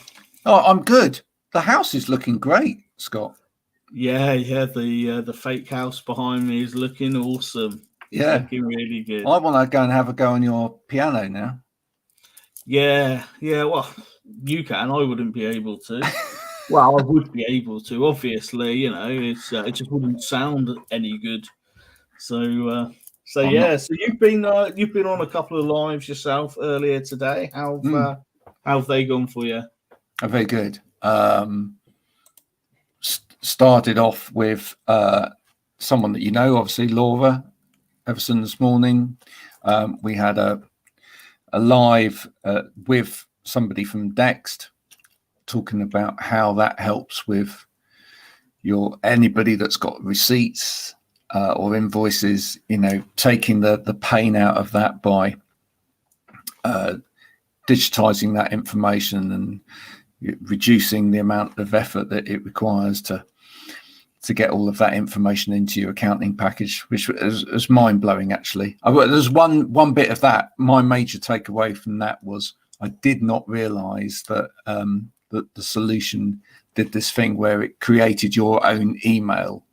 S20: Oh, I'm good. The house is looking great, Scott.
S1: Yeah. The fake house behind me is looking awesome. It's
S20: Yeah,
S1: looking really good.
S20: I want to go and have a go on your piano now.
S1: Yeah. Well, you can. I wouldn't be able to. Well, I would be able to. Obviously, it just wouldn't sound any good. So yeah. So you've been on a couple of lives yourself earlier today. How have they gone for you?
S20: Very good. Started off with someone that you know, obviously, Laura Everson, this morning. We had a live with somebody from Dext, talking about how that helps with anybody that's got receipts or invoices, taking the pain out of that by digitizing that information and reducing the amount of effort that it requires to get all of that information into your accounting package, which was mind-blowing, actually. There's one bit of that. My major takeaway from that was I did not realize that that the solution did this thing where it created your own email,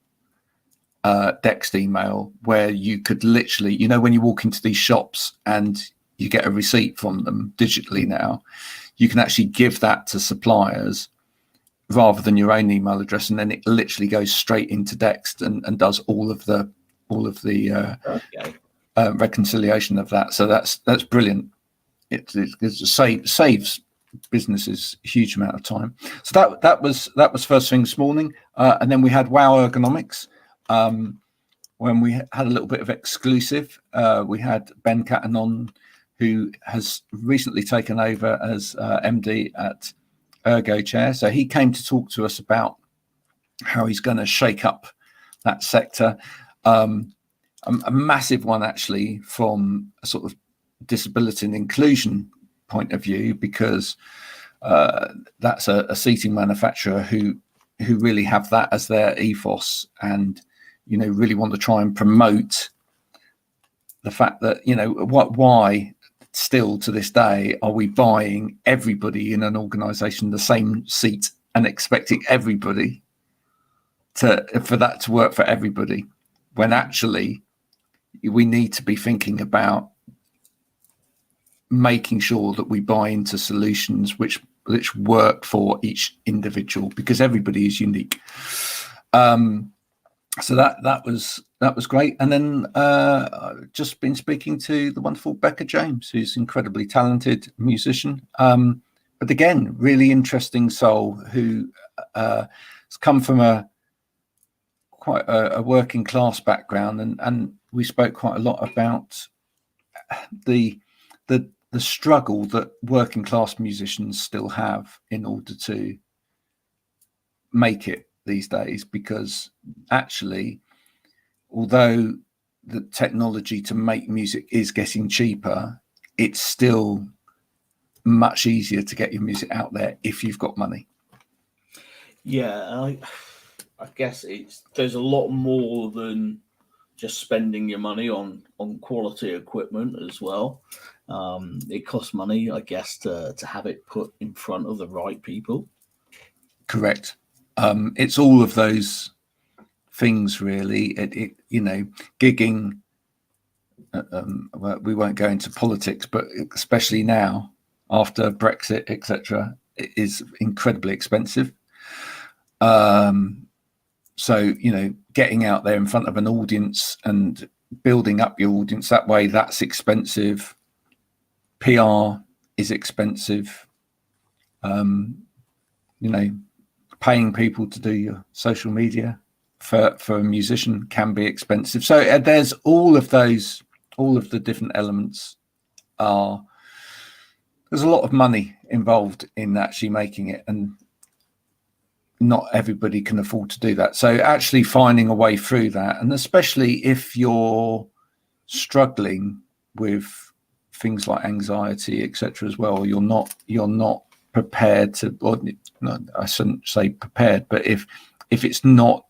S20: Dext email, where you could literally, when you walk into these shops and you get a receipt from them digitally now, you can actually give that to suppliers rather than your own email address, and then it literally goes straight into Dext and does all of the reconciliation of that. So that's brilliant. It saves businesses a huge amount of time. So that was first thing this morning, and then we had Wow Ergonomics. When we had a little bit of exclusive, we had Ben Cattanon, who has recently taken over as MD at Ergo Chair. So he came to talk to us about how he's going to shake up that sector. A massive one, actually, from a sort of disability and inclusion point of view, because that's a seating manufacturer who really have that as their ethos, and really want to try and promote the fact that why still to this day are we buying everybody in an organization the same seat and expecting everybody for that to work for everybody, when actually we need to be thinking about making sure that we buy into solutions which work for each individual, because everybody is unique. So that was great. And then I've just been speaking to the wonderful Becca James, who's an incredibly talented musician, but again, really interesting soul, who has come from quite a working class background, and we spoke quite a lot about the struggle that working class musicians still have in order to make it these days, because actually, although the technology to make music is getting cheaper, it's still much easier to get your music out there if you've got money.
S1: Yeah, I guess there's a lot more than just spending your money on quality equipment as well. It costs money, I guess, to have it put in front of the right people.
S20: Correct. It's all of those things, really. Gigging. Well, we won't go into politics, but especially now after Brexit, etc., it is incredibly expensive. So getting out there in front of an audience and building up your audience that way, that's expensive. PR is expensive. Paying people to do your social media for a musician can be expensive. So there's all of the different elements. There's a lot of money involved in actually making it, and not everybody can afford to do that. So actually finding a way through that, and especially if you're struggling with things like anxiety, etc., as well, you're not prepared to, or no, I shouldn't say prepared, but if it's not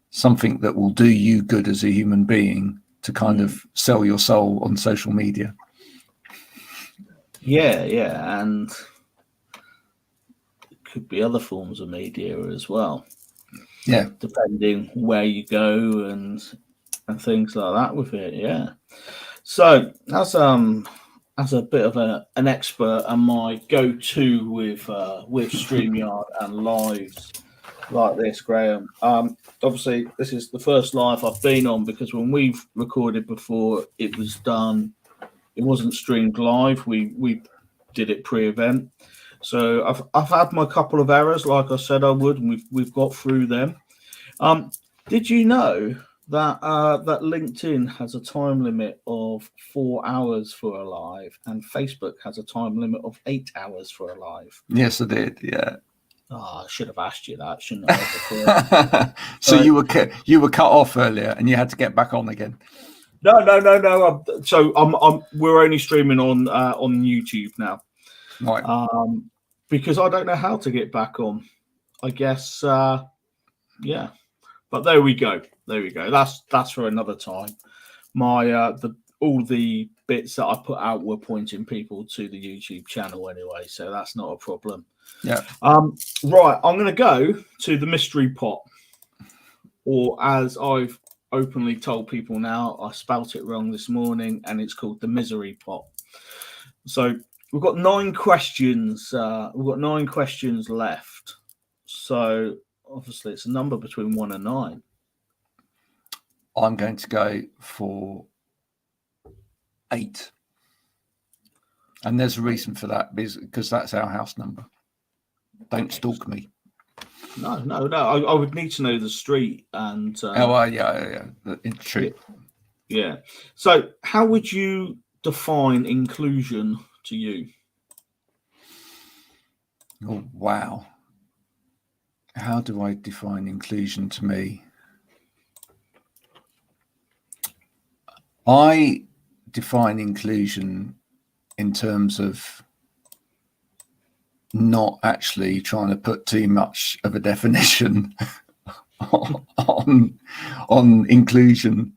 S20: something that will do you good as a human being to kind of sell your soul on social media.
S1: Yeah, and it could be other forms of media as well.
S20: Yeah,
S1: depending where you go and things like that with it. Yeah. So as a bit of an expert and my go-to with StreamYard and lives like this, Graham. Obviously, this is the first live I've been on, because when we've recorded before, it wasn't streamed live. We did it pre-event. So I've had my couple of errors, like I said I would, and we've got through them. Did you know that that LinkedIn has a time limit of 4 hours for a live, and Facebook has a time limit of 8 hours for a live.
S20: Yes, I did. Yeah.
S1: Oh, I should have asked you that, shouldn't I?
S20: So you were cut off earlier, and you had to get back on again.
S1: No. So we're only streaming on YouTube now,
S20: right?
S1: Because I don't know how to get back on. I guess, yeah. But there we go. There we go. That's for another time. My all the bits that I put out were pointing people to the YouTube channel anyway, so that's not a problem.
S20: Yeah.
S1: Right. I'm going to go to the mystery pot, or as I've openly told people now, I spelt it wrong this morning, and it's called the misery pot. So we've got 9 questions. We've got 9 questions left. So obviously it's a number between 1 and 9.
S20: I'm going to go for 8. And there's a reason for that, because that's our house number. Don't stalk me.
S1: No. I would need to know the street and.
S20: Yeah. The street.
S1: Yeah. So, how would you define inclusion to you?
S20: Oh wow! How do I define inclusion to me? I define inclusion in terms of not actually trying to put too much of a definition on inclusion,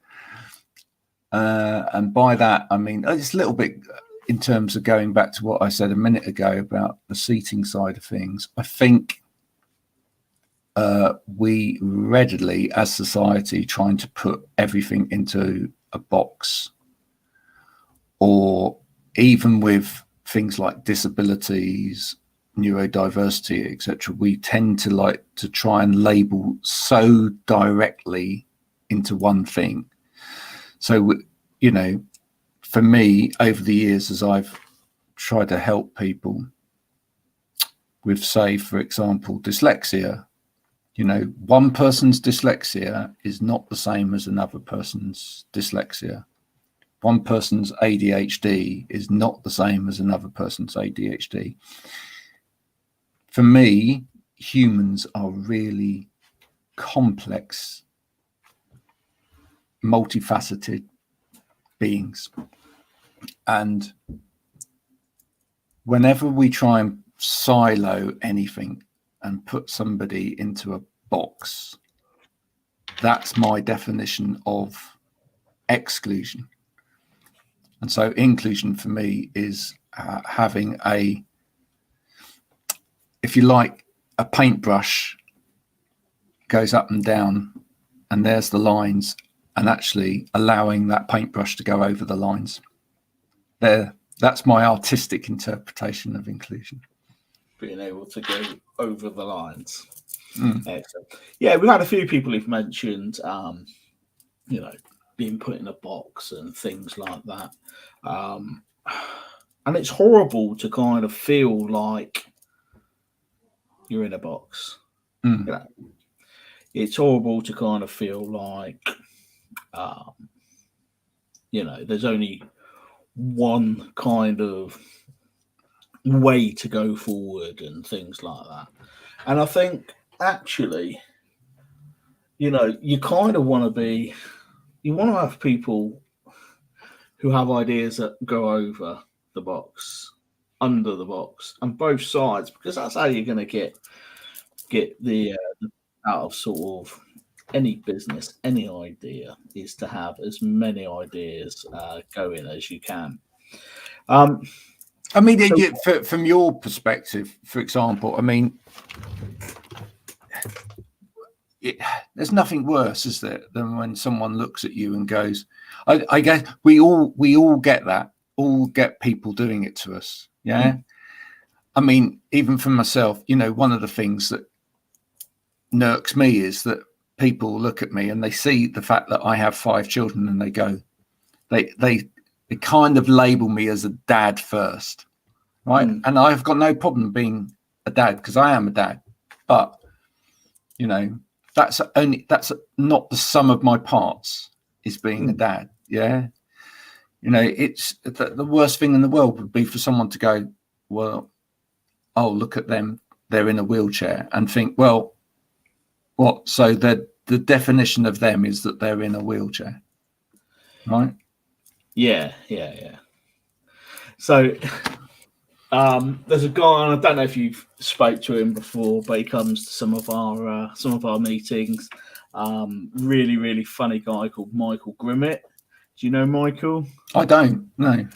S20: and by that I mean it's a little bit in terms of going back to what I said a minute ago about the seating side of things. I think we readily, as society, trying to put everything into a box, or even with things like disabilities, neurodiversity, etc., we tend to like to try and label so directly into one thing. So, you know, for me, over the years, as I've tried to help people with, say, for example, dyslexia, you know, one person's dyslexia is not the same as another person's dyslexia. One person's ADHD is not the same as another person's ADHD. For me, humans are really complex, multifaceted beings. And whenever we try and silo anything and put somebody into a box, that's my definition of exclusion. And so inclusion for me is having a, if you like, a paintbrush goes up and down and there's the lines, and actually allowing that paintbrush to go over the lines. That's my artistic interpretation of inclusion.
S1: Being able to go over the lines. Excellent. Yeah, we've had a few people who've mentioned, you know, being put in a box and things like that. And it's horrible to kind of feel like you're in a box. You know, it's horrible to kind of feel like, you know, there's only one kind of way to go forward and things like that. And I think actually, you know, you kind of want to have people who have ideas that go over the box, under the box, and both sides, because that's how you're going to get the out of sort of any business, any idea, is to have as many ideas going as you can.
S20: I mean, so, from your perspective, for example, I mean, there's nothing worse, is there, than when someone looks at you and goes, I guess we all get that, all get people doing it to us. Yeah. I mean, even for myself, you know, one of the things that irks me is that people look at me and they see the fact that I have 5 children and they go, they kind of label me as a dad first, right? And I've got no problem being a dad because I am a dad, but you know, that's not the sum of my parts is being a dad. Yeah. You know, it's the worst thing in the world would be for someone to go, well, oh, look at them, they're in a wheelchair, and think, well, what? So the definition of them is that they're in a wheelchair, right?
S1: Yeah. So there's a guy, and I don't know if you've spoke to him before, but he comes to some of our meetings. Really, really funny guy called Michael Grimmett. Do you know Michael?
S20: I don't. No.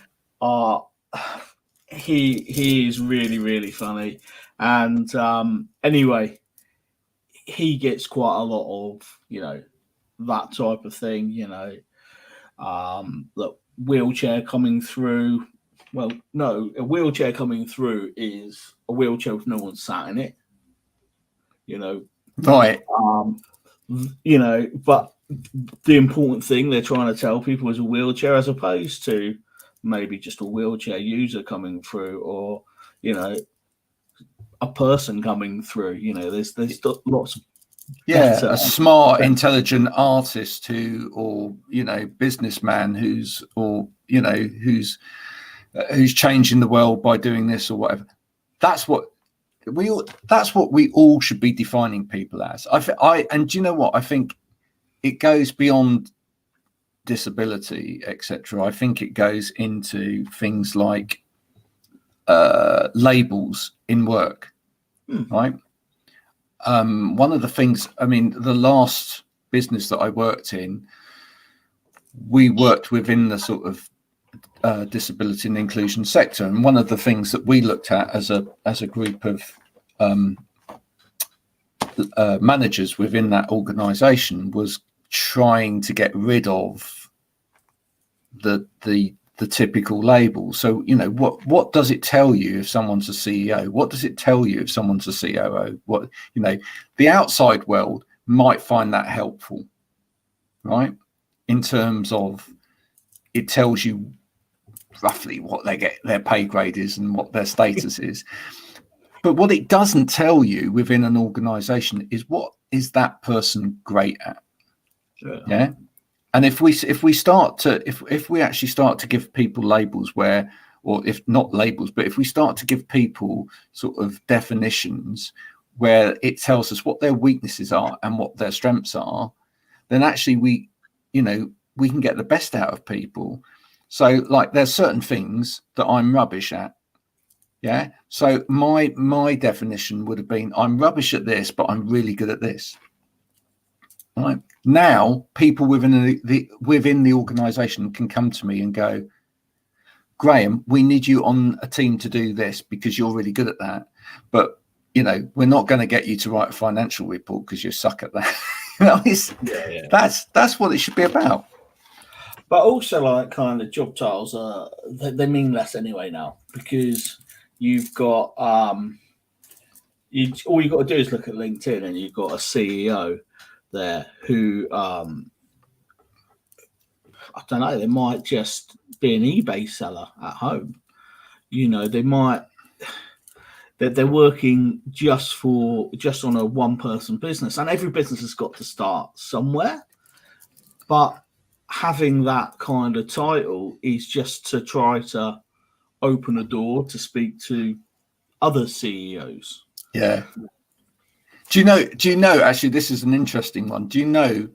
S1: He is really, really funny, and anyway, he gets quite a lot of, you know, that type of thing. You know, the wheelchair coming through. Well, no, a wheelchair coming through is a wheelchair with no one sat in it. You know,
S20: right?
S1: You know, but the important thing they're trying to tell people is a wheelchair, as opposed to maybe just a wheelchair user coming through, or, you know, a person coming through. You know, there's lots of
S20: a smart, intelligent artist who, or, you know, businessman who's changing the world by doing this or whatever. That's what we all should be defining people as. And do you know what? I think it goes beyond disability, etc. I think it goes into things like labels in work, right? One of the things, I mean, the last business that I worked in, we worked within the sort of disability and inclusion sector, and one of the things that we looked at as a group of managers within that organization was trying to get rid of the typical label. So, you know, what does it tell you if someone's a CEO? What does it tell you if someone's a COO? What, you know, the outside world might find that helpful, right? In terms of, it tells you roughly what their pay grade is and what their status is. But what it doesn't tell you within an organization is, what is that person great at? Yeah. And if we actually start to give people labels where, or if not labels, but if we start to give people sort of definitions where it tells us what their weaknesses are and what their strengths are, then actually we can get the best out of people. So, like, there's certain things that I'm rubbish at. Yeah. So my definition would have been, I'm rubbish at this, but I'm really good at this. Right. Now, people within the organization can come to me and go, Graham, we need you on a team to do this because you're really good at that. But, you know, we're not going to get you to write a financial report because you suck at that. You know, that's what it should be about.
S1: But also, like, kind of job titles they mean less anyway now, because you've got all you got to do is look at LinkedIn, and you've got a CEO there who I don't know, they might just be an eBay seller at home. You know, they're working just on a one person business, and every business has got to start somewhere. But having that kind of title is just to try to open a door to speak to other CEOs.
S20: Yeah. Do you know, actually, this is an interesting one. Do you know,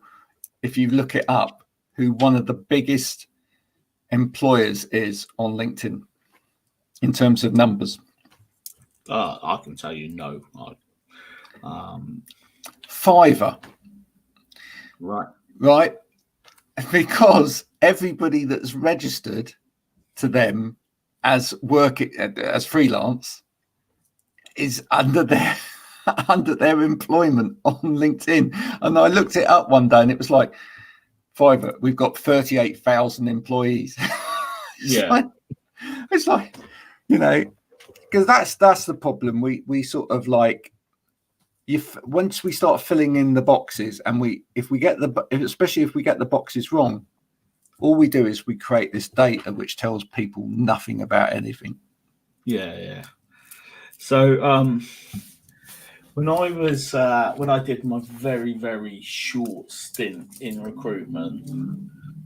S20: if you look it up, who one of the biggest employers is on LinkedIn in terms of numbers?
S1: I can tell you no.
S20: Fiverr.
S1: Right.
S20: Because everybody that's registered to them as freelance is under their employment on LinkedIn. And I looked it up one day and it was like, Fiverr, we've got 38,000 employees. It's like, you know, because that's the problem. We sort of like, once we start filling in the boxes, and especially if we get the boxes wrong, all we do is we create this data which tells people nothing about anything.
S1: Yeah. So When I did my very, very short stint in recruitment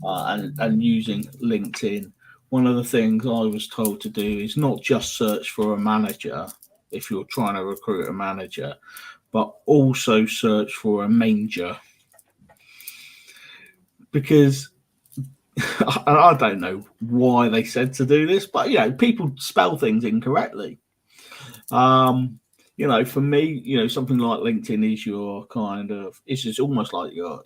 S1: and using LinkedIn, one of the things I was told to do is not just search for a manager if you're trying to recruit a manager, but also search for a manger. Because I don't know why they said to do this, but people spell things incorrectly. For me, something like LinkedIn is your it's just almost like your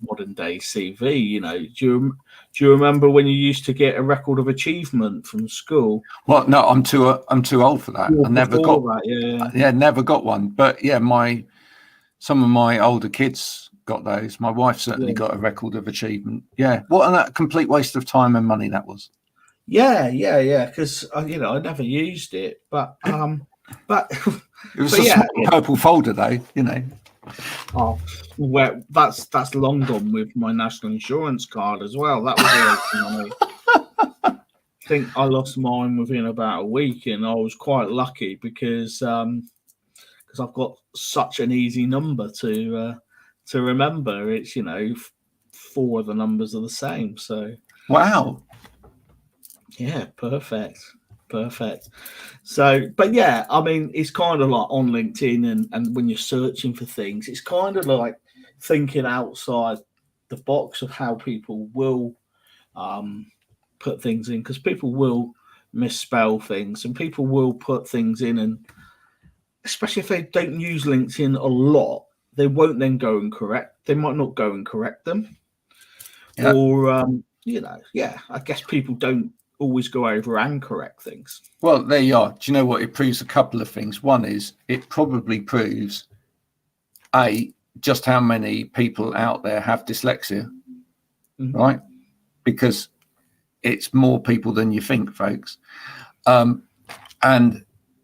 S1: modern day CV. Do you remember when you used to get a record of achievement from school?
S20: Well, no, I'm too old for that. I never got
S1: that.
S20: Yeah, never got one. But yeah, some of my older kids got those. My wife certainly got a record of achievement. Yeah, what a complete waste of time and money that was.
S1: Yeah. Because I never used it, but
S20: it was a small purple folder, though.
S1: Oh, well, that's long gone with my national insurance card as well. That was a waste of money. I think I lost mine within about a week, and I was quite lucky because I've got such an easy number to remember. It's 4 of the numbers are the same. So
S20: wow,
S1: yeah, perfect. So, but yeah, I mean, it's kind of like on LinkedIn and when you're searching for things, it's kind of like thinking outside the box of how people will put things in, because people will misspell things and people will put things in, and especially if they don't use LinkedIn a lot, they won't then go and correct. They might not go and correct them, or I guess people don't always go over and correct things.
S20: Well, there you are. Do you know what? It proves a couple of things. One is it probably proves just how many people out there have dyslexia, right? Because it's more people than you think, folks. And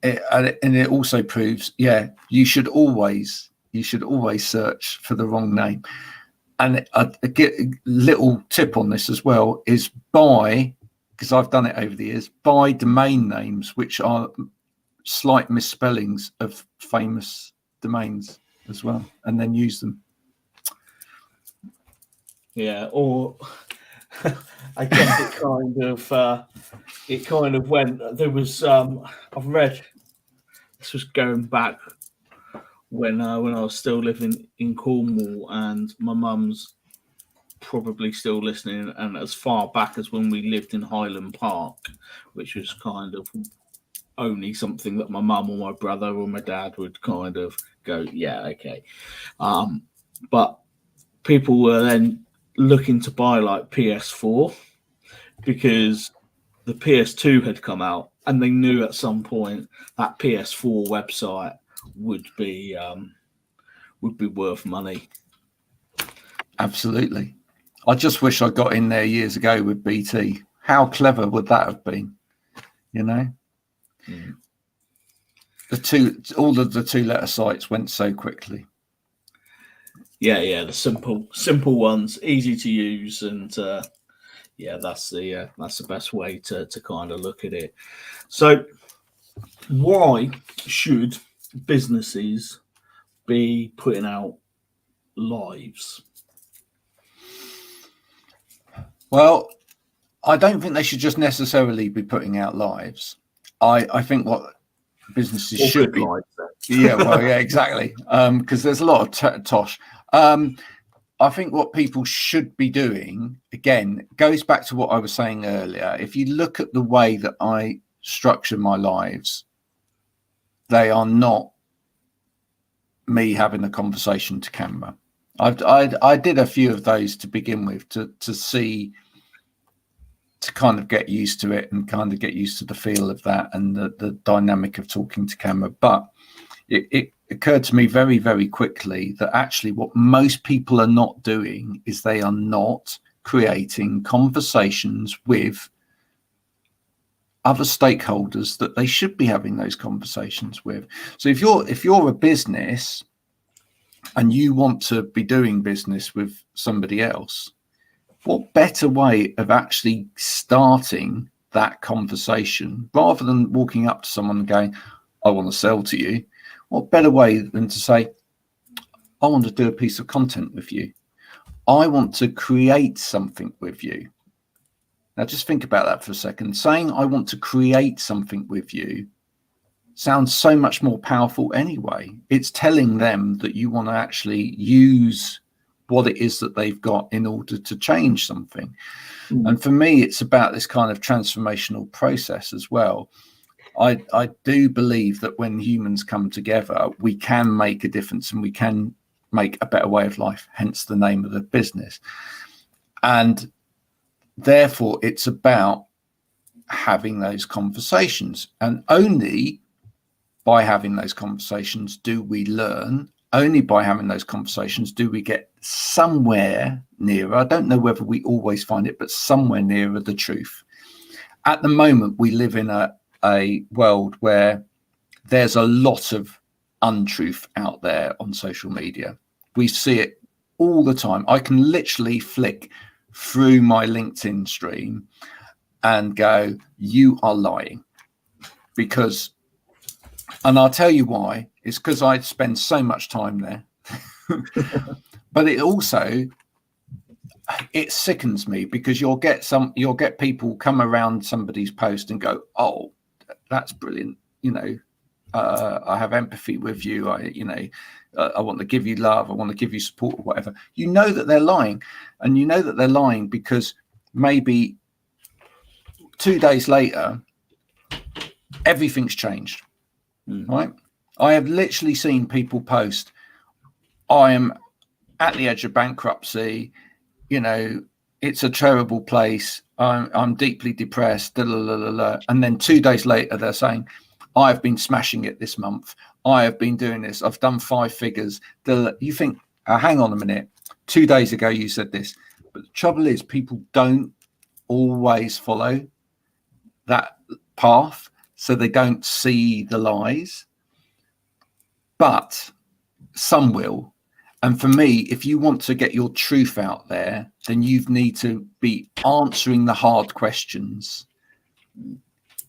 S20: it also proves, you should always search for the wrong name. And a little tip on this as well is because I've done it over the years, buy domain names which are slight misspellings of famous domains as well, and then use them.
S1: Yeah, or I guess it kind of went. There was I've read, this was going back when I was still living in Cornwall, and my mum's probably still listening, and as far back as when we lived in Highland Park, which was kind of only something that my mum or my brother or my dad would kind of go, yeah, okay. But people were then looking to buy like PS4 because the PS2 had come out, and they knew at some point that PS4 website would be worth money.
S20: Absolutely. I just wish I got in there years ago with BT. How clever would that have been? All of the 2-letter sites went so quickly.
S1: Yeah, the simple ones, easy to use, and that's the best way to kind of look at it. So, why should businesses be putting out lives?
S20: Well, I don't think they should just necessarily be putting out lives. I think what businesses should be. Exactly. Because there's a lot of tosh. I think what people should be doing, again, goes back to what I was saying earlier. If you look at the way that I structure my lives, they are not me having a conversation to camera. I did a few of those to begin with to kind of get used to it and kind of get used to the feel of that and the dynamic of talking to camera. But it occurred to me very, very quickly that actually what most people are not doing is they are not creating conversations with other stakeholders that they should be having those conversations with. So if you're a business and you want to be doing business with somebody else, what better way of actually starting that conversation rather than walking up to someone and going, I want to sell to you? what better way than to say, I want to do a piece of content with you. I want to create something with you. Now, just think about that for a second. Saying I want to create something with you sounds so much more powerful anyway. It's telling them that you want to actually use what it is that they've got in order to change something. And for me, it's about this kind of transformational process as well. I do believe that when humans come together, we can make a difference and we can make a better way of life, hence the name of the business. And therefore, it's about having those conversations. And only by having those conversations do we learn. Only by having those conversations do we get somewhere nearer. I don't know whether we always find it, but somewhere nearer the truth. At the moment, we live in a world where there's a lot of untruth out there on social media. We see it all the time. I can literally flick through my LinkedIn stream and go, you are lying. Because, and I'll tell you why, it's because I spend so much time there. But it also, it sickens me because you'll get people come around somebody's post and go, oh, that's brilliant. You know, I have empathy with you. I want to give you love. I want to give you support or whatever. You know that they're lying, and you know that they're lying because maybe 2 days later, everything's changed, right? I have literally seen people post, I am at the edge of bankruptcy. You know, it's a terrible place. I'm deeply depressed. And then 2 days later, they're saying, I've been smashing it this month. I have been doing this. I've done 5 figures. You think, hang on a minute. 2 days ago, you said this. But the trouble is, people don't always follow that path. So they don't see the lies. But some will. And for me, if you want to get your truth out there, then you need to be answering the hard questions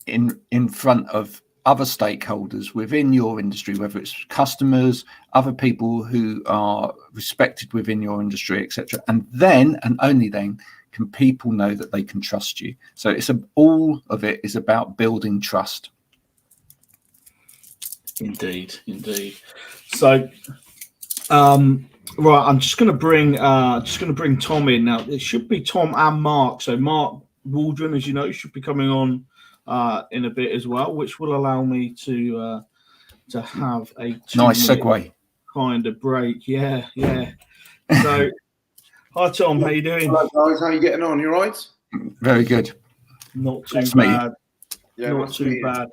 S20: in front of other stakeholders within your industry, whether it's customers, other people who are respected within your industry, etc. And then, and only then, can people know that they can trust you. So it's all of it is about building trust.
S1: Indeed. So, right, I'm just going to bring Tom in now. It should be Tom and Mark. So Mark Waldron, as you know, should be coming on in a bit as well, which will allow me to have a
S20: nice segue
S1: kind of break. Yeah. So, hi Tom, how you doing?
S21: Hello guys, how are you getting on? You all right?
S20: Very good.
S1: Not too bad.
S21: Yeah,
S1: not too bad.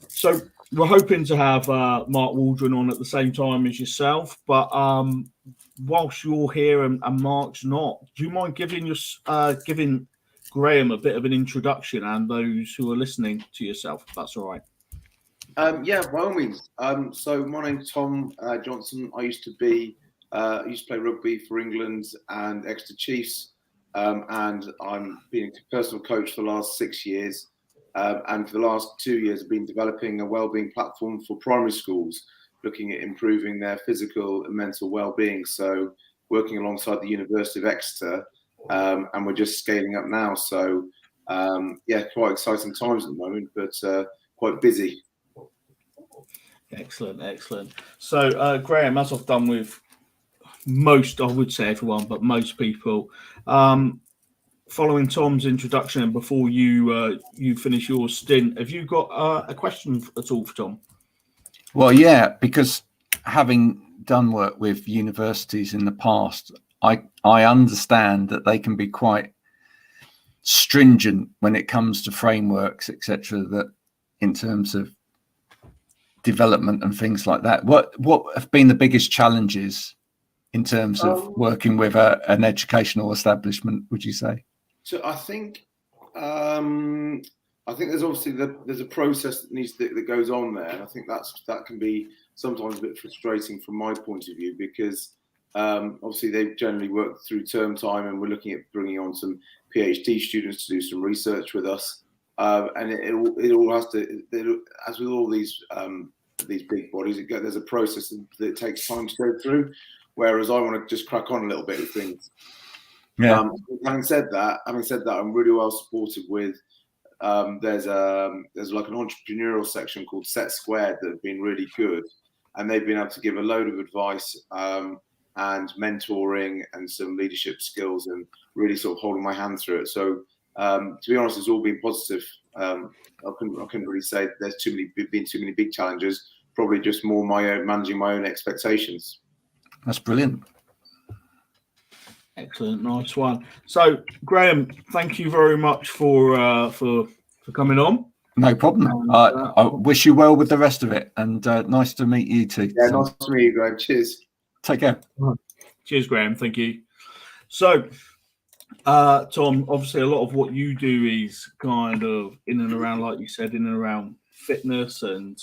S1: So we're hoping to have Mark Waldron on at the same time as yourself, but whilst you're here and Mark's not, do you mind giving Graham a bit of an introduction and those who are listening to yourself, if that's all right?
S21: Yeah, by all means. So my name's Tom Johnson. I used to play rugby for England and Exeter Chiefs, and I'm been a personal coach for the last 6 years. And for the last 2 years, I've been developing a wellbeing platform for primary schools, looking at improving their physical and mental well-being. So working alongside the University of Exeter, and we're just scaling up now. So yeah, quite exciting times at the moment, but quite busy.
S1: Excellent. So Graham, as I've done with most, I would say everyone, but most people, following Tom's introduction and before you finish your stint, have you got a question at all for Tom?
S20: Well, yeah, because having done work with universities in the past, I understand that they can be quite stringent when it comes to frameworks, etc. That in terms of development and things like that. What have been the biggest challenges in terms of working with an educational establishment, would you say?
S21: So I think there's obviously there's a process that goes on there, and I think that can be sometimes a bit frustrating from my point of view, because obviously they generally work through term time, and we're looking at bringing on some PhD students to do some research with us, and it all has to, as with all these these big bodies. There's a process that takes time to go through, whereas I want to just crack on a little bit with things.
S20: Yeah.
S21: Having said that, I'm really well supported with. There's like an entrepreneurial section called Set Squared that have been really good, and they've been able to give a load of advice and mentoring and some leadership skills, and really sort of holding my hand through it. So to be honest, it's all been positive. I couldn't really say there's been too many big challenges. Probably just more managing my own expectations.
S20: That's brilliant.
S1: Excellent, nice one. So, Graham, thank you very much for coming on.
S20: No problem. I wish you well with the rest of it, and nice to meet you too.
S21: Yeah, nice to meet you, Graham. Cheers.
S20: Take care.
S1: Cheers, Graham. Thank you. So, Tom, obviously a lot of what you do is kind of in and around, like you said, in and around fitness, and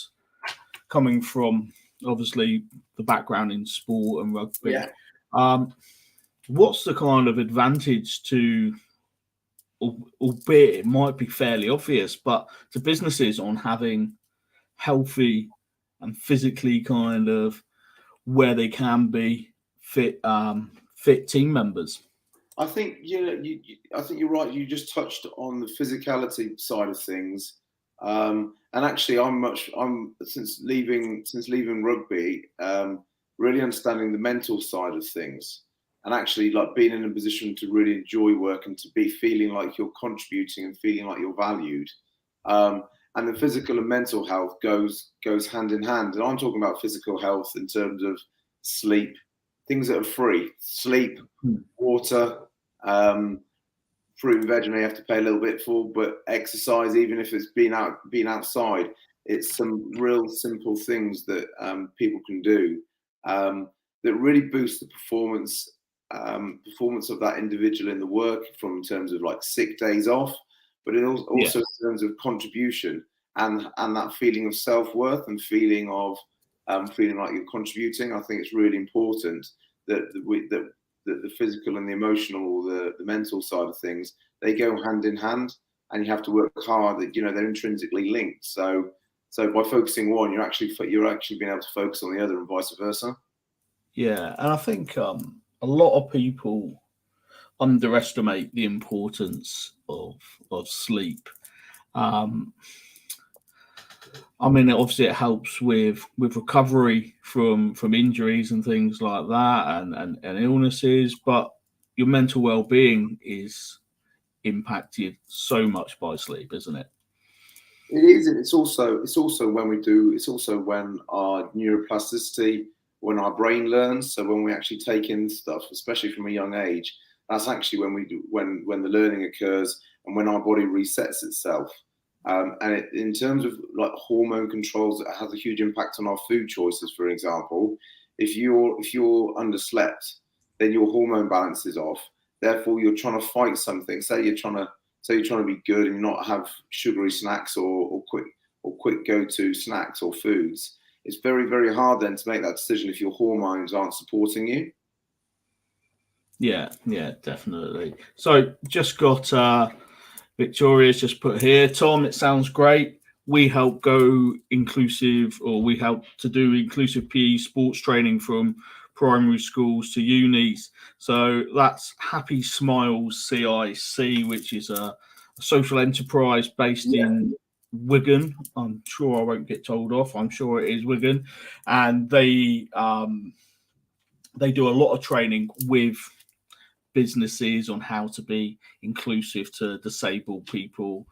S1: coming from obviously the background in sport and rugby.
S21: Yeah.
S1: What's the kind of advantage to, albeit it might be fairly obvious, but to businesses on having healthy and physically kind of where they can be fit team members?
S21: I think I think you're right. You just touched on the physicality side of things, and actually, I'm since leaving rugby, really understanding the mental side of things, and actually like being in a position to really enjoy work and to be feeling like you're contributing and feeling like you're valued. And the physical and mental health goes hand in hand. And I'm talking about physical health in terms of sleep, things that are free, sleep, water, fruit and veg, and you have to pay a little bit for, but exercise, even if it's being outside, it's some real simple things that people can do that really boost the performance of that individual in the work, from in terms of like sick days off, but it also in terms of contribution and that feeling of self-worth and feeling like you're contributing. I think it's really important that the physical and the emotional, the mental side of things, they go hand in hand, and you have to work hard. That they're intrinsically linked. So by focusing one, you're actually being able to focus on the other, and vice versa.
S1: Yeah, and I think a lot of people underestimate the importance of sleep. I mean, obviously, it helps with recovery from injuries and things like that, and illnesses. But your mental well-being is impacted so much by sleep, isn't it?
S21: It is. It's also when our neuroplasticity, when our brain learns. So when we actually take in stuff, especially from a young age, that's actually when the learning occurs and when our body resets itself. And in terms of like hormone controls, it has a huge impact on our food choices. For example, if you're underslept, then your hormone balance is off. Therefore, you're trying to fight something. Say you're trying to be good and not have sugary snacks or quick go-to snacks or foods. It's very, very hard then to make that decision if your hormones aren't supporting you.
S1: Yeah, definitely. So just got Victoria's just put here, Tom, it sounds great. We help go inclusive, or we help to do inclusive PE sports training from primary schools to unis. So that's Happy Smiles CIC, which is a social enterprise based in Wigan. I'm sure I won't get told off. I'm sure it is Wigan, and they do a lot of training with businesses on how to be inclusive to disabled people.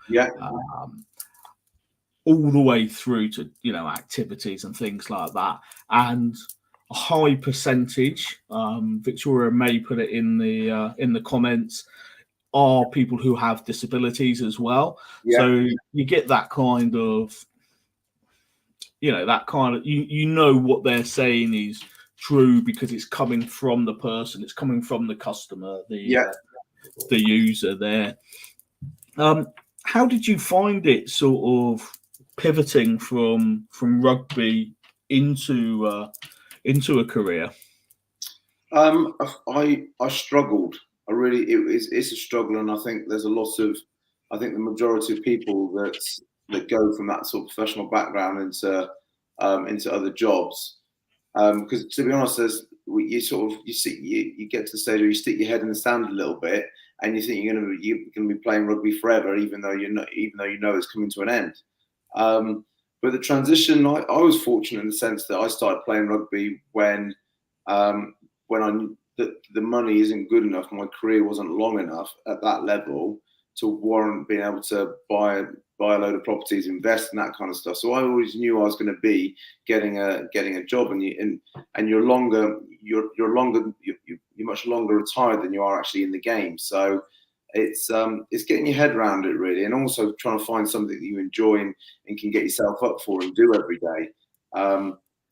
S1: All the way through to activities and things like that, and a high percentage, Victoria may put it in the comments, are people who have disabilities as well. So you get that kind of what they're saying is true, because it's coming from the person, it's coming from the customer, the user there. How did you find it sort of pivoting from rugby into a career?
S21: I struggled. It's a struggle, and I think there's the majority of people that go from that sort of professional background into into other jobs. Because to be honest, you get to the stage where you stick your head in the sand a little bit, and you think you're going to be playing rugby forever, even though you know it's coming to an end. But the transition, I was fortunate in the sense that I started playing rugby when I knew that the money isn't good enough, my career wasn't long enough at that level to warrant being able to buy a load of properties, invest in that kind of stuff. So I always knew I was going to be getting a job, and you're much longer retired than you are actually in the game. So it's getting your head around it really, and also trying to find something that you enjoy and can get yourself up for and do every day.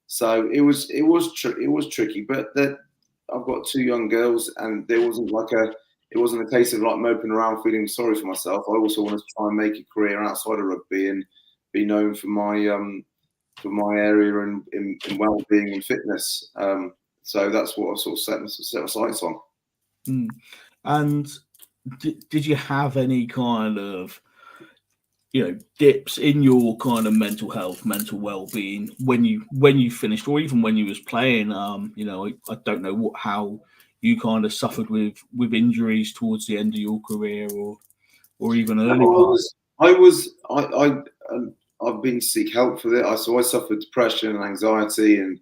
S21: So it was tricky, but I've got 2 young girls, and it wasn't a case of like moping around feeling sorry for myself. I also wanted to try and make a career outside of rugby and be known for my area in well-being and fitness. So that's what I sort of set my sights on.
S1: And did you have any kind of dips in your kind of mental health, mental well-being when you finished, or even when you was playing? I don't know how you kind of suffered with injuries towards the end of your career, or even early parts.
S21: I've been to seek help for it. So I suffered depression and anxiety and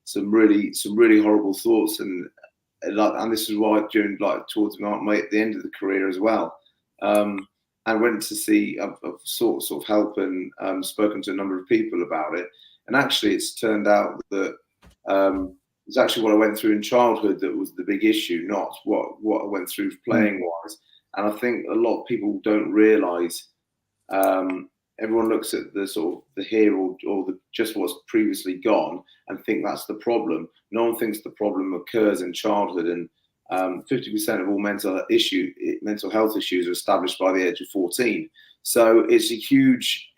S21: some really horrible thoughts, and this is why during towards the end of the career as well. I went to see, I've sought sort of help and spoken to a number of people about it. And actually, it's turned out that it's actually what I went through in childhood that was the big issue, not what I went through playing wise. And I think a lot of people don't realise. Everyone looks at the sort of the here or just what's previously gone and think that's the problem. No one thinks the problem occurs in childhood, and 50% of all mental health issues are established by the age of 14. So it's a huge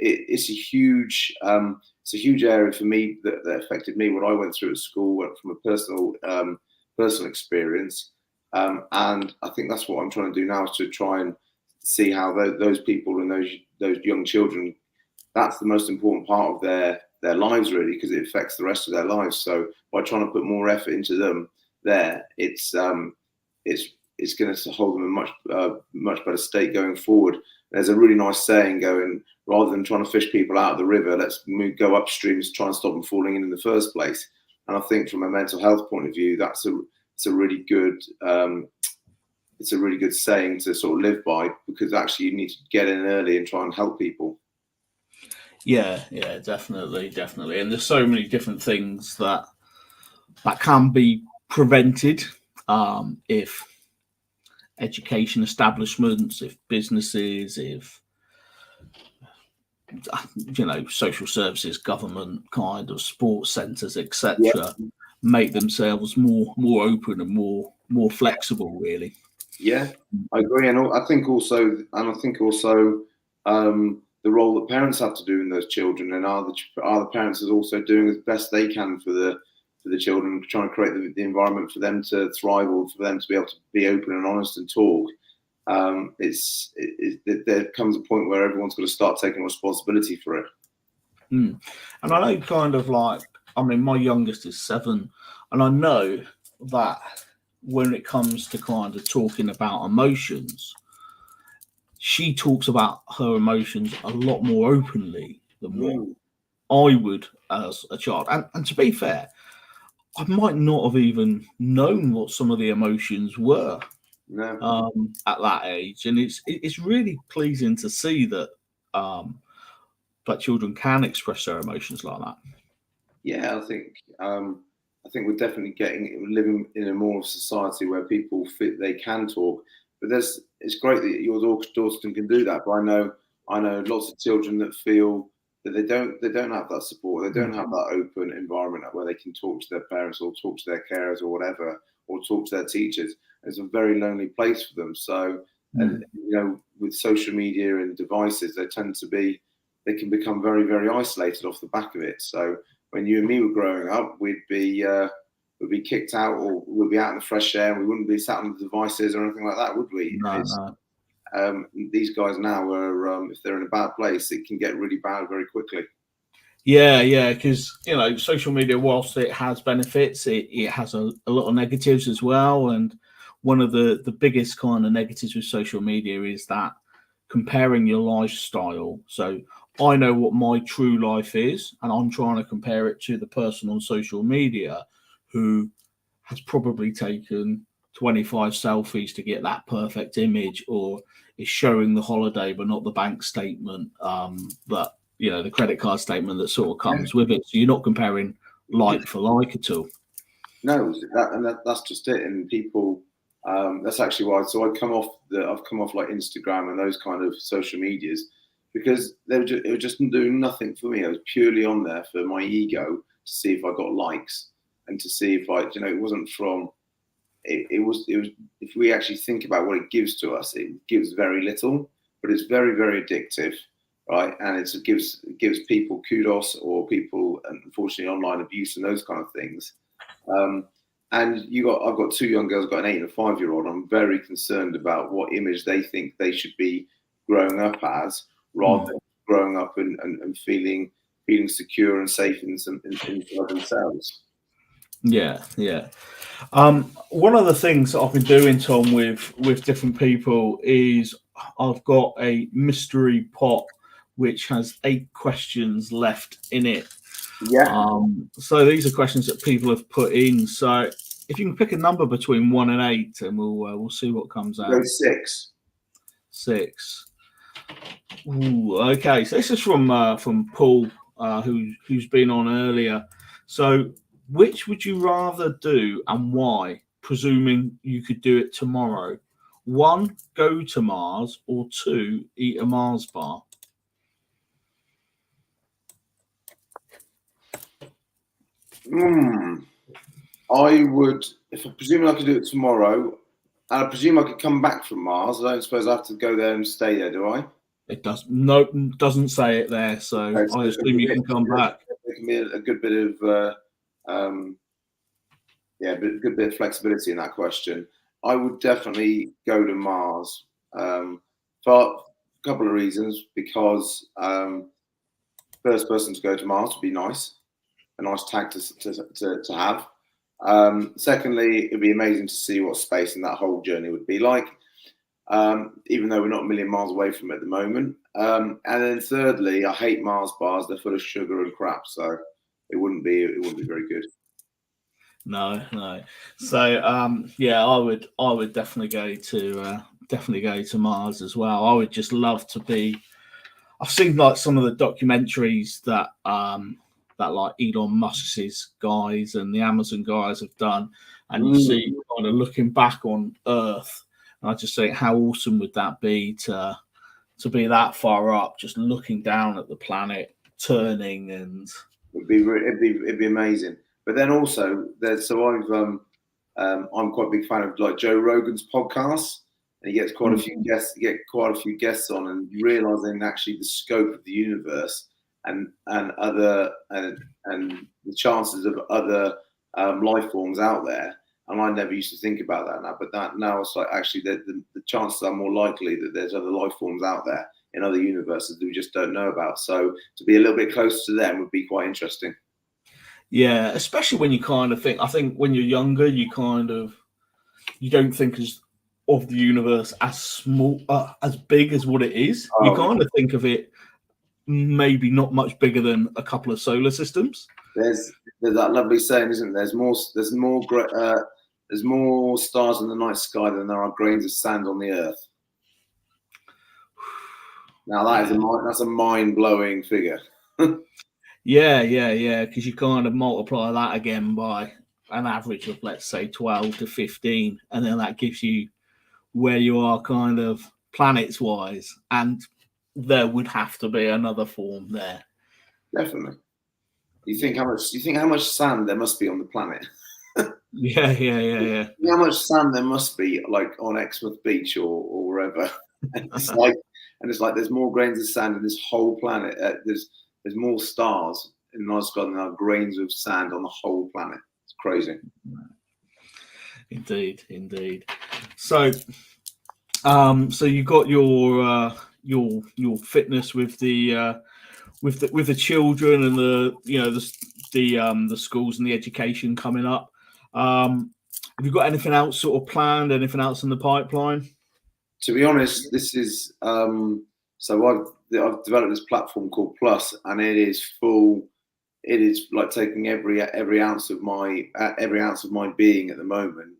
S21: area for me that affected me, what I went through at school from a personal experience. And I think that's what I'm trying to do now, is to try and see how those people and those young children, that's the most important part of their lives really, because it affects the rest of their lives. So by trying to put more effort into them there, it's going to hold them in much better state going forward. There's a really nice saying going, rather than trying to fish people out of the river, let's go upstream to try and stop them falling in the first place. And I think from a mental health point of view, it's a really good saying to sort of live by, because actually you need to get in early and try and help people.
S1: Yeah, definitely. And there's so many different things that can be prevented if education establishments, if businesses, if social services, government, kind of sports centres, etc., make themselves more open and more flexible, really.
S21: Yeah, I agree, and I think also the role that parents have to do in those children, and are the parents also doing as best they can for the children, trying to create the environment for them to thrive, or for them to be able to be open and honest and talk. There comes a point where everyone's got to start taking responsibility for it.
S1: And I know kind of my youngest is 7, and I know that when it comes to kind of talking about emotions, she talks about her emotions a lot more openly than what I would as a child. And to be fair, I might not have even known what some of the emotions were at that age. And it's really pleasing to see that that children can express their emotions like that.
S21: Yeah, I think we're definitely living in a more society where people feel they can talk. But it's great that your daughter can do that. But I know lots of children that feel that they don't have that support. They don't have that open environment where they can talk to their parents or talk to their carers or whatever, or talk to their teachers. It's a very lonely place for them. So, and with social media and devices, they can become very, very isolated off the back of it. So when you and me were growing up, we'd be kicked out, or we'd be out in the fresh air, and we wouldn't be sat on the devices or anything like that, would we?
S1: No.
S21: These guys now are, if they're in a bad place, it can get really bad very quickly.
S1: Yeah, because social media, whilst it has benefits, it has a lot of negatives as well. And one of the biggest kind of negatives with social media is that comparing your lifestyle. So I know what my true life is, and I'm trying to compare it to the person on social media who has probably taken 25 selfies to get that perfect image, or is showing the holiday but not the bank statement, but the credit card statement that sort of comes with it. So you're not comparing like for like at all.
S21: No, that's just it. And people, that's actually why. So I've come off like Instagram and those kind of social medias because it was just doing nothing for me. I was purely on there for my ego to see if I got likes and to see if it wasn't from. It was. If we actually think about what it gives to us, it gives very little, but it's very, very addictive, right? And it gives people kudos, or people, unfortunately, online abuse and those kind of things. And I've got two young girls, I've got an 8 and a 5-year-old. I'm very concerned about what image they think they should be growing up as, rather than growing up and feeling secure and safe in themselves.
S1: Yeah. One of the things that I've been doing, Tom, with different people is I've got a mystery pot which has 8 questions left in it.
S21: Yeah.
S1: So these are questions that people have put in. So if you can pick a number between 1 and 8, and we'll see what comes out.
S21: Go 6.
S1: 6. Ooh, okay. So this is from Paul, who's been on earlier. So which would you rather do and why, presuming you could do it tomorrow? 1, go to Mars, or 2, eat a Mars bar?
S21: I would, if I presume I could do it tomorrow, and I presume I could come back from Mars. I don't suppose I have to go there and stay there, do I?
S1: It doesn't say it there, so I assume you can come back.
S21: There can be a good bit of good bit of flexibility in that question. I would definitely go to Mars for a couple of reasons. Because first person to go to Mars would be nice, a nice tag to have. Secondly, it'd be amazing to see what space and that whole journey would be like, even though we're not a million miles away from it at the moment. And then thirdly, I hate Mars bars. They're full of sugar and crap, so it wouldn't be very good.
S1: No. So I would definitely go to Mars as well. I would just love to be. I've seen like some of the documentaries that like Elon Musk's guys and the Amazon guys have done, and you see kind of looking back on Earth, and I just think how awesome would that be to be that far up, just looking down at the planet turning, and
S21: it'd be amazing. But then also I'm quite a big fan of like Joe Rogan's podcasts, and he gets quite a few guests on, and realizing actually the scope of the universe and the chances of other life forms out there. And I never used to think about that now, but now it's like actually the chances are more likely that there's other life forms out there in other universes that we just don't know about. So to be a little bit closer to them would be quite interesting.
S1: Yeah, especially when you kind of think. I think when you're younger, you don't think of the universe as small, as big as what it is. You kind of think of it maybe not much bigger than a couple of solar systems.
S21: There's that lovely saying, isn't there? There's more stars in the night sky than there are grains of sand on the earth. Now that's a mind-blowing figure.
S1: Yeah, because you kind of multiply that again by an average of, let's say, 12 to 15, and then that gives you where you are kind of planets wise, and there would have to be another form there.
S21: Definitely. You think how much sand there must be on the planet?
S1: Yeah.
S21: How much sand there must be like on Exmouth Beach or wherever. And it's like there's more grains of sand in this whole planet. There's more stars in the night sky than there are grains of sand on the whole planet. It's crazy.
S1: Indeed. So you got your fitness with the with the children and the schools and the education coming up. Have you got anything else sort of planned? Anything else in the pipeline?
S21: To be honest, this is so I've developed this platform called Plus, and it is full. It is like taking every ounce of my being at the moment.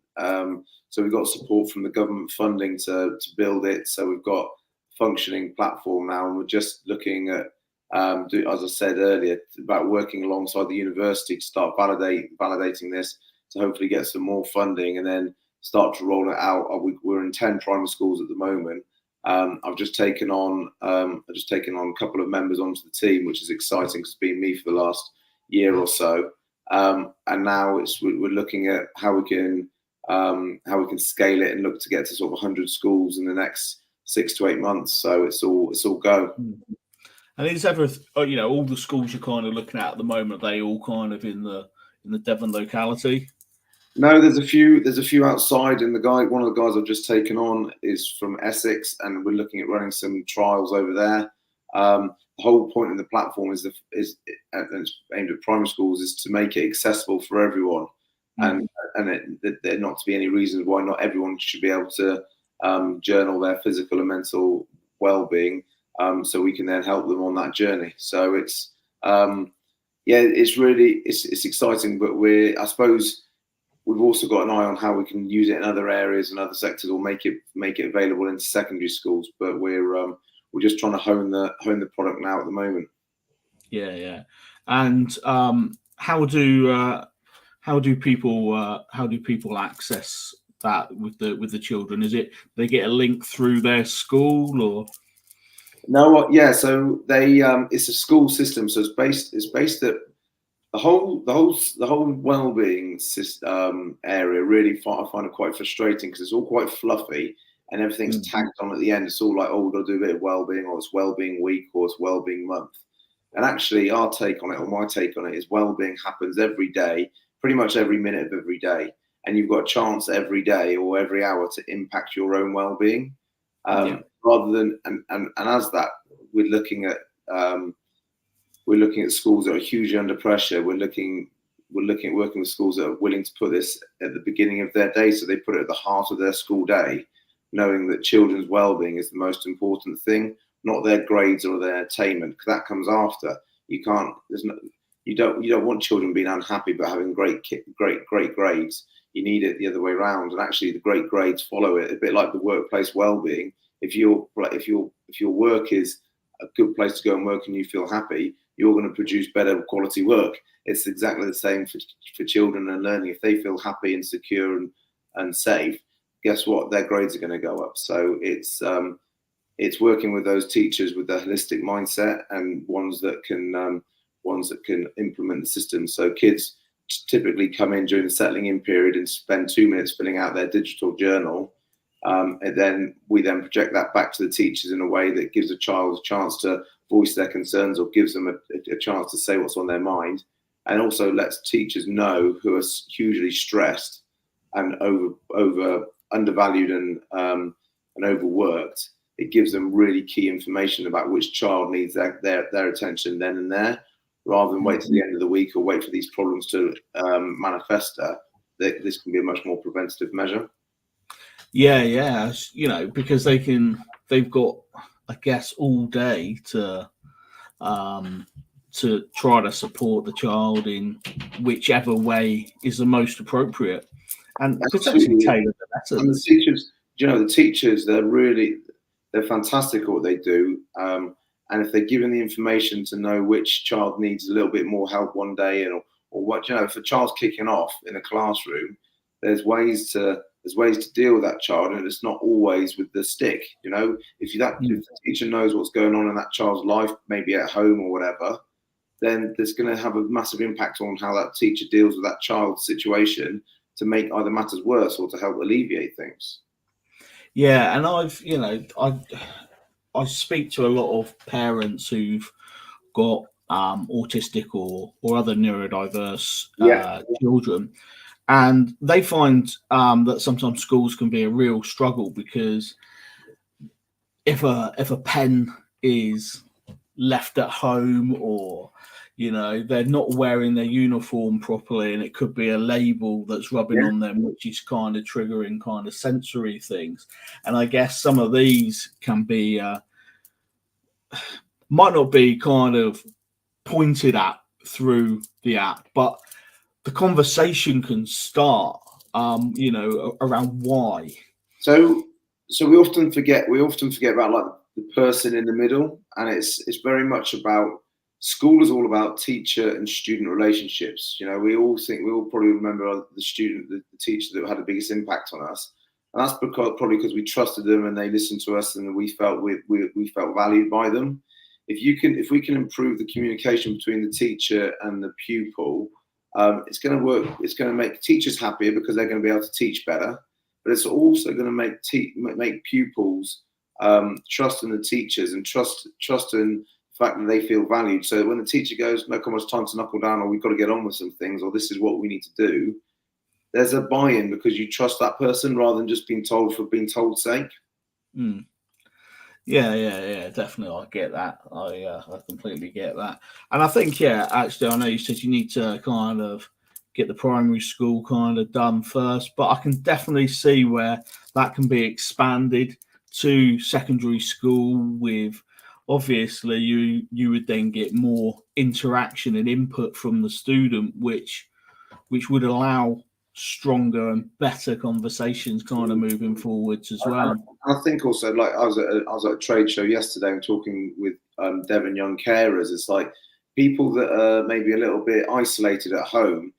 S21: So we've got support from the government funding to build it. So we've got a functioning platform now, and we're just looking at, as I said earlier, about working alongside the university to start validating this, to hopefully get some more funding and then start to roll it out. We're in 10 primary schools at the moment. I've just taken on a couple of members onto the team, which is exciting because it's been me for the last year or so. And now we're looking at how we can scale it and look to get to sort of 100 schools in the next 6 to 8 months. So it's all go.
S1: And is all the schools you're kind of looking at the moment, are they all kind of in the Devon locality?
S21: No, there's a few outside, and one of the guys I've just taken on is from Essex, and we're looking at running some trials over there. The whole point of the platform is it's aimed at primary schools, is to make it accessible for everyone, and there not to be any reasons why not everyone should be able to journal their physical and mental well-being, so we can then help them on that journey. So it's it's exciting, but I suppose we've also got an eye on how we can use it in other areas and other sectors, or make it available into secondary schools. But we're just trying to hone the product now at the moment. Yeah.
S1: And how do people access that with the children? Is it they get a link through their school or?
S21: No, yeah. So they it's a school system. So it's based at the whole well-being system area. Really, I find it quite frustrating because it's all quite fluffy and everything's tagged on at the end. It's all like, oh, we've got to do a bit of well-being, or it's well-being week, or it's well-being month. And actually, our take on it, or my take on it, is well-being happens every day, pretty much every minute of every day, and you've got a chance every day or every hour to impact your own well-being. Rather than and as that, we're looking at schools that are hugely under pressure. We're looking at working with schools that are willing to put this at the beginning of their day, so they put it at the heart of their school day, knowing that children's well-being is the most important thing, not their grades or their attainment, because that comes after. You don't want children being unhappy but having great grades. You need it the other way around, and actually the great grades follow it. A bit like the workplace well-being. If your work is a good place to go and work and you feel happy, you're going to produce better quality work. It's exactly the same for children and learning. If they feel happy and secure and safe, guess what? Their grades are going to go up. So it's working with those teachers with the holistic mindset, and ones that can implement the system. So kids typically come in during the settling in period and spend 2 minutes filling out their digital journal. And then we project that back to the teachers in a way that gives a child a chance to voice their concerns, or gives them a chance to say what's on their mind, and also lets teachers know who are hugely stressed and undervalued and overworked. It gives them really key information about which child needs their attention then and there, rather than wait till the end of the week or wait for these problems to manifest. This can be a much more preventative measure.
S1: Yeah, because they've got, I guess, all day to try to support the child in whichever way is the most appropriate, and potentially tailor the lessons.
S21: And the teachers, they're fantastic at what they do. And if they're given the information to know which child needs a little bit more help one day, or what, if a child's kicking off in a classroom, there's ways to deal with that child, and it's not always with the stick. If the teacher knows what's going on in that child's life, maybe at home or whatever, then there's going to have a massive impact on how that teacher deals with that child's situation, to make either matters worse or to help alleviate things.
S1: Yeah, and I speak to a lot of parents who've got autistic or other neurodiverse children. And they find that sometimes schools can be a real struggle, because if a pen is left at home, or they're not wearing their uniform properly, and it could be a label that's rubbing on them, which is kind of triggering kind of sensory things. And I guess some of these can be might not be kind of pointed at through the app, but the conversation can start around why.
S21: So we often forget about like the person in the middle, and it's very much about school is all about teacher and student relationships. We all probably remember the teacher that had the biggest impact on us, and that's probably because we trusted them and they listened to us, and we felt valued by them. If we can improve the communication between the teacher and the pupil, it's going to work. It's going to make teachers happier because they're going to be able to teach better. But it's also going to make pupils trust in the teachers and trust in the fact that they feel valued. So when the teacher goes, "No, come on, it's time to knuckle down," or "We've got to get on with some things," or "This is what we need to do," there's a buy-in because you trust that person rather than just being told for being told's sake.
S1: Mm. Yeah, definitely. I get that. I completely get that. And I think, actually, I know you said you need to kind of get the primary school kind of done first, but I can definitely see where that can be expanded to secondary school with, obviously, you would then get more interaction and input from the student, which would allow stronger and better conversations kind of moving forwards as well.
S21: I think also, like I was at a trade show yesterday and talking with Devon Young Carers. It's like people that are maybe a little bit isolated at home,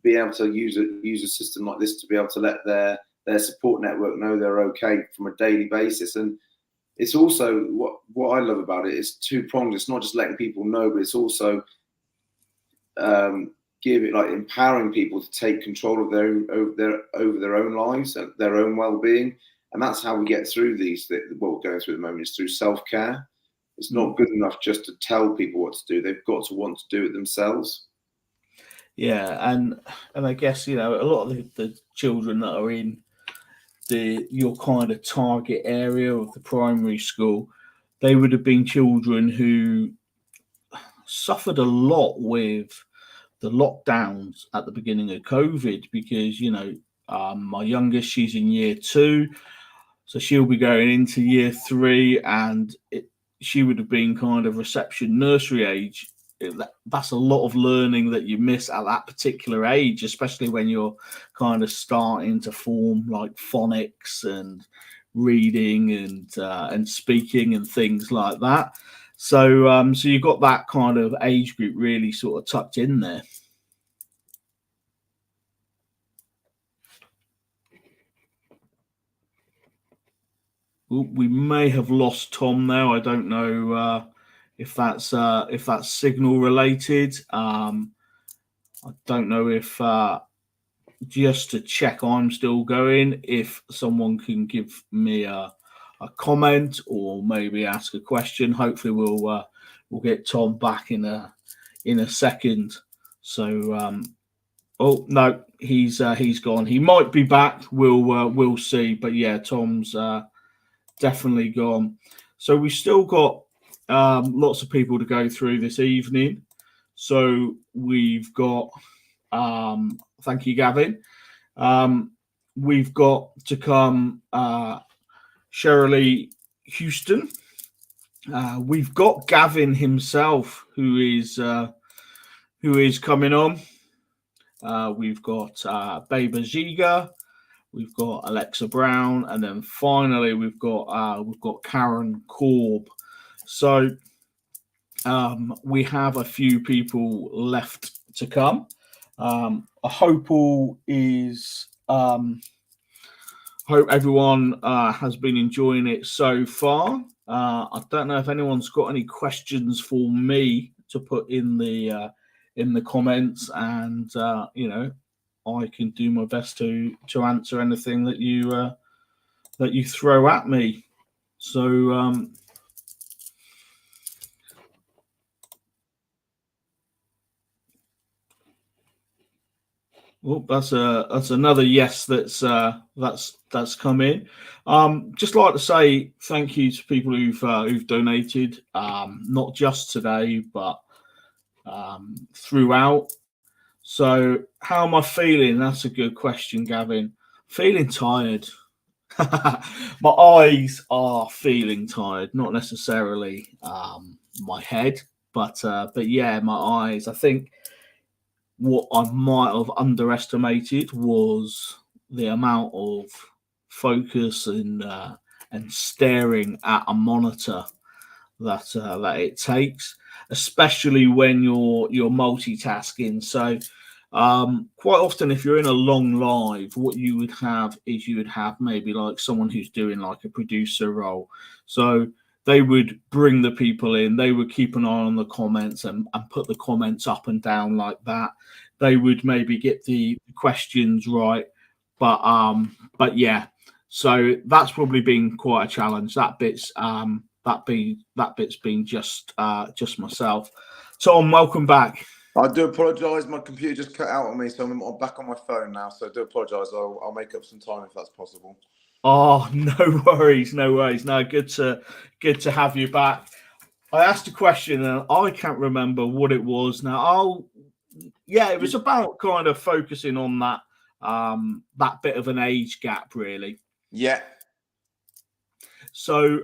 S21: be able to use a system like this to be able to let their support network know they're okay from a daily basis. And it's also what I love about it is two-pronged. It's not just letting people know, but it's also empowering people to take control of their own lives and their own well-being. And that's how we get through what we're going through at the moment, is through self-care. It's not good enough just to tell people what to do. They've got to want to do it themselves.
S1: Yeah, and I guess a lot of the children that are in your kind of target area of the primary school, they would have been children who suffered a lot with the lockdowns at the beginning of COVID, because my youngest, she's in year 2, so she'll be going into year 3, and she would have been kind of reception nursery age. That's a lot of learning that you miss at that particular age, especially when you're kind of starting to form like phonics and reading and speaking and things like that. So you've got that kind of age group really sort of tucked in there. We may have lost Tom now. I don't know if that's signal related. I don't know if just to check I'm still going, if someone can give me a comment or maybe ask a question. Hopefully we'll get Tom back in a second. So oh no, he's gone. He might be back. We'll see. But yeah, Tom's definitely gone. So we've still got lots of people to go through this evening. So we've got thank you, Gavin. We've got to come Shirley Houston. We've got Gavin himself who is coming on. We've got Baba Ziga. We've got Alexa Brown, and then finally we've got Karen Korb. So we have a few people left to come. I hope hope everyone has been enjoying it so far. I don't know if anyone's got any questions for me to put in the comments, and I can do my best to answer anything that you throw at me. So Well, that's another yes that's come in. Just like to say thank you to people who've donated, not just today but throughout. So how am I feeling? That's a good question, Gavin. Feeling tired. My eyes are feeling tired, not necessarily my head, but yeah, my eyes. I think what I might have underestimated was the amount of focus and staring at a monitor that it takes, especially when you're multitasking. So quite often, if you're in a long live, what you would have is you would have maybe like someone who's doing like a producer role. So they would bring the people in, they would keep an eye on the comments and put the comments up and down like that. They would maybe get the questions right, but yeah. So that's probably been quite a challenge. That bit's been just myself. Tom, welcome back.
S2: I do apologise. My computer just cut out on me, so I'm back on my phone now. So I do apologise. I'll make up some time if that's possible.
S1: Oh, no worries, no worries. No, good to have you back. I asked a question and I can't remember what it was now. It was about kind of focusing on that bit of an age gap, really.
S2: Yeah.
S1: So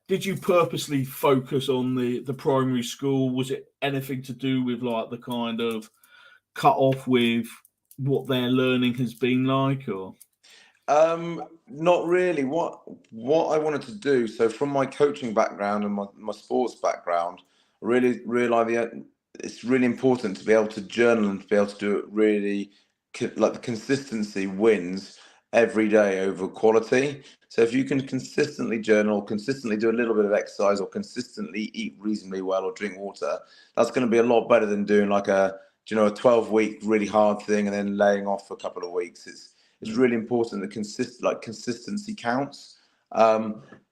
S1: did you purposely focus on the primary school? Was it anything to do with like the kind of cut off with what their learning has been like, or?
S2: Not really. What I wanted to do, so from my coaching background and my sports background, I really realised it's really important to be able to journal and to be able to do it really, like the consistency wins every day over quality. So if you can consistently journal, consistently do a little bit of exercise, or consistently eat reasonably well or drink water, that's going to be a lot better than doing like a 12-week really hard thing and then laying off for a couple of weeks. It's really important that consistency counts.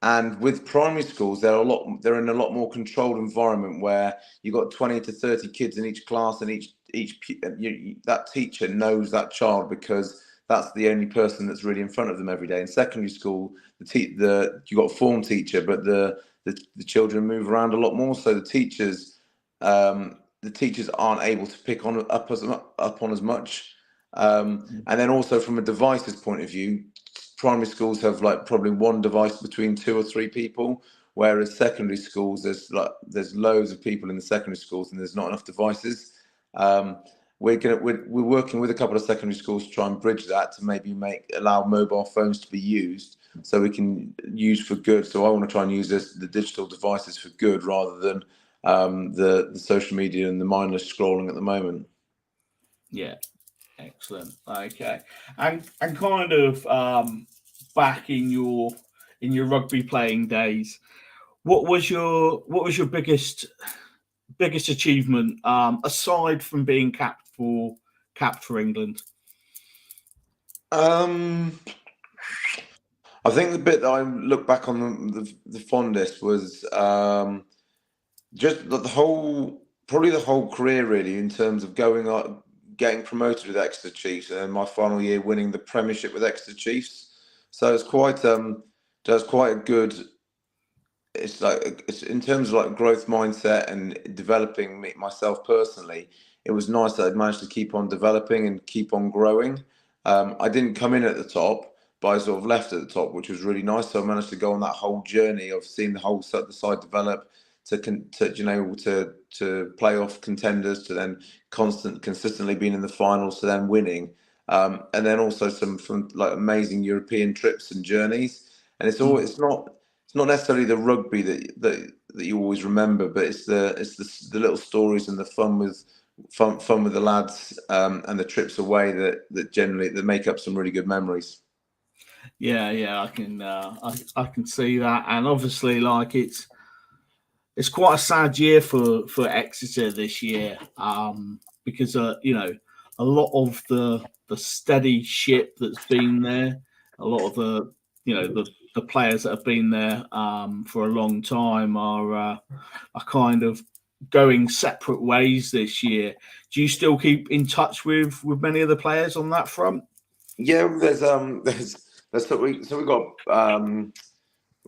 S2: And with primary schools, they're in a lot more controlled environment where you've got 20 to 30 kids in each class, and that teacher knows that child because that's the only person that's really in front of them every day. In secondary school, you've got a form teacher, but the children move around a lot more, so the teachers aren't able to pick up on as much. And then also from a devices point of view, primary schools have like probably one device between 2 or 3 people, whereas secondary schools there's loads of people in the secondary schools and there's not enough devices. We're working with a couple of secondary schools to try and bridge that to maybe allow mobile phones to be used so we can use for good. So I want to try and use the digital devices for good rather than the social media and the mindless scrolling at the moment.
S1: Yeah. Excellent. Okay, and kind of back in your rugby playing days, what was your biggest achievement aside from being capped for England?
S2: I think the bit that I look back on the fondest was just the whole career really, in terms of going up, getting promoted with Exeter Chiefs, and then my final year winning the Premiership with Exeter Chiefs. So it's quite a good. It's in terms of like growth mindset and developing myself personally. It was nice that I'd managed to keep on developing and keep on growing. I didn't come in at the top, but I sort of left at the top, which was really nice. So I managed to go on that whole journey of seeing the side develop to playoff contenders, to then consistently being in the finals, to then winning, and then also some like amazing European trips and journeys. And it's not necessarily the rugby that you always remember, but it's the little stories and the fun with the lads, and the trips away that make up some really good memories.
S1: Yeah, I can see that, and obviously, like it's quite a sad year for Exeter this year, because a lot of the steady ship that's been there, a lot of the players that have been there for a long time are kind of going separate ways this year. Do you still keep in touch with many of the players on that front?
S2: Yeah, there's so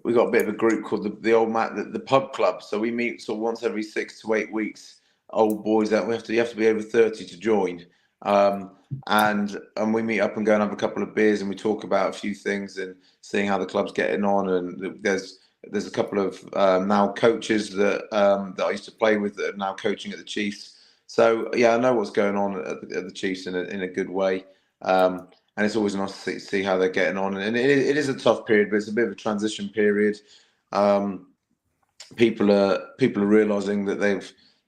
S2: we got a bit of a group called the old Matt, the pub club. So we meet sort of once every 6 to 8 weeks. Old boys that you have to be over 30 to join, and we meet up and go and have a couple of beers and we talk about a few things and seeing how the club's getting on. And there's a couple of now coaches that I used to play with that are now coaching at the Chiefs. So yeah, I know what's going on at the Chiefs in a good way. And it's always nice to see how they're getting on. And it is a tough period, but it's a bit of a transition period. People are realising that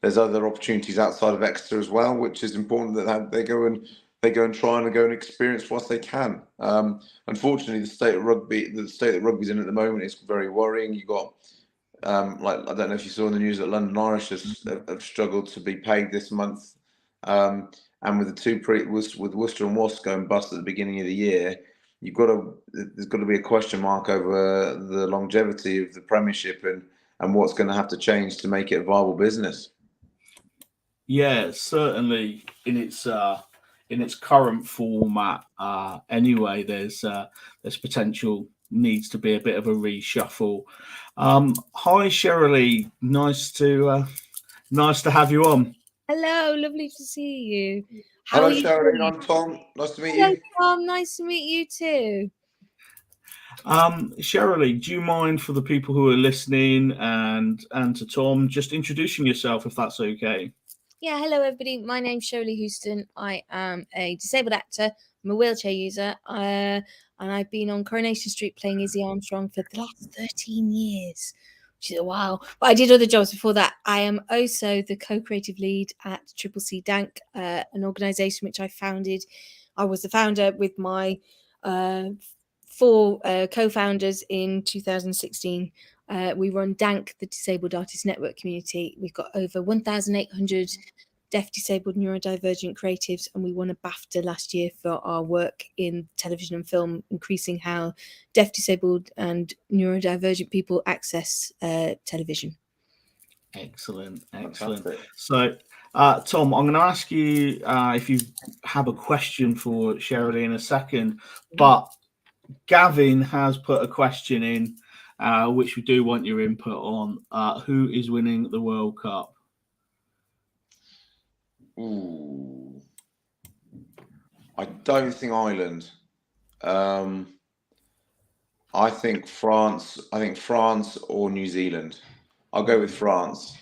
S2: there's other opportunities outside of Exeter as well, which is important that they go and try and go and experience whilst they can. Unfortunately, the state that rugby's in at the moment is very worrying. You got like, I don't know if you saw in the news that London Irish have struggled to be paid this month. And with with Worcester and Wasps going bust at the beginning of the year, there's got to be a question mark over the longevity of the Premiership and what's going to have to change to make it a viable business.
S1: Yeah, certainly in its current format. Anyway, there's potential needs to be a bit of a reshuffle. Hi, Shirley. Nice to have you on.
S3: Hello, lovely to see you.
S2: Hello, Shirley. I'm Tom. Nice to meet you.
S3: Tom, nice to meet you too.
S1: Shirley, do you mind, for the people who are listening and to Tom, just introducing yourself, if that's okay?
S3: Yeah, hello everybody. My name's Shirley Houston. I am a disabled actor. I'm a wheelchair user, and I've been on Coronation Street playing Izzy Armstrong for the last 13 years. Which is a while. But I did other jobs before that. I am also the co-creative lead at Triple C Dank, an organisation which I founded. I was the founder with my 4 co-founders in 2016. We run Dank, the Disabled Artist Network community. We've got over 1,800 deaf, disabled, neurodivergent creatives, and we won a BAFTA last year for our work in television and film, increasing how deaf, disabled, and neurodivergent people access television.
S1: Excellent.
S2: Fantastic.
S1: So, Tom, I'm going to ask you if you have a question for Shirley in a second, but Gavin has put a question in, which we do want your input on. Who is winning the World Cup?
S2: Ooh, I don't think Ireland. I think France. I think France or New Zealand. I'll go with France.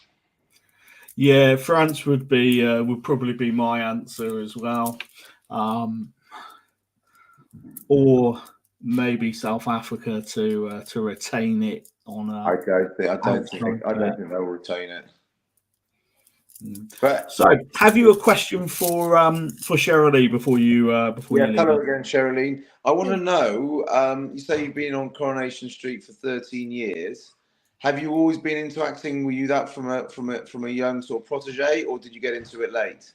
S1: Yeah, France would probably be my answer as well, or maybe South Africa to retain it on.
S2: I don't think they'll retain it. But
S1: so, have you a question for Shirley before you leave?
S2: Hello again, Shirley. I want to know. You say you've been on Coronation Street for 13 years. Have you always been into acting? Were you that from a young sort of protege, or did you get into it late?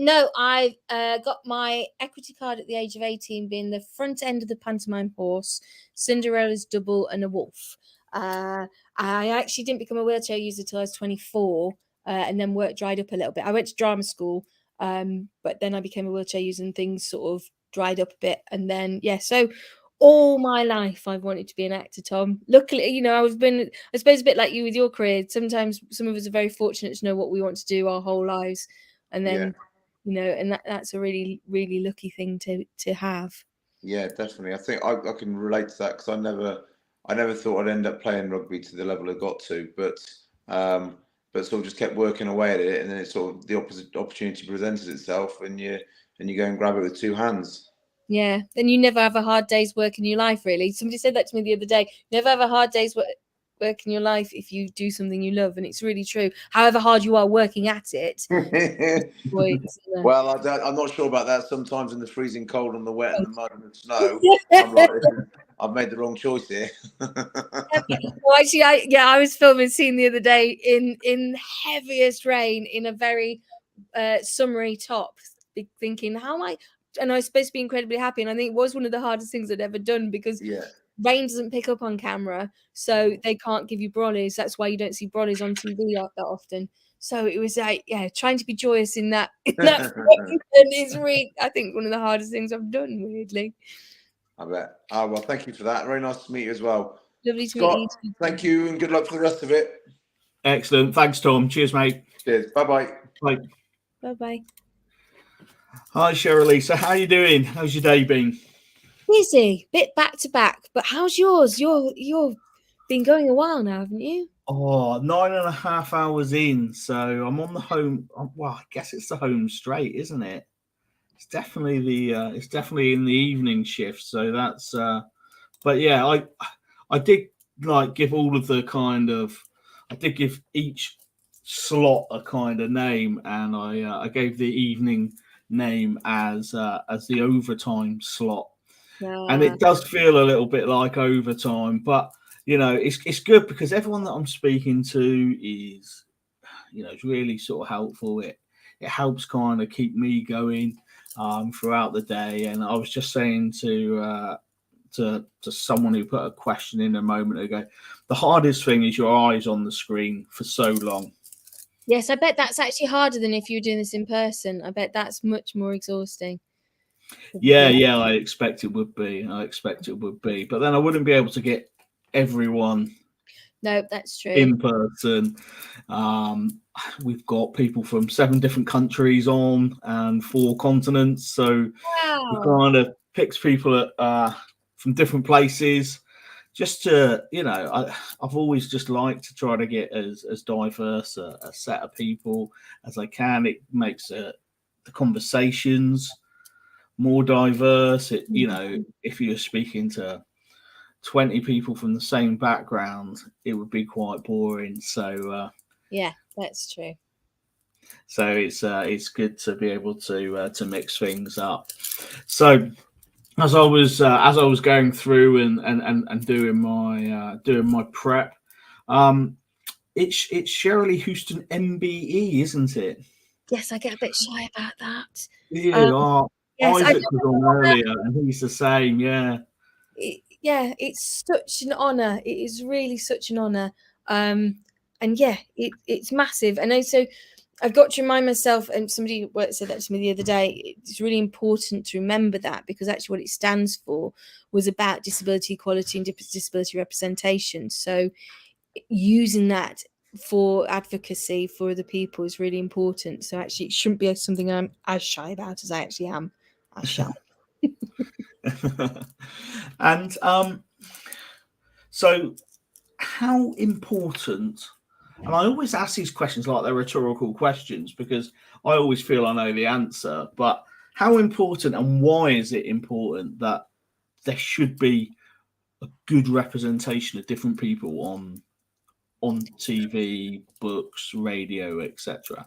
S3: No, I got my equity card at the age of 18, being the front end of the pantomime horse, Cinderella's double, and a wolf. I actually didn't become a wheelchair user till I was 24, and then work dried up a little bit. I went to drama school, but then I became a wheelchair user and things sort of dried up a bit. And then, so all my life I've wanted to be an actor, Tom. Luckily, I suppose a bit like you with your career. Sometimes some of us are very fortunate to know what we want to do our whole lives. And then, and that's a really, really lucky thing to have.
S2: Yeah, definitely. I think I can relate to that because I never thought I'd end up playing rugby to the level I got to, but sort of just kept working away at it, and then it sort of the opportunity presents itself, and you go and grab it with 2 hands.
S3: Yeah, then you never have a hard day's work in your life, really. Somebody said that to me the other day. Never have a hard day's work in your life if you do something you love, and it's really true. However hard you are working at it.
S2: Well, I'm not sure about that. Sometimes in the freezing cold and the wet and the mud and the snow, I'm like, I've made the wrong choice here.
S3: Well, actually, I was filming a scene the other day in heaviest rain in a very summery top, thinking, how am I? And I was supposed to be incredibly happy, and I think it was one of the hardest things I'd ever done because rain doesn't pick up on camera, so they can't give you brollies. That's why you don't see brollies on TV that often. So it was like, yeah, trying to be joyous in that, and it's really, I think, one of the hardest things I've done, weirdly.
S2: I bet. Oh, well, thank you for that. Very nice to meet you as well.
S3: Lovely to
S2: Scott,
S3: meet you.
S2: thank you and good luck for the rest of it.
S1: Excellent. Thanks, Tom. Cheers, mate.
S2: Cheers. Bye-bye.
S1: Bye.
S3: Bye-bye.
S1: Hi, Shirley. So how you doing? How's your day been?
S3: Busy, bit back to back, but how's yours? You've been going a while now, haven't you?
S1: Oh, 9.5 hours in. So I'm on the home. Well, I guess it's the home straight, isn't it? It's definitely it's definitely in the evening shift. So that's but yeah, I did like give all of the kind of, I did give each slot a kind of name, and I gave the evening name as the overtime slot. And it does feel a little bit like overtime, but you know, it's good because everyone that I'm speaking to is, you know, it's really sort of helpful. It helps kind of keep me going throughout the day. And I was just saying to someone who put a question in a moment ago, the hardest thing is your eyes on the screen for so long.
S3: Yes, I bet that's actually harder than if you were doing this in person. I bet that's much more exhausting.
S1: Yeah, I expect it would be. But then I wouldn't be able to get everyone.
S3: No, that's true.
S1: In person. We've got people from 7 different countries on and 4 continents. So we kind of picked people from different places just to, you know, I've always just liked to try to get as diverse a set of people as I can. It makes the conversations more diverse. It, you know, if you're speaking to 20 people from the same background, it would be quite boring. So
S3: yeah, that's true.
S1: So it's good to be able to mix things up. So as I was going through and doing my prep, it's Shirley Houston MBE, isn't it?
S3: Yes, I get a bit shy about that.
S1: Yeah,
S3: yes,
S1: Isaac was on earlier, and he's the same. Yeah.
S3: It's such an honor. It is really such an honor. And yeah, it's massive. And also, I've got to remind myself, and somebody said that to me the other day, it's really important to remember that, because actually what it stands for was about disability equality and disability representation. So using that for advocacy for other people is really important. So actually it shouldn't be something I'm as shy about as I actually am as shy.
S1: And so how important, and I always ask these questions like they're rhetorical questions because I always feel I know the answer, but how important and why is it important that there should be a good representation of different people on TV, books, radio, etc.?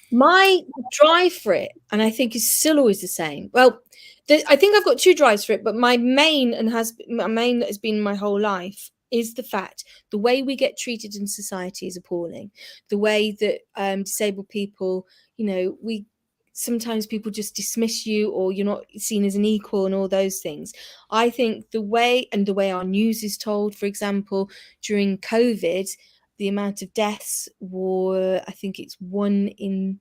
S3: My drive for it, and I think is still always the same. Well, I think I've got 2 drives for it, but my main that has been my whole life is the fact the way we get treated in society is appalling. The way that disabled people, you know, sometimes people just dismiss you, or you're not seen as an equal, and all those things. I think the way our news is told, for example, during COVID, the amount of deaths were, I think it's 1 in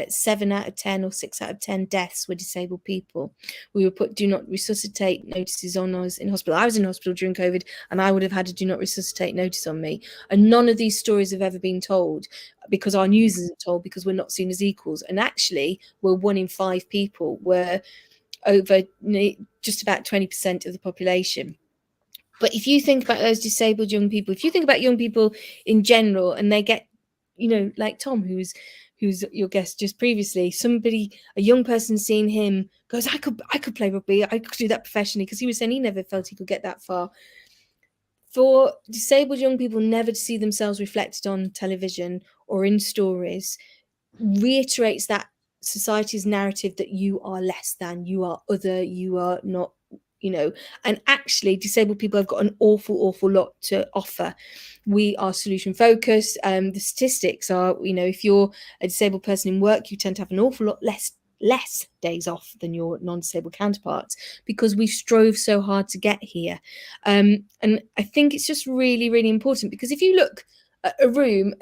S3: 7 out of 10 or 6 out of 10 deaths were disabled people. We were put do not resuscitate notices on us in hospital. I was in hospital during COVID, and I would have had a do not resuscitate notice on me. And none of these stories have ever been told, because our news isn't told, because we're not seen as equals. And actually, we're 1 in 5 people. We're over just about 20% of the population. But if you think about those disabled young people, if you think about young people in general, and they get, you know, like Tom, who's your guest just previously, a young person seeing him goes, I could play rugby, I could do that professionally, because he was saying he never felt he could get that far. For disabled young people never to see themselves reflected on television or in stories reiterates that society's narrative that you are less than, you are other, you are not, you know. And actually disabled people have got an awful lot to offer. We are solution focused. The statistics are, you know, if you're a disabled person in work, you tend to have an awful lot less days off than your non-disabled counterparts, because we strove so hard to get here. And I think it's just really important, because if you look at a room,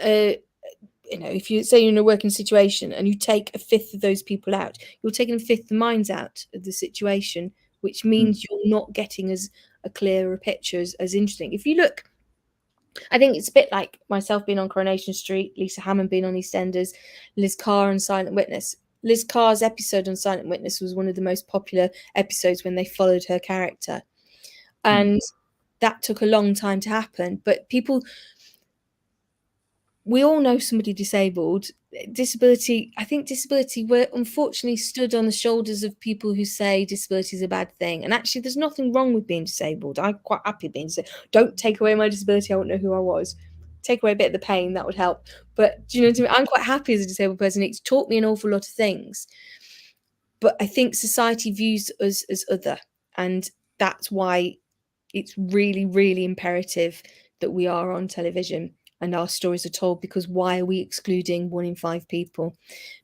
S3: you know, if you say you're in a working situation and you take a fifth of those people out, you're taking a fifth of the minds out of the situation, which means you're not getting as a clearer picture as interesting. If you look, I think it's a bit like myself being on Coronation Street, Lisa Hammond being on EastEnders, Liz Carr on Silent Witness. Liz Carr's episode on Silent Witness was one of the most popular episodes when they followed her character. And that took a long time to happen. But people, we all know somebody disabled. Disability, I think disability were unfortunately stood on the shoulders of people who say disability is a bad thing. And actually, there's nothing wrong with being disabled. I'm quite happy being disabled. Don't take away my disability. I won't know who I was. Take away a bit of the pain, that would help. But do you know what I mean? I'm quite happy as a disabled person. It's taught me an awful lot of things. But I think society views us as other. And that's why it's really, really imperative that we are on television and our stories are told, because why are we excluding 1 in 5 people?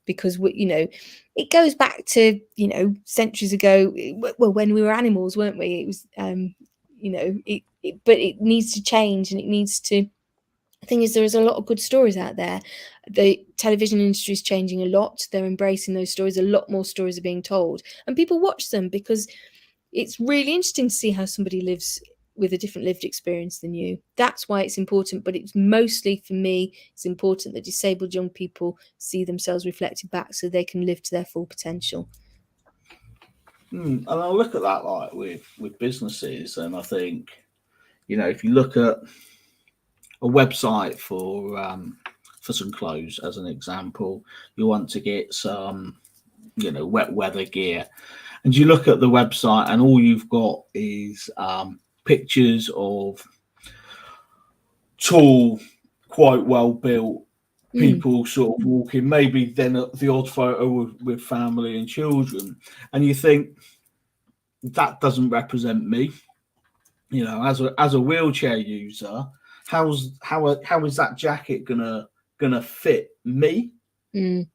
S3: Because we, you know, it goes back to, you know, centuries ago. Well, when we were animals, weren't we? It was, you know, but it needs to change, and it needs to. The thing is, there is a lot of good stories out there. The television industry is changing a lot. They're embracing those stories. A lot more stories are being told, and people watch them because it's really interesting to see how somebody lives with a different lived experience than you. That's why it's important, but it's mostly, for me, it's important that disabled young people see themselves reflected back so they can live to their full potential.
S1: And I look at that like with businesses, and I think, you know, if you look at a website for some clothes as an example, you want to get some, you know, wet weather gear, and you look at the website and all you've got is pictures of tall, quite well built people sort of walking, maybe then the odd photo with family and children, and you think that doesn't represent me. You know, as a wheelchair user, how is that jacket gonna fit me?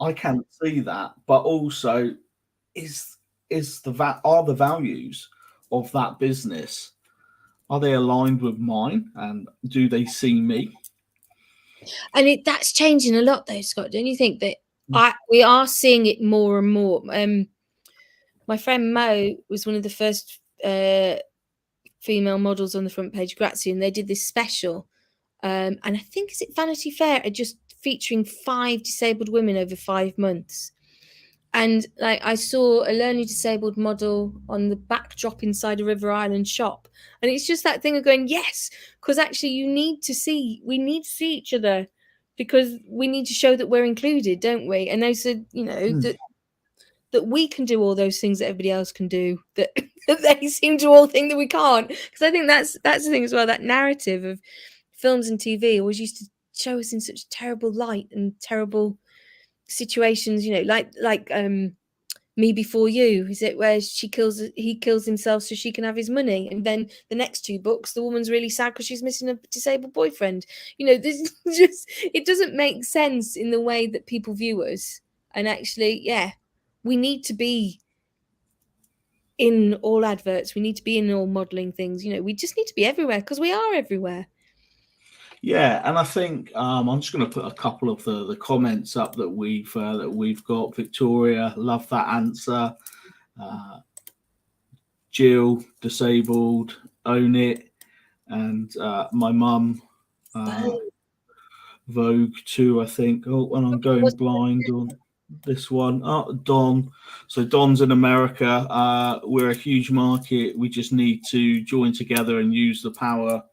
S1: I can't see that. But also, are the values of that business, are they aligned with mine, and do they see me?
S3: And that's changing a lot, though, Scott. Don't you think that we are seeing it more and more? My friend Mo was one of the first female models on the front page of Grazia, and they did this special. And I think, is it Vanity Fair, just featuring 5 disabled women over 5 months. And like, I saw a learning disabled model on the backdrop inside a River Island shop. And it's just that thing of going, yes, because actually we need to see each other, because we need to show that we're included, don't we? And they said, you know, that we can do all those things that everybody else can do, that they seem to all think that we can't. Because I think that's the thing as well, that narrative of films and TV always used to show us in such terrible light and terrible situations, you know, like Me Before You, is it, where he kills himself so she can have his money, and then the next 2 books the woman's really sad because she's missing a disabled boyfriend. You know, this just, it doesn't make sense in the way that people view us. And actually, yeah, we need to be in all adverts, we need to be in all modeling things, you know, we just need to be everywhere because we are everywhere.
S1: Yeah, and I think I'm just going to put a couple of the comments up that we've got. Victoria, love that answer. Jill, disabled, own it, and my mum, Vogue too, I think. Oh, and I'm going blind on this one. Oh, Don. So Don's in America. We're a huge market. We just need to join together and use the power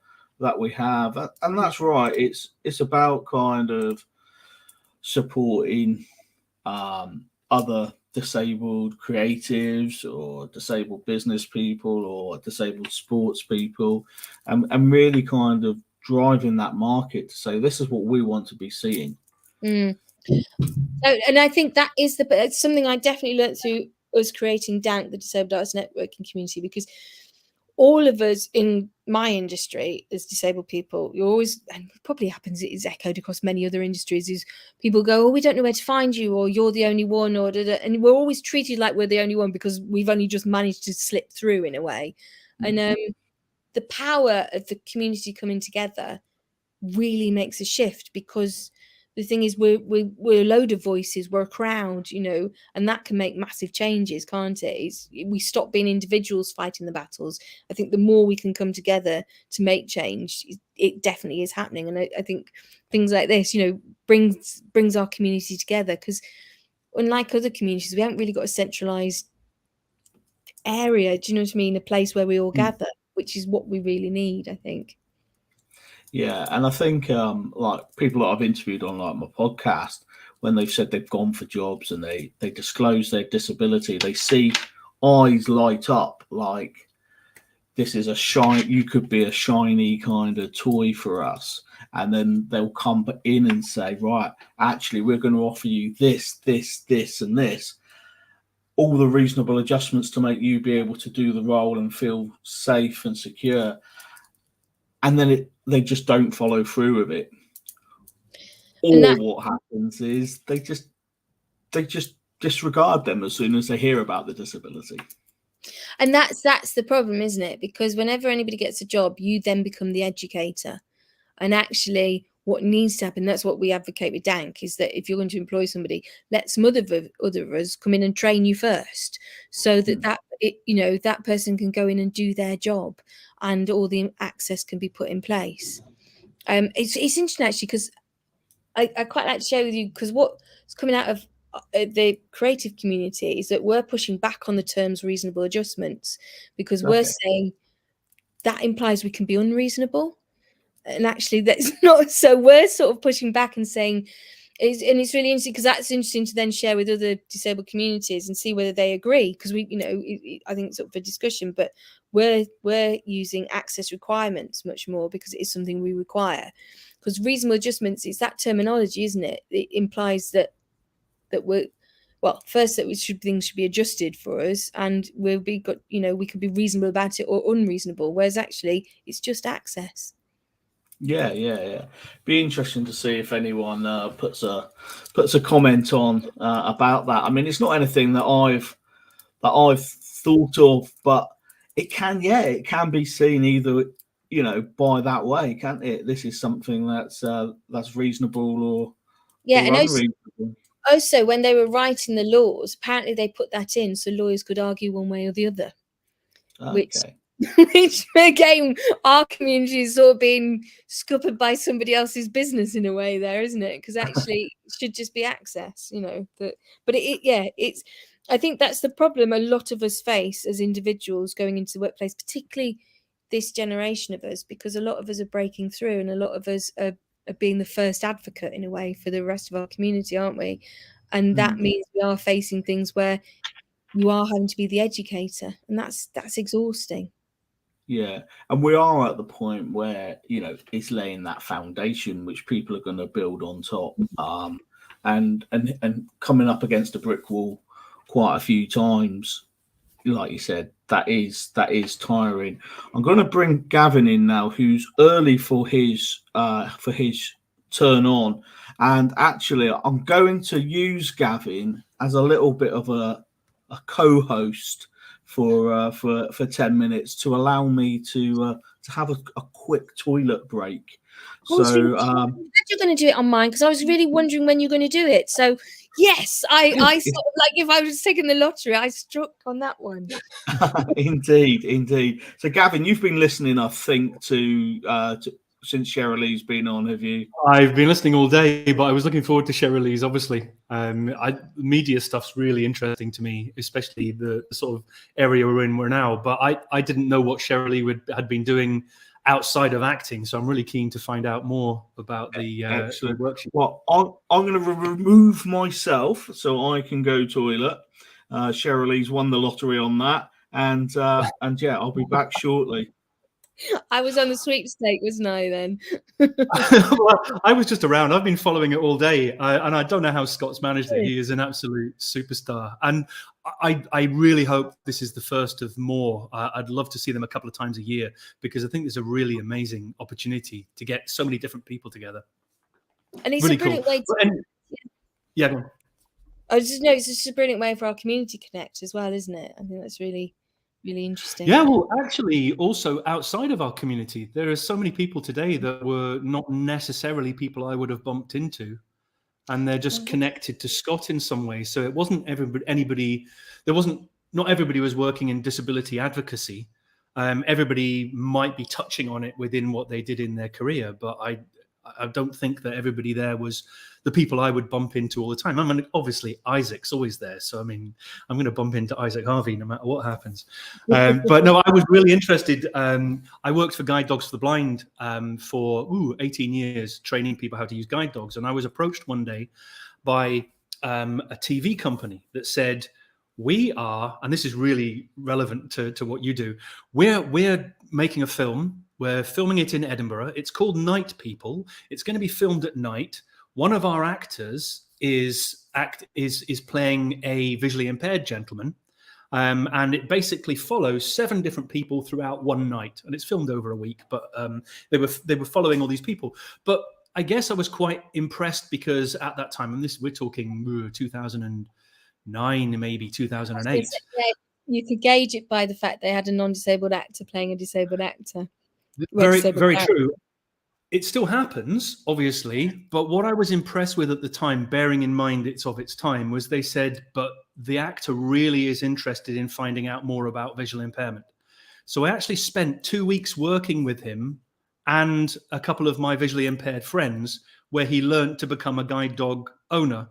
S1: that we have, and that's right. It's about kind of supporting other disabled creatives or disabled business people or disabled sports people, and really kind of driving that market to say this is what we want to be seeing.
S3: So, and I think that is it's something I definitely learned through us creating DANC, the Disabled Artists Networking Community, because all of us in my industry as disabled people, you always, and it probably happens, it's echoed across many other industries, is people go, oh, we don't know where to find you, or you're the only one, or and we're always treated like we're the only one because we've only just managed to slip through in a way. And the power of the community coming together really makes a shift, because the thing is we're a load of voices, we're a crowd, you know, and that can make massive changes, can't it? We stop being individuals fighting the battles. I think the more we can come together to make change, it definitely is happening. And I think things like this, you know, brings our community together, because unlike other communities, we haven't really got a centralized area, do you know what I mean, a place where we all gather, which is what we really need, I think.
S1: Yeah, and I think like people that I've interviewed on like my podcast, when they've said they've gone for jobs and they disclose their disability, they see eyes light up like, this is you could be a shiny kind of toy for us. And then they'll come in and say, right, actually, we're going to offer you this, and this. All the reasonable adjustments to make you be able to do the role and feel safe and secure. And then they just don't follow through with it. Or what happens is they just disregard them as soon as they hear about the disability.
S3: And that's the problem, isn't it? Because whenever anybody gets a job, you then become the educator. And actually, what needs to happen, that's what we advocate with Dank, is that if you're going to employ somebody, let some other of us come in and train you first, so that you know, that person can go in and do their job, and all the access can be put in place. It's interesting actually, because I quite like to share with you, because what's coming out of the creative community is that we're pushing back on the terms reasonable adjustments, because we're saying that implies we can be unreasonable. And actually that's not, so we're sort of pushing back and saying, and it's really interesting, because that's interesting to then share with other disabled communities and see whether they agree, because we, you know, I think it's up for discussion, but we're using access requirements much more, because it is something we require. Because reasonable adjustments, it's that terminology, isn't it? It implies that we're, well, first that things should be adjusted for us, and we could be reasonable about it or unreasonable, whereas actually it's just access.
S1: Yeah. Be interesting to see if anyone puts a comment on about that. I mean, it's not anything that I've thought of, but it can be seen either, you know, by that way, can't it? This is something that's reasonable or unreasonable.
S3: Also, when they were writing the laws, apparently they put that in so lawyers could argue one way or the other.
S1: Okay.
S3: Which again, our community is sort of being scuppered by somebody else's business in a way there, isn't it? Because actually it should just be access, you know. But it's, I think that's the problem a lot of us face as individuals going into the workplace, particularly this generation of us, because a lot of us are breaking through, and a lot of us are being the first advocate in a way for the rest of our community, aren't we? And that means we are facing things where you are having to be the educator, and that's exhausting.
S1: Yeah, and we are at the point where, you know, it's laying that foundation which people are going to build on top, and coming up against a brick wall quite a few times. Like you said, that is tiring. I'm going to bring Gavin in now, who's early for his turn on, and actually I'm going to use Gavin as a little bit of a co-host for 10 minutes to allow me to have a quick toilet break. So
S3: you're going to do it on mine, because I was really wondering when you're going to do it. So yes, I sort of, like, if I was taking the lottery, I struck on that one.
S1: Indeed. So Gavin, you've been listening, I think, to since Cheryl-Lee's been on, have you?
S4: I've been listening all day, but I was looking forward to Cheryl-Lee's, obviously. Media stuff's really interesting to me, especially the sort of area we're in now. But I didn't know what Cheryl-Lee had been doing outside of acting, so I'm really keen to find out more about the workshop.
S1: Well, I'm going to remove myself so I can go toilet. Cheryl-Lee's won the lottery on that, and yeah, I'll be back shortly.
S3: I was on the sweepstake, wasn't I, then?
S4: Well, I was just around. I've been following it all day, and I don't know how Scott's managed it. He is an absolute superstar, and I really hope this is the first of more. I'd love to see them a couple of times a year, because I think there's a really amazing opportunity to get so many different people together.
S3: And it's
S4: really
S3: a brilliant
S4: cool.
S3: way to...
S4: Yeah, go on.
S3: It's just a brilliant way for our community to connect as well, isn't it? I think that's really interesting.
S4: Yeah, well, actually, also outside of our community, there are so many people today that were not necessarily people I would have bumped into and they're just connected to Scott in some way. So it wasn't anybody. Not everybody was working in disability advocacy. Everybody might be touching on it within what they did in their career, but I don't think that everybody there was the people I would bump into all the time. I mean, obviously Isaac's always there, so I mean, I'm going to bump into Isaac Harvey no matter what happens. But no, I was really interested. I worked for Guide Dogs for the Blind for 18 years, training people how to use guide dogs, and I was approached one day by a TV company that said, we are, and this is really relevant to what you do, we're making a film. We're filming it in Edinburgh. It's called Night People. It's going to be filmed at night. One of our actors is playing a visually impaired gentleman, and it basically follows 7 different people throughout one night, and it's filmed over a week. But they were following all these people. But I guess I was quite impressed because at that time, and we're talking 2009, maybe 2008.
S3: You could gauge it by the fact they had a non-disabled actor playing a disabled actor.
S4: Very true. It still happens, obviously, but what I was impressed with at the time, bearing in mind it's of its time, was they said, but the actor really is interested in finding out more about visual impairment. So I actually spent 2 weeks working with him and a couple of my visually impaired friends, where he learned to become a guide dog owner.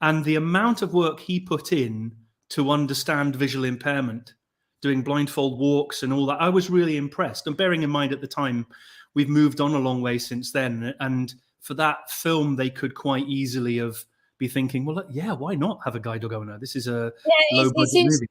S4: And the amount of work he put in to understand visual impairment, doing blindfold walks and all that, I was really impressed. And bearing in mind at the time, we've moved on a long way since then. And for that film, they could quite easily be thinking, well, yeah, why not have a guide dog owner? This is a low-budget movie.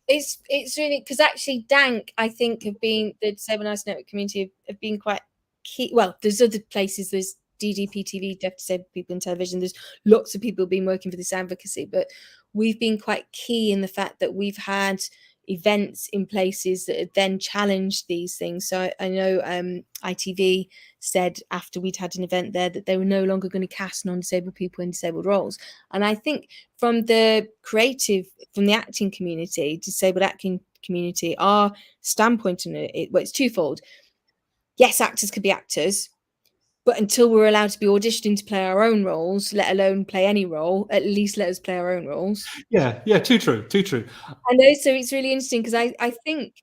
S3: It's really, because actually Dank, I think, the Disabled Artists Network community have been quite key. Well, there's other places, there's DDP-TV, Deaf Disabled People in Television. There's lots of people been working for this advocacy, but we've been quite key in the fact that we've had events in places that have then challenged these things. So I know ITV said after we'd had an event there that they were no longer going to cast non-disabled people in disabled roles. And I think from the acting community, disabled acting community, our standpoint on it, well, it's twofold. Yes, actors could be actors, but until we're allowed to be auditioning to play our own roles, let alone play any role, at least let us play our own roles.
S4: Yeah, too true.
S3: And also it's really interesting because I think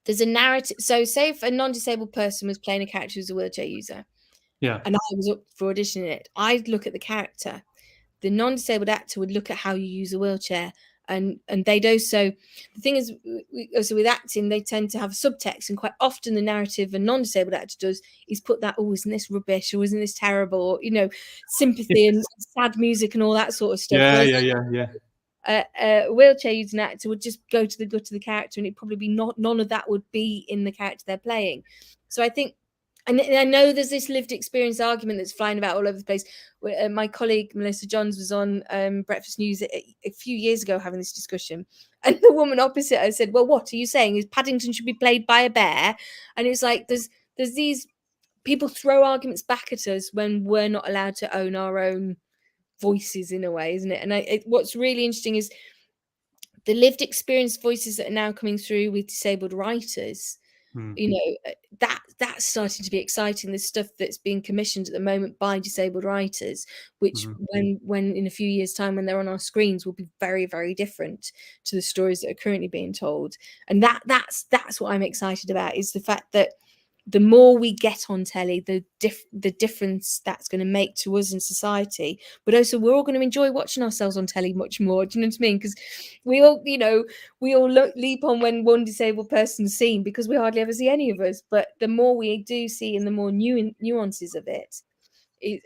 S3: there's a narrative. So say if a non-disabled person was playing a character who's a wheelchair user,
S4: yeah,
S3: and I was up for auditioning it, I'd look at the character. The non-disabled actor would look at how you use a wheelchair. And they'd also, the thing is, also with acting, they tend to have subtext, and quite often the narrative a non-disabled actor does is put that, oh, isn't this rubbish, or isn't this terrible, or, sympathy and sad music and all that sort of stuff.
S4: Yeah.
S3: A wheelchair using actor would just go to the gut of the character, and it probably be none of that would be in the character they're playing. So I think, and I know there's this lived experience argument that's flying about all over the place. My colleague Melissa Johns was on Breakfast News a few years ago having this discussion, and the woman opposite her said, well, what are you saying? Is Paddington should be played by a bear? And it's like there's these people throw arguments back at us when we're not allowed to own our own voices in a way, isn't it? And what's really interesting is the lived experience voices that are now coming through with disabled writers. That's starting to be exciting. There's stuff that's being commissioned at the moment by disabled writers, which when in a few years' time, when they're on our screens, will be very, very different to the stories that are currently being told. And that's what I'm excited about, is the fact that the more we get on telly, the difference that's going to make to us in society, but also we're all going to enjoy watching ourselves on telly much more. Do you know what I mean? Because we all leap on when one disabled person's seen, because we hardly ever see any of us. But the more we do see and the more nuances of it,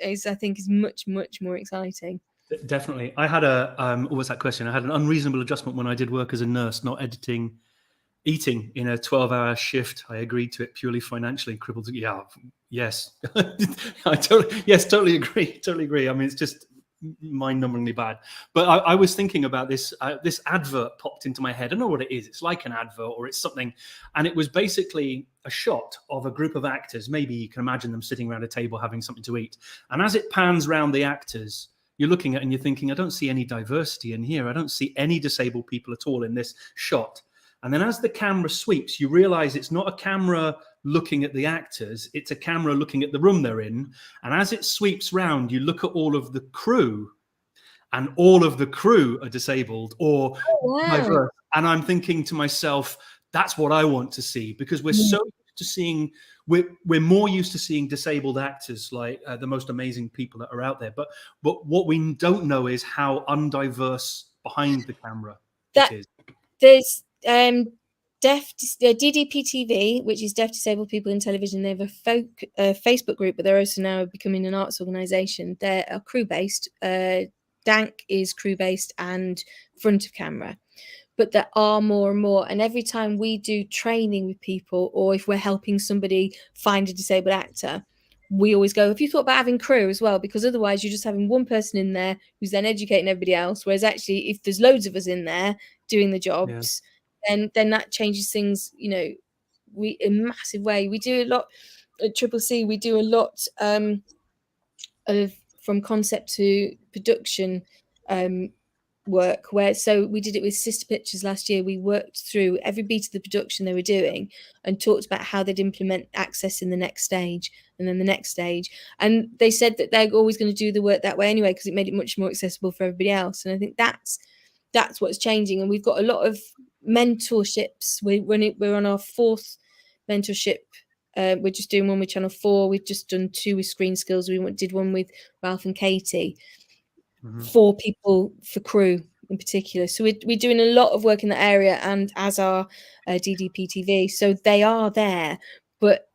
S3: I think is much, much more exciting.
S4: Definitely. I had what was that question? I had an unreasonable adjustment when I did work as a nurse, not eating in a 12-hour shift. I agreed to it purely financially. Crippled. Yeah. Yes. Totally agree. I mean, it's just mind-numbingly bad. But I was thinking about this. This advert popped into my head. I don't know what it is. It's like an advert or it's something. And it was basically a shot of a group of actors. Maybe you can imagine them sitting around a table having something to eat. And as it pans around the actors, you're looking at it and you're thinking, I don't see any diversity in here. I don't see any disabled people at all in this shot. And then as the camera sweeps, you realize it's not a camera looking at the actors, it's a camera looking at the room they're in. And as it sweeps round, you look at all of the crew, and all of the crew are disabled or diverse. And I'm thinking to myself, that's what I want to see, because we're so used to seeing, we're more used to seeing disabled actors, like the most amazing people that are out there. But what we don't know is how undiverse behind the camera it is.
S3: There's DDPTV, which is Deaf Disabled People in Television. They have a Facebook group, but they're also now becoming an arts organisation. They're crew-based. Dank is crew-based and front of camera. But there are more and more. And every time we do training with people, or if we're helping somebody find a disabled actor, we always go, have you thought about having crew as well? Because otherwise you're just having one person in there who's then educating everybody else. Whereas actually, if there's loads of us in there doing the jobs, then that changes things, you know, in a massive way. We do a lot at Triple C, we do a lot of from concept to production work, where so we did it with Sister Pictures last year. We worked through every beat of the production they were doing and talked about how they'd implement access in the next stage and then the next stage. And they said that they're always going to do the work that way anyway, because it made it much more accessible for everybody else. And I think that's what's changing. And we've got a lot of mentorships. We're on our 4th mentorship. We're just doing one with Channel 4. We've just done 2 with Screen Skills. We did one with Ralph and Katie. 4 people for crew in particular. So we're doing a lot of work in that area, and as our DDPTV. So they are there, but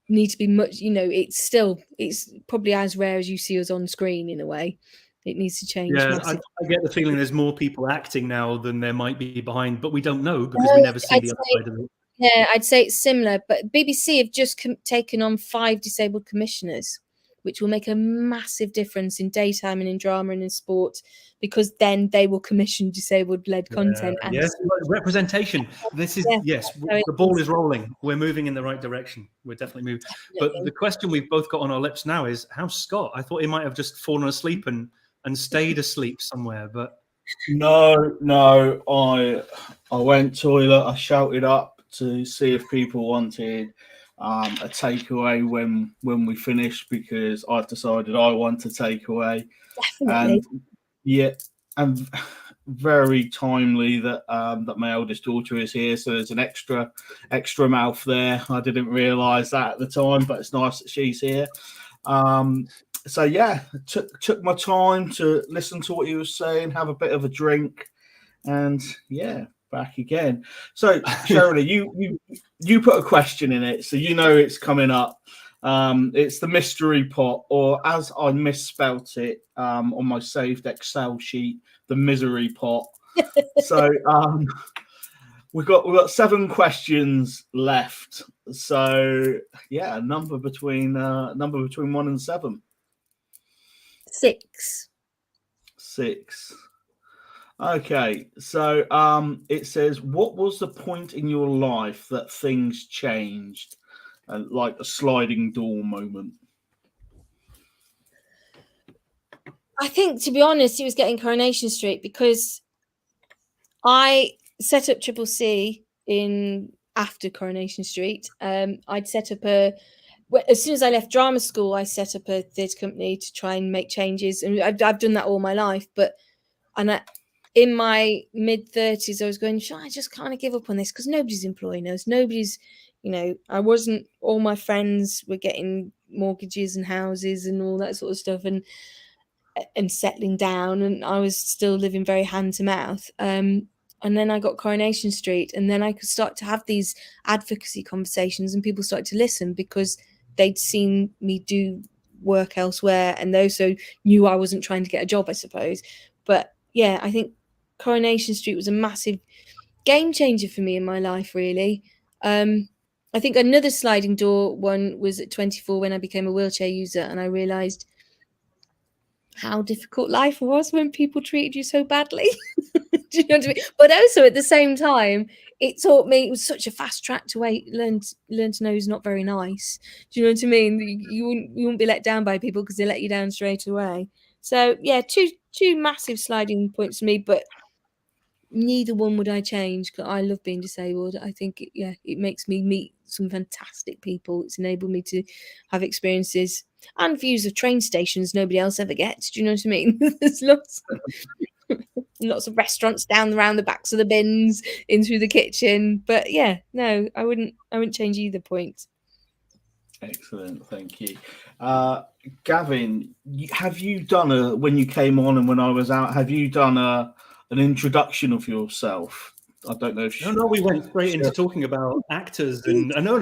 S3: need to be much, you know, it's probably as rare as you see us on screen in a way. It needs to change.
S4: Yeah, I get the feeling there's more people acting now than there might be behind, but we don't know because we never see the other side of it.
S3: Yeah, I'd say it's similar, but BBC have just taken on 5 disabled commissioners, which will make a massive difference in daytime and in drama and in sport, because then they will commission disabled-led content. And
S4: yes, representation. This is the ball is rolling. We're moving in the right direction. We're definitely moving. But the question we've both got on our lips now is, how's Scott? I thought he might have just fallen asleep and stayed asleep somewhere, but
S1: no. I went toilet. I shouted up to see if people wanted a takeaway when we finished, because I've decided I want a takeaway.
S3: Definitely.
S1: And very timely that that my eldest daughter is here, so there's an extra mouth there. I didn't realise that at the time, but it's nice that she's here. So yeah, took my time to listen to what he was saying, have a bit of a drink, and yeah, back again. So Shirley, you put a question in it, so you know it's coming up. It's the mystery pot, or as I misspelt it on my saved Excel sheet, the misery pot. So we've got 7 questions left. So yeah, a number between 1 and 7.
S3: 6.
S1: Okay, so it says, what was the point in your life that things changed? Like a sliding door moment.
S3: I think, to be honest, it was getting Coronation Street, because I set up Triple C after Coronation Street. I'd set up as soon as I left drama school, I set up a theatre company to try and make changes, and I've done that all my life. In my mid-30s, I was going, I just kind of give up on this, because nobody's employing us. Nobody's, all my friends were getting mortgages and houses and all that sort of stuff, and settling down, and I was still living very hand to mouth. And then I got Coronation Street, and then I could start to have these advocacy conversations, and people started to listen because they'd seen me do work elsewhere, and they also knew I wasn't trying to get a job, I suppose. But yeah, I think Coronation Street was a massive game changer for me in my life, really. I think another sliding door one was at 24, when I became a wheelchair user, and I realised how difficult life was when people treated you so badly. Do you know what I mean? But also at the same time, it taught me, it was such a fast track to learn to know who's not very nice. Do you know what I mean? You wouldn't be let down by people because they let you down straight away. So yeah, two massive sliding points for me, but neither one would I change. 'Cause I love being disabled. I think it makes me meet some fantastic people. It's enabled me to have experiences and views of train stations nobody else ever gets. Do you know what I mean? There's lots of restaurants down around the backs of the bins, in through the kitchen. But yeah, no, I wouldn't change either point.
S1: Excellent, thank you. Gavin, have you done when you came on and when I was out, have you done an introduction of yourself? I don't know if
S4: No, we went straight into talking about actors, and I know it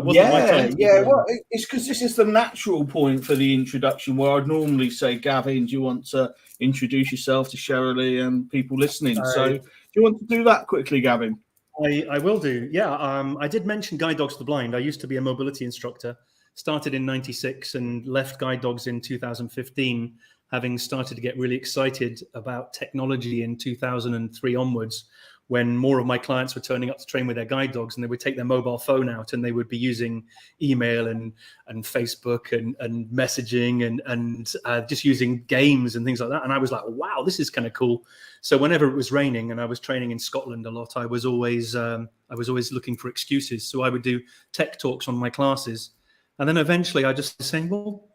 S4: wasn't my time.
S1: Well, it's because this is the natural point for the introduction, where I'd normally say, Gavin, do you want to introduce yourself to Shirley and people listening? So do you want to do that quickly, Gavin?
S4: I will do. Yeah, I did mention Guide Dogs for the Blind. I used to be a mobility instructor, started in '96 and left Guide Dogs in 2015, having started to get really excited about technology in 2003 onwards, when more of my clients were turning up to train with their guide dogs, and they would take their mobile phone out and they would be using email and Facebook and messaging and just using games and things like that. And I was like, wow, this is kind of cool. So whenever it was raining and I was training in Scotland a lot, I was always looking for excuses. So I would do tech talks on my classes. And then eventually I just was saying, well,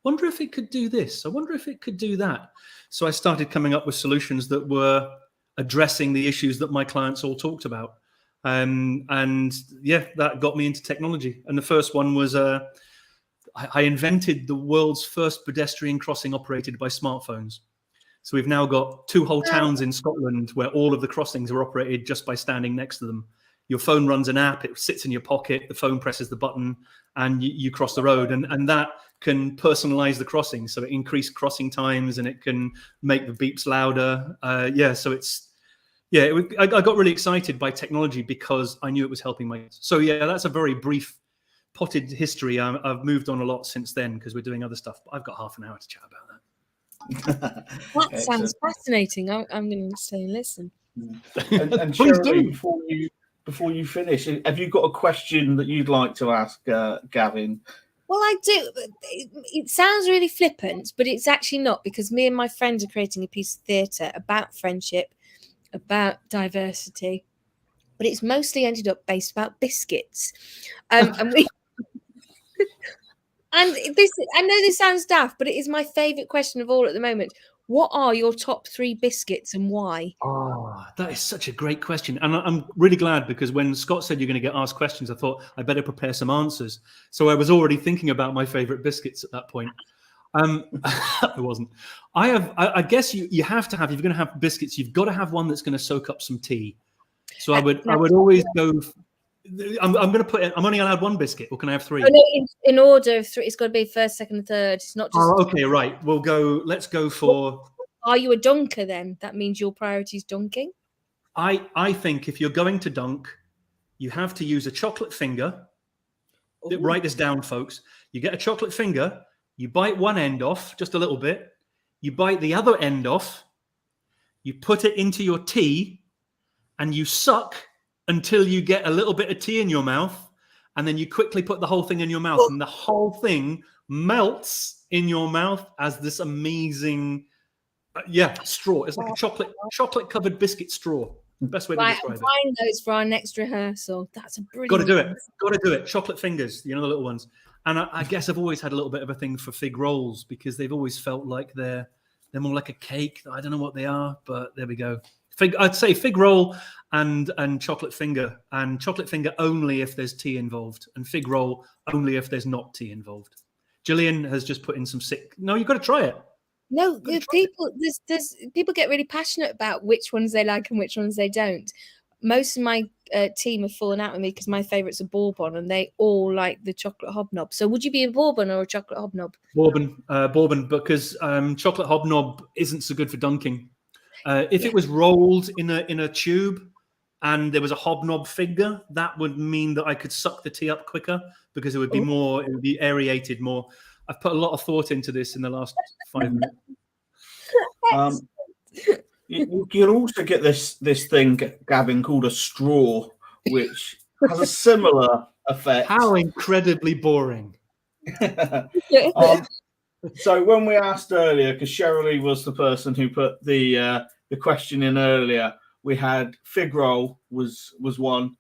S4: wonder if it could do this. I wonder if it could do that. So I started coming up with solutions that were addressing the issues that my clients all talked about. And yeah, that got me into technology. And the first one was I invented the world's first pedestrian crossing operated by smartphones. So we've now got 2 whole towns in Scotland where all of the crossings are operated just by standing next to them. Your phone runs an app, it sits in your pocket, the phone presses the button, and you cross the road. And that can personalize the crossing. So it increased crossing times and it can make the beeps louder. I got really excited by technology because I knew it was helping my. So yeah, that's a very brief potted history. I've moved on a lot since then because we're doing other stuff, but I've got half an hour to chat about that.
S3: That sounds fascinating. I'm going to stay and listen.
S1: And Shirley, before you finish, have you got a question that you'd like to ask Gavin?
S3: Well, I do. It sounds really flippant, but it's actually not, because me and my friends are creating a piece of theatre about friendship, about diversity, but it's mostly ended up based about biscuits. And this, I know this sounds daft, but it is my favourite question of all at the moment. What are your top 3 biscuits and why?
S4: Oh, that is such a great question. And I'm really glad, because when Scott said you're going to get asked questions, I thought I better prepare some answers. So I was already thinking about my favorite biscuits at that point. I wasn't. I guess you have to have, if you're going to have biscuits, you've got to have one that's going to soak up some tea. So I would always go. I'm going to put. I'm only allowed 1 biscuit, or can I have 3?
S3: Oh, no, in order of 3. It's got to be first, second, and third. It's not just.
S4: Oh, okay, right. We'll go. Let's go for.
S3: Are you a dunker then? That means your priority is dunking.
S4: I think if you're going to dunk, you have to use a chocolate finger. Ooh. Write this down, folks. You get a chocolate finger. You bite one end off, just a little bit. You bite the other end off. You put it into your tea, and you suck until you get a little bit of tea in your mouth, and then you quickly put the whole thing in your mouth, and the whole thing melts in your mouth as this amazing, straw. It's like a chocolate covered biscuit straw. Best way to describe it.
S3: I'm buying those for our next rehearsal. That's a brilliant.
S4: Got to do it. Chocolate fingers, the little ones. And I guess I've always had a little bit of a thing for fig rolls, because they've always felt like they're more like a cake. I don't know what they are, but there we go. I'd say fig roll and chocolate finger only if there's tea involved, and fig roll only if there's not tea involved. Gillian has just put in some No, you've got to try it.
S3: No, there's people get really passionate about which ones they like and which ones they don't. Most of my team have fallen out with me because my favourites are bourbon, and they all like the chocolate hobnob. So would you be a bourbon or a chocolate hobnob?
S4: Bourbon, because chocolate hobnob isn't so good for dunking. If it was rolled in a tube and there was a hobnob figure, that would mean that I could suck the tea up quicker, because it would be aerated more. I've put a lot of thought into this in the last 5 minutes.
S1: You can also get this thing, Gavin, called a straw, which has a similar effect.
S4: How incredibly boring.
S1: So when we asked earlier, because Shirley was the person who put the the question in earlier, we had fig roll was one.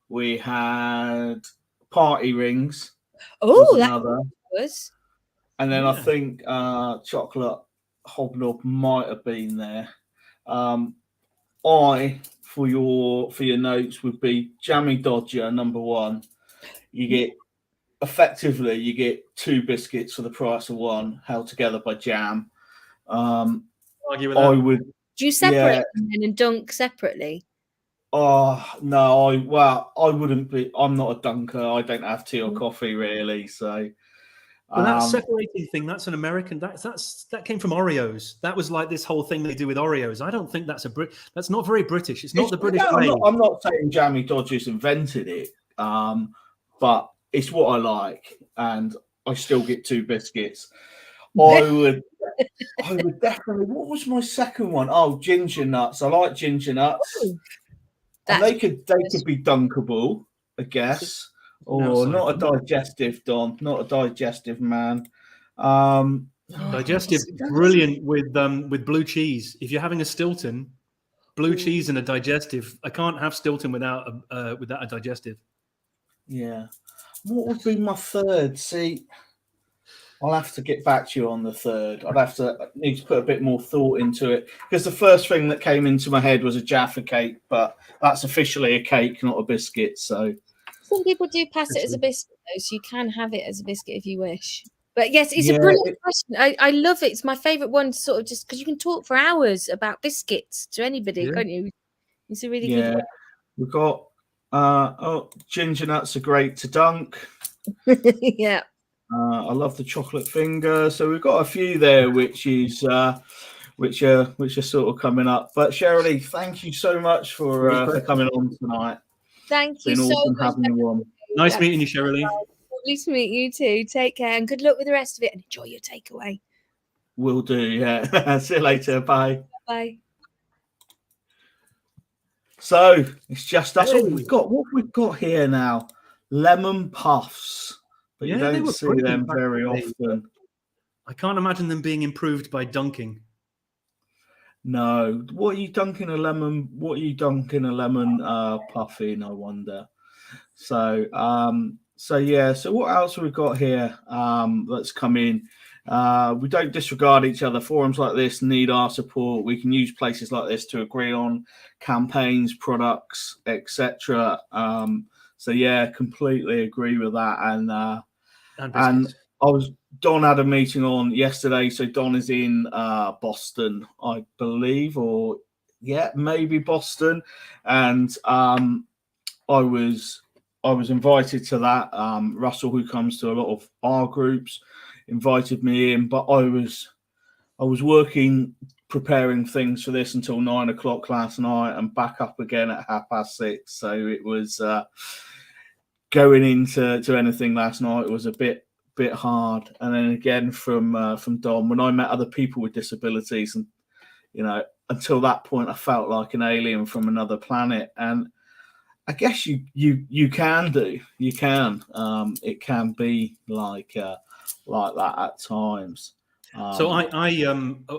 S1: We had party rings.
S3: Oh, that
S1: another.
S3: was.
S1: And then I think chocolate hobnob might have been there. For your notes would be jammy dodger number 1. You get effectively you get 2 biscuits for the price of 1, held together by jam.
S4: Argue with
S1: I
S4: that.
S1: would.
S3: Do you separate them then and dunk separately?
S1: Oh no, I wouldn't be. I'm not a dunker. I don't have tea or coffee really. So,
S4: But that separating thing, that's an American. That came from Oreos. That was like this whole thing they do with Oreos. I don't think that's that's not very British. It's not the British way.
S1: I'm not saying Jammy Dodgers invented it, but it's what I like, and I still get 2 biscuits. I would definitely. What was my second one? Oh, ginger nuts. I like ginger nuts. And they could be dunkable, I guess, or not a digestive, Don, not a digestive man.
S4: Digestive, brilliant with blue cheese. If you're having a Stilton, blue cheese and a digestive. I can't have Stilton without a digestive.
S1: Yeah. What would be my third? See, I'll have to get back to you on the third. I need to put a bit more thought into it, because the first thing that came into my head was a Jaffa cake, but that's officially a cake, not a biscuit. So
S3: some people do pass it as a biscuit, though, so you can have it as a biscuit if you wish. But yes, it's a brilliant question. I love it. It's my favourite one, to sort of just because you can talk for hours about biscuits to anybody, can't you? It's a really good one.
S1: We've got ginger nuts are great to dunk.
S3: Yeah.
S1: I love the chocolate finger. So we've got a few there, which are sort of coming up. But Shirley, thank you so much for coming on tonight.
S3: Thank you so
S1: awesome
S3: much.
S1: having you on.
S4: Nice meeting you, Shirley.
S3: Lovely to meet you too. Take care and good luck with the rest of it, and enjoy your takeaway.
S1: Will do. Yeah. See you later. Bye.
S3: Bye.
S1: So it's just us. We've got what we've got here now. Lemon puffs. But you don't see them very often.
S4: I can't imagine them being improved by dunking.
S1: No. What are you dunking a lemon puff in, I wonder? So so what else have we got here that's come in? We don't disregard each other. Forums like this need our support. We can use places like this to agree on campaigns, products, etc. So yeah, completely agree with that. And Don had a meeting on yesterday. So Don is in Boston, I believe, or maybe Boston. And I was invited to that. Russell, who comes to a lot of our groups, invited me in, but I was working, preparing things for this until 9 o'clock last night, and back up again at 6:30. So it was going into anything last night was a bit hard. And then again from Dom, when I met other people with disabilities, and until that point I felt like an alien from another planet. And I guess you can do. It can be like that at times.
S4: So I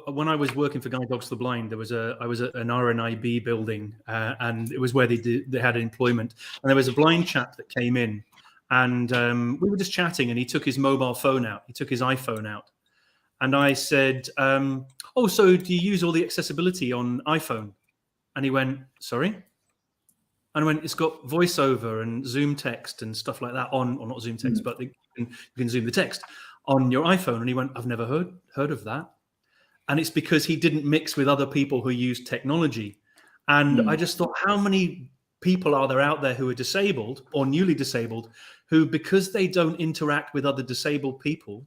S4: when I was working for Guide Dogs for the Blind, I was at an RNIB building, and it was where they had employment, and there was a blind chap that came in, and we were just chatting, and he took his mobile phone out. He took his iPhone out, and I said, "Oh, so do you use all the accessibility on iPhone?" And he went, "Sorry." And I went, "It's got voiceover and Zoom text and stuff like that on, or not Zoom text, but you can Zoom the text on your iPhone." And he went, "I've never heard of that." And it's because he didn't mix with other people who use technology. And I just thought, how many people are there out there who are disabled or newly disabled, who, because they don't interact with other disabled people,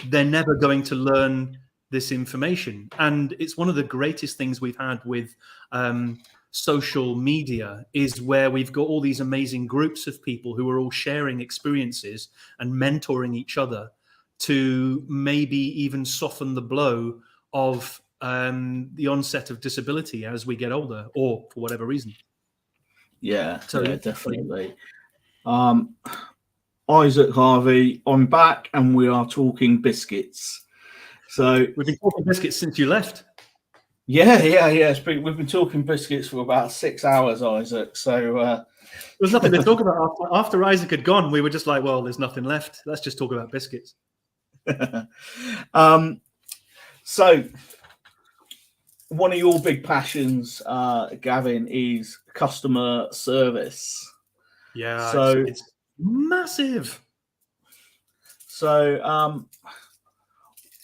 S4: they're never going to learn this information. And it's one of the greatest things we've had with social media, is where we've got all these amazing groups of people who are all sharing experiences and mentoring each other to maybe even soften the blow of the onset of disability as we get older, or for whatever reason.
S1: Yeah, definitely. Isaac Harvey, I'm back, and we are talking biscuits. So
S4: we've been talking biscuits since you left.
S1: Yeah. We've been talking biscuits for about 6 hours, Isaac. So
S4: there was nothing to talk about after Isaac had gone. We were just like, well, there's nothing left. Let's just talk about biscuits.
S1: So one of your big passions, Gavin, is customer service.
S4: Yeah,
S1: so
S4: it's massive.
S1: So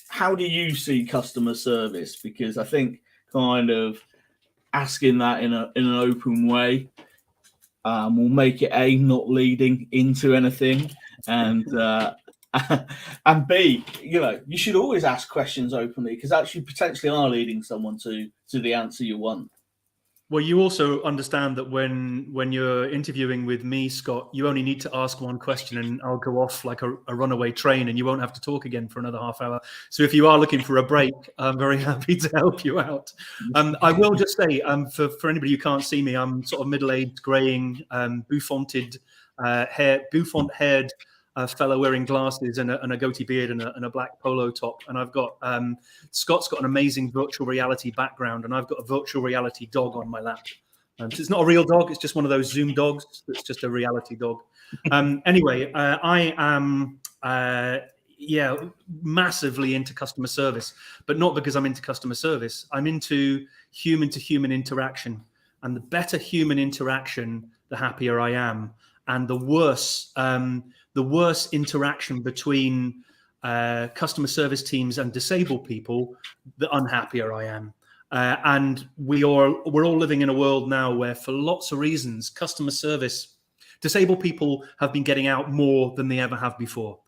S1: how do you see customer service? Because I think kind of asking that in an open way will make it not leading into anything, and and B, you should always ask questions openly, because actually potentially are leading someone to the answer you want.
S4: Well, you also understand that when you're interviewing with me, Scott, you only need to ask one question and I'll go off like a runaway train and you won't have to talk again for another half hour. So if you are looking for a break, I'm very happy to help you out. I will just say, for anybody who can't see me, I'm sort of middle-aged, graying, bouffant-haired fellow wearing glasses and a goatee beard and a black polo top. And I've got Scott's got an amazing virtual reality background, and I've got a virtual reality dog on my lap. So it's not a real dog; it's just one of those Zoom dogs. It's just a reality dog. Anyway, I am massively into customer service, but not because I'm into customer service. I'm into human-to-human interaction, and the better human interaction, the happier I am, and the worse interaction between customer service teams and disabled people, the unhappier I am. And we're all living in a world now where, for lots of reasons, customer service, disabled people have been getting out more than they ever have before.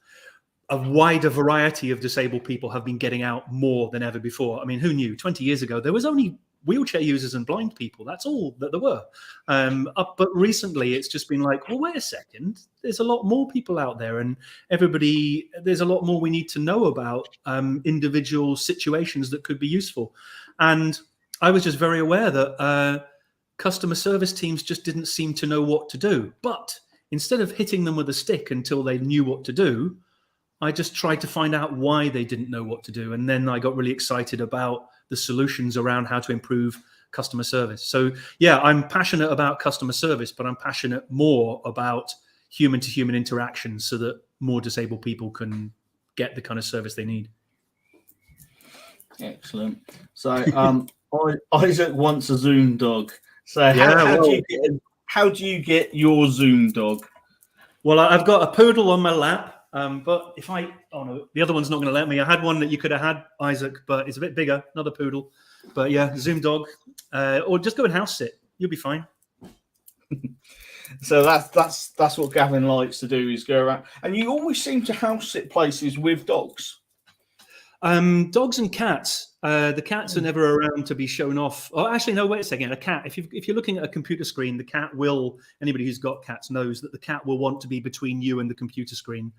S4: A wider variety of disabled people have been getting out more than ever before. I mean, who knew? 20 years ago, there was only wheelchair users and blind people. That's all that there were. But recently, it's just been like, well, wait a second. There's a lot more people out there, and there's a lot more we need to know about individual situations that could be useful. And I was just very aware that customer service teams just didn't seem to know what to do. But instead of hitting them with a stick until they knew what to do, I just tried to find out why they didn't know what to do. And then I got really excited about the solutions around how to improve customer service. So yeah, I'm passionate about customer service, but I'm passionate more about human-to-human interaction so that more disabled people can get the kind of service they need.
S1: Excellent. So Isaac wants a Zoom dog. So how do you get your Zoom dog?
S4: Well, I've got a poodle on my lap. But oh no, the other one's not going to let me. I had one that you could have had, Isaac, but it's a bit bigger, another poodle. But yeah, Zoom dog, or just go and house sit. You'll be fine.
S1: So that's what Gavin likes to do, is go around. And you always seem to house sit places with dogs.
S4: Dogs and cats. The cats are never around to be shown off. Oh, actually, no, wait a second. A cat, if you're looking at a computer screen, the cat will, anybody who's got cats knows that the cat will want to be between you and the computer screen.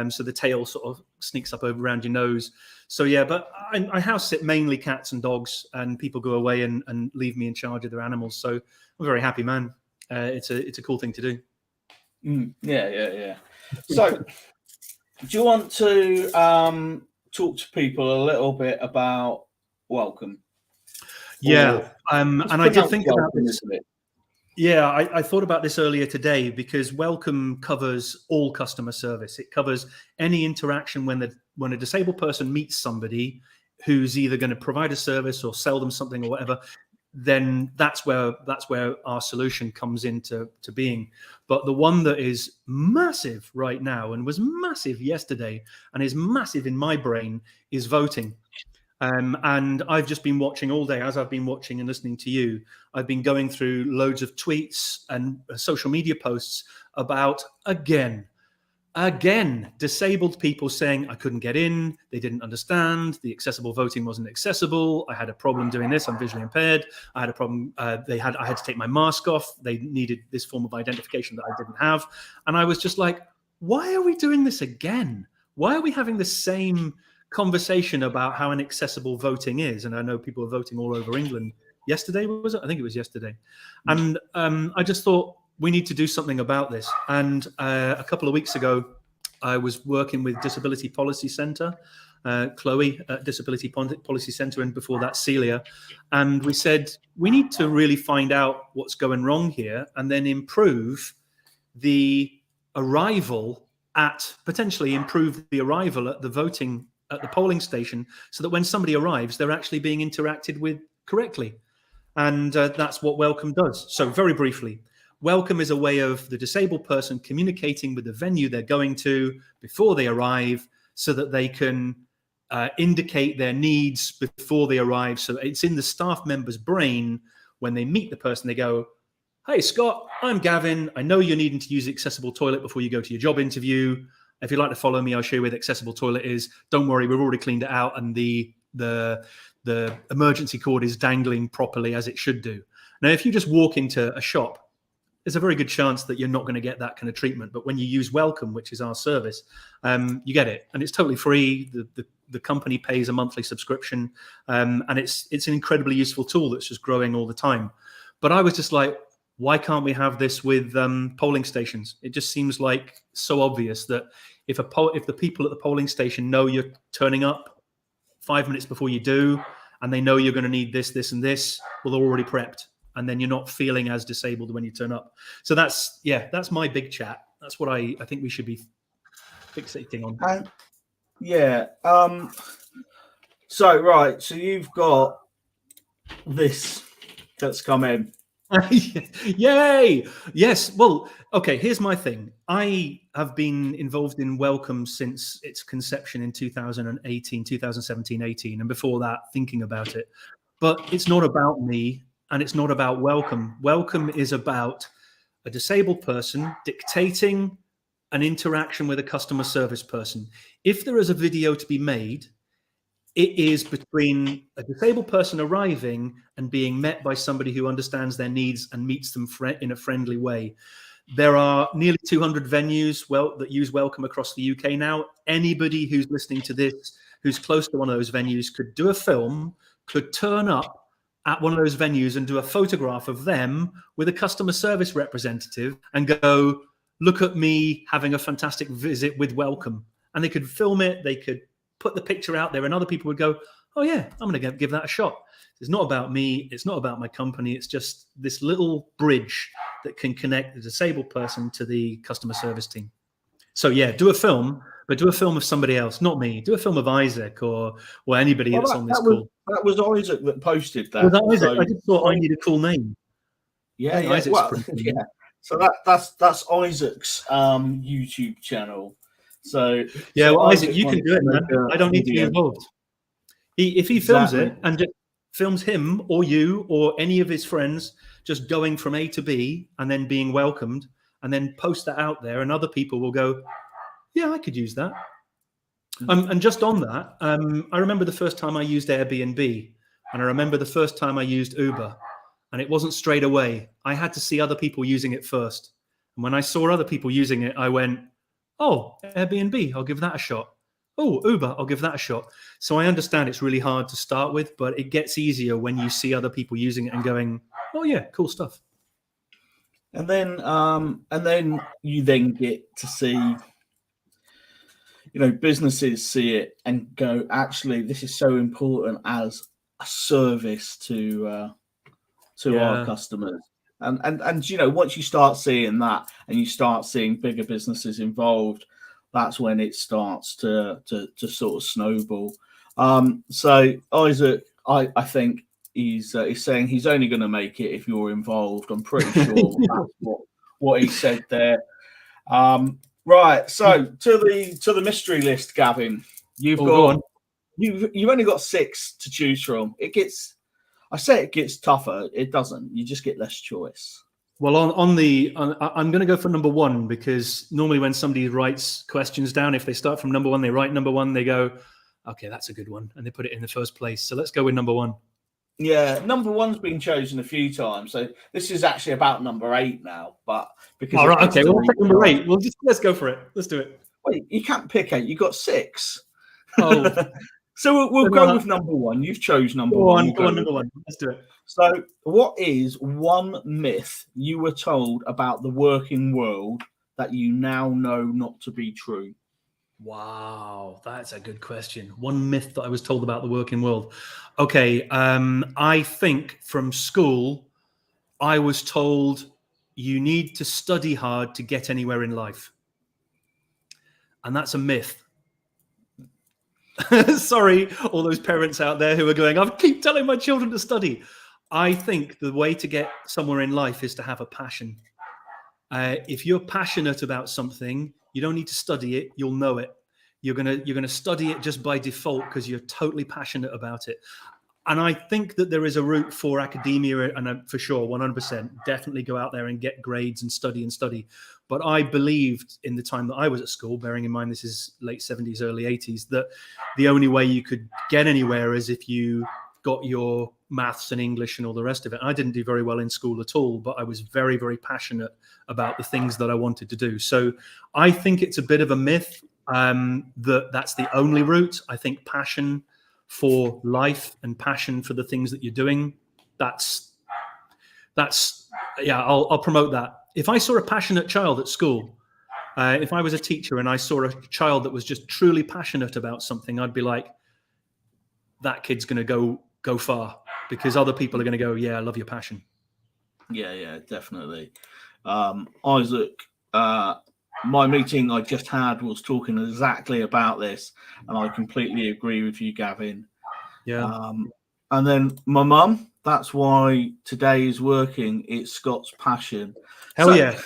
S4: So the tail sort of sneaks up over around your nose. So yeah, but I house sit mainly cats and dogs, and people go away and leave me in charge of their animals. So I'm a very happy man. It's a cool thing to do.
S1: Yeah. So do you want to talk to people a little bit about welcome?
S4: Yeah, and I did think about this.
S1: Isn't it?
S4: Yeah, I thought about this earlier today, because welcome covers all customer service. It covers any interaction when a disabled person meets somebody who's either going to provide a service or sell them something or whatever. Then that's where our solution comes into being. But the one that is massive right now, and was massive yesterday, and is massive in my brain, is voting. And I've just been watching all day, as I've been watching and listening to you. I've been going through loads of tweets and social media posts about, again, disabled people saying, I couldn't get in, they didn't understand, the accessible voting wasn't accessible, I had a problem doing this, I'm visually impaired, I had a problem, I had to take my mask off, they needed this form of identification that I didn't have. And I was just like, why are we doing this again? Why are we having the same conversation about how inaccessible voting is? And I know people are voting all over England. Yesterday, was it? I think it was yesterday. And I just thought, we need to do something about this. And a couple of weeks ago, I was working with Disability Policy Centre, Chloe at Disability Policy Centre, and before that Celia. And we said, we need to really find out what's going wrong here and then improve the arrival potentially improve the arrival at the polling station, so that when somebody arrives, they're actually being interacted with correctly. And that's what Welcome does. So very briefly, Welcome is a way of the disabled person communicating with the venue they're going to before they arrive, so that they can indicate their needs before they arrive. So it's in the staff member's brain. When they meet the person, they go, "Hey, Scott, I'm Gavin. I know you're needing to use the accessible toilet before you go to your job interview. If you'd like to follow me, I'll show you where the accessible toilet is. Don't worry, we've already cleaned it out, and the emergency cord is dangling properly as it should do." Now, if you just walk into a shop, there's a very good chance that you're not going to get that kind of treatment. But when you use Welcome, which is our service, you get it, and it's totally free. The company pays a monthly subscription, and it's an incredibly useful tool that's just growing all the time. But I was just like, why can't we have this with polling stations? It just seems like so obvious that if the people at the polling station know you're turning up 5 minutes before you do, and they know you're going to need this, this, and this, well, they're already prepped, and then you're not feeling as disabled when you turn up. So that's my big chat. That's what I think we should be fixating on.
S1: So you've got this that's come in.
S4: Yay! Yes. Well, okay, here's my thing. I have been involved in Welcome since its conception in 2017, 18, and before that, thinking about it. But it's not about me, and it's not about Welcome. Welcome is about a disabled person dictating an interaction with a customer service person. If there is a video to be made, it is between a disabled person arriving and being met by somebody who understands their needs and meets them in a friendly way. There are nearly 200 venues that use Welcome across the UK now. Anybody who's listening to this, who's close to one of those venues, could do a film, could turn up at one of those venues and do a photograph of them with a customer service representative and go, "Look at me having a fantastic visit with Welcome." And they could film it, they could put the picture out there, and other people would go, "Oh yeah, I'm going to give that a shot." It's not about me. It's not about my company. It's just this little bridge that can connect the disabled person to the customer service team. So yeah, do a film, but do a film of somebody else, not me. Do a film of Isaac or anybody that's on this call.
S1: That was Isaac that posted that.
S4: Was that Isaac? I just thought I need a cool name.
S1: Yeah, yeah.
S4: Isaac's
S1: Well,
S4: pretty cool.
S1: yeah. So that's Isaac's YouTube channel. So
S4: yeah,
S1: so
S4: well, Isaac, you can do it, man.
S1: make
S4: I don't need to be
S1: video.
S4: involved. If he films
S1: Exactly.
S4: it and just films him or you or any of his friends just going from A to B and then being welcomed, and then post that out there, and other people will go, "Yeah, I could use that." And just on that, I remember the first time I used Airbnb, and I remember the first time I used Uber, and it wasn't straight away. I had to see other people using it first. And when I saw other people using it, I went, "Oh, Airbnb, I'll give that a shot. Oh, Uber, I'll give that a shot." So I understand it's really hard to start with, but it gets easier when you see other people using it and going, "Oh yeah, cool stuff."
S1: And then you then get to see, businesses see it and go, "Actually, this is so important as a service to our customers." And once you start seeing that and you start seeing bigger businesses involved, that's when it starts to sort of snowball. So Isaac, I think he's saying he's only going to make it if you're involved. I'm pretty sure that's what he said there. Right. So to the mystery list, Gavin, you've only got 6 to choose from. I say it gets tougher. It doesn't. You just get less choice.
S4: Well, I'm going to go for number 1, because normally when somebody writes questions down, if they start from number 1, they write number 1, they go, "Okay, that's a good one," and they put it in the first place. So let's go with number 1.
S1: Yeah, number 1's been chosen a few times, so this is actually about number 8 now. But because
S4: all right, okay, we'll take number 8. Let's go for it. Let's do it.
S1: Wait, you can't pick 8. You got 6.
S4: Oh.
S1: So we'll go with number 1. You've chose number 1.
S4: Go on, number 1. Let's do it.
S1: So, what is one myth you were told about the working world that you now know not to be true?
S4: Wow, that's a good question. One myth that I was told about the working world. Okay, I think from school, I was told you need to study hard to get anywhere in life. And that's a myth. Sorry, all those parents out there who are going, I keep telling my children to study. I think the way to get somewhere in life is to have a passion. If you're passionate about something, you don't need to study it, you'll know it. You're gonna study it just by default because you're totally passionate about it. And I think that there is a route for academia, and for sure, 100%, definitely go out there and get grades and study. But I believed in the time that I was at school, bearing in mind this is late 70s, early 80s, that the only way you could get anywhere is if you got your maths and English and all the rest of it. I didn't do very well in school at all, but I was very, very passionate about the things that I wanted to do. So I think it's a bit of a myth that's the only route. I think passion for life and passion for the things that you're doing, that's yeah, I'll promote that. If I saw a passionate child at school, if I was a teacher and I saw a child that was just truly passionate about something, I'd be like, that kid's going to go far, because other people are going to go, yeah, I love your passion.
S1: Yeah, definitely. Isaac, my meeting I just had was talking exactly about this, and I completely agree with you, Gavin.
S4: Yeah.
S1: And then my mum, that's why today is working. It's Scott's passion.
S4: Hell yeah.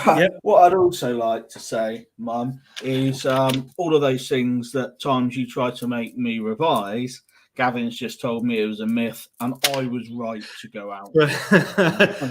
S1: Yep. What I'd also like to say, Mum, is all of those things that times you try to make me revise, Gavin's just told me it was a myth, and I was right to go out.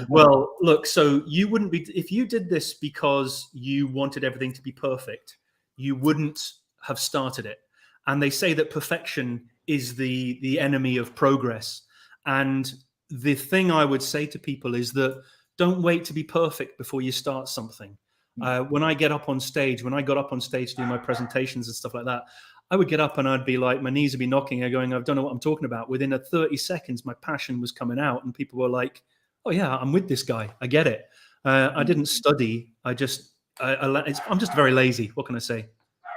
S4: Well, look, so you wouldn't be, if you did this because you wanted everything to be perfect, you wouldn't have started it. And they say that perfection is the enemy of progress. And the thing I would say to people is that don't wait to be perfect before you start something. When I got up on stage to do my presentations and stuff like that, I would get up and I'd be like, my knees would be knocking. I'm going, I don't know what I'm talking about. Within 30 seconds, my passion was coming out, and people were like, oh yeah, I'm with this guy. I get it. I didn't study. I'm just very lazy. What can I say?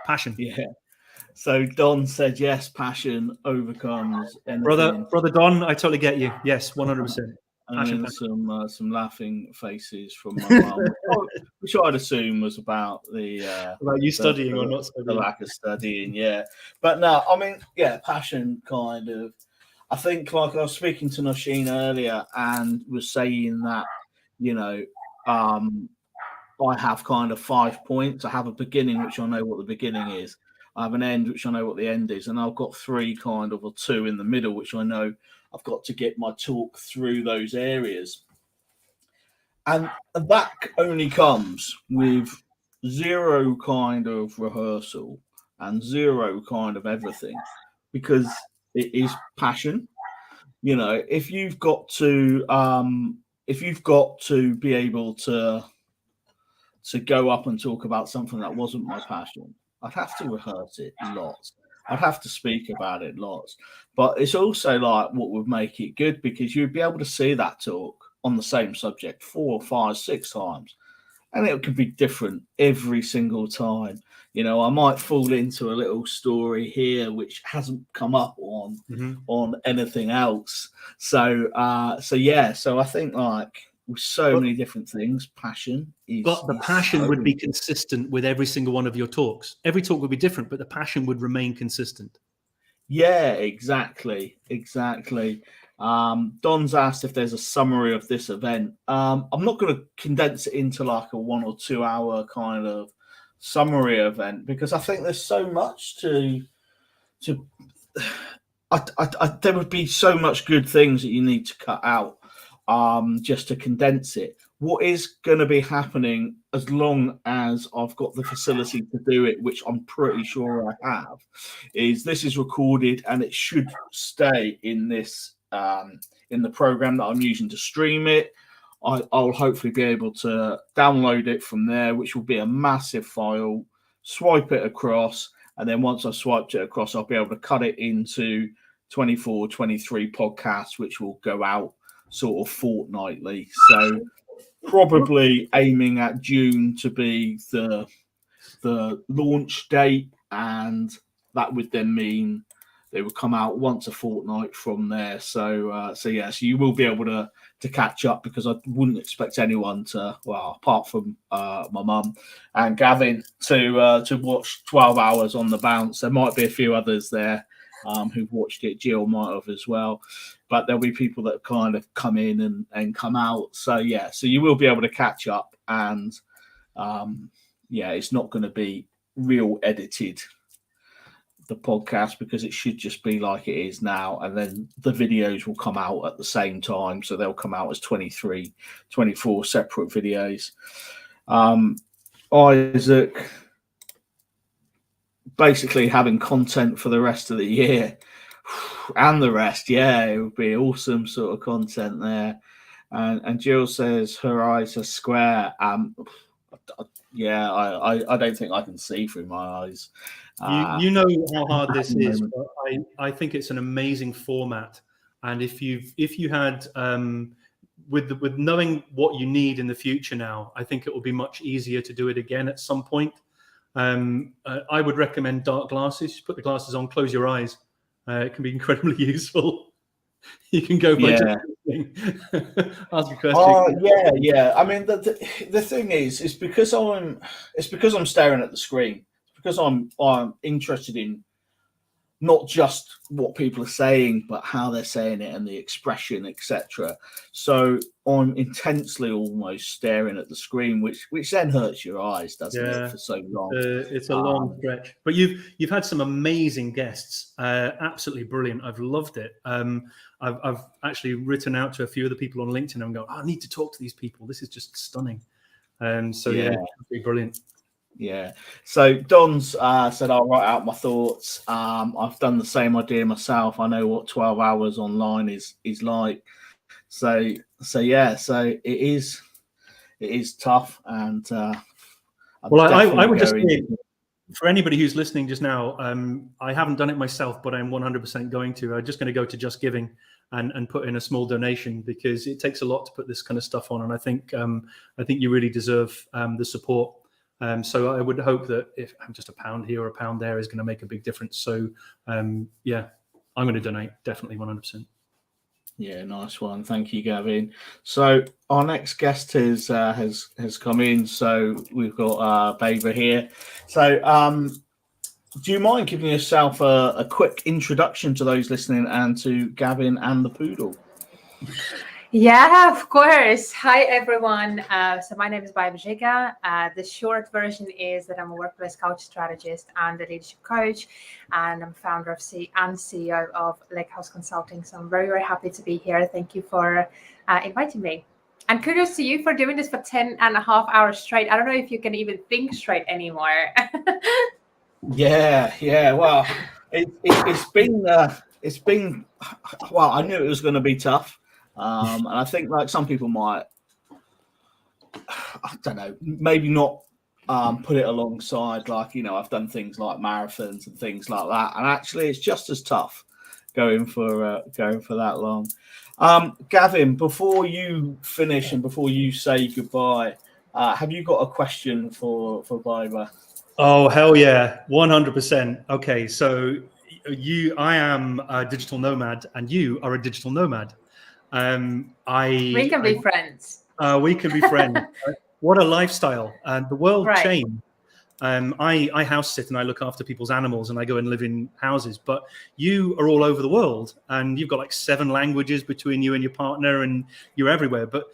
S4: Passion.
S1: Yeah. So Don said, yes, passion overcomes anything.
S4: Brother Don, I totally get you. Yes, 100%.
S1: And then some laughing faces from my mum, which I'd assume was about
S4: about you studying or not studying,
S1: the lack of studying. Yeah, but no, I mean, yeah, passion kind of. I think, like I was speaking to Nosheen earlier and was saying that, you know, I have kind of 5 points. I have a beginning, which I know what the beginning is. I have an end, which I know what the end is, and I've got 3 kind of, or 2 in the middle, which I know I've got to get my talk through those areas. And that only comes with 0 kind of rehearsal and 0 kind of everything, because it is passion. You know, if you've got to be able to go up and talk about something that wasn't my passion, I'd have to rehearse it lots. I'd have to speak about it lots. But it's also like what would make it good, because you'd be able to see that talk on the same subject 4, 5, 6 times. And it could be different every single time. You know, I might fall into a little story here which hasn't come up on anything else. So I think, like, with so many different things, passion is.
S4: But the passion would be consistent with every single one of your talks. Every talk would be different, but the passion would remain consistent.
S1: Yeah, exactly. Don's asked if there's a summary of this event. I'm not going to condense it into like a 1 or 2 hour kind of summary event, because I think there's so much to there would be so much good things that you need to cut out just to condense it. What is going to be happening, as long as I've got the facility to do it, which I'm pretty sure I have, is this is recorded and it should stay in this in the program that I'm using to stream it. I'll hopefully be able to download it from there, which will be a massive file, swipe it across, and then once I've swiped it across, I'll be able to cut it into 24, 23 podcasts, which will go out sort of fortnightly. So probably aiming at June to be the the launch date, and that would then mean they would come out once a fortnight from there. So so you will be able to catch up, because I wouldn't expect anyone to, well, apart from my mum and Gavin, to watch 12 hours on the bounce. There might be a few others there who've watched it. Jill might have as well, but there'll be people that kind of come in and come out. So so you will be able to catch up, and it's not going to be real edited, the podcast, because it should just be like it is now, and then the videos will come out at the same time, so they'll come out as 24 separate videos. Isaac, basically having content for the rest of the year and the rest, it would be awesome sort of content there. And Jill says her eyes are square. I don't think I can see through my eyes.
S4: You know how hard this is, but I think it's an amazing format. And if you had with knowing what you need in the future now, I think it will be much easier to do it again at some point. I would recommend dark glasses. Just put the glasses on, close your eyes. It can be incredibly useful. You can go by ask a question.
S1: I mean, the thing is because I'm staring at the screen, because I'm interested in not just what people are saying, but how they're saying it and the expression, etc. So I'm intensely almost staring at the screen, which then hurts your eyes, doesn't it, for so long?
S4: It's a long stretch. But you've had some amazing guests, absolutely brilliant. I've loved it. I've actually written out to a few of the people on LinkedIn and go, I need to talk to these people. This is just stunning. It's be brilliant.
S1: Yeah. So Don's said I'll write out my thoughts. I've done the same idea myself. I know what 12 hours online is like. So it is tough. And
S4: I would just say, for anybody who's listening just now, I haven't done it myself, but I'm 100% going to. I'm just going to go to Just Giving and put in a small donation, because it takes a lot to put this kind of stuff on, and I think you really deserve the support. So I would hope that if just a pound here or a pound there is going to make a big difference. So I'm going to donate, definitely 100%.
S1: Yeah, nice one. Thank you, Gavin. So our next guest has come in. So we've got Baber here. So do you mind giving yourself a quick introduction to those listening, and to Gavin and the poodle?
S5: Yeah, of course. Hi, everyone. So my name is Baiba Jiga. The short version is that I'm a workplace coach strategist and a leadership coach, and I'm founder of and CEO of Lake House Consulting. So I'm very, very happy to be here. Thank you for inviting me. And kudos to you for doing this for 10.5 hours straight. I don't know if you can even think straight anymore.
S1: Yeah. Well, it's been well, I knew it was going to be tough. And I think like some people might, I don't know, maybe not put it alongside, like, I've done things like marathons and things like that, and actually it's just as tough going for that long. Gavin, before you finish and before you say goodbye, have you got a question for Biber?
S4: Oh, hell yeah, 100%. Okay, so I am a digital nomad, and you are a digital nomad.
S5: We can be friends.
S4: We can be friends. What a lifestyle. The world
S5: Right.
S4: changed. I house sit and I look after people's animals, and I go and live in houses. But you are all over the world, and you've got like 7 languages between you and your partner, and you're everywhere. But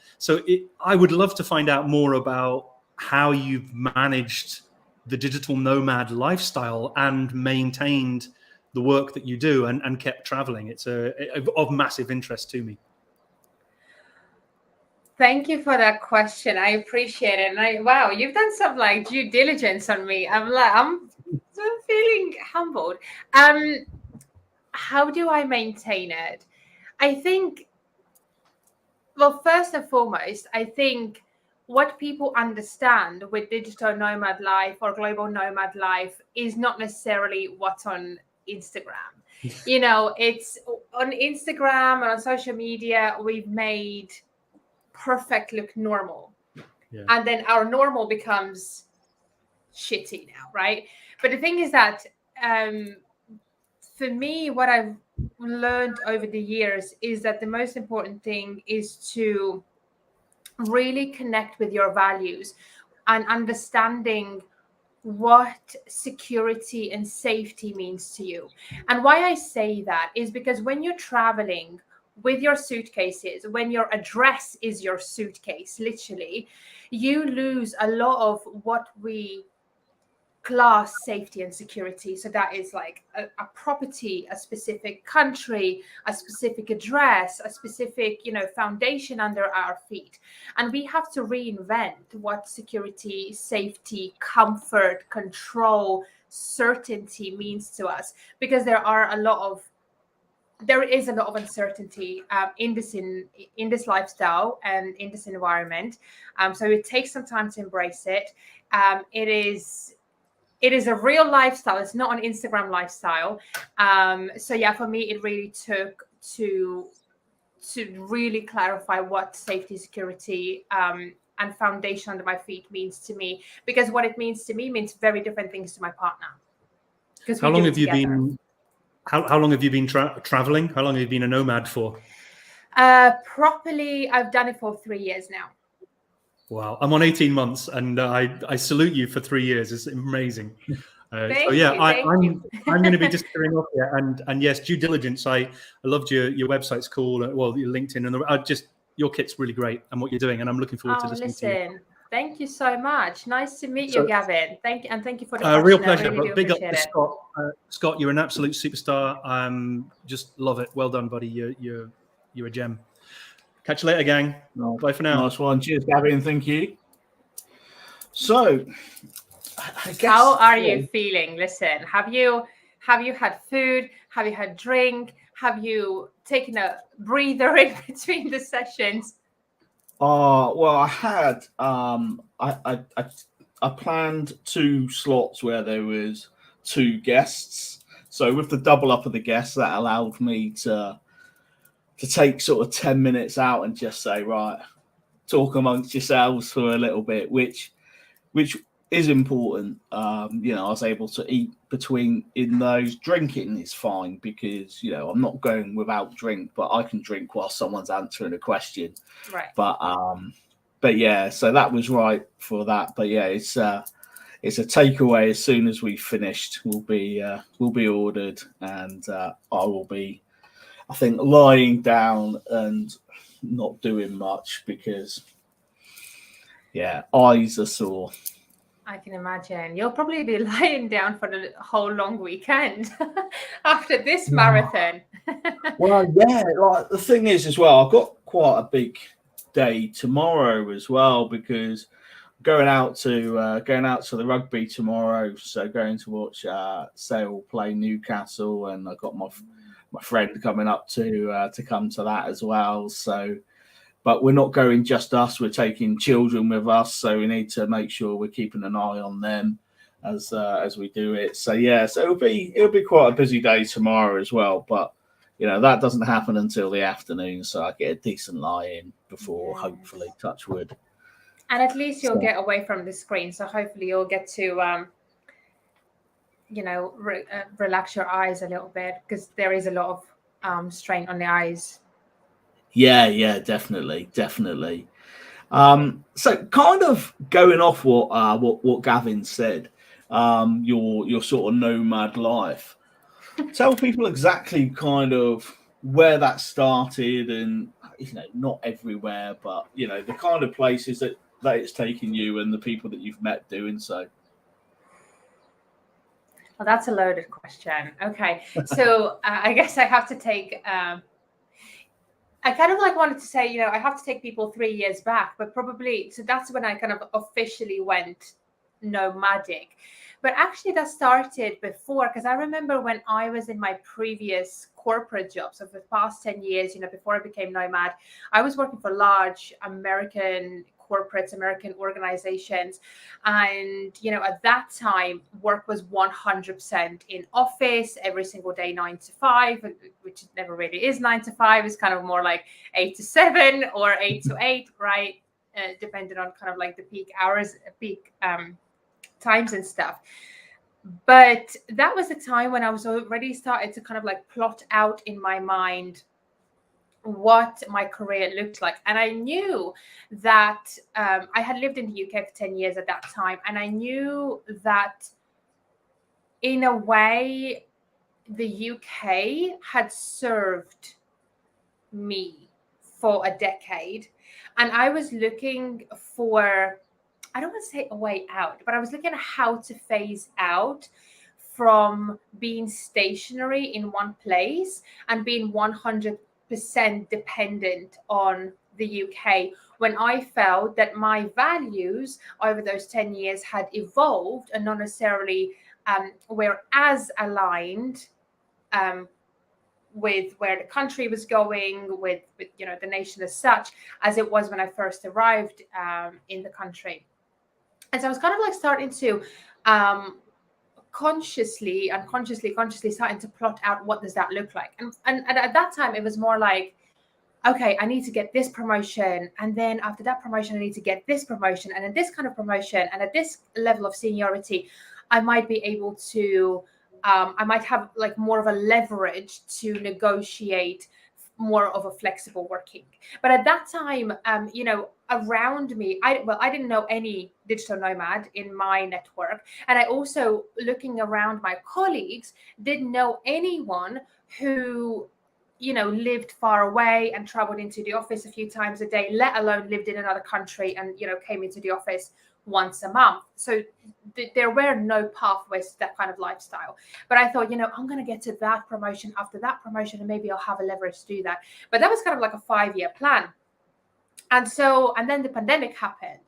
S4: I would love to find out more about how you've managed the digital nomad lifestyle and maintained the work that you do and kept traveling. It's of massive interest to me.
S5: Thank you for that question. I appreciate it. And wow, you've done some like due diligence on me. I'm feeling humbled. How do I maintain it? I think, well, first and foremost, I think what people understand with digital nomad life or global nomad life is not necessarily what's on Instagram. It's on Instagram and on social media, we've made perfect look normal. Yeah. And then our normal becomes shitty now, right? But the thing is that for me, what I've learned over the years is that the most important thing is to really connect with your values and understanding what security and safety means to you. And why I say that is because when you're traveling with your suitcases, when your address is your suitcase, literally, you lose a lot of what we class safety and security. So that is like a property, a specific country, a specific address, a specific, foundation under our feet. And we have to reinvent what security, safety, comfort, control, certainty means to us, because there is a lot of uncertainty in this lifestyle and in this environment. So it takes some time to embrace it. It is a real lifestyle. It's not an Instagram lifestyle. So yeah, for me, it really took to really clarify what safety, security, and foundation under my feet means to me. Because what it means to me means very different things to my partner. Because
S4: How long have you been? How long have you been traveling? How long have you been a nomad for?
S5: Properly, I've done it for 3 years now.
S4: Wow, I'm on 18 months, and I salute you for 3 years. It's amazing.
S5: Thank
S4: so yeah,
S5: you.
S4: I'm going to be disappearing off here. And yes, due diligence. I loved your website's cool. Well, your LinkedIn and your kit's really great and what you're doing. And I'm looking forward to listening to you.
S5: Thank you so much. Nice to meet you, Gavin. Thank you for the question.
S4: Real pleasure.
S5: I really
S4: But big up
S5: appreciate
S4: to Scott. Scott, you're an absolute superstar. Just love it. Well done, buddy. You're a gem. Catch you later, gang. Bye for now.
S1: Nice one. Cheers, Gavin. Thank you. So,
S5: how are you feeling? Listen, have you had food? Have you had drink? Have you taken a breather in between the sessions?
S1: Well, I had I planned 2 slots where there was 2 guests. So with the double up of the guests, that allowed me to take sort of 10 minutes out and just say, right, talk amongst yourselves for a little bit, which is important. I was able to eat in those. Drinking is fine because I'm not going without drink, but I can drink while someone's answering a question.
S5: Right.
S1: But yeah, so that was right for that. But yeah, it's a takeaway. As soon as we finished, we'll be ordered, and I will be, I think, lying down and not doing much because eyes are sore.
S5: I can imagine. You'll probably be lying down for the whole long weekend after this marathon.
S1: Well, yeah, like the thing is as well, I've got quite a big day tomorrow as well because going out to the rugby tomorrow. So going to watch Sale play Newcastle, and I've got my friend coming up to come to that as well. So. But we're not going just us. We're taking children with us, so we need to make sure we're keeping an eye on them as we do it. So yeah, so it'll be quite a busy day tomorrow as well. But that doesn't happen until the afternoon, so I get a decent lie in before, hopefully, touch wood.
S5: And at least you'll get away from the screen, so hopefully you'll get to relax your eyes a little bit because there is a lot of strain on the eyes.
S1: Yeah, definitely. So kind of going off what Gavin said, your sort of nomad life. Tell people exactly kind of where that started, and not everywhere, but the kind of places that it's taken you and the people that you've met doing so.
S5: Well, that's a loaded question. Okay, so I guess I have to take. I kind of wanted to say, I have to take people 3 years back, but probably, so that's when I kind of officially went nomadic. But actually that started before, because I remember when I was in my previous corporate jobs of the past 10 years, before I became nomad, I was working for large American corporates, American organizations. And, at that time, work was 100% in office every single day, 9 to 5, which never really is 9 to 5. It's kind of more like 8 to 7 or 8 to 8, right? Depending on kind of like the peak hours, peak times and stuff. But that was the time when I was already started to kind of like plot out in my mind what my career looked like. And I knew that I had lived in the UK for 10 years at that time. And I knew that in a way, the UK had served me for a decade. And I was looking for, I don't want to say a way out, but I was looking at how to phase out from being stationary in one place and being 100% dependent on the UK, when I felt that my values over those 10 years had evolved and not necessarily were as aligned with where the country was going, with you know, the nation as such, as it was when I first arrived in the country. And so I was kind of like starting to consciously starting to plot out what does that look like. And at that time, it was more like, okay, I need to get this promotion. And then after that promotion, I need to get this promotion. And then this kind of promotion. And at this level of seniority, I might be able to, I might have like more of a leverage to negotiate more of a flexible working. But at that time, you know, around me, I didn't know any digital nomad in my network. And I also, looking around my colleagues, didn't know anyone who, you know, lived far away and traveled into the office a few times a day, let alone lived in another country and, you know, came into the office once a month. So there were no pathways to that kind of lifestyle. But I thought, you know, I'm going to get to that promotion after that promotion, and maybe I'll have a leverage to do that. But that was kind of like a 5-year plan. And then the pandemic happened.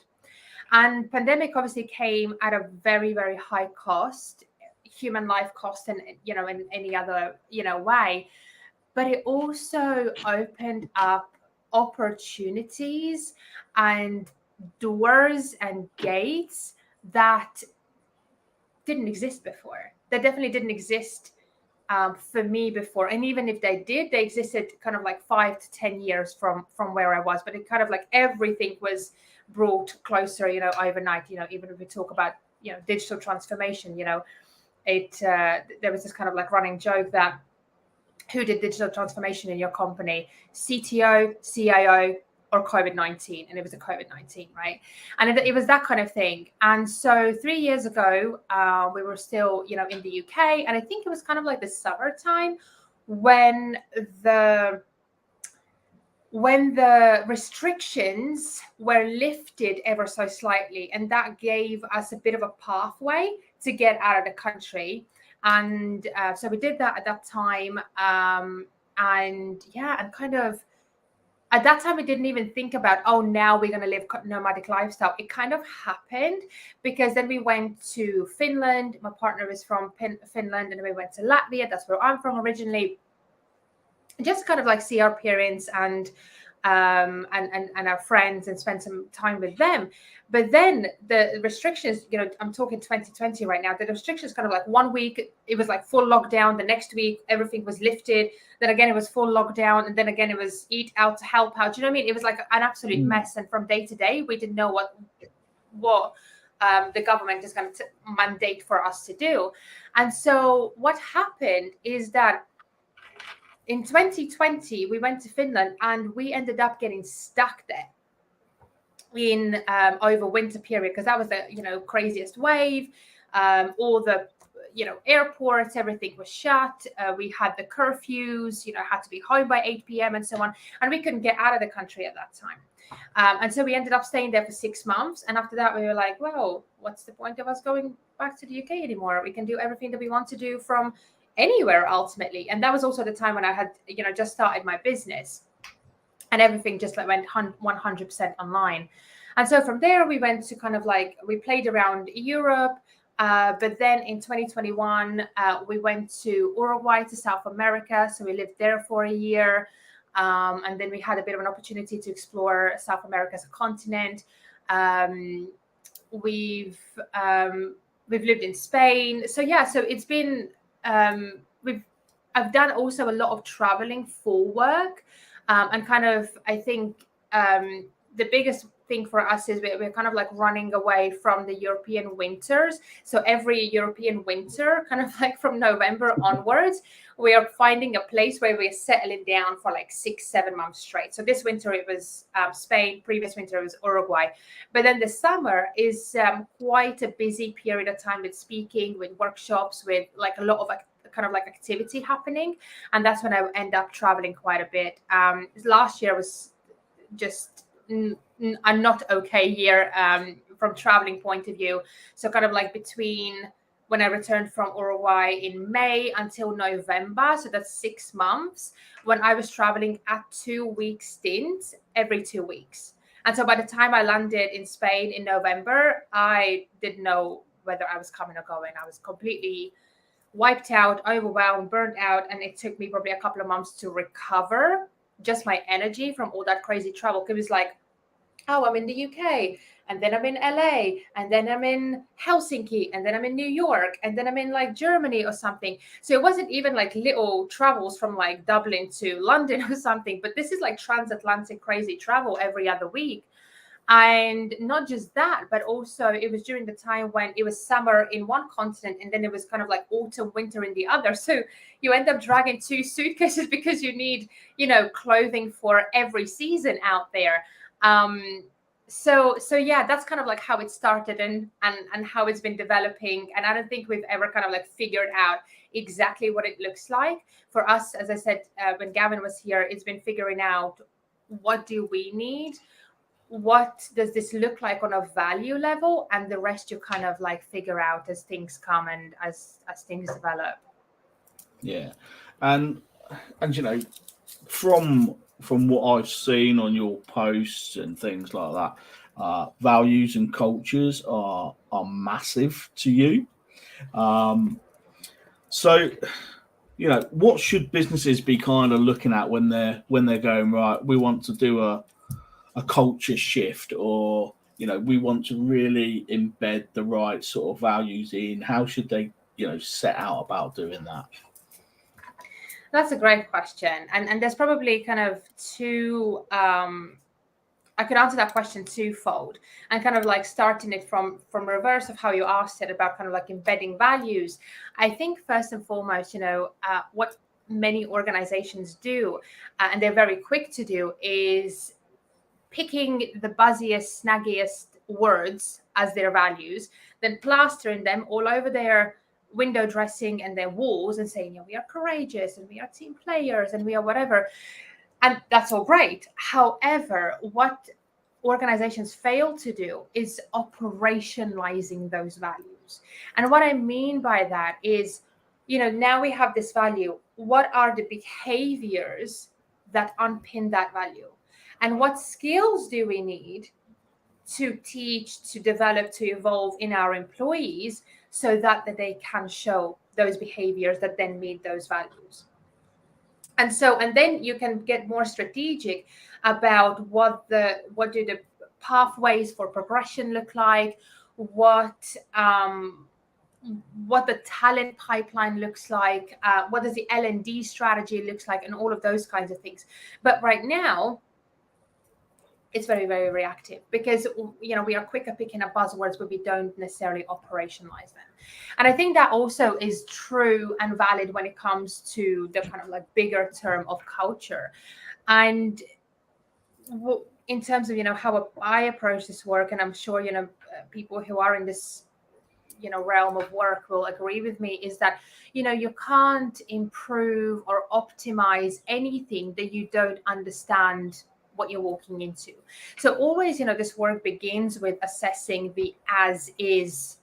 S5: And pandemic obviously came at a very, very high cost, human life cost, and, you know, in any other, you know, way. But it also opened up opportunities and doors and gates that didn't exist before. That definitely didn't exist for me before. And even if they did, they existed kind of like 5 to 10 years from where I was. But it kind of like everything was brought closer, you know, overnight. You know, even if we talk about, you know, digital transformation, you know, there was this kind of like running joke that who did digital transformation in your company? CTO, CIO, or COVID-19? And it was a COVID-19, right? And it was that kind of thing. And so 3 years ago, we were still, you know, in the UK. And I think it was kind of like the summertime when the restrictions were lifted ever so slightly. And that gave us a bit of a pathway to get out of the country. And so we did that at that time. And kind of at that time, we didn't even think about, oh, now we're going to live nomadic lifestyle. It kind of happened because then we went to Finland. My partner is from Finland, and then we went to Latvia. That's where I'm from originally. Just kind of like see our parents and our friends and spend some time with them. But then the restrictions, you know, I'm talking 2020 right now, the restrictions kind of like 1 week, it was like full lockdown. The next week, everything was lifted. Then again, it was full lockdown. And then again, it was eat out to help out. Do you know what I mean? It was like an absolute mess. And from day to day, we didn't know what the government is going to mandate for us to do. And so what happened is that in 2020, we went to Finland and we ended up getting stuck there in over winter period because that was the, you know, craziest wave. All the, you know, airports, everything was shut. We had the curfews, you know, had to be home by 8 p.m. and so on. And we couldn't get out of the country at that time. And so we ended up staying there for 6 months. And after that, we were like, well, what's the point of us going back to the UK anymore? We can do everything that we want to do from anywhere ultimately. And that was also the time when I had, you know, just started my business and everything just like went 100% online. And so from there we went to kind of like, we played around Europe, but then in 2021 we went to Uruguay, to South America. So we lived there for a year, and then we had a bit of an opportunity to explore South America as a continent. We've lived in Spain. So yeah, so it's been I've done also a lot of traveling for work, and kind of I think the biggest thing for us is we're kind of like running away from the European winters. So every European winter, kind of like from November onwards, we are finding a place where we're settling down for like 6-7 months straight. So this winter it was Spain, previous winter it was Uruguay. But then the summer is quite a busy period of time with speaking, with workshops, with like a lot of kind of like activity happening. And that's when I end up traveling quite a bit. Last year was just a not okay year from traveling point of view. So kind of like between when I returned from Uruguay in May until November, so that's 6 months, when I was traveling at 2-week stints every 2 weeks. And so by the time I landed in Spain in November, I didn't know whether I was coming or going. I was completely wiped out, overwhelmed, burnt out, and it took me probably a couple of months to recover just my energy from all that crazy travel. It was like, oh, I'm in the UK, and then I'm in LA, and then I'm in Helsinki, and then I'm in New York, and then I'm in like Germany or something. So it wasn't even like little travels from like Dublin to London or something, but this is like transatlantic crazy travel every other week. And not just that, but also it was during the time when it was summer in one continent and then it was kind of like autumn, winter in the other. So you end up dragging 2 suitcases because you need, clothing for every season out there. So yeah, that's kind of like how it started and how it's been developing. And I don't think we've ever kind of like figured out exactly what it looks like. For us, as I said, when Gavin was here, it's been figuring out what do we need? What does this look like on a value level, and the rest you kind of like figure out as things come and as things develop.
S1: Yeah, and from what I've seen on your posts and things like that, values and cultures are massive to you. So what should businesses be kind of looking at when they're going, right, we want to do a culture shift, or we want to really embed the right sort of values in? How should they set out about doing that?
S5: That's a great question, and there's probably kind of two. I could answer that question twofold, and kind of like starting it from reverse of how you asked it about kind of like embedding values. I think first and foremost, what many organizations do, and they're very quick to do, is picking the buzziest, snaggiest words as their values, then plastering them all over their window dressing and their walls and saying, we are courageous and we are team players and we are whatever. And that's all great. However, what organizations fail to do is operationalizing those values. And what I mean by that is, now we have this value. What are the behaviors that unpin that value? And what skills do we need to teach, to develop, to evolve in our employees so that they can show those behaviors that then meet those values? And then you can get more strategic about what do the pathways for progression look like, what the talent pipeline looks like, what does the L&D strategy looks like, and all of those kinds of things. But right now, it's very, very reactive because, we are quick at picking up buzzwords, but we don't necessarily operationalize them. And I think that also is true and valid when it comes to the kind of like bigger term of culture. And in terms of, how I approach this work, and I'm sure, people who are in this, realm of work will agree with me, is that, you can't improve or optimize anything that you don't understand what you're walking into. So always, this work begins with assessing the as is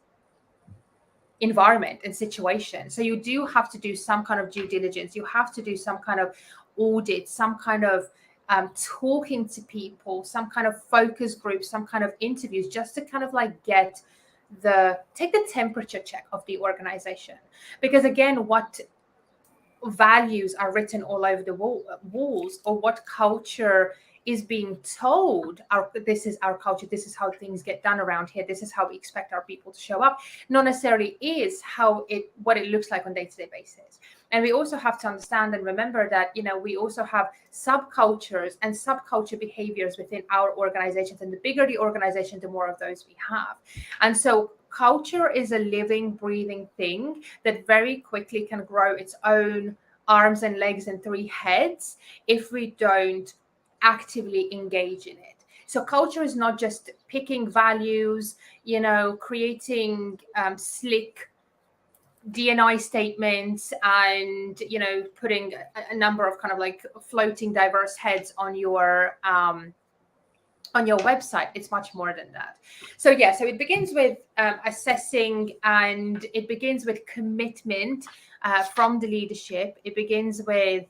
S5: environment and situation. So you do have to do some kind of due diligence. You have to do some kind of audit, some kind of talking to people, some kind of focus group, some kind of interviews, just to kind of like take the temperature check of the organization. Because again, what values are written all over the walls, or what culture is being told, this is our culture, this is how things get done around here, this is how we expect our people to show up, not necessarily is what it looks like on a day-to-day basis. And we also have to understand and remember that, we also have subcultures and subculture behaviors within our organizations. And the bigger the organization, the more of those we have. And so culture is a living, breathing thing that very quickly can grow its own arms and legs and 3 heads if we don't actively engage in it. So culture is not just picking values, creating slick D&I statements and, putting a number of kind of like floating diverse heads on your website. It's much more than that. So it begins with assessing, and it begins with commitment from the leadership. It begins with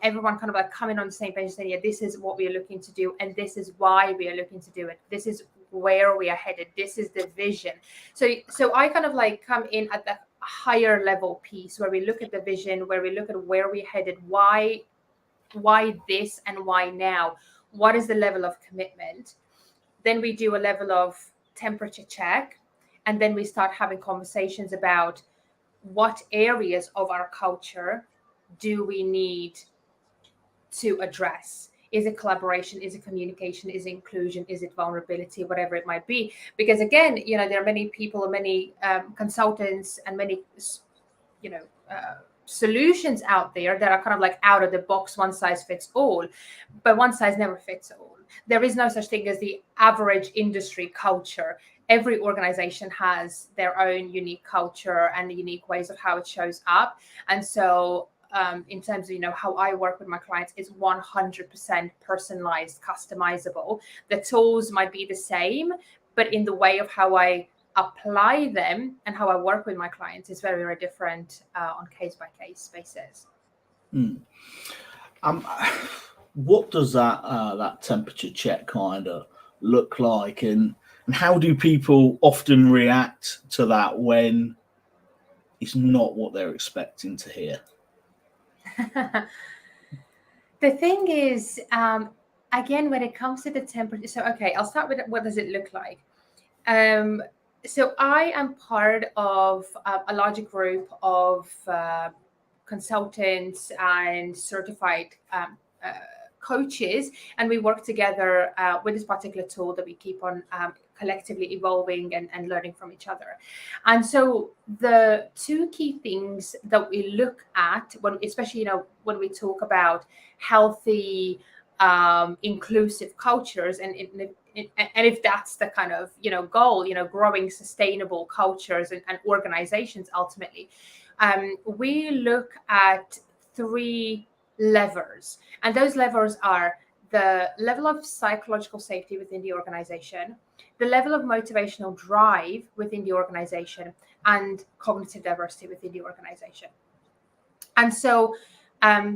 S5: everyone kind of like coming on the same page and saying, this is what we are looking to do, and this is why we are looking to do it. This is where we are headed. This is the vision. So I kind of like come in at the higher level piece where we look at the vision, where we look at where we're headed, why this and why now. What is the level of commitment? Then we do a level of temperature check, and then we start having conversations about what areas of our culture do we need to address. Is it collaboration? Is it communication? Is it inclusion? Is it vulnerability? Whatever it might be. Because again, there are many people, many consultants, and many, solutions out there that are kind of like out of the box, one size fits all, but one size never fits all. There is no such thing as the average industry culture. Every organization has their own unique culture and unique ways of how it shows up. And so in terms of, how I work with my clients, it's 100% personalized, customizable. The tools might be the same, but in the way of how I apply them and how I work with my clients is very, very different on case-by-case basis.
S1: What does that temperature check kind of look like, and how do people often react to that when it's not what they're expecting to hear?
S5: The thing is, again, when it comes to the temperature, so okay, I'll start with what does it look like. So I am part of a larger group of consultants and certified coaches, and we work together with this particular tool that we keep on collectively evolving and learning from each other. And so the 2 key things that we look at, especially when we talk about healthy, inclusive cultures, and if that's the kind of goal, growing sustainable cultures and organizations ultimately, we look at 3 levers, and those levers are the level of psychological safety within the organization, the level of motivational drive within the organization, and cognitive diversity within the organization. And so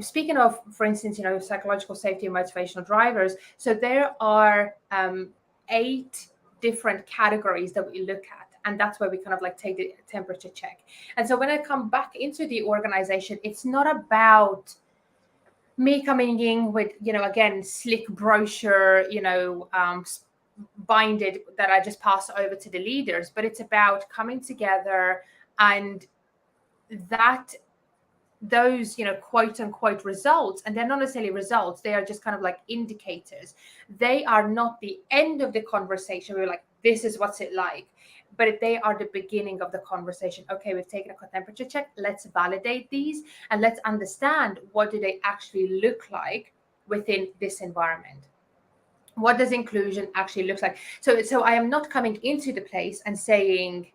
S5: speaking of, for instance, psychological safety and motivational drivers, so there are 8 different categories that we look at. And that's where we kind of like take the temperature check. And so when I come back into the organization, it's not about me coming in with, again, slick brochure, binded that I just pass over to the leaders, but it's about coming together and those, quote unquote results, and they're not necessarily results, they are just kind of like indicators. They are not the end of the conversation. We're like, this is what's it like, but they are the beginning of the conversation. Okay, we've taken a temperature check. Let's validate these and let's understand what do they actually look like within this environment. What does inclusion actually look like? So I am not coming into the place and saying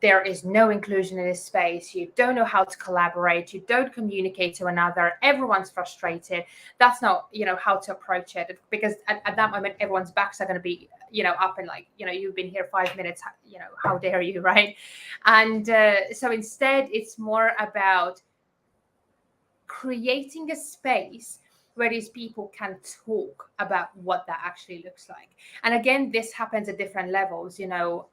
S5: there is no inclusion in this space. You don't know how to collaborate. You don't communicate to another. Everyone's frustrated. That's not, how to approach it, because at that moment, everyone's backs are going to be, up and like, you've been here 5 minutes, how dare you, right? And so instead, it's more about creating a space where these people can talk about what that actually looks like. And again, this happens at different levels, a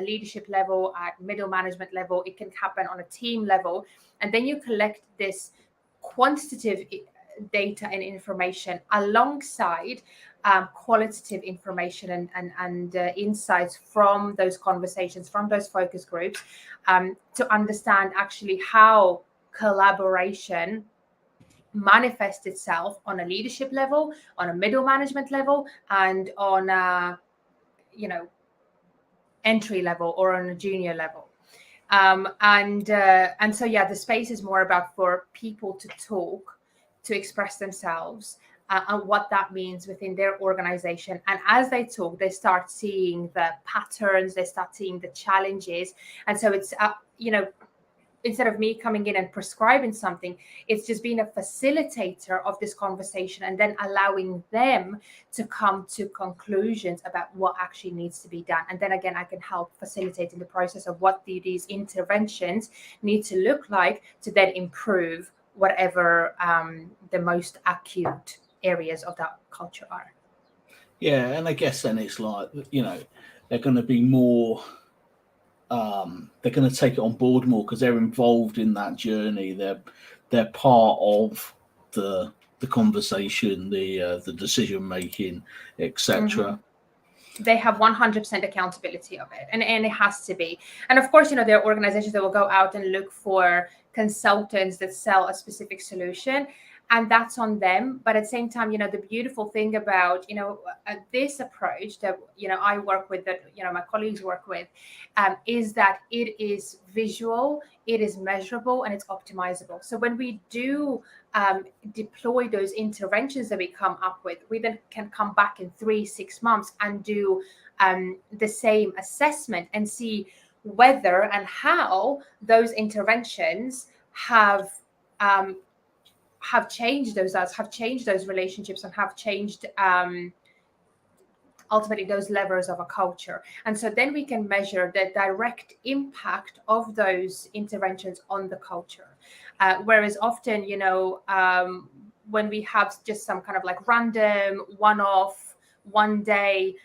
S5: leadership level, at middle management level, it can happen on a team level. And then you collect this quantitative data and information alongside qualitative information and insights from those conversations, from those focus groups, to understand actually how collaboration manifests itself on a leadership level, on a middle management level, and on a, you know, entry level or on a junior level. And so, yeah, the space is more about for people to talk, to express themselves, and what that means within their organization. And as they talk, they start seeing the patterns, they start seeing the challenges. And so it's, you know, instead of me coming in and prescribing something, it's just being a facilitator of this conversation and then allowing them to come to conclusions about what actually needs to be done. And then again, I can help facilitate in the process of what these interventions need to look like to then improve whatever the most acute areas of that culture are.
S1: Yeah, and I guess then it's like, you know, they're going to be more, they're going to take it on board more because they're involved in that journey. They're part of the conversation, the decision making, etc.
S5: They have 100% accountability of it, and it has to be. And of course, you know, there are organizations that will go out and look for consultants that sell a specific solution, and that's on them. But at the same time, you know, the beautiful thing about, you know, this approach that, you know, I work with, that, you know, my colleagues work with, is that it is visual, it is measurable, and it's optimizable. So when we do deploy those interventions that we come up with, we then can come back in 3-6 months and do the same assessment and see whether and how those interventions have changed those lives, have changed those relationships, and have changed ultimately those levers of a culture. And so then we can measure the direct impact of those interventions on the culture. Whereas often, you know, when we have just some kind of like random one-off, one-day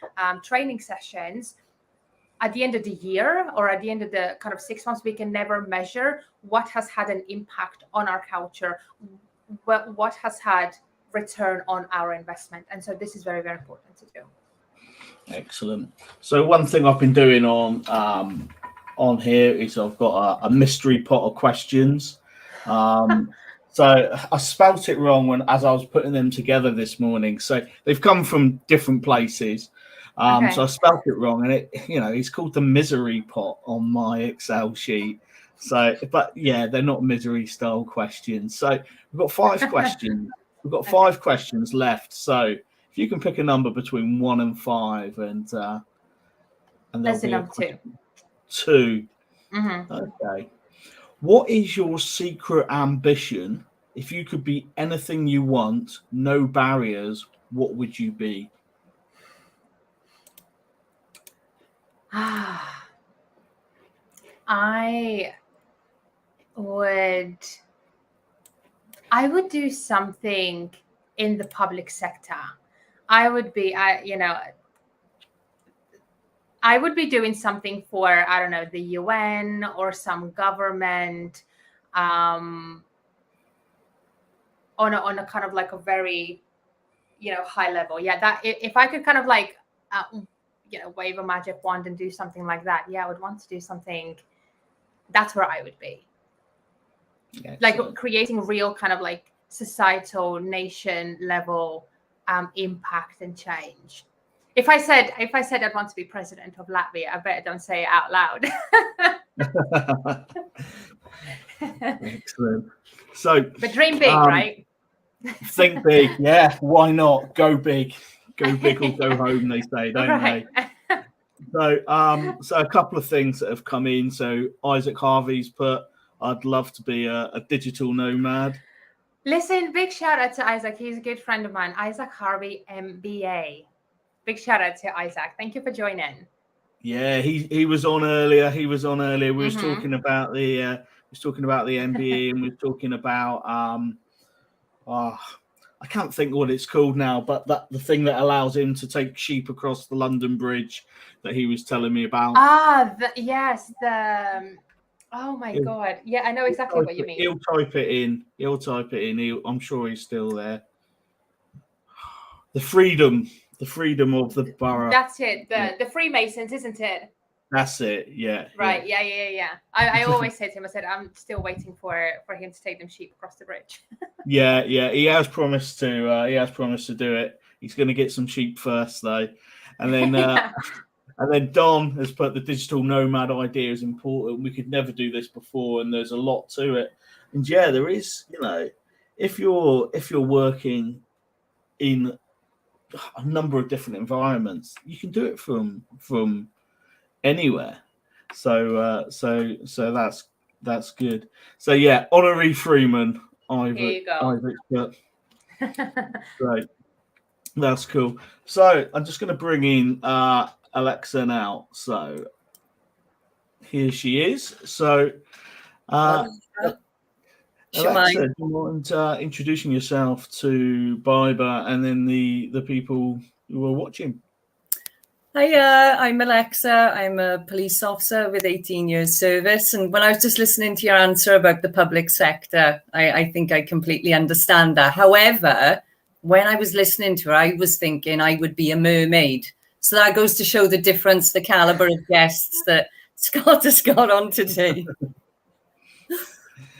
S5: training sessions, at the end of the year or at the end of the kind of 6 months, we can never measure what has had an impact on our culture, what has had return on our investment. And so this is very, very important to do.
S1: Excellent. So one thing I've been doing on here is I've got a mystery pot of questions. So I spelt it wrong as I was putting them together this morning. So they've come from different places.
S5: Okay.
S1: So I spelt it wrong, and it's called the misery pot on my Excel sheet. So, but yeah, they're not misery style questions. So we've got 5 questions. We've got 5 questions left. So if you can pick a number between 1 and 5, and
S5: Let's do number 2.
S1: 2. Okay. What is your secret ambition? If you could be anything you want, no barriers, what would you be?
S5: I would do something in the public sector. I would be doing something for, I don't know, the UN or some government, on a kind of like a very, you know, high level. Yeah, that if I could kind of like, wave a magic wand and do something like that, yeah, I would want to do something. That's where I would be. Excellent. Like creating real kind of like societal, nation level impact and change. If I said I'd want to be president of Latvia, I better don't say it out loud.
S1: Excellent. So,
S5: but dream big, right?
S1: Think big, yeah. Why not? Go big. Go big or go home, they say, don't they? So a couple of things that have come in. So Isaac Harvey's put, I'd love to be a digital nomad.
S5: Listen, big shout out to Isaac. He's a good friend of mine. Isaac Harvey, MBA. Big shout out to Isaac. Thank you for joining.
S1: Yeah, he was on earlier. We was talking about the MBA, and we were talking about I can't think what it's called now, but the thing that allows him to take sheep across the London Bridge that he was telling me about.
S5: Oh my God. Yeah, I know exactly what you mean.
S1: He'll type it in. I'm sure he's still there. The freedom of the borough.
S5: That's it. The Freemasons, isn't it?
S1: That's it. Yeah.
S5: Right. Yeah. I always say to him, I said, I'm still waiting for him to take them sheep across the bridge.
S1: Yeah. He has promised to. He has promised to do it. He's going to get some sheep first, though, and then.
S5: Yeah.
S1: And then Don has put the digital nomad idea is important. We could never do this before, and there's a lot to it. And yeah, there is. You know, if you're working in a number of different environments, you can do it from anywhere. So that's good. So yeah, honorary Freeman.
S5: Here you go.
S1: Right. That's cool. So I'm just going to bring in Alexa now. So here she is. So Alexa, do you mind introducing yourself to Biber and then the people who are watching?
S6: Hi, I'm Alexa. I'm a police officer with 18 years service. And when I was just listening to your answer about the public sector, I think I completely understand that. However, when I was listening to her, I was thinking I would be a mermaid. So that goes to show the difference, the caliber of guests that Scott has got on today.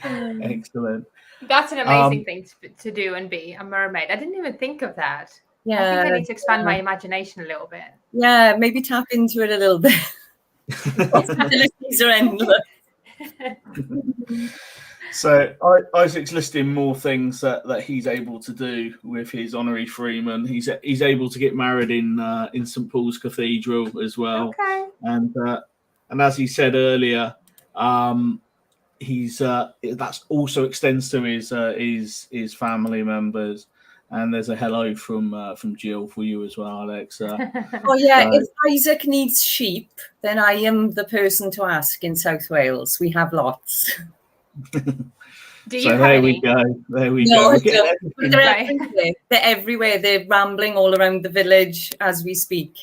S1: Excellent.
S5: That's an amazing thing to do and be a mermaid. I didn't even think of that. I think I need to expand my imagination a little bit.
S6: Yeah, maybe tap into it a little bit. Possibilities are endless.
S1: So Isaac's listing more things that he's able to do with his honorary Freeman. He's able to get married in St Paul's Cathedral as well.
S5: Okay.
S1: And as he said earlier, he's that also extends to his family members. And there's a hello from Jill for you as well, Alex.
S6: Oh yeah, if Isaac needs sheep, then I am the person to ask in South Wales. We have lots.
S5: Do you
S1: so
S5: have
S1: there
S5: any?
S1: we go. There we
S6: No,
S1: go.
S6: they're everywhere. They're rambling all around the village as we speak.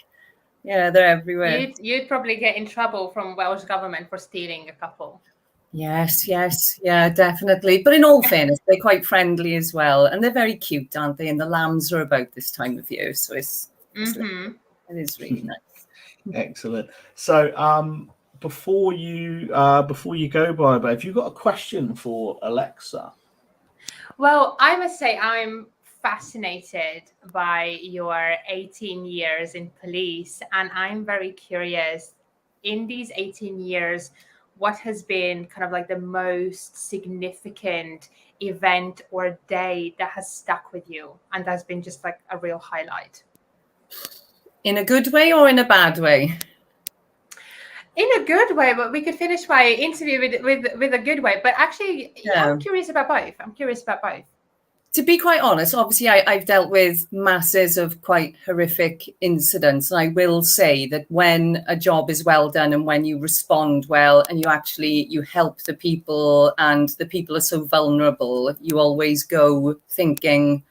S6: Yeah, they're everywhere.
S5: You'd probably get in trouble from Welsh government for stealing a couple.
S6: Yes, yeah, definitely. But in all fairness, they're quite friendly as well, and they're very cute, aren't they? And the lambs are about this time of year, so it is really nice.
S1: Excellent. So, before you go, Biber, have you got a question for Alexa?
S5: Well, I must say I'm fascinated by your 18 years in police, and I'm very curious. In these 18 years, what has been kind of like the most significant event or day that has stuck with you and that's been just like a real highlight?
S6: In a good way or in a bad way?
S5: In a good way, but we could finish my interview with a good way. But actually, yeah, I'm curious about both.
S6: To be quite honest, obviously I've dealt with masses of quite horrific incidents. And I will say that when a job is well done and when you respond well and you help the people and the people are so vulnerable, you always go thinking,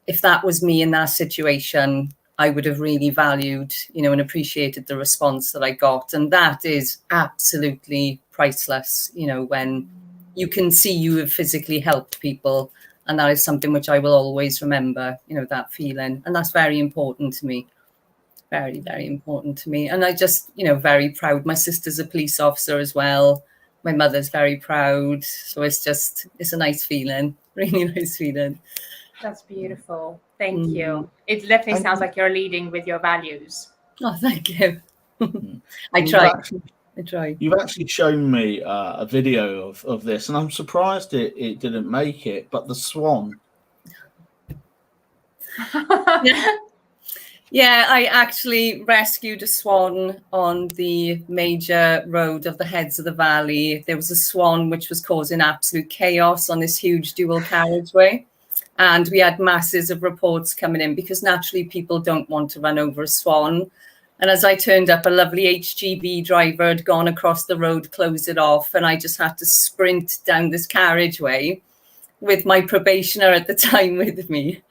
S6: if that was me in that situation, I would have really valued, and appreciated the response that I got. And that is absolutely priceless, when you can see you have physically helped people. And that is something which I will always remember, that feeling. And that's very important to me. Very, very important to me. And I just, very proud. My sister's a police officer as well. My mother's very proud. So it's a nice feeling. Really nice feeling.
S5: That's beautiful. Thank you. It definitely sounds like you're leading with your values.
S6: Oh, thank you. I try.
S1: You've actually shown me a video of this, and I'm surprised it didn't make it. But the swan.
S6: Yeah, I actually rescued a swan on the major road of the Heads of the Valley. There was a swan which was causing absolute chaos on this huge dual carriageway. And we had masses of reports coming in because naturally people don't want to run over a swan. And as I turned up, a lovely HGV driver had gone across the road, closed it off, and I just had to sprint down this carriageway with my probationer at the time with me.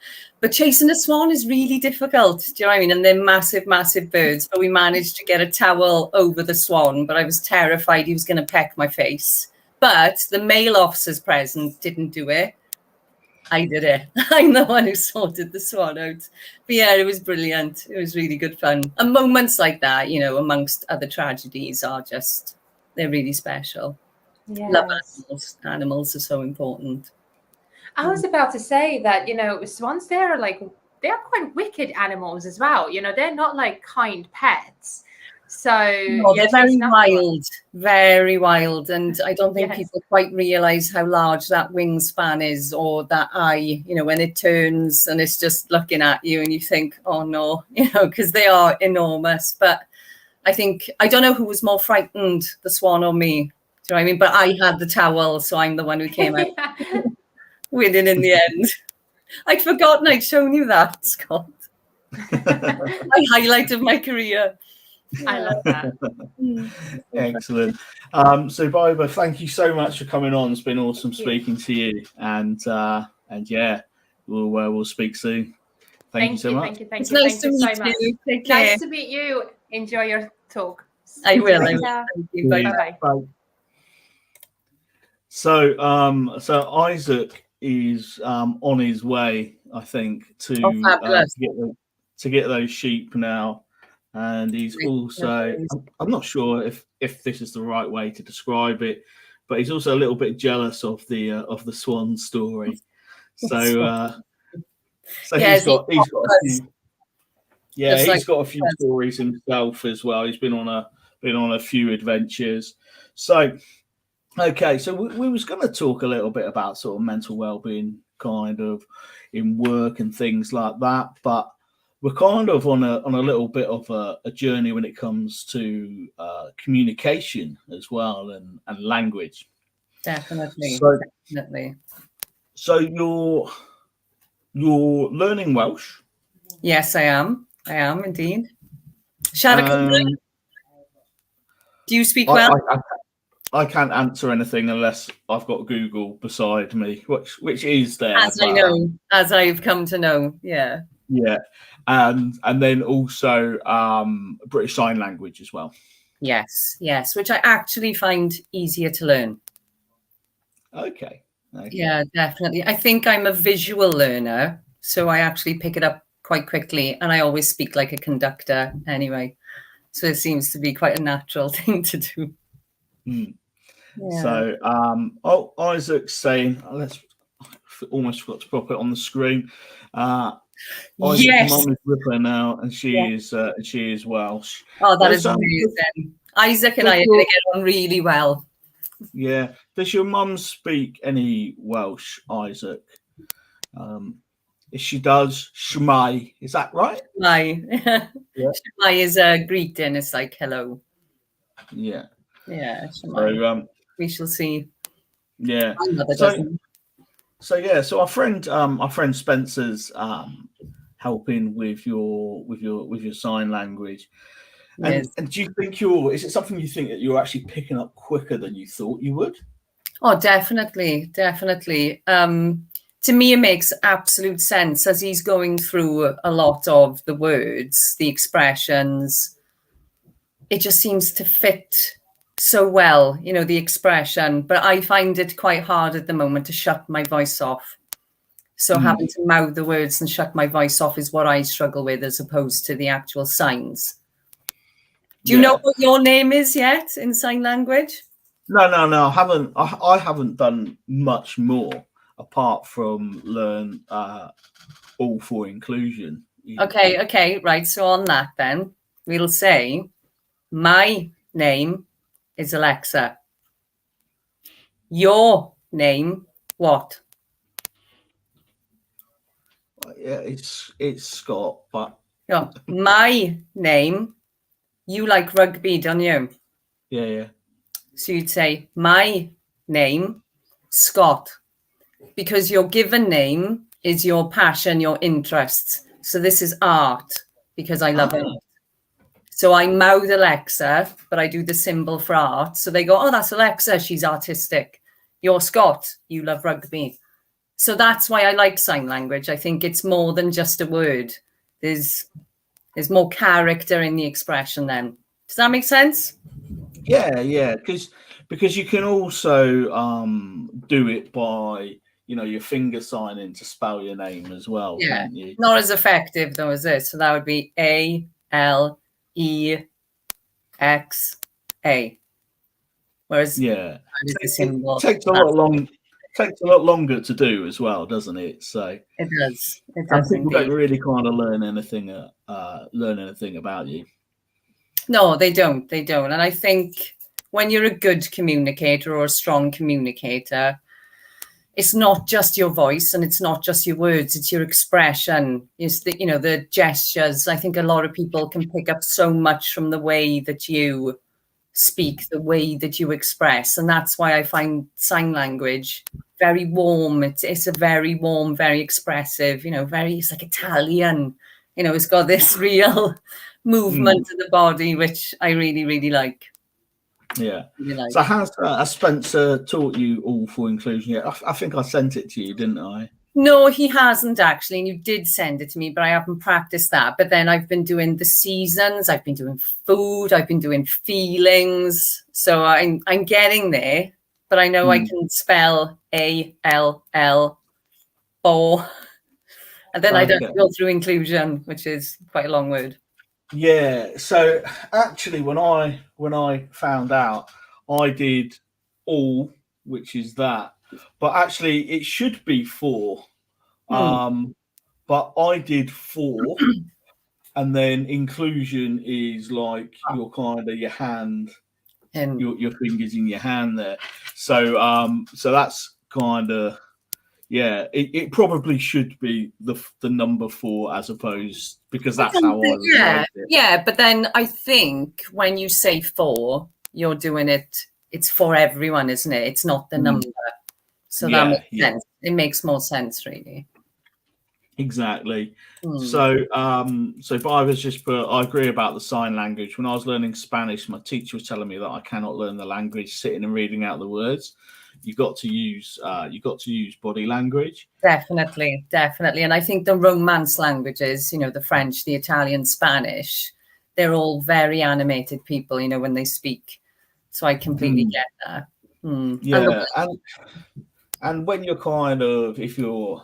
S6: But chasing a swan is really difficult, do you know what I mean? And they're massive, massive birds. But we managed to get a towel over the swan, but I was terrified he was going to peck my face. But the male officers present didn't do it. I did it. I'm the one who sorted the swan out. But yeah, it was brilliant. It was really good fun. And moments like that, you know, amongst other tragedies are just, they're really special. Love
S5: Yes.
S6: animals. Animals are so important.
S5: I was about to say that, you know, swans, they're quite wicked animals as well. You know, they're not like kind pets. So
S6: No,
S5: yeah,
S6: they're
S5: there's
S6: very
S5: nothing.
S6: wild, very wild. And I don't think
S5: Yes.
S6: people quite realize how large that wingspan is, or that eye, you know, when it turns and it's just looking at you and you think, oh no, you know, because they are enormous. But I think, I don't know who was more frightened, the swan or me. Do you know what I mean? But I had the towel, so I'm the one who came out winning in the end. I'd forgotten I'd shown you that, Scott. My highlight of my career.
S5: I love that.
S1: Excellent. So Biba, thank you so much for coming on. It's been awesome speaking to you, and yeah, we'll speak soon. Thank you so much.
S5: Thank
S6: It's
S5: you.
S6: nice
S5: Thank
S6: to
S5: you
S6: meet
S5: so much.
S6: you. Take care.
S5: Nice to meet you. Enjoy your talk.
S6: I will.
S5: See you later.
S6: Thank you. Bye.
S5: Bye-bye.
S1: Bye. So Isaac is on his way, I think, to get those sheep now, and he's also, I'm not sure if this is the right way to describe it, but he's also a little bit jealous of the swan story. So he's got a few stories himself as well. He's been on a few adventures. So okay, so we was going to talk a little bit about sort of mental well-being kind of in work and things like that, but we're kind of on a little bit of a journey when it comes to communication as well, and language.
S6: Definitely.
S1: So you're learning Welsh?
S6: Yes, I am. I am indeed. Do you speak well?
S1: I can't answer anything unless I've got Google beside me, which is there.
S6: As I know, as I've come to know, yeah.
S1: Yeah, and then also British Sign Language as well.
S6: Yes, which I actually find easier to learn.
S1: Okay.
S6: Yeah, definitely. I think I'm a visual learner, so I actually pick it up quite quickly, and I always speak like a conductor anyway. So it seems to be quite a natural thing to do.
S1: Yeah. So Isaac's saying, almost forgot to pop it on the screen. Isaac's mum is with her now, and she is Welsh.
S6: Oh, that is amazing. Isaac and I are going to get on really well.
S1: Yeah. Does your mum speak any Welsh, Isaac? If she does, Shmai. Is that right?
S6: Shmai. Shmai is a greeting. It's like hello.
S1: Yeah.
S6: Yeah. Shmai.
S1: So
S6: we shall see.
S1: Yeah. So our friend Spencer's helping with your sign language. And do you think is it something you think that you're actually picking up quicker than you thought you would?
S6: Oh, definitely. To me, it makes absolute sense as he's going through a lot of the words, the expressions. It just seems to fit so well, you know, the expression. But I find it quite hard at the moment to shut my voice off. So having to mouth the words and shut my voice off is what I struggle with, as opposed to the actual signs. Do you know what your name is yet in sign language?
S1: No. I haven't done much more apart from learn all for inclusion.
S6: Okay, right. So on that then, we'll say, my name is Alexa. Your name, what?
S1: Yeah, it's Scott, but
S6: my name, you like rugby, don't you?
S1: Yeah.
S6: So you'd say, my name, Scott, because your given name is your passion, your interests. So this is art, because I love it. So I mouth Alexa, but I do the symbol for art. So they go, oh, that's Alexa. She's artistic. You're Scott. You love rugby. So that's why I like sign language. I think it's more than just a word. There's more character in the expression then. Does that make sense?
S1: Yeah. Because you can also do it by you know, your finger signing to spell your name as well,
S6: Yeah,
S1: can't you?
S6: not as effective though as this. So that would be ALEXA. Whereas
S1: Yeah,
S6: is the symbol.
S1: takes a lot longer to do as well, doesn't it? So
S6: it does. It
S1: and
S6: does
S1: people don't
S6: indeed.
S1: really kind of learn anything about you.
S6: No, they don't. They don't. And I think when you're a good communicator or a strong communicator, it's not just your voice and it's not just your words, it's your expression, it's the, you know, the gestures. I think a lot of people can pick up so much from the way that you speak, the way that you express. And that's why I find sign language very warm. It's a very warm, very expressive, you know, it's like Italian, you know, it's got this real movement of the body, which I really, really like.
S1: Yeah.
S6: Really like.
S1: So has Spencer taught you all for inclusion yet? I think I sent it to you, didn't I?
S6: No, he hasn't actually. And you did send it to me, but I haven't practiced that. But then I've been doing the seasons, I've been doing food, I've been doing feelings. So I'm getting there, but I know I can spell ALL or, and then I don't go through inclusion, which is quite a long word.
S1: Yeah. So actually, when I found out, I did all, which is that, but actually it should be 4. But I did 4, and then inclusion is like your kind of your hand,
S6: and
S1: your fingers in your hand there. So so that's kind of, yeah, it probably should be the number 4 as opposed, because that's how I would write it.
S6: Yeah, but then I think when you say 4, you're doing it's for everyone, isn't it? It's not the number. So that makes sense. It makes more sense, really.
S1: Exactly. So but I was just put, I agree about the sign language. When I was learning Spanish, my teacher was telling me that I cannot learn the language sitting and reading out the words. You've got to use body language.
S6: Definitely. And I think the Romance languages, you know, the French, the Italian, Spanish, they're all very animated people, you know, when they speak. So I completely get that.
S1: Yeah, and when you're kind of, if you're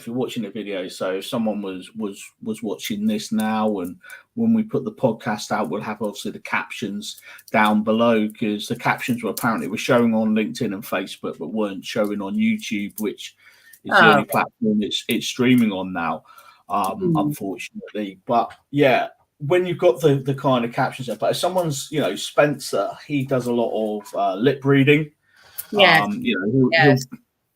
S1: watching a video, so if someone was watching this now, and when we put the podcast out, we'll have obviously the captions down below, because the captions were showing on LinkedIn and Facebook, but weren't showing on YouTube, which is the only platform it's streaming on now, unfortunately. But yeah, when you've got the kind of captions there, but if someone's, you know, Spencer, he does a lot of lip reading. You know,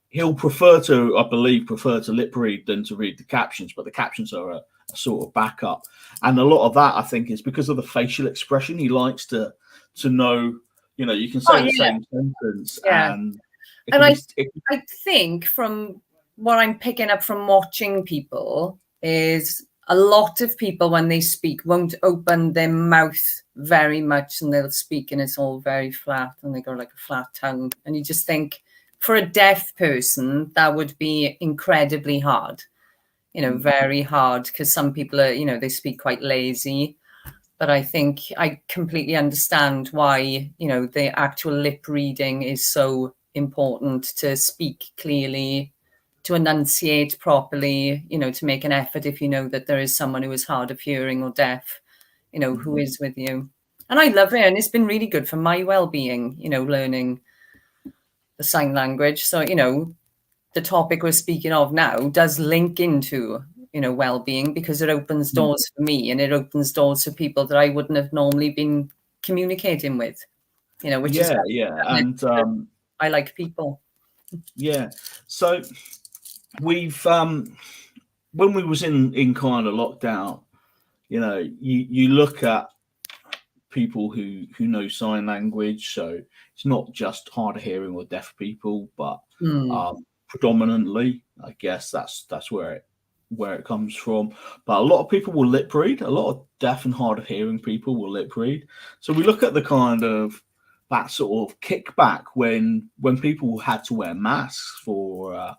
S1: he'll prefer to lip read than to read the captions, but the captions are a sort of backup. And a lot of that, I think, is because of the facial expression. He likes to know, you know, you can say the same sentence, and
S6: I think from what I'm picking up from watching people is a lot of people, when they speak, won't open their mouth very much, and they'll speak and it's all very flat, and they go like a flat tongue, and you just think, for a deaf person, that would be incredibly hard, you know, very hard, because some people are, you know, they speak quite lazy. But I think I completely understand why, you know, the actual lip reading is so important, to speak clearly, to enunciate properly, you know, to make an effort if you know that there is someone who is hard of hearing or deaf, you know, who is with you. And I love it. And it's been really good for my well-being, you know, learning the sign language. So, you know, the topic we're speaking of now does link into, you know, well-being, because it opens doors for me, and it opens doors for people that I wouldn't have normally been communicating with, you know, which is
S1: and
S6: I like people.
S1: Yeah. So we've when we was in kind of lockdown, you know, you look at people who know sign language, so it's not just hard of hearing or deaf people, but predominantly, I guess that's where it comes from. But a lot of people will lip read. A lot of deaf and hard of hearing people will lip read. So we look at the kind of that sort of kickback when people had to wear masks for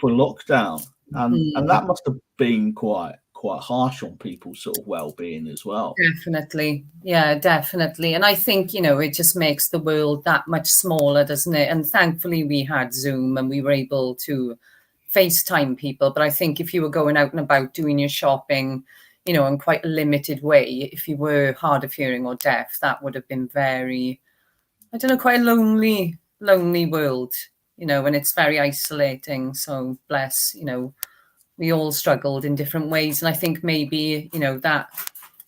S1: lockdown, and that must have been quite quite harsh on people's sort of well-being as well.
S6: Definitely. Yeah, definitely. And I think, you know, it just makes the world that much smaller, doesn't it? And thankfully we had Zoom and we were able to FaceTime people. But I think if you were going out and about doing your shopping, you know, in quite a limited way, if you were hard of hearing or deaf, that would have been very, I don't know, quite a lonely world, you know, and it's very isolating. So bless, you know, we all struggled in different ways. And I think maybe, you know, that,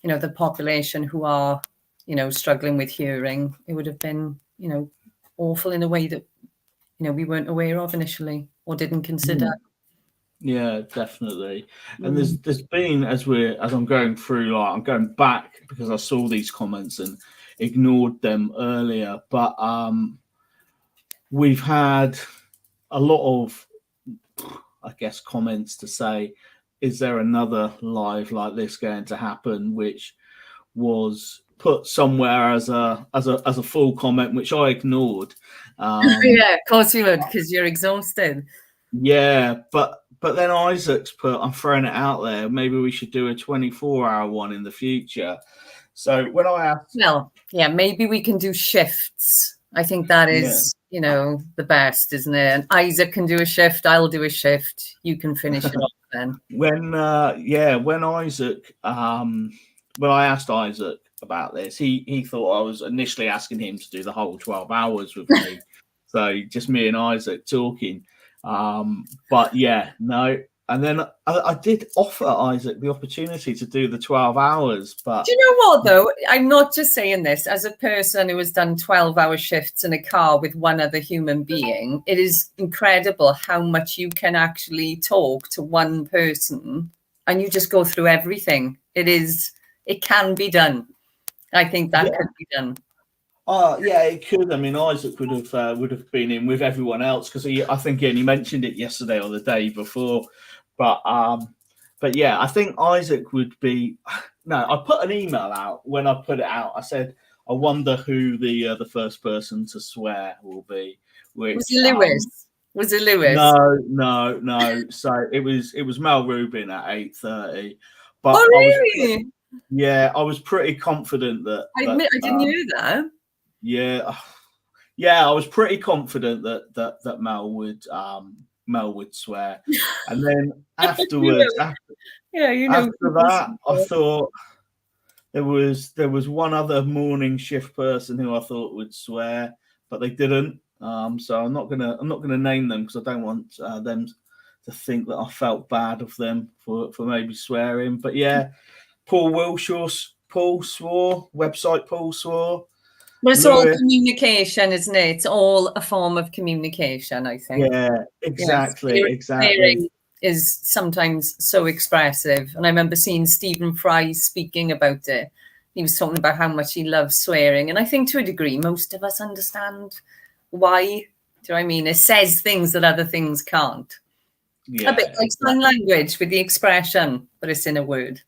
S6: you know, the population who are, you know, struggling with hearing, it would have been, you know, awful in a way that, you know, we weren't aware of initially or didn't consider.
S1: Yeah, definitely. And there's been, as I'm going through, like I'm going back because I saw these comments and ignored them earlier, but we've had a lot of, I guess, comments to say, is there another live like this going to happen, which was put somewhere as a full comment, which I ignored.
S6: Yeah, of course you would, because you're exhausted.
S1: Yeah, but then Isaac's put, I'm throwing it out there, maybe we should do a 24-hour one in the future. So when I asked,
S6: well, yeah, maybe we can do shifts. I think that is, you know, the best, isn't it? And Isaac can do a shift, I'll do a shift. You can finish it off then.
S1: When Isaac, when I asked Isaac about this, he thought I was initially asking him to do the whole 12 hours with me. So just me and Isaac talking. But yeah, no. And then I did offer Isaac the opportunity to do the 12 hours. But
S6: do you know what, though? I'm not just saying this as a person who has done 12-hour shifts in a car with one other human being. It is incredible how much you can actually talk to one person and you just go through everything. It can be done. I think that could be done.
S1: Yeah, it could. I mean, Isaac would have been in with everyone else because I think he only mentioned it yesterday or the day before. But yeah, I think Isaac would be. No, I put an email out when I put it out. I said, I wonder who the first person to swear will be. Which,
S6: was it Lewis? Was it Lewis?
S1: No. So it was Mel Rubin at 8:30. But
S6: oh really?
S1: I was pretty confident that.
S6: I didn't hear that.
S1: Yeah, I was pretty confident that Mel would swear, and then afterwards, after that, I thought there was one other morning shift person who I thought would swear, but they didn't. So I'm not gonna name them because I don't want them to think that I felt bad of them for maybe swearing. But yeah, Paul swore. Website Paul swore.
S6: Well, it's all communication, isn't it? It's all a form of communication, I think.
S1: Yeah, exactly.
S6: Swearing is sometimes so expressive. And I remember seeing Stephen Fry speaking about it. He was talking about how much he loves swearing. And I think to a degree, most of us understand why. Do you know what I mean? It says things that other things can't.
S1: Yeah,
S6: a bit like sign language with the expression, but it's in a word.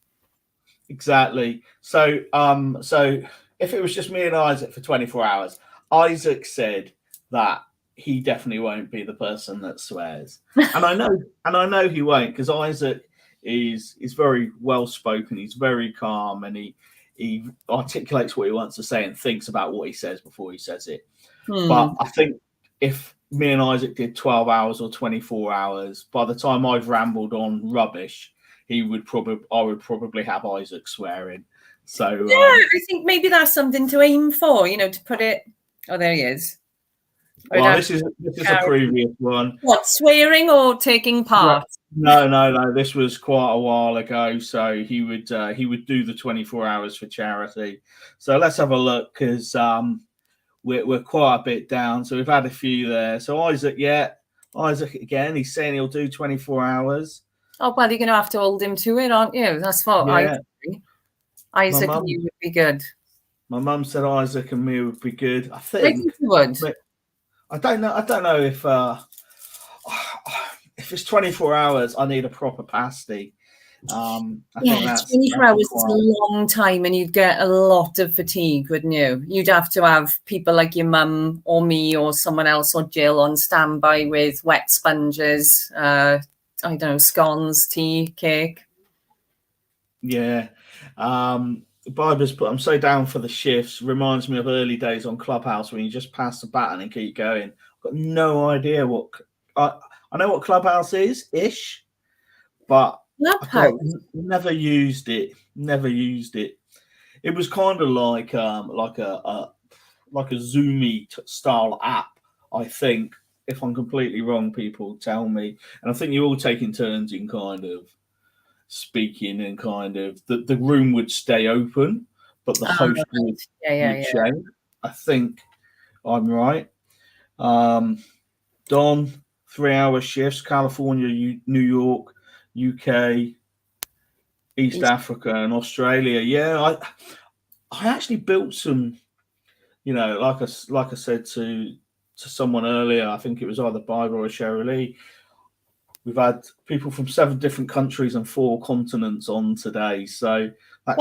S1: Exactly. So if it was just me and Isaac for 24 hours, Isaac said that he definitely won't be the person that swears. And I know he won't, because Isaac is very well spoken, he's very calm, and he articulates what he wants to say and thinks about what he says before he says it. But I think if me and Isaac did 12 hours or 24 hours, by the time I've rambled on rubbish, I would probably have Isaac swearing. So
S6: yeah, I think maybe that's something to aim for, to put it. Oh, there he is.
S1: Well, this is a previous one.
S6: What, swearing or taking part?
S1: No. This was quite a while ago. So he would do the 24 hours for charity. So let's have a look, because we're quite a bit down. So we've had a few there. So Isaac again. He's saying he'll do 24 hours.
S6: Oh well, you're going to have to hold him to it, aren't you? That's what I think. Isaac and you would be good.
S1: My mum said Isaac and me would be good. I think
S6: you would.
S1: I don't know if it's 24 hours, I need a proper pasty. I think that's
S6: 24 hours is a long time, and you'd get a lot of fatigue, wouldn't you? You'd have to have people like your mum or me or someone else or Jill on standby with wet sponges, I don't know, scones, tea, cake.
S1: Yeah. Bibers put, I'm so down for the shifts. Reminds me of early days on Clubhouse when you just pass the baton and keep going. I've got no idea what I know what Clubhouse is ish, but I've never used it. Never used it. It was kind of like a Zoomy style app, I think. If I'm completely wrong, people tell me. And I think you're all taking turns in kind of speaking, and kind of the room would stay open, but the host would change. I think I'm right. Don, 3-hour shifts, California, New York, UK, East Africa, and Australia. Yeah, I actually built some, like I said to someone earlier, I think it was either Bible or Cheryl. We've had people from 7 different countries and 4 continents on today, so that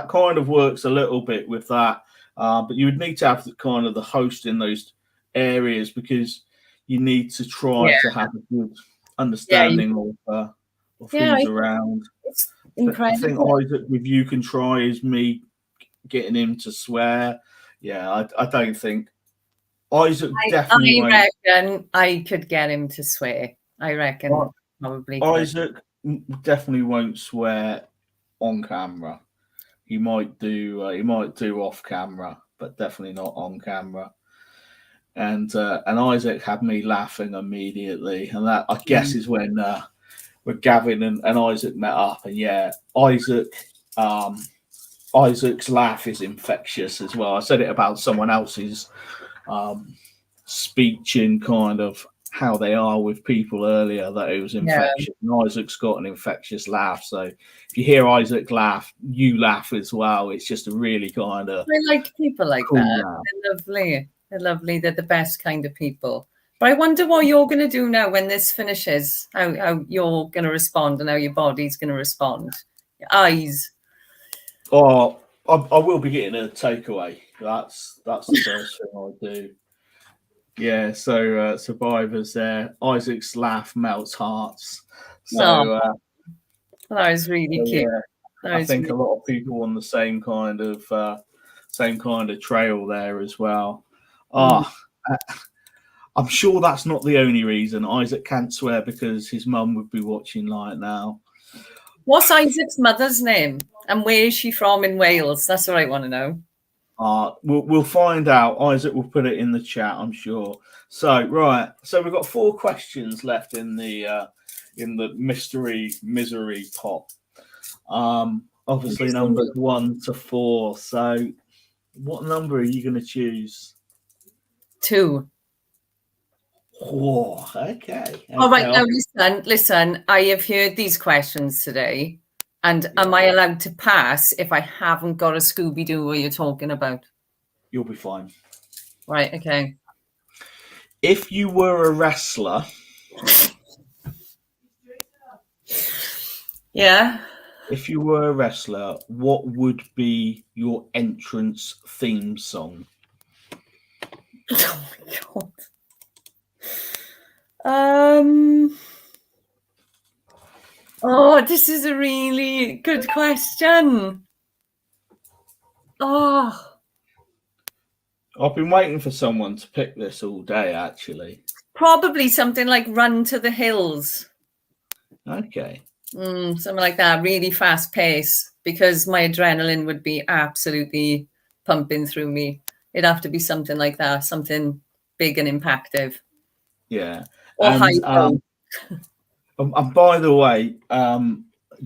S1: kind of works a little bit with that. But you would need to have the host in those areas, because you need to try to have a good understanding of who's around.
S6: It's
S1: I think
S6: incredible.
S1: Isaac, with You Can Try, is me getting him to swear. Yeah, I don't think Isaac definitely
S6: I
S1: won't.
S6: reckon I could get him to swear. I reckon probably could.
S1: Isaac definitely won't swear on camera. He might do off camera, but definitely not on camera. And Isaac had me laughing immediately, and that, I guess, is when Gavin and Isaac met up. And yeah, Isaac's laugh is infectious as well. I said it about someone else's speech and kind of how they are with people earlier, that it was infectious. And Isaac's got an infectious laugh. So if you hear Isaac laugh, you laugh as well. It's just a really kind of...
S6: I like people like
S1: cool
S6: that.
S1: laugh.
S6: They're lovely. They're lovely. They're the best kind of people. But I wonder what you're going to do now when this finishes, how you're going to respond and how your body's going to respond. Your eyes.
S1: Oh, I will be getting a takeaway. That's the first thing I'll do. Yeah, so Survivor's there. Isaac's laugh melts hearts. So
S6: that was really cute.
S1: Yeah, I think a lot of people on the same kind of trail there as well. I'm sure that's not the only reason Isaac can't swear, because his mum would be watching right now.
S6: What's Isaac's mother's name, and where is she from in Wales? That's what I want to know.
S1: We'll find out. Isaac will put it in the chat, I'm sure. So we've got 4 questions left in the misery pot. Obviously numbers 1 to 4. So what number are you going to choose?
S6: 2.
S1: Oh, okay.
S6: All right, now listen. I have heard these questions today. And am I allowed to pass if I haven't got a Scooby-Doo what you're talking about?
S1: You'll be fine.
S6: Right, okay.
S1: If you were a wrestler...
S6: Yeah?
S1: If you were a wrestler, what would be your entrance theme song?
S6: Oh, my God. Oh, this is a really good question. Oh.
S1: I've been waiting for someone to pick this all day, actually.
S6: Probably something like Run to the Hills.
S1: Okay.
S6: Something like that, really fast pace, because my adrenaline would be absolutely pumping through me. It'd have to be something like that, something big and impactful.
S1: Yeah.
S6: Or high road.
S1: And by the way,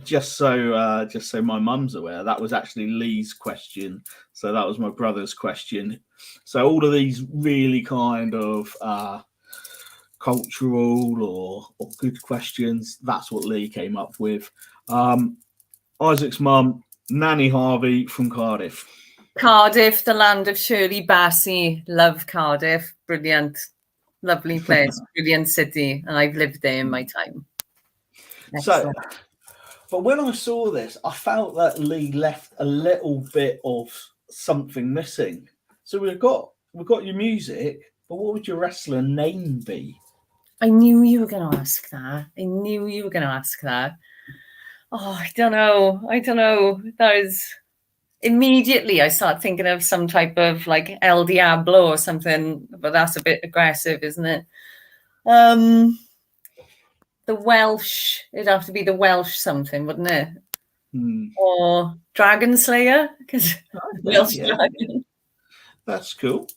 S1: just so my mum's aware, that was actually Lee's question. So that was my brother's question. So all of these really kind of cultural or good questions, that's what Lee came up with. Isaac's mum, Nanny Harvey from Cardiff.
S6: Cardiff, the land of Shirley Bassey. Love Cardiff. Brilliant. Lovely place. Brilliant city. And I've lived there in my time.
S1: So, but when I saw this, I felt that Lee left a little bit of something missing. So we've got your music, but what would your wrestler name be?
S6: I knew you were going to ask that. Oh, I don't know. That is immediately I start thinking of some type of like El Diablo or something, but that's a bit aggressive, isn't it? The Welsh, it'd have to be the Welsh something, wouldn't it? Or Dragon Slayer, because Welsh dragon.
S1: That's cool.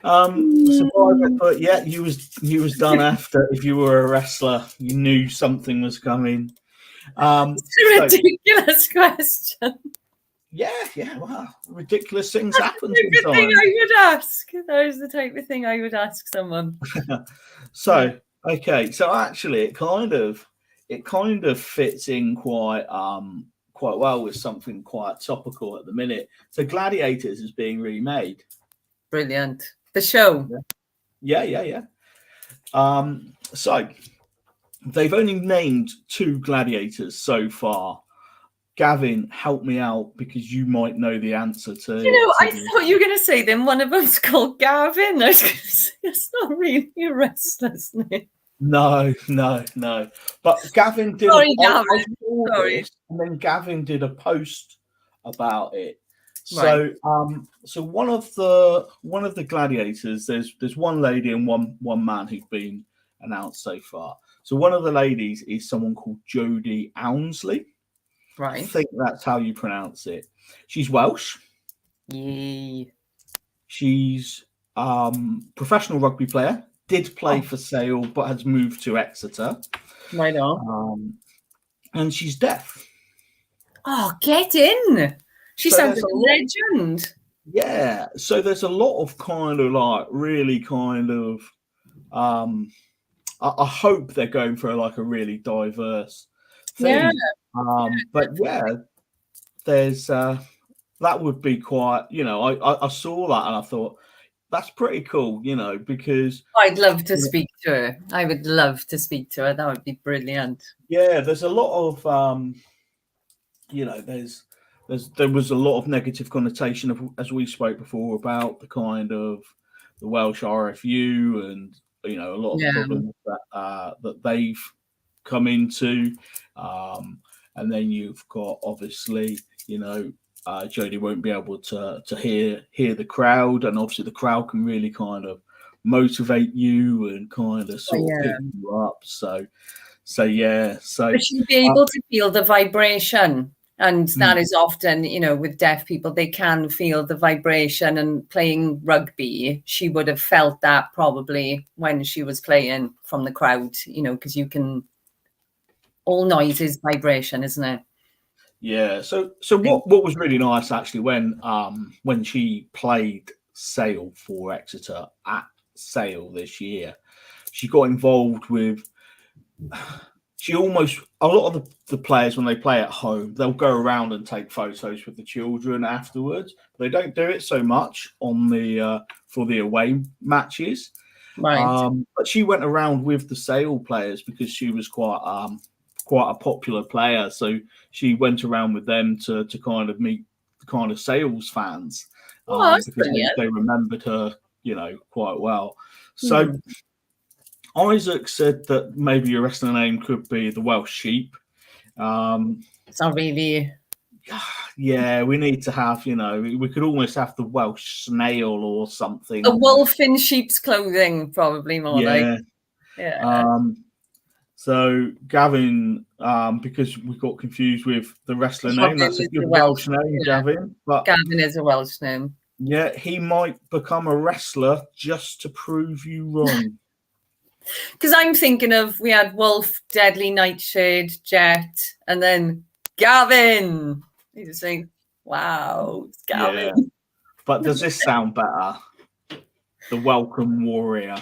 S1: Survivor, but yeah, you was done after. If you were a wrestler, you knew something was coming.
S6: It's a ridiculous question.
S1: Yeah. Wow, ridiculous things
S6: That's
S1: happen
S6: the type of thing
S1: sometimes.
S6: I would ask. That is the type of thing I would ask someone.
S1: So okay, so actually, it kind of fits in quite well with something quite topical at the minute. So Gladiators is being remade.
S6: Brilliant. The show.
S1: Yeah. So they've only named 2 gladiators so far. Gavin, help me out because you might know the answer to.
S6: I thought you were going to say then one of them's called Gavin. I was going to say it's not really a wrestler's name.
S1: No. But Gavin did.
S6: Sorry,
S1: I
S6: Gavin.
S1: saw
S6: Sorry.
S1: this, and then Gavin did a post about it. So, so one of the gladiators, there's one lady and one man who've been announced so far. So one of the ladies is someone called Jodie Ounsley.
S6: Right.
S1: I think that's how you pronounce it. She's Welsh.
S6: Yay.
S1: She's professional rugby player. Did play for Sale, but has moved to Exeter.
S6: Right on.
S1: And she's deaf.
S6: Oh, get in. She
S1: So
S6: sounds
S1: there's
S6: like
S1: a
S6: a legend.
S1: Yeah. So there's a lot of kind of like really kind of I hope they're going for like a really diverse thing. But yeah, there's that would be quite, I saw that and I thought that's pretty cool, because
S6: I'd love to speak to her. I would love to speak to her. That would be brilliant.
S1: Yeah, there's a lot of there was a lot of negative connotation of, as we spoke before, about the kind of the Welsh RFU and a lot of the problems that they've come into, and then you've got obviously Jodie won't be able to hear the crowd, and obviously the crowd can really kind of motivate you and kind of sort of pick you up. So yeah. So
S6: but she'll be able to feel the vibration. And that is often, with deaf people, they can feel the vibration. And playing rugby, she would have felt that probably when she was playing from the crowd, because you can, all noise is vibration, isn't it?
S1: Yeah. So what was really nice actually when she played Sale for Exeter at Sale this year, she got involved with. A lot of the players, when they play at home, they'll go around and take photos with the children afterwards. They don't do it so much on the for the away matches.
S6: Right.
S1: But she went around with the Sale players because she was quite a popular player. So she went around with them to kind of meet the kind of Sales fans because they remembered her, quite well. So. Isaac said that maybe your wrestling name could be the Welsh Sheep.
S6: It's not really.
S1: Yeah, we need to have, we could almost have the Welsh Snail or something.
S6: A wolf in sheep's clothing, probably more like. Yeah.
S1: So Gavin, because we got confused with the wrestler name, that's a good Welsh name, Gavin. But
S6: Gavin is a Welsh name.
S1: Yeah, he might become a wrestler just to prove you wrong.
S6: Because I'm thinking of, we had Wolf, Deadly Nightshade, Jet, and then Gavin. You just think, wow, it's Gavin.
S1: Yeah. But does this sound better? The Welcome Warrior.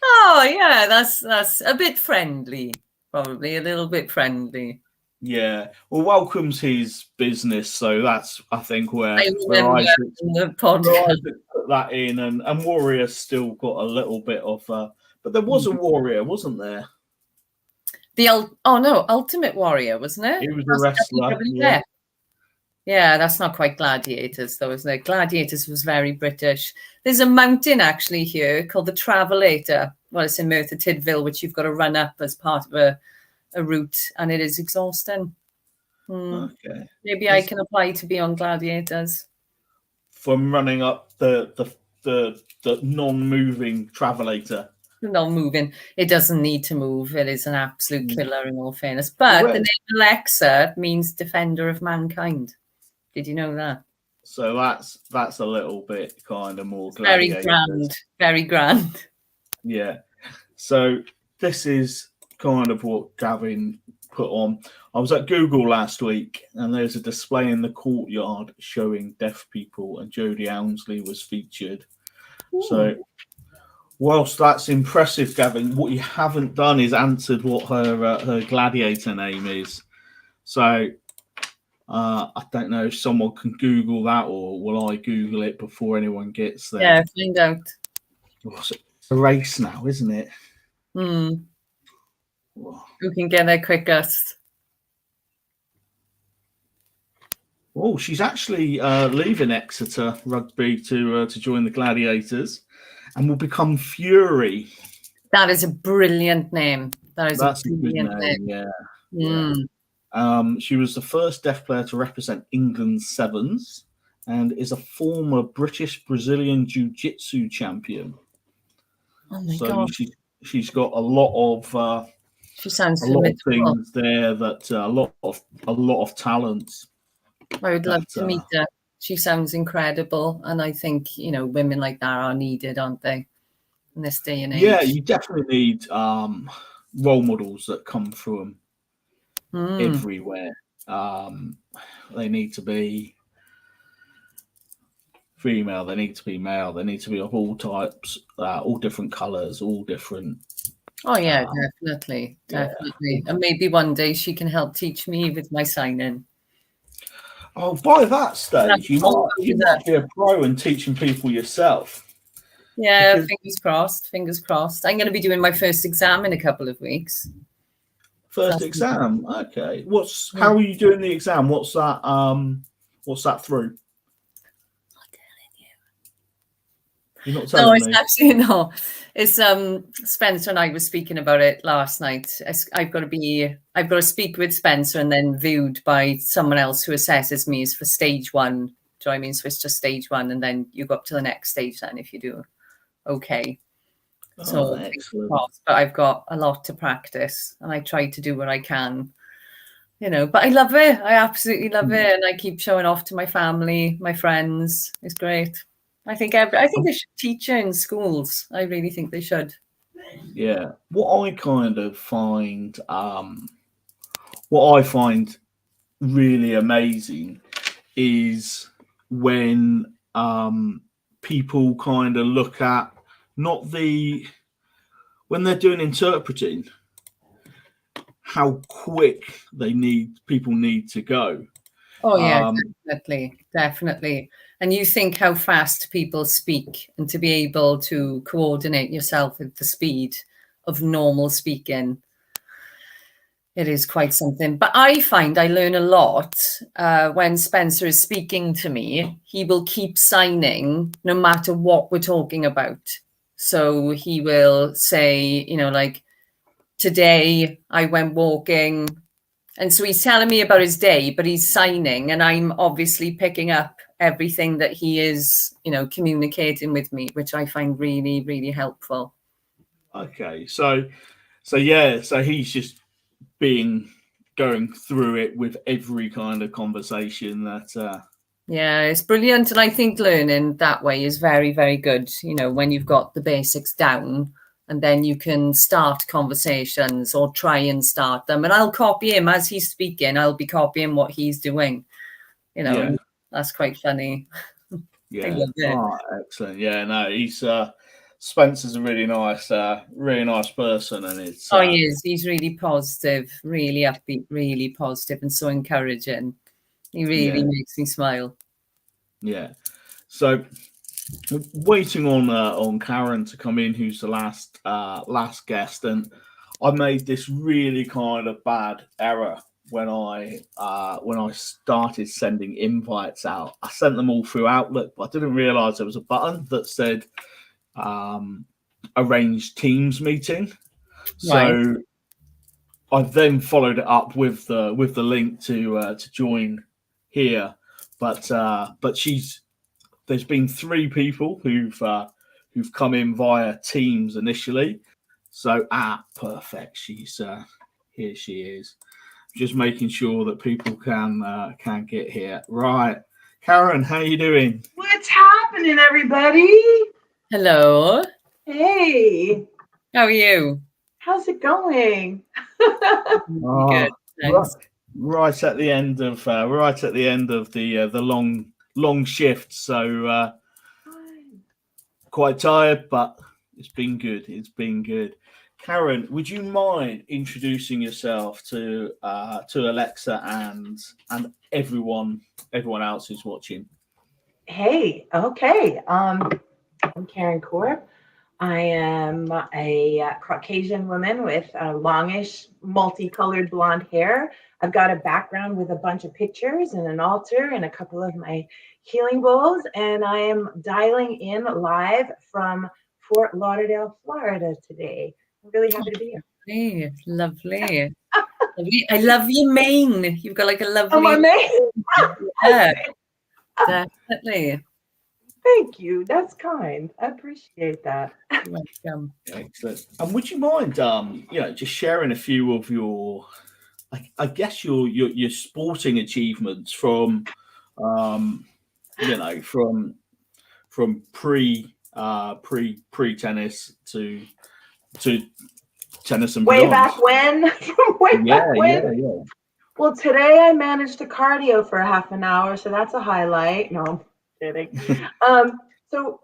S6: Oh, yeah, that's a bit friendly. Probably a little bit friendly.
S1: Yeah. Well, Welcome's his business, so that's, I think, where Isaac put that in, and Warrior's still got a little bit of but there was a Warrior, wasn't there?
S6: Ultimate Warrior, wasn't it?
S1: He was a wrestler.
S6: Yeah, that's not quite Gladiators, though, isn't it? Gladiators was very British. There's a mountain actually here called the Travelator. Well, it's in Merthyr Tydfil, which you've got to run up as part of a route, and it is exhausting.
S1: Okay.
S6: Maybe I can apply to be on Gladiators.
S1: From running up the non-moving travelator.
S6: Non-moving. It doesn't need to move. It is an absolute killer in all fairness. But the name Alexa means defender of mankind. Did you know that?
S1: So that's a little bit kind of more
S6: Very
S1: Gladiators.
S6: grand. Very grand.
S1: Yeah. So this is kind of what Gavin put on. I was at Google last week, and there's a display in the courtyard showing deaf people, and Jodie Ounsley was featured. So whilst that's impressive, Gavin, what you haven't done is answered what her gladiator name is. So I don't know if someone can Google that, or will I Google it before anyone gets there?
S6: Yeah, find out.
S1: It's a race now, isn't it?
S6: Who can get there quickest?
S1: Oh, she's actually leaving Exeter Rugby to join the Gladiators, and will become Fury.
S6: That is a brilliant name. That's a brilliant name.
S1: Yeah. She was the first deaf player to represent England's Sevens, and is a former British Brazilian Jiu-Jitsu champion.
S6: Oh my
S1: So
S6: God.
S1: she's got a lot of
S6: she sounds
S1: a lot of things there, that a lot of talents.
S6: I would love to meet her. She sounds incredible, and I think women like that are needed, aren't they, in this day and age?
S1: Yeah, you definitely need role models that come from everywhere. They need to be female, they need to be male, they need to be of all types, all different colours, all different.
S6: Oh yeah, definitely. And maybe one day she can help teach me with my sign-in.
S1: Oh, by that stage, you might be a pro in teaching people yourself.
S6: Yeah, fingers crossed. Fingers crossed. I'm going to be doing my first exam in a couple of weeks.
S1: First exam, okay. How are you doing the exam? What's that? What's that through? You're not telling me.
S6: No, it's actually not. It's Spencer and I were speaking about it last night. I've got to speak with Spencer and then viewed by someone else who assesses me as for stage 1. Do you know what I mean? So it's just stage 1, and then you go up to the next stage then if you do okay. So
S1: excellent.
S6: But I've got a lot to practice, and I try to do what I can. But I love it. I absolutely love it, and I keep showing off to my family, my friends. It's great. I think they should teach it in schools. I really think they should.
S1: Yeah. What I kind of find, what I find really amazing is when people kind of look at when they're doing interpreting, how quick people need to go.
S6: Oh yeah, definitely. And you think how fast people speak, and to be able to coordinate yourself with the speed of normal speaking, it is quite something. But I find I learn a lot when Spencer is speaking to me. He will keep signing no matter what we're talking about. So he will say, like, today I went walking. And so he's telling me about his day, but he's signing, and I'm obviously picking up everything that he is, communicating with me, which I find really, really helpful.
S1: Okay, so he's just going through it with every kind of conversation that.
S6: Yeah, it's brilliant, and I think learning that way is very, very good. When you've got the basics down. And then you can start conversations or try and start them. And I'll copy him as he's speaking. I'll be copying what he's doing. And that's quite funny.
S1: Yeah.
S6: I love it.
S1: Oh, excellent. Yeah, no, he's Spencer's a really nice person, and it's.
S6: He is. He's really positive, really upbeat, really positive, and so encouraging. He really makes me smile.
S1: Yeah. So. Waiting on Karen to come in, who's the last guest, and I made this really kind of bad error when I started sending invites out. I sent them all through Outlook, but I didn't realise there was a button that said arrange Teams meeting. So I've then followed it up with the link to join here, but there's been 3 people who've come in via Teams initially. So perfect. She's here. She is. Just making sure that people can get here. Right, Karen, how you doing?
S7: What's happening, everybody?
S6: Hello.
S7: Hey.
S6: How are you?
S7: How's it going?
S6: Good. Thanks.
S1: Right at the end of the long shift. So quite tired, but it's been good. It's been good. Karen, would you mind introducing yourself to Alexa and everyone else who's watching?
S7: Hey, okay. I'm Karen Korb. I am a Caucasian woman with longish, multicolored blonde hair. I've got a background with a bunch of pictures and an altar and a couple of my healing bowls, and I am dialing in live from Fort Lauderdale, Florida today. I'm really happy to be here.
S6: Hey, lovely. Lovely. I love your mane. You've got like a lovely.
S7: Oh, my mane?
S6: Yeah, definitely.
S7: Thank you. That's kind. I appreciate that.
S6: You're welcome.
S1: Excellent. And would you mind, just sharing a few of your, I guess your sporting achievements from, from pre tennis to tennis and
S7: way
S1: beyond.
S7: back when. From way back when.
S1: Yeah.
S7: Well, today I managed to cardio for half an hour, so that's a highlight. No, I'm kidding. So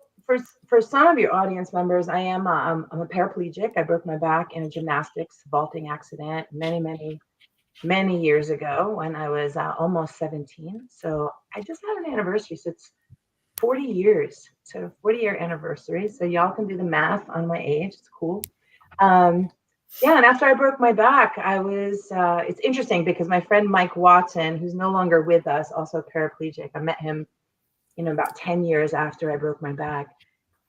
S7: for some of your audience members, I'm a paraplegic. I broke my back in a gymnastics vaulting accident many years ago when I was almost 17. So I just had an anniversary. So it's 40 years. So 40-year anniversary. So y'all can do the math on my age. It's cool. Yeah, and after I broke my back, I was, it's interesting because my friend Mike Watson, who's no longer with us, also paraplegic, I met him, about 10 years after I broke my back.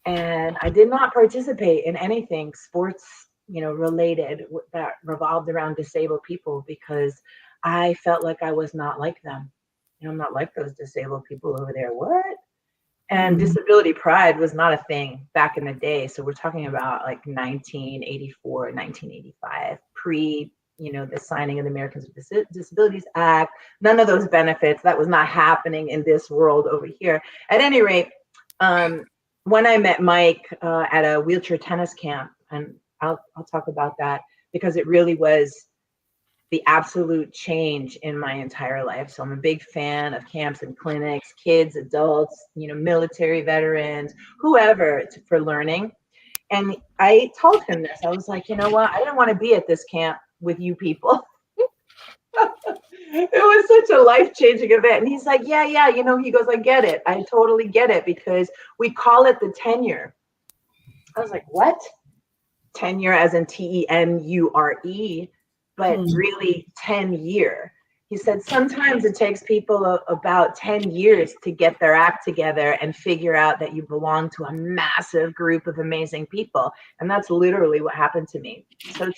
S7: And I did not participate in anything sports, related that revolved around disabled people because I felt like I was not like them. I'm not like those disabled people over there. What? And disability pride was not a thing back in the day. So we're talking about like 1984, 1985, pre, the signing of the Americans with Disabilities Act. None of those benefits, that was not happening in this world over here. At any rate, when I met Mike at a wheelchair tennis camp, and I'll talk about that because it really was the absolute change in my entire life. So I'm a big fan of camps and clinics, kids, adults, military veterans, whoever, for learning. And I told him this. I was like, you know what? I didn't want to be at this camp with you people. It was such a life-changing event. And he's like, yeah, he goes, I get it. I totally get it because we call it the tenure. I was like, what? Tenure as in TENURE, but really 10-year. He said, sometimes it takes people about 10 years to get their act together and figure out that you belong to a massive group of amazing people. And that's literally what happened to me. So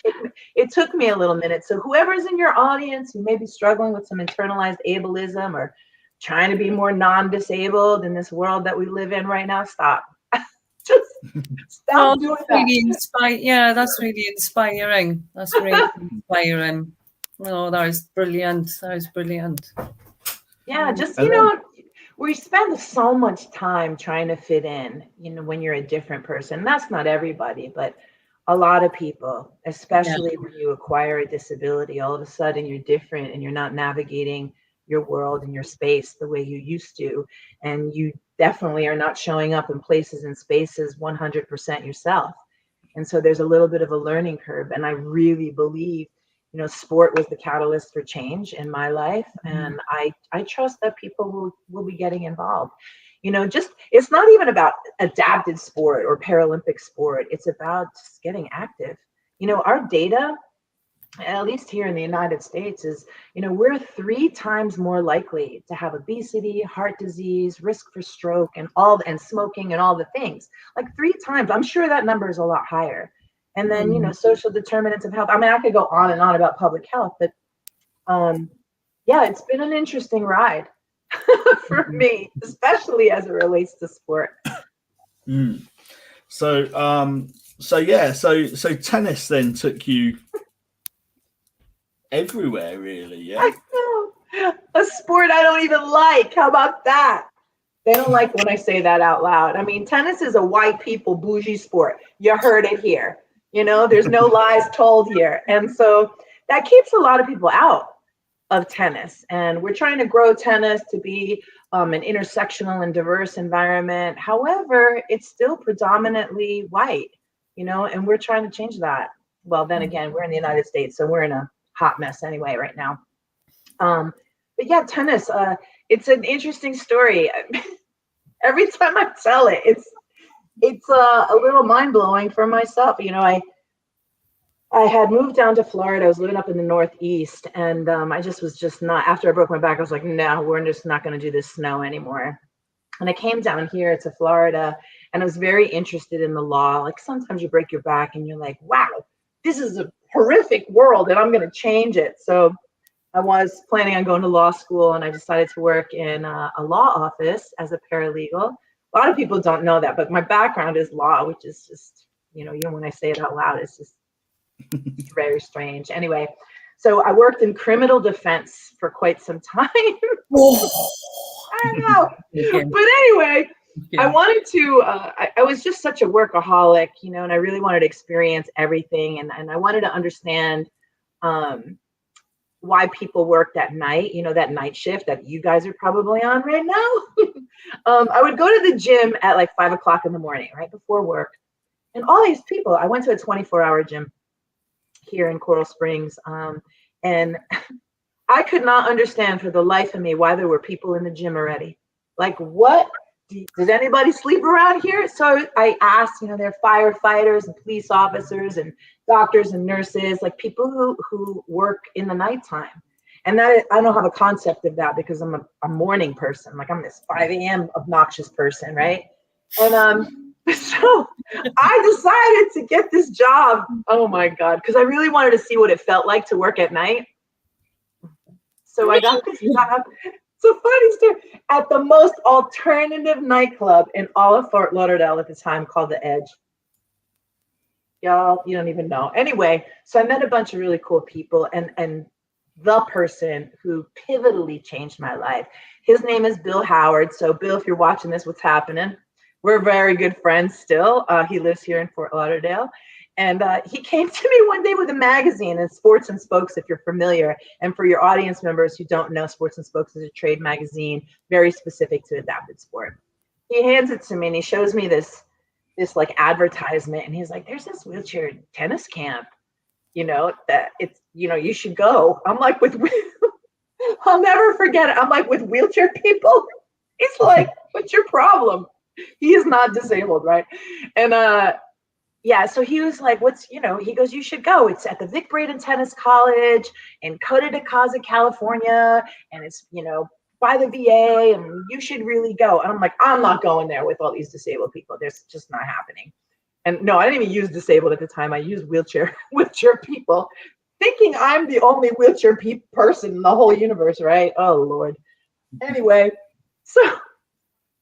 S7: it took me a little minute. So whoever's in your audience who may be struggling with some internalized ableism or trying to be more non-disabled in this world that we live in right now, stop. Just stop doing that.
S6: Really that's really inspiring. That's really inspiring. Oh, that was brilliant. That was brilliant.
S7: Yeah, just, we spend so much time trying to fit in, when you're a different person. That's not everybody, but a lot of people, especially when you acquire a disability, all of a sudden you're different and you're not navigating your world and your space the way you used to. And you definitely are not showing up in places and spaces 100% yourself. And so there's a little bit of a learning curve. And I really believe, sport was the catalyst for change in my life. And I trust that people will be getting involved. It's not even about adapted sport or Paralympic sport. It's about just getting active. Our data, at least here in the United States, is, we're 3 times more likely to have obesity, heart disease, risk for stroke, and smoking and all the things. Like 3 times. I'm sure that number is a lot higher. And then, you know, social determinants of health. I mean, I could go on and on about public health, but yeah, it's been an interesting ride for me, especially as it relates to sport.
S1: So tennis then took you everywhere, really. Yeah.
S7: I know. A sport I don't even like. How about that? They don't like when I say that out loud. I mean, tennis is a white people bougie sport. You heard it here. You know, there's no lies told here. And so that keeps a lot of people out of tennis. And we're trying to grow tennis to be an intersectional and diverse environment. However, it's still predominantly white, you know, and we're trying to change that. Well, then again, we're in the United States, so we're in a hot mess anyway right now. But yeah, tennis, it's an interesting story. Every time I tell it, it's a little mind-blowing for myself. You know, I had moved down to Florida. I was living up in the Northeast, and I was just not, after I broke my back, I was like, no, we're just not going to do this snow anymore. And I came down here to Florida, and I was very interested in the law. Like, sometimes you break your back and you're like, wow, this is a horrific world and I'm going to change it. So I was planning on going to law school, and I decided to work in a law office as a paralegal. A lot of people don't know that, but my background is law, which is just, you know, when I say it out loud, it's just very strange. Anyway, so I worked in criminal defense for quite some time. I know. But anyway, I wanted to, I was just such a workaholic, you know, and I really wanted to experience everything. And I wanted to understand why people worked at night, you know, that night shift that you guys are probably on right now. I would go to the gym at like 5 o'clock in the morning, right before work. And all these people, I went to a 24-hour gym here in Coral Springs. And I could not understand for the life of me why there were people in the gym already. Like, what? Does anybody sleep around here? So I asked, you know, there are firefighters and police officers and doctors and nurses, like people who work in the nighttime. And that, I don't have a concept of that because I'm a morning person. Like, I'm this 5 a.m. obnoxious person, right? And so I decided to get this job. Oh my God, because I really wanted to see what it felt like to work at night. So I got this job. It's a funny story. At the most alternative nightclub in all of Fort Lauderdale at the time, called The Edge. Y'all, you don't even know. Anyway, so I met a bunch of really cool people, and the person who pivotally changed my life, his name is Bill Howard. So Bill, if you're watching this, what's happening? We're very good friends still. He lives here in Fort Lauderdale. And he came to me one day with a magazine, and Sports and Spokes, if you're familiar. And for your audience members who don't know, Sports and Spokes is a trade magazine very specific to adapted sport. He hands it to me and he shows me this like advertisement, and he's like, there's this wheelchair tennis camp, you know, that it's, you know, you should go. I'm like, I'll never forget it. I'm like, with wheelchair people? He's like, what's your problem? He is not disabled, right? And yeah, so he was like, you know, he goes, you should go. It's at the Vic Braden Tennis College in Costa de Casa, California. And it's, you know, by the VA, and you should really go. And I'm like, I'm not going there with all these disabled people. There's just not happening. And no, I didn't even use disabled at the time. I used wheelchair people, thinking I'm the only wheelchair person in the whole universe, right? Oh, Lord. Anyway, so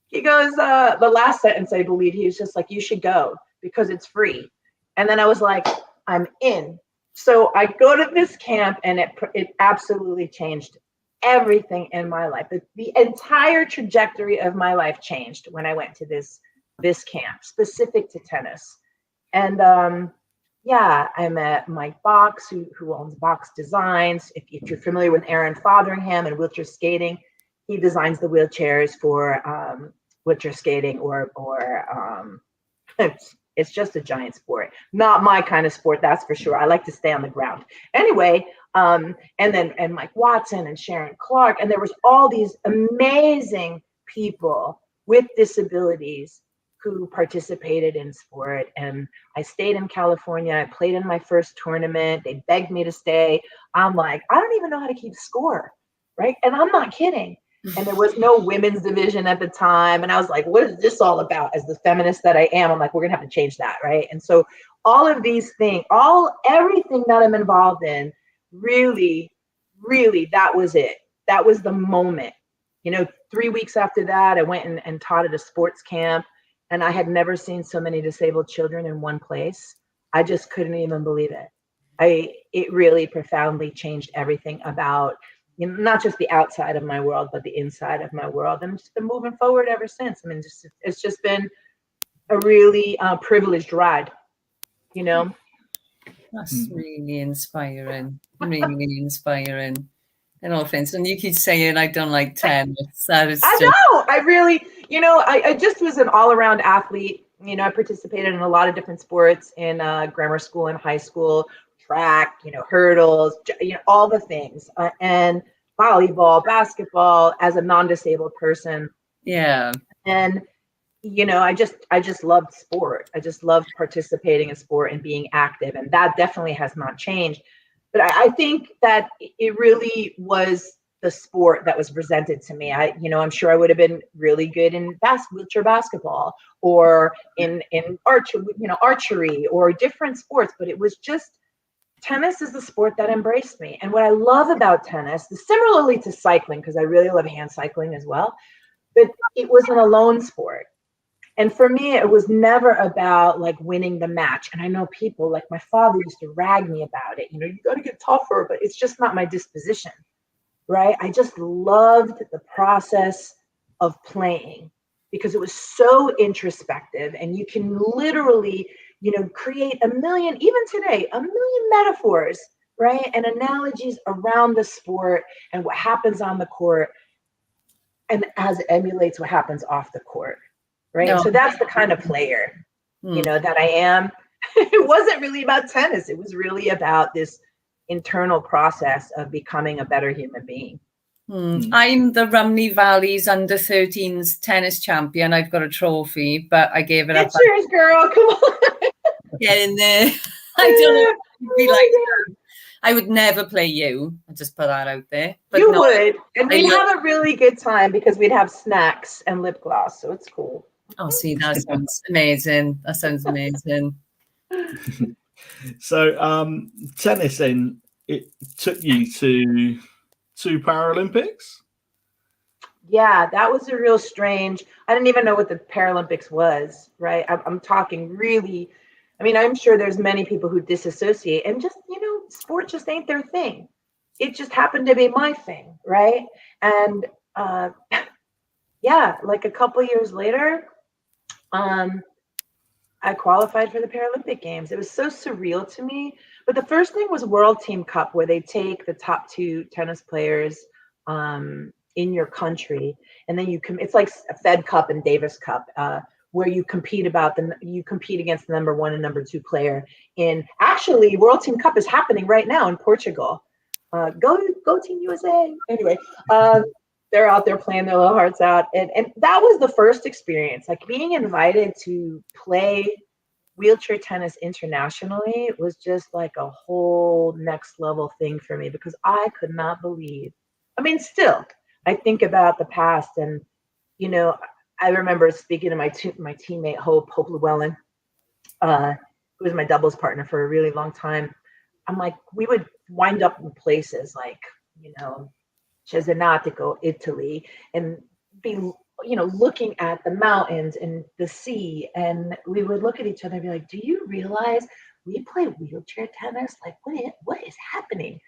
S7: he goes, the last sentence, I believe, he was just like, you should go because it's free. And then I was like, I'm in. So I go to this camp, and it absolutely changed everything in my life. The entire trajectory of my life changed when I went to this camp specific to tennis. And yeah, I met Mike Box, who owns Box Designs. If you're familiar with Aaron Fotheringham and wheelchair skating, he designs the wheelchairs for wheelchair skating or it's just a giant sport. Not my kind of sport, that's for sure. I like to stay on the ground. Anyway, and Mike Watson and Sharon Clark, and there was all these amazing people with disabilities who participated in sport. And I stayed in California. I played in my first tournament. They begged me to stay. I'm like, I don't even know how to keep score, right? And I'm not kidding. And there was no women's division at the time. And I was like, what is this all about? As the feminist that I am, I'm like, we're going to have to change that. Right. And so all of these things, everything that I'm involved in, really, that was it. That was the moment. 3 weeks after that, I went and taught at a sports camp, and I had never seen so many disabled children in one place. I just couldn't even believe it. It really profoundly changed everything about, not just the outside of my world, but the inside of my world. And it's been moving forward ever since. I mean, it's just been a really privileged ride,
S6: That's really inspiring. Really inspiring. And all friends, and you keep saying I don't like tennis. That is
S7: I know. I really, I just was an all-around athlete. I participated in a lot of different sports in grammar school and high school, track, hurdles, all the things, and volleyball, basketball as a non-disabled person.
S6: Yeah.
S7: And I just loved sport. I just loved participating in sport and being active, and that definitely has not changed. But I think that it really was the sport that was presented to me. I'm sure I would have been really good in wheelchair basketball or in archery or different sports, but it was just tennis is the sport that embraced me. And what I love about tennis, similarly to cycling, because I really love hand cycling as well, but it was an alone sport. And for me, it was never about like winning the match. And I know people like my father used to rag me about it. You got to get tougher, but it's just not my disposition, right? I just loved the process of playing because it was so introspective, and you can literally, create a million metaphors, right? And analogies around the sport and what happens on the court, and as it emulates what happens off the court. Right.
S6: No.
S7: So that's the kind of player, that I am. It wasn't really about tennis. It was really about this internal process of becoming a better human being.
S6: I'm the Rumney Valley's under-13s tennis champion. I've got a trophy, but I gave it up.
S7: Cheers, girl. Come on.
S6: Get in there. I don't know. It'd be like, I would never play you. I just put that out there. But
S7: you would. And we'd have a really good time because we'd have snacks and lip gloss. So it's cool.
S6: Oh, see, that sounds amazing. That sounds amazing.
S1: So, tennis then, it took you to 2 Paralympics?
S7: Yeah, that was a real strange. I didn't even know what the Paralympics was, right? I'm talking really, I'm sure there's many people who disassociate and just, sport just ain't their thing. It just happened to be my thing, right? And yeah, like a couple years later, I qualified for the Paralympic Games. It was so surreal to me. But the first thing was World Team Cup, where they take the top 2 tennis players in your country, and then it's like a Fed Cup and Davis Cup, where you compete against the number 1 and number 2 player. Actually, World Team Cup is happening right now in Portugal. Go Team USA. Anyway, they're out there playing their little hearts out. And that was the first experience, like being invited to play wheelchair tennis internationally was just like a whole next level thing for me, because I could not believe, still, I think about the past, and, I remember speaking to my teammate, Hope Llewellyn, who was my doubles partner for a really long time. I'm like, we would wind up in places like, Cesenatico, Italy, and be, looking at the mountains and the sea, and we would look at each other and be like, do you realize we play wheelchair tennis? Like, what is happening?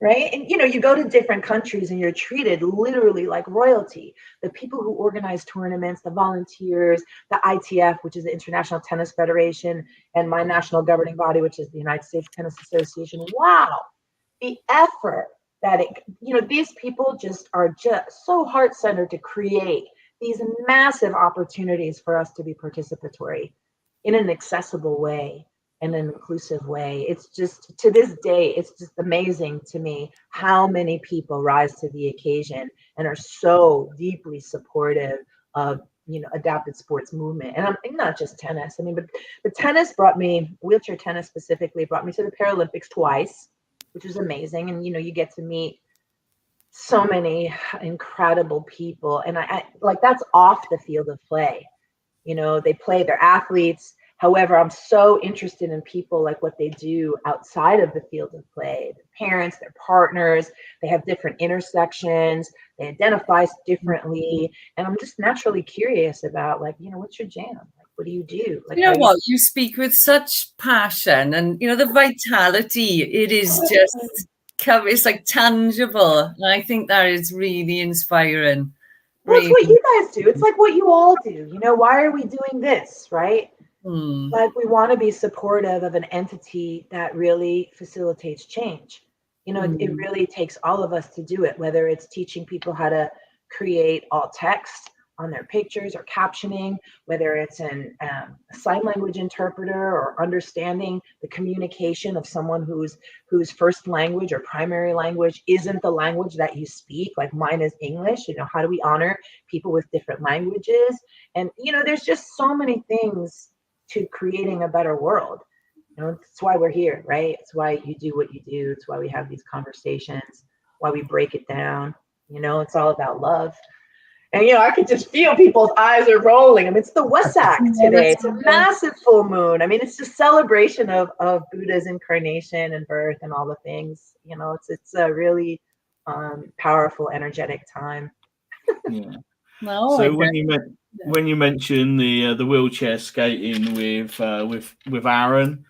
S7: Right? And, you go to different countries and you're treated literally like royalty. The people who organize tournaments, the volunteers, the ITF, which is the International Tennis Federation, and my national governing body, which is the United States Tennis Association. Wow. The effort that these people are just so heart-centered to create these massive opportunities for us to be participatory in an accessible way, in an inclusive way. It's just, to this day, it's just amazing to me how many people rise to the occasion and are so deeply supportive of, adapted sports movement. And I'm not just tennis. But tennis wheelchair tennis specifically brought me to the Paralympics twice, which was amazing. And, you get to meet so many incredible people, and I like that's off the field of play. You know, they play, they're athletes. However, I'm so interested in people, like what they do outside of the field of play. Their parents, their partners, they have different intersections, they identify differently. And I'm just naturally curious about, like, you know, what's your jam? Like, what do you do? Like,
S6: You know what? You speak with such passion, and you know the vitality. It is just, it's like tangible, and I think that is really inspiring.
S7: Well, it's what you guys do. It's like what you all do. You know, why are we doing this, right? Like, we want to be supportive of an entity that really facilitates change. You know, it really takes all of us to do it, whether it's teaching people how to create alt text on their pictures or captioning, whether it's a sign language interpreter or understanding the communication of someone whose first language or primary language isn't the language that you speak. Like mine is English. You know, how do we honor people with different languages? And, you know, there's just so many things to creating a better world. You know, that's why we're here, right? It's why you do what you do. It's why we have these conversations, why we break it down. You know, it's all about love. And, you know, I could just feel people's eyes are rolling. I mean, it's the Wesak today. It's a massive full moon. I mean, it's just celebration of Buddha's incarnation and birth and all the things. You know, it's a really powerful, energetic time.
S1: Yeah.
S6: No,
S1: So when you mention the wheelchair skating with Aaron,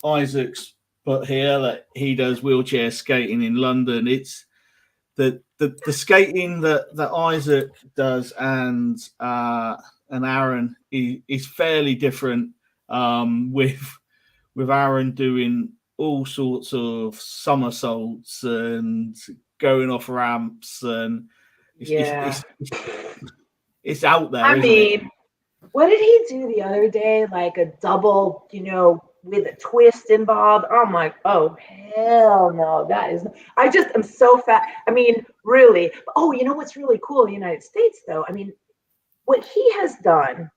S1: Isaac's put here that he does wheelchair skating in London. It's the skating that Isaac does and Aaron is fairly different. With Aaron doing all sorts of somersaults and going off ramps, and it's out there.
S7: I
S1: isn't
S7: mean,
S1: it?
S7: what did he do the other day? Like a double, you know, with a twist involved. I'm like, oh, hell no. That is, I'm so fat. I mean, really. Oh, you know what's really cool in the United States, though? I mean, what he has done,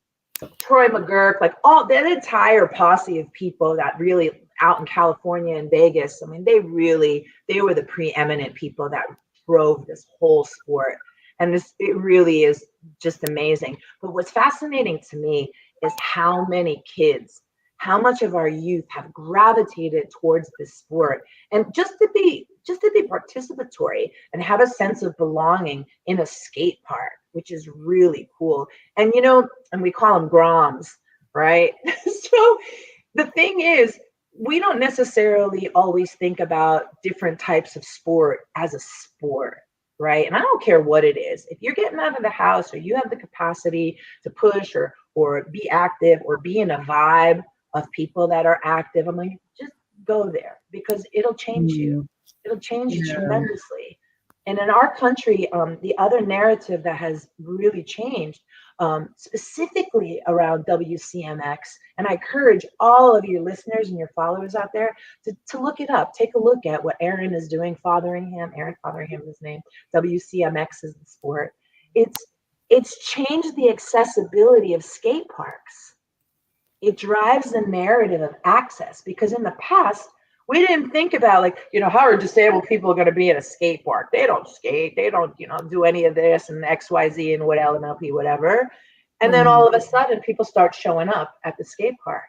S7: Troy McGurk, like all that entire posse of people that really out in California and Vegas, I mean, they were the preeminent people that drove this whole sport. And it really is just amazing. But what's fascinating to me is how many kids, how much of our youth have gravitated towards this sport, and just to be participatory and have a sense of belonging in a skate park, which is really cool. And, you know, and we call them Groms, right? So the thing is, we don't necessarily always think about different types of sport as a sport, right? And I don't care what it is. If you're getting out of the house or you have the capacity to push or be active or be in a vibe of people that are active, I'm like, just go there, because it'll change you. It'll change you tremendously. And in our country, the other narrative that has really changed, specifically around WCMX, and I encourage all of your listeners and your followers out there to look it up. Take a look at what Aaron is doing, Fotheringham. Aaron Fotheringham is his name. WCMX is the sport. It's changed the accessibility of skate parks. It drives the narrative of access, because in the past, we didn't think about, like, you know, how are disabled people going to be at a skate park? They don't skate. They don't, you know, do any of this and XYZ and what LMLP, whatever. And then all of a sudden, people start showing up at the skate park.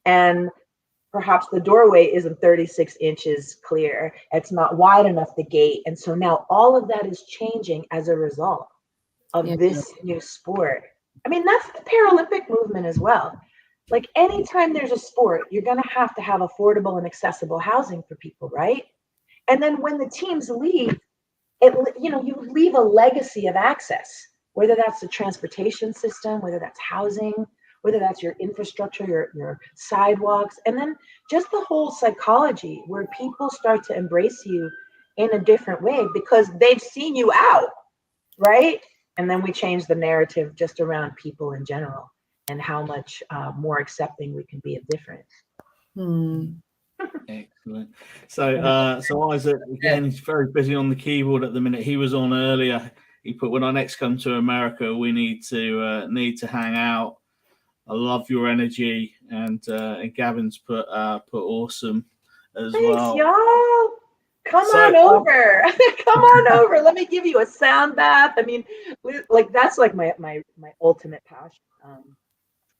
S7: And perhaps the doorway isn't 36 inches clear. It's not wide enough, the gate. And so now all of that is changing as a result of this new sport. I mean, that's the Paralympic movement as well. Like, anytime there's a sport, you're going to have affordable and accessible housing for people, right? And then when the teams leave, you leave a legacy of access, whether that's the transportation system, whether that's housing, whether that's your infrastructure, your sidewalks, and then just the whole psychology where people start to embrace you in a different way because they've seen you out, right? And then we change the narrative just around people in general, and how much more accepting we can be of difference.
S1: Excellent. So Isaac, again, he's very busy on the keyboard at the minute. He was on earlier. He put, when I next come to America, we need to hang out. I love your energy, and Gavin's put awesome as
S7: Thanks,
S1: well.
S7: y'all. Come on over. Come on over. Let me give you a sound bath. I mean, like that's like my ultimate passion.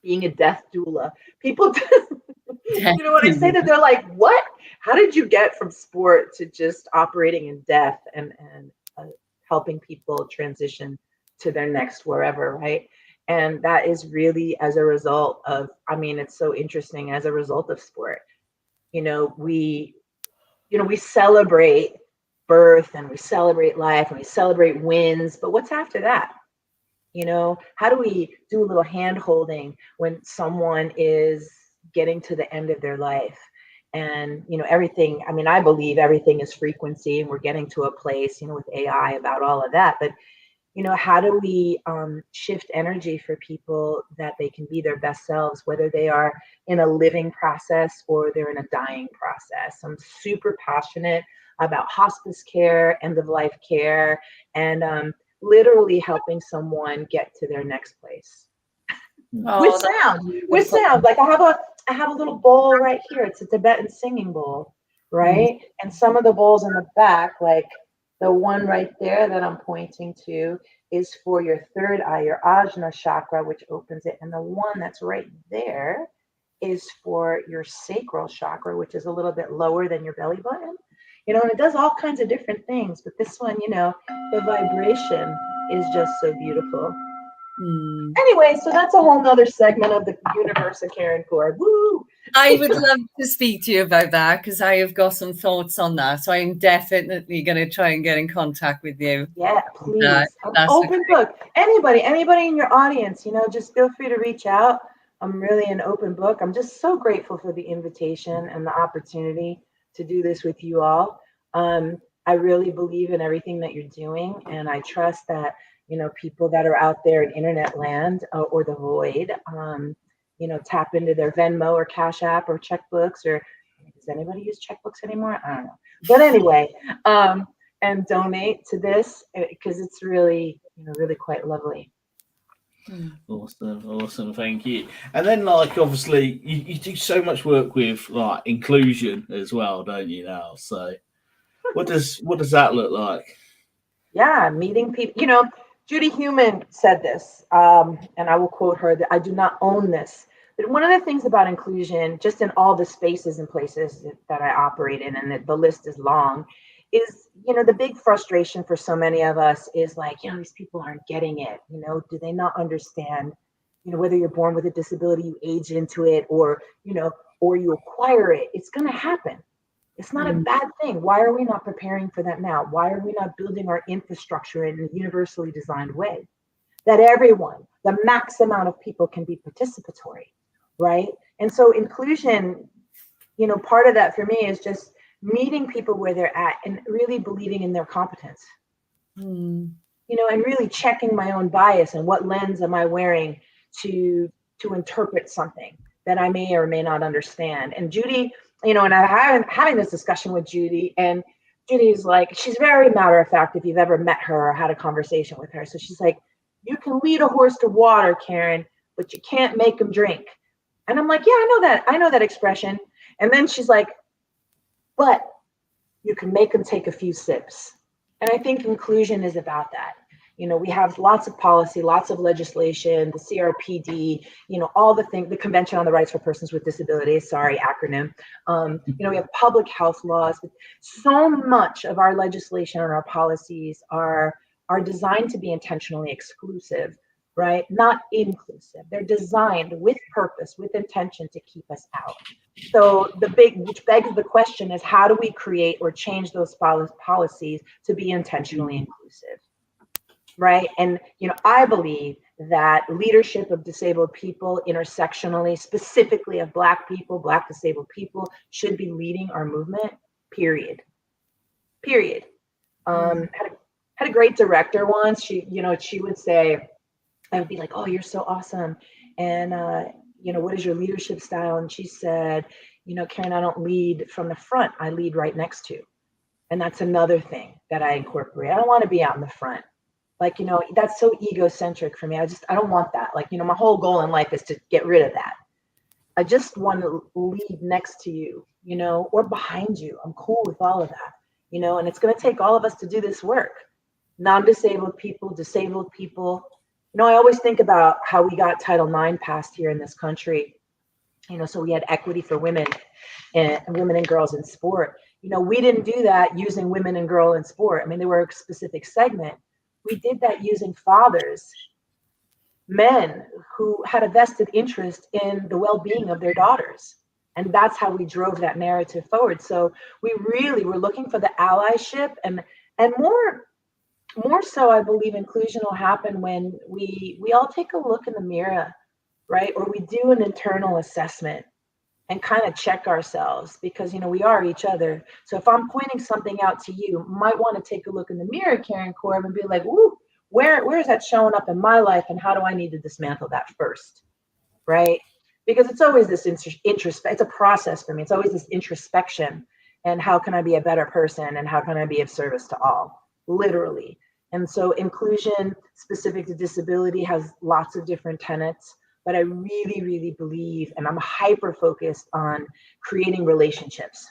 S7: Being a death doula. People, you know, when I say that, they're like, "What? How did you get from sport to just operating in death and helping people transition to their next wherever?" Right? And that is really as a result of. I mean, it's so interesting as a result of sport. You know, we celebrate birth and we celebrate life and we celebrate wins, but what's after that? You know, how do we do a little hand holding when someone is getting to the end of their life? And, you know, everything, I mean, I believe everything is frequency, and we're getting to a place, you know, with AI about all of that. But, you know, how do we shift energy for people that they can be their best selves, whether they are in a living process or they're in a dying process? I'm super passionate about hospice care, end of life care, and literally helping someone get to their next place. With sound. Like I have a little bowl right here. It's a Tibetan singing bowl, right? And some of the bowls in the back, like the one right there that I'm pointing to, is for your third eye, your Ajna chakra, which opens it. And the one that's right there is for your sacral chakra, which is a little bit lower than your belly button. You know, and it does all kinds of different things. But this one, you know, the vibration is just so beautiful. Anyway, so that's a whole nother segment of the universe of Karen Cord. Woo!
S6: I would love to speak to you about that because I have got some thoughts on that. So I'm definitely going to try and get in contact with you.
S7: Yeah, please. Open book. Anybody in your audience, you know, just feel free to reach out. I'm really an open book. I'm just so grateful for the invitation and the opportunity to do this with you all. I really believe in everything that you're doing, and I trust that, you know, people that are out there in internet land or the void, you know, tap into their Venmo or Cash App or checkbooks, or does anybody use checkbooks anymore? I don't know. But anyway, and donate to this because it's really, you know, really quite lovely.
S1: Awesome, thank you. And then, like, obviously, you do so much work with like inclusion as well, don't you now? So, what does that look like?
S7: Yeah, meeting people. You know, Judy Heumann said this, and I will quote her, that I do not own this. But one of the things about inclusion, just in all the spaces and places that I operate in, and the list is long, is, you know, the big frustration for so many of us is like, you know, these people aren't getting it. You know, do they not understand, you know, whether you're born with a disability, you age into it, or, you know, or you acquire it, it's going to happen. It's not a bad thing. Why are we not preparing for that now? Why are we not building our infrastructure in a universally designed way that everyone, the max amount of people, can be participatory, right? And so inclusion, you know, part of that for me is just meeting people where they're at and really believing in their competence. You know, and really checking my own bias and what lens am I wearing to interpret something that I may or may not understand. And Judy, you know, and I'm having this discussion with Judy, and Judy's like, she's very matter of fact if you've ever met her or had a conversation with her. So she's like, you can lead a horse to water, Karen, but you can't make him drink. And I'm like, yeah, I know that expression. And then she's like, but you can make them take a few sips. And I think inclusion is about that. You know, we have lots of policy, lots of legislation, the CRPD, you know, all the things, the Convention on the Rights for Persons with Disabilities, sorry, acronym. You know, we have public health laws. But so much of our legislation and our policies are designed to be intentionally exclusive, right? Not inclusive. They're designed with purpose, with intention to keep us out. So which begs the question is, how do we create or change those policies to be intentionally inclusive, right? And, you know, I believe that leadership of disabled people intersectionally, specifically of Black people, Black disabled people, should be leading our movement, period. Had a great director once. She would say, I would be like, oh, you're so awesome. And, you know, what is your leadership style? And she said, you know, Karen, I don't lead from the front. I lead right next to. And that's another thing that I incorporate. I don't want to be out in the front. Like, you know, that's so egocentric for me. I don't want that. Like, you know, my whole goal in life is to get rid of that. I just want to lead next to you, you know, or behind you. I'm cool with all of that. you know, and it's going to take all of us to do this work. Non-disabled people, disabled people. You know, I always think about how we got Title IX passed here in this country. You know, so we had equity for women and women and girls in sport. You know, we didn't do that using women and girl in sport. I mean, they were a specific segment. We did that using fathers, men who had a vested interest in the well-being of their daughters. And that's how we drove that narrative forward. So we really were looking for the allyship, and more so, I believe inclusion will happen when we all take a look in the mirror, right? Or we do an internal assessment and kind of check ourselves, because, you know, we are each other. So if I'm pointing something out to you, might want to take a look in the mirror, Karen Korb, and be like, ooh, where is that showing up in my life, and how do I need to dismantle that first, right? Because it's always this it's a process for me. It's always this introspection, and how can I be a better person, and how can I be of service to all, literally. And so inclusion specific to disability has lots of different tenets, but I really, really believe, and I'm hyper focused on creating relationships.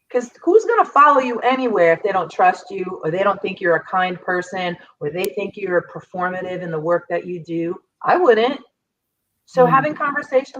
S7: Because who's going to follow you anywhere if they don't trust you, or they don't think you're a kind person, or they think you're performative in the work that you do? I wouldn't. So having conversations